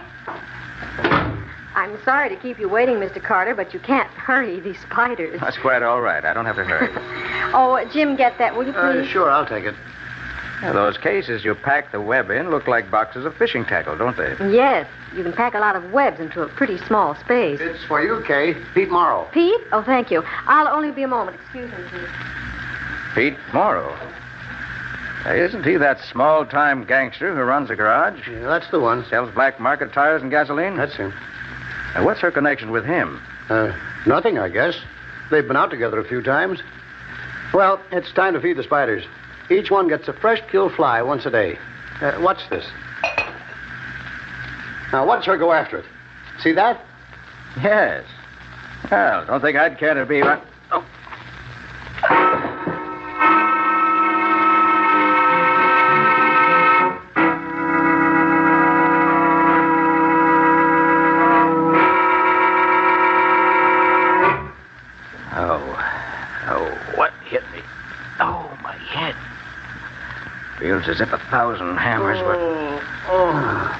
I'm sorry to keep you waiting, Mr. Carter, but you can't hurry these spiders. That's quite all right. I don't have to hurry. Oh, Jim, get that, will you please? Sure, I'll take it. Now, those cases you pack the web in look like boxes of fishing tackle, don't they? Yes. You can pack a lot of webs into a pretty small space. It's for you, Kay. Pete Morrow. Pete? Oh, thank you. I'll only be a moment. Excuse me, please. Pete Morrow. Isn't he that small-time gangster who runs a garage? Yeah, that's the one. Sells black market tires and gasoline? That's him. Now, what's her connection with him? Nothing, I guess. They've been out together a few times. Well, it's time to feed the spiders. Each one gets a fresh kill fly once a day. Watch this. Now, watch her go after it. See that? Yes. Well, don't think I'd care to be... Oh. What hit me? Oh, my head. Feels as if 1,000 hammers were...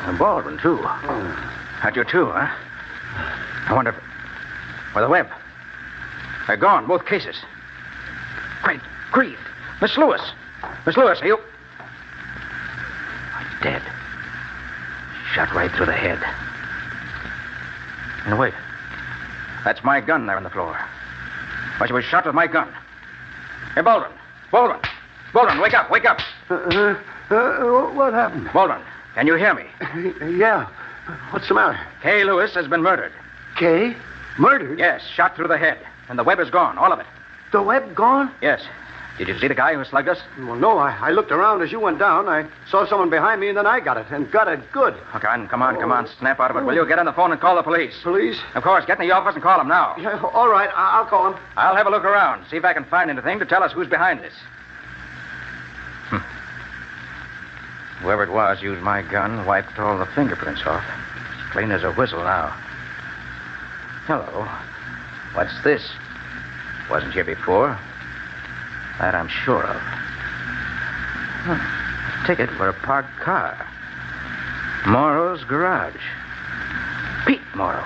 And Baldwin, too. Had you, too, huh? I wonder if... Where the web? They're gone, both cases. Great grief. Miss Lewis. Miss Lewis, are you... I'm dead. Shot right through the head. And wait. That's my gun there on the floor. Why, she was shot with my gun. Hey, Baldwin. Baldwin. Baldwin, wake up, wake up. What happened? Baldwin, can you hear me? Yeah. What's the matter? Kay Lewis has been murdered. Kay? Murdered? Yes, shot through the head. And the web is gone, all of it. The web gone? Yes. Did you see the guy who slugged us? Well, no. I looked around as you went down. I saw someone behind me, and then I got it. And got it good. Oh, come on. Snap out of it, will you? Get on the phone and call the police. Police? Of course. Get in the office and call them now. Yeah, all right. I'll call them. I'll have a look around. See if I can find anything to tell us who's behind this. Whoever it was used my gun, wiped all the fingerprints off. As clean as a whistle now. Hello. What's this? Wasn't here before. That I'm sure of. A ticket for a parked car. Morrow's garage. Pete Morrow.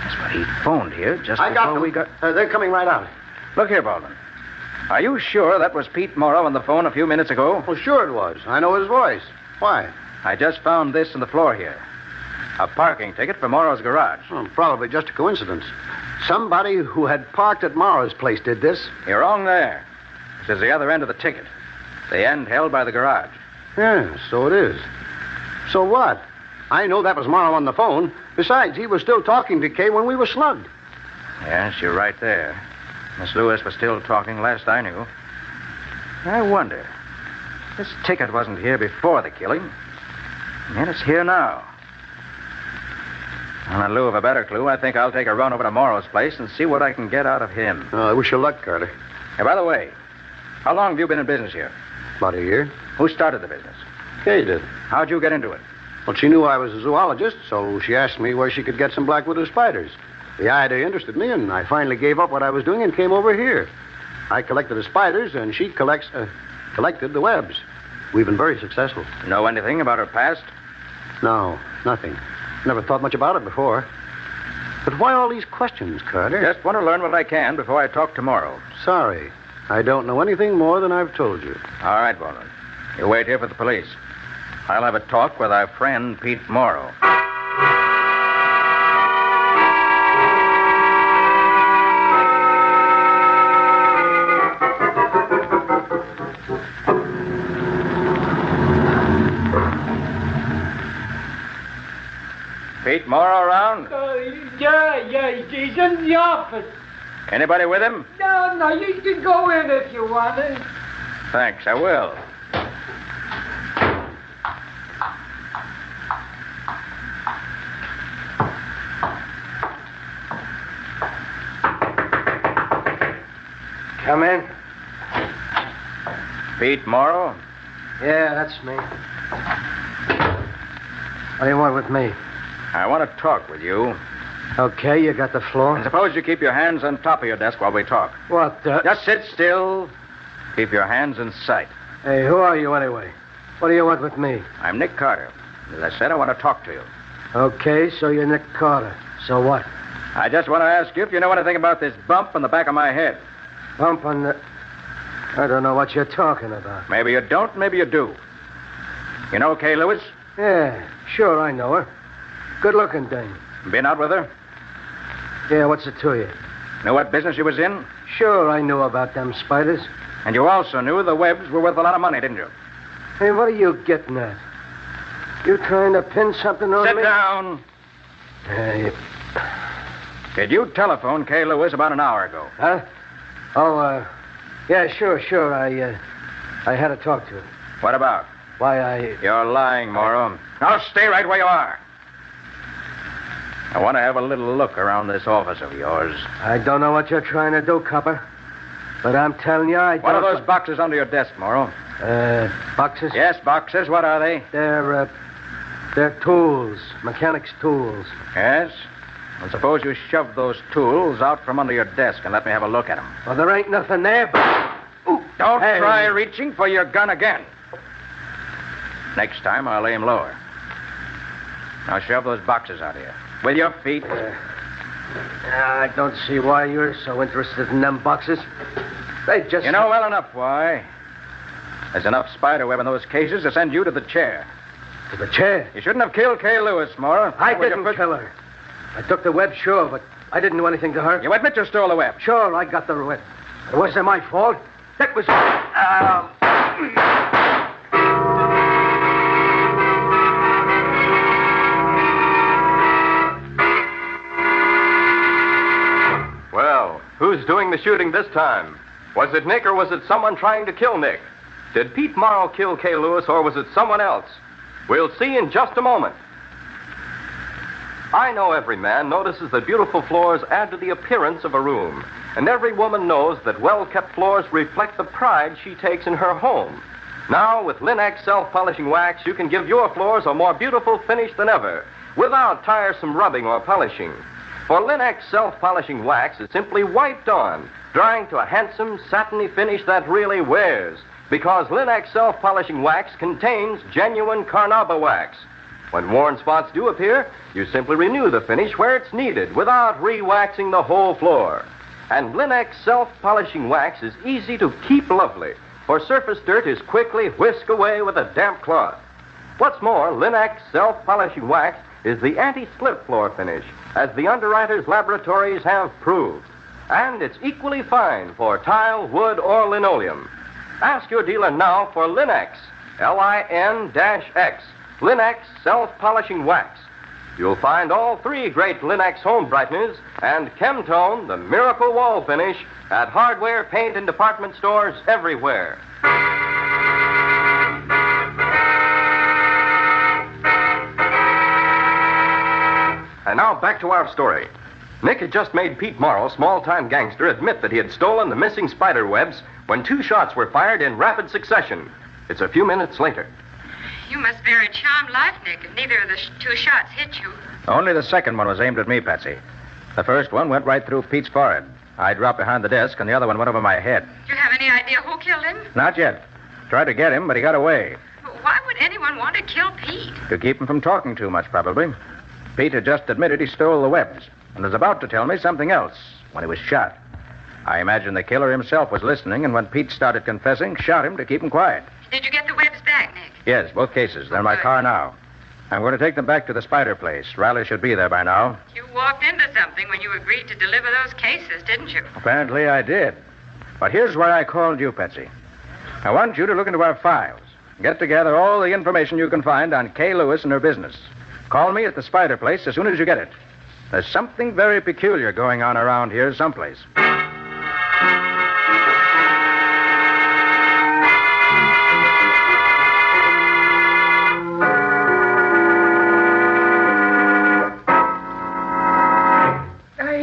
That's what he phoned here just before we got... They're coming right out. Look here, Baldwin. Are you sure that was Pete Morrow on the phone a few minutes ago? Well, sure it was. I know his voice. Why? I just found this on the floor here. A parking ticket for Morrow's garage. Well, probably just a coincidence. Somebody who had parked at Morrow's place did this. You're wrong there. This is the other end of the ticket. The end held by the garage. Yeah, so it is. So what? I know that was Morrow on the phone. Besides, he was still talking to Kay when we were slugged. Yes, you're right there. Miss Lewis was still talking last I knew. I wonder. This ticket wasn't here before the killing. And yet it's here now. And in lieu of a better clue, I think I'll take a run over to Morrow's place and see what I can get out of him. I wish you luck, Carter. Hey, by the way, how long have you been in business here? About a year. Who started the business? Kay did. How'd you get into it? Well, she knew I was a zoologist, so she asked me where she could get some black widow spiders. The idea interested me, and I finally gave up what I was doing and came over here. I collected the spiders, and she collected the webs. We've been very successful. Know anything about her past? No, nothing. Never thought much about it before. But why all these questions, Carter? Just want to learn what I can before I talk tomorrow. Sorry. I don't know anything more than I've told you. All right, Walden. You wait here for the police. I'll have a talk with our friend Pete Morrow. Pete Morrow around? Yeah, he's in the office. Anybody with him? No, you can go in if you want to. Thanks, I will. Come in. Pete Morrow? Yeah, that's me. What do you want with me? I want to talk with you. Okay, you got the floor. And suppose you keep your hands on top of your desk while we talk. What the... Just sit still. Keep your hands in sight. Hey, who are you anyway? What do you want with me? I'm Nick Carter. As I said, I want to talk to you. Okay, so you're Nick Carter. So what? I just want to ask you if you know anything about this bump on the back of my head. Bump on the... I don't know what you're talking about. Maybe you don't, maybe you do. You know Kay Lewis? Yeah, sure, I know her. Good-looking dame. Been out with her? Yeah, what's it to you? Know what business she was in? Sure, I knew about them spiders. And you also knew the webs were worth a lot of money, didn't you? Hey, what are you getting at? You trying to pin something on me? Sit down. Hey. Did you telephone Kay Lewis about an hour ago? Huh? Oh, yeah, sure. I had to talk to her. What about? Why, You're lying, Morrow. Now stay right where you are. I want to have a little look around this office of yours. I don't know what you're trying to do, copper. But I'm telling you, I don't... What are those boxes under your desk, Morrow? Boxes? Yes, boxes. What are they? They're tools. Mechanics' tools. Yes? Well, suppose you shove those tools out from under your desk and let me have a look at them. Well, there ain't nothing there, but... Ooh, don't try reaching for your gun again. Next time, I'll aim lower. Now shove those boxes out here. With your feet. I don't see why you're so interested in them boxes. They just... You know well enough why. There's enough spider web in those cases to send you to the chair. To the chair? You shouldn't have killed Kay Lewis, Morrow. I didn't kill her. I took the web, sure, but I didn't do anything to her. You admit you stole the web? Sure, I got the web. It wasn't my fault. It was... Well, who's doing the shooting this time? Was it Nick or was it someone trying to kill Nick? Did Pete Morrow kill Kay Lewis or was it someone else? We'll see in just a moment. I know every man notices that beautiful floors add to the appearance of a room. And every woman knows that well-kept floors reflect the pride she takes in her home. Now, with Linex self-polishing wax, you can give your floors a more beautiful finish than ever, without tiresome rubbing or polishing. For Linex self-polishing wax is simply wiped on, drying to a handsome, satiny finish that really wears, because Linex self-polishing wax contains genuine carnauba wax. When worn spots do appear, you simply renew the finish where it's needed without re-waxing the whole floor. And Linex self-polishing wax is easy to keep lovely, for surface dirt is quickly whisked away with a damp cloth. What's more, Linex self-polishing wax is the anti-slip floor finish, as the underwriters' laboratories have proved. And it's equally fine for tile, wood, or linoleum. Ask your dealer now for Linex, Lin-X, Linex self-polishing wax. You'll find all three great Linex home brighteners and Chemtone, the miracle wall finish, at hardware, paint, and department stores everywhere. And now back to our story. Nick had just made Pete Morrow, small-time gangster, admit that he had stolen the missing spider webs when 2 shots were fired in rapid succession. It's a few minutes later. You must bear a charmed life, Nick, if neither of the 2 shots hit you. Only the second one was aimed at me, Patsy. The first one went right through Pete's forehead. I dropped behind the desk, and the other one went over my head. Do you have any idea who killed him? Not yet. Tried to get him, but he got away. Why would anyone want to kill Pete? To keep him from talking too much, probably. Pete had just admitted he stole the webs and was about to tell me something else when he was shot. I imagine the killer himself was listening, and when Pete started confessing, shot him to keep him quiet. Did you get the webs back, Nick? Yes, both cases. They're in my car now. I'm going to take them back to the Spider place. Riley should be there by now. You walked into something when you agreed to deliver those cases, didn't you? Apparently I did. But here's why I called you, Patsy. I want you to look into our files. Get together all the information you can find on Kay Lewis and her business. Call me at the Spider place as soon as you get it. There's something very peculiar going on around here someplace.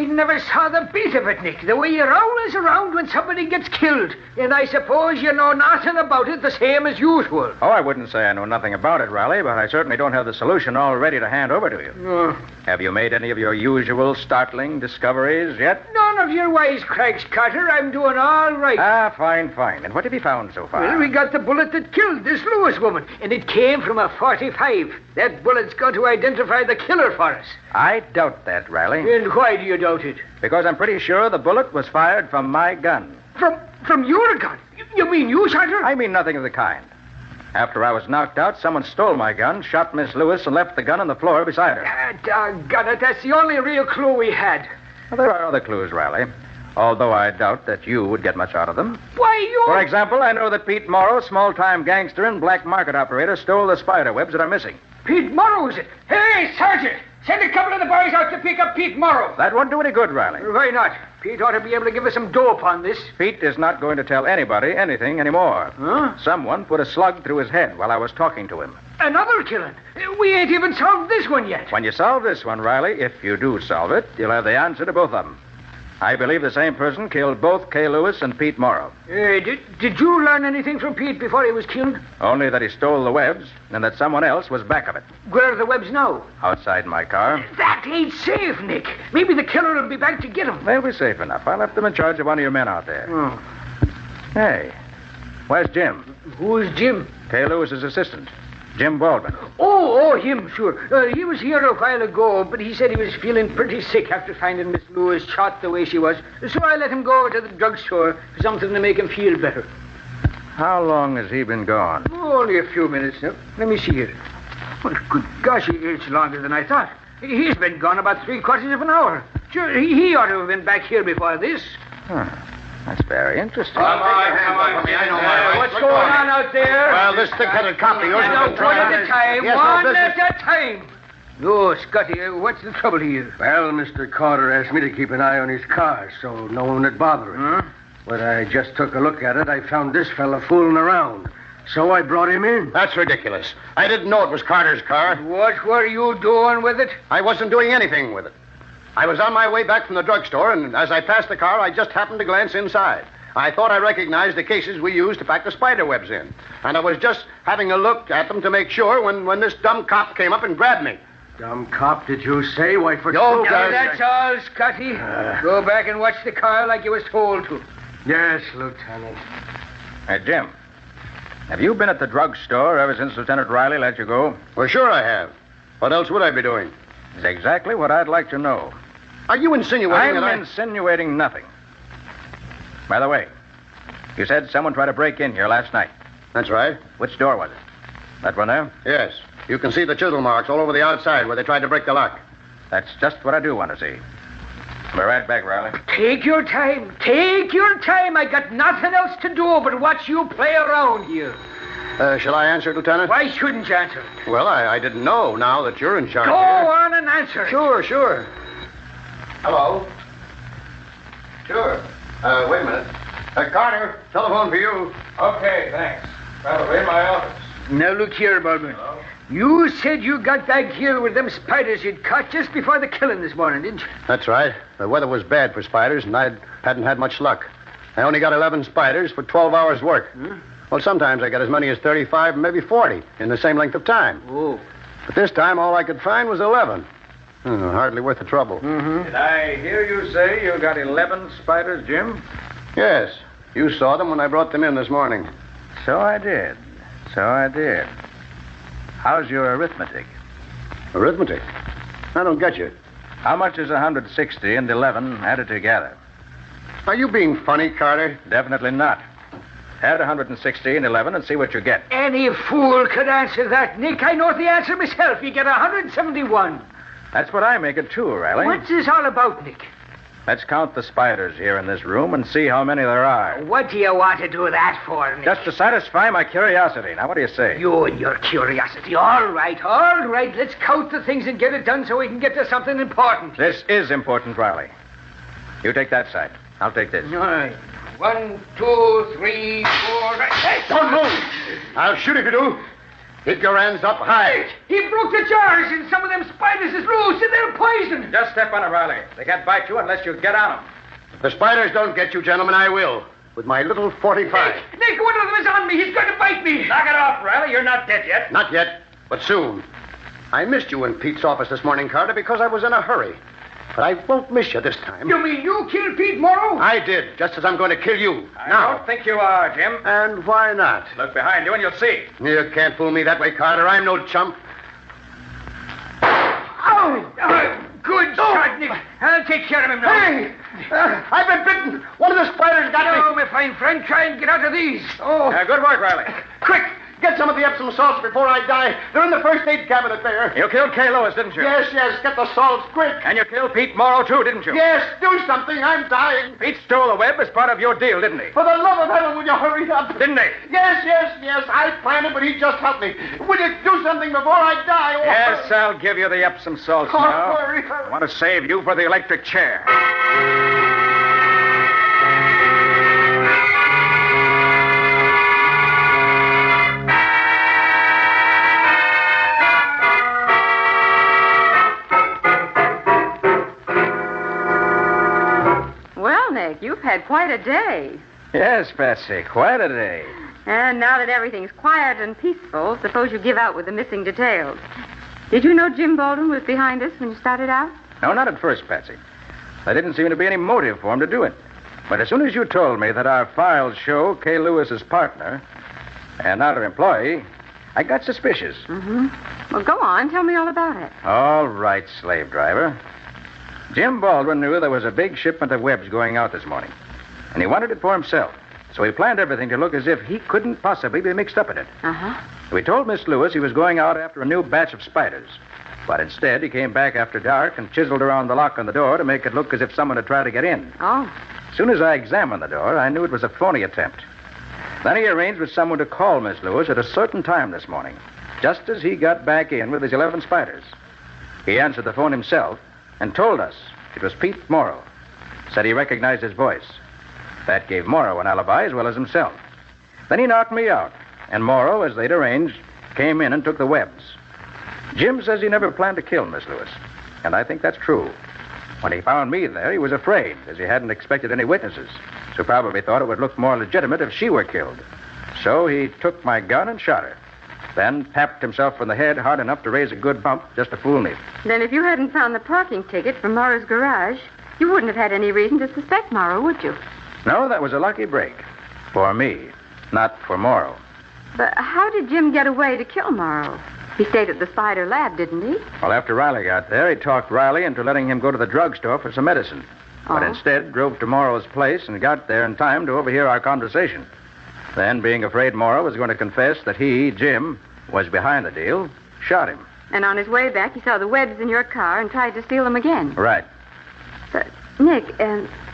Never saw the beat of it, Nick. The way you're always around when somebody gets killed. And I suppose you know nothing about it the same as usual. Oh, I wouldn't say I know nothing about it, Riley, but I certainly don't have the solution all ready to hand over to you. No. Have you made any of your usual startling discoveries yet? None of your wisecracks, Carter. I'm doing all right. Ah, fine. And what have you found so far? Well, we got the bullet that killed this Lewis woman, and it came from a 45. That bullet's going to identify the killer for us. I doubt that, Riley. And why do you doubt it? Because I'm pretty sure the bullet was fired from my gun. From your gun? You mean you shot her? I mean nothing of the kind. After I was knocked out, someone stole my gun, shot Miss Lewis, and left the gun on the floor beside her. Doggone it. That's the only real clue we had. Well, there are other clues, Riley. Although I doubt that you would get much out of them. Why, you... For example, I know that Pete Morrow, small-time gangster and black market operator, stole the spider webs that are missing. Pete Morrow, is it? Hey, Sergeant! Send a couple of the boys out to pick up Pete Morrow. That won't do any good, Riley. Why not? Pete ought to be able to give us some dope on this. Pete is not going to tell anybody anything anymore. Huh? Someone put a slug through his head while I was talking to him. Another killing? We ain't even solved this one yet. When you solve this one, Riley, if you do solve it, you'll have the answer to both of them. I believe the same person killed both Kay Lewis and Pete Morrow. Did you learn anything from Pete before he was killed? Only that he stole the webs and that someone else was back of it. Where are the webs now? Outside my car. That ain't safe, Nick. Maybe the killer will be back to get them. They'll be safe enough. I left them in charge of one of your men out there. Oh. Hey, where's Jim? Who's Jim? Kay Lewis's assistant. Jim Baldwin. Oh, him, sure. He was here a while ago, but he said he was feeling pretty sick after finding Miss Lewis shot the way she was. So I let him go over to the drugstore for something to make him feel better. How long has he been gone? Oh, only a few minutes now. Let me see here. Well, good gosh, it's longer than I thought. He's been gone about 3/4 of an hour. Sure, he ought to have been back here before this. Huh. That's very interesting. What's going on out there? Well, this thick-headed cop of yours has been trying... One at a time, one at a time. Oh, Scotty, what's the trouble here? Well, Mr. Carter asked me to keep an eye on his car, so no one would bother him. Huh? When I just took a look at it, I found this fella fooling around. So I brought him in. That's ridiculous. I didn't know it was Carter's car. What were you doing with it? I wasn't doing anything with it. I was on my way back from the drugstore, and as I passed the car, I just happened to glance inside. I thought I recognized the cases we used to pack the spider webs in. And I was just having a look at them to make sure when this dumb cop came up and grabbed me. Dumb cop, did you say? Why, for... No, that's all, Scotty. Go back and watch the car like you was told to. Yes, Lieutenant. Hey, Jim. Have you been at the drugstore ever since Lieutenant Riley let you go? Well, sure I have. What else would I be doing? It's exactly what I'd like to know. Are you insinuating I'm insinuating nothing. By the way, you said someone tried to break in here last night. That's right. Which door was it? That one there? Yes. You can see the chisel marks all over the outside where they tried to break the lock. That's just what I do want to see. I'll be right back, Riley. Take your time. Take your time. I got nothing else to do but watch you play around here. Shall I answer, Lieutenant? Why shouldn't you answer it? Well, I didn't know now that you're in charge Go here. on and answer it. Sure. Hello? Sure. Wait a minute. Carter, telephone for you. Okay, thanks. Probably in my office. Now, look here, Baldwin. Hello? You said you got back here with them spiders you'd caught just before the killing this morning, didn't you? That's right. The weather was bad for spiders, and I hadn't had much luck. I only got 11 spiders for 12 hours' work. Well, sometimes I got as many as 35 and maybe 40 in the same length of time. Oh. But this time, all I could find was 11. Hardly worth the trouble. Did I hear you say you got 11 spiders, Jim? Yes. You saw them when I brought them in this morning. So I did. How's your arithmetic? Arithmetic? I don't get you. How much is 160 and 11 added together? Are you being funny, Carter? Definitely not. Add 160 and 11 and see what you get. Any fool could answer that, Nick. I know the answer myself. You get 171. That's what I make it, too, Riley. What's this all about, Nick? Let's count the spiders here in this room and see how many there are. What do you want to do that for, Nick? Just to satisfy my curiosity. Now, what do you say? You and your curiosity. All right. Let's count the things and get it done so we can get to something important. This is important, Riley. You take that side. I'll take this. All right. 1, 2, 3, 4. Hey, don't move! I'll shoot if you do. Keep your hands up high. He broke the jars, and some of them spiders is loose, and they're poisoned. Just step on it, Riley. They can't bite you unless you get on them. If the spiders don't get you, gentlemen, I will. With my little 45. Nick, one of them is on me. He's going to bite me. Knock it off, Riley. You're not dead yet. Not yet, but soon. I missed you in Pete's office this morning, Carter, because I was in a hurry. But I won't miss you this time. You mean you killed Pete Morrow? I did, just as I'm going to kill you. I don't think you are, Jim. And why not? Look behind you and you'll see. You can't fool me that way, Carter. I'm no chump. Good shot, Nick. I'll take care of him now. Hey! I've been bitten. One of the spiders got me. Oh, my fine friend, try and get out of these. Good work, Riley. Quick! Get some of the Epsom salts before I die. They're in the first aid cabinet there. You killed Kay Lewis, didn't you? Yes. Get the salts quick. And you killed Pete Morrow, too, didn't you? Yes, do something. I'm dying. Pete stole the web as part of your deal, didn't he? For the love of heaven, will you hurry up? Didn't he? Yes. I planned it, but he just helped me. Will you do something before I die? Yes, I'll give you the Epsom salts now. Hurry. I want to save you for the electric chair. You've had quite a day. Yes, Patsy, quite a day. And now that everything's quiet and peaceful, suppose you give out with the missing details. Did you know Jim Baldwin was behind us when you started out? No, not at first, Patsy. There didn't seem to be any motive for him to do it. But as soon as you told me that our files show Kay Lewis's partner and not her employee, I got suspicious. Mm-hmm. Well, go on. Tell me all about it. All right, slave driver. Jim Baldwin knew there was a big shipment of webs going out this morning, and he wanted it for himself. So he planned everything to look as if he couldn't possibly be mixed up in it. Uh-huh. So he told Miss Lewis he was going out after a new batch of spiders. But instead, he came back after dark and chiseled around the lock on the door to make it look as if someone had tried to get in. Oh. As soon as I examined the door, I knew it was a phony attempt. Then he arranged with someone to call Miss Lewis at a certain time this morning, just as he got back in with his 11 spiders. He answered the phone himself and told us it was Pete Morrow. Said he recognized his voice. That gave Morrow an alibi as well as himself. Then he knocked me out, and Morrow, as they'd arranged, came in and took the webs. Jim says he never planned to kill Miss Lewis, and I think that's true. When he found me there, he was afraid, as he hadn't expected any witnesses, so probably thought it would look more legitimate if she were killed. So he took my gun and shot her, then tapped himself on the head hard enough to raise a good bump just to fool me. Then if you hadn't found the parking ticket from Morrow's garage, you wouldn't have had any reason to suspect Morrow, would you? No, that was a lucky break. For me, not for Morrow. But how did Jim get away to kill Morrow? He stayed at the Spider lab, didn't he? Well, after Riley got there, he talked Riley into letting him go to the drugstore for some medicine. But instead drove to Morrow's place and got there in time to overhear our conversation. Then, being afraid Morrow was going to confess that he, Jim, was behind the deal, shot him. And on his way back, he saw the webs in your car and tried to steal them again. Right. But, Nick,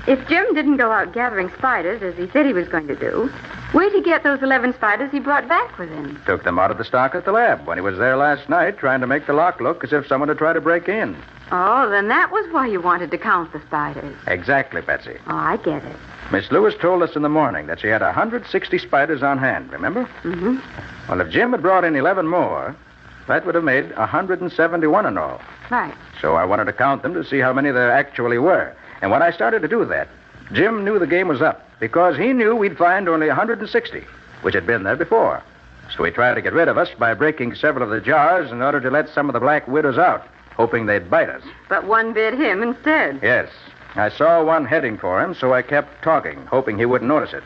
if Jim didn't go out gathering spiders, as he said he was going to do, where'd he get those 11 spiders he brought back with him? Took them out of the stock at the lab when he was there last night trying to make the lock look as if someone had tried to break in. Oh, then that was why you wanted to count the spiders. Exactly, Betsy. Oh, I get it. Miss Lewis told us in the morning that she had 160 spiders on hand, remember? Mm-hmm. Well, if Jim had brought in 11 more, that would have made 171 in all. Right. So I wanted to count them to see how many there actually were. And when I started to do that, Jim knew the game was up because he knew we'd find only 160, which had been there before. So he tried to get rid of us by breaking several of the jars in order to let some of the Black Widows out. hoping they'd bite us. But one bit him instead. Yes. I saw one heading for him, so I kept talking, hoping he wouldn't notice it.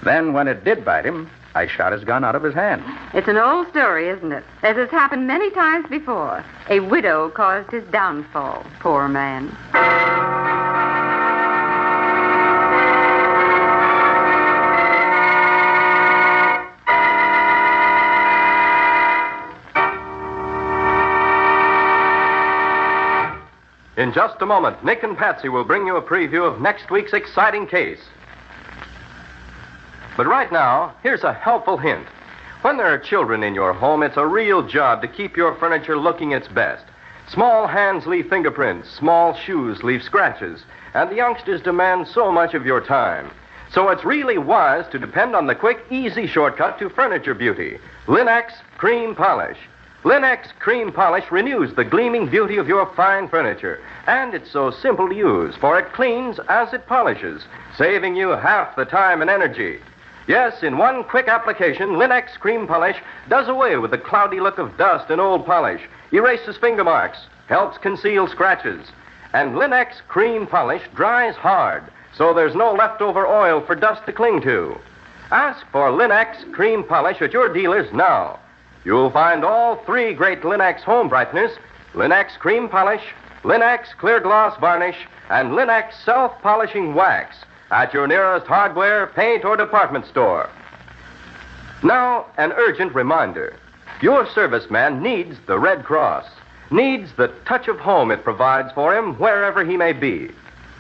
Then, when it did bite him, I shot his gun out of his hand. It's an old story, isn't it? As has happened many times before. A widow caused his downfall. Poor man. In just a moment, Nick and Patsy will bring you a preview of next week's exciting case. But right now, here's a helpful hint. When there are children in your home, it's a real job to keep your furniture looking its best. Small hands leave fingerprints, small shoes leave scratches, and the youngsters demand so much of your time. So it's really wise to depend on the quick, easy shortcut to furniture beauty, Linux Cream Polish. Linux Cream Polish renews the gleaming beauty of your fine furniture, and it's so simple to use, for it cleans as it polishes, saving you half the time and energy. Yes, in one quick application, Linux Cream Polish does away with the cloudy look of dust and old polish, erases finger marks, helps conceal scratches. And Linux Cream Polish dries hard, so there's no leftover oil for dust to cling to. Ask for Linux Cream Polish at your dealers now. You'll find all three great Linux home brighteners, Linux Cream Polish, Linux Clear Gloss Varnish, and Linux Self-Polishing Wax at your nearest hardware, paint, or department store. Now, an urgent reminder. Your serviceman needs the Red Cross, needs the touch of home it provides for him wherever he may be.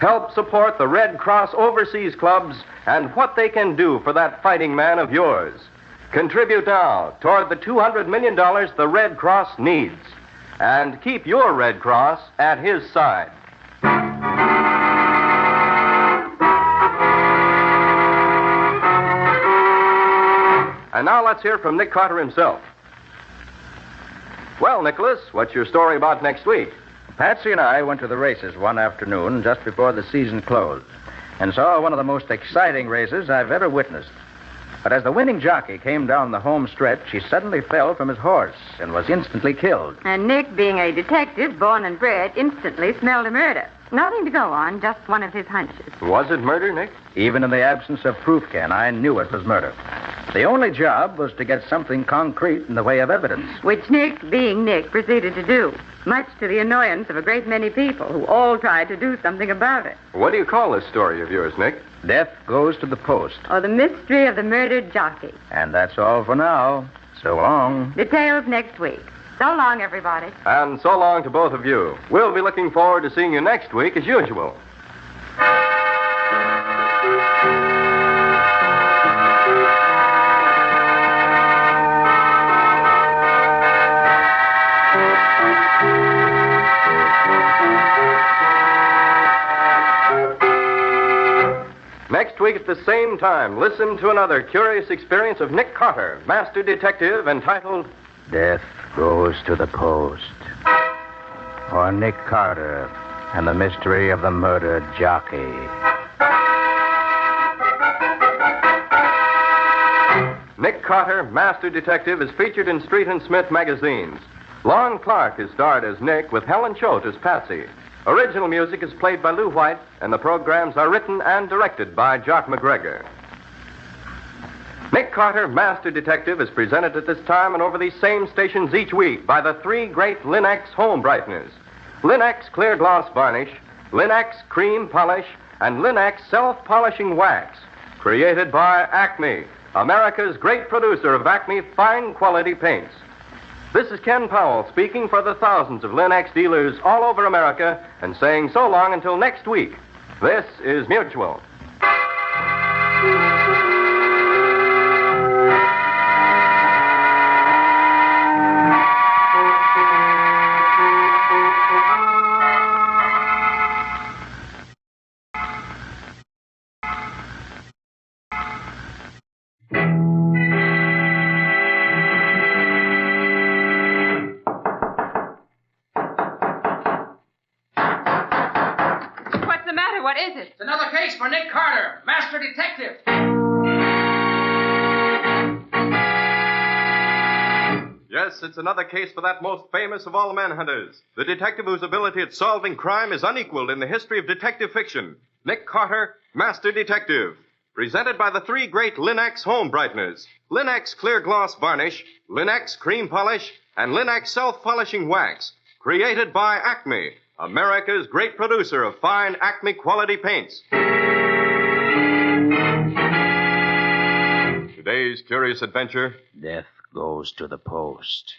Help support the Red Cross overseas clubs and what they can do for that fighting man of yours. Contribute now toward the $200 million the Red Cross needs. And keep your Red Cross at his side. And now let's hear from Nick Carter himself. Well, Nicholas, what's your story about next week? Patsy and I went to the races one afternoon just before the season closed and saw one of the most exciting races I've ever witnessed. But as the winning jockey came down the home stretch, he suddenly fell from his horse and was instantly killed. And Nick, being a detective born and bred, instantly smelled a murder. Nothing to go on, just one of his hunches. Was it murder, Nick? Even in the absence of proof, Ken, I knew it was murder. The only job was to get something concrete in the way of evidence. Which Nick, being Nick, proceeded to do, much to the annoyance of a great many people who all tried to do something about it. What do you call this story of yours, Nick? Death Goes to the Post. Or the mystery of the murdered jockey. And that's all for now. So long. Details next week. So long, everybody. And so long to both of you. We'll be looking forward to seeing you next week as usual. Next week at the same time, listen to another curious experience of Nick Carter, master detective, entitled Death Goes to the Post. Or Nick Carter and the mystery of the murdered jockey. Nick Carter, master detective, is featured in Street and Smith magazines. Lon Clark is starred as Nick with Helen Choate as Patsy. Original music is played by Lou White, and the programs are written and directed by Jock McGregor. Nick Carter, Master Detective, is presented at this time and over these same stations each week by the three great Linux home brighteners. Linux Clear Gloss Varnish, Linux Cream Polish, and Linux Self-Polishing Wax. Created by Acme, America's great producer of Acme fine quality paints. This is Ken Powell speaking for the thousands of Linux dealers all over America and saying so long until next week. This is Mutual. What is it? It's another case for Nick Carter, Master Detective. Yes, Yes, it's another case for that most famous of all manhunters. The detective whose ability at solving crime is unequaled in the history of detective fiction. Nick Carter, Master Detective. Presented by the three great Linx home brighteners. Linx Clear Gloss Varnish, Linx Cream Polish, and Linx Self-Polishing Wax. Created by Acme, America's great producer of fine Acme quality paints. Today's curious adventure. Death goes to the post.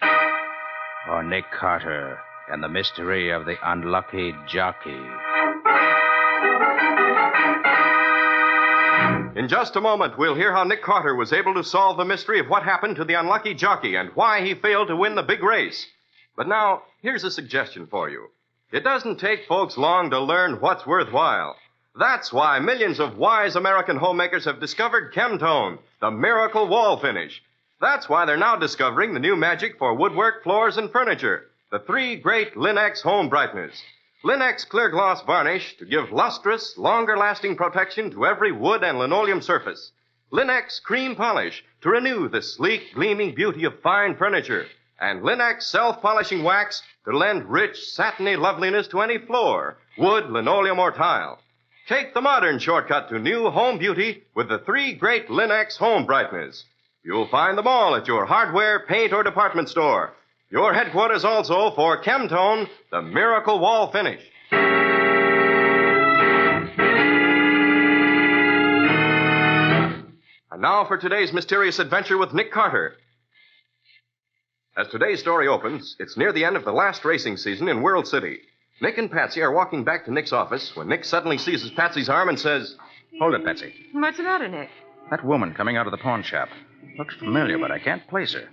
Or Nick Carter and the mystery of the unlucky jockey. In just a moment, we'll hear how Nick Carter was able to solve the mystery of what happened to the unlucky jockey and why he failed to win the big race. But now, here's a suggestion for you. It doesn't take folks long to learn what's worthwhile. That's why millions of wise American homemakers have discovered Chemtone, the miracle wall finish. That's why they're now discovering the new magic for woodwork, floors, and furniture. The three great Linx home brighteners. Linx Clear Gloss Varnish to give lustrous, longer-lasting protection to every wood and linoleum surface. Linx Cream Polish to renew the sleek, gleaming beauty of fine furniture. And Linx Self-Polishing Wax to lend rich, satiny loveliness to any floor, wood, linoleum, or tile. Take the modern shortcut to new home beauty with the three great Linx home brighteners. You'll find them all at your hardware, paint, or department store. Your headquarters also for Chemtone, the miracle wall finish. And now for today's mysterious adventure with Nick Carter. As today's story opens, it's near the end of the last racing season in World City. Nick and Patsy are walking back to Nick's office when Nick suddenly seizes Patsy's arm and says, Hold it, Patsy. What's the matter, Nick? That woman coming out of the pawn shop. Looks familiar, but I can't place her.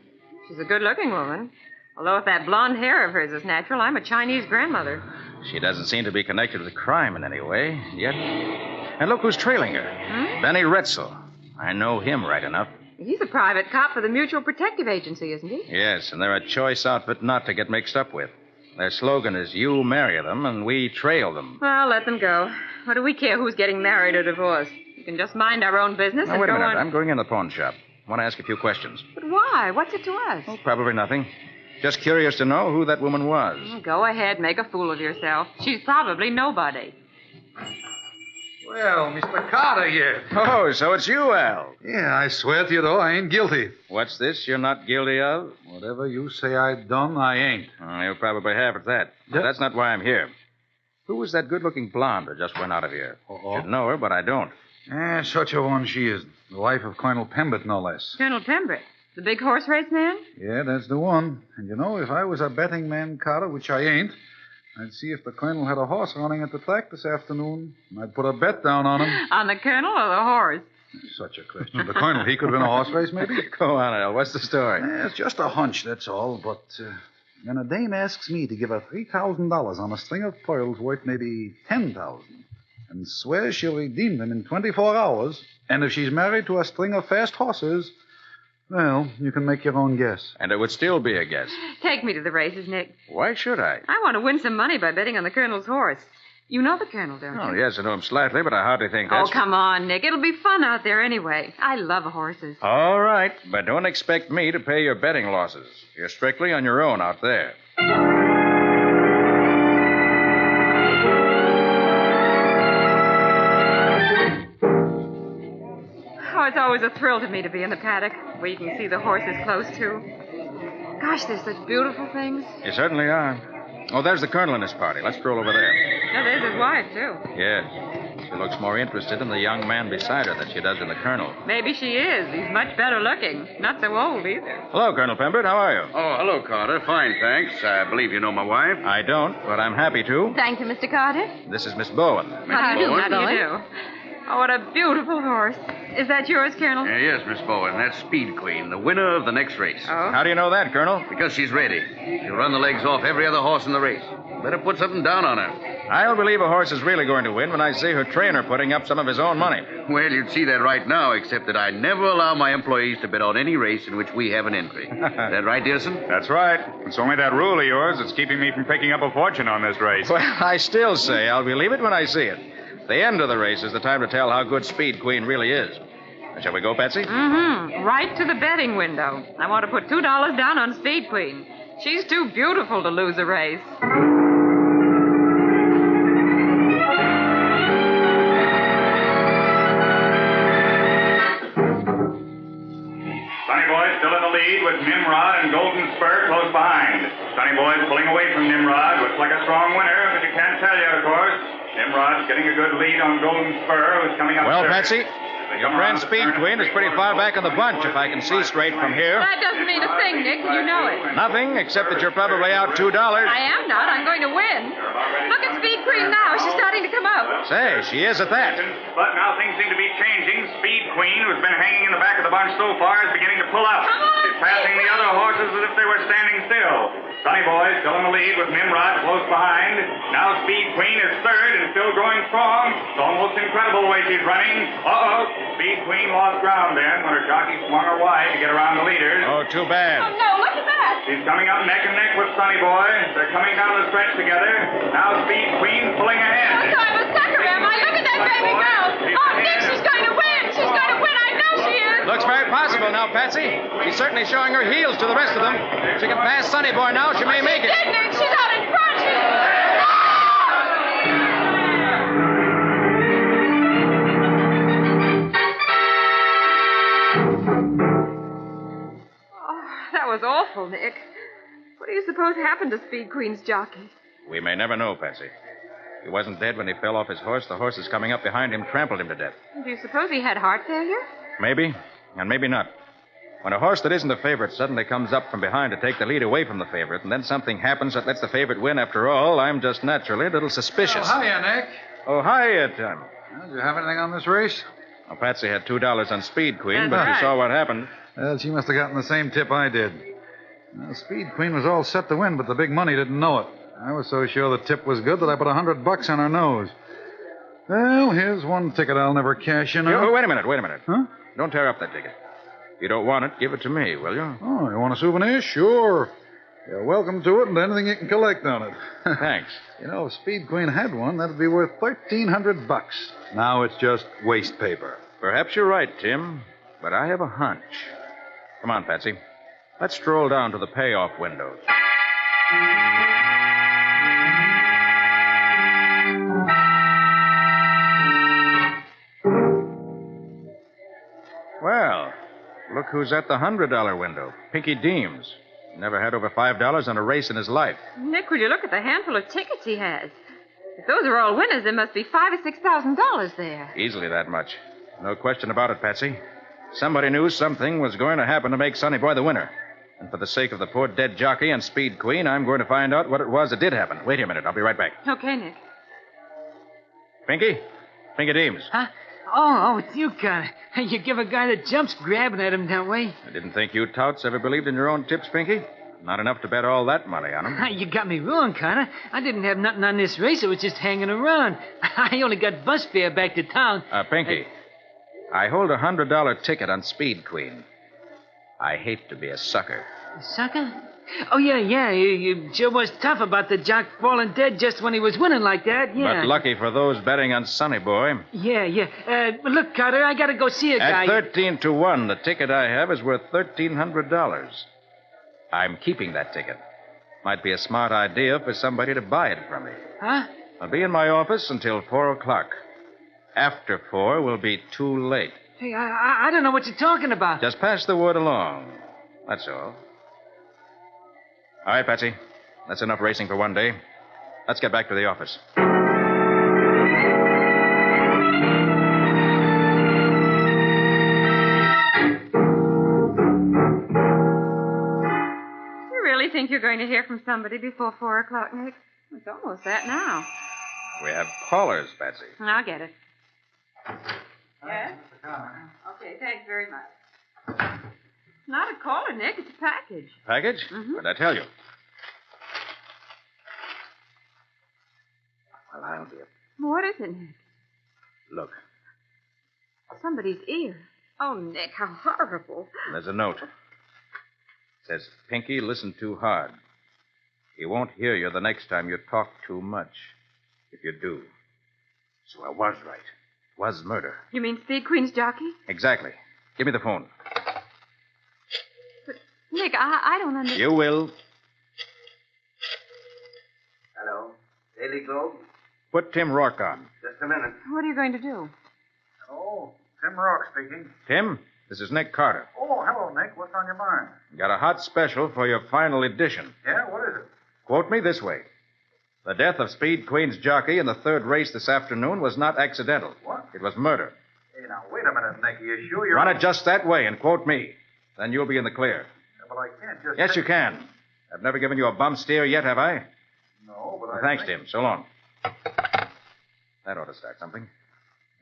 She's a good-looking woman. Although if that blonde hair of hers is natural, I'm a Chinese grandmother. She doesn't seem to be connected with crime in any way, yet. And look who's trailing her. Benny Retzel. I know him right enough. He's a private cop for the Mutual Protective Agency, isn't he? Yes, and they're a choice outfit not to get mixed up with. Their slogan is, you marry them, and we trail them. Well, let them go. What do we care who's getting married or divorced? We can just mind our own business Now, and wait a go minute. on... I'm going in the pawn shop. I want to ask a few questions. But why? What's it to us? Oh, probably nothing. Just curious to know who that woman was. Go ahead, make a fool of yourself. She's probably nobody. Well, Mr. Carter here. Oh, so it's you, Al. Yeah, I swear to you, though, I ain't guilty. What's this you're not guilty of? Whatever you say I done, I ain't. Oh, you probably have at that. But that's not why I'm here. Who was that good-looking blonde who just went out of here? Should know her, but I don't. Such a one she is. The wife of Colonel Pembroke, no less. Colonel Pembroke? The big horse race man? Yeah, that's the one. And you know, if I was a betting man, Carter, which I ain't, I'd see if the colonel had a horse running at the track this afternoon, and I'd put a bet down on him. On the colonel or the horse? Such a question. The colonel, he could win a horse race, maybe? Go on, Al. What's the story? It's just a hunch, that's all. But when a dame asks me to give her $3,000 on a string of pearls worth maybe $10,000, and swears she'll redeem them in 24 hours, and if she's married to a string of fast horses, well, you can make your own guess. And it would still be a guess. Take me to the races, Nick. Why should I? I want to win some money by betting on the colonel's horse. You know the colonel, don't you? Oh, yes, I know him slightly, but I hardly think Oh, that's... come on, Nick. It'll be fun out there anyway. I love horses. All right, but don't expect me to pay your betting losses. You're strictly on your own out there. Oh, it's always a thrill to me to be in the paddock, where you can see the horses close to. Gosh, they're such beautiful things. You certainly are. Oh, there's the colonel and his party. Let's stroll over there. Yeah, there's his wife, too. Yes. She looks more interested in the young man beside her than she does in the colonel. Maybe she is. He's much better looking. Not so old, either. Hello, Colonel Pembroke. How are you? Oh, hello, Carter. Fine, thanks. I believe you know my wife. I don't, but I'm happy to. Thank you, Mr. Carter. This is Miss Bowen. How do you do, Miss How do you Bowen? do? Oh, what a beautiful horse. Is that yours, Colonel? Yes, Miss Bowen. That's Speed Queen, the winner of the next race. Oh? How do you know that, Colonel? Because she's ready. She'll run the legs off every other horse in the race. Better put something down on her. I'll believe a horse is really going to win when I see her trainer putting up some of his own money. Well, you'd see that right now, except that I never allow my employees to bet on any race in which we have an entry. Is that right, Dearson? That's right. It's only that rule of yours that's keeping me from picking up a fortune on this race. Well, I still say I'll believe it when I see it. The end of the race is the time to tell how good Speed Queen really is. Shall we go, Patsy? Mm-hmm. Right to the betting window. I want to put $2 down on Speed Queen. She's too beautiful to lose a race. Sonny Boy still in the lead with Nimrod and Golden Spur close behind. Sonny Boy's pulling away from Nimrod. Looks like a strong winner, but you can't tell yet, of course. Nimrod's getting a good lead on Golden Spur, who's coming up. Well, third. Patsy, your friend Speed Queen is pretty far back in the bunch, if I can see straight from here. That doesn't mean a thing, Nick, and you know it. Nothing, except that you're probably out $2. I am not. I'm going to win. Look at Speed Queen now. She's starting to come up. Say, she is at that. But now things seem to be changing. Speed Queen, who's been hanging in the back of the bunch so far, is beginning to pull up. She's passing the other horses as if they were standing still. Sonny Boy still in the lead with Nimrod close behind. Now Speed Queen is third and still going strong. It's almost incredible the way she's running. Uh-oh. Speed Queen lost ground then when her jockey swung her wide to get around the leaders. Oh, too bad. Oh, no, look at that. She's coming up neck and neck with Sonny Boy. They're coming down the stretch together. Now Speed Queen pulling ahead. Oh, I'm a sucker, am I? Look at that baby go. Oh, Nick, she's going to win. She's going to win. I know she is. Looks very possible now, Patsy. She's certainly showing her heels to the rest of them. She can pass Sonny Boy now. She may make it. She did, Nick. She's out in front. That was awful, Nick. What do you suppose happened to Speed Queen's jockey? We may never know, Patsy. He wasn't dead when he fell off his horse. The horses coming up behind him trampled him to death. Do you suppose he had heart failure? Maybe, and maybe not. When a horse that isn't the favorite suddenly comes up from behind to take the lead away from the favorite, and then something happens that lets the favorite win after all, I'm just naturally a little suspicious. Oh, hiya, Nick. Oh, hiya, Tim. Did you have anything on this race? Well, Patsy had $2 on Speed Queen, That's but right. you saw what happened. Well, she must have gotten the same tip I did. Well, Speed Queen was all set to win, but the big money didn't know it. I was so sure the tip was good that I put $100 on her nose. Well, here's one ticket I'll never cash in on. Oh, wait a minute. Huh? Don't tear up that ticket. If you don't want it, give it to me, will you? Oh, you want a souvenir? Sure. You're welcome to it and anything you can collect on it. Thanks. You know, if Speed Queen had one, that'd be worth $1,300. Now it's just waste paper. Perhaps you're right, Tim, but I have a hunch. Come on, Patsy. Let's stroll down to the payoff windows. Well, look who's at the $100 window. Pinky Deems. Never had over $5 on a race in his life. Nick, will you look at the handful of tickets he has? If those are all winners, there must be $5,000 or $6,000 there. Easily that much. No question about it, Patsy. Somebody knew something was going to happen to make Sonny Boy the winner. And for the sake of the poor dead jockey and Speed Queen, I'm going to find out what it was that did happen. Wait a minute. I'll be right back. Okay, Nick. Pinky? Pinky Deems. Huh? Oh, it's you, Connor. You give a guy that jumps grabbing at him that way. I didn't think you touts ever believed in your own tips, Pinky. Not enough to bet all that money on them. You got me wrong, Connor. I didn't have nothing on this race. I was just hanging around. I only got bus fare back to town. Pinky, I hold a $100 ticket on Speed Queen. I hate to be a sucker. Sucker? Oh, yeah. You sure was tough about the jock falling dead just when he was winning like that, yeah. But lucky for those betting on Sonny Boy. Yeah. Look, Carter, I gotta go see a guy. At 13 to 1, the ticket I have is worth $1,300. I'm keeping that ticket. Might be a smart idea for somebody to buy it from me. Huh? I'll be in my office until 4 o'clock. After 4 will be too late. Hey, I don't know what you're talking about. Just pass the word along. That's all. All right, Patsy. That's enough racing for one day. Let's get back to the office. You really think you're going to hear from somebody before 4 o'clock, Nick? It's almost that now. We have callers, Patsy. I'll get it. Yes? Okay, thanks very much. Not a caller, Nick. It's a package. Package? Mm-hmm. What'd I tell you? Well, I'll be. What is it, Nick? Look. Somebody's ear. Oh, Nick, how horrible. There's a note. It says, Pinky, listen too hard. He won't hear you the next time you talk too much. If you do. So I was right. Was murder. You mean Speed Queen's jockey? Exactly. Give me the phone. But, Nick, I don't understand. You will. Hello. Daily Globe? Put Tim Rourke on. Just a minute. What are you going to do? Oh, Tim Rourke speaking. Tim, this is Nick Carter. Oh, hello, Nick. What's on your mind? Got a hot special for your final edition. Yeah, what is it? Quote me this way. The death of Speed Queen's jockey in the third race this afternoon was not accidental. What? It was murder. Hey, now, wait a minute, Nick. Are you sure you're... Run it just that way and quote me. Then you'll be in the clear. Yeah, but I can't just... Yes, you can. I've never given you a bum steer yet, have I? No, but Well, thanks, Tim. So long. That ought to start something.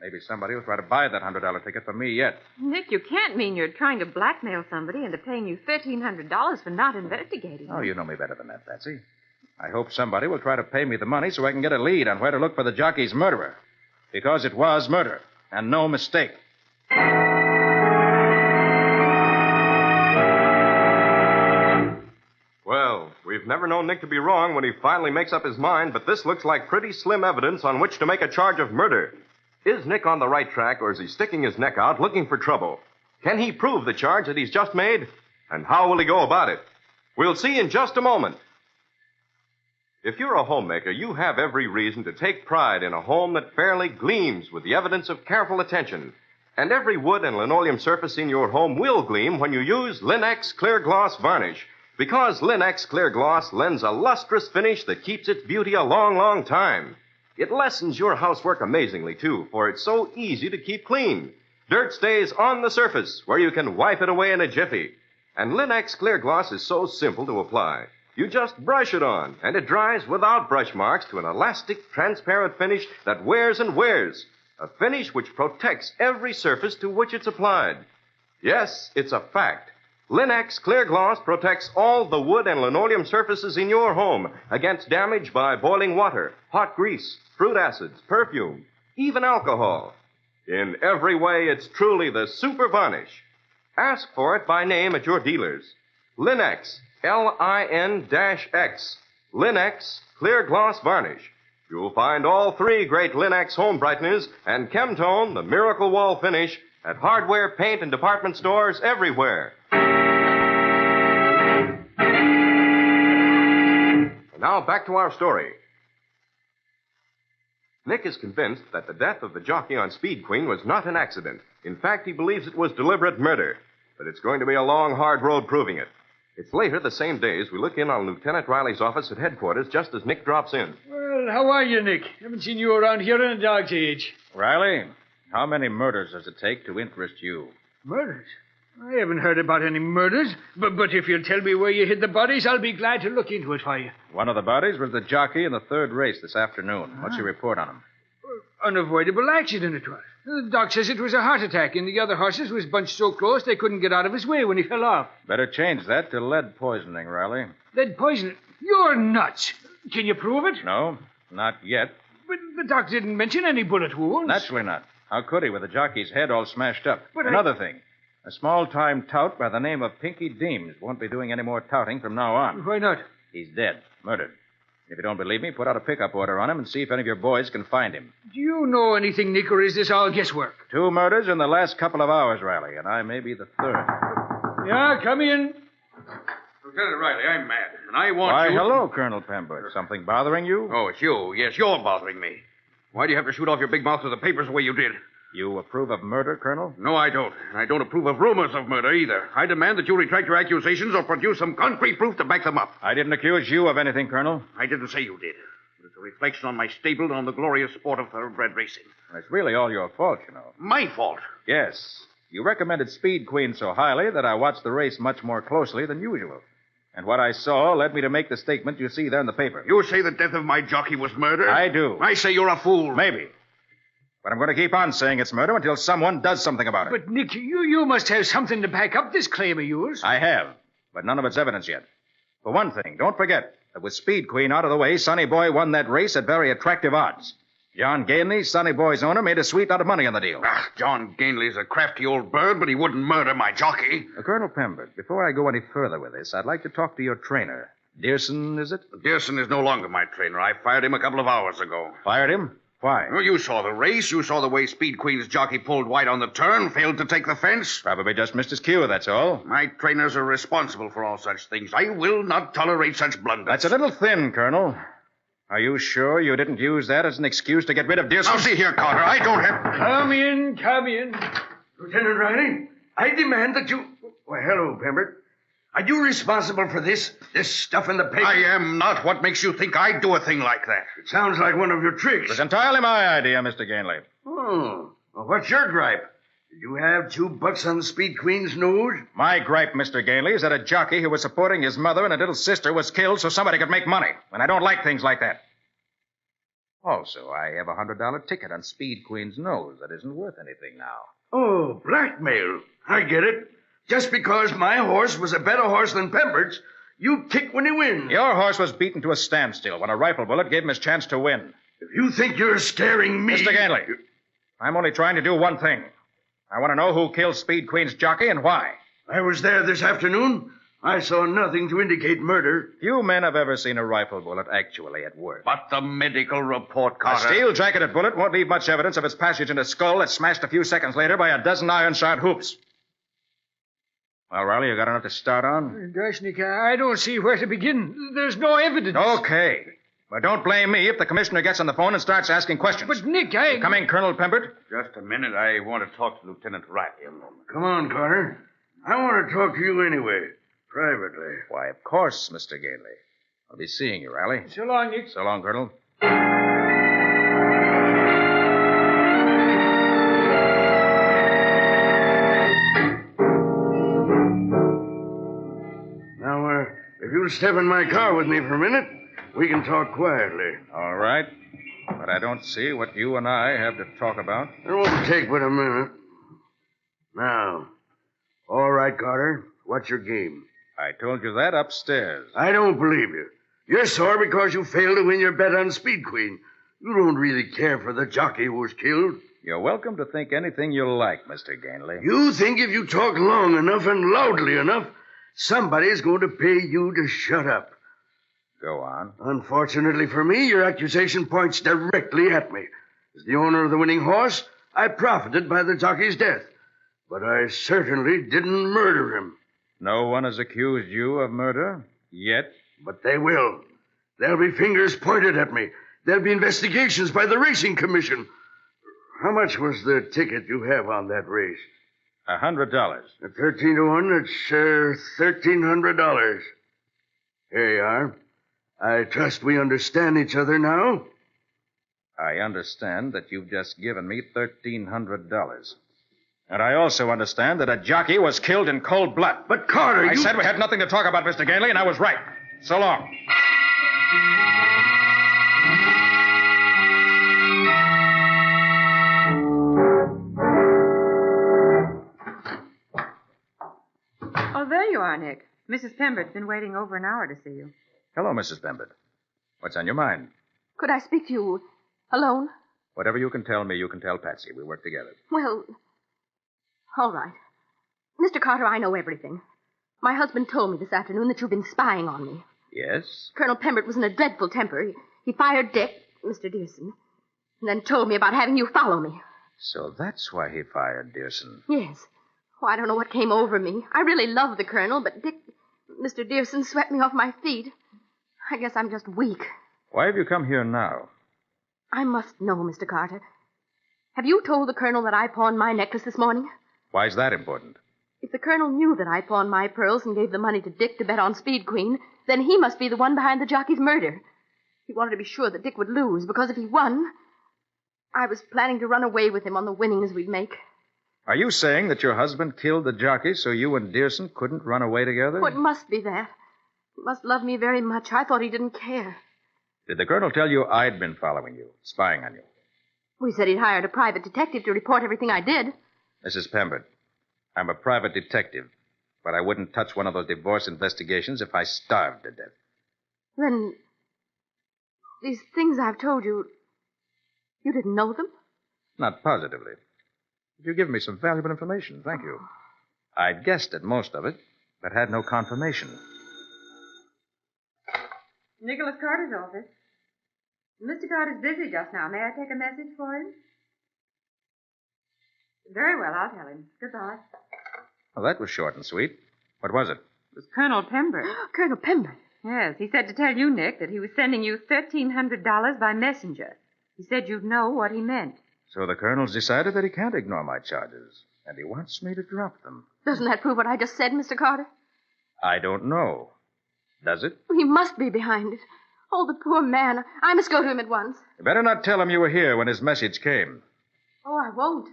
Maybe somebody will try to buy that $100 ticket for me yet. Nick, you can't mean you're trying to blackmail somebody into paying you $1,300 for not investigating. Oh, you know me better than that, Patsy. I hope somebody will try to pay me the money so I can get a lead on where to look for the jockey's murderer. Because it was murder, and no mistake. Well, we've never known Nick to be wrong when he finally makes up his mind, but this looks like pretty slim evidence on which to make a charge of murder. Is Nick on the right track, or is he sticking his neck out looking for trouble? Can he prove the charge that he's just made? And how will he go about it? We'll see in just a moment. If you're a homemaker, you have every reason to take pride in a home that fairly gleams with the evidence of careful attention. And every wood and linoleum surface in your home will gleam when you use Linex Clear Gloss Varnish. Because Linex Clear Gloss lends a lustrous finish that keeps its beauty a long, long time. It lessens your housework amazingly, too, for it's so easy to keep clean. Dirt stays on the surface, where you can wipe it away in a jiffy. And Linex Clear Gloss is so simple to apply. You just brush it on, and it dries without brush marks to an elastic, transparent finish that wears and wears. A finish which protects every surface to which it's applied. Yes, it's a fact. Linex Clear Gloss protects all the wood and linoleum surfaces in your home against damage by boiling water, hot grease, fruit acids, perfume, even alcohol. In every way, it's truly the super varnish. Ask for it by name at your dealers. Linex, Lin-X. Linex Clear Gloss Varnish. You'll find all three great Linex home brighteners and Chemtone, the miracle wall finish, at hardware, paint, and department stores everywhere. And now back to our story. Nick is convinced that the death of the jockey on Speed Queen was not an accident. In fact, he believes it was deliberate murder. But it's going to be a long, hard road proving it. It's later the same day as we look in on Lieutenant Riley's office at headquarters just as Nick drops in. Well, how are you, Nick? Haven't seen you around here in a dog's age. Riley, how many murders does it take to interest you? Murders? I haven't heard about any murders, but if you'll tell me where you hid the bodies, I'll be glad to look into it for you. One of the bodies was the jockey in the third race this afternoon. What's your report on him? Unavoidable accident it was. The doc says it was a heart attack, and the other horses was bunched so close they couldn't get out of his way when he fell off. Better change that to lead poisoning, Riley. Lead poisoning? You're nuts. Can you prove it? No, not yet. But the doc didn't mention any bullet wounds. Naturally not. How could he with the jockey's head all smashed up? But Another thing. A small-time tout by the name of Pinky Deems won't be doing any more touting from now on. Why not? He's dead. Murdered. If you don't believe me, put out a pickup order on him and see if any of your boys can find him. Do you know anything, Nick, or is this all guesswork? 2 murders in the last couple of hours, Riley, and I may be the third. Yeah, come in. Lieutenant Riley, I'm mad, and I want Why, you... hello, Colonel Pembroke. Something bothering you? Oh, it's you. Yes, you're bothering me. Why do you have to shoot off your big mouth to the papers the way you did? You approve of murder, Colonel? No, I don't. And I don't approve of rumors of murder either. I demand that you retract your accusations or produce some concrete proof to back them up. I didn't accuse you of anything, Colonel. I didn't say you did. It's a reflection on my stable and on the glorious sport of thoroughbred racing. It's really all your fault, you know. My fault? Yes. You recommended Speed Queen so highly that I watched the race much more closely than usual. And what I saw led me to make the statement you see there in the paper. You say the death of my jockey was murder? I do. I say you're a fool. Maybe. But I'm going to keep on saying it's murder until someone does something about it. But, Nick, you must have something to back up this claim of yours. I have, but none of it's evidence yet. For one thing, don't forget that with Speed Queen out of the way, Sonny Boy won that race at very attractive odds. John Gainley, Sonny Boy's owner, made a sweet lot of money on the deal. John Gainley's a crafty old bird, but he wouldn't murder my jockey. Colonel Pembroke, before I go any further with this, I'd like to talk to your trainer. Dearson, is it? Dearson is no longer my trainer. I fired him a couple of hours ago. Fired him? Why? Well, you saw the race. You saw the way Speed Queen's jockey pulled wide on the turn, failed to take the fence. Probably just missed his cue, that's all. My trainers are responsible for all such things. I will not tolerate such blunders. That's a little thin, Colonel. Are you sure you didn't use that as an excuse to get rid of Dearson? Now, see here, Carter. I don't have... Come in. Lieutenant Riley, I demand that you... Why, hello, Pembert. Are you responsible for this stuff in the paper? I am not. What makes you think I'd do a thing like that? It sounds like one of your tricks. It was entirely my idea, Mr. Gainley. Oh, well, what's your gripe? Did you have $2 on Speed Queen's nose? My gripe, Mr. Gainley, is that a jockey who was supporting his mother and a little sister was killed so somebody could make money. And I don't like things like that. Also, I have a $100 ticket on Speed Queen's nose that isn't worth anything now. Oh, blackmail. I get it. Just because my horse was a better horse than Pembert's, you kick when he wins. Your horse was beaten to a standstill when a rifle bullet gave him his chance to win. If you think you're scaring me... Mr. Gainley, I'm only trying to do one thing. I want to know who killed Speed Queen's jockey and why. I was there this afternoon. I saw nothing to indicate murder. Few men have ever seen a rifle bullet actually at work. But the medical report, Carter... A steel-jacketed bullet won't leave much evidence of its passage in a skull that's smashed a few seconds later by a dozen iron-shod hoops. Well, Riley, you got enough to start on? Gosh, Nick, I don't see where to begin. There's no evidence. Okay. But don't blame me if the commissioner gets on the phone and starts asking questions. But, Nick, You coming, Colonel Pembert? Just a minute. I want to talk to Lieutenant Riley a moment. Come on, Carter. I want to talk to you anyway, privately. Why, of course, Mr. Gainley. I'll be seeing you, Riley. So long, Nick. So long, Colonel. If you'll step in my car with me for a minute, we can talk quietly. All right. But I don't see what you and I have to talk about. It won't take but a minute. Now, all right, Carter. What's your game? I told you that upstairs. I don't believe you. You're sore because you failed to win your bet on Speed Queen. You don't really care for the jockey who was killed. You're welcome to think anything you like, Mr. Gainley. You think if you talk long enough and loudly enough, somebody's going to pay you to shut up. Go on. Unfortunately for me, your accusation points directly at me. As the owner of the winning horse, I profited by the jockey's death. But I certainly didn't murder him. No one has accused you of murder yet? But they will. There'll be fingers pointed at me. There'll be investigations by the racing commission. How much was the ticket you have on that race? $100. At 13 to 1, it's $1,300. Here you are. I trust we understand each other now. I understand that you've just given me $1,300. And I also understand that a jockey was killed in cold blood. But, Carter, I said we had nothing to talk about, Mr. Gainley, and I was right. So long. Oh, there you are, Nick. Mrs. Pembert's been waiting over an hour to see you. Hello, Mrs. Pembert. What's on your mind? Could I speak to you alone? Whatever you can tell me, you can tell Patsy. We work together. Well, all right. Mr. Carter, I know everything. My husband told me this afternoon that you've been spying on me. Yes? Colonel Pembert was in a dreadful temper. He fired Dick, Mr. Dearson, and then told me about having you follow me. So that's why he fired Dearson. Yes. Oh, I don't know what came over me. I really love the Colonel, but Mr. Dearson swept me off my feet. I guess I'm just weak. Why have you come here now? I must know, Mr. Carter. Have you told the Colonel that I pawned my necklace this morning? Why is that important? If the Colonel knew that I pawned my pearls and gave the money to Dick to bet on Speed Queen, then he must be the one behind the jockey's murder. He wanted to be sure that Dick would lose, because if he won, I was planning to run away with him on the winnings we'd make. Are you saying that your husband killed the jockey so you and Dearson couldn't run away together? Oh, it must be that. He must love me very much. I thought he didn't care. Did the Colonel tell you I'd been following you, spying on you? We said he'd hired a private detective to report everything I did. Mrs. Pembert, I'm a private detective, but I wouldn't touch one of those divorce investigations if I starved to death. Then, these things I've told you, you didn't know them? Not positively. But you give me some valuable information. Thank you. I'd guessed at most of it, but had no confirmation. Nicholas Carter's office. Mr. Carter's busy just now. May I take a message for him? Very well, I'll tell him. Goodbye. Well, that was short and sweet. What was it? It was Colonel Pembroke. Colonel Pembroke? Yes, he said to tell you, Nick, that he was sending you $1,300 by messenger. He said you'd know what he meant. So the colonel's decided that he can't ignore my charges, and he wants me to drop them. Doesn't that prove what I just said, Mr. Carter? I don't know. Does it? He must be behind it. Oh, the poor man. I must go to him at once. You better not tell him you were here when his message came. Oh, I won't.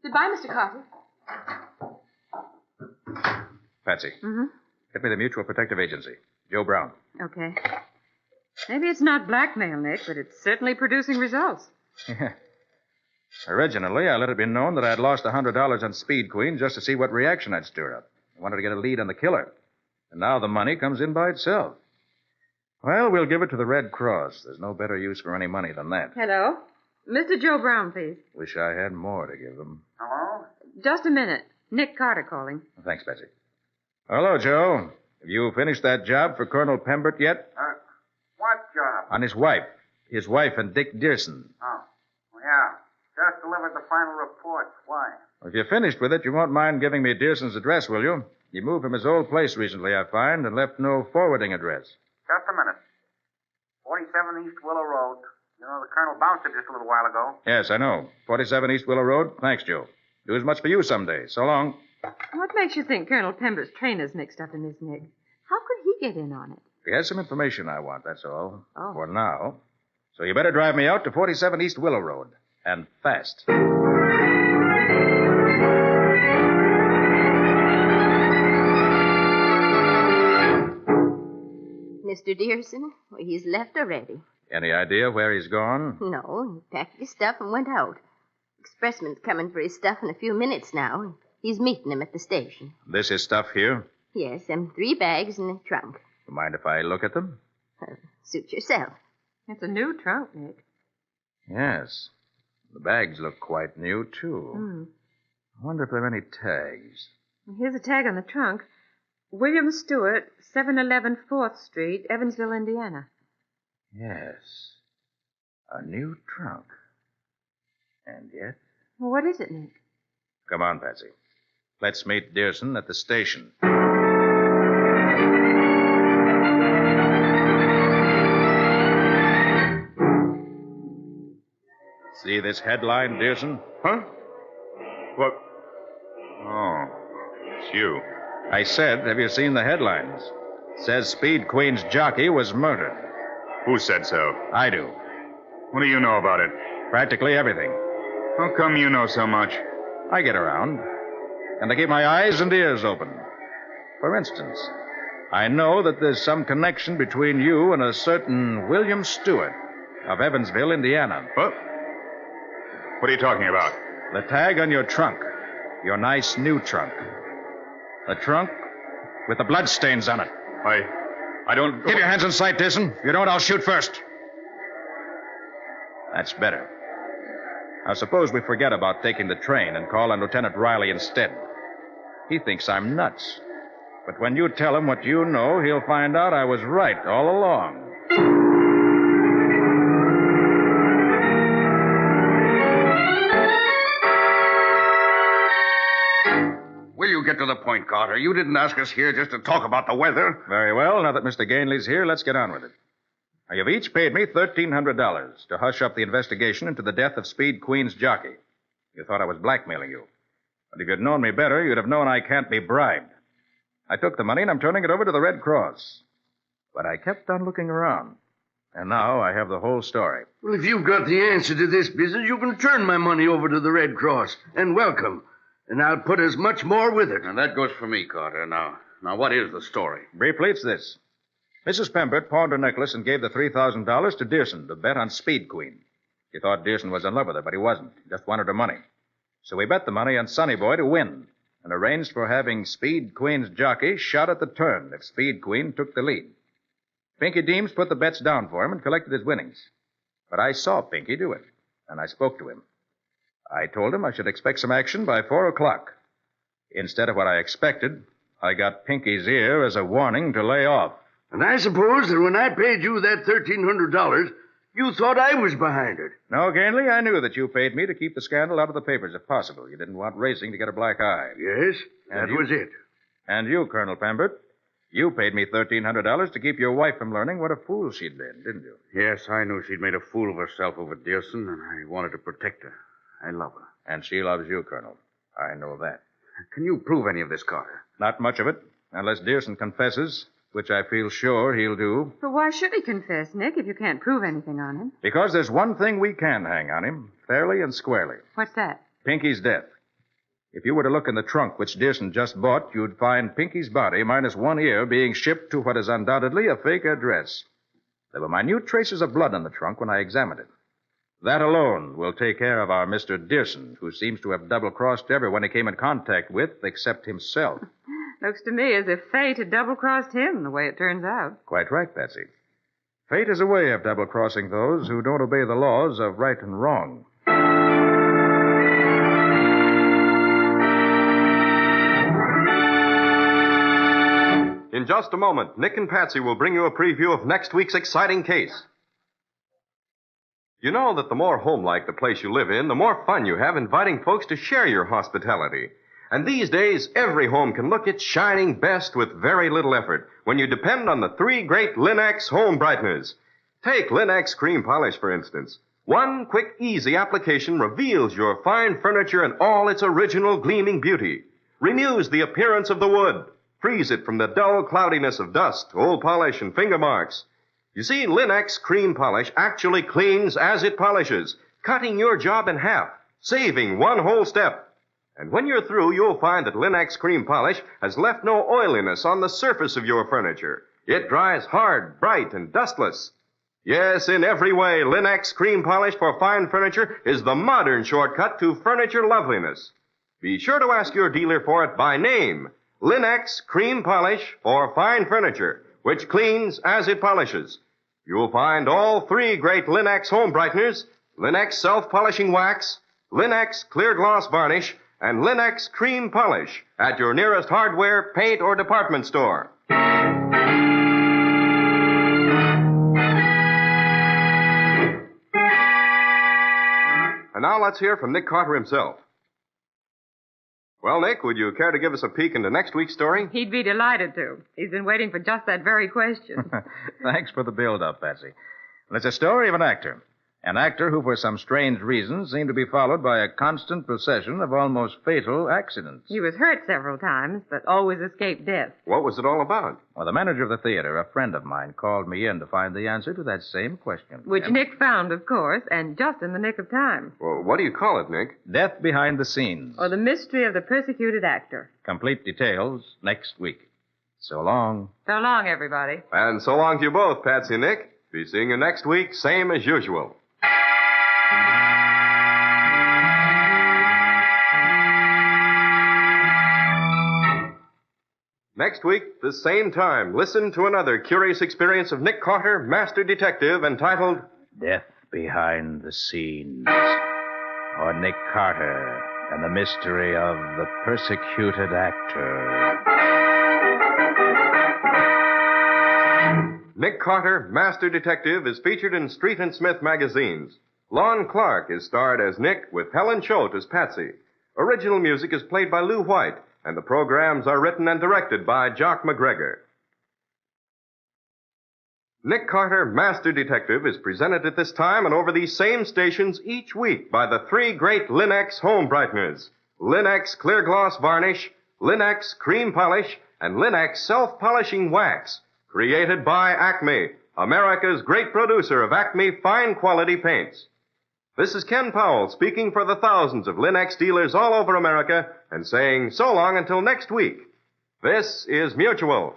Goodbye, Mr. Carter. Patsy. Mm-hmm. Get me the Mutual Protective Agency. Joe Brown. Okay. Maybe it's not blackmail, Nick, but it's certainly producing results. Yeah. Originally, I let it be known that I had lost $100 on Speed Queen just to see what reaction I'd stir up. I wanted to get a lead on the killer. And now the money comes in by itself. Well, we'll give it to the Red Cross. There's no better use for any money than that. Hello? Mr. Joe Brown, please. Wish I had more to give them. Hello? Just a minute. Nick Carter calling. Thanks, Betsy. Hello, Joe. Have you finished that job for Colonel Pembroke yet? What job? On his wife. His wife and Dick Dearson. Oh, yeah. Just delivered the final report. Why? If you're finished with it, you won't mind giving me Dearson's address, will you? He moved from his old place recently, I find, and left no forwarding address. Just a minute. 47 East Willow Road. You know, the Colonel bounced it just a little while ago. Yes, I know. 47 East Willow Road. Thanks, Joe. Do as much for you someday. So long. What makes you think Colonel Pembroke's trainer's mixed up in this, Nick? How could he get in on it? He has some information I want, that's all. Oh. For now. So you better drive me out to 47 East Willow Road. And fast. Mr. Dearson, well, he's left already. Any idea where he's gone? No, he packed his stuff and went out. Expressman's coming for his stuff in a few minutes now. He's meeting him at the station. This is stuff here? Yes, them 3 bags in the trunk. You mind if I look at them? Suit yourself. It's a new trunk, Nick. Yes. The bags look quite new, too. Hmm. I wonder if there are any tags. Here's a tag on the trunk. William Stewart, 711 4th Street, Evansville, Indiana. Yes. A new trunk. And yet... Well, what is it, Nick? Come on, Patsy. Let's meet Dearson at the station. See this headline, Dearson? Huh? What? Oh, it's you. I said, have you seen the headlines? Says Speed Queen's jockey was murdered. Who said so? I do. What do you know about it? Practically everything. How come you know so much? I get around. And I keep my eyes and ears open. For instance, I know that there's some connection between you and a certain William Stewart of Evansville, Indiana. What? What are you talking about? The tag on your trunk. Your nice new trunk. The trunk with the bloodstains on it. I don't... Keep your hands in sight, Dearson. If you don't, I'll shoot first. That's better. Now, suppose we forget about taking the train and call on Lieutenant Riley instead. He thinks I'm nuts. But when you tell him what you know, he'll find out I was right all along. Will you get to the point, Carter? You didn't ask us here just to talk about the weather. Very well. Now that Mr. Gainley's here, let's get on with it. Now, you've each paid me $1,300 to hush up the investigation into the death of Speed Queen's jockey. You thought I was blackmailing you. But if you'd known me better, you'd have known I can't be bribed. I took the money and I'm turning it over to the Red Cross. But I kept on looking around. And now I have the whole story. Well, if you've got the answer to this business, you can turn my money over to the Red Cross. And welcome. And I'll put as much more with it. And that goes for me, Carter. Now, what is the story? Briefly, it's this. Mrs. Pembroke pawned her necklace and gave the $3,000 to Dearson to bet on Speed Queen. She thought Dearson was in love with her, but he wasn't. He just wanted her money. So we bet the money on Sonny Boy to win and arranged for having Speed Queen's jockey shot at the turn if Speed Queen took the lead. Pinky Deems put the bets down for him and collected his winnings. But I saw Pinky do it, and I spoke to him. I told him I should expect some action by 4 o'clock. Instead of what I expected, I got Pinky's ear as a warning to lay off. And I suppose that when I paid you that $1,300, You thought I was behind it. No, Gainley, I knew that you paid me to keep the scandal out of the papers if possible. You didn't want racing to get a black eye. Yes, that was it. And you, Colonel Pembert, you paid me $1,300 to keep your wife from learning what a fool she'd been, didn't you? Yes, I knew she'd made a fool of herself over Dearson, and I wanted to protect her. I love her. And she loves you, Colonel. I know that. Can you prove any of this, Carter? Not much of it, unless Dearson confesses, which I feel sure he'll do. But why should he confess, Nick, if you can't prove anything on him? Because there's one thing we can hang on him, fairly and squarely. What's that? Pinky's death. If you were to look in the trunk which Dearson just bought, you'd find Pinky's body minus one ear being shipped to what is undoubtedly a fake address. There were minute traces of blood on the trunk when I examined it. That alone will take care of our Mr. Dearson, who seems to have double-crossed everyone he came in contact with except himself. Looks to me as if fate had double-crossed him, the way it turns out. Quite right, Patsy. Fate is a way of double-crossing those who don't obey the laws of right and wrong. In just a moment, Nick and Patsy will bring you a preview of next week's exciting case. You know that the more homelike the place you live in, the more fun you have inviting folks to share your hospitality. And these days, every home can look its shining best with very little effort when you depend on the three great Linex home brighteners. Take Linex cream polish, for instance. One quick, easy application reveals your fine furniture in all its original gleaming beauty, renews the appearance of the wood, frees it from the dull cloudiness of dust, old polish, and finger marks. You see, Linex cream polish actually cleans as it polishes, cutting your job in half, saving one whole step. And when you're through, you'll find that Linex cream polish has left no oiliness on the surface of your furniture. It dries hard, bright, and dustless. Yes, in every way, Linex cream polish for fine furniture is the modern shortcut to furniture loveliness. Be sure to ask your dealer for it by name. Linex cream polish for fine furniture, which cleans as it polishes. You'll find all three great Linex home brighteners, Linex self-polishing wax, Linex clear gloss varnish, and Linex cream polish at your nearest hardware, paint, or department store. And now let's hear from Nick Carter himself. Well, Nick, would you care to give us a peek into next week's story? He'd be delighted to. He's been waiting for just that very question. Thanks for the build-up, Patsy. Well, it's a story of an actor. An actor who, for some strange reason, seemed to be followed by a constant procession of almost fatal accidents. He was hurt several times, but always escaped death. What was it all about? Well, the manager of the theater, a friend of mine, called me in to find the answer to that same question. Which Nick found, of course, and just in the nick of time. Well, what do you call it, Nick? Death Behind the Scenes. Or the mystery of the persecuted actor. Complete details next week. So long. So long, everybody. And so long to you both, Patsy and Nick. Be seeing you next week, same as usual. Next week, the same time, listen to another curious experience of Nick Carter, Master Detective, entitled Death Behind the Scenes, or Nick Carter and the Mystery of the Persecuted Actor. Nick Carter, Master Detective, is featured in Street and Smith magazines. Lon Clark is starred as Nick with Helen Choate as Patsy. Original music is played by Lou White, and the programs are written and directed by Jock McGregor. Nick Carter, Master Detective, is presented at this time and over these same stations each week by the three great Linex home brighteners, Linex clear gloss varnish, Linex cream polish, and Linex self-polishing wax, created by Acme, America's great producer of Acme fine quality paints. This is Ken Powell speaking for the thousands of Linex dealers all over America and saying so long until next week. This is Mutual.